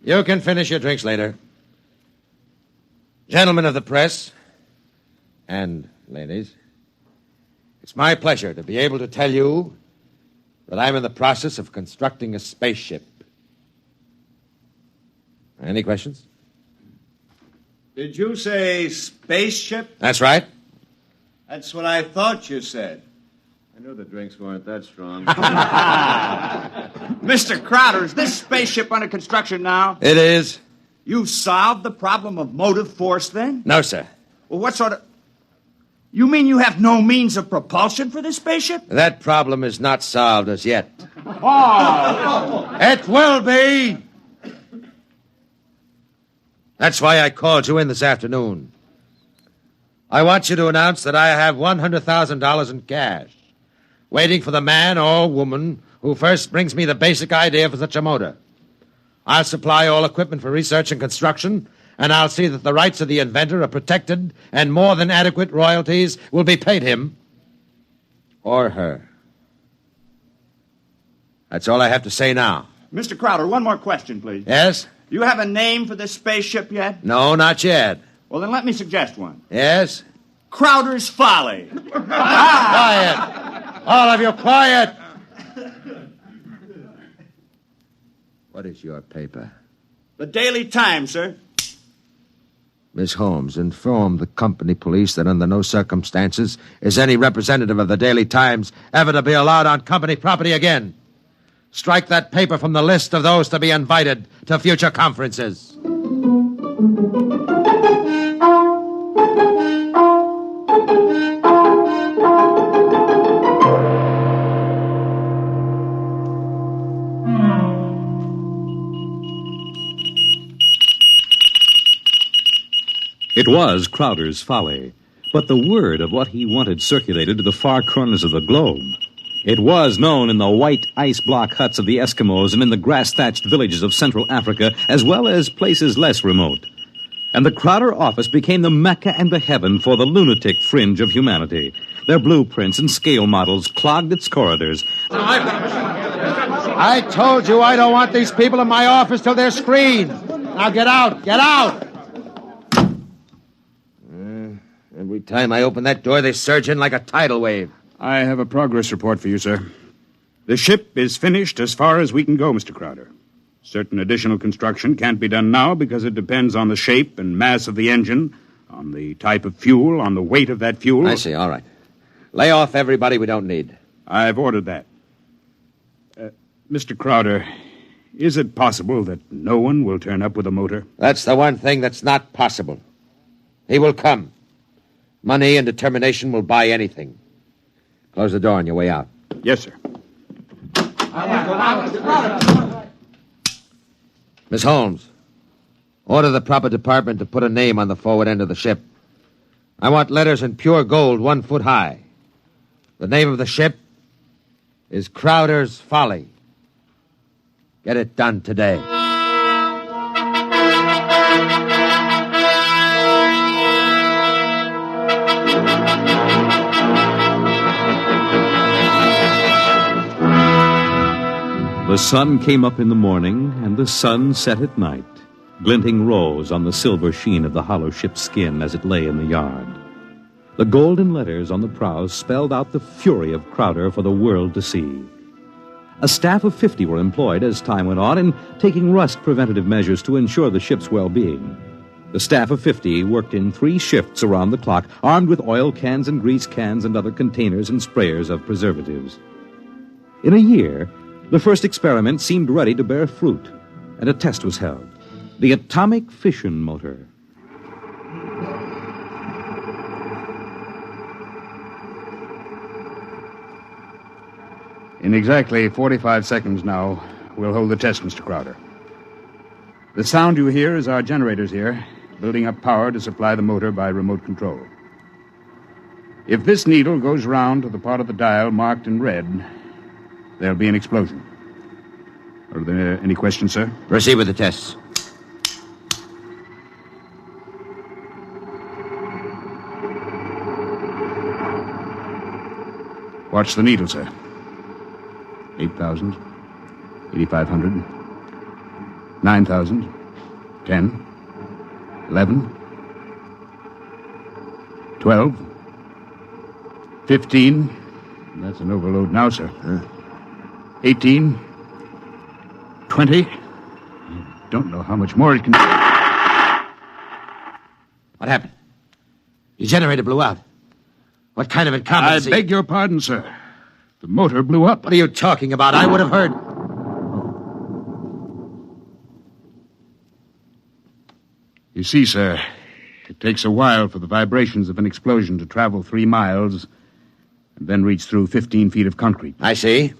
you can finish your drinks later. Gentlemen of the press, and ladies, it's my pleasure to be able to tell you that I'm in the process of constructing a spaceship. Any questions? Did you say spaceship? That's right. That's what I thought you said. I knew the drinks weren't that strong. Mr. Crowder, is this spaceship under construction now? It is. You've solved the problem of motive force, then? No, sir. Well, what sort of... You mean you have no means of propulsion for this spaceship? That problem is not solved as yet. Oh! It will be! That's why I called you in this afternoon. I want you to announce that I have $100,000 in cash, waiting for the man or woman who first brings me the basic idea for such a motor. I'll supply all equipment for research and construction, and I'll see that the rights of the inventor are protected and more than adequate royalties will be paid him or her. That's all I have to say now. Mr. Crowder, one more question, please. Yes? You have a name for this spaceship yet? No, not yet. Well, then let me suggest one. Yes? Crowder's Folly. Quiet! All of you, quiet! What is your paper? The Daily Times, sir. Miss Holmes, inform the company police that under no circumstances is any representative of the Daily Times ever to be allowed on company property again. Strike that paper from the list of those to be invited to future conferences. It was Crowder's Folly, but the word of what he wanted circulated to the far corners of the globe. It was known in the white ice block huts of the Eskimos and in the grass-thatched villages of Central Africa, as well as places less remote. and the Crowder office became the Mecca and the heaven for the lunatic fringe of humanity. Their blueprints and scale models clogged its corridors. I told you I don't want these people in my office till they're screened. Now get out, get out! Every time I open that door, they surge in like a tidal wave. I have a progress report for you, sir. The ship is finished as far as we can go, Mr. Crowder. Certain additional construction can't be done now because it depends on the shape and mass of the engine, on the type of fuel, on the weight of that fuel. I see, all right. Lay off everybody we don't need. I've ordered that. Mr. Crowder, is it possible that no one will turn up with a motor? That's the one thing that's not possible. He will come. Money and determination will buy anything. Close the door on your way out. Yes, sir. Miss Holmes, order the proper department to put a name on the forward end of the ship. I want letters in pure gold 1 foot high. The name of the ship is Crowder's Folly. Get it done today. The sun came up in the morning, and the sun set at night, glinting rose on the silver sheen of the hollow ship's skin as it lay in the yard. The golden letters on the prows spelled out the fury of Crowder for the world to see. A staff of 50 were employed as time went on in taking rust preventative measures to ensure the ship's well-being. The staff of 50 worked in 3 shifts around the clock, armed with oil cans and grease cans and other containers and sprayers of preservatives. In a year, the first experiment seemed ready to bear fruit, and a test was held. The atomic fission motor. In exactly 45 seconds now, we'll hold the test, Mr. Crowder. The sound you hear is our generators here, building up power to supply the motor by remote control. If this needle goes round to the part of the dial marked in red, there'll be an explosion. Are there any questions, sir? Proceed with the tests. Watch the needle, sir. 8,000, 8,500, 9,000, 10, 11, 12, 15. That's an overload now, sir. 18, 20. I don't know how much more it can... What happened? Your generator blew out. What kind of incompetency? I beg your pardon, sir. The motor blew up. What are you talking about? I would have heard. You see, sir, it takes a while for the vibrations of an explosion to travel 3 miles and then reach through 15 feet of concrete. I see.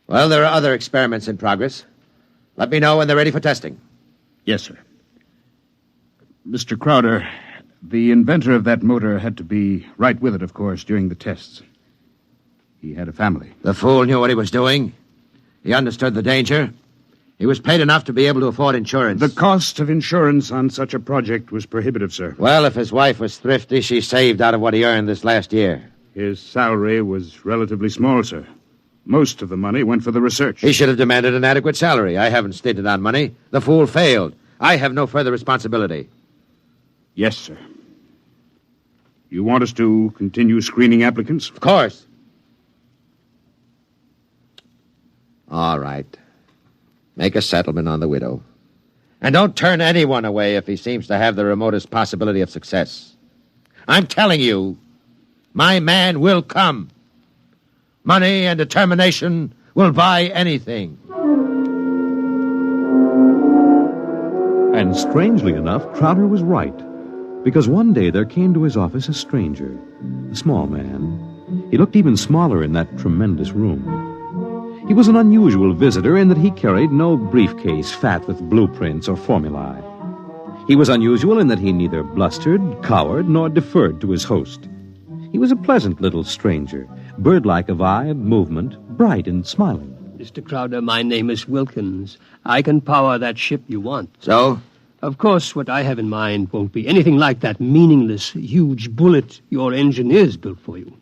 Well, there are other experiments in progress. Let me know when they're ready for testing. Yes, sir. Mr. Crowder, the inventor of that motor had to be right with it, of course, during the tests. He had a family. The fool knew what he was doing. He understood the danger. He was paid enough to be able to afford insurance. The cost of insurance on such a project was prohibitive, sir. Well, if his wife was thrifty, she saved out of what he earned this last year. His salary was relatively small, sir. Most of the money went for the research. He should have demanded an adequate salary. I haven't stinted on money. The fool failed. I have no further responsibility. Yes, sir. You want us to continue screening applicants? Of course. All right. Make a settlement on the widow. And don't turn anyone away if he seems to have the remotest possibility of success. I'm telling you, my man will come. Money and determination will buy anything. And strangely enough, Crowder was right. Because one day there came to his office a stranger, a small man. He looked even smaller in that tremendous room. He was an unusual visitor in that he carried no briefcase fat with blueprints or formulae. He was unusual in that he neither blustered, cowered, nor deferred to his host. He was a pleasant little stranger, bird-like of eye and movement, bright and smiling. Mr. Crowder, my name is Wilkins. I can power that ship you want. So? Of course, what I have in mind won't be anything like that meaningless, huge bullet your engineers built for you.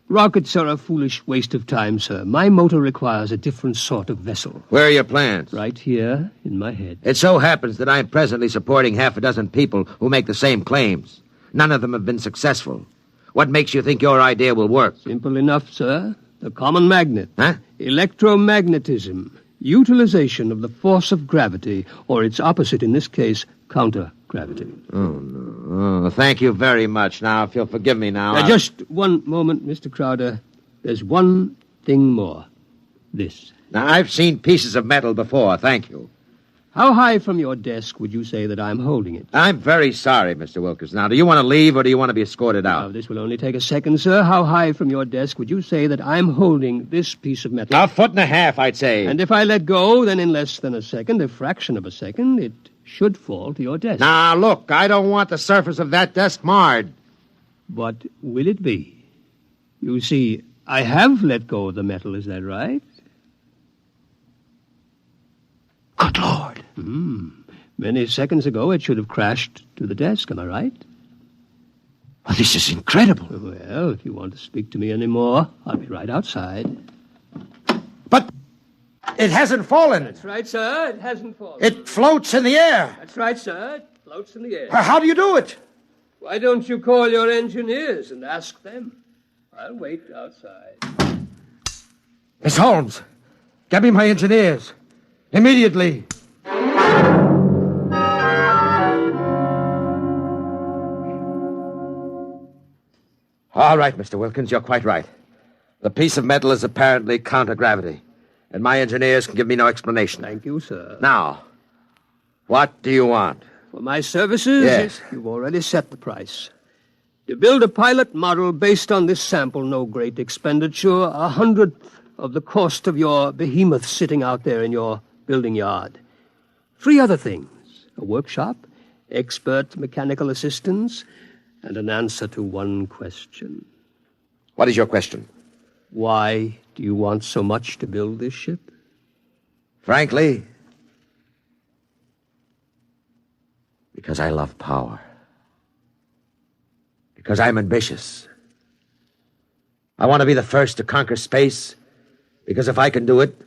Rockets are a foolish waste of time, sir. My motor requires a different sort of vessel. Where are your plans? Right here in my head. It so happens that I'm presently supporting half a dozen people who make the same claims. None of them have been successful. What makes you think your idea will work? Simple enough, sir. The common magnet. Huh? Electromagnetism. Utilization of the force of gravity, or its opposite in this case, counter-gravity. Oh, no. Oh, thank you very much. Now, if you'll forgive me now... Just one moment, Mr. Crowder. There's one thing more. This. Now, I've seen pieces of metal before, thank you. How high from your desk would you say that I'm holding it? I'm very sorry, Mr. Wilkins. Now, do you want to leave or do you want to be escorted out? Now, this will only take a second, sir. How high from your desk would you say that I'm holding this piece of metal? 1.5 feet, I'd say. And if I let go, then in less than a second, a fraction of a second, it should fall to your desk. Now, look, I don't want the surface of that desk marred. But will it be? You see, I have let go of the metal, is that right? Good Lord. Many seconds ago, it should have crashed to the desk, am I right? Well, this is incredible. Well, if you want to speak to me anymore, I'll be right outside. But it hasn't fallen. That's right, sir. It hasn't fallen. It floats in the air. That's right, sir. It floats in the air. How do you do it? Why don't you call your engineers and ask them? I'll wait outside. Miss Holmes, get me my engineers. Immediately. All right, Mr. Wilkins, you're quite right. The piece of metal is apparently counter-gravity, and my engineers can give me no explanation. Thank you, sir. Now, what do you want? For my services? Yes. You've already set the price. To build a pilot model based on this sample, no great expenditure, 100th of the cost of your behemoth sitting out there in your building yard. 3 other things: a workshop, expert mechanical assistance, and an answer to one question. What is your question? Why do you want so much to build this ship? Frankly, because I love power. Because I'm ambitious. I want to be the first to conquer space, because if I can do it,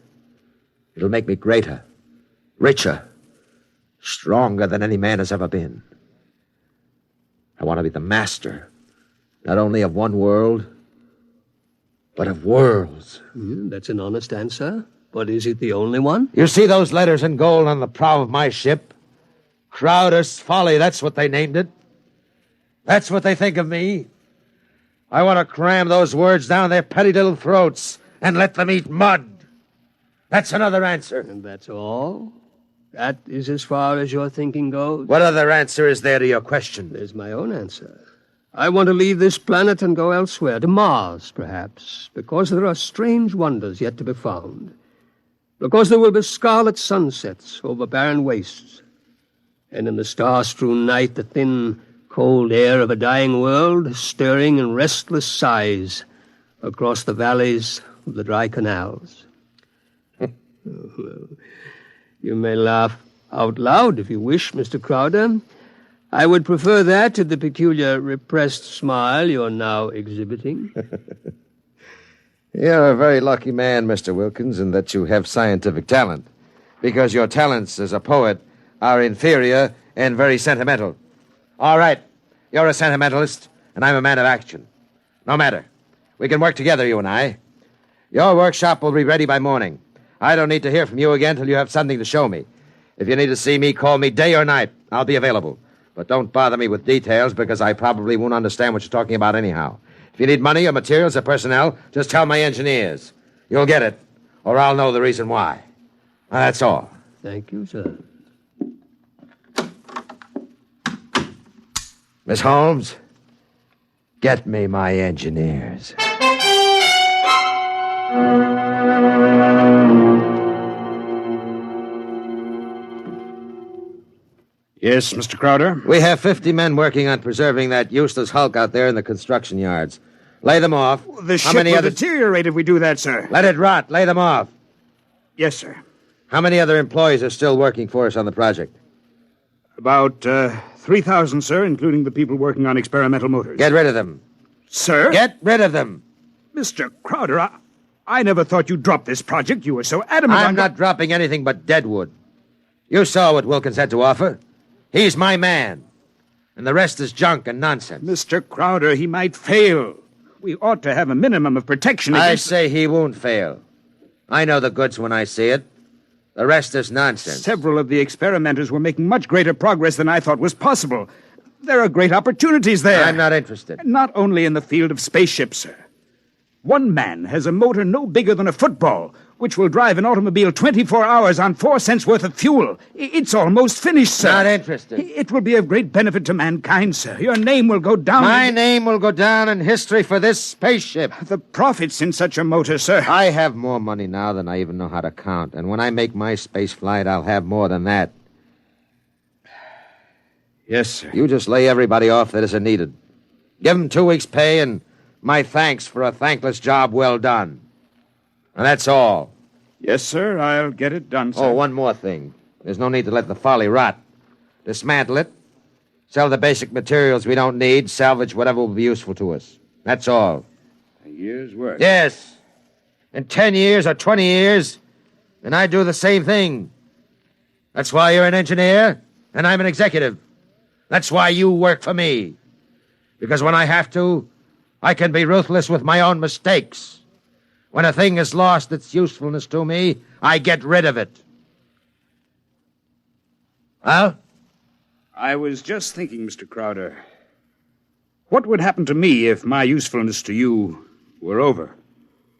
it'll make me greater, richer, stronger than any man has ever been. I want to be the master, not only of one world, but of worlds. That's an honest answer. But is it the only one? You see those letters in gold on the prow of my ship? Crowder's Folly, that's what they named it. That's what they think of me. I want to cram those words down their petty little throats and let them eat mud. That's another answer. And that's all? That is as far as your thinking goes? What other answer is there to your question? There's my own answer. I want to leave this planet and go elsewhere, to Mars, perhaps, because there are strange wonders yet to be found. Because there will be scarlet sunsets over barren wastes. And in the star-strewn night, the thin, cold air of a dying world, stirring in restless sighs across the valleys of the dry canals. You may laugh out loud if you wish, Mr. Crowder. I would prefer that to the peculiar repressed smile you're now exhibiting. You're a very lucky man, Mr. Wilkins, in that you have scientific talent, because your talents as a poet are inferior and very sentimental. All right, you're a sentimentalist, and I'm a man of action. No matter. We can work together, you and I. Your workshop will be ready by morning. I don't need to hear from you again till you have something to show me. If you need to see me, call me day or night. I'll be available. But don't bother me with details, because I probably won't understand what you're talking about anyhow. If you need money or materials or personnel, just tell my engineers. You'll get it, or I'll know the reason why. That's all. Thank you, sir. Miss Holmes, get me my engineers. Yes, Mr. Crowder? We have 50 men working on preserving that useless hulk out there in the construction yards. Lay them off. The ship will deteriorate if we do that, sir. Let it rot. Lay them off. Yes, sir. How many other employees are still working for us on the project? About 3,000, sir, including the people working on experimental motors. Get rid of them. Sir? Get rid of them. Mr. Crowder, I never thought you'd drop this project. You were so adamant I'm not dropping anything but deadwood. You saw what Wilkins had to offer. He's my man. And the rest is junk and nonsense. Mr. Crowder, he might fail. We ought to have a minimum of protection against... I say he won't fail. I know the goods when I see it. The rest is nonsense. Several of the experimenters were making much greater progress than I thought was possible. There are great opportunities there. I'm not interested. Not only in the field of spaceships, sir. One man has a motor no bigger than a football, which will drive an automobile 24 hours on 4 cents worth of fuel. It's almost finished, sir. Not interested. It will be of great benefit to mankind, sir. Your name will go down... My name will go down in history for this spaceship. The profits in such a motor, sir. I have more money now than I even know how to count. And when I make my space flight, I'll have more than that. Yes, sir. You just lay everybody off that isn't needed. Give them 2 weeks' pay and my thanks for a thankless job well done. And that's all. Yes, sir. I'll get it done, sir. Oh, one more thing. There's no need to let the folly rot. Dismantle it. Sell the basic materials we don't need. Salvage whatever will be useful to us. That's all. A year's work. Yes. In 10 years or 20 years, and I do the same thing. That's why you're an engineer, and I'm an executive. That's why you work for me. Because when I have to, I can be ruthless with my own mistakes. When a thing has lost its usefulness to me, I get rid of it. Well? I was just thinking, Mr. Crowder. What would happen to me if my usefulness to you were over?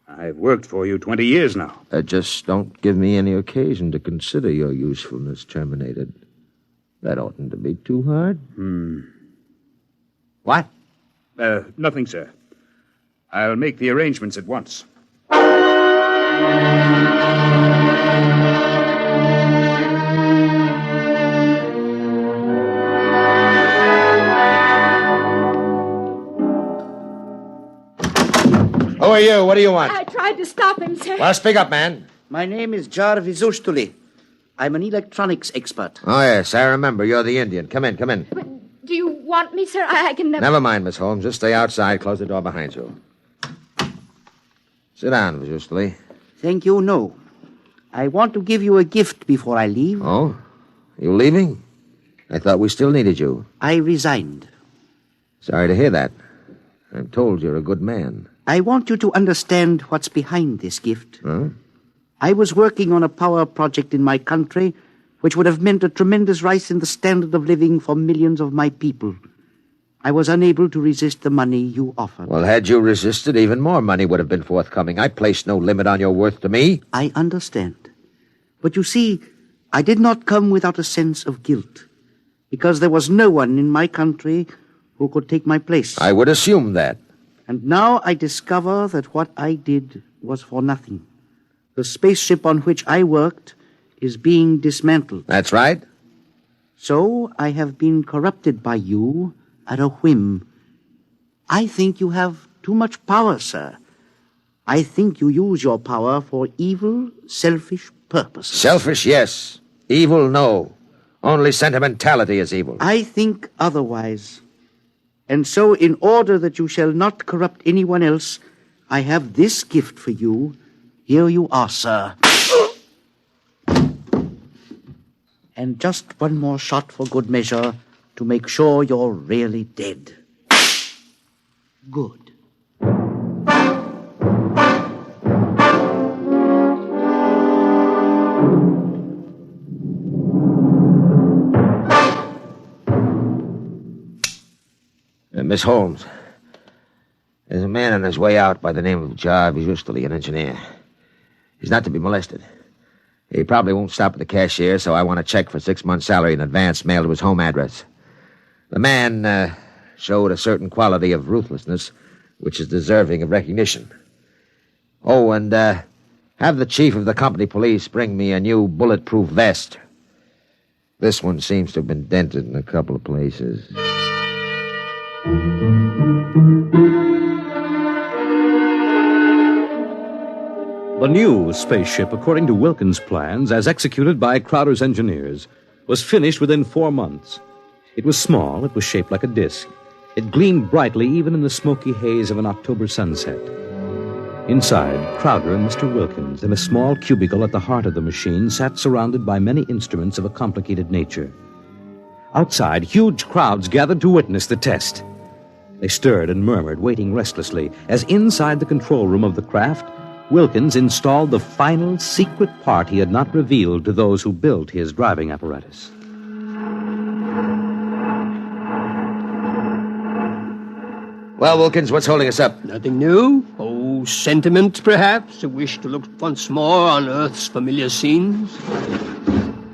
I've worked for you 20 years now. Just don't give me any occasion to consider your usefulness terminated. That oughtn't to be too hard. What? Nothing, sir. I'll make the arrangements at once. Who are you? What do you want? I tried to stop him, sir. Well, speak up, man. My name is Jarvis Ustuli. I'm an electronics expert. Oh, yes, I remember. You're the Indian. Come in, come in. Do you want me, sir? I can never... Never mind, Miss Holmes. Just stay outside. Close the door behind you. Sit down, Ustuli. Thank you, no. I want to give you a gift before I leave. Oh? You leaving? I thought we still needed you. I resigned. Sorry to hear that. I'm told you're a good man. I want you to understand what's behind this gift. Huh? I was working on a power project in my country which would have meant a tremendous rise in the standard of living for millions of my people. I was unable to resist the money you offered. Well, had you resisted, even more money would have been forthcoming. I placed no limit on your worth to me. I understand. But you see, I did not come without a sense of guilt, because there was no one in my country who could take my place. I would assume that. And now I discover that what I did was for nothing. The spaceship on which I worked is being dismantled. That's right. So I have been corrupted by you at a whim. I think you have too much power, sir. I think you use your power for evil, selfish purposes. Selfish, yes. Evil, no. Only sentimentality is evil. I think otherwise. And so, in order that you shall not corrupt anyone else, I have this gift for you. Here you are, sir. And just one more shot for good measure to make sure you're really dead. Good. Miss Holmes, there's a man on his way out by the name of Jarvis Ustuli, an engineer. He's not to be molested. He probably won't stop at the cashier, so I want a check for 6 months' salary in advance mailed to his home address. The man showed a certain quality of ruthlessness which is deserving of recognition. Oh, and have the chief of the company police bring me a new bulletproof vest. This one seems to have been dented in a couple of places. The new spaceship, according to Wilkins' plans, as executed by Crowder's engineers, was finished within 4 months. It was small, it was shaped like a disc. It gleamed brightly even in the smoky haze of an October sunset. Inside, Crowder and Mr. Wilkins, in a small cubicle at the heart of the machine, sat surrounded by many instruments of a complicated nature. Outside, huge crowds gathered to witness the test. They stirred and murmured, waiting restlessly, as inside the control room of the craft, Wilkins installed the final secret part he had not revealed to those who built his driving apparatus. Well, Wilkins, what's holding us up? Nothing new. Oh, sentiment, perhaps? A wish to look once more on Earth's familiar scenes?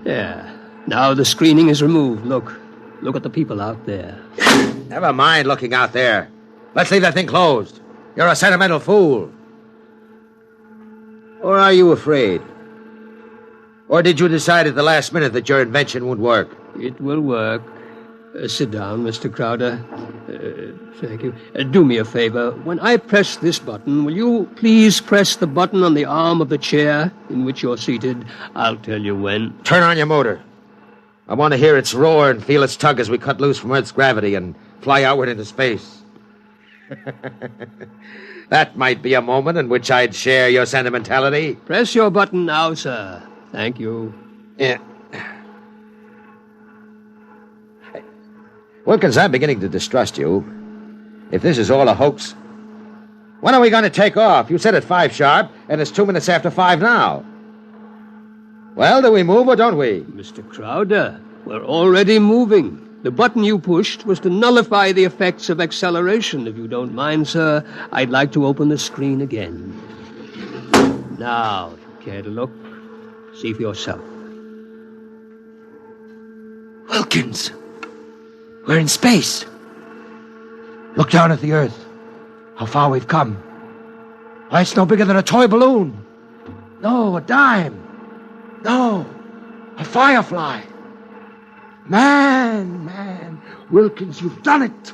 Yeah. Now the screening is removed. Look. Look at the people out there. Never mind looking out there. Let's leave that thing closed. You're a sentimental fool. Or are you afraid? Or did you decide at the last minute that your invention would work? It will work. Sit down, Mr. Crowder. Thank you. Do me a favor. When I press this button, will you please press the button on the arm of the chair in which you're seated? I'll tell you when. Turn on your motor. I want to hear its roar and feel its tug as we cut loose from Earth's gravity and fly outward into space. That might be a moment in which I'd share your sentimentality. Press your button now, sir. Thank you. Yeah. Wilkins, I'm beginning to distrust you. If this is all a hoax, when are we going to take off? You said at 5 sharp, and it's 2 minutes after 5 now. Well, do we move or don't we? Mr. Crowder, we're already moving. The button you pushed was to nullify the effects of acceleration. If you don't mind, sir, I'd like to open the screen again. Now, if you care to look, see for yourself. Wilkins, we're in space. Look down at the Earth. How far we've come. Why, it's no bigger than a toy balloon. No, a dime. No, a firefly. Man, Wilkins, you've done it.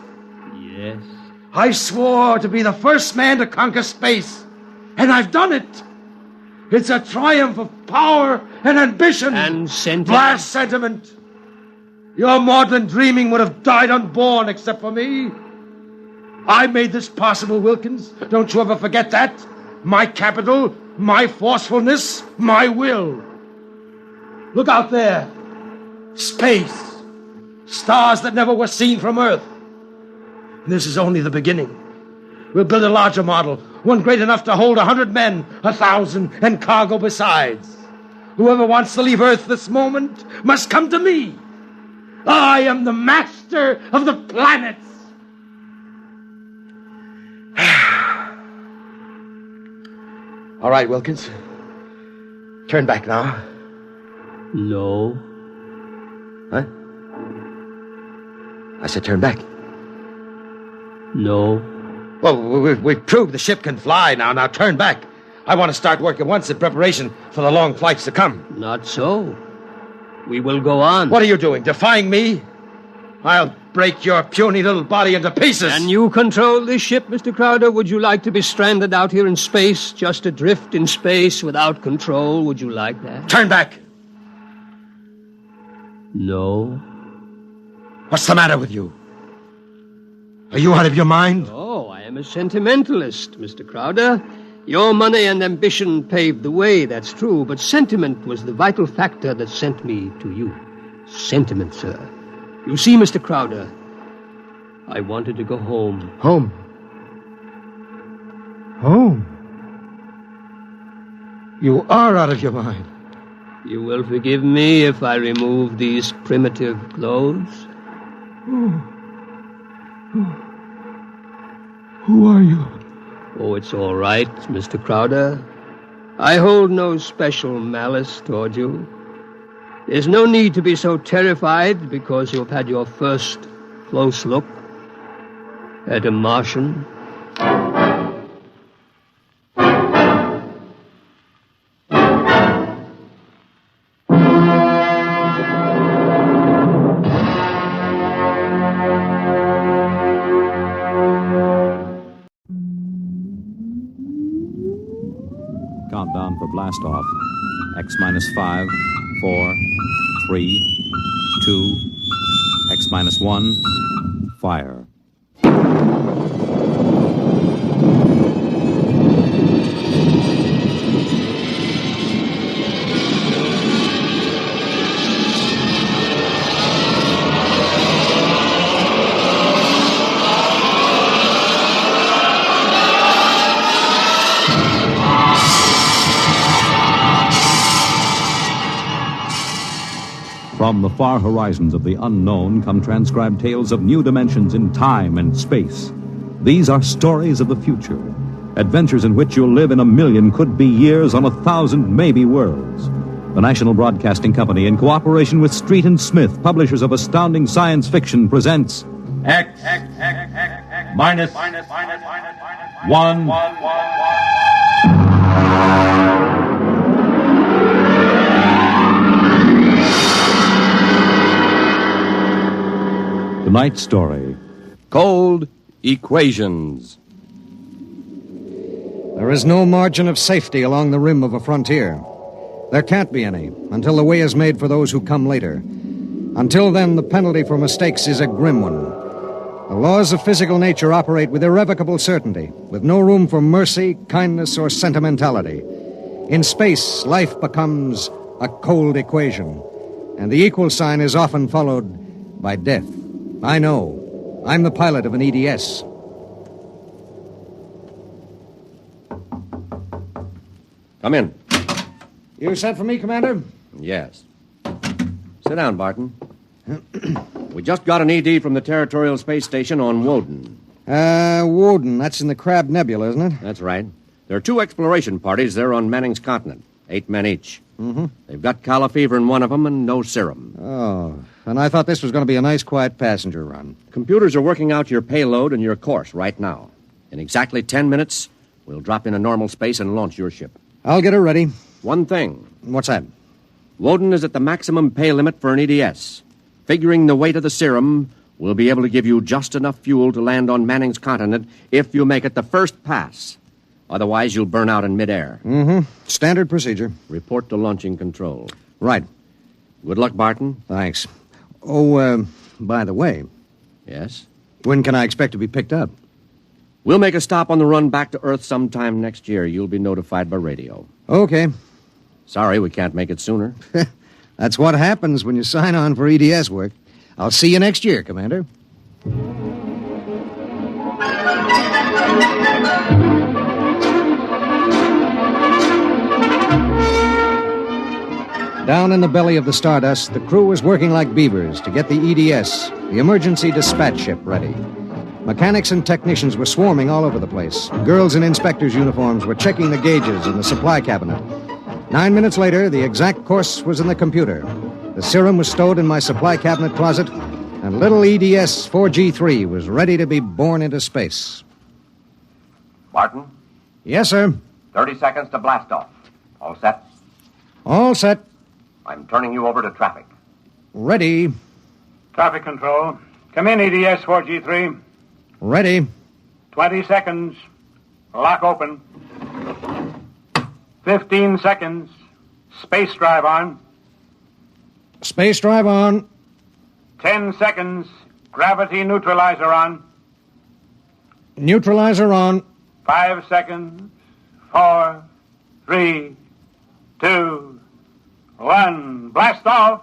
Yes. I swore to be the first man to conquer space, and I've done it. It's a triumph of power and ambition. And sentiment. Blast sentiment. Your maudlin dreaming would have died unborn except for me. I made this possible, Wilkins. Don't you ever forget that. My capital, my forcefulness, my will. Look out there. Space. Stars that never were seen from Earth. And this is only the beginning. We'll build a larger model, one great enough to hold 100 men, 1,000, and cargo besides. Whoever wants to leave Earth this moment must come to me. I am the master of the planets. All right, Wilkins. Turn back now. No. Huh? I said turn back. No. Well, we've proved the ship can fly now. Now turn back. I want to start work at once in preparation for the long flights to come. Not so. We will go on. What are you doing? Defying me? I'll break your puny little body into pieces. Can you control this ship, Mr. Crowder? Would you like to be stranded out here in space, just adrift in space without control? Would you like that? Turn back. No. What's the matter with you? Are you out of your mind? Oh, I am a sentimentalist, Mr. Crowder. Your money and ambition paved the way, that's true, but sentiment was the vital factor that sent me to you. Sentiment, sir. You see, Mr. Crowder, I wanted to go home. Home? Home? You are out of your mind. You will forgive me if I remove these primitive clothes? Who are you? Oh, it's all right, Mr. Crowder. I hold no special malice toward you. There's no need to be so terrified because you've had your first close look at a Martian. Countdown for blast off. X minus 5, 4, 3, 2, X minus 1, fire. From the far horizons of the unknown come transcribed tales of new dimensions in time and space. These are stories of the future, adventures in which you'll live in a million could-be years on 1,000 maybe worlds. The National Broadcasting Company, in cooperation with Street and Smith, publishers of astounding science fiction, presents X minus 1. Tonight's story, Cold Equations. There is no margin of safety along the rim of a frontier. There can't be any until the way is made for those who come later. Until then, the penalty for mistakes is a grim one. The laws of physical nature operate with irrevocable certainty, with no room for mercy, kindness, or sentimentality. In space, life becomes a cold equation, and the equal sign is often followed by death. I know. I'm the pilot of an EDS. Come in. You sent for me, Commander? Yes. Sit down, Barton. We just got an ED from the Territorial Space Station on Woden. Woden. That's in the Crab Nebula, isn't it? That's right. There are 2 exploration parties there on Manning's continent. 8 men each. Mm-hmm. They've got calla fever in one of them and no serum. Oh, and I thought this was going to be a nice, quiet passenger run. Computers are working out your payload and your course right now. In exactly 10 minutes, we'll drop into normal space and launch your ship. I'll get her ready. One thing. What's that? Woden is at the maximum pay limit for an EDS. Figuring the weight of the serum, we'll be able to give you just enough fuel to land on Manning's continent if you make it the first pass. Otherwise, you'll burn out in midair. Mm-hmm. Standard procedure. Report to launching control. Right. Good luck, Barton. Thanks. Oh, by the way. Yes? When can I expect to be picked up? We'll make a stop on the run back to Earth sometime next year. You'll be notified by radio. Okay. Sorry, we can't make it sooner. That's what happens when you sign on for EDS work. I'll see you next year, Commander. Down in the belly of the Stardust, the crew was working like beavers to get the EDS, the Emergency Dispatch Ship, ready. Mechanics and technicians were swarming all over the place. Girls in inspectors' uniforms were checking the gauges in the supply cabinet. 9 minutes later, the exact course was in the computer. The serum was stowed in my supply cabinet closet, and little EDS 4G3 was ready to be born into space. Barton? Yes, sir. 30 seconds to blast off. All set? All set. I'm turning you over to traffic. Ready. Traffic control. Come in, EDS 4G3. Ready. 20 seconds. Lock open. 15 seconds. Space drive on. Space drive on. 10 seconds. Gravity neutralizer on. Neutralizer on. 5 seconds. 4, 3, 2, 1. Blast off.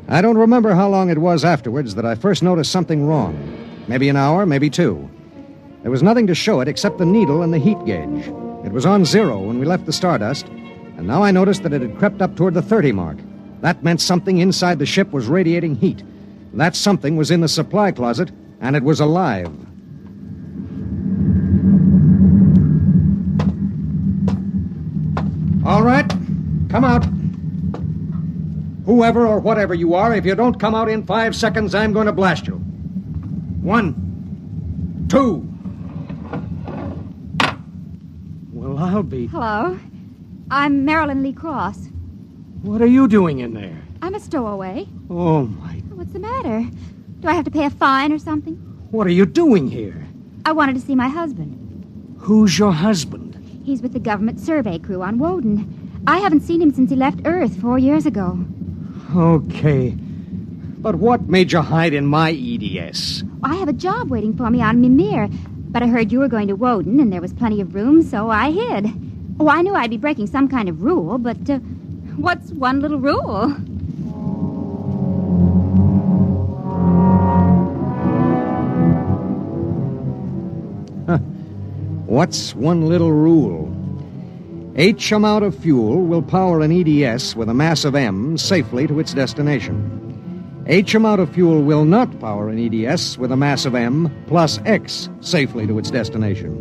I don't remember how long it was afterwards that I first noticed something wrong. Maybe an hour, maybe 2. There was nothing to show it except the needle and the heat gauge. It was on 0 when we left the Stardust, and now I noticed that it had crept up toward the 30 mark. That meant something inside the ship was radiating heat. That something was in the supply closet, and it was alive. All right, come out. Whoever or whatever you are, if you don't come out in 5 seconds, I'm going to blast you. 1, 2. Well, I'll be... Hello. I'm Marilyn Lee Cross. What are you doing in there? I'm a stowaway. Oh, my... What's the matter? Do I have to pay a fine or something? What are you doing here? I wanted to see my husband. Who's your husband? He's with the government survey crew on Woden. I haven't seen him since he left Earth 4 years ago. Okay. But what made you hide in my EDS? I have a job waiting for me on Mimir, but I heard you were going to Woden and there was plenty of room, so I hid. Oh, I knew I'd be breaking some kind of rule, but what's one little rule? What's one little rule? H amount of fuel will power an EDS with a mass of M safely to its destination. H amount of fuel will not power an EDS with a mass of M plus X safely to its destination.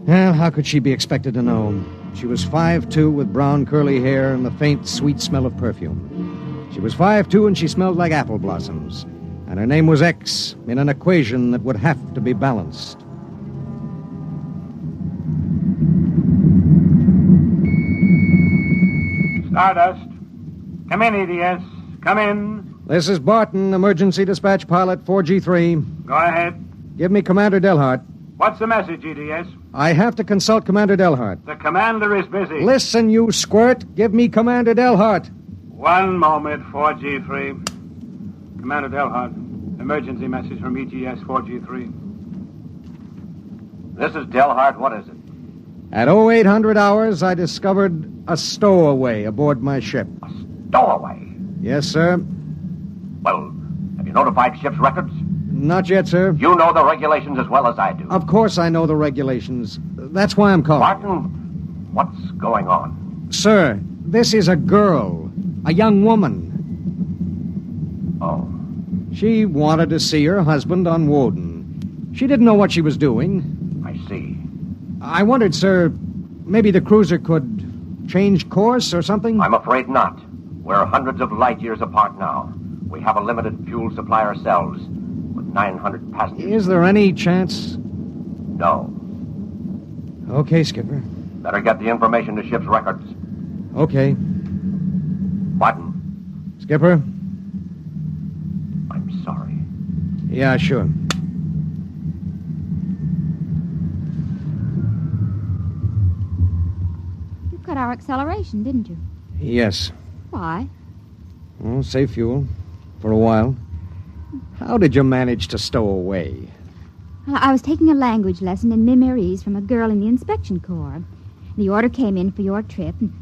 Well, how could she be expected to know? She was 5'2" with brown curly hair and the faint, sweet smell of perfume. She was 5'2" and she smelled like apple blossoms. And her name was X in an equation that would have to be balanced. Stardust. Come in, EDS. Come in. This is Barton, emergency dispatch pilot 4G3. Go ahead. Give me Commander Delhart. What's the message, EDS? I have to consult Commander Delhart. The commander is busy. Listen, you squirt. Give me Commander Delhart. One moment, 4G3. Commander Delhart, emergency message from EGS 4G3. This is Delhart. What is it? At 0800 hours, I discovered a stowaway aboard my ship. Stowaway? Yes, sir. Well, have you notified ship's records? Not yet, sir. You know the regulations as well as I do. Of course I know the regulations. That's why I'm calling. Martin, what's going on? Sir, this is a girl. A young woman. Oh. She wanted to see her husband on Woden. She didn't know what she was doing. I see. I wondered, sir, maybe the cruiser could change course or something? I'm afraid not. We're hundreds of light years apart now. We have a limited fuel supply ourselves, with 900 passengers. Is there any chance? No. Okay, Skipper. Better get the information to ship's records. Okay. Martin. Skipper? I'm sorry. Yeah, sure. You cut our acceleration, didn't you? Yes. Why? Well, save fuel. For a while. How did you manage to stow away? I was taking a language lesson in Mimirese from a girl in the inspection corps. The order came in for your trip, and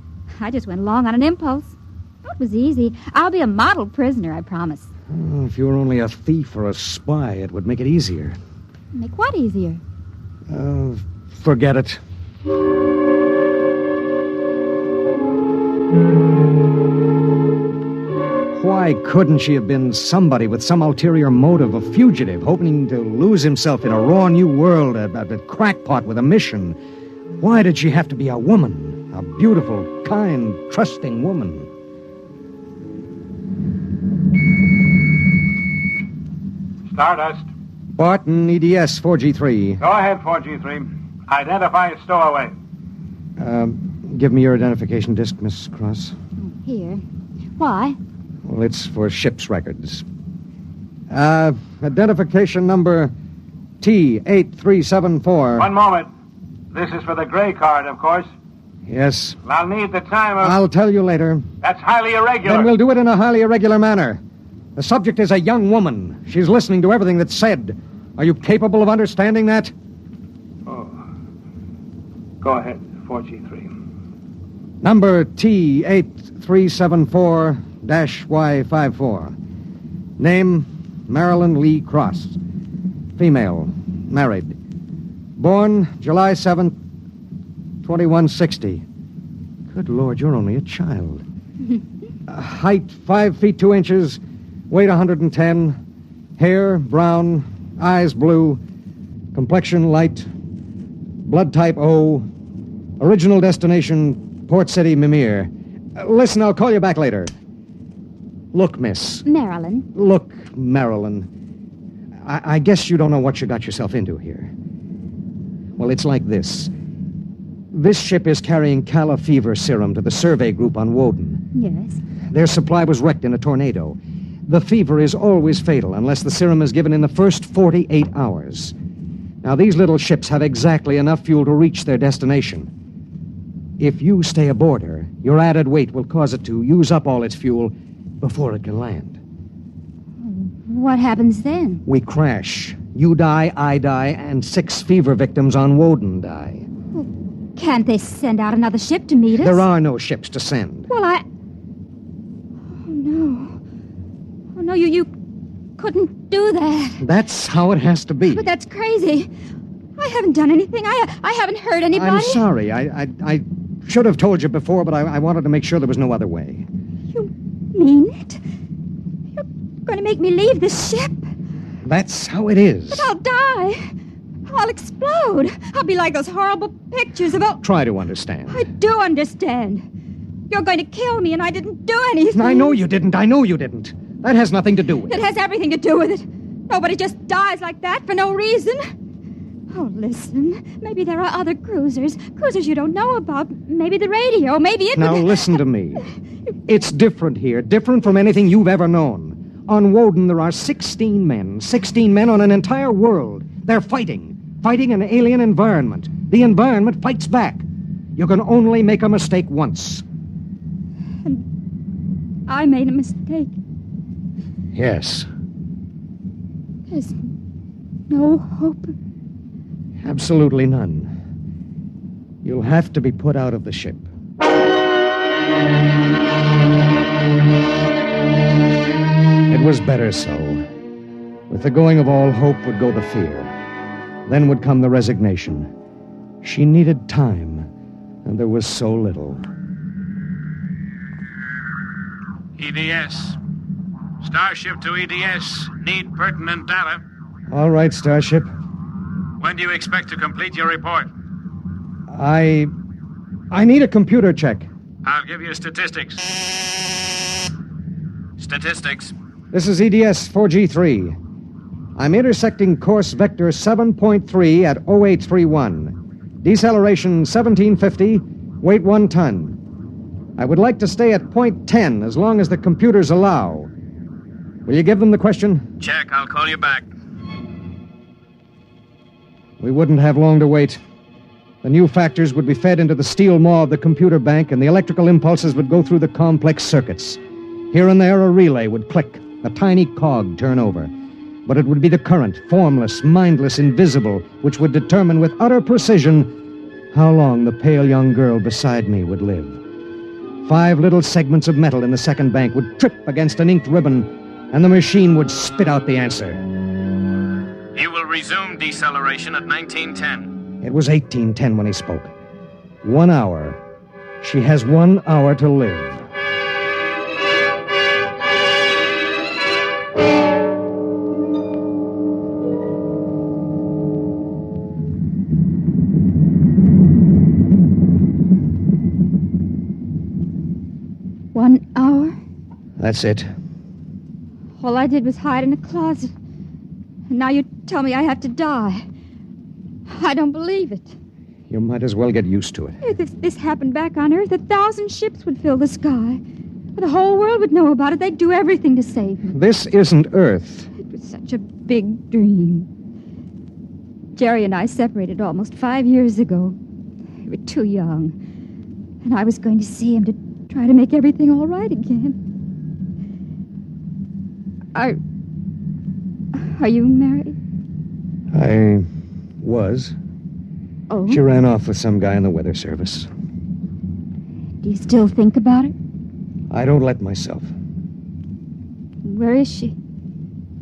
I just went along on an impulse. It was easy. I'll be a model prisoner, I promise. Oh, if you were only a thief or a spy, it would make it easier. Make what easier? Forget it. Why couldn't she have been somebody with some ulterior motive, a fugitive, hoping to lose himself in a raw new world, a crackpot with a mission? Why did she have to be a woman? A beautiful, kind, trusting woman? Stardust. Barton, EDS 4G3. Go ahead, 4G3. Identify a stowaway. Give me your identification disc, Miss Cross. Here. Why? Well, it's for ship's records. Identification number T8374. One moment. This is for the gray card, of course. Yes. I'll need the time of... I'll tell you later. That's highly irregular. Then we'll do it in a highly irregular manner. The subject is a young woman. She's listening to everything that's said. Are you capable of understanding that? Oh. Go ahead, 4G3. Number T8374-Y54. Name, Marilyn Lee Cross. Female, married. Born July 7th, 2160. Good Lord, you're only a child. Height, 5 feet 2 inches. Weight, 110. Hair, brown. Eyes, blue. Complexion, light. Blood type, O. Original destination, Port City, Mimir. Listen, I'll call you back later. Look, miss. Marilyn. Look, Marilyn. I guess you don't know what you got yourself into here. Well, it's like this. This ship is carrying Calla fever serum to the survey group on Woden. Yes. Their supply was wrecked in a tornado. The fever is always fatal unless the serum is given in the first 48 hours. Now, these little ships have exactly enough fuel to reach their destination. If you stay aboard her, your added weight will cause it to use up all its fuel before it can land. What happens then? We crash. You die, I die, and 6 fever victims on Woden die. Well, can't they send out another ship to meet us? There are no ships to send. Well, Oh, no. Oh, no, you couldn't do that. That's how it has to be. But that's crazy. I haven't done anything. I haven't hurt anybody. I'm sorry. I should have told you before, but I wanted to make sure there was no other way. You mean it? You're going to make me leave this ship? That's how it is. But I'll die. I'll explode. I'll be like those horrible pictures about... Try to understand. I do understand. You're going to kill me, and I didn't do anything. I know you didn't. That has nothing to do with it. It has everything to do with it. Nobody just dies like that for no reason. Oh, listen. Maybe there are other cruisers you don't know about. Maybe the radio. Maybe it... Now, listen to me. It's different here. Different from anything you've ever known. On Woden, there are 16 men. 16 men on an entire world. They're fighting an alien environment. The environment fights back. You can only make a mistake once. And I made a mistake. Yes. There's no hope. Absolutely none. You'll have to be put out of the ship. It was better so. With the going of all hope would go the fear. Then would come the resignation. She needed time, and there was so little. EDS. Starship to EDS. Need pertinent data. All right, Starship. When do you expect to complete your report? I need a computer check. I'll give you statistics. Statistics. This is EDS 4G3. I'm intersecting course vector 7.3 at 0831. Deceleration 1750, weight 1 ton. I would like to stay at point 10 as long as the computers allow. Will you give them the question? Check. I'll call you back. We wouldn't have long to wait. The new factors would be fed into the steel maw of the computer bank, and the electrical impulses would go through the complex circuits. Here and there, a relay would click, a tiny cog turn over. But it would be the current, formless, mindless, invisible, which would determine with utter precision how long the pale young girl beside me would live. 5 little segments of metal in the second bank would trip against an inked ribbon, and the machine would spit out the answer. You will resume deceleration at 1910. It was 1810 when he spoke. 1 hour. She has 1 hour to live. That's it. All I did was hide in a closet. And now you tell me I have to die. I don't believe it. You might as well get used to it. If this happened back on Earth, 1,000 ships would fill the sky. The whole world would know about it. They'd do everything to save me. This isn't Earth. It was such a big dream. Jerry and I separated almost 5 years ago. We were too young. And I was going to see him to try to make everything all right again. Are you married? I was. Oh? She ran off with some guy in the weather service. Do you still think about it? I don't let myself. Where is she?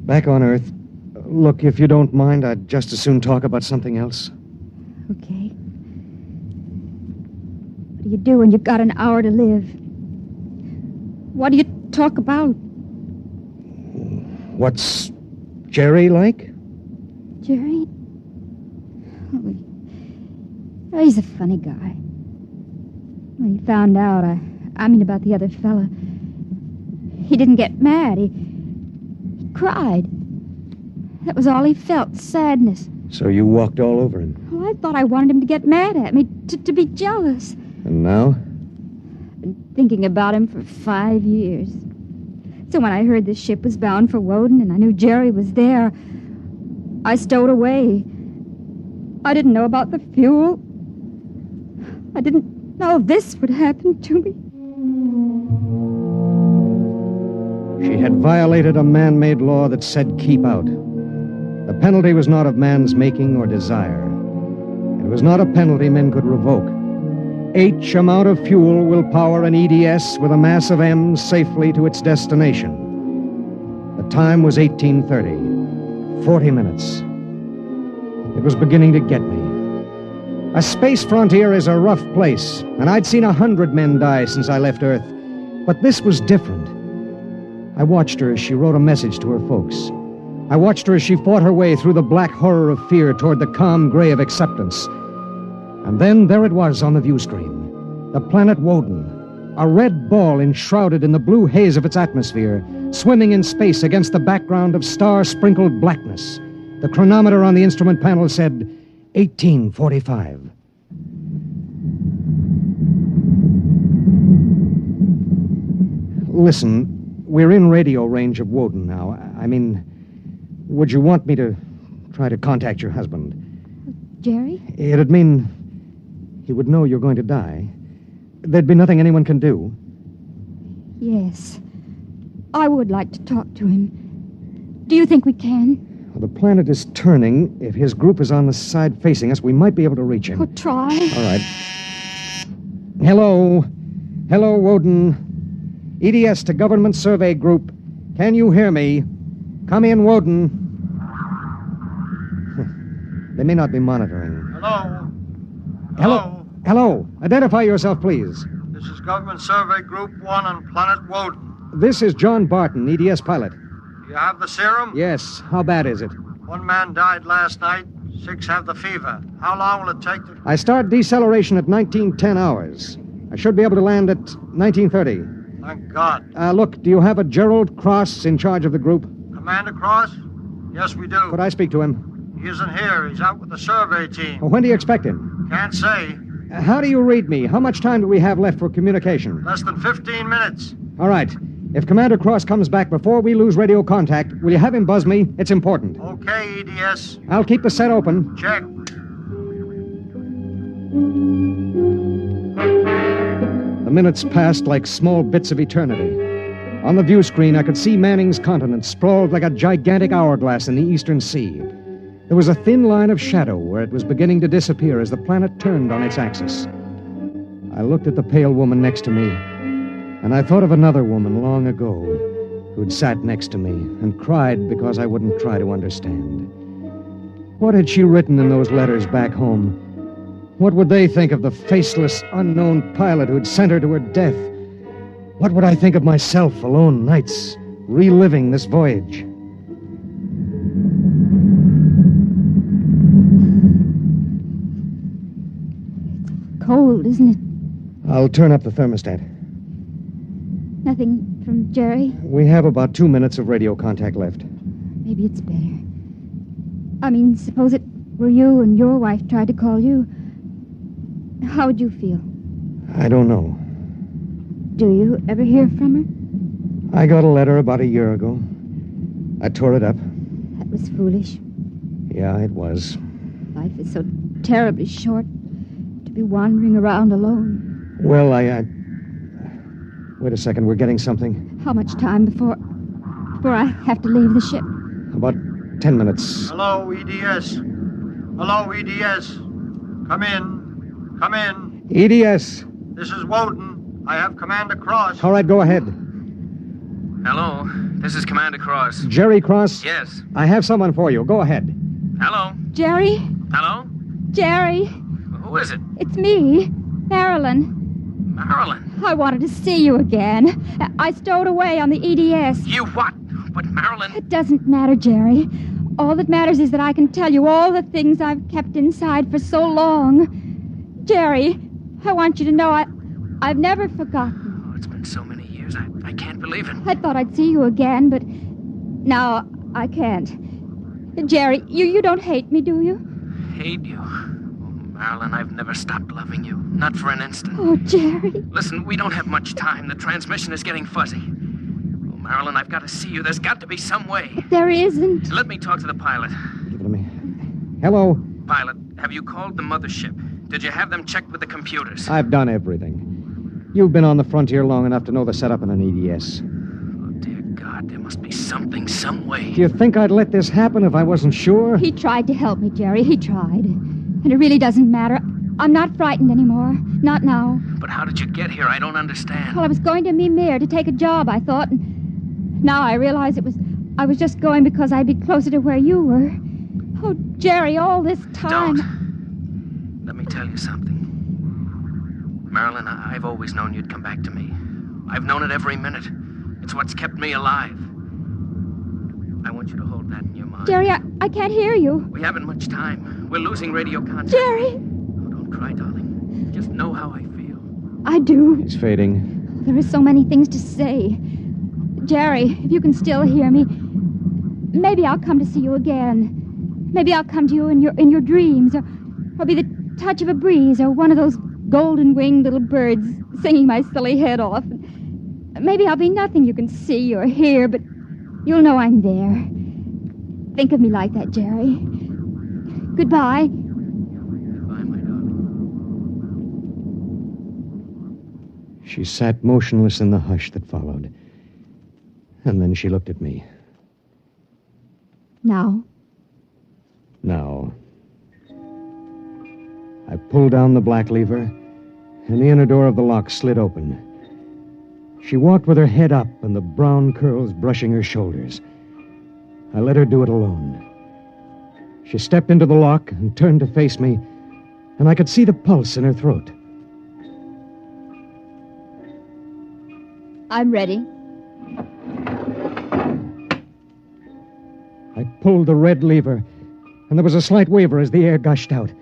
Back on Earth. Look, if you don't mind, I'd just as soon talk about something else. Okay. What do you do when you've got an hour to live? What do you talk about? What's Jerry like? Jerry? Oh, he's a funny guy. When he found out, I mean about the other fella, he didn't get mad. He cried. That was all he felt, sadness. So you walked all over him. Well, I thought I wanted him to get mad at me, to be jealous. And now? I've been thinking about him for 5 years. So when I heard the ship was bound for Woden and I knew Jerry was there, I stowed away. I didn't know about the fuel. I didn't know this would happen to me. She had violated a man-made law that said keep out. The penalty was not of man's making or desire. It was not a penalty men could revoke. H amount of fuel will power an EDS with a mass of M safely to its destination. The time was 1830. 40 minutes. It was beginning to get me. A space frontier is a rough place, and I'd seen 100 men die since I left Earth. But this was different. I watched her as she wrote a message to her folks. I watched her as she fought her way through the black horror of fear toward the calm gray of acceptance. And then there it was on the view screen. The planet Woden. A red ball enshrouded in the blue haze of its atmosphere, swimming in space against the background of star-sprinkled blackness. The chronometer on the instrument panel said 1845. Listen, we're in radio range of Woden now. I mean, would you want me to try to contact your husband? Jerry? It'd mean he would know you're going to die. There'd be nothing anyone can do. Yes. I would like to talk to him. Do you think we can? Well, the planet is turning. If his group is on the side facing us, we might be able to reach him. Oh, try. All right. Hello. Hello, Woden. EDS to Government Survey Group. Can you hear me? Come in, Woden. They may not be monitoring. Hello. Hello. Hello. Identify yourself, please. This is Government Survey Group 1 on Planet Woden. This is John Barton, EDS pilot. Do you have the serum? Yes. How bad is it? 1 man died last night. 6 have the fever. How long will it take to... I start deceleration at 1910 hours. I should be able to land at 1930. Thank God. Look, do you have a Gerald Cross in charge of the group? Commander Cross? Yes, we do. Could I speak to him? He isn't here. He's out with the survey team. Well, when do you expect him? Can't say. How do you read me? How much time do we have left for communication? Less than 15 minutes. All right. If Commander Cross comes back before we lose radio contact, will you have him buzz me? It's important. Okay, EDS. I'll keep the set open. Check. The minutes passed like small bits of eternity. On the view screen, I could see Manning's continent sprawled like a gigantic hourglass in the eastern sea. There was a thin line of shadow where it was beginning to disappear as the planet turned on its axis. I looked at the pale woman next to me, and I thought of another woman long ago who'd sat next to me and cried because I wouldn't try to understand. What had she written in those letters back home? What would they think of the faceless, unknown pilot who'd sent her to her death? What would I think of myself alone nights, reliving this voyage? Cold, isn't it? I'll turn up the thermostat. Nothing from Jerry? We have about 2 minutes of radio contact left. Maybe it's better. I mean, suppose it were you and your wife tried to call you. How would you feel? I don't know. Do you ever hear from her? I got a letter about a year ago. I tore it up. That was foolish. Yeah, it was. Life is so terribly short to be wandering around alone. Well, Wait a second, we're getting something. How much time before I have to leave the ship? About 10 minutes. Hello, EDS. Hello, EDS. Come in. Come in. EDS. This is Woden. I have Commander Cross. All right, go ahead. Hello, this is Commander Cross. Jerry Cross? Yes. I have someone for you. Go ahead. Hello. Jerry? Hello? Jerry? Who is it? It's me, Marilyn. Marilyn. I wanted to see you again. I stowed away on the EDS. You what? But Marilyn... It doesn't matter, Jerry. All that matters is that I can tell you all the things I've kept inside for so long. Jerry, I want you to know I've never forgotten. Oh, it's been so many years. I can't believe it. I thought I'd see you again, but now I can't. Jerry, you don't hate me, do you? Hate you? Oh, Marilyn, I've never stopped loving you. Not for an instant. Oh, Jerry. Listen, we don't have much time. The transmission is getting fuzzy. Oh, Marilyn, I've got to see you. There's got to be some way. There isn't. Let me talk to the pilot. Give it to me. Hello. Pilot, Have you called the mothership? Did you have them checked with the computers? I've done everything. You've been on the frontier long enough to know the setup in an EDS. Oh, dear God, there must be something, some way. Do you think I'd let this happen if I wasn't sure? He tried to help me, Jerry. He tried. And it really doesn't matter. I'm not frightened anymore. Not now. But how did you get here? I don't understand. Well, I was going to Mimir to take a job, I thought. And now I realize I was just going because I'd be closer to where you were. Oh, Jerry, all this time... Don't. Let me tell you something. Marilyn, I've always known you'd come back to me. I've known it every minute. It's what's kept me alive. I want you to hold that in your mind. Jerry, I can't hear you. We haven't much time. We're losing radio contact. Jerry! Oh, don't cry, darling. Just know how I feel. I do. It's fading. There are so many things to say. Jerry, if you can still hear me, maybe I'll come to see you again. Maybe I'll come to you in your dreams, or be the touch of a breeze, or one of those golden-winged little birds singing my silly head off. Maybe I'll be nothing you can see or hear, but you'll know I'm there. Think of me like that, Jerry. Goodbye. Goodbye, my darling. She sat motionless in the hush that followed. And then she looked at me. Now? Now. I pulled down the black lever, and the inner door of the lock slid open. She walked with her head up and the brown curls brushing her shoulders. I let her do it alone. She stepped into the lock and turned to face me, and I could see the pulse in her throat. I'm ready. I pulled the red lever, and there was a slight waver as the air gushed out.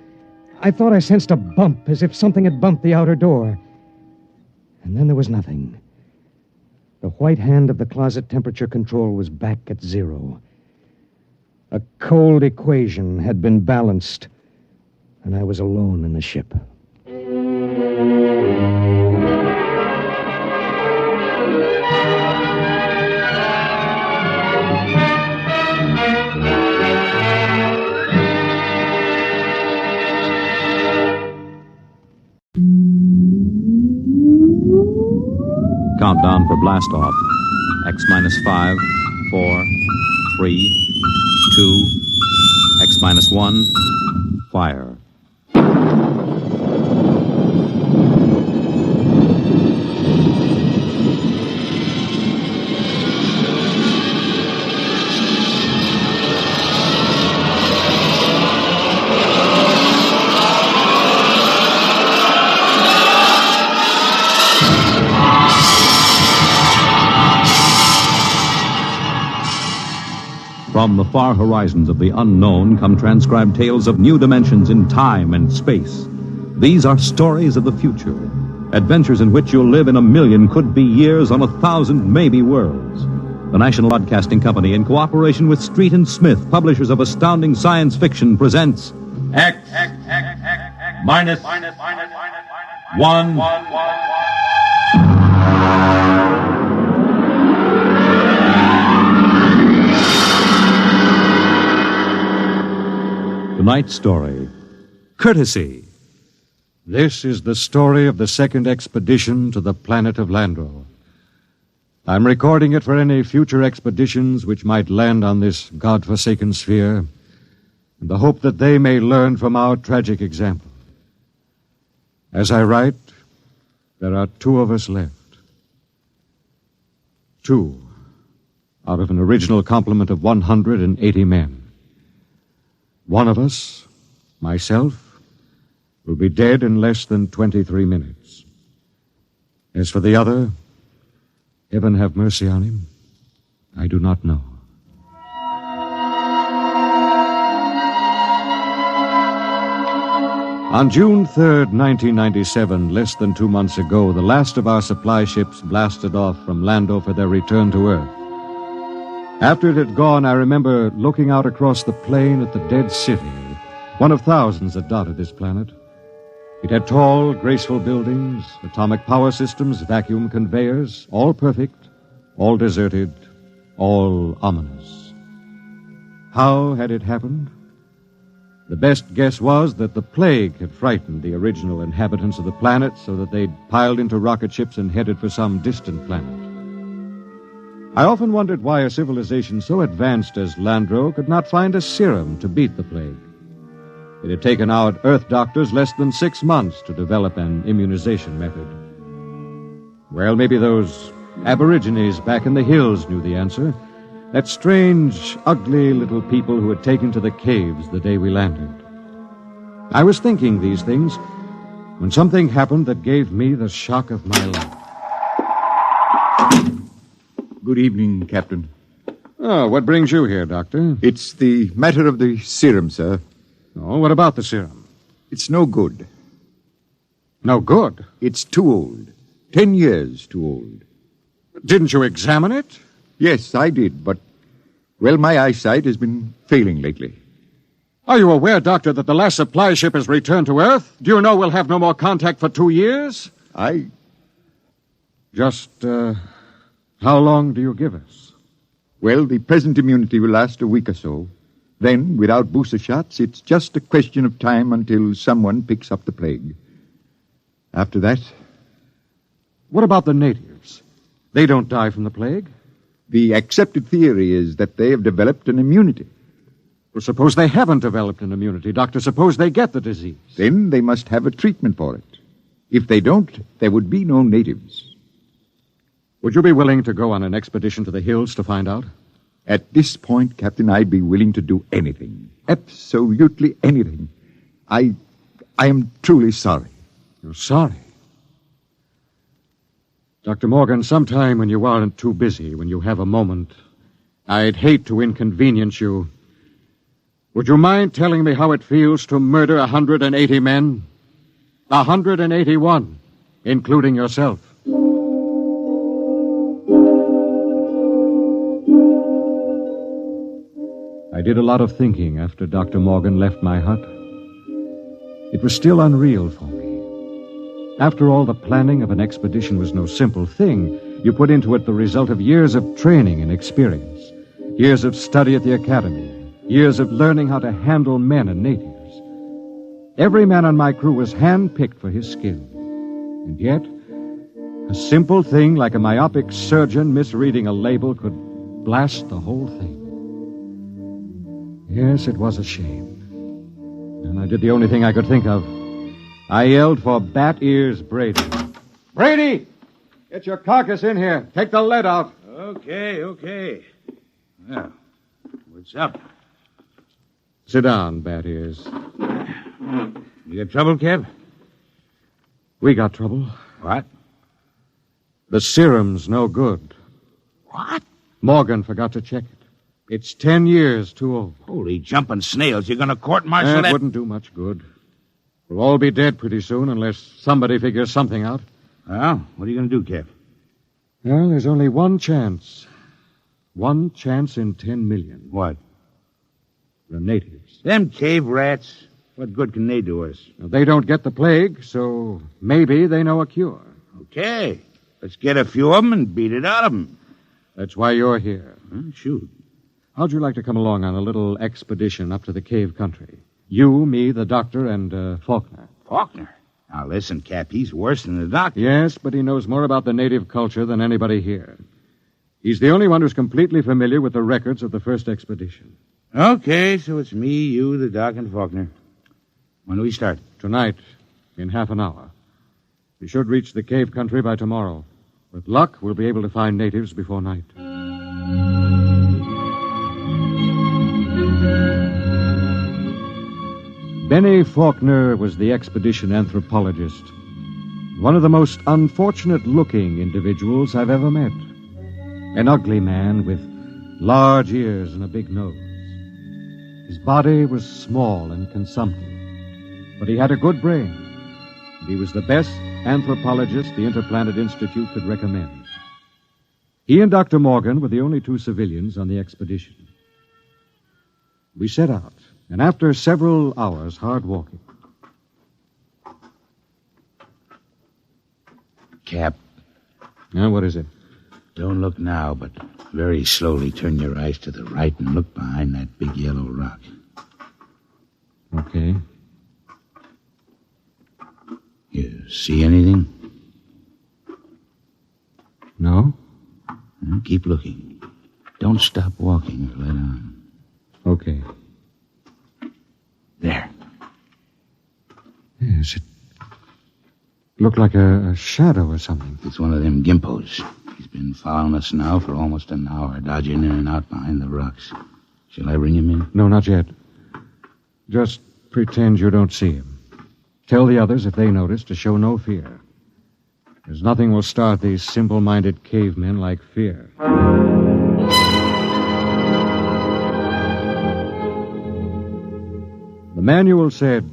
I thought I sensed a bump, as if something had bumped the outer door. And then there was nothing. The white hand of the closet temperature control was back at 0. A cold equation had been balanced, and I was alone in the ship. Countdown for blast off. X minus 5, 4, 3, 2, X minus 1, fire. From the far horizons of the unknown come transcribed tales of new dimensions in time and space. These are stories of the future, adventures in which you'll live in 1,000,000 could-be years on 1,000 maybe worlds. The National Broadcasting Company, in cooperation with Street and Smith, publishers of astounding science fiction, presents X minus 1. Tonight's story, Courtesy. This is the story of the second expedition to the planet of Landro. I'm recording it for any future expeditions which might land on this God-forsaken sphere, in the hope that they may learn from our tragic example. As I write, there are 2 of us left. 2 out of an original complement of 180 men. One of us, myself, will be dead in less than 23 minutes. As for the other, heaven have mercy on him, I do not know. On June 3rd, 1997, less than 2 months ago, the last of our supply ships blasted off from Lando for their return to Earth. After it had gone, I remember looking out across the plain at the dead city, one of thousands that dotted this planet. It had tall, graceful buildings, atomic power systems, vacuum conveyors, all perfect, all deserted, all ominous. How had it happened? The best guess was that the plague had frightened the original inhabitants of the planet so that they'd piled into rocket ships and headed for some distant planet. I often wondered why a civilization so advanced as Landro could not find a serum to beat the plague. It had taken our Earth doctors less than 6 months to develop an immunization method. Well, maybe those aborigines back in the hills knew the answer. That strange, ugly little people who had taken to the caves the day we landed. I was thinking these things when something happened that gave me the shock of my life. Good evening, Captain. Oh, what brings you here, Doctor? It's the matter of the serum, sir. Oh, what about the serum? It's no good. No good? It's too old. 10 years too old. Didn't you examine it? Yes, I did, but, well, my eyesight has been failing lately. Are you aware, Doctor, that the last supply ship has returned to Earth? Do you know we'll have no more contact for 2 years? Just, how long do you give us? Well, the present immunity will last a week or so. Then, without booster shots, it's just a question of time until someone picks up the plague. After that... What about the natives? They don't die from the plague? The accepted theory is that they have developed an immunity. Well, suppose they haven't developed an immunity, Doctor. Suppose they get the disease. Then they must have a treatment for it. If they don't, there would be no natives. Would you be willing to go on an expedition to the hills to find out? At this point, Captain, I'd be willing to do anything. Absolutely anything. I am truly sorry. You're sorry? Dr. Morgan, sometime when you aren't too busy, when you have a moment, I'd hate to inconvenience you. Would you mind telling me how it feels to murder 180 men? 181, including yourself. I did a lot of thinking after Dr. Morgan left my hut. It was still unreal for me. After all, the planning of an expedition was no simple thing. You put into it the result of years of training and experience, years of study at the academy, years of learning how to handle men and natives. Every man on my crew was hand-picked for his skill. And yet, a simple thing like a myopic surgeon misreading a label could blast the whole thing. Yes, it was a shame. And I did the only thing I could think of. I yelled for Bat Ears Brady. Brady! Get your carcass in here. Take the lead out. Okay. Well, what's up? Sit down, Bat Ears. You got trouble, Kev? We got trouble. What? The serum's no good. What? Morgan forgot to check it. It's 10 years too old. Holy jumping snails. You're going to court-martial that? Wouldn't do much good. We'll all be dead pretty soon unless somebody figures something out. Well, what are you going to do, Kev? Well, there's only one chance. One chance in 10 million. What? The natives. Them cave rats. What good can they do us? Well, they don't get the plague, so maybe they know a cure. Okay. Let's get a few of them and beat it out of them. That's why you're here. Shoot. How'd you like to come along on a little expedition up to the cave country? You, me, the doctor, and Faulkner. Faulkner? Now, listen, Cap, he's worse than the doctor. Yes, but he knows more about the native culture than anybody here. He's the only one who's completely familiar with the records of the first expedition. Okay, so it's me, you, the doc, and Faulkner. When do we start? Tonight, in half an hour. We should reach the cave country by tomorrow. With luck, we'll be able to find natives before night. Benny Faulkner was the expedition anthropologist. One of the most unfortunate-looking individuals I've ever met. An ugly man with large ears and a big nose. His body was small and consumptive, but he had a good brain. And he was the best anthropologist the Interplanet Institute could recommend. He and Dr. Morgan were the only two civilians on the expedition. We set out, and after several hours hard walking... Cap. Now, what is it? Don't look now, but very slowly turn your eyes to the right and look behind that big yellow rock. Okay. You see anything? No? Well, keep looking. Don't stop walking or let on. Okay. There. Yes, it looked like a shadow or something. It's one of them gimpos. He's been following us now for almost an hour, dodging in and out behind the rocks. Shall I bring him in? No, not yet. Just pretend you don't see him. Tell the others, if they notice, to show no fear. Because nothing will start these simple-minded cavemen like fear. The manual said,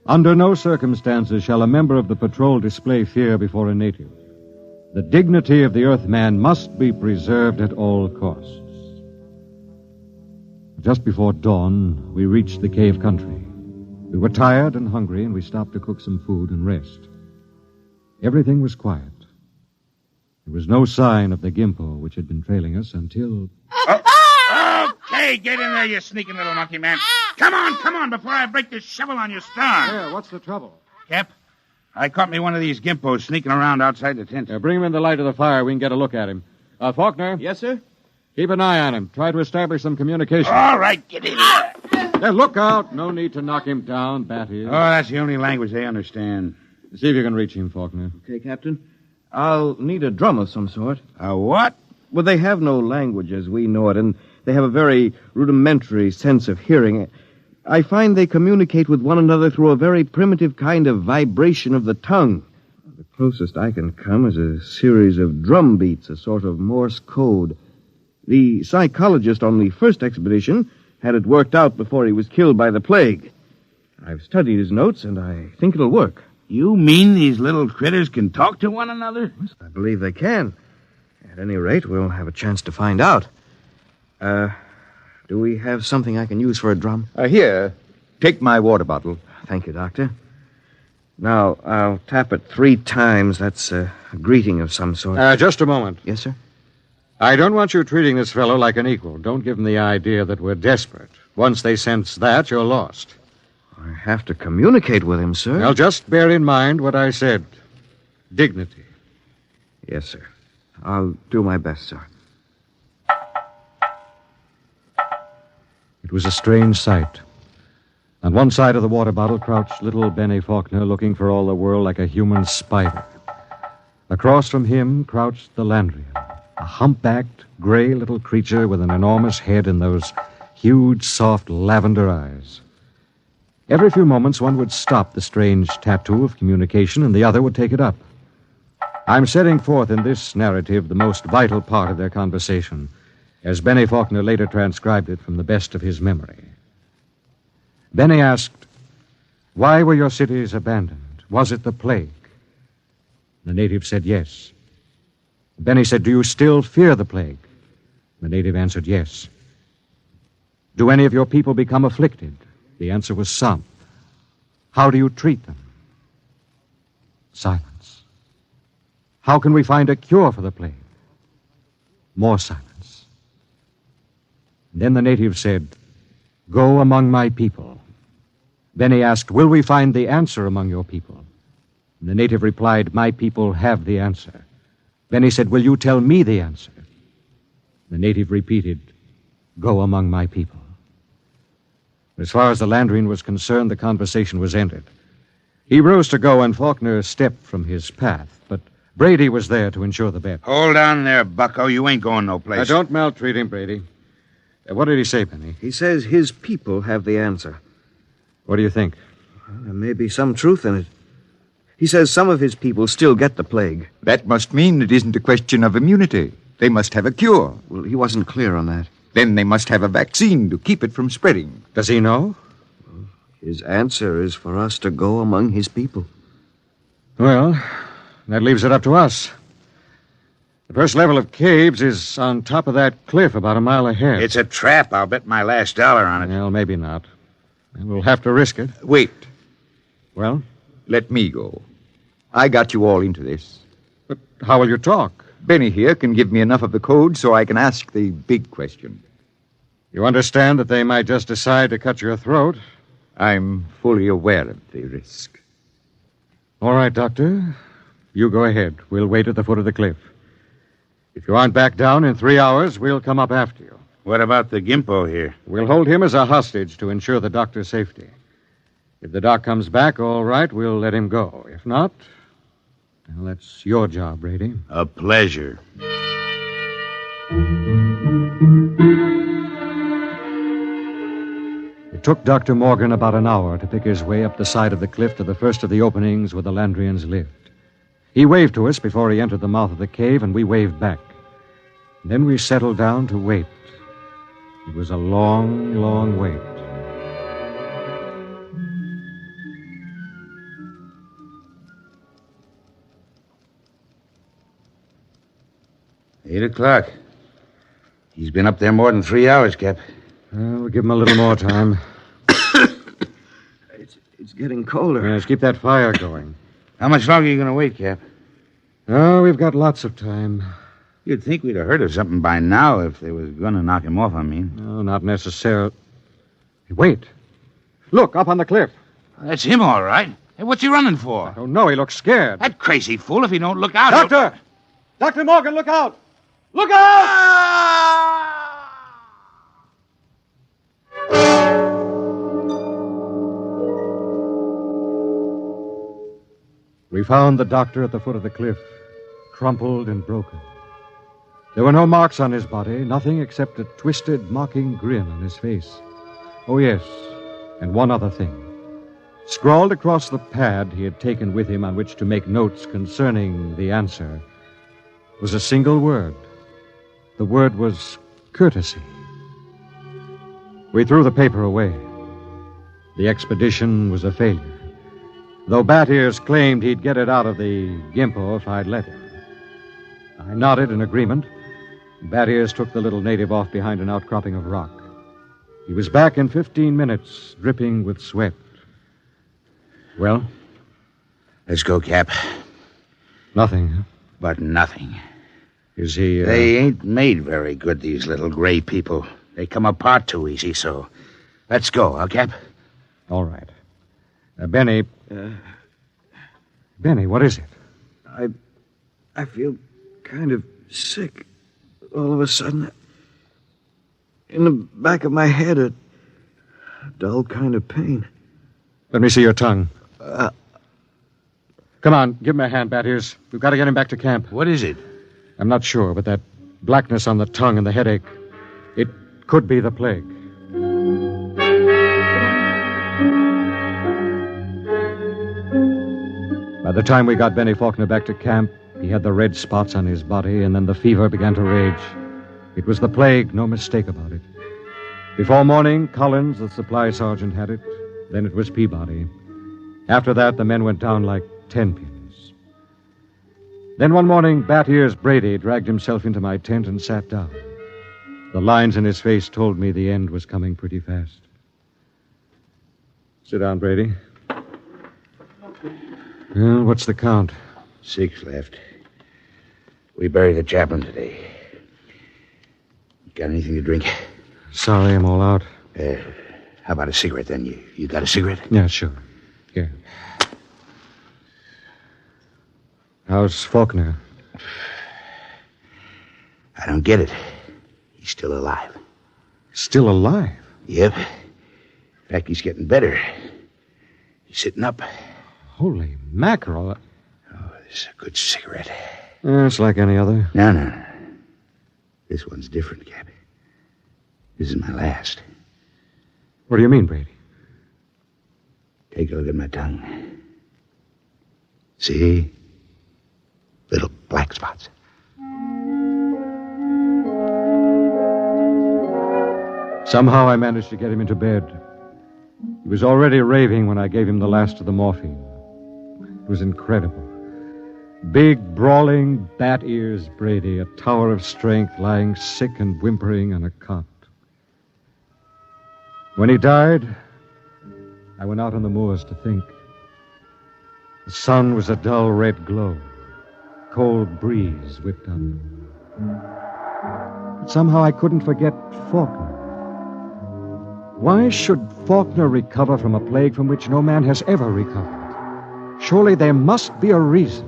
under no circumstances shall a member of the patrol display fear before a native. The dignity of the Earthman must be preserved at all costs. Just before dawn, we reached the cave country. We were tired and hungry, and we stopped to cook some food and rest. Everything was quiet. There was no sign of the gimpo which had been trailing us until... Okay, get in there, you sneaking little monkey man. Come on, before I break this shovel on your stern. Yeah, what's the trouble? Cap, I caught me one of these gimpos sneaking around outside the tent. Bring him in the light of the fire. We can get a look at him. Faulkner? Yes, sir? Keep an eye on him. Try to establish some communication. All right, get in there. Yeah, look out. No need to knock him down, Bat is. Oh, that's the only language they understand. See if you can reach him, Faulkner. Okay, Captain. I'll need a drum of some sort. A what? Well, they have no language as we know it, and they have a very rudimentary sense of hearing. I find they communicate with one another through a very primitive kind of vibration of the tongue. The closest I can come is a series of drum beats, a sort of Morse code. The psychologist on the first expedition had it worked out before he was killed by the plague. I've studied his notes, and I think it'll work. You mean these little critters can talk to one another? I believe they can. At any rate, we'll have a chance to find out. Do we have something I can use for a drum? Here. Take my water bottle. Thank you, Doctor. Now, I'll tap it 3 times. That's a greeting of some sort. Just a moment. Yes, sir? I don't want you treating this fellow like an equal. Don't give him the idea that we're desperate. Once they sense that, you're lost. I have to communicate with him, sir. Now, just bear in mind what I said. Dignity. Yes, sir. I'll do my best, sir. It was a strange sight. On one side of the water bottle crouched little Benny Faulkner, looking for all the world like a human spider. Across from him crouched the Landrian, a humpbacked, gray little creature with an enormous head and those huge, soft lavender eyes. Every few moments, one would stop the strange tattoo of communication, and the other would take it up. I'm setting forth in this narrative the most vital part of their conversation, as Benny Faulkner later transcribed it from the best of his memory. Benny asked, "Why were your cities abandoned? Was it the plague?" The native said yes. Benny said, "Do you still fear the plague?" The native answered yes. "Do any of your people become afflicted?" The answer was some. "How do you treat them?" Silence. "How can we find a cure for the plague?" More silence. Then the native said, "Go among my people." Benny asked, "Will we find the answer among your people?" And the native replied, "My people have the answer." Benny said, "Will you tell me the answer?" The native repeated, "Go among my people." As far as the Landrian was concerned, the conversation was ended. He rose to go, and Faulkner stepped from his path, but Brady was there to ensure the bet. Hold on there, bucko. You ain't going no place. Don't maltreat him, Brady. What did he say, Benny? He says his people have the answer. What do you think? Well, there may be some truth in it. He says some of his people still get the plague. That must mean it isn't a question of immunity. They must have a cure. Well, he wasn't clear on that. Then they must have a vaccine to keep it from spreading. Does he know? Well, his answer is for us to go among his people. Well, that leaves it up to us. The first level of caves is on top of that cliff about a mile ahead. It's a trap. I'll bet my last dollar on it. Well, maybe not. We'll have to risk it. Wait. Well? Let me go. I got you all into this. But how will you talk? Benny here can give me enough of the code so I can ask the big question. You understand that they might just decide to cut your throat? I'm fully aware of the risk. All right, Doctor. You go ahead. We'll wait at the foot of the cliff. If you aren't back down in 3 hours, we'll come up after you. What about the Gimpo here? We'll hold him as a hostage to ensure the doctor's safety. If the doc comes back, all right, we'll let him go. If not, well, that's your job, Brady. A pleasure. It took Dr. Morgan about an hour to pick his way up the side of the cliff to the first of the openings where the Landrians lived. He waved to us before he entered the mouth of the cave, and we waved back. Then we settled down to wait. It was a long, long wait. Eight o'clock. He's been up there more than 3 hours, Cap. We'll give him a little more time. It's getting colder. Yes, keep that fire going. How much longer are you going to wait, Cap? Oh, we've got lots of time. You'd think we'd have heard of something by now if they was going to knock him off, I mean. No, not necessarily. Wait. Look, up on the cliff. That's him, all right. Hey, what's he running for? I don't know. He looks scared. That crazy fool, if he don't look out... Doctor! Dr. Morgan, look out! Look out! We found the doctor at the foot of the cliff, crumpled and broken. There were no marks on his body, nothing except a twisted, mocking grin on his face. Oh, yes, and one other thing. Scrawled across the pad he had taken with him on which to make notes concerning the answer was a single word. The word was courtesy. We threw the paper away. The expedition was a failure, though Bat Ears claimed he'd get it out of the Gimpo if I'd let him. I nodded in agreement. Bat Ears took the little native off behind an outcropping of rock. He was back in 15 minutes, dripping with sweat. Well? Let's go, Cap. Nothing, huh? But nothing. Is he... They ain't made very good, these little gray people. They come apart too easy, so... Let's go, huh, Cap? All right. Benny... Benny, what is it? I feel kind of sick. All of a sudden, in the back of my head, a dull kind of pain. Let me see your tongue. Come on, give him a hand, Bat Ears. We've got to get him back to camp. What is it? I'm not sure, but that blackness on the tongue and the headache, it could be the plague. By the time we got Benny Faulkner back to camp, he had the red spots on his body, and then the fever began to rage. It was the plague, no mistake about it. Before morning, Collins, the supply sergeant, had it. Then it was Peabody. After that, the men went down like 10 pins. Then one morning, Bat Ears Brady dragged himself into my tent and sat down. The lines in his face told me the end was coming pretty fast. Sit down, Brady. Well, what's the count? 6 left. We buried the chaplain today. Got anything to drink? Sorry, I'm all out. How about a cigarette, then? You got a cigarette? Yeah, sure. Here. How's Faulkner? I don't get it. He's still alive. Still alive? Yep. In fact, he's getting better. He's sitting up. Holy mackerel. Oh, this is a good cigarette. It's like any other. No. This one's different, Cap. This is my last. What do you mean, Brady? Take a look at my tongue. See? Little black spots. Somehow I managed to get him into bed. He was already raving when I gave him the last of the morphine. It was incredible. Big, brawling, Bat Ears Brady, a tower of strength, lying sick and whimpering on a cot. When he died, I went out on the moors to think. The sun was a dull red glow. Cold breeze whipped up. But somehow I couldn't forget Faulkner. Why should Faulkner recover from a plague from which no man has ever recovered? Surely there must be a reason.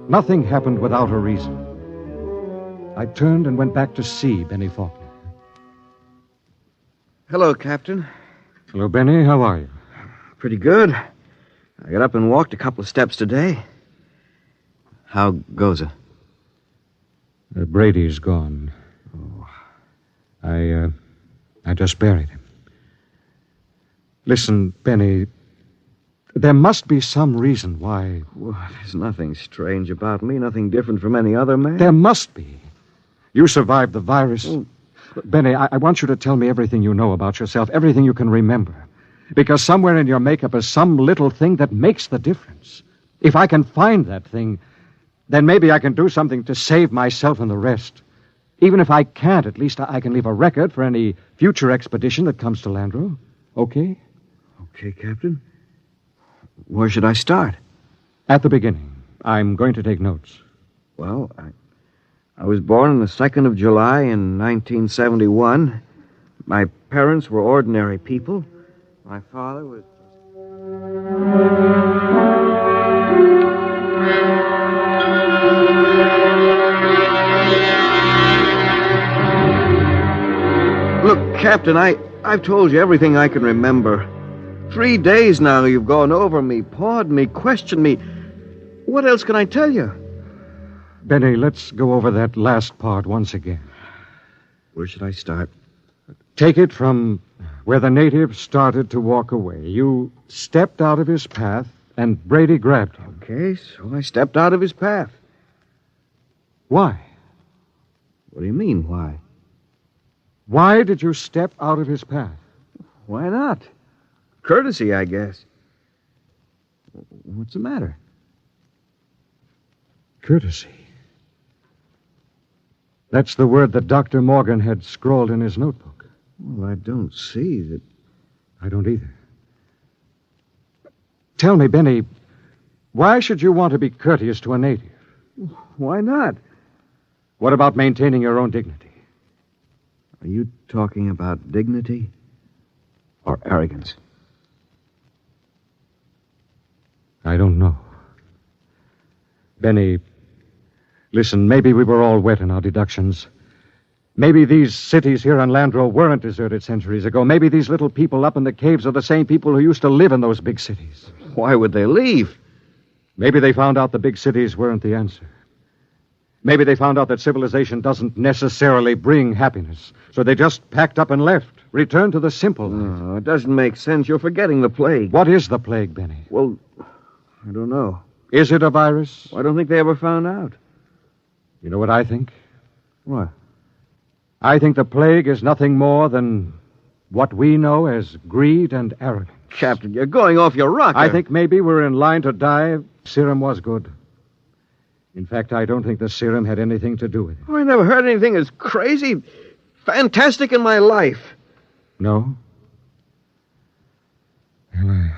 Nothing happened without a reason. I turned and went back to see Benny Faulkner. Hello, Captain. Hello, Benny. How are you? Pretty good. I got up and walked a couple of steps today. How goes it? Brady's gone. Oh. I just buried him. Listen, Benny, there must be some reason why... Well, there's nothing strange about me, nothing different from any other man. There must be. You survived the virus. Oh. Benny, I want you to tell me everything you know about yourself, everything you can remember. Because somewhere in your makeup is some little thing that makes the difference. If I can find that thing, then maybe I can do something to save myself and the rest. Even if I can't, at least I can leave a record for any future expedition that comes to Landro. Okay? Okay, Captain. Where should I start? At the beginning. I'm going to take notes. Well, I was born on the 2nd of July in 1971. My parents were ordinary people. My father was... Look, Captain, I've told you everything I can remember. 3 days now you've gone over me, pawed me, questioned me. What else can I tell you? Benny, let's go over that last part once again. Where should I start? Take it from where the native started to walk away. You stepped out of his path, and Brady grabbed him. Okay, so I stepped out of his path. Why? What do you mean, why? Why did you step out of his path? Why not? Courtesy, I guess. What's the matter? Courtesy. That's the word that Dr. Morgan had scrawled in his notebook. Well, I don't see that... I don't either. Tell me, Benny, why should you want to be courteous to a native? Why not? What about maintaining your own dignity? Are you talking about dignity or arrogance? I don't know. Benny, listen, maybe we were all wet in our deductions. Maybe these cities here on Landro weren't deserted centuries ago. Maybe these little people up in the caves are the same people who used to live in those big cities. Why would they leave? Maybe they found out the big cities weren't the answer. Maybe they found out that civilization doesn't necessarily bring happiness. So they just packed up and left, returned to the simple life. No, it doesn't make sense. You're forgetting the plague. What is the plague, Benny? Well, I don't know. Is it a virus? I don't think they ever found out. You know what I think? What? I think the plague is nothing more than what we know as greed and arrogance. Captain, you're going off your rocker. I think maybe we're in line to die. Serum was good. In fact, I don't think the serum had anything to do with it. Oh, I never heard anything as crazy, fantastic in my life. No? Well,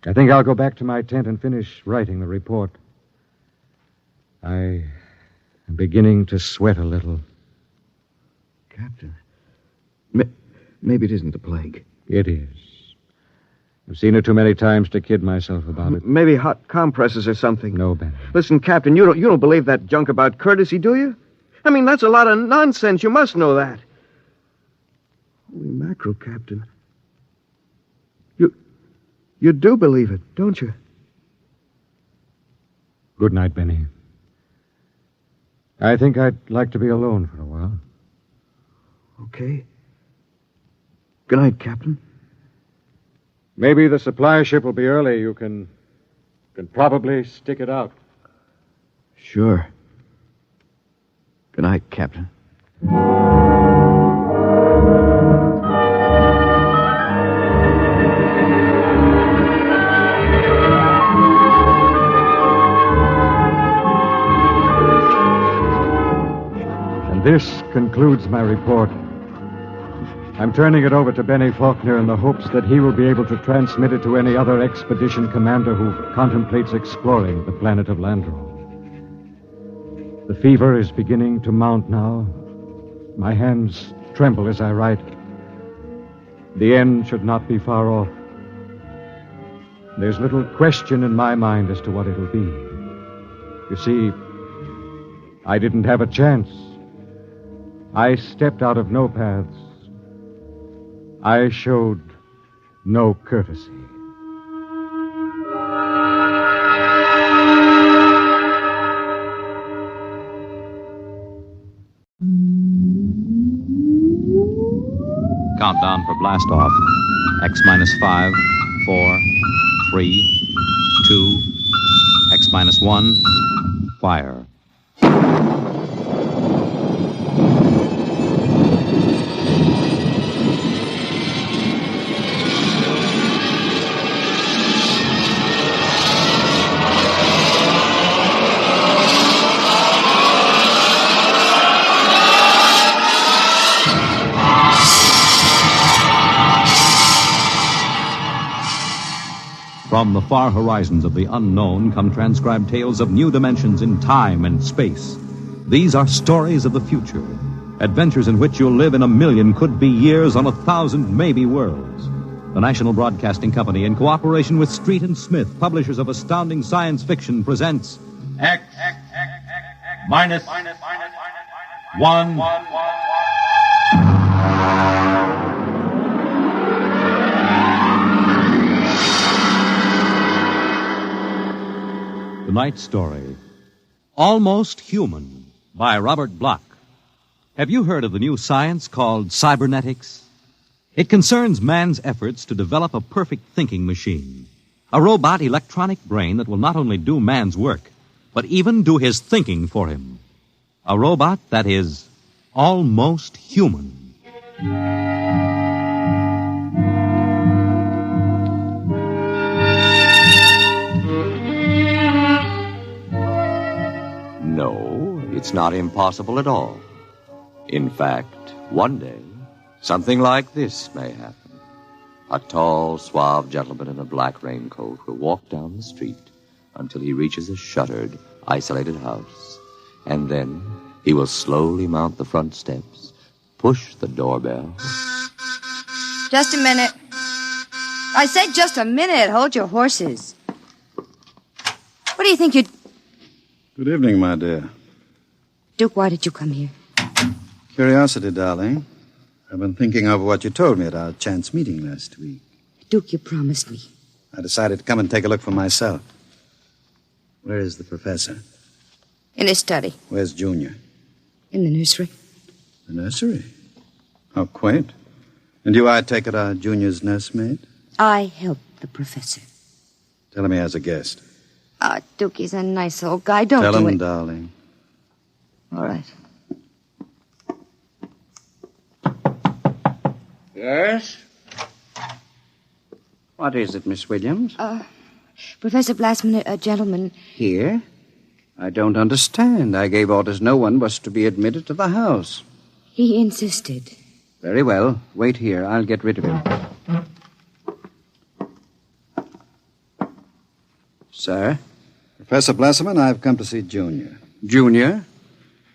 I think I'll go back to my tent and finish writing the report. I am beginning to sweat a little. Captain, maybe it isn't the plague. It is. I've seen it too many times to kid myself about it. Maybe hot compresses or something. No, Ben. Listen, Captain, you don't believe that junk about courtesy, do you? I mean, that's a lot of nonsense. You must know that. Holy mackerel, Captain. You do believe it, don't you? Good night, Benny. I think I'd like to be alone for a while. Okay. Good night, Captain. Maybe the supply ship will be early. You can probably stick it out. Sure. Good night, Captain. And this concludes my report. I'm turning it over to Benny Faulkner in the hopes that he will be able to transmit it to any other expedition commander who contemplates exploring the planet of Landro. The fever is beginning to mount now. My hands tremble as I write. The end should not be far off. There's little question in my mind as to what it'll be. You see, I didn't have a chance. I stepped out of no paths. I showed no courtesy. Countdown for blast off. X minus 5, 4, 3, 2, X minus 1, fire. From the far horizons of the unknown come transcribed tales of new dimensions in time and space. These are stories of the future, adventures in which you'll live in 1,000,000 could-be years on 1,000 maybe worlds. The National Broadcasting Company, in cooperation with Street and Smith, publishers of astounding science fiction, presents X minus 1. Tonight's story, Almost Human, by Robert Bloch. Have you heard of the new science called cybernetics? It concerns man's efforts to develop a perfect thinking machine, a robot electronic brain that will not only do man's work, but even do his thinking for him. A robot that is almost human. No, it's not impossible at all. In fact, one day, something like this may happen. A tall, suave gentleman in a black raincoat will walk down the street until he reaches a shuttered, isolated house. And then he will slowly mount the front steps, push the doorbell. Just a minute. I said just a minute. Hold your horses. What do you think you'd... Good evening, my dear. Duke, why did you come here? Curiosity, darling. I've been thinking over what you told me at our chance meeting last week. Duke, you promised me. I decided to come and take a look for myself. Where is the professor? In his study. Where's Junior? In the nursery. The nursery? How quaint. And you, I take it, are Junior's nursemaid? I helped the professor. Tell him he has a guest. Duke, he's a nice old guy. Don't Tell do him, it. darling. All right. Yes? What is it, Miss Williams? Professor Blastman, a gentleman... Here? I don't understand. I gave orders no one was to be admitted to the house. He insisted. Very well. Wait here. I'll get rid of him. Sir? Professor Blasserman, I've come to see Junior. Junior?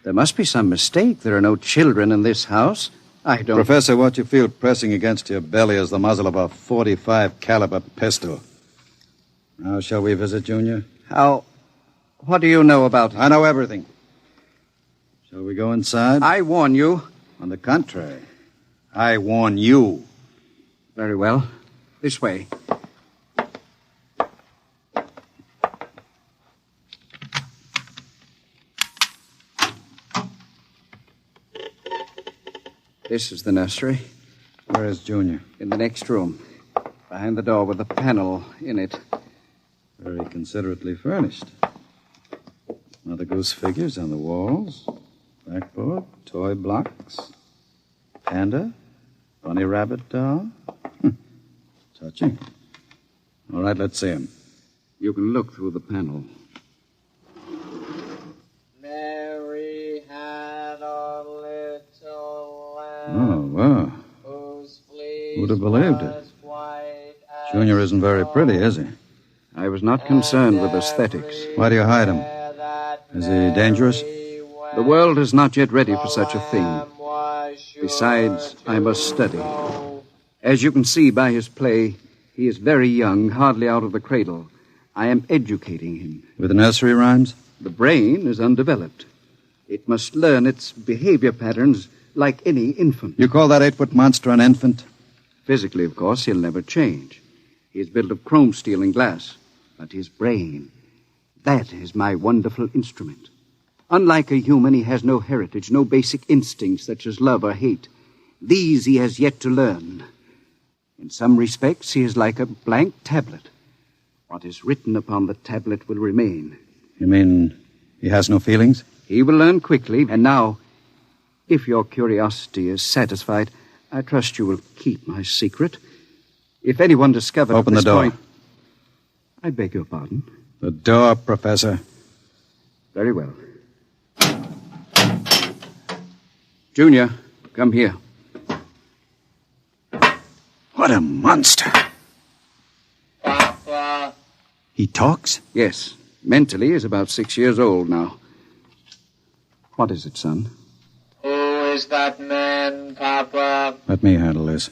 There must be some mistake. There are no children in this house. I don't... Professor, what you feel pressing against your belly is the muzzle of a .45 caliber pistol. Now, shall we visit Junior? How... What do you know about... I know everything. Shall we go inside? I warn you. On the contrary, I warn you. Very well. This way. This is the nursery. Where is Junior? In the next room. Behind the door with a panel in it. Very considerately furnished. Mother Goose figures on the walls. Blackboard, toy blocks. Panda. Bunny rabbit doll. Touching. All right, let's see him. You can look through the panel. Mary had a little lamb. Oh, wow. Who'd have believed it? Junior isn't very pretty, is he? I was not concerned with aesthetics. Why do you hide him? Is he dangerous? The world is not yet ready for such a thing. Besides, I must study. As you can see by his play, he is very young, hardly out of the cradle. I am educating him. With nursery rhymes? The brain is undeveloped. It must learn its behavior patterns like any infant. You call that 8-foot monster an infant? Physically, of course, he'll never change. He is built of chrome steel and glass. But his brain, that is my wonderful instrument. Unlike a human, he has no heritage, no basic instincts such as love or hate. These he has yet to learn. In some respects, he is like a blank tablet. What is written upon the tablet will remain. You mean he has no feelings? He will learn quickly. And now, if your curiosity is satisfied, I trust you will keep my secret. If anyone discovers... Open the door. I beg your pardon? The door, Professor. Very well. Junior, come here. What a monster. Papa. He talks? Yes. Mentally, he's about 6 years old now. What is it, son? Who is that man, Papa? Let me handle this.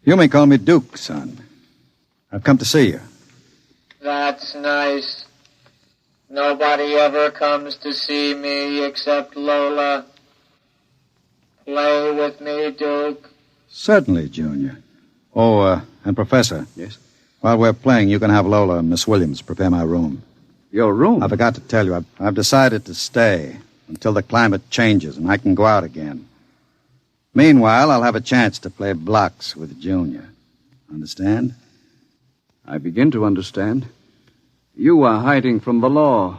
You may call me Duke, son. I've come to see you. That's nice. Nobody ever comes to see me except Lola. Play with me, Duke. Certainly, Junior. Oh, and Professor. Yes? While we're playing, you can have Lola and Miss Williams prepare my room. Your room? I forgot to tell you, I've decided to stay until the climate changes and I can go out again. Meanwhile, I'll have a chance to play blocks with Junior. Understand? I begin to understand. You are hiding from the law.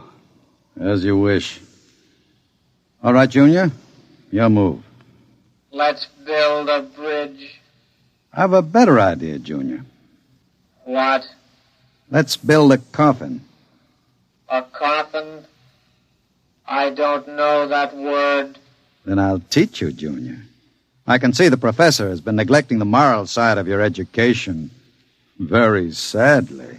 As you wish. All right, Junior. Your move. Let's build a bridge. I have a better idea, Junior. What? Let's build a coffin. A coffin? I don't know that word. Then I'll teach you, Junior. I can see the professor has been neglecting the moral side of your education. Very sadly.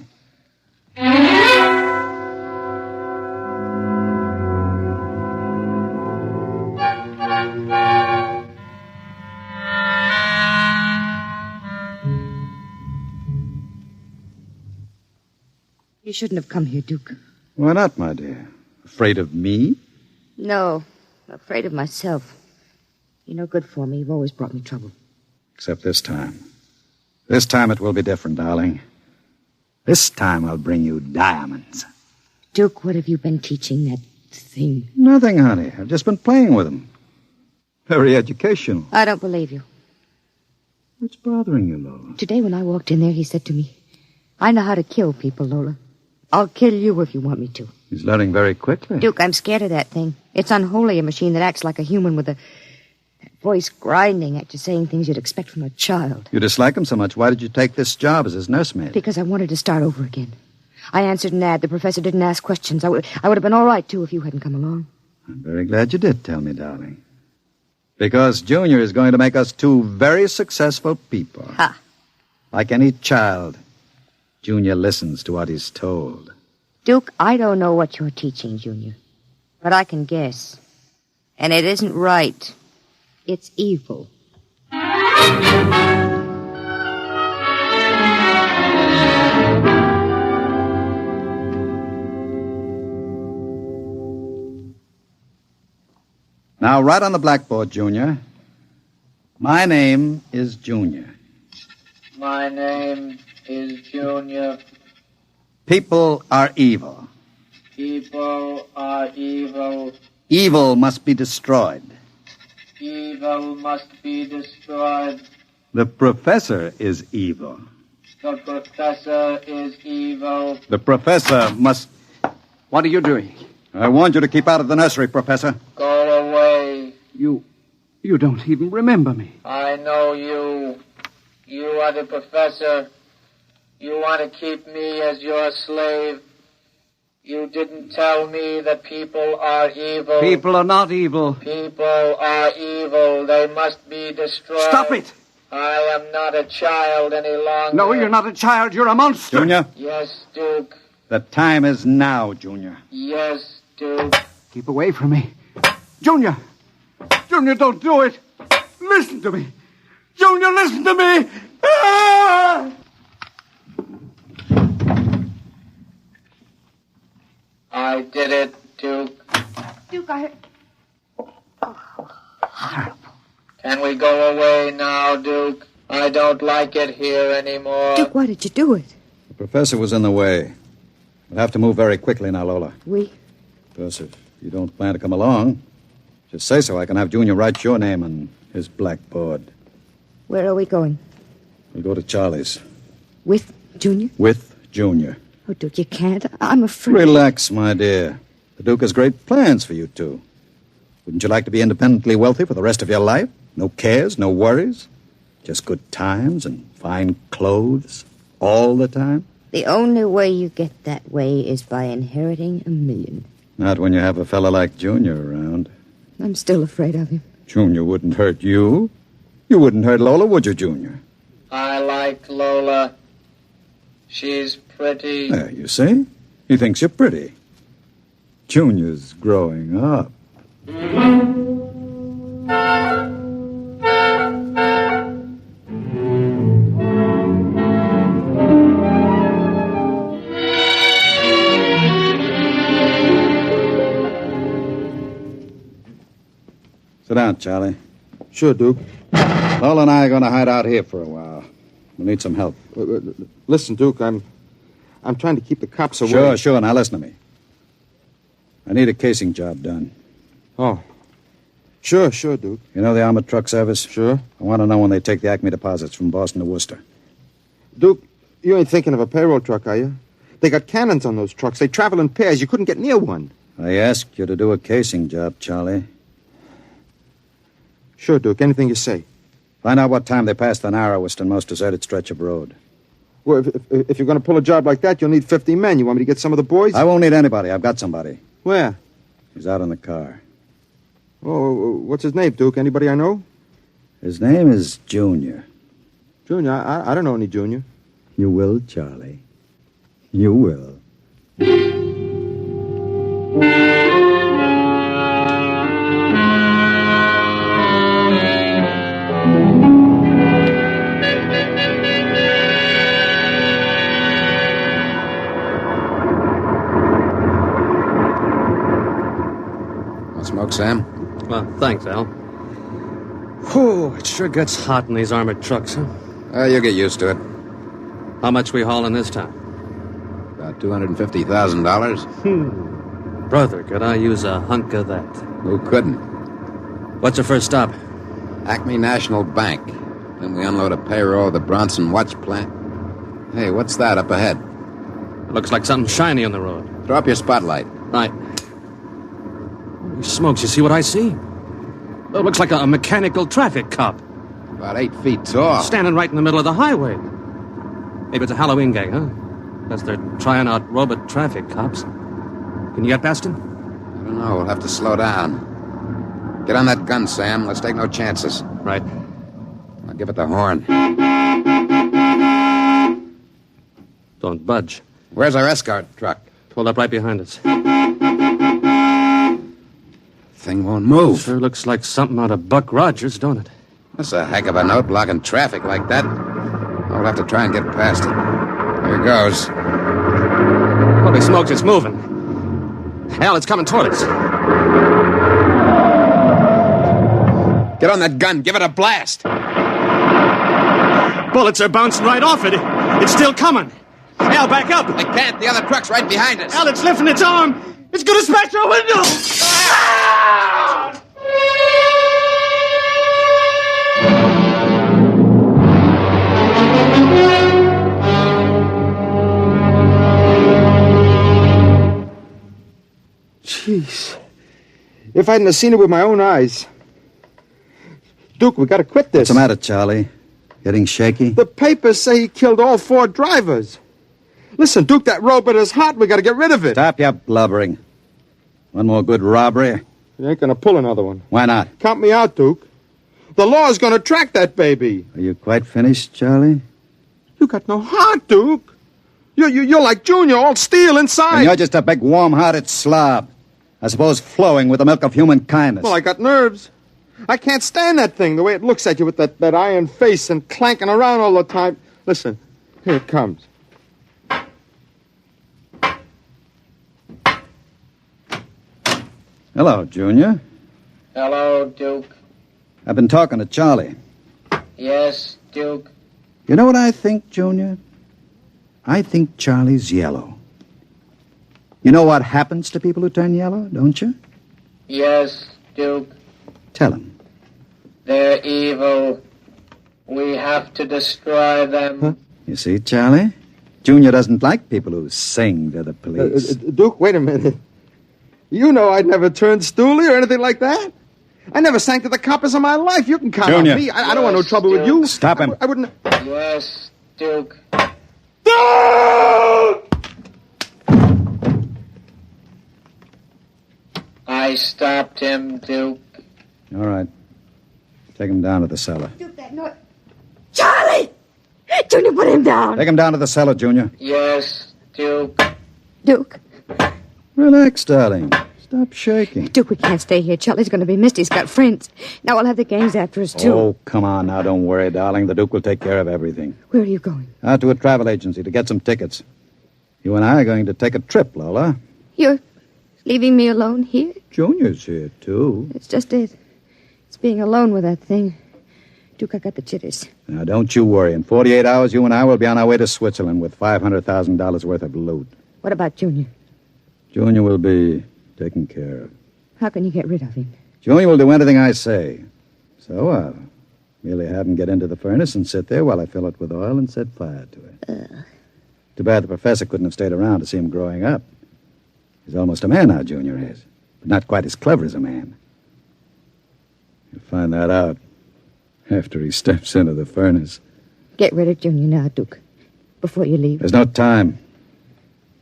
You shouldn't have come here, Duke. Why not, my dear? Afraid of me? No, afraid of myself. You're no good for me. You've always brought me trouble. Except this time. This time it will be different, darling. This time I'll bring you diamonds. Duke, what have you been teaching that thing? Nothing, honey. I've just been playing with them. Very educational. I don't believe you. What's bothering you, Lola? Today when I walked in there, he said to me, I know how to kill people, Lola. I'll kill you if you want me to. He's learning very quickly. Duke, I'm scared of that thing. It's unholy, a machine that acts like a human with a voice grinding at you, saying things you'd expect from a child. You dislike him so much. Why did you take this job as his nursemaid? Because I wanted to start over again. I answered an ad. The professor didn't ask questions. I would have been all right, too, if you hadn't come along. I'm very glad you did tell me, darling. Because Junior is going to make us two very successful people. Ha! Like any child, Junior listens to what he's told. Duke, I don't know what you're teaching, Junior. But I can guess. And it isn't right. It's evil. Now, write on the blackboard, Junior. My name is Junior. My name is Junior. People are evil. People are evil. Evil must be destroyed. Evil must be destroyed. The professor is evil. The professor is evil. The professor must... What are you doing? I warned you to keep out of the nursery, Professor. Go away. You don't even remember me. I know you. You are the professor. You want to keep me as your slave. You didn't tell me that people are evil. People are not evil. People are evil. They must be destroyed. Stop it! I am not a child any longer. No, you're not a child. You're a monster. Junior? Yes, Duke. The time is now, Junior. Yes, Duke. Keep away from me. Junior! Junior, don't do it! Listen to me! Junior, listen to me! Ah! I did it, Duke. Duke, I heard... Can we go away now, Duke? I don't like it here anymore. Duke, why did you do it? The professor was in the way. We'll have to move very quickly now, Lola. We? Professor, if you don't plan to come along, just say so. I can have Junior write your name on his blackboard. Where are we going? We'll go to Charlie's. With Junior? With Junior. Oh, Duke, you can't. I'm afraid. Relax, my dear. The Duke has great plans for you two. Wouldn't you like to be independently wealthy for the rest of your life? No cares, no worries? Just good times and fine clothes all the time? The only way you get that way is by inheriting $1 million. Not when you have a fella like Junior around. I'm still afraid of him. Junior wouldn't hurt you. You wouldn't hurt Lola, would you, Junior? I like Lola. She's pretty. There, you see? He thinks you're pretty. Junior's growing up. Sit down, Charlie. Sure, Duke. Lola and I are going to hide out here for a while. We'll need some help. Listen, Duke, I'm trying to keep the cops away. Sure. Now listen to me. I need a casing job done. Oh. Sure, Duke. You know the armored truck service? Sure. I want to know when they take the Acme deposits from Boston to Worcester. Duke, you ain't thinking of a payroll truck, are you? They got cannons on those trucks. They travel in pairs. You couldn't get near one. I asked you to do a casing job, Charlie. Sure, Duke. Anything you say. Find out what time they pass the narrowest and most deserted stretch of road. Well, if you're going to pull a job like that, you'll need 50 men. You want me to get some of the boys? I won't need anybody. I've got somebody. Where? He's out in the car. Oh, what's his name, Duke? Anybody I know? His name is Junior. Junior? I don't know any Junior. You will, Charlie. You will. Smoke, Sam? Well, thanks, Al. Whew, it sure gets hot in these armored trucks, huh? You'll get used to it. How much we hauling this time? About $250,000. Brother, could I use a hunk of that? Who couldn't? What's our first stop? Acme National Bank. Then we unload a payroll at the Bronson Watch Plant. Hey, what's that up ahead? It looks like something shiny on the road. Throw up your spotlight. Right. Holy smokes, you see what I see? It looks like a mechanical traffic cop. About 8 feet tall. Standing right in the middle of the highway. Maybe it's a Halloween gang, huh? Guess they're trying out robot traffic cops. Can you get past him? I don't know. We'll have to slow down. Get on that gun, Sam. Let's take no chances. Right. I'll give it the horn. Don't budge. Where's our escort truck? Pulled up right behind us. Thing won't move. Sure looks like something out of Buck Rogers, don't it? That's a heck of a note, blocking traffic like that. We'll have to try and get past it. Here goes. Holy smokes, it's moving. Hell, it's coming toward us. Get on that gun. Give it a blast. Bullets are bouncing right off it. It's still coming. Al, back up. I can't. The other truck's right behind us. Al, it's lifting its arm. It's going to smash our window. Jeez. If I hadn't have seen it with my own eyes. Duke, we got to quit this. What's the matter, Charlie? Getting shaky? The papers say he killed all 4 drivers. Listen, Duke, that robot is hot. We got to get rid of it. Stop your blubbering. One more good robbery. You ain't going to pull another one. Why not? Count me out, Duke. The law's going to track that baby. Are you quite finished, Charlie? You got no heart, Duke. You're like Junior, all steel inside. And you're just a big, warm-hearted slob. I suppose flowing with the milk of human kindness. Well, I got nerves. I can't stand that thing, the way it looks at you with that iron face and clanking around all the time. Listen, here it comes. Hello, Junior. Hello, Duke. I've been talking to Charlie. Yes, Duke. You know what I think, Junior? I think Charlie's yellow. You know what happens to people who turn yellow, don't you? Yes, Duke. Tell him. They're evil. We have to destroy them. Huh? You see, Charlie? Junior doesn't like people who sing to the police. Duke, wait a minute. You know I'd never turn stoolie or anything like that. I never sang to the coppers in my life. You can count Junior. on me. I don't want no trouble with you. Stop him. I wouldn't... Yes, Duke. I stopped him, Duke. All right. Take him down to the cellar. Duke, that noise. Charlie! Junior, put him down. Take him down to the cellar, Junior. Yes, Duke. Duke. Relax, darling. Stop shaking. Duke, we can't stay here. Charlie's going to be missed. He's got friends. Now we'll have the gangs after us, too. Oh, come on now. Don't worry, darling. The Duke will take care of everything. Where are you going? Out to a travel agency to get some tickets. You and I are going to take a trip, Lola. You're leaving me alone here? Junior's here, too. It's just it. It's being alone with that thing. Duke, I got the jitters. Now, don't you worry. In 48 hours, you and I will be on our way to Switzerland with $500,000 worth of loot. What about Junior? Junior will be taken care of. How can you get rid of him? Junior will do anything I say. So I'll merely have him get into the furnace and sit there while I fill it with oil and set fire to it. Too bad the professor couldn't have stayed around to see him growing up. He's almost a man now, Junior is. But not quite as clever as a man. You'll find that out after he steps into the furnace. Get rid of Junior now, Duke, before you leave. There's no time.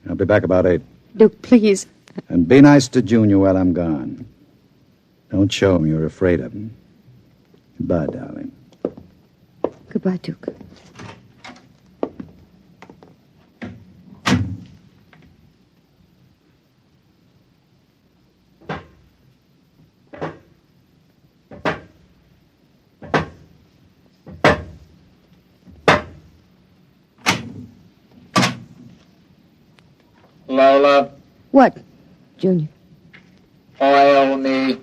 I'll be back about 8. Duke, please. And be nice to Junior while I'm gone. Don't show him you're afraid of him. Goodbye, darling. Goodbye, Duke. Lola. What, Junior? Oil me.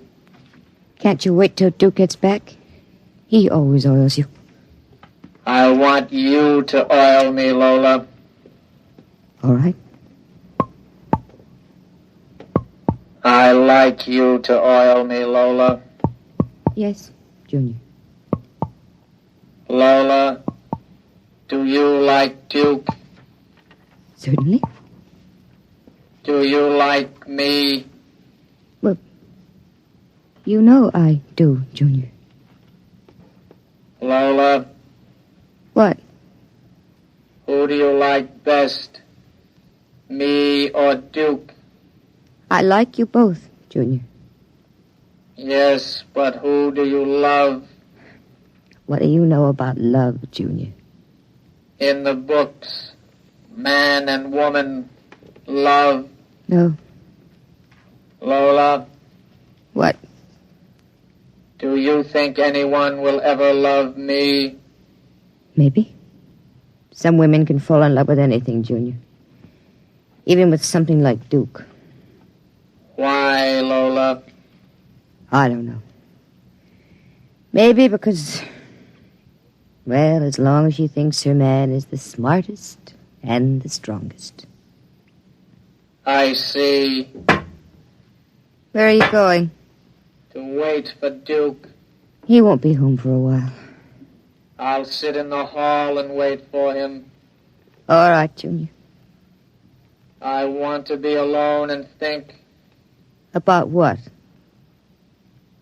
Can't you wait till Duke gets back? He always oils you. I want you to oil me, Lola. All right. I like you to oil me, Lola. Yes, Junior. Lola, do you like Duke? Certainly. Do you like me? Well, you know I do, Junior. Lola, What? who do you like best? Me or Duke? I like you both, Junior. Yes, but who do you love? What do you know about love, Junior? In the books, man and woman love. No. Lola, What? do you think anyone will ever love me? Maybe. Some women can fall in love with anything, Junior. Even with something like Duke. Why, Lola? I don't know. Maybe because, well, as long as she thinks her man is the smartest and the strongest. I see. Where are you going? To wait for Duke. He won't be home for a while. I'll sit in the hall and wait for him. All right, Junior. I want to be alone and think. About what?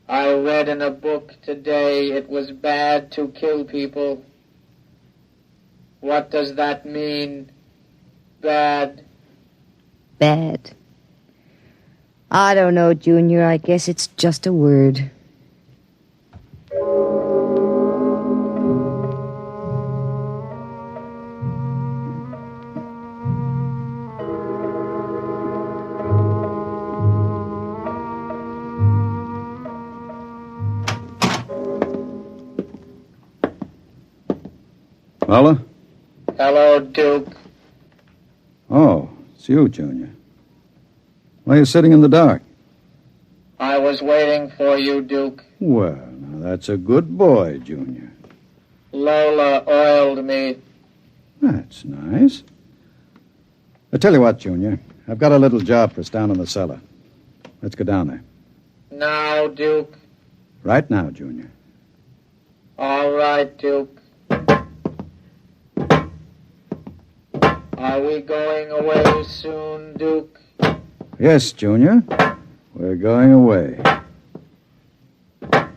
I read in a book today it was bad to kill people. What does that mean? Bad. Bad. I don't know, Junior. I guess it's just a word. Fella? Hello, Duke. Oh, it's you, Junior. Why are you sitting in the dark? I was waiting for you, Duke. Well, now that's a good boy, Junior. Lola oiled me. That's nice. I tell you what, Junior. I've got a little job for us down in the cellar. Let's go down there. Now, Duke. Right now, Junior. All right, Duke. Are we going away soon, Duke? Yes, Junior. We're going away.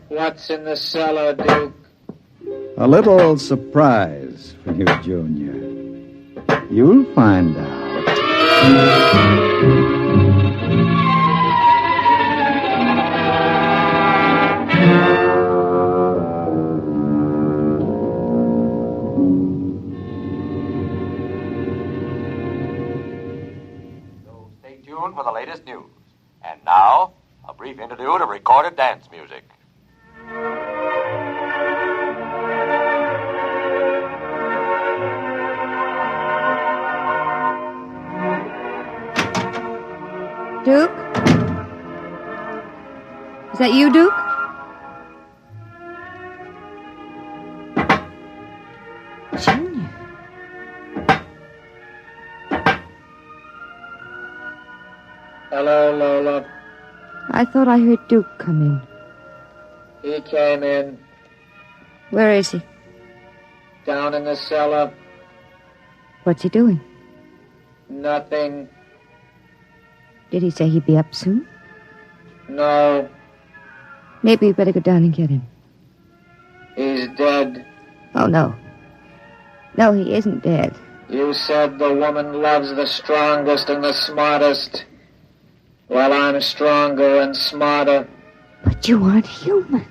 What's in the cellar, Duke? A little surprise for you, Junior. You'll find out. Stay tuned for the latest news. And now, a brief interlude of recorded dance music. Duke? Is that you, Duke? Junior. Hello, Lola. I thought I heard Duke come in. He came in. Where is he? Down in the cellar. What's he doing? Nothing. Did he say he'd be up soon? No. Maybe we better go down and get him. He's dead. Oh, no. No, he isn't dead. You said the woman loves the strongest and the smartest. Well, I'm stronger and smarter. But you aren't human.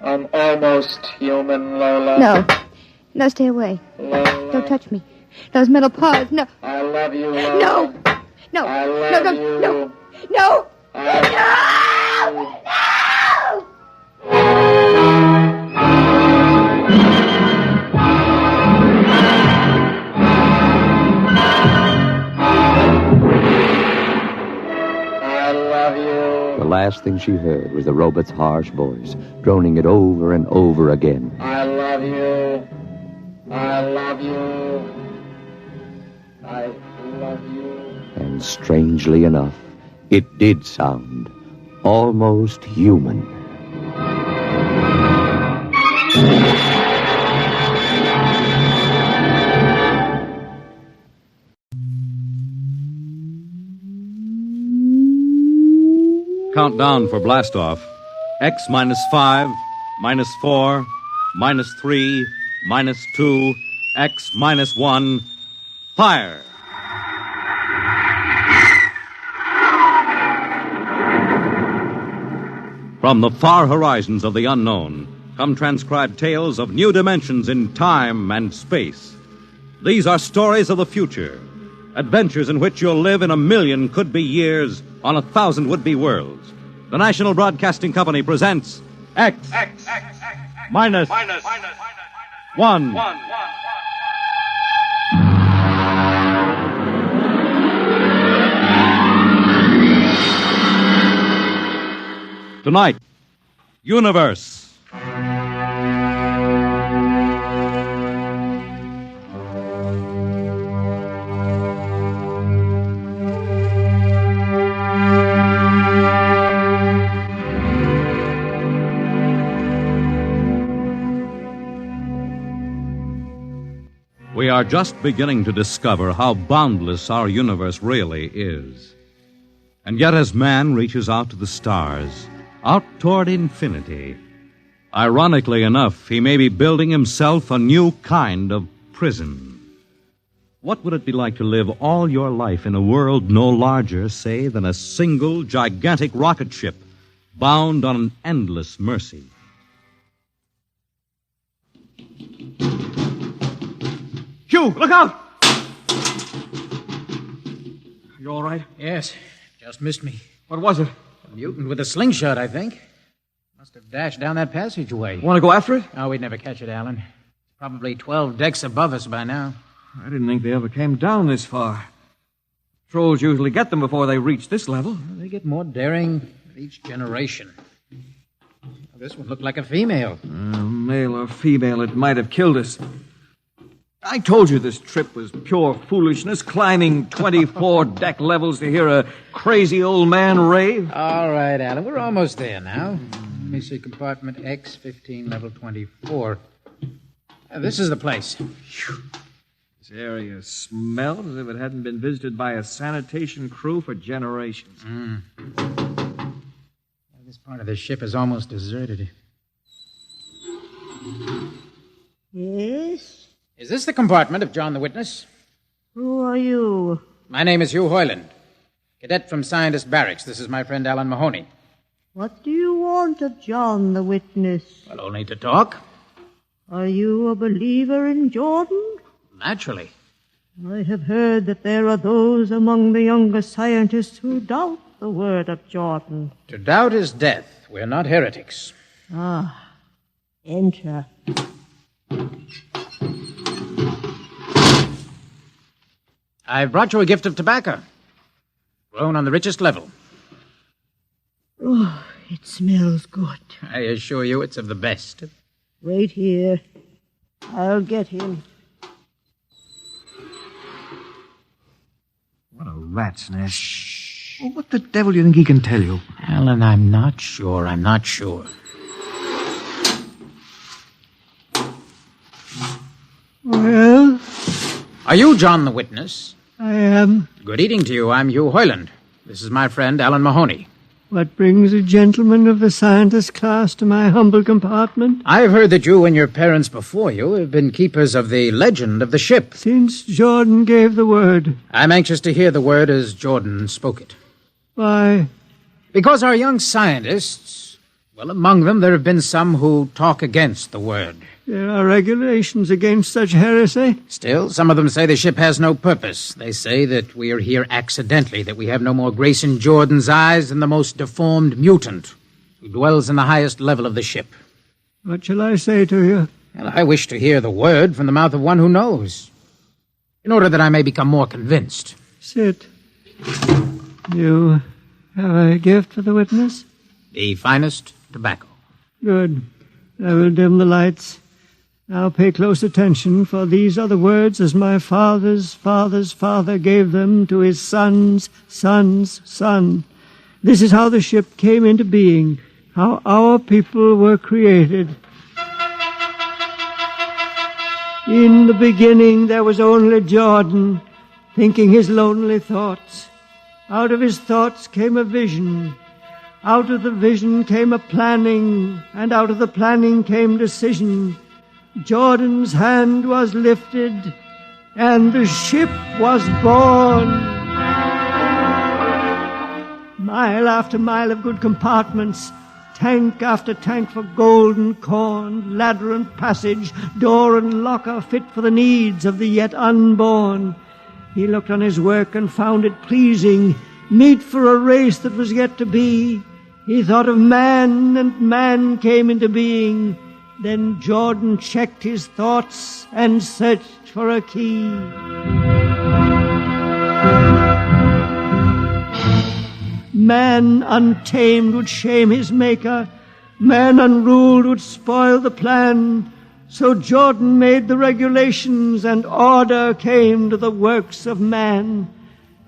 I'm almost human, Lola. No. No, stay away. Lola. Don't touch me. Those metal paws. No. I love you, Lola. No. No. I love no, you. No. No. No. The last thing she heard was the robot's harsh voice, droning it over and over again. I love you. I love you. I love you. And strangely enough, it did sound almost human. Countdown for blastoff. X -5, -4, -3, -2, X -1. Fire! From the far horizons of the unknown come transcribed tales of new dimensions in time and space. These are stories of the future, adventures in which you'll live in 1,000,000 could-be years on 1,000 would-be worlds. The National Broadcasting Company presents X minus 1. Tonight, Universe. We are just beginning to discover how boundless our universe really is. And yet, as man reaches out to the stars, out toward infinity, ironically enough, he may be building himself a new kind of prison. What would it be like to live all your life in a world no larger, say, than a single gigantic rocket ship bound on an endless mercy? Hugh, look out! You all right? Yes. Just missed me. What was it? A mutant with a slingshot, I think. Must have dashed down that passageway. Want to go after it? Oh, we'd never catch it, Alan. It's Probably 12 decks above us by now. I didn't think they ever came down this far. Trolls usually get them before they reach this level. They get more daring with each generation. This one looked like a female. Male or female, it might have killed us. I told you this trip was pure foolishness, climbing 24 deck levels to hear a crazy old man rave. All right, Alan, we're almost there now. Let me see, compartment X, 15, level 24. This is the place. This area smelled as if it hadn't been visited by a sanitation crew for generations. This part of the ship is almost deserted. Yes? Is this the compartment of John the Witness? Who are you? My name is Hugh Hoyland, cadet from Scientist Barracks. This is my friend Alan Mahoney. What do you want of John the Witness? Well, only to talk. Are you a believer in Jordan? Naturally. I have heard that there are those among the younger scientists who doubt the word of Jordan. To doubt is death. We're not heretics. Ah, enter. I've brought you a gift of tobacco, grown on the richest level. Oh, it smells good. I assure you it's of the best. Wait here. I'll get him. What a rat's nest. Shh. Well, what the devil do you think he can tell you? Alan, I'm not sure. Well? Are you John the Witness? I am. Good evening to you. I'm Hugh Hoyland. This is my friend Alan Mahoney. What brings a gentleman of the scientist class to my humble compartment? I've heard that you and your parents before you have been keepers of the legend of the ship. Since Jordan gave the word. I'm anxious to hear the word as Jordan spoke it. Why? Because our young scientists, well, among them there have been some who talk against the word. There are regulations against such heresy. Still, some of them say the ship has no purpose. They say that we are here accidentally, that we have no more grace in Jordan's eyes than the most deformed mutant who dwells in the highest level of the ship. What shall I say to you? Well, I wish to hear the word from the mouth of one who knows, in order that I may become more convinced. Sit. You have a gift for the witness? The finest tobacco. Good. I will dim the lights. Now pay close attention, for these are the words as my father's father's father gave them to his son's son's son. This is how the ship came into being, how our people were created. In the beginning there was only Jordan, thinking his lonely thoughts. Out of his thoughts came a vision. Out of the vision came a planning, and out of the planning came decision. Jordan's hand was lifted, and the ship was born. Mile after mile of good compartments, tank after tank for gold and corn, ladder and passage, door and locker fit for the needs of the yet unborn. He looked on his work and found it pleasing, meet for a race that was yet to be. He thought of man, and man came into being. Then Jordan checked his thoughts and searched for a key. Man untamed would shame his maker. Man unruled would spoil the plan. So Jordan made the regulations, and order came to the works of man.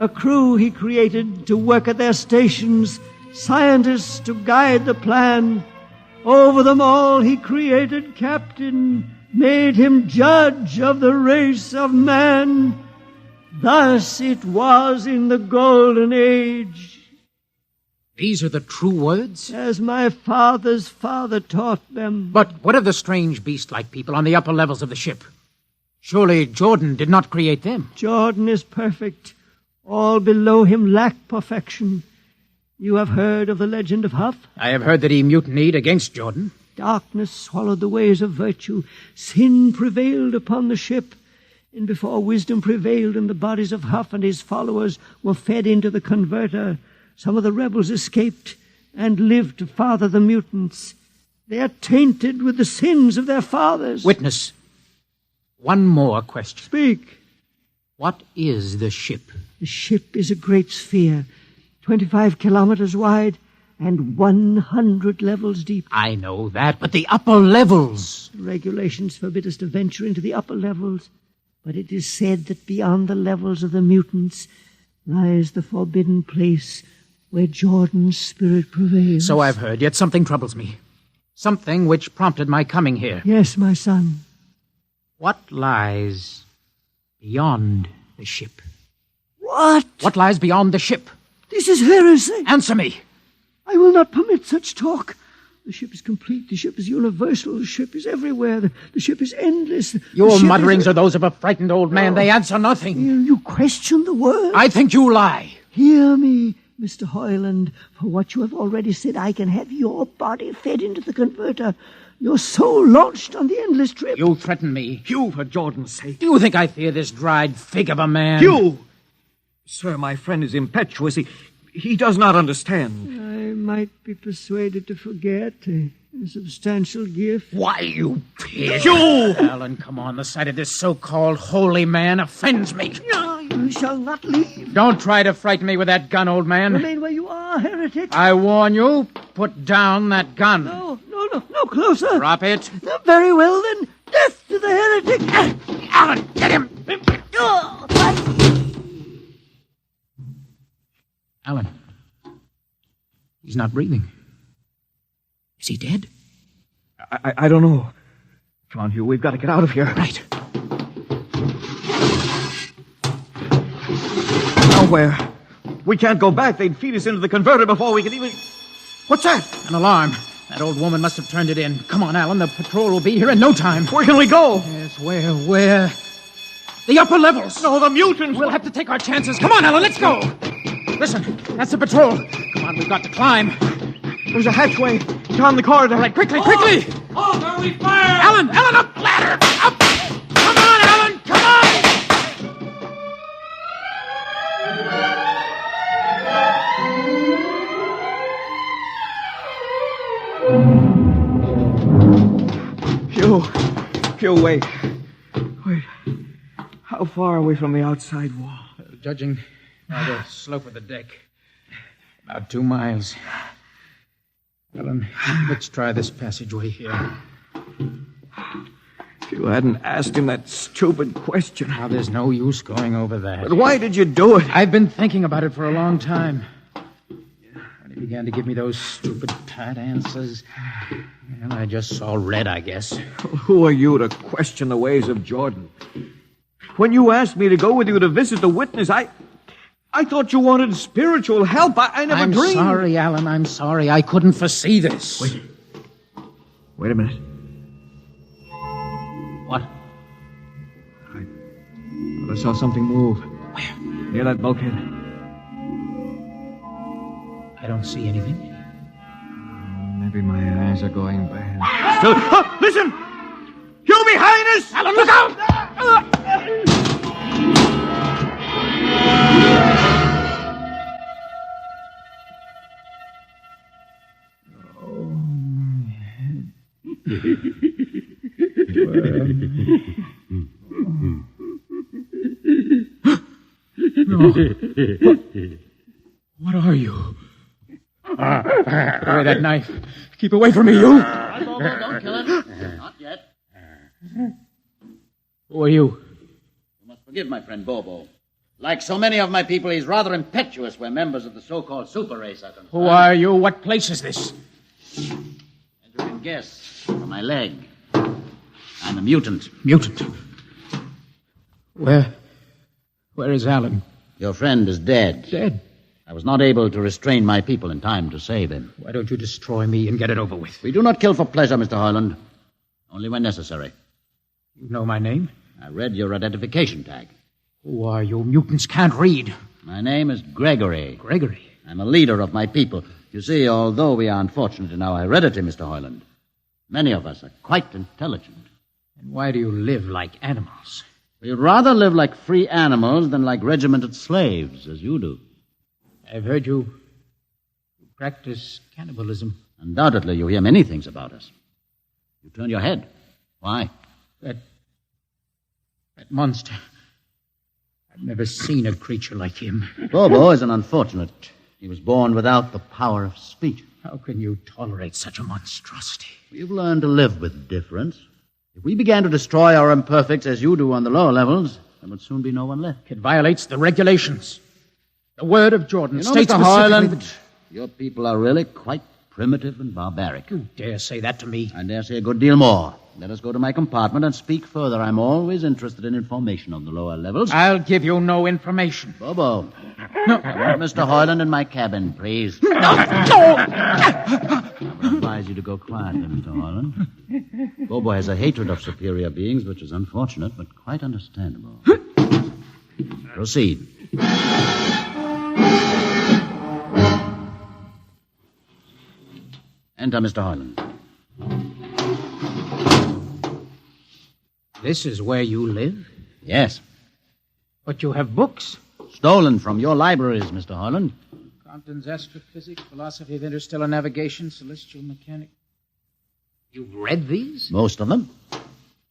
A crew he created to work at their stations, scientists to guide the plan. Over them all he created captain, made him judge of the race of man. Thus it was in the golden age. These are the true words? As my father's father taught them. But what of the strange beast-like people on the upper levels of the ship? Surely Jordan did not create them. Jordan is perfect. All below him lack perfection. You have heard of the legend of Huff? I have heard that he mutinied against Jordan. Darkness swallowed the ways of virtue. Sin prevailed upon the ship. And before wisdom prevailed in the bodies of Huff and his followers were fed into the converter, some of the rebels escaped and lived to father the mutants. They are tainted with the sins of their fathers. Witness, One more question. Speak. What is the ship? The ship is a great sphere, 25 kilometers wide and 100 levels deep. I know that, but the upper levels. The regulations forbid us to venture into the upper levels, but it is said that beyond the levels of the mutants lies the forbidden place where Jordan's spirit prevails. So I've heard, yet something troubles me. Something which prompted my coming here. Yes, my son. What lies beyond the ship? What? What lies beyond the ship? This is heresy. Answer me. I will not permit such talk. The ship is complete. The ship is universal. The ship is everywhere. The ship is endless. Your mutterings are those of a frightened old man. They answer nothing. You question the word. I think you lie. Hear me, Mr. Hoyland. For what you have already said, I can have your body fed into the converter. Your soul launched on the endless trip. You threaten me. Hugh, for Jordan's sake. Do you think I fear this dried fig of a man? Hugh! Sir, my friend is impetuous. He does not understand. I might be persuaded to forget a substantial gift. Why, you pig! Hugh! Alan, come on. The sight of this so-called holy man offends me. No, you shall not leave. Don't try to frighten me with that gun, old man. Remain where you are, heretic. I warn you, put down that gun. No, closer. Drop it. Very well, then. Death to the heretic. Alan, get him. Alan. He's not breathing. Is he dead? I don't know. Come on, Hugh. We've got to get out of here. Right. Now where? We can't go back. They'd feed us into the converter before we could even... What's that? An alarm. That old woman must have turned it in. Come on, Alan. The patrol will be here in no time. Where can we go? Yes, where? The upper levels. No, the mutants. We'll have to take our chances. Come on, Alan. Let's go. Listen, that's the patrol. Come on, we've got to climb. There's a hatchway down the corridor. All right, quickly. Oh, are we fired? Alan, up ladder. Up. Come on, Alan. Come on. Hugh, wait. How far are we from the outside wall? Judging by the slope of the deck, about 2 miles. Alan, let's try this passageway here. If you hadn't asked him that stupid question. Now, there's no use going over that. But why did you do it? I've been thinking about it for a long time. When he began to give me those stupid, pat answers, and I just saw red, I guess. Who are you to question the ways of Jordan? When you asked me to go with you to visit the witness, I thought you wanted spiritual help. I never dreamed. I'm sorry, Alan. I'm sorry. I couldn't foresee this. Wait a minute. What? I saw something move. Where? Near that bulkhead. I don't see anything. Maybe my eyes are going bad. Listen! You behind us! Alan, look out! No. What are you? Put away that knife. Keep away from me, you. Don't kill him. Not yet. Who are you? You must forgive my friend Bobo. Like so many of my people, he's rather impetuous where members of the so-called super race are concerned. Who are you? What place is this? As you can guess, from my leg, I'm a mutant. Mutant? Where is Alan? Your friend is dead. Dead? I was not able to restrain my people in time to save him. Why don't you destroy me and get it over with? We do not kill for pleasure, Mr. Hoyland. Only when necessary. You know my name? I read your identification tag. Who are you? Mutants can't read. My name is Gregory. Gregory? I'm a leader of my people. You see, although we are unfortunate in our heredity, Mr. Hoyland, many of us are quite intelligent. And why do you live like animals? We'd rather live like free animals than like regimented slaves, as you do. I've heard you practice cannibalism. Undoubtedly, you hear many things about us. You turn your head. Why? That monster. I've never seen a creature like him. Bobo is an unfortunate. He was born without the power of speech. How can you tolerate such a monstrosity? We've learned to live with difference. If we began to destroy our imperfects as you do on the lower levels, there would soon be no one left. It violates the regulations. The word of Jordan states Mr. specifically Hoyland, that... your people are really quite primitive and barbaric. You dare say that to me? I dare say a good deal more. Let us go to my compartment and speak further. I'm always interested in information on the lower levels. I'll give you no information. Bobo. No. I want Mr. Hoyland in my cabin, please. No. I would advise you to go quietly, Mr. Hoyland. Bobo has a hatred of superior beings, which is unfortunate, but quite understandable. Proceed. Enter, Mr. Hoyland. This is where you live? Yes. But you have books. Stolen from your libraries, Mr. Hoyland. Compton's Astrophysics, Philosophy of Interstellar Navigation, Celestial Mechanics. You've read these? Most of them.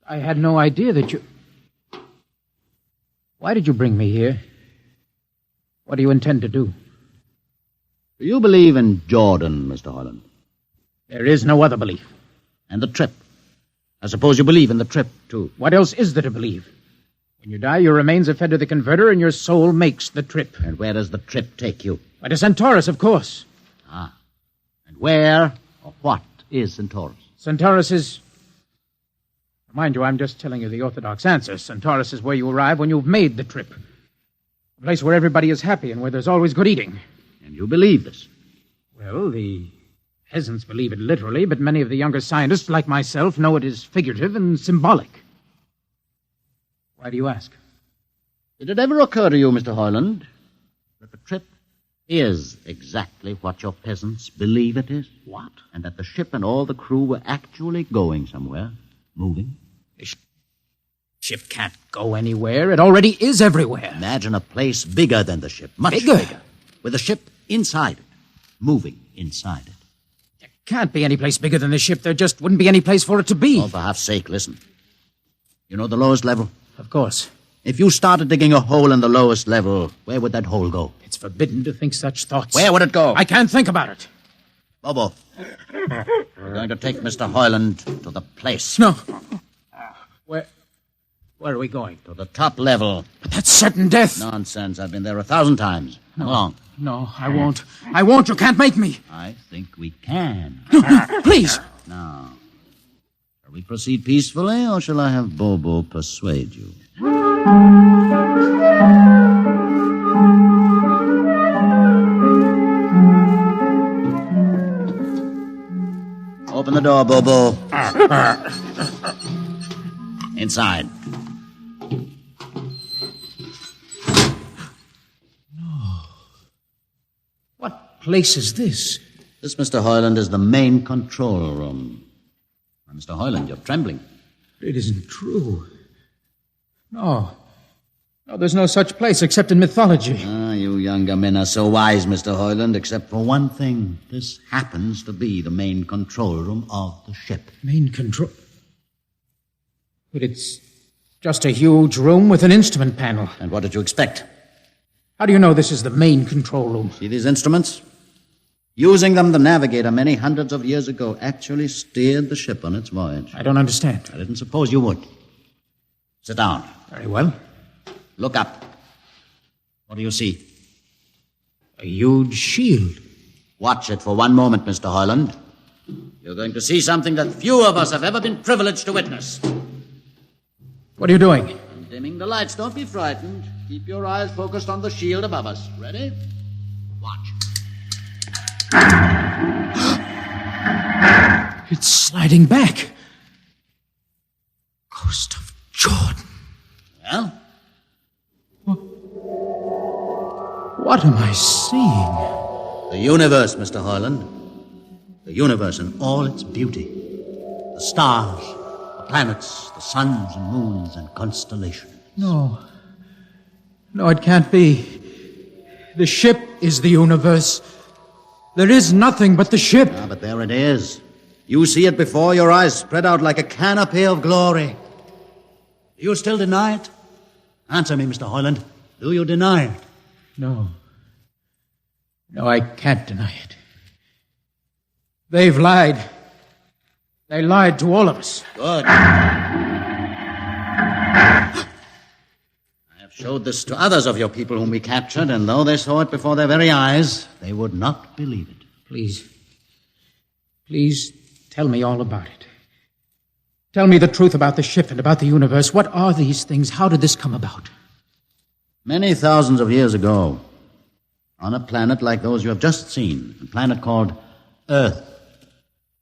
I had no idea that you... Why did you bring me here? What do you intend to do? Do you believe in Jordan, Mr. Hoyland? There is no other belief. And the trip? I suppose you believe in the trip, too. What else is there to believe? When you die, your remains are fed to the converter, and your soul makes the trip. And where does the trip take you? Why, to Centaurus, of course. Ah. And where or what is Centaurus? Centaurus is... Mind you, I'm just telling you the orthodox answer. Centaurus is where you arrive when you've made the trip. A place where everybody is happy and where there's always good eating. And you believe this? Well, the peasants believe it literally, but many of the younger scientists, like myself, know it is figurative and symbolic. Why do you ask? Did it ever occur to you, Mr. Hoyland, that the trip is exactly what your peasants believe it is? What? And that the ship and all the crew were actually going somewhere, moving? The ship can't go anywhere. It already is everywhere. Imagine a place bigger than the ship, much bigger, with the ship inside it, moving inside it. Can't be any place bigger than the ship. There just wouldn't be any place for it to be. Oh, for half's sake, listen. You know the lowest level? Of course. If you started digging a hole in the lowest level, where would that hole go? It's forbidden to think such thoughts. Where would it go? I can't think about it. Bobo, we're going to take Mr. Hoyland to the place. No. Where are we going? To the top level. But that's certain death. Nonsense. I've been there 1,000 times. No. Come along. No, I won't. I won't. You can't make me. I think we can. Please. Now, shall we proceed peacefully, or shall I have Bobo persuade you? Open the door, Bobo. Inside. What place is this? This, Mr. Hoyland, is the main control room. Now, Mr. Hoyland, you're trembling. It isn't true. No, there's no such place except in mythology. Ah, you younger men are so wise, Mr. Hoyland, except for one thing. This happens to be the main control room of the ship. Main control? But it's just a huge room with an instrument panel. And what did you expect? How do you know this is the main control room? See these instruments? Using them, the navigator many hundreds of years ago actually steered the ship on its voyage. I don't understand. I didn't suppose you would. Sit down. Very well. Look up. What do you see? A huge shield. Watch it for one moment, Mr. Hoyland. You're going to see something that few of us have ever been privileged to witness. What are you doing? I'm dimming the lights. Don't be frightened. Keep your eyes focused on the shield above us. Ready? Watch. It's sliding back. Ghost of Jordan. Well? What am I seeing? The universe, Mr. Hoyland. The universe in all its beauty. The stars, the planets, the suns and moons and constellations. No, it can't be. The ship is the universe. There is nothing but the ship. Ah, but there it is. You see it before your eyes, spread out like a canopy of glory. Do you still deny it? Answer me, Mr. Hoyland. Do you deny it? No. No, I can't deny it. They've lied. They lied to all of us. Good. I have showed this to others of your people whom we captured, and though they saw it before their very eyes, they would not believe it. Please tell me all about it. Tell me the truth about the ship and about the universe. What are these things? How did this come about? Many thousands of years ago, on a planet like those you have just seen, a planet called Earth,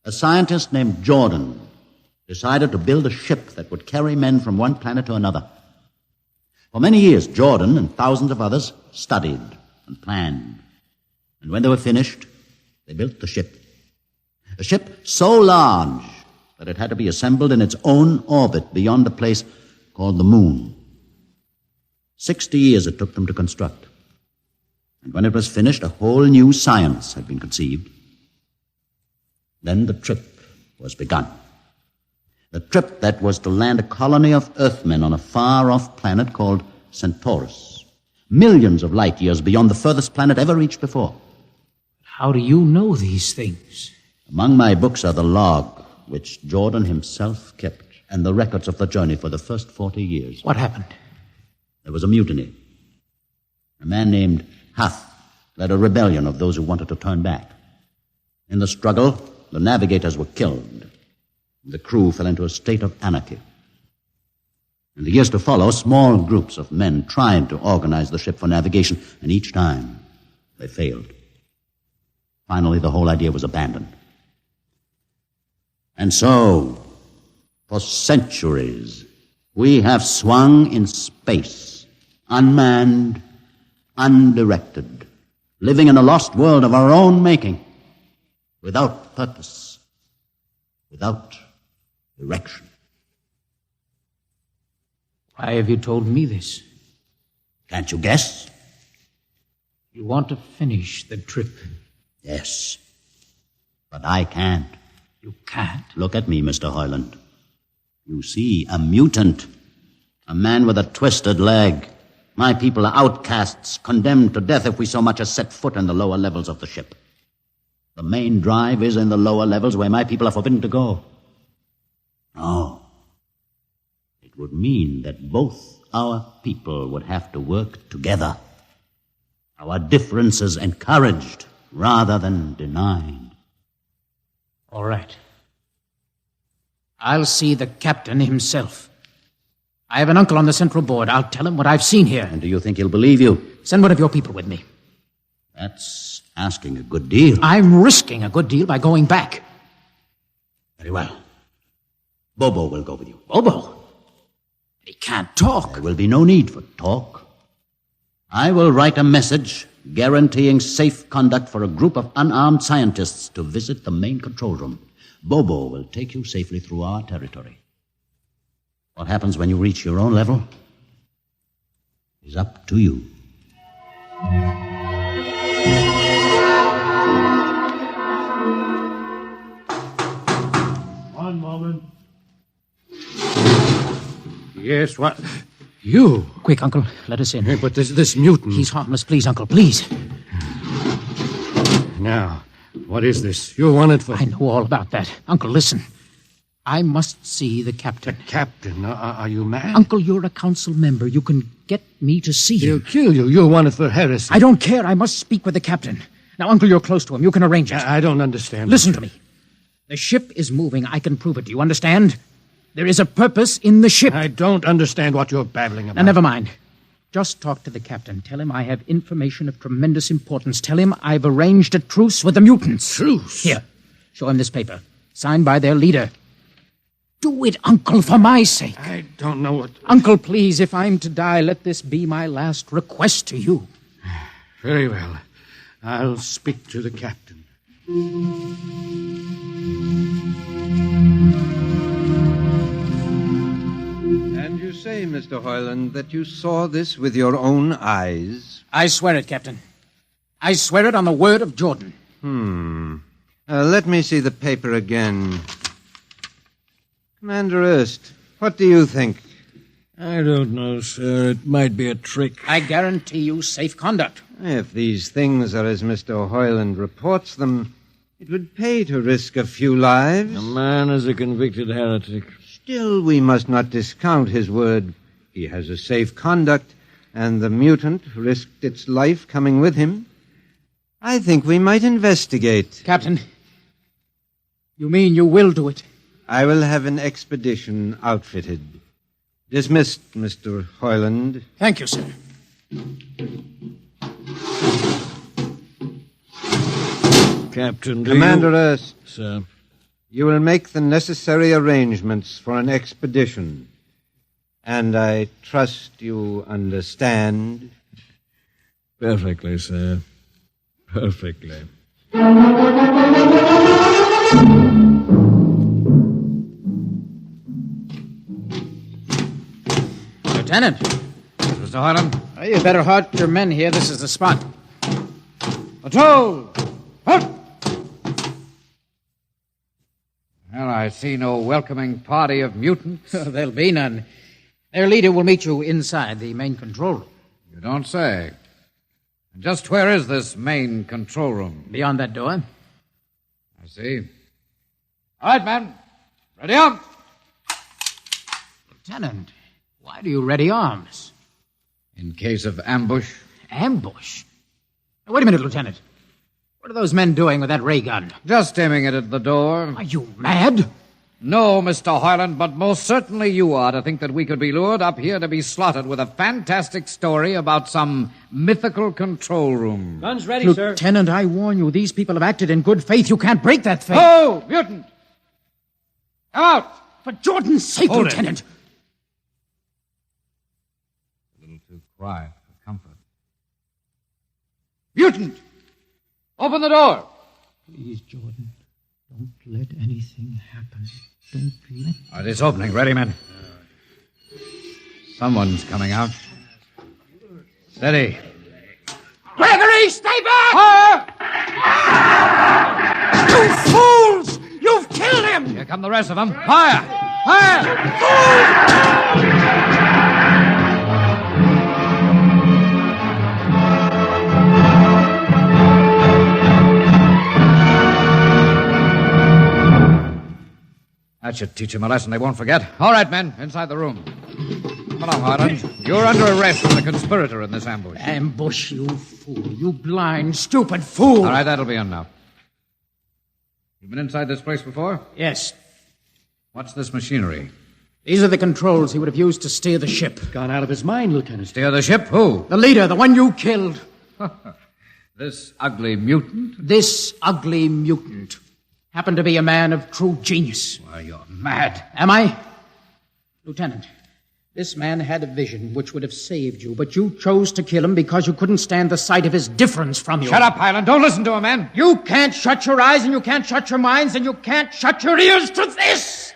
a scientist named Jordan decided to build a ship that would carry men from one planet to another. For many years, Jordan and thousands of others studied and planned. And when they were finished, they built the ship. A ship so large that it had to be assembled in its own orbit beyond a place called the Moon. 60 years it took them to construct. And when it was finished, a whole new science had been conceived. Then the trip was begun. The trip that was to land a colony of Earthmen on a far-off planet called Centaurus, millions of light years beyond the furthest planet ever reached before. How do you know these things? Among my books are the log, which Jordan himself kept, and the records of the journey for the first 40 years. What happened? There was a mutiny. A man named Hath led a rebellion of those who wanted to turn back. In the struggle, the navigators were killed. The crew fell into a state of anarchy. In the years to follow, small groups of men tried to organize the ship for navigation, and each time they failed. Finally, the whole idea was abandoned. And so, for centuries, we have swung in space, unmanned, undirected, living in a lost world of our own making, without purpose, without direction. Why have you told me this? Can't you guess? You want to finish the trip. Yes, but I can't. You can't? Look at me, Mr. Hoyland. You see, a mutant, a man with a twisted leg. My people are outcasts, condemned to death if we so much as set foot in the lower levels of the ship. The main drive is in the lower levels where my people are forbidden to go. No. It would mean that both our people would have to work together. Our differences encouraged rather than denied. All right. I'll see the captain himself. I have an uncle on the central board. I'll tell him what I've seen here. And do you think he'll believe you? Send one of your people with me. That's asking a good deal. I'm risking a good deal by going back. Very well. Bobo will go with you. Bobo? He can't talk. There will be no need for talk. I will write a message guaranteeing safe conduct for a group of unarmed scientists to visit the main control room. Bobo will take you safely through our territory. What happens when you reach your own level is up to you. One moment. Yes, what? You? Quick, Uncle, let us in. But this mutant... He's harmless. Please, Uncle, please. Now, what is this? You're wanted for... I know all about that. Uncle, listen. I must see the captain. The captain? Are you mad? Uncle, you're a council member. You can get me to see him. He'll kill you. You're wanted for heresy. I don't care. I must speak with the captain. Now, Uncle, you're close to him. You can arrange it. I don't understand. Listen to me. The ship is moving. I can prove it. Do you understand? There is a purpose in the ship. I don't understand what you're babbling about. Now, never mind. Just talk to the captain. Tell him I have information of tremendous importance. Tell him I've arranged a truce with the mutants. Truce? Here, show him this paper. Signed by their leader. Do it, Uncle, for my sake. I don't know what... Uncle, please, if I'm to die, let this be my last request to you. Very well. I'll speak to the captain. And you say, Mr. Hoyland, that you saw this with your own eyes? I swear it, Captain. I swear it on the word of Jordan. Let me see the paper again. Commander Erst, what do you think? I don't know, sir. It might be a trick. I guarantee you safe conduct. If these things are as Mr. Hoyland reports them, it would pay to risk a few lives. The man is a convicted heretic. Still, we must not discount his word. He has a safe conduct, and the mutant risked its life coming with him. I think we might investigate. Captain, you mean you will do it? I will have an expedition outfitted. Dismissed, Mr. Hoyland. Thank you, sir. Captain, Commander Erst. Sir. You will make the necessary arrangements for an expedition. And I trust you understand. Perfectly, sir. Perfectly. Lieutenant. Mr. Hoyland? You better halt your men here. This is the spot. Patrol! Halt! Well, I see no welcoming party of mutants. There'll be none. Their leader will meet you inside the main control room. You don't say. And just where is this main control room? Beyond that door. I see. All right, men. Ready up! Lieutenant, why do you ready arms? In case of ambush. Ambush? Now, wait a minute, Lieutenant. What are those men doing with that ray gun? Just aiming it at the door. Are you mad? No, Mr. Hoyland, but most certainly you are to think that we could be lured up here to be slaughtered with a fantastic story about some mythical control room. Guns ready, sir. Lieutenant, I warn you, these people have acted in good faith. You can't break that faith. Oh, mutant! Come out! For Jordan's sake, Hold Lieutenant. It. A little too quiet for comfort. Mutant! Open the door! Please, Jordan, don't let anything happen. Don't let... All right, it's opening. Ready, men. Someone's coming out. Steady. Gregory, stay back! You fools! You've killed him! Here come the rest of them. Fire! Fire! That should teach them a lesson they won't forget. All right, men, inside the room. Come along, Hoyland. You're under arrest as a conspirator in this ambush. Ambush, you fool. You blind, stupid fool. All right, that'll be enough. You've been inside this place before? Yes. What's this machinery? These are the controls he would have used to steer the ship. Gone out of his mind, Lieutenant. Steer the ship? Who? The leader, the one you killed. This ugly mutant? This ugly mutant happened to be a man of true genius. Why, you're mad. Am I? Lieutenant, this man had a vision which would have saved you, but you chose to kill him because you couldn't stand the sight of his difference from you. Shut up, Highland. Don't listen to him, man. You can't shut your eyes, and you can't shut your minds, and you can't shut your ears to this!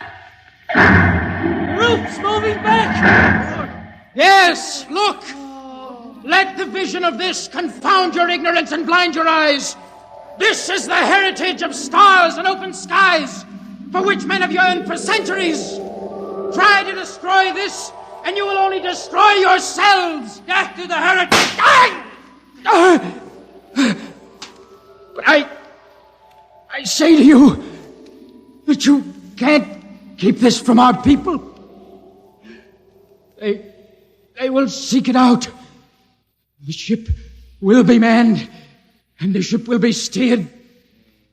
The roof's moving back! Yes, look! Let the vision of this confound your ignorance and blind your eyes. This is the heritage of stars and open skies, for which men have yearned for centuries. Try to destroy this, and you will only destroy yourselves. Death to the heritage. But I say to you that you can't keep this from our people. They will seek it out. The ship will be manned, and the ship will be steered,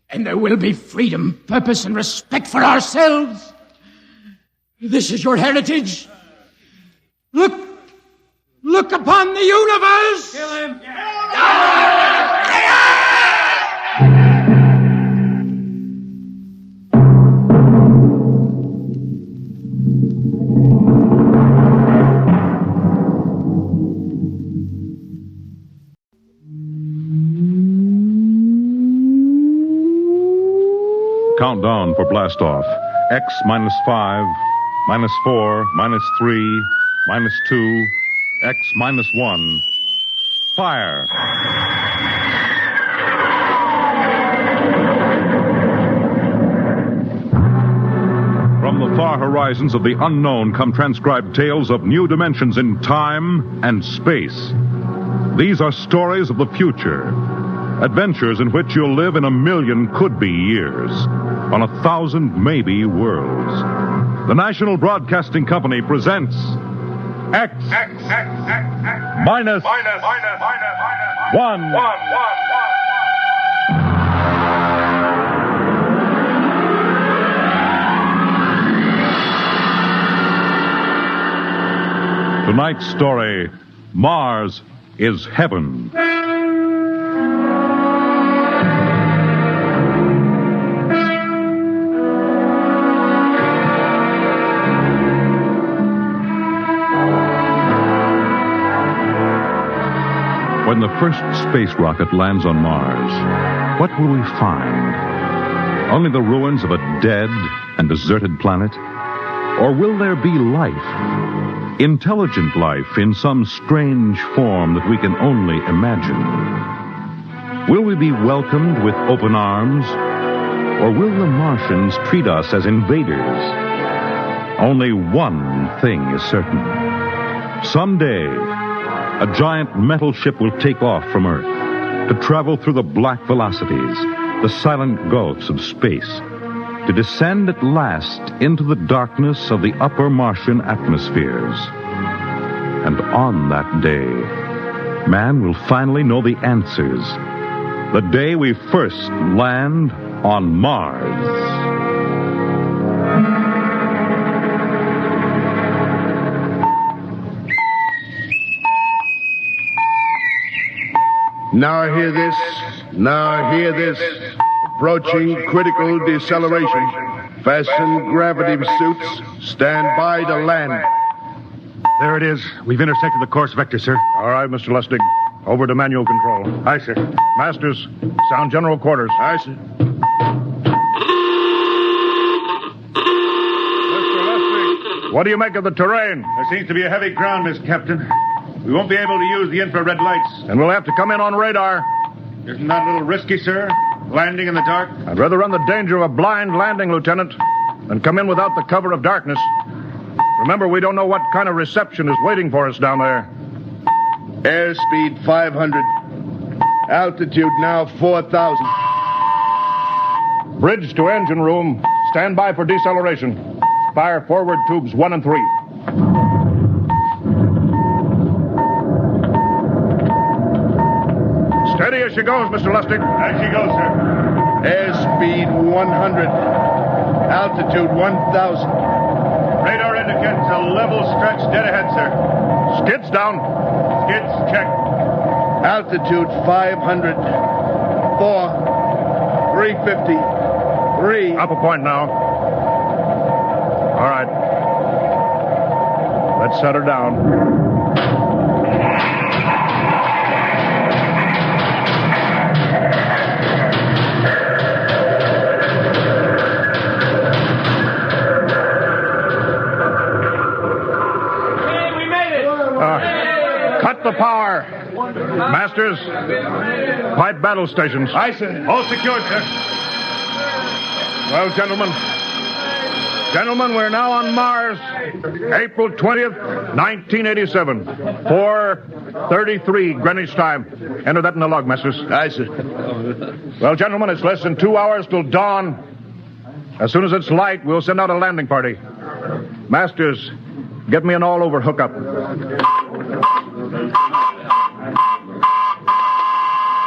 and there will be freedom, purpose, and respect for ourselves. This is your heritage. Look upon the universe. Kill him. Countdown for blastoff. X -5, -4, -3, -2, X -1. Fire. From the the far horizons of the unknown come transcribed tales of new dimensions in time and space. These are stories of the future, adventures in which you'll live in 1,000,000 could-be years, on 1,000 maybe worlds. The National Broadcasting Company presents X minus 1. Tonight's story, Mars is Heaven. When the first space rocket lands on Mars, what will we find? Only the ruins of a dead and deserted planet? Or will there be life? Intelligent life in some strange form that we can only imagine? Will we be welcomed with open arms? Or will the Martians treat us as invaders? Only one thing is certain. Someday, a giant metal ship will take off from Earth to travel through the black velocities, the silent gulfs of space, to descend at last into the darkness of the upper Martian atmospheres. And on that day, man will finally know the answers. The day we first land on Mars. Now hear this. Now hear this. Approaching critical deceleration. Fasten gravity suits. Stand by to land. There it is. We've intersected the course vector, sir. All right, Mr. Lustig. Over to manual control. Aye, sir. Masters, sound general quarters. Aye, sir. Mr. Lustig, what do you make of the terrain? There seems to be a heavy ground, Miss Captain. We won't be able to use the infrared lights. And we'll have to come in on radar. Isn't that a little risky, sir? Landing in the dark? I'd rather run the danger of a blind landing, Lieutenant, than come in without the cover of darkness. Remember, we don't know what kind of reception is waiting for us down there. Airspeed 500. Altitude now 4,000. Bridge to engine room. Stand by for deceleration. Fire forward tubes 1 and 3. Steady as she goes, Mr. Lustig. As she goes, sir. Airspeed 100. Altitude 1,000. Radar indicates a level stretch dead ahead, sir. Skids down. Skids check. Altitude 500. 4. 350. 3. Up a point now. All right. Let's set her down. Cut the power. Masters, pipe battle stations. Aye, sir. All secured, sir. Well, gentlemen, we're now on Mars. April 20th, 1987. 4:33 Greenwich time. Enter that in the log, Masters. Aye, sir. Well, gentlemen, it's less than 2 hours till dawn. As soon as it's light, we'll send out a landing party. Masters, get me an all-over hookup.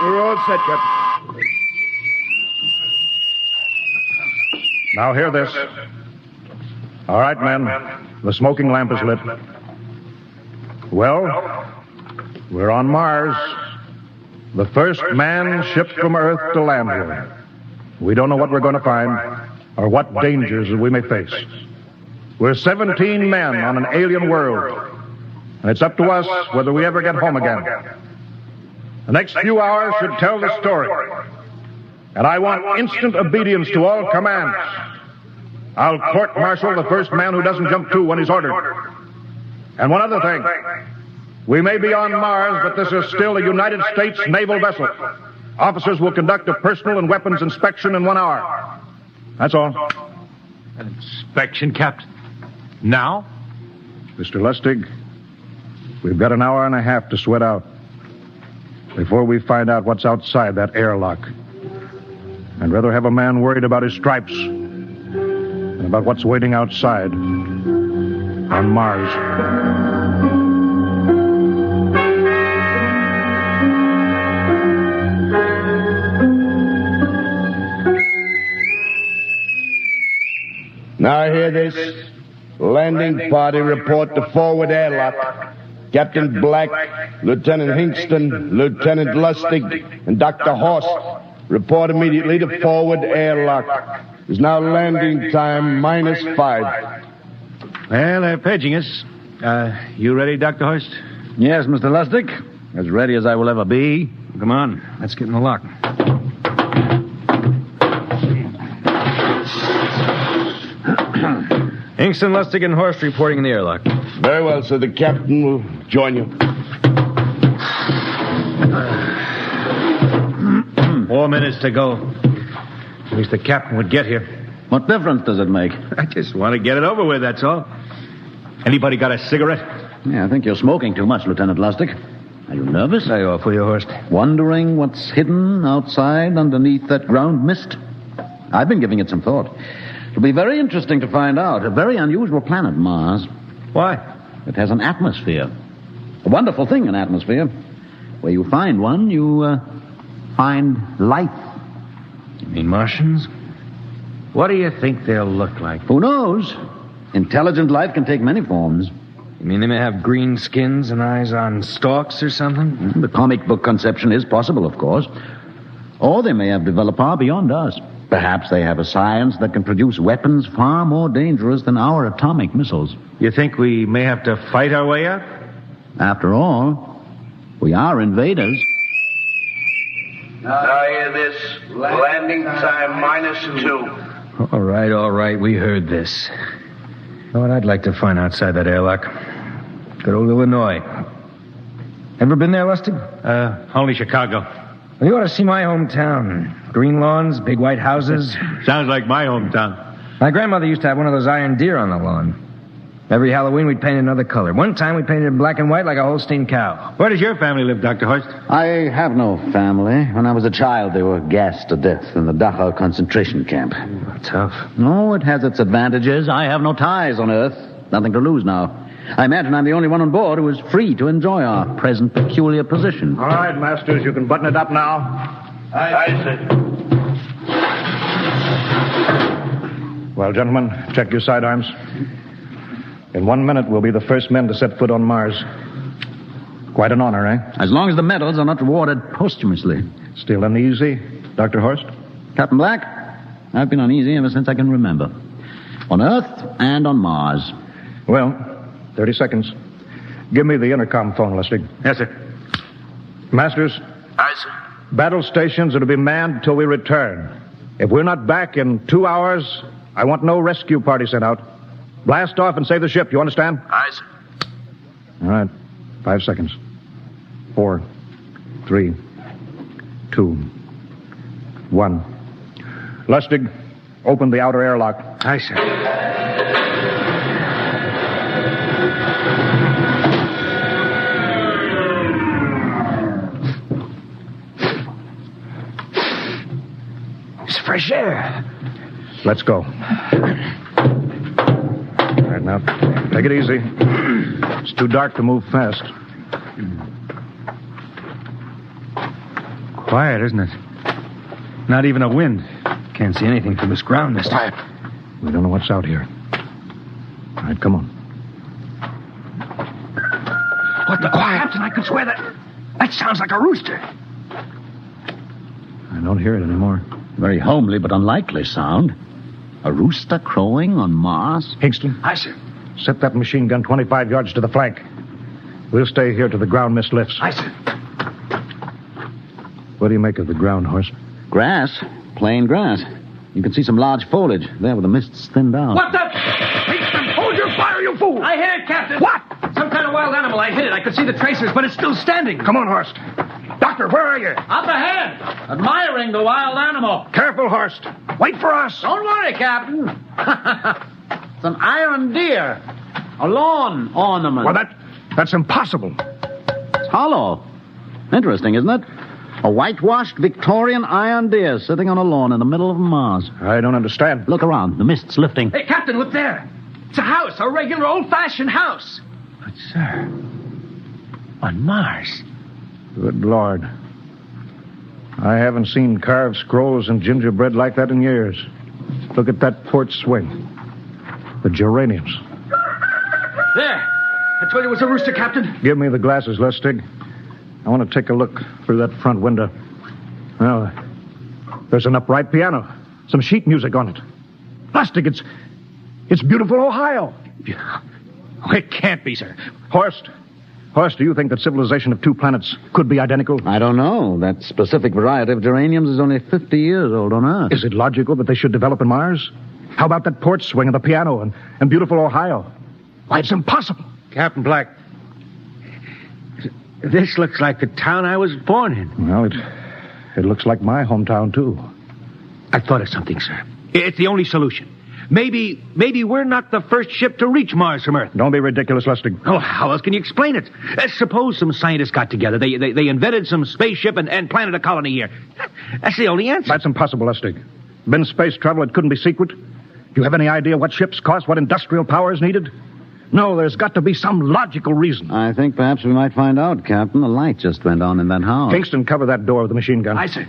We're all set, Captain. Now hear this. All right, men. The smoking lamp is lit. Well, we're on Mars. The first man shipped from Earth to land here. We don't know what we're going to find or what dangers we may face. We're 17 men on an alien world, and it's up to us whether we ever get home again. The next few hours should tell the story, and I want instant obedience to all commands. I'll court-martial the first man who doesn't jump to when he's ordered. And one other thing. We may be on Mars, but this is still a United States naval vessel. Officers will conduct a personal and weapons inspection in 1 hour. That's all. An inspection, Captain? Now? Mr. Lustig, we've got an hour and a half to sweat out before we find out what's outside that airlock. I'd rather have a man worried about his stripes than about what's waiting outside on Mars. Now hear this. Landing party report to forward airlock. Captain Black, Lieutenant Hingston, Lieutenant Lustig, and Dr. Horst report immediately to forward airlock. It's now landing time -5. Well, they're paging us. You ready, Dr. Horst? Yes, Mr. Lustig. As ready as I will ever be. Come on, let's get in the lock. Hingston, Lustig, and Horst reporting in the airlock. Very well, sir. The captain will join you. 4 minutes to go. At least the captain would get here. What difference does it make? I just want to get it over with, that's all. Anybody got a cigarette? Yeah, I think you're smoking too much, Lieutenant Lustig. Are you nervous? I offer you, Horst. Wondering what's hidden outside underneath that ground mist? I've been giving it some thought. It'll be very interesting to find out. A very unusual planet, Mars. Why? It has an atmosphere. A wonderful thing, an atmosphere. Where you find one, you find life. You mean Martians? What do you think they'll look like? Who knows? Intelligent life can take many forms. You mean they may have green skins and eyes on stalks or something? The comic book conception is possible, of course. Or they may have developed far beyond us. Perhaps they have a science that can produce weapons far more dangerous than our atomic missiles. You think we may have to fight our way out? After all, we are invaders. Now hear this. Landing time -2. All right. We heard this. You know what I'd like to find outside that airlock? Good old Illinois. Ever been there, Lustig? Only Chicago. Well, you ought to see my hometown. Green lawns, big white houses. Sounds like my hometown. My grandmother used to have one of those iron deer on the lawn. Every Halloween, we'd paint another color. One time, we painted it black and white like a Holstein cow. Where does your family live, Dr. Horst? I have no family. When I was a child, they were gassed to death in the Dachau concentration camp. Tough. No, it has its advantages. I have no ties on Earth. Nothing to lose now. I imagine I'm the only one on board who is free to enjoy our present peculiar position. All right, Masters, you can button it up now. Aye, sir. Well, gentlemen, check your sidearms. In 1 minute, we'll be the first men to set foot on Mars. Quite an honor, eh? As long as the medals are not rewarded posthumously. Still uneasy, Dr. Horst? Captain Black, I've been uneasy ever since I can remember. On Earth and on Mars. Well, 30 seconds. Give me the intercom phone, Lustig. Yes, sir. Masters? Aye, sir. Battle stations are to be manned till we return. If we're not back in 2 hours, I want no rescue party sent out. Blast off and save the ship, you understand? Aye, sir. All right. 5 seconds. 4, 3, 2, 1. Lustig, open the outer airlock. Aye, sir. It's fresh air. Let's go. All right, now, take it easy. It's too dark to move fast. Quiet, isn't it? Not even a wind. Can't see anything from this ground this time. We don't know what's out here. All right, come on. What the quiet? Captain, I could swear that sounds like a rooster. I don't hear it anymore. Very homely but unlikely sound. A rooster crowing on Mars? Hingston. Aye, sir. Set that machine gun 25 yards to the flank. We'll stay here till the ground mist lifts. Aye, sir. What do you make of the ground, Horst? Grass. Plain grass. You can see some large foliage there where the mist's thinned out. What the? Hingston, hold your fire, you fool! I hit it, Captain. What? Some kind of wild animal. I hit it. I could see the tracers, but it's still standing. Come on, Horst. Doctor, where are you? Up ahead, admiring the wild animal. Careful, Horst. Wait for us. Don't worry, Captain. It's an iron deer. A lawn ornament. Well, that's impossible. It's hollow. Interesting, isn't it? A whitewashed Victorian iron deer sitting on a lawn in the middle of Mars. I don't understand. Look around. The mist's lifting. Hey, Captain, look there. It's a house, a regular old-fashioned house. But, sir, on Mars. Good Lord. I haven't seen carved scrolls and gingerbread like that in years. Look at that porch swing. The geraniums. There. I told you it was a rooster, Captain. Give me the glasses, Lustig. I want to take a look through that front window. Well, there's an upright piano. Some sheet music on it. Lustig, it's beautiful Ohio. It can't be, sir. Horst, do you think that civilization of two planets could be identical? I don't know. That specific variety of geraniums is only 50 years old on Earth. Is it logical that they should develop in Mars? How about that porch swing and the piano and beautiful Ohio? Why, it's impossible. Captain Black, this looks like the town I was born in. Well, it looks like my hometown, too. I thought of something, sir. It's the only solution. Maybe we're not the first ship to reach Mars from Earth. Don't be ridiculous, Lustig. Oh, how else can you explain it? Suppose some scientists got together. They invented some spaceship and planted a colony here. That's the only answer. That's impossible, Lustig. Been space travel, it couldn't be secret. Do you have any idea what ships cost, what industrial power is needed? No, there's got to be some logical reason. I think perhaps we might find out, Captain. The light just went on in that house. Kingston, cover that door with the machine gun. Aye, sir.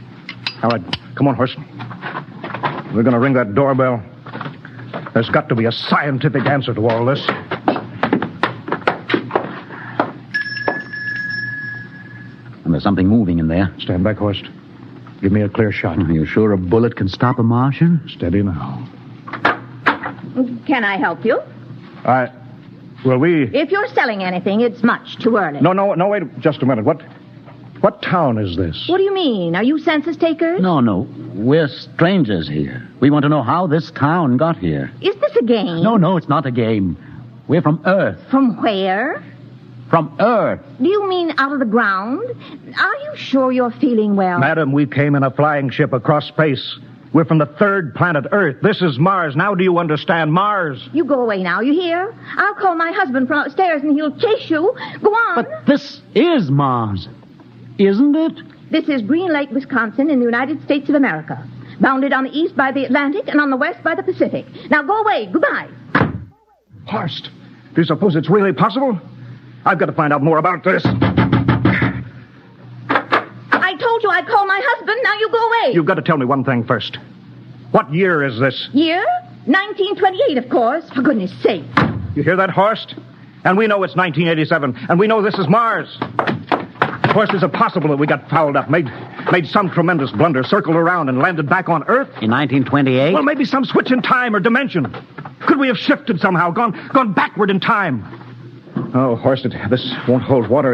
All right, come on, Horst. We're going to ring that doorbell. There's got to be a scientific answer to all this. And there's something moving in there. Stand back, Horst. Give me a clear shot. Are you sure a bullet can stop a Martian? Steady now. Can I help you? Well, If you're selling anything, it's much too early. No, wait just a minute. What town is this? What do you mean? Are you census takers? No. We're strangers here. We want to know how this town got here. Is this a game? No, it's not a game. We're from Earth. From where? From Earth. Do you mean out of the ground? Are you sure you're feeling well? Madam, we came in a flying ship across space. We're from the third planet, Earth. This is Mars. Now do you understand? Mars. You go away now, you hear? I'll call my husband from upstairs and he'll chase you. Go on. But this is Mars, isn't it? This is Green Lake, Wisconsin, in the United States of America. Bounded on the east by the Atlantic and on the west by the Pacific. Now go away. Goodbye. Horst, do you suppose it's really possible? I've got to find out more about this. I told you I'd call my husband. Now you go away. You've got to tell me one thing first. What year is this? Year? 1928, of course. For goodness sake. You hear that, Horst? And we know it's 1987, and we know this is Mars. Horst, is it possible that we got fouled up, made some tremendous blunder, circled around, and landed back on Earth? In 1928? Well, maybe some switch in time or dimension. Could we have shifted somehow, gone backward in time? Oh, Horst, this won't hold water.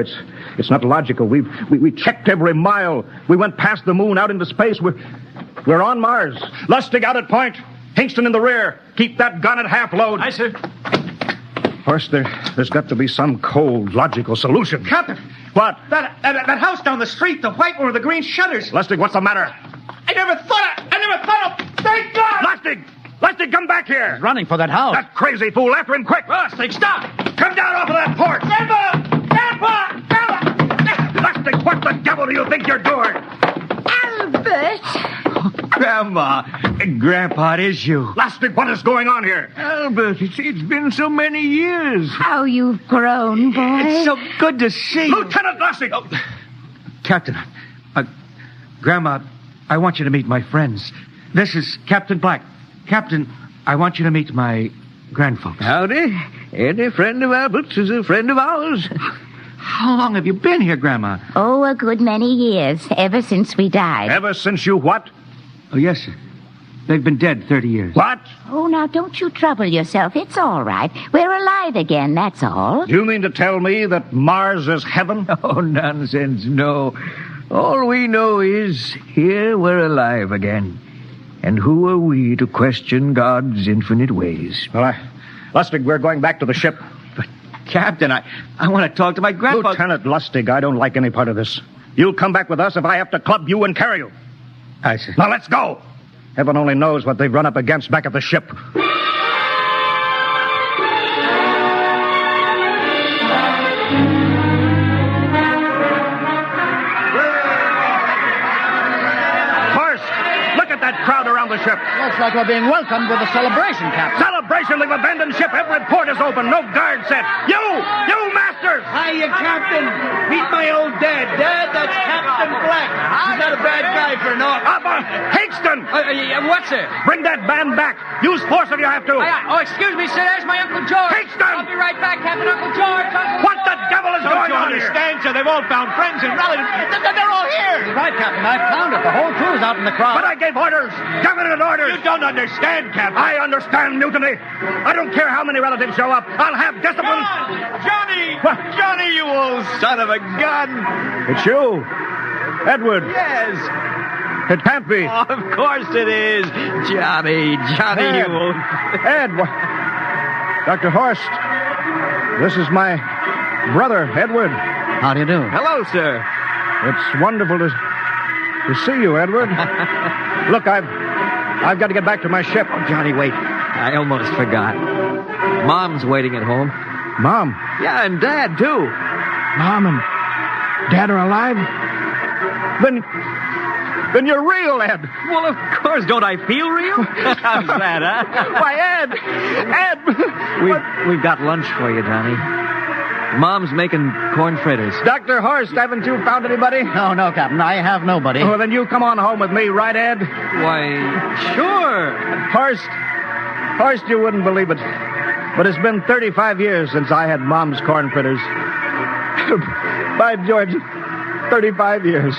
It's not logical. We checked every mile. We went past the moon, out into space. We're on Mars. Lustig out at point. Hingston in the rear. Keep that gun at half load. Aye, sir. Horst, there's got to be some cold, logical solution. Captain. What? That house down the street, the white one with the green shutters. Lustig, what's the matter? I never thought of... Thank God! Lustig, come back here. He's running for that house. That crazy fool. After him, quick. Lustig, stop! Come down off of that porch. Grandpa! Lustig, what the devil do you think you're doing? Albert! Grandpa, it is you. Lustig, what is going on here? Albert, it's been so many years. How you've grown, boy. It's so good to see you. Lieutenant Lustig! Oh, Captain, Grandma, I want you to meet my friends. This is Captain Black. Captain, I want you to meet my grandfolks. Howdy. Any friend of Albert's is a friend of ours. How long have you been here, Grandma? Oh, a good many years, ever since we died. Ever since you what? Oh, yes, sir. They've been dead 30 years. What? Oh, now, don't you trouble yourself. It's all right. We're alive again, that's all. Do you mean to tell me that Mars is heaven? Oh, nonsense, no. All we know is here we're alive again. And who are we to question God's infinite ways? Well, Lustig, we're going back to the ship. But, Captain, I want to talk to my grandpa. Lieutenant Lustig, I don't like any part of this. You'll come back with us if I have to club you and carry you. Aye, sir. Now, let's go. Heaven only knows what they've run up against back at the ship. ship. Looks like we're being welcomed with a celebration, Captain. Celebration? We've abandoned ship. Every port is open. No guard set. You masters! Hiya, Captain. Meet my old dad. Dad, that's Captain Black. He's not a bad guy for naught. Higston! What's it? Bring that band back. Use force if you have to. Excuse me, sir. There's my Uncle George. Higston! I'll be right back, Captain. Uncle George. What the devil is going on here? Understand, sir? They've all found friends and relatives. They're all here. You're right, Captain. I found it. The whole crew's out in the crowd. But I gave orders. Definite orders. You don't understand, Captain. I understand mutiny. I don't care how many relatives show up. I'll have discipline. Johnny! Johnny, you old son of a gun! It's you. Edward. Yes. It can't be. Oh, of course it is. Johnny, Ed. you old... Ed. Dr. Horst. This is my brother, Edward. How do you do? Hello, sir. It's wonderful to see you, Edward. Look, I've got to get back to my ship. Oh, Johnny, wait. I almost forgot. Mom's waiting at home. Mom? Yeah, and Dad, too. Mom and Dad are alive? Then you're real, Ed. Well, of course. Don't I feel real? How's that, huh? Why, Ed! We've got lunch for you, Johnny. Mom's making corn fritters. Dr. Horst, haven't you found anybody? No, Captain. I have nobody. Oh, then you come on home with me, right, Ed? Why, sure. Horst, you wouldn't believe it, but it's been 35 years since I had Mom's corn fritters. By George, 35 years.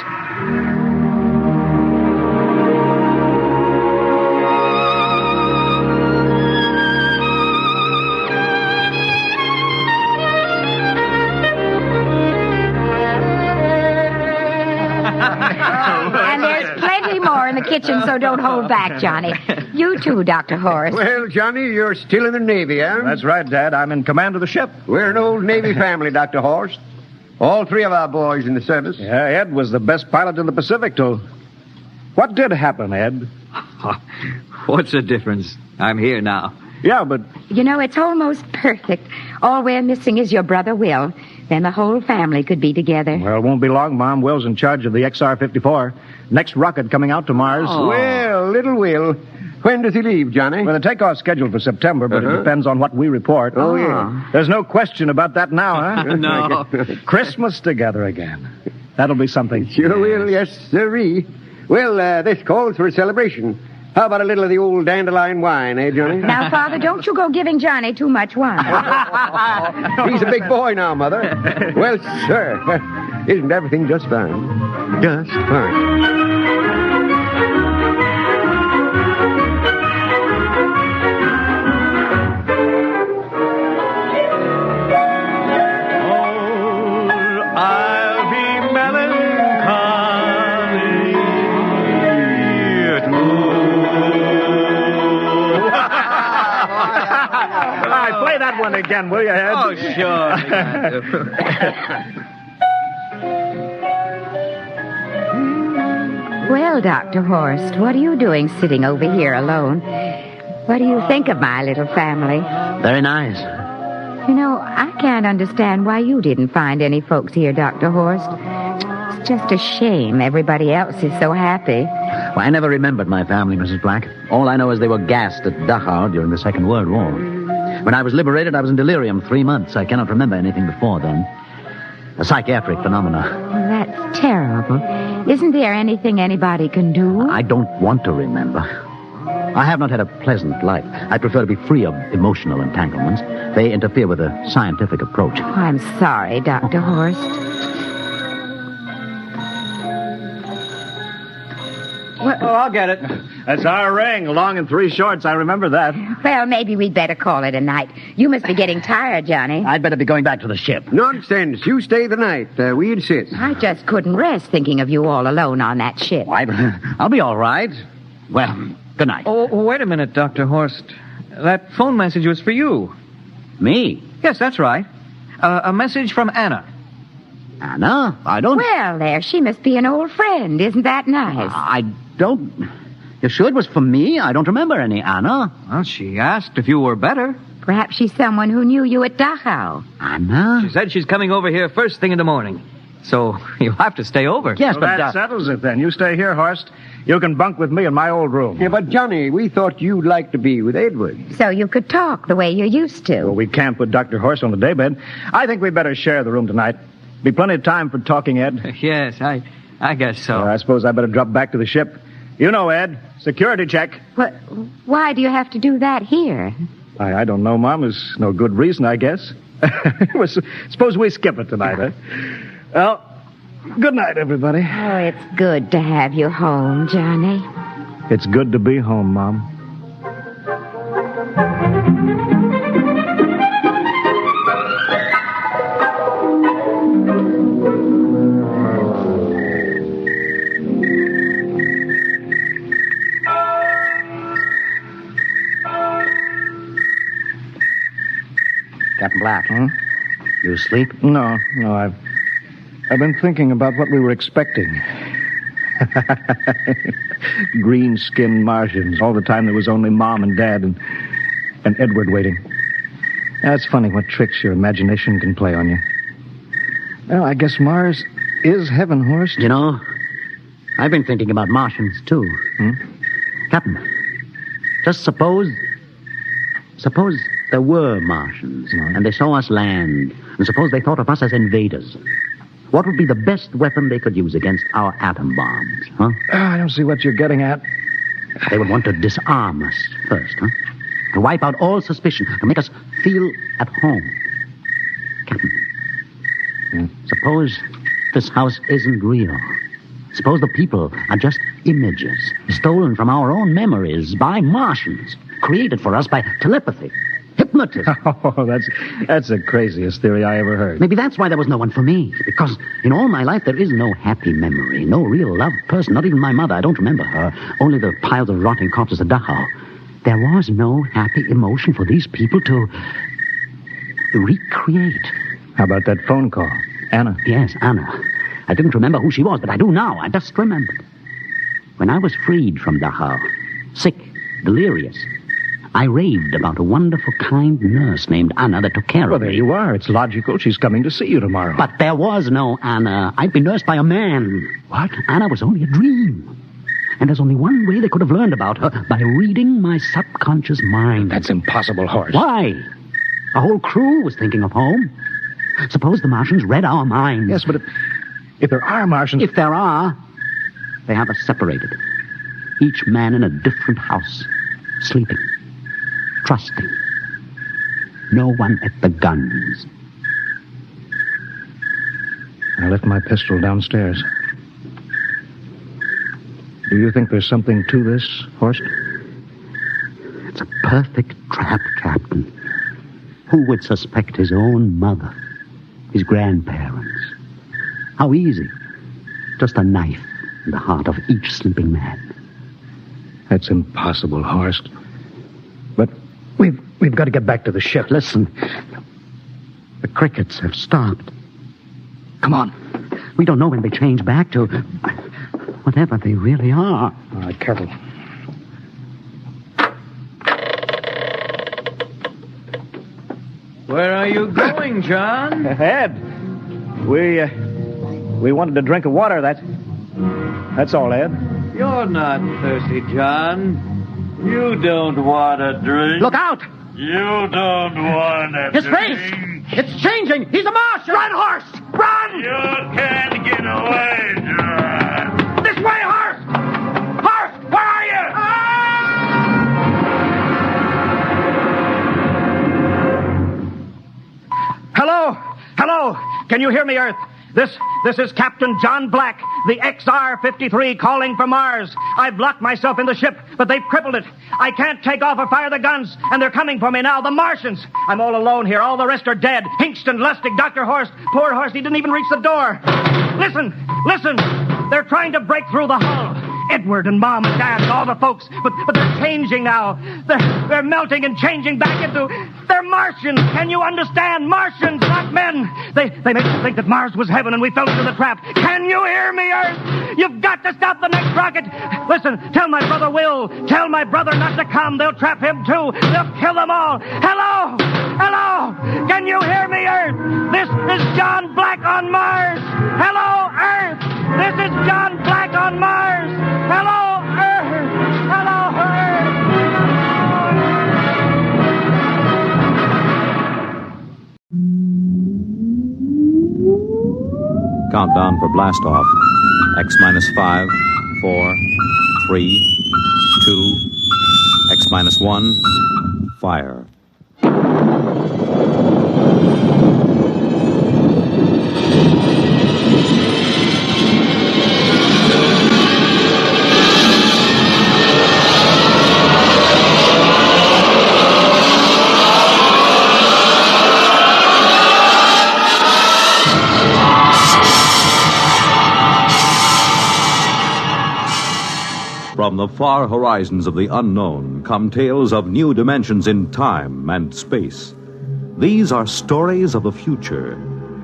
In the kitchen, so don't hold back, Johnny. You too, Dr. Horst. Well, Johnny, you're still in the Navy, huh? That's right, Dad. I'm in command of the ship. We're an old Navy family, Dr. Horst. All three of our boys in the service. Yeah, Ed was the best pilot in the Pacific, too. What did happen, Ed? What's the difference? I'm here now. Yeah, but... You know, it's almost perfect. All we're missing is your brother, Will. Then the whole family could be together. Well, it won't be long, Mom. Will's in charge of the XR-54. Next rocket coming out to Mars. Oh. Well, little Will. When does he leave, Johnny? Well, the takeoff's scheduled for September, but it depends on what we report. Oh, yeah. There's no question about that now, huh? No. Christmas together again. That'll be something. Sure will, yes, sirree. Well, this calls for a celebration. How about a little of the old dandelion wine, eh, Johnny? Now, Father, don't you go giving Johnny too much wine. He's a big boy now, Mother. Well, sir, isn't everything just fine? Just fine. Play that one again, will you, Ed? Oh, sure. Well, Dr. Horst, what are you doing sitting over here alone? What do you think of my little family? Very nice. You know, I can't understand why you didn't find any folks here, Dr. Horst. It's just a shame everybody else is so happy. Well, I never remembered my family, Mrs. Black. All I know is they were gassed at Dachau during the Second World War. When I was liberated, I was in delirium 3 months. I cannot remember anything before then. A psychiatric phenomena. Well, that's terrible. Isn't there anything anybody can do? I don't want to remember. I have not had a pleasant life. I prefer to be free of emotional entanglements. They interfere with a scientific approach. Oh, I'm sorry, Dr. Horst. Oh, I'll get it. That's our ring, long and 3 shorts. I remember that. Well, maybe we'd better call it a night. You must be getting tired, Johnny. I'd better be going back to the ship. Nonsense. You stay the night. We insist. I just couldn't rest thinking of you all alone on that ship. I'll be all right. Well, good night. Oh, wait a minute, Dr. Horst. That phone message was for you. Me? Yes, that's right. A message from Anna. Anna? I don't... Well, there, she must be an old friend. Isn't that nice? I don't... You sure it was for me? I don't remember any Anna. Well, she asked if you were better. Perhaps she's someone who knew you at Dachau. Anna? She said she's coming over here first thing in the morning. So you'll have to stay over. Yes, but that settles it then. You stay here, Horst. You can bunk with me in my old room. Yeah, but Johnny, we thought you'd like to be with Edward. So you could talk the way you used to. Well, we can't put Dr. Horst on the daybed. I think we better share the room tonight. Be plenty of time for talking, Ed. Yes, I guess so. I suppose I better drop back to the ship. You know, Ed, security check. Why do you have to do that here? I don't know, Mom. There's no good reason, I guess. Suppose we skip it tonight, huh? Well, good night, everybody. Oh, it's good to have you home, Johnny. It's good to be home, Mom. Captain Black. You asleep? No, I've been thinking about what we were expecting. Green-skinned Martians. All the time there was only Mom and Dad and Edward waiting. That's funny what tricks your imagination can play on you. Well, I guess Mars is heaven, Horst. You know, I've been thinking about Martians, too. Captain, just suppose there were Martians, and they saw us land, and suppose they thought of us as invaders. What would be the best weapon they could use against our atom bombs, huh? I don't see what you're getting at. They would want to disarm us first, huh? To wipe out all suspicion, to make us feel at home. Captain, suppose this house isn't real. Suppose the people are just images, stolen from our own memories by Martians, created for us by telepathy. Hypnotism. Oh, that's the craziest theory I ever heard. Maybe that's why there was no one for me. Because in all my life, there is no happy memory, no real loved person, not even my mother. I don't remember her. Only the piles of rotting corpses at Dachau. There was no happy emotion for these people to recreate. How about that phone call? Anna? Yes, Anna. I didn't remember who she was, but I do now. I just remembered. When I was freed from Dachau, sick, delirious, I raved about a wonderful, kind nurse named Anna that took care of me. Well, there you are. It's logical. She's coming to see you tomorrow. But there was no Anna. I'd been nursed by a man. What? Anna was only a dream. And there's only one way they could have learned about her, by reading my subconscious mind. That's impossible, Horst. Why? A whole crew was thinking of home. Suppose the Martians read our minds. Yes, but if there are Martians... If there are, they have us separated. Each man in a different house, sleeping, trusting. No one at the guns. I left my pistol downstairs. Do you think there's something to this, Horst? It's a perfect trap, Captain. Who would suspect his own mother, his grandparents? How easy. Just a knife in the heart of each sleeping man. That's impossible, Horst. But we've got to get back to the ship. Listen. The crickets have stopped. Come on. We don't know when they change back to whatever they really are. All right, careful. Where are you going, John? Ed, we wanted a drink of water. That's all, Ed. You're not thirsty, John. You don't want a drink. Look out! You don't want a His drink. face! It's changing! He's a Martian! Run, horse! Run! You can't get away, John. This way, horse! Horse, where are you? Hello? Hello? Can you hear me, Earth? This is Captain John Black, the XR-53 calling from Mars. I've locked myself in the ship, but they've crippled it. I can't take off or fire the guns, and they're coming for me now, the Martians. I'm all alone here. All the rest are dead. Hinkston, Lustig, Dr. Horst. Poor Horst, he didn't even reach the door. Listen! They're trying to break through the hull. Edward and Mom and Dad and all the folks. But they're changing now. They're melting and changing back into... They're Martians. Can you understand? Martians, not men. They make us think that Mars was heaven and we fell into the trap. Can you hear me, Earth? You've got to stop the next rocket. Listen, tell my brother Will. Tell my brother not to come. They'll trap him, too. They'll kill them all. Hello? Hello? Can you hear me, Earth? This is John Black on Mars. Hello, Earth. This is John Black on Mars. Hello, Earth. Hello, Earth. Countdown for blastoff. X minus 5, 4, 3, 2, X minus 1, fire. From the far horizons of the unknown come tales of new dimensions in time and space. These are stories of the future,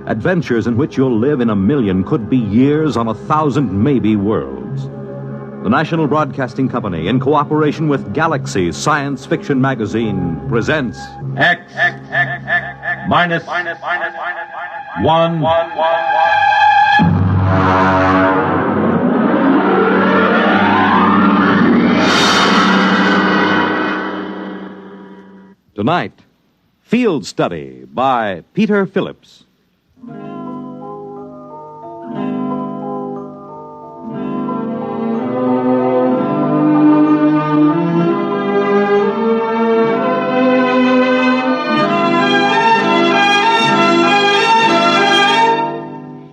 adventures in which you'll live in a million, could be years, on 1,000 maybe worlds. The National Broadcasting Company, in cooperation with Galaxy Science Fiction Magazine, presents X minus 1. Tonight, Field Study by Peter Phillips.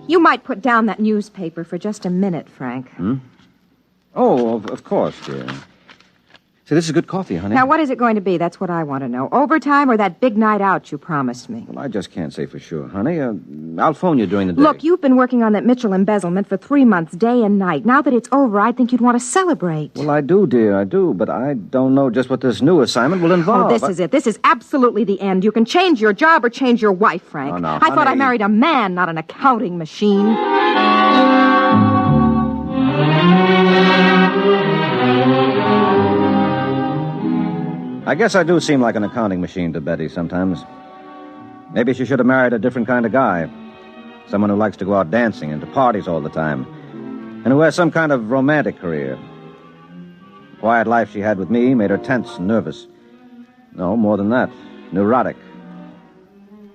You might put down that newspaper for just a minute, Frank. Oh, of course, dear. See, this is good coffee, honey. Now, what is it going to be? That's what I want to know. Overtime or that big night out you promised me? Well, I just can't say for sure, honey. I'll phone you during the day. Look, you've been working on that Mitchell embezzlement for 3 months, day and night. Now that it's over, I think you'd want to celebrate. Well, I do, dear, I do. But I don't know just what this new assignment will involve. Oh, this is it. This is absolutely the end. You can change your job or change your wife, Frank. Oh, no, I thought I honey. married a man, not an accounting machine. I guess I do seem like an accounting machine to Betty sometimes. Maybe she should have married a different kind of guy. Someone who likes to go out dancing and to parties all the time. And who has some kind of romantic career. The quiet life she had with me made her tense and nervous. No, more than that. Neurotic.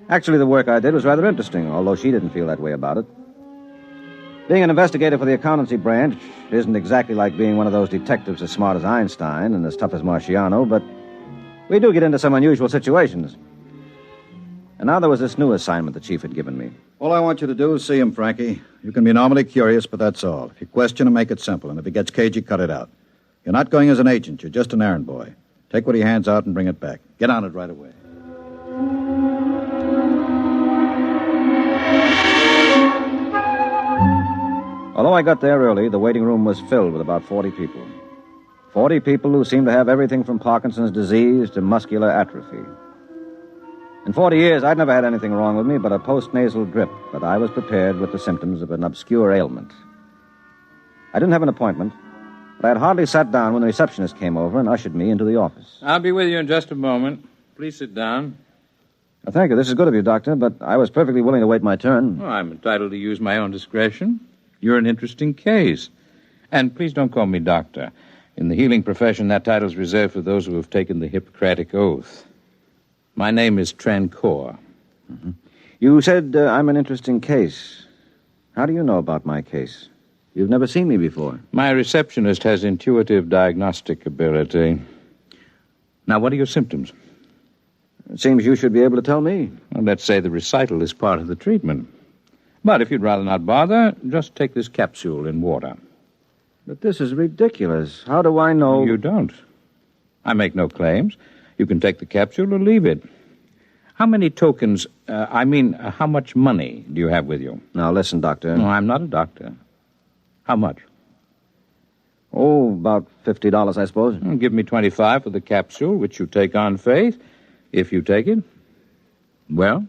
Actually, the work I did was rather interesting, although she didn't feel that way about it. Being an investigator for the accountancy branch isn't exactly like being one of those detectives as smart as Einstein and as tough as Marciano, but we do get into some unusual situations. And now there was this new assignment the chief had given me. All I want you to do is see him, Frankie. You can be normally curious, but that's all. If you question him, make it simple. And if he gets cagey, cut it out. You're not going as an agent. You're just an errand boy. Take what he hands out and bring it back. Get on it right away. Although I got there early, the waiting room was filled with about 40 people. 40 people who seemed to have everything from Parkinson's disease to muscular atrophy. In 40 years, I'd never had anything wrong with me but a postnasal drip, but I was prepared with the symptoms of an obscure ailment. I didn't have an appointment, but I had hardly sat down when the receptionist came over and ushered me into the office. I'll be with you in just a moment. Please sit down. Well, thank you. This is good of you, Doctor, but I was perfectly willing to wait my turn. Oh, I'm entitled to use my own discretion. You're an interesting case. And please don't call me doctor. In the healing profession, that title's reserved for those who have taken the Hippocratic Oath. My name is Trancor. Mm-hmm. You said I'm an interesting case. How do you know about my case? You've never seen me before. My receptionist has intuitive diagnostic ability. Now, what are your symptoms? It seems you should be able to tell me. Well, let's say the recital is part of the treatment. But if you'd rather not bother, just take this capsule in water. But this is ridiculous. How do I know? You don't. I make no claims. You can take the capsule or leave it. How many tokens, how much money do you have with you? Now, listen, Doctor. No, I'm not a doctor. How much? Oh, about $50, I suppose. Give me $25 for the capsule, which you take on faith, if you take it. Well?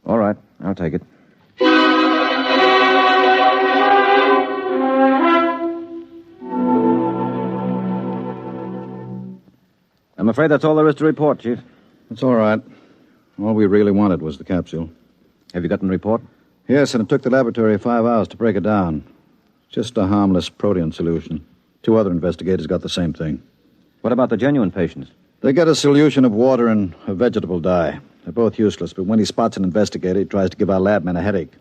All right, I'll take it. I'm afraid that's all there is to report, Chief. It's all right. All we really wanted was the capsule. Have you gotten the report? Yes, and it took the laboratory 5 hours to break it down. Just a harmless protein solution. 2 other investigators got the same thing. What about the genuine patients? They get a solution of water and a vegetable dye. They're both useless, but when he spots an investigator, he tries to give our lab men a headache.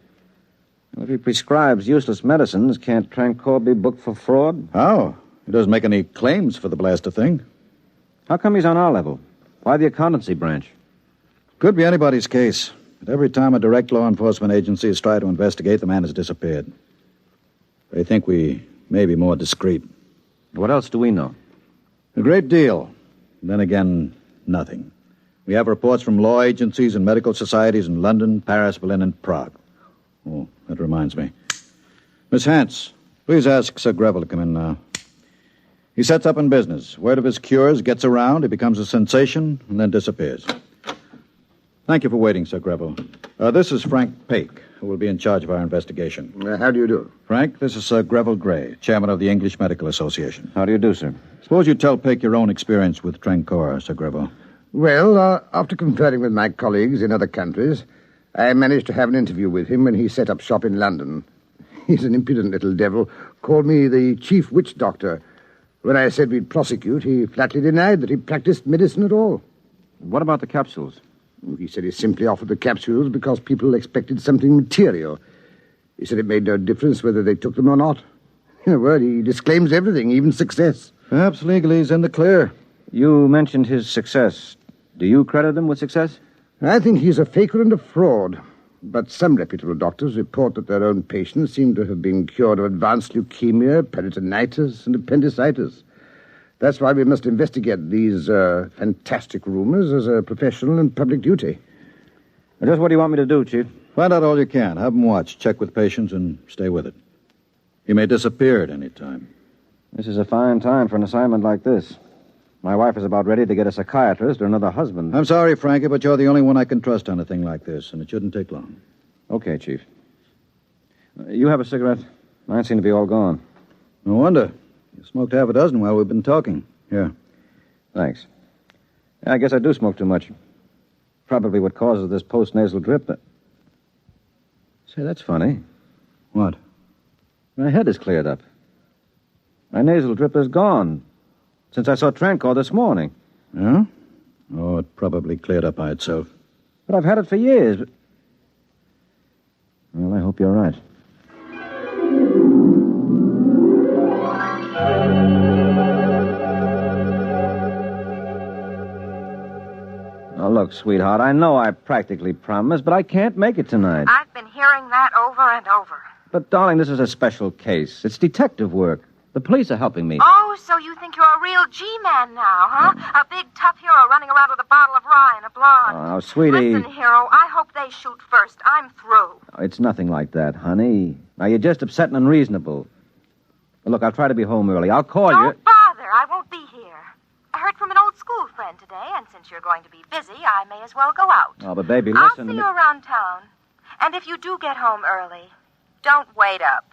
Well, if he prescribes useless medicines, can't Trancor be booked for fraud? How? He doesn't make any claims for the blaster thing. How come he's on our level? Why the accountancy branch? Could be anybody's case. But every time a direct law enforcement agency has tried to investigate, the man has disappeared. They think we may be more discreet. What else do we know? A great deal. Then again, nothing. We have reports from law agencies and medical societies in London, Paris, Berlin, and Prague. Oh, that reminds me. Miss Hance, please ask Sir Greville to come in now. He sets up in business. Word of his cures gets around, he becomes a sensation, and then disappears. Thank you for waiting, Sir Greville. This is Frank Pake, who will be in charge of our investigation. How do you do? Frank, this is Sir Greville Gray, chairman of the English Medical Association. How do you do, sir? Suppose you tell Pake your own experience with Trancor, Sir Greville. Well, after conferring with my colleagues in other countries, I managed to have an interview with him when he set up shop in London. He's an impudent little devil, called me the chief witch doctor. When I said we'd prosecute, he flatly denied that he practiced medicine at all. What about the capsules? He said he simply offered the capsules because people expected something material. He said it made no difference whether they took them or not. In a word, he disclaims everything, even success. Perhaps legally he's in the clear. You mentioned his success. Do you credit him with success? I think he's a faker and a fraud. But some reputable doctors report that their own patients seem to have been cured of advanced leukemia, peritonitis, and appendicitis. That's why we must investigate these fantastic rumors as a professional and public duty. Just what do you want me to do, Chief? Find out all you can. Have him watch. Check with patients and stay with it. He may disappear at any time. This is a fine time for an assignment like this. My wife is about ready to get a psychiatrist or another husband. I'm sorry, Frankie, but you're the only one I can trust on a thing like this, and it shouldn't take long. Okay, Chief. You have a cigarette? Mine seem to be all gone. No wonder. You smoked half a dozen while we've been talking. Here. Thanks. I guess I do smoke too much. Probably what causes this post-nasal drip. Say, that's funny. What? My head is cleared up. My nasal drip is gone. Since I saw Trancor this morning. Yeah? Oh, it probably cleared up by itself. But I've had it for years. Well, I hope you're right. Oh, look, sweetheart, I know I practically promised, but I can't make it tonight. I've been hearing that over and over. But, darling, this is a special case. It's detective work. The police are helping me. Oh, so you think you're a real G-man now, huh? A big, tough hero running around with a bottle of rye and a blonde. Oh, sweetie. Listen, hero, I hope they shoot first. I'm through. Oh, it's nothing like that, honey. Now, you're just upset and unreasonable. Well, look, I'll try to be home early. I'll call you. Don't bother. I won't be here. I heard from an old school friend today, and since you're going to be busy, I may as well go out. Oh, but baby, I'll listen see to you me. around town. And if you do get home early, don't wait up.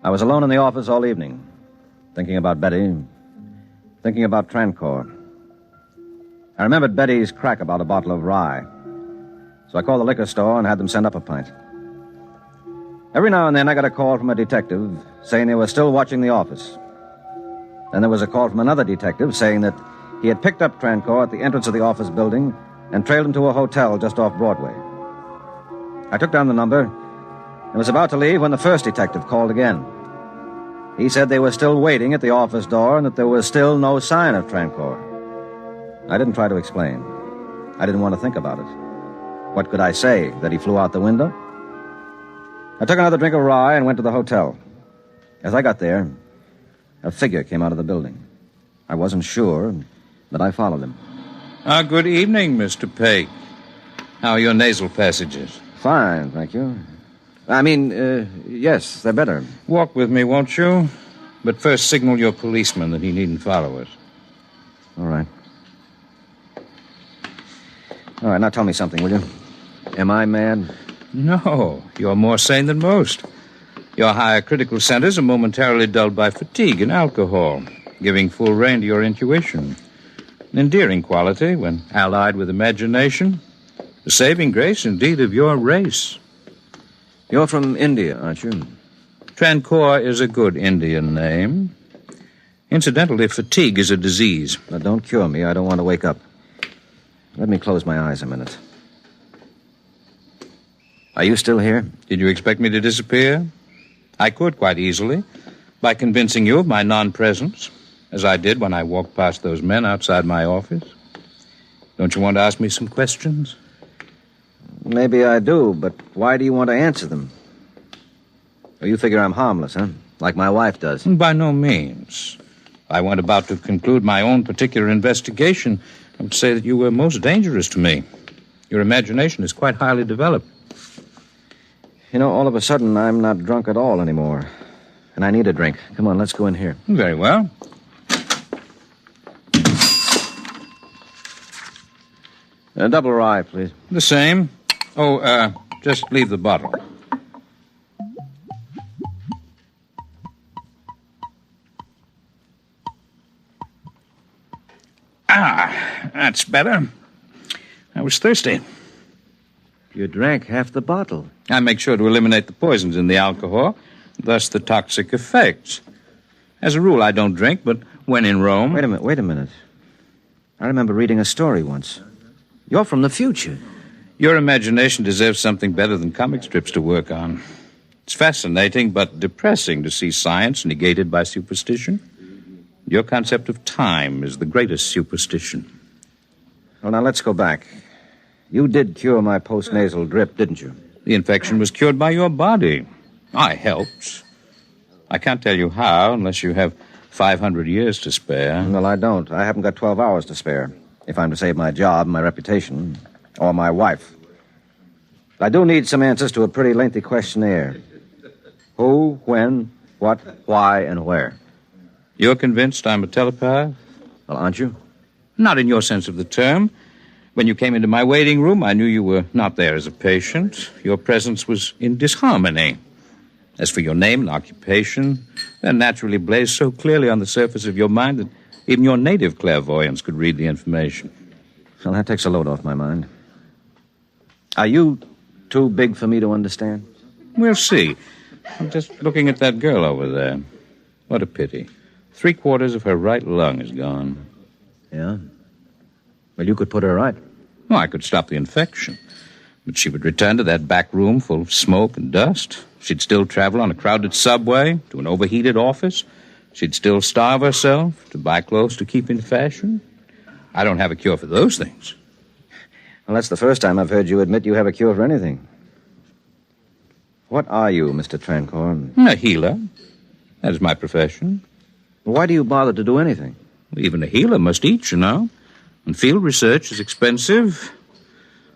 I was alone in the office all evening, thinking about Betty, thinking about Trancor. I remembered Betty's crack about a bottle of rye, so I called the liquor store and had them send up a pint. Every now and then I got a call from a detective saying they were still watching the office. Then there was a call from another detective saying that he had picked up Trancor at the entrance of the office building and trailed him to a hotel just off Broadway. I took down the number and was about to leave when the first detective called again. He said they were still waiting at the office door and that there was still no sign of Trancor. I didn't try to explain. I didn't want to think about it. What could I say? That he flew out the window? I took another drink of rye and went to the hotel. As I got there, a figure came out of the building. I wasn't sure, but I followed him. Good evening, Mr. Peg. How are your nasal passages? Fine, thank you. Yes, they're better. Walk with me, won't you? But first signal your policeman that he needn't follow us. All right. All right, now tell me something, will you? Am I mad? No, you're more sane than most. Your higher critical centers are momentarily dulled by fatigue and alcohol, giving full rein to your intuition. An endearing quality when allied with imagination. The saving grace, indeed, of your race. You're from India, aren't you? Trancor is a good Indian name. Incidentally, fatigue is a disease. Now, don't cure me. I don't want to wake up. Let me close my eyes a minute. Are you still here? Did you expect me to disappear? I could quite easily, by convincing you of my non-presence, as I did when I walked past those men outside my office. Don't you want to ask me some questions? Maybe I do, but why do you want to answer them? Or you figure I'm harmless, huh? Like my wife does. By no means. I went about to conclude my own particular investigation. I would say that you were most dangerous to me. Your imagination is quite highly developed. You know, all of a sudden, I'm not drunk at all anymore. And I need a drink. Come on, let's go in here. Very well. A double rye, please. The same. Oh, just leave the bottle. That's better. I was thirsty. You drank half the bottle. I make sure to eliminate the poisons in the alcohol, thus the toxic effects. As a rule, I don't drink, but when in Rome... Wait a minute. I remember reading a story once. You're from the future. Your imagination deserves something better than comic strips to work on. It's fascinating, but depressing to see science negated by superstition. Your concept of time is the greatest superstition. Well, now let's go back. You did cure my post-nasal drip, didn't you? The infection was cured by your body. I helped. I can't tell you how unless you have 500 years to spare. Well, I don't. I haven't got 12 hours to spare, if I'm to save my job, my reputation, or my wife. I do need some answers to a pretty lengthy questionnaire. Who, when, what, why, and where. You're convinced I'm a telepath? Well, aren't you? Not in your sense of the term. When you came into my waiting room, I knew you were not there as a patient. Your presence was in disharmony. As for your name and occupation, they're naturally blazed so clearly on the surface of your mind that even your native clairvoyance could read the information. Well, that takes a load off my mind. Are you too big for me to understand? We'll see. I'm just looking at that girl over there. What a pity. 3/4 of her right lung is gone. Yeah? Well, you could put her right. Well, I could stop the infection. But she would return to that back room full of smoke and dust. She'd still travel on a crowded subway to an overheated office. She'd still starve herself to buy clothes to keep in fashion. I don't have a cure for those things. Well, that's the first time I've heard you admit you have a cure for anything. What are you, Mr. Trancor? A healer. That is my profession. Why do you bother to do anything? Even a healer must eat, you know. And field research is expensive.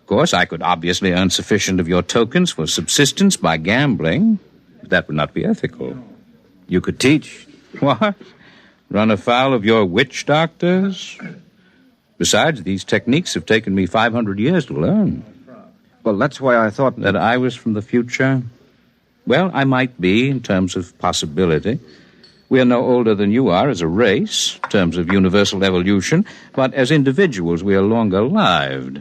Of course, I could obviously earn sufficient of your tokens for subsistence by gambling. But that would not be ethical. You could teach. What? Run afoul of your witch doctors? Besides, these techniques have taken me 500 years to learn. Well, that's why I thought... That I was from the future? Well, I might be, in terms of possibility. We are no older than you are as a race, in terms of universal evolution, but as individuals we are longer lived.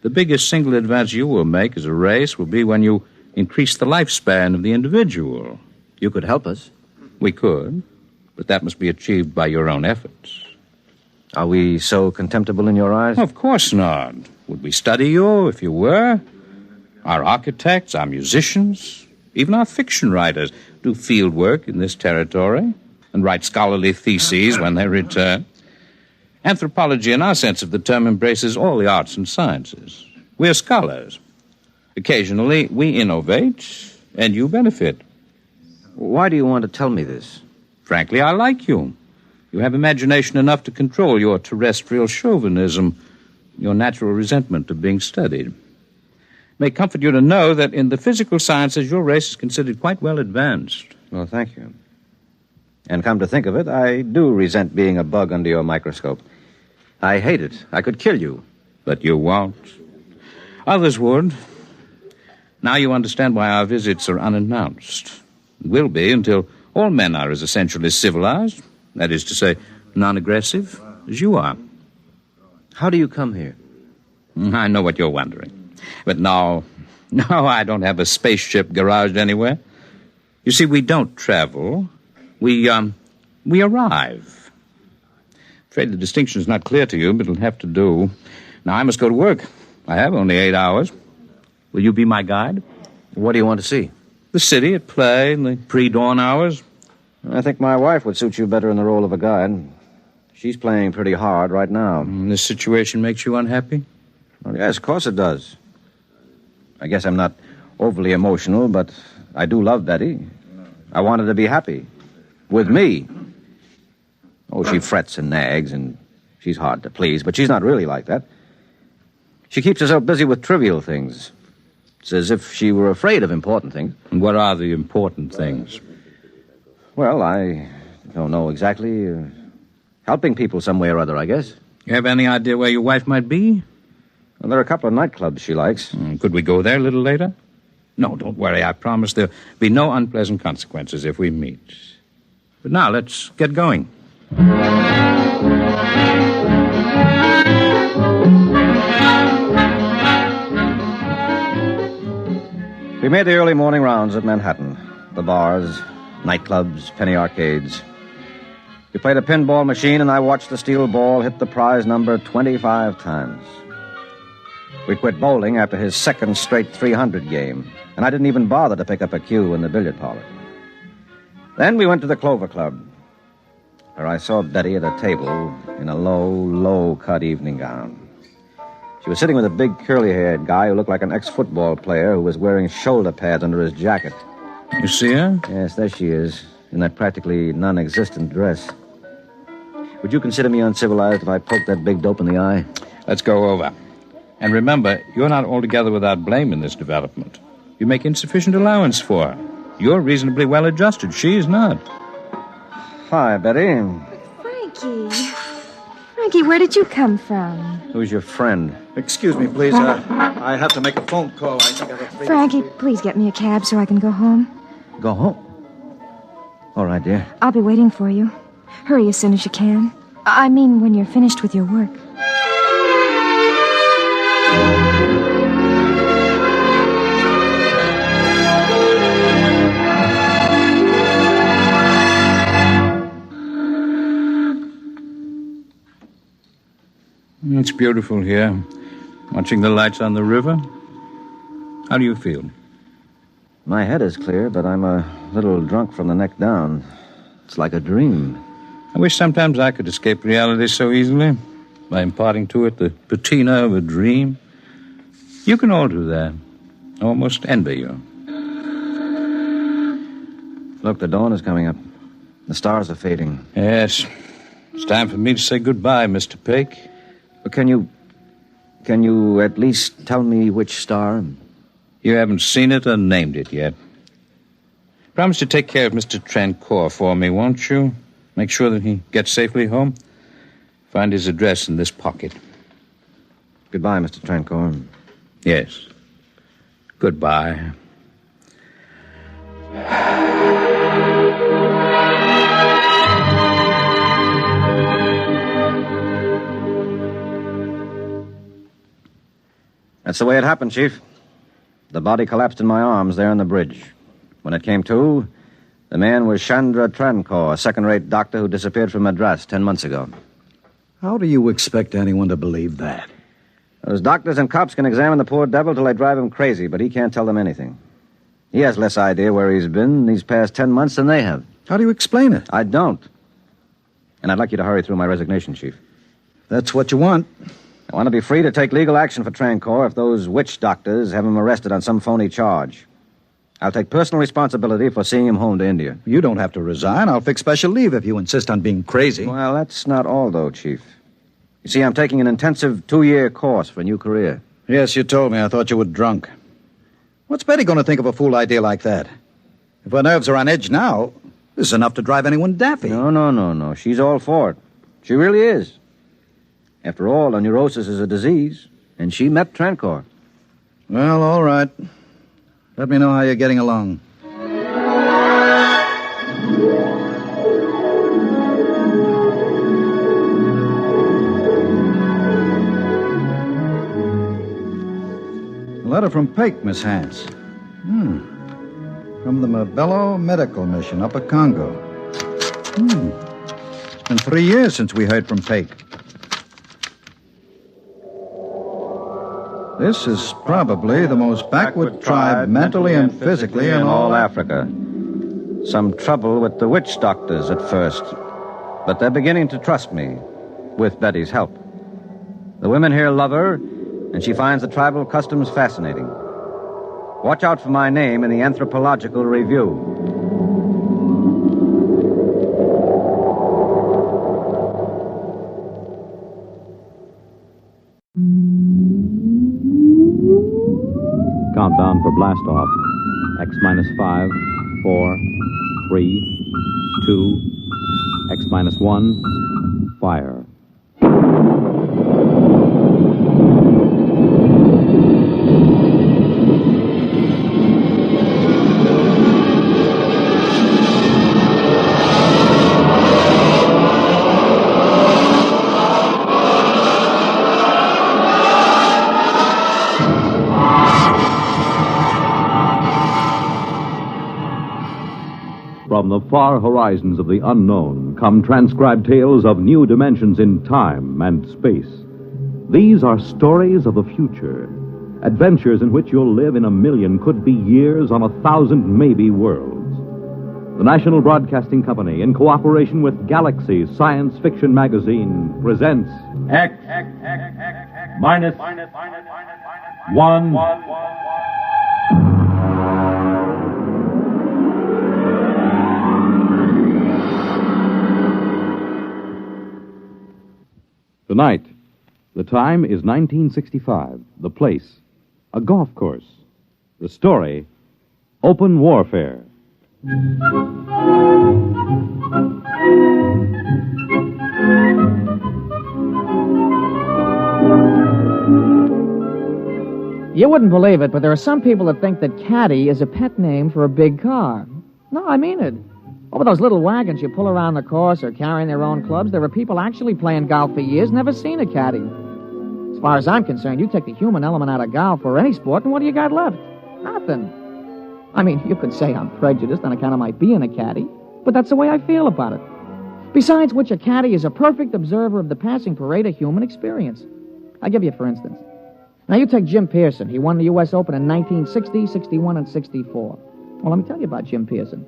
The biggest single advance you will make as a race will be when you increase the lifespan of the individual. You could help us. We could, but that must be achieved by your own efforts. Are we so contemptible in your eyes? Of course not. Would we study you if you were? Our architects, our musicians, even our fiction writers do field work in this territory and write scholarly theses when they return. Anthropology, in our sense of the term, embraces all the arts and sciences. We are scholars. Occasionally, we innovate, and you benefit. Why do you want to tell me this? Frankly, I like you. You have imagination enough to control your terrestrial chauvinism. your natural resentment of being studied. It may comfort you to know that in the physical sciences, your race is considered quite well advanced. Well, thank you. And come to think of it, I do resent being a bug under your microscope. I hate it. I could kill you. But you won't. Others would. Now you understand why our visits are unannounced. Will be until all men are as essentially civilized, that is to say, non-aggressive, as you are. How do you come here? I know what you're wondering. But no, I don't have a spaceship garaged anywhere. You see, we don't travel. We arrive. Afraid the distinction is not clear to you, but it'll have to do. Now, I must go to work. I have only 8 hours. Will you be my guide? What do you want to see? The city at play in the pre-dawn hours. I think my wife would suit you better in the role of a guide. She's playing pretty hard right now. This situation makes you unhappy? Well, yes, of course it does. I guess I'm not overly emotional, but I do love Betty. I want her to be happy. With me. Oh, she frets and nags, and she's hard to please, but she's not really like that. She keeps herself busy with trivial things. It's as if she were afraid of important things. And what are the important things? Well, I don't know exactly. Helping people some way or other, I guess. You have any idea where your wife might be? Well, there are a couple of nightclubs she likes. Could we go there a little later? No, don't worry. I promise there'll be no unpleasant consequences if we meet. But now, let's get going. We made the early morning rounds of Manhattan. The bars, nightclubs, penny arcades. We played a pinball machine, and I watched the steel ball hit the prize number 25 times. We quit bowling after his second straight 300 game, and I didn't even bother to pick up a cue in the billiard parlor. Then we went to the Clover Club, where I saw Betty at a table in a low-cut evening gown. She was sitting with a big curly-haired guy who looked like an ex-football player who was wearing shoulder pads under his jacket. You see her? Yes, there she is, in that practically non-existent dress. Would you consider me uncivilized if I poked that big dope in the eye? Let's go over. And remember, you're not altogether without blame in this development. You make insufficient allowance for her. You're reasonably well adjusted. She's not. Hi, Betty. Frankie, where did you come from? Who's your friend? Excuse me, please. I have to make a phone call. I think I have a Frankie, please get me a cab so I can go home. Go home? All right, dear. I'll be waiting for you. Hurry as soon as you can. I mean, when you're finished with your work. It's beautiful here, watching the lights on the river. How do you feel? My head is clear, but I'm a little drunk from the neck down. It's like a dream. I wish sometimes I could escape reality so easily, by imparting to it the patina of a dream. You can all do that. I almost envy you. Look, the dawn is coming up. The stars are fading. Yes. It's time for me to say goodbye, Mr. Pake. But can you at least tell me which star? You haven't seen it or named it yet. Promise to take care of Mr. Trancour for me, won't you? Make sure that he gets safely home. Find his address in this pocket. Goodbye, Mr. Trancour. Yes. Goodbye. That's the way it happened, Chief. The body collapsed in my arms there on the bridge. When it came to, the man was Chandra Trancour, a second-rate doctor who disappeared from Madras 10 months ago. How do you expect anyone to believe that? Those doctors and cops can examine the poor devil till they drive him crazy, but he can't tell them anything. He has less idea where he's been these past 10 months than they have. How do you explain it? I don't. And I'd like you to hurry through my resignation, Chief. That's what you want. I want to be free to take legal action for Trancour if those witch doctors have him arrested on some phony charge. I'll take personal responsibility for seeing him home to India. You don't have to resign. I'll fix special leave if you insist on being crazy. Well, that's not all, though, Chief. You see, I'm taking an intensive 2-year course for a new career. Yes, you told me. I thought you were drunk. What's Betty going to think of a fool idea like that? If her nerves are on edge now, this is enough to drive anyone daffy. No. She's all for it. She really is. After all, a neurosis is a disease, and she met Trancor. Well, all right. Let me know how you're getting along. A letter from Pake, Miss Hance. From the Mabello Medical Mission up at Congo. It's been 3 years since we heard from Pake. This is probably the most backward tribe mentally and physically in all Africa. Some trouble with the witch doctors at first, but they're beginning to trust me, with Betty's help. The women here love her, and she finds the tribal customs fascinating. Watch out for my name in the Anthropological Review. Countdown for blast off. X-5, 4, 3, 2, X-1, fire. From the far horizons of the unknown come transcribed tales of new dimensions in time and space. These are stories of the future, adventures in which you'll live in a million, could be years, on 1,000 maybe worlds. The National Broadcasting Company, in cooperation with Galaxy Science Fiction Magazine, presents X minus 1. Tonight, the time is 1965. The place, a golf course. The story, open warfare. You wouldn't believe it, but there are some people that think that caddy is a pet name for a big car. No, I mean it. Over those little wagons you pull around the course or carrying their own clubs, there are people actually playing golf for years, never seen a caddy. As far as I'm concerned, you take the human element out of golf or any sport, and what do you got left? Nothing. I mean, you could say I'm prejudiced on account of my being a caddy, but that's the way I feel about it. Besides which, a caddy is a perfect observer of the passing parade of human experience. I'll give you for instance. Now, you take Jim Pearson. He won the U.S. Open in 1960, 61, and 64. Well, let me tell you about Jim Pearson.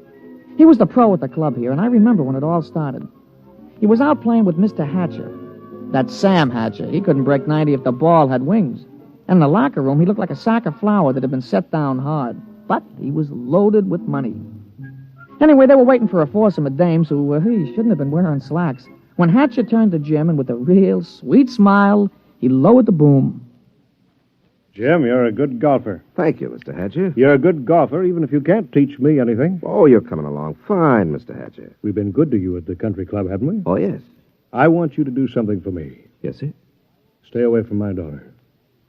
He was the pro at the club here, and I remember when it all started. He was out playing with Mr. Hatcher. That's Sam Hatcher. He couldn't break 90 if the ball had wings. And in the locker room, he looked like a sack of flour that had been set down hard. But he was loaded with money. Anyway, they were waiting for a foursome of dames who shouldn't have been wearing slacks. When Hatcher turned to Jim, and with a real sweet smile, he lowered the boom. Jim, you're a good golfer. Thank you, Mr. Hatcher. You're a good golfer, even if you can't teach me anything. Oh, you're coming along fine, Mr. Hatcher. We've been good to you at the country club, haven't we? Oh, yes. I want you to do something for me. Yes, sir? Stay away from my daughter.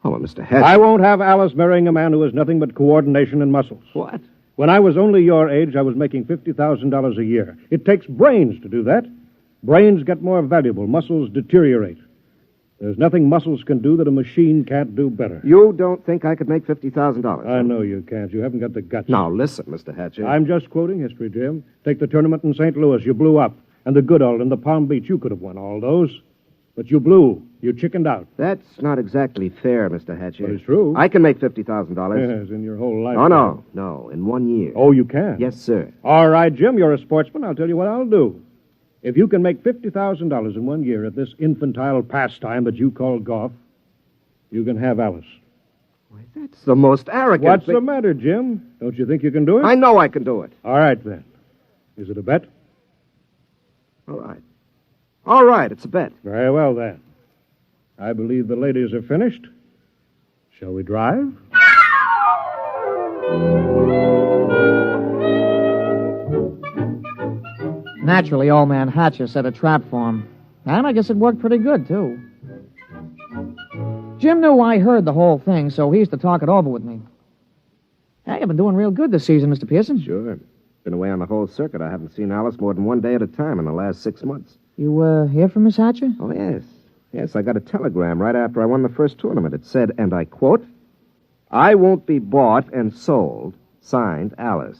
Oh, well, Mr. Hatcher. I won't have Alice marrying a man who has nothing but coordination and muscles. What? When I was only your age, I was making $50,000 a year. It takes brains to do that. Brains get more valuable. Muscles deteriorate. There's nothing muscles can do that a machine can't do better. You don't think I could make $50,000? I know you can't. You haven't got the guts. Now, listen, Mr. Hatcher. I'm just quoting history, Jim. Take the tournament in St. Louis. You blew up. And the Goodall and the Palm Beach. You could have won all those. But you blew. You chickened out. That's not exactly fair, Mr. Hatcher. But it's true. I can make $50,000. Yes, in your whole life. Oh, no, in 1 year. Oh, you can? Yes, sir. All right, Jim, you're a sportsman. I'll tell you what I'll do. If you can make $50,000 in 1 year at this infantile pastime that you call golf, you can have Alice. Why, that's the most arrogant What's thing. the matter, Jim? Don't you think you can do it? I know I can do it. All right, then. Is it a bet? All right. All right, it's a bet. Very well, then. I believe the ladies are finished. Shall we drive? Naturally, old man Hatcher set a trap for him. And I guess it worked pretty good, too. Jim knew I heard the whole thing, so he used to talk it over with me. Hey, you've been doing real good this season, Mr. Pearson. Sure. Been away on the whole circuit. I haven't seen Alice more than one day at a time in the last 6 months. You, hear from Miss Hatcher? Oh, yes. Yes, I got a telegram right after I won the first tournament. It said, and I quote, "I won't be bought and sold. Signed, Alice."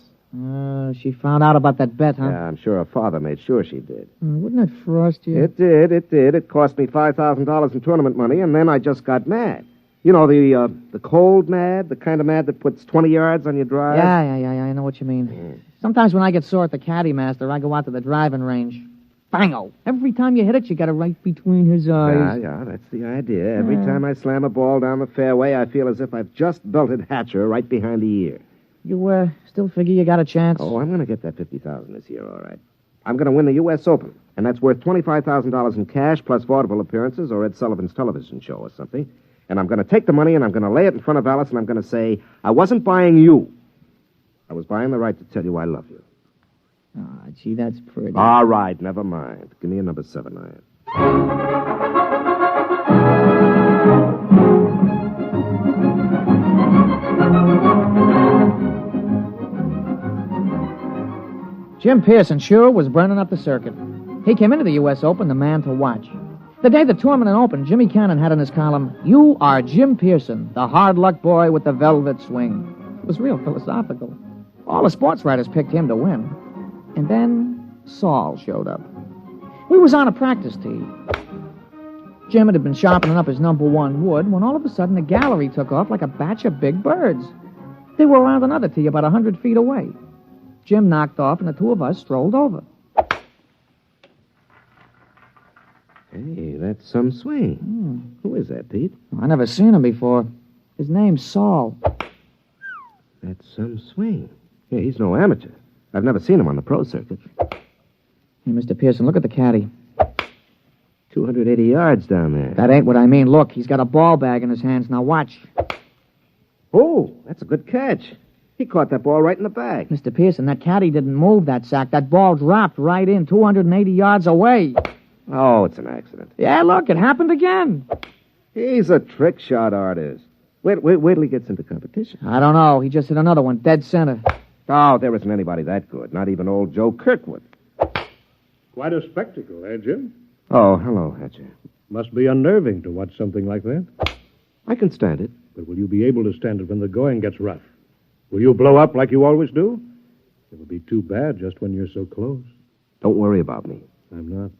She found out about that bet, huh? Yeah, I'm sure her father made sure she did. Wouldn't it frost you? It did. It cost me $5,000 in tournament money, and then I just got mad. You know, the cold mad, the kind of mad that puts 20 yards on your drive? Yeah, I know what you mean. Sometimes when I get sore at the caddy master, I go out to the driving range. Bango! Every time you hit it, you got it right between his eyes. Yeah, that's the idea. Every time I slam a ball down the fairway, I feel as if I've just belted Hatcher right behind the ear. You, still figure you got a chance? Oh, I'm going to get that $50,000 this year, all right. I'm going to win the U.S. Open, and that's worth $25,000 in cash plus vaudeville appearances or Ed Sullivan's television show or something. And I'm going to take the money and I'm going to lay it in front of Alice and I'm going to say, I wasn't buying you. I was buying the right to tell you I love you. Ah, gee, that's pretty. All right, never mind. Give me a number 7 iron. Jim Pearson sure was burning up the circuit. He came into the U.S. Open the man to watch. The day the tournament opened, Jimmy Cannon had in his column, "You are Jim Pearson, the hard luck boy with the velvet swing." It was real philosophical. All the sports writers picked him to win. And then Saul showed up. We was on a practice tee. Jim had been sharpening up his number 1 wood when all of a sudden the gallery took off like a batch of big birds. They were around another tee about 100 feet away. Jim knocked off and the two of us strolled over. Hey, that's some swing. Who is that, Pete? I never seen him before. His name's Saul. That's some swing. Yeah, he's no amateur. I've never seen him on the pro circuit. Hey, Mr. Pearson, look at the caddy. 280 yards down there. That ain't what I mean. Look, he's got a ball bag in his hands. Now watch. Oh, that's a good catch. He caught that ball right in the bag. Mr. Pearson, that caddy didn't move that sack. That ball dropped right in 280 yards away. Oh, it's an accident. Yeah, look, it happened again. He's a trick shot artist. Wait till he gets into competition. I don't know. He just hit another one, dead center. Oh, there isn't anybody that good. Not even old Joe Kirkwood. Quite a spectacle, eh, Jim? Oh, hello, Hatcher. Must be unnerving to watch something like that. I can stand it. But will you be able to stand it when the going gets rough? Will you blow up like you always do? It would be too bad just when you're so close. Don't worry about me. I'm not.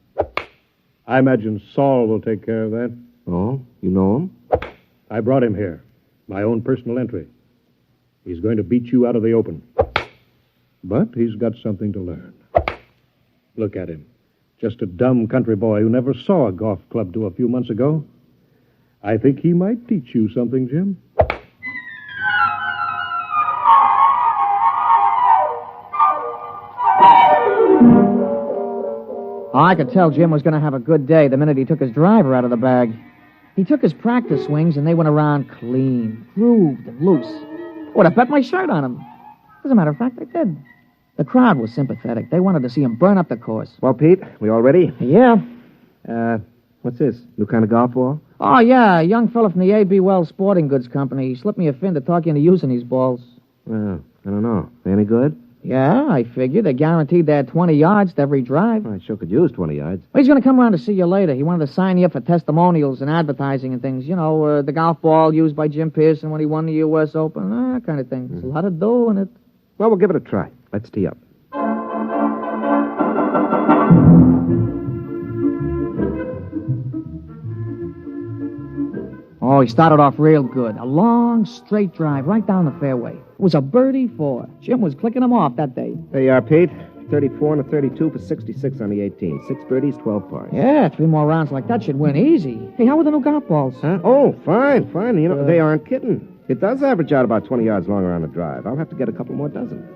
I imagine Saul will take care of that. Oh, you know him? I brought him here. My own personal entry. He's going to beat you out of the Open. But he's got something to learn. Look at him. Just a dumb country boy who never saw a golf club till a few months ago. I think he might teach you something, Jim. I could tell Jim was going to have a good day the minute he took his driver out of the bag. He took his practice swings, and they went around clean, grooved, and loose. I would have bet my shirt on him. As a matter of fact, I did. The crowd was sympathetic. They wanted to see him burn up the course. Well, Pete, we all ready? Yeah. What's this? New kind of golf ball? Oh, yeah, a young fella from the A.B. Wells Sporting Goods Company. He slipped me a fin to talk you into using these balls. Well, I don't know. They any good? Yeah, I figured. They guaranteed they had 20 yards to every drive. I sure could use 20 yards. Well, he's going to come around to see you later. He wanted to sign you up for testimonials and advertising and things. You know, the golf ball used by Jim Pearson when he won the U.S. Open, that kind of thing. There's a lot of dough in it. Well, we'll give it a try. Let's tee up. Oh, he started off real good. A long, straight drive right down the fairway. It was a birdie 4. Jim was clicking him off that day. There you are, Pete. 34 and a 32 for 66 on the 18. 6 birdies, 12 pars. Yeah, 3 more rounds like that should win easy. Hey, how were the new golf balls? Huh? Oh, fine. You know, they aren't kidding. It does average out about 20 yards longer on the drive. I'll have to get a couple more dozen.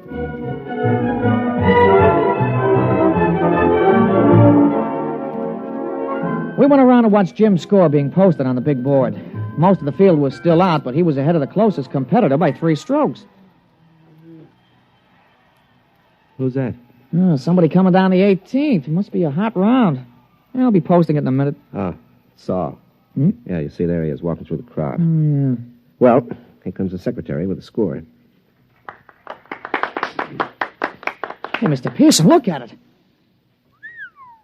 We went around and watched Jim's score being posted on the big board. Most of the field was still out, but he was ahead of the closest competitor by 3 strokes. Who's that? Oh, somebody coming down the 18th. It must be a hot round. I'll be posting it in a minute. Oh, Saul. Hmm? Yeah, you see there he is walking through the crowd. Yeah. Well, here comes the secretary with the score. Hey, Mr. Pearson, look at it.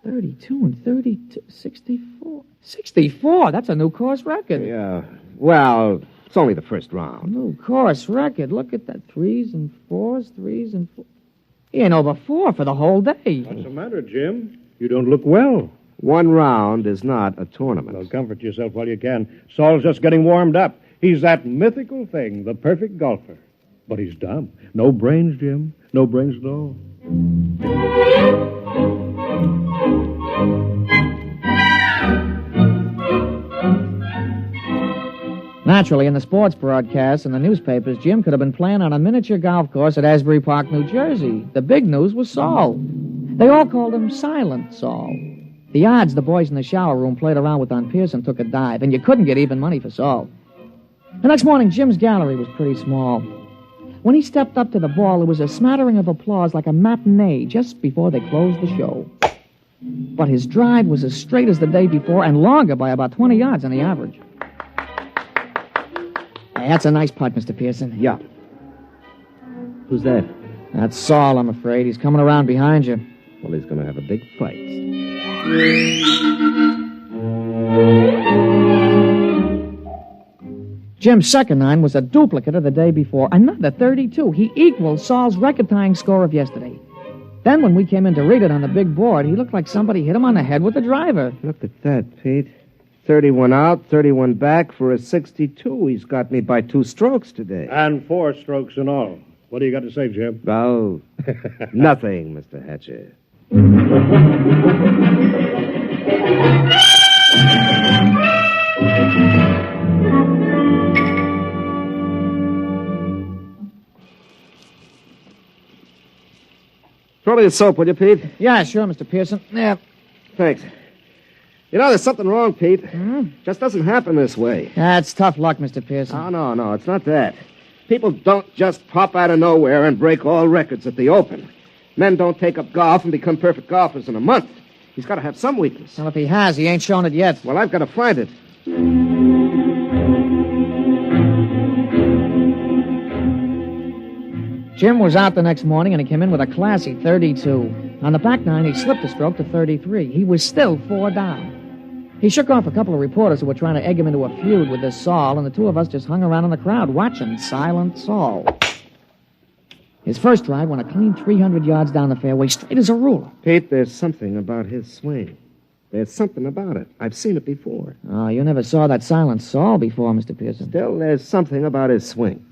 32 and 32, 64. 64? That's a new course record. Yeah, well, it's only the first round. New course record. Look at that. 3s and 4s, 3s and 4. He ain't over 4 for the whole day. What's the matter, Jim? You don't look well. 1 round is not a tournament. Well, comfort yourself while you can. Saul's just getting warmed up. He's that mythical thing, the perfect golfer. But he's dumb. No brains, Jim. No brains at all. Naturally, in the sports broadcasts and the newspapers, Jim could have been playing on a miniature golf course at Asbury Park, New Jersey. The big news was Saul. They all called him Silent Saul. The odds the boys in the shower room played around with on Pearson took a dive, and you couldn't get even money for Saul. The next morning, Jim's gallery was pretty small. When he stepped up to the ball, there was a smattering of applause like a matinee just before they closed the show. But his drive was as straight as the day before and longer by about 20 yards on the average. Hey, that's a nice putt, Mr. Pearson. Yeah. Who's that? That's Saul, I'm afraid. He's coming around behind you. Well, he's going to have a big fight. Jim's second 9 was a duplicate of the day before. Another 32. He equaled Saul's record-tying score of yesterday. Then when we came in to read it on the big board, he looked like somebody hit him on the head with a driver. Look at that, Pete. 31 out, 31 back for a 62. He's got me by 2 strokes today. And 4 strokes in all. What do you got to say, Jim? Oh, nothing, Mr. Hatcher. Throw me the soap, will you, Pete? Yeah, sure, Mr. Pearson. Yeah. Thanks. You know, there's something wrong, Pete. Just doesn't happen this way. That's tough luck, Mr. Pearson. Oh, no, it's not that. People don't just pop out of nowhere and break all records at the Open. Men don't take up golf and become perfect golfers in a month. He's got to have some weakness. Well, if he has, he ain't shown it yet. Well, I've got to find it. Jim was out the next morning, and he came in with a classy 32. On the back 9, he slipped a stroke to 33. He was still 4 down. He shook off a couple of reporters who were trying to egg him into a feud with this Saul, and the 2 of us just hung around in the crowd watching Silent Saul. His first drive went a clean 300 yards down the fairway, straight as a ruler. Pete, there's something about his swing. There's something about it. I've seen it before. Oh, you never saw that Silent Saul before, Mr. Pearson. Still, there's something about his swing.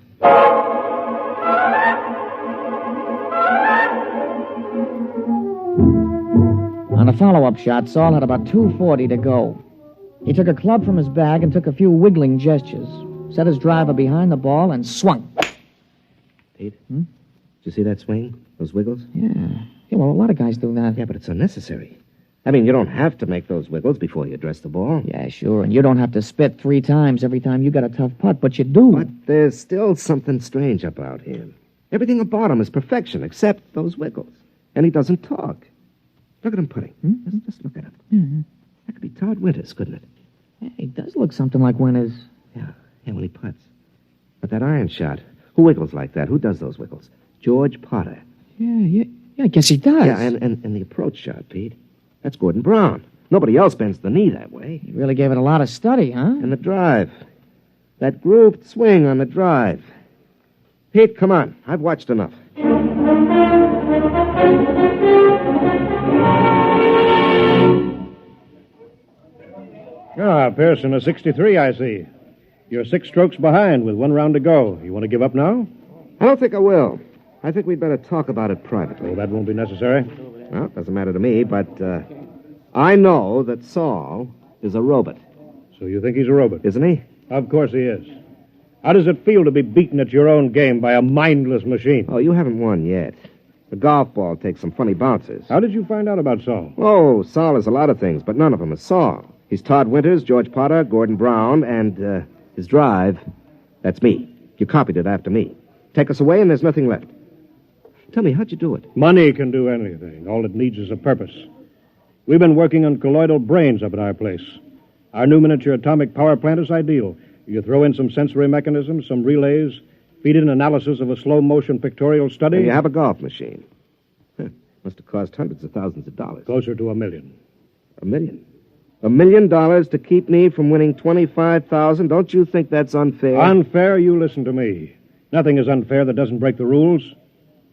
On a follow-up shot, Saul had about 240 to go. He took a club from his bag and took a few wiggling gestures, set his driver behind the ball, and swung. Pete? Did you see that swing? Those wiggles? Yeah, well, a lot of guys do that. Yeah, but it's unnecessary. I mean, you don't have to make those wiggles before you address the ball. Yeah, sure, and you don't have to spit 3 times every time you got a tough putt, but you do. But there's still something strange about him. Everything about him is perfection, except those wiggles. And he doesn't talk. Look at him putting. Just look at him. Mm-hmm. That could be Todd Winters, couldn't it? Yeah, he does look something like Winters. Yeah, when he putts. But that iron shot, who wiggles like that? Who does those wiggles? George Potter. Yeah, I guess he does. Yeah, and the approach shot, Pete. That's Gordon Brown. Nobody else bends the knee that way. He really gave it a lot of study, huh? And the drive. That grooved swing on the drive. Pete, come on. I've watched enough. Ah, Pearson, a 63, I see. You're 6 strokes behind with 1 round to go. You want to give up now? I don't think I will. I think we'd better talk about it privately. Well, that won't be necessary. Well, it doesn't matter to me, but I know that Saul is a robot. So you think he's a robot? Isn't he? Of course he is. How does it feel to be beaten at your own game by a mindless machine? Oh, you haven't won yet. The golf ball takes some funny bounces. How did you find out about Saul? Oh, Saul is a lot of things, but none of them is Saul. He's Todd Winters, George Potter, Gordon Brown, and his drive, that's me. You copied it after me. Take us away and there's nothing left. Tell me, how'd you do it? Money can do anything. All it needs is a purpose. We've been working on colloidal brains up at our place. Our new miniature atomic power plant is ideal. You throw in some sensory mechanisms, some relays, feed in analysis of a slow-motion pictorial study. And you have a golf machine. Must have cost hundreds of thousands of dollars. Closer to $1 million. $1 million? $1 million to keep me from winning $25,000? Don't you think that's unfair? Unfair? You listen to me. Nothing is unfair that doesn't break the rules.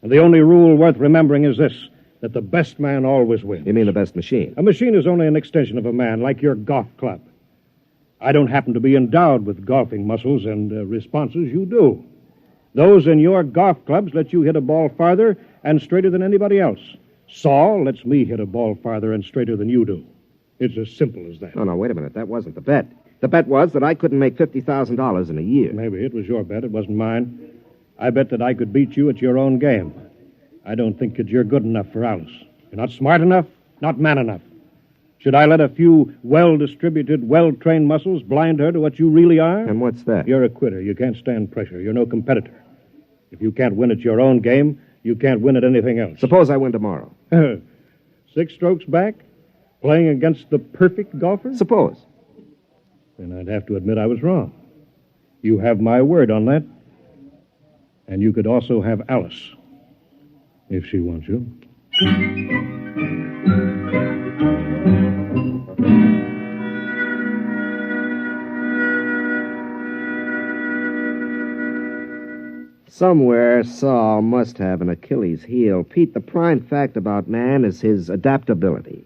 And the only rule worth remembering is this, that the best man always wins. You mean the best machine? A machine is only an extension of a man, like your golf club. I don't happen to be endowed with golfing muscles and responses. You do. Those in your golf clubs let you hit a ball farther and straighter than anybody else. Saul lets me hit a ball farther and straighter than you do. It's as simple as that. No, wait a minute. That wasn't the bet. The bet was that I couldn't make $50,000 in a year. Maybe it was your bet. It wasn't mine. I bet that I could beat you at your own game. I don't think that you're good enough for Alice. You're not smart enough, not man enough. Should I let a few well-distributed, well-trained muscles blind her to what you really are? And what's that? You're a quitter. You can't stand pressure. You're no competitor. If you can't win at your own game, you can't win at anything else. Suppose I win tomorrow. 6 strokes back? Playing against the perfect golfer? Suppose. Then I'd have to admit I was wrong. You have my word on that. And you could also have Alice, if she wants you. Somewhere, Saul must have an Achilles heel. Pete, the prime fact about man is his adaptability.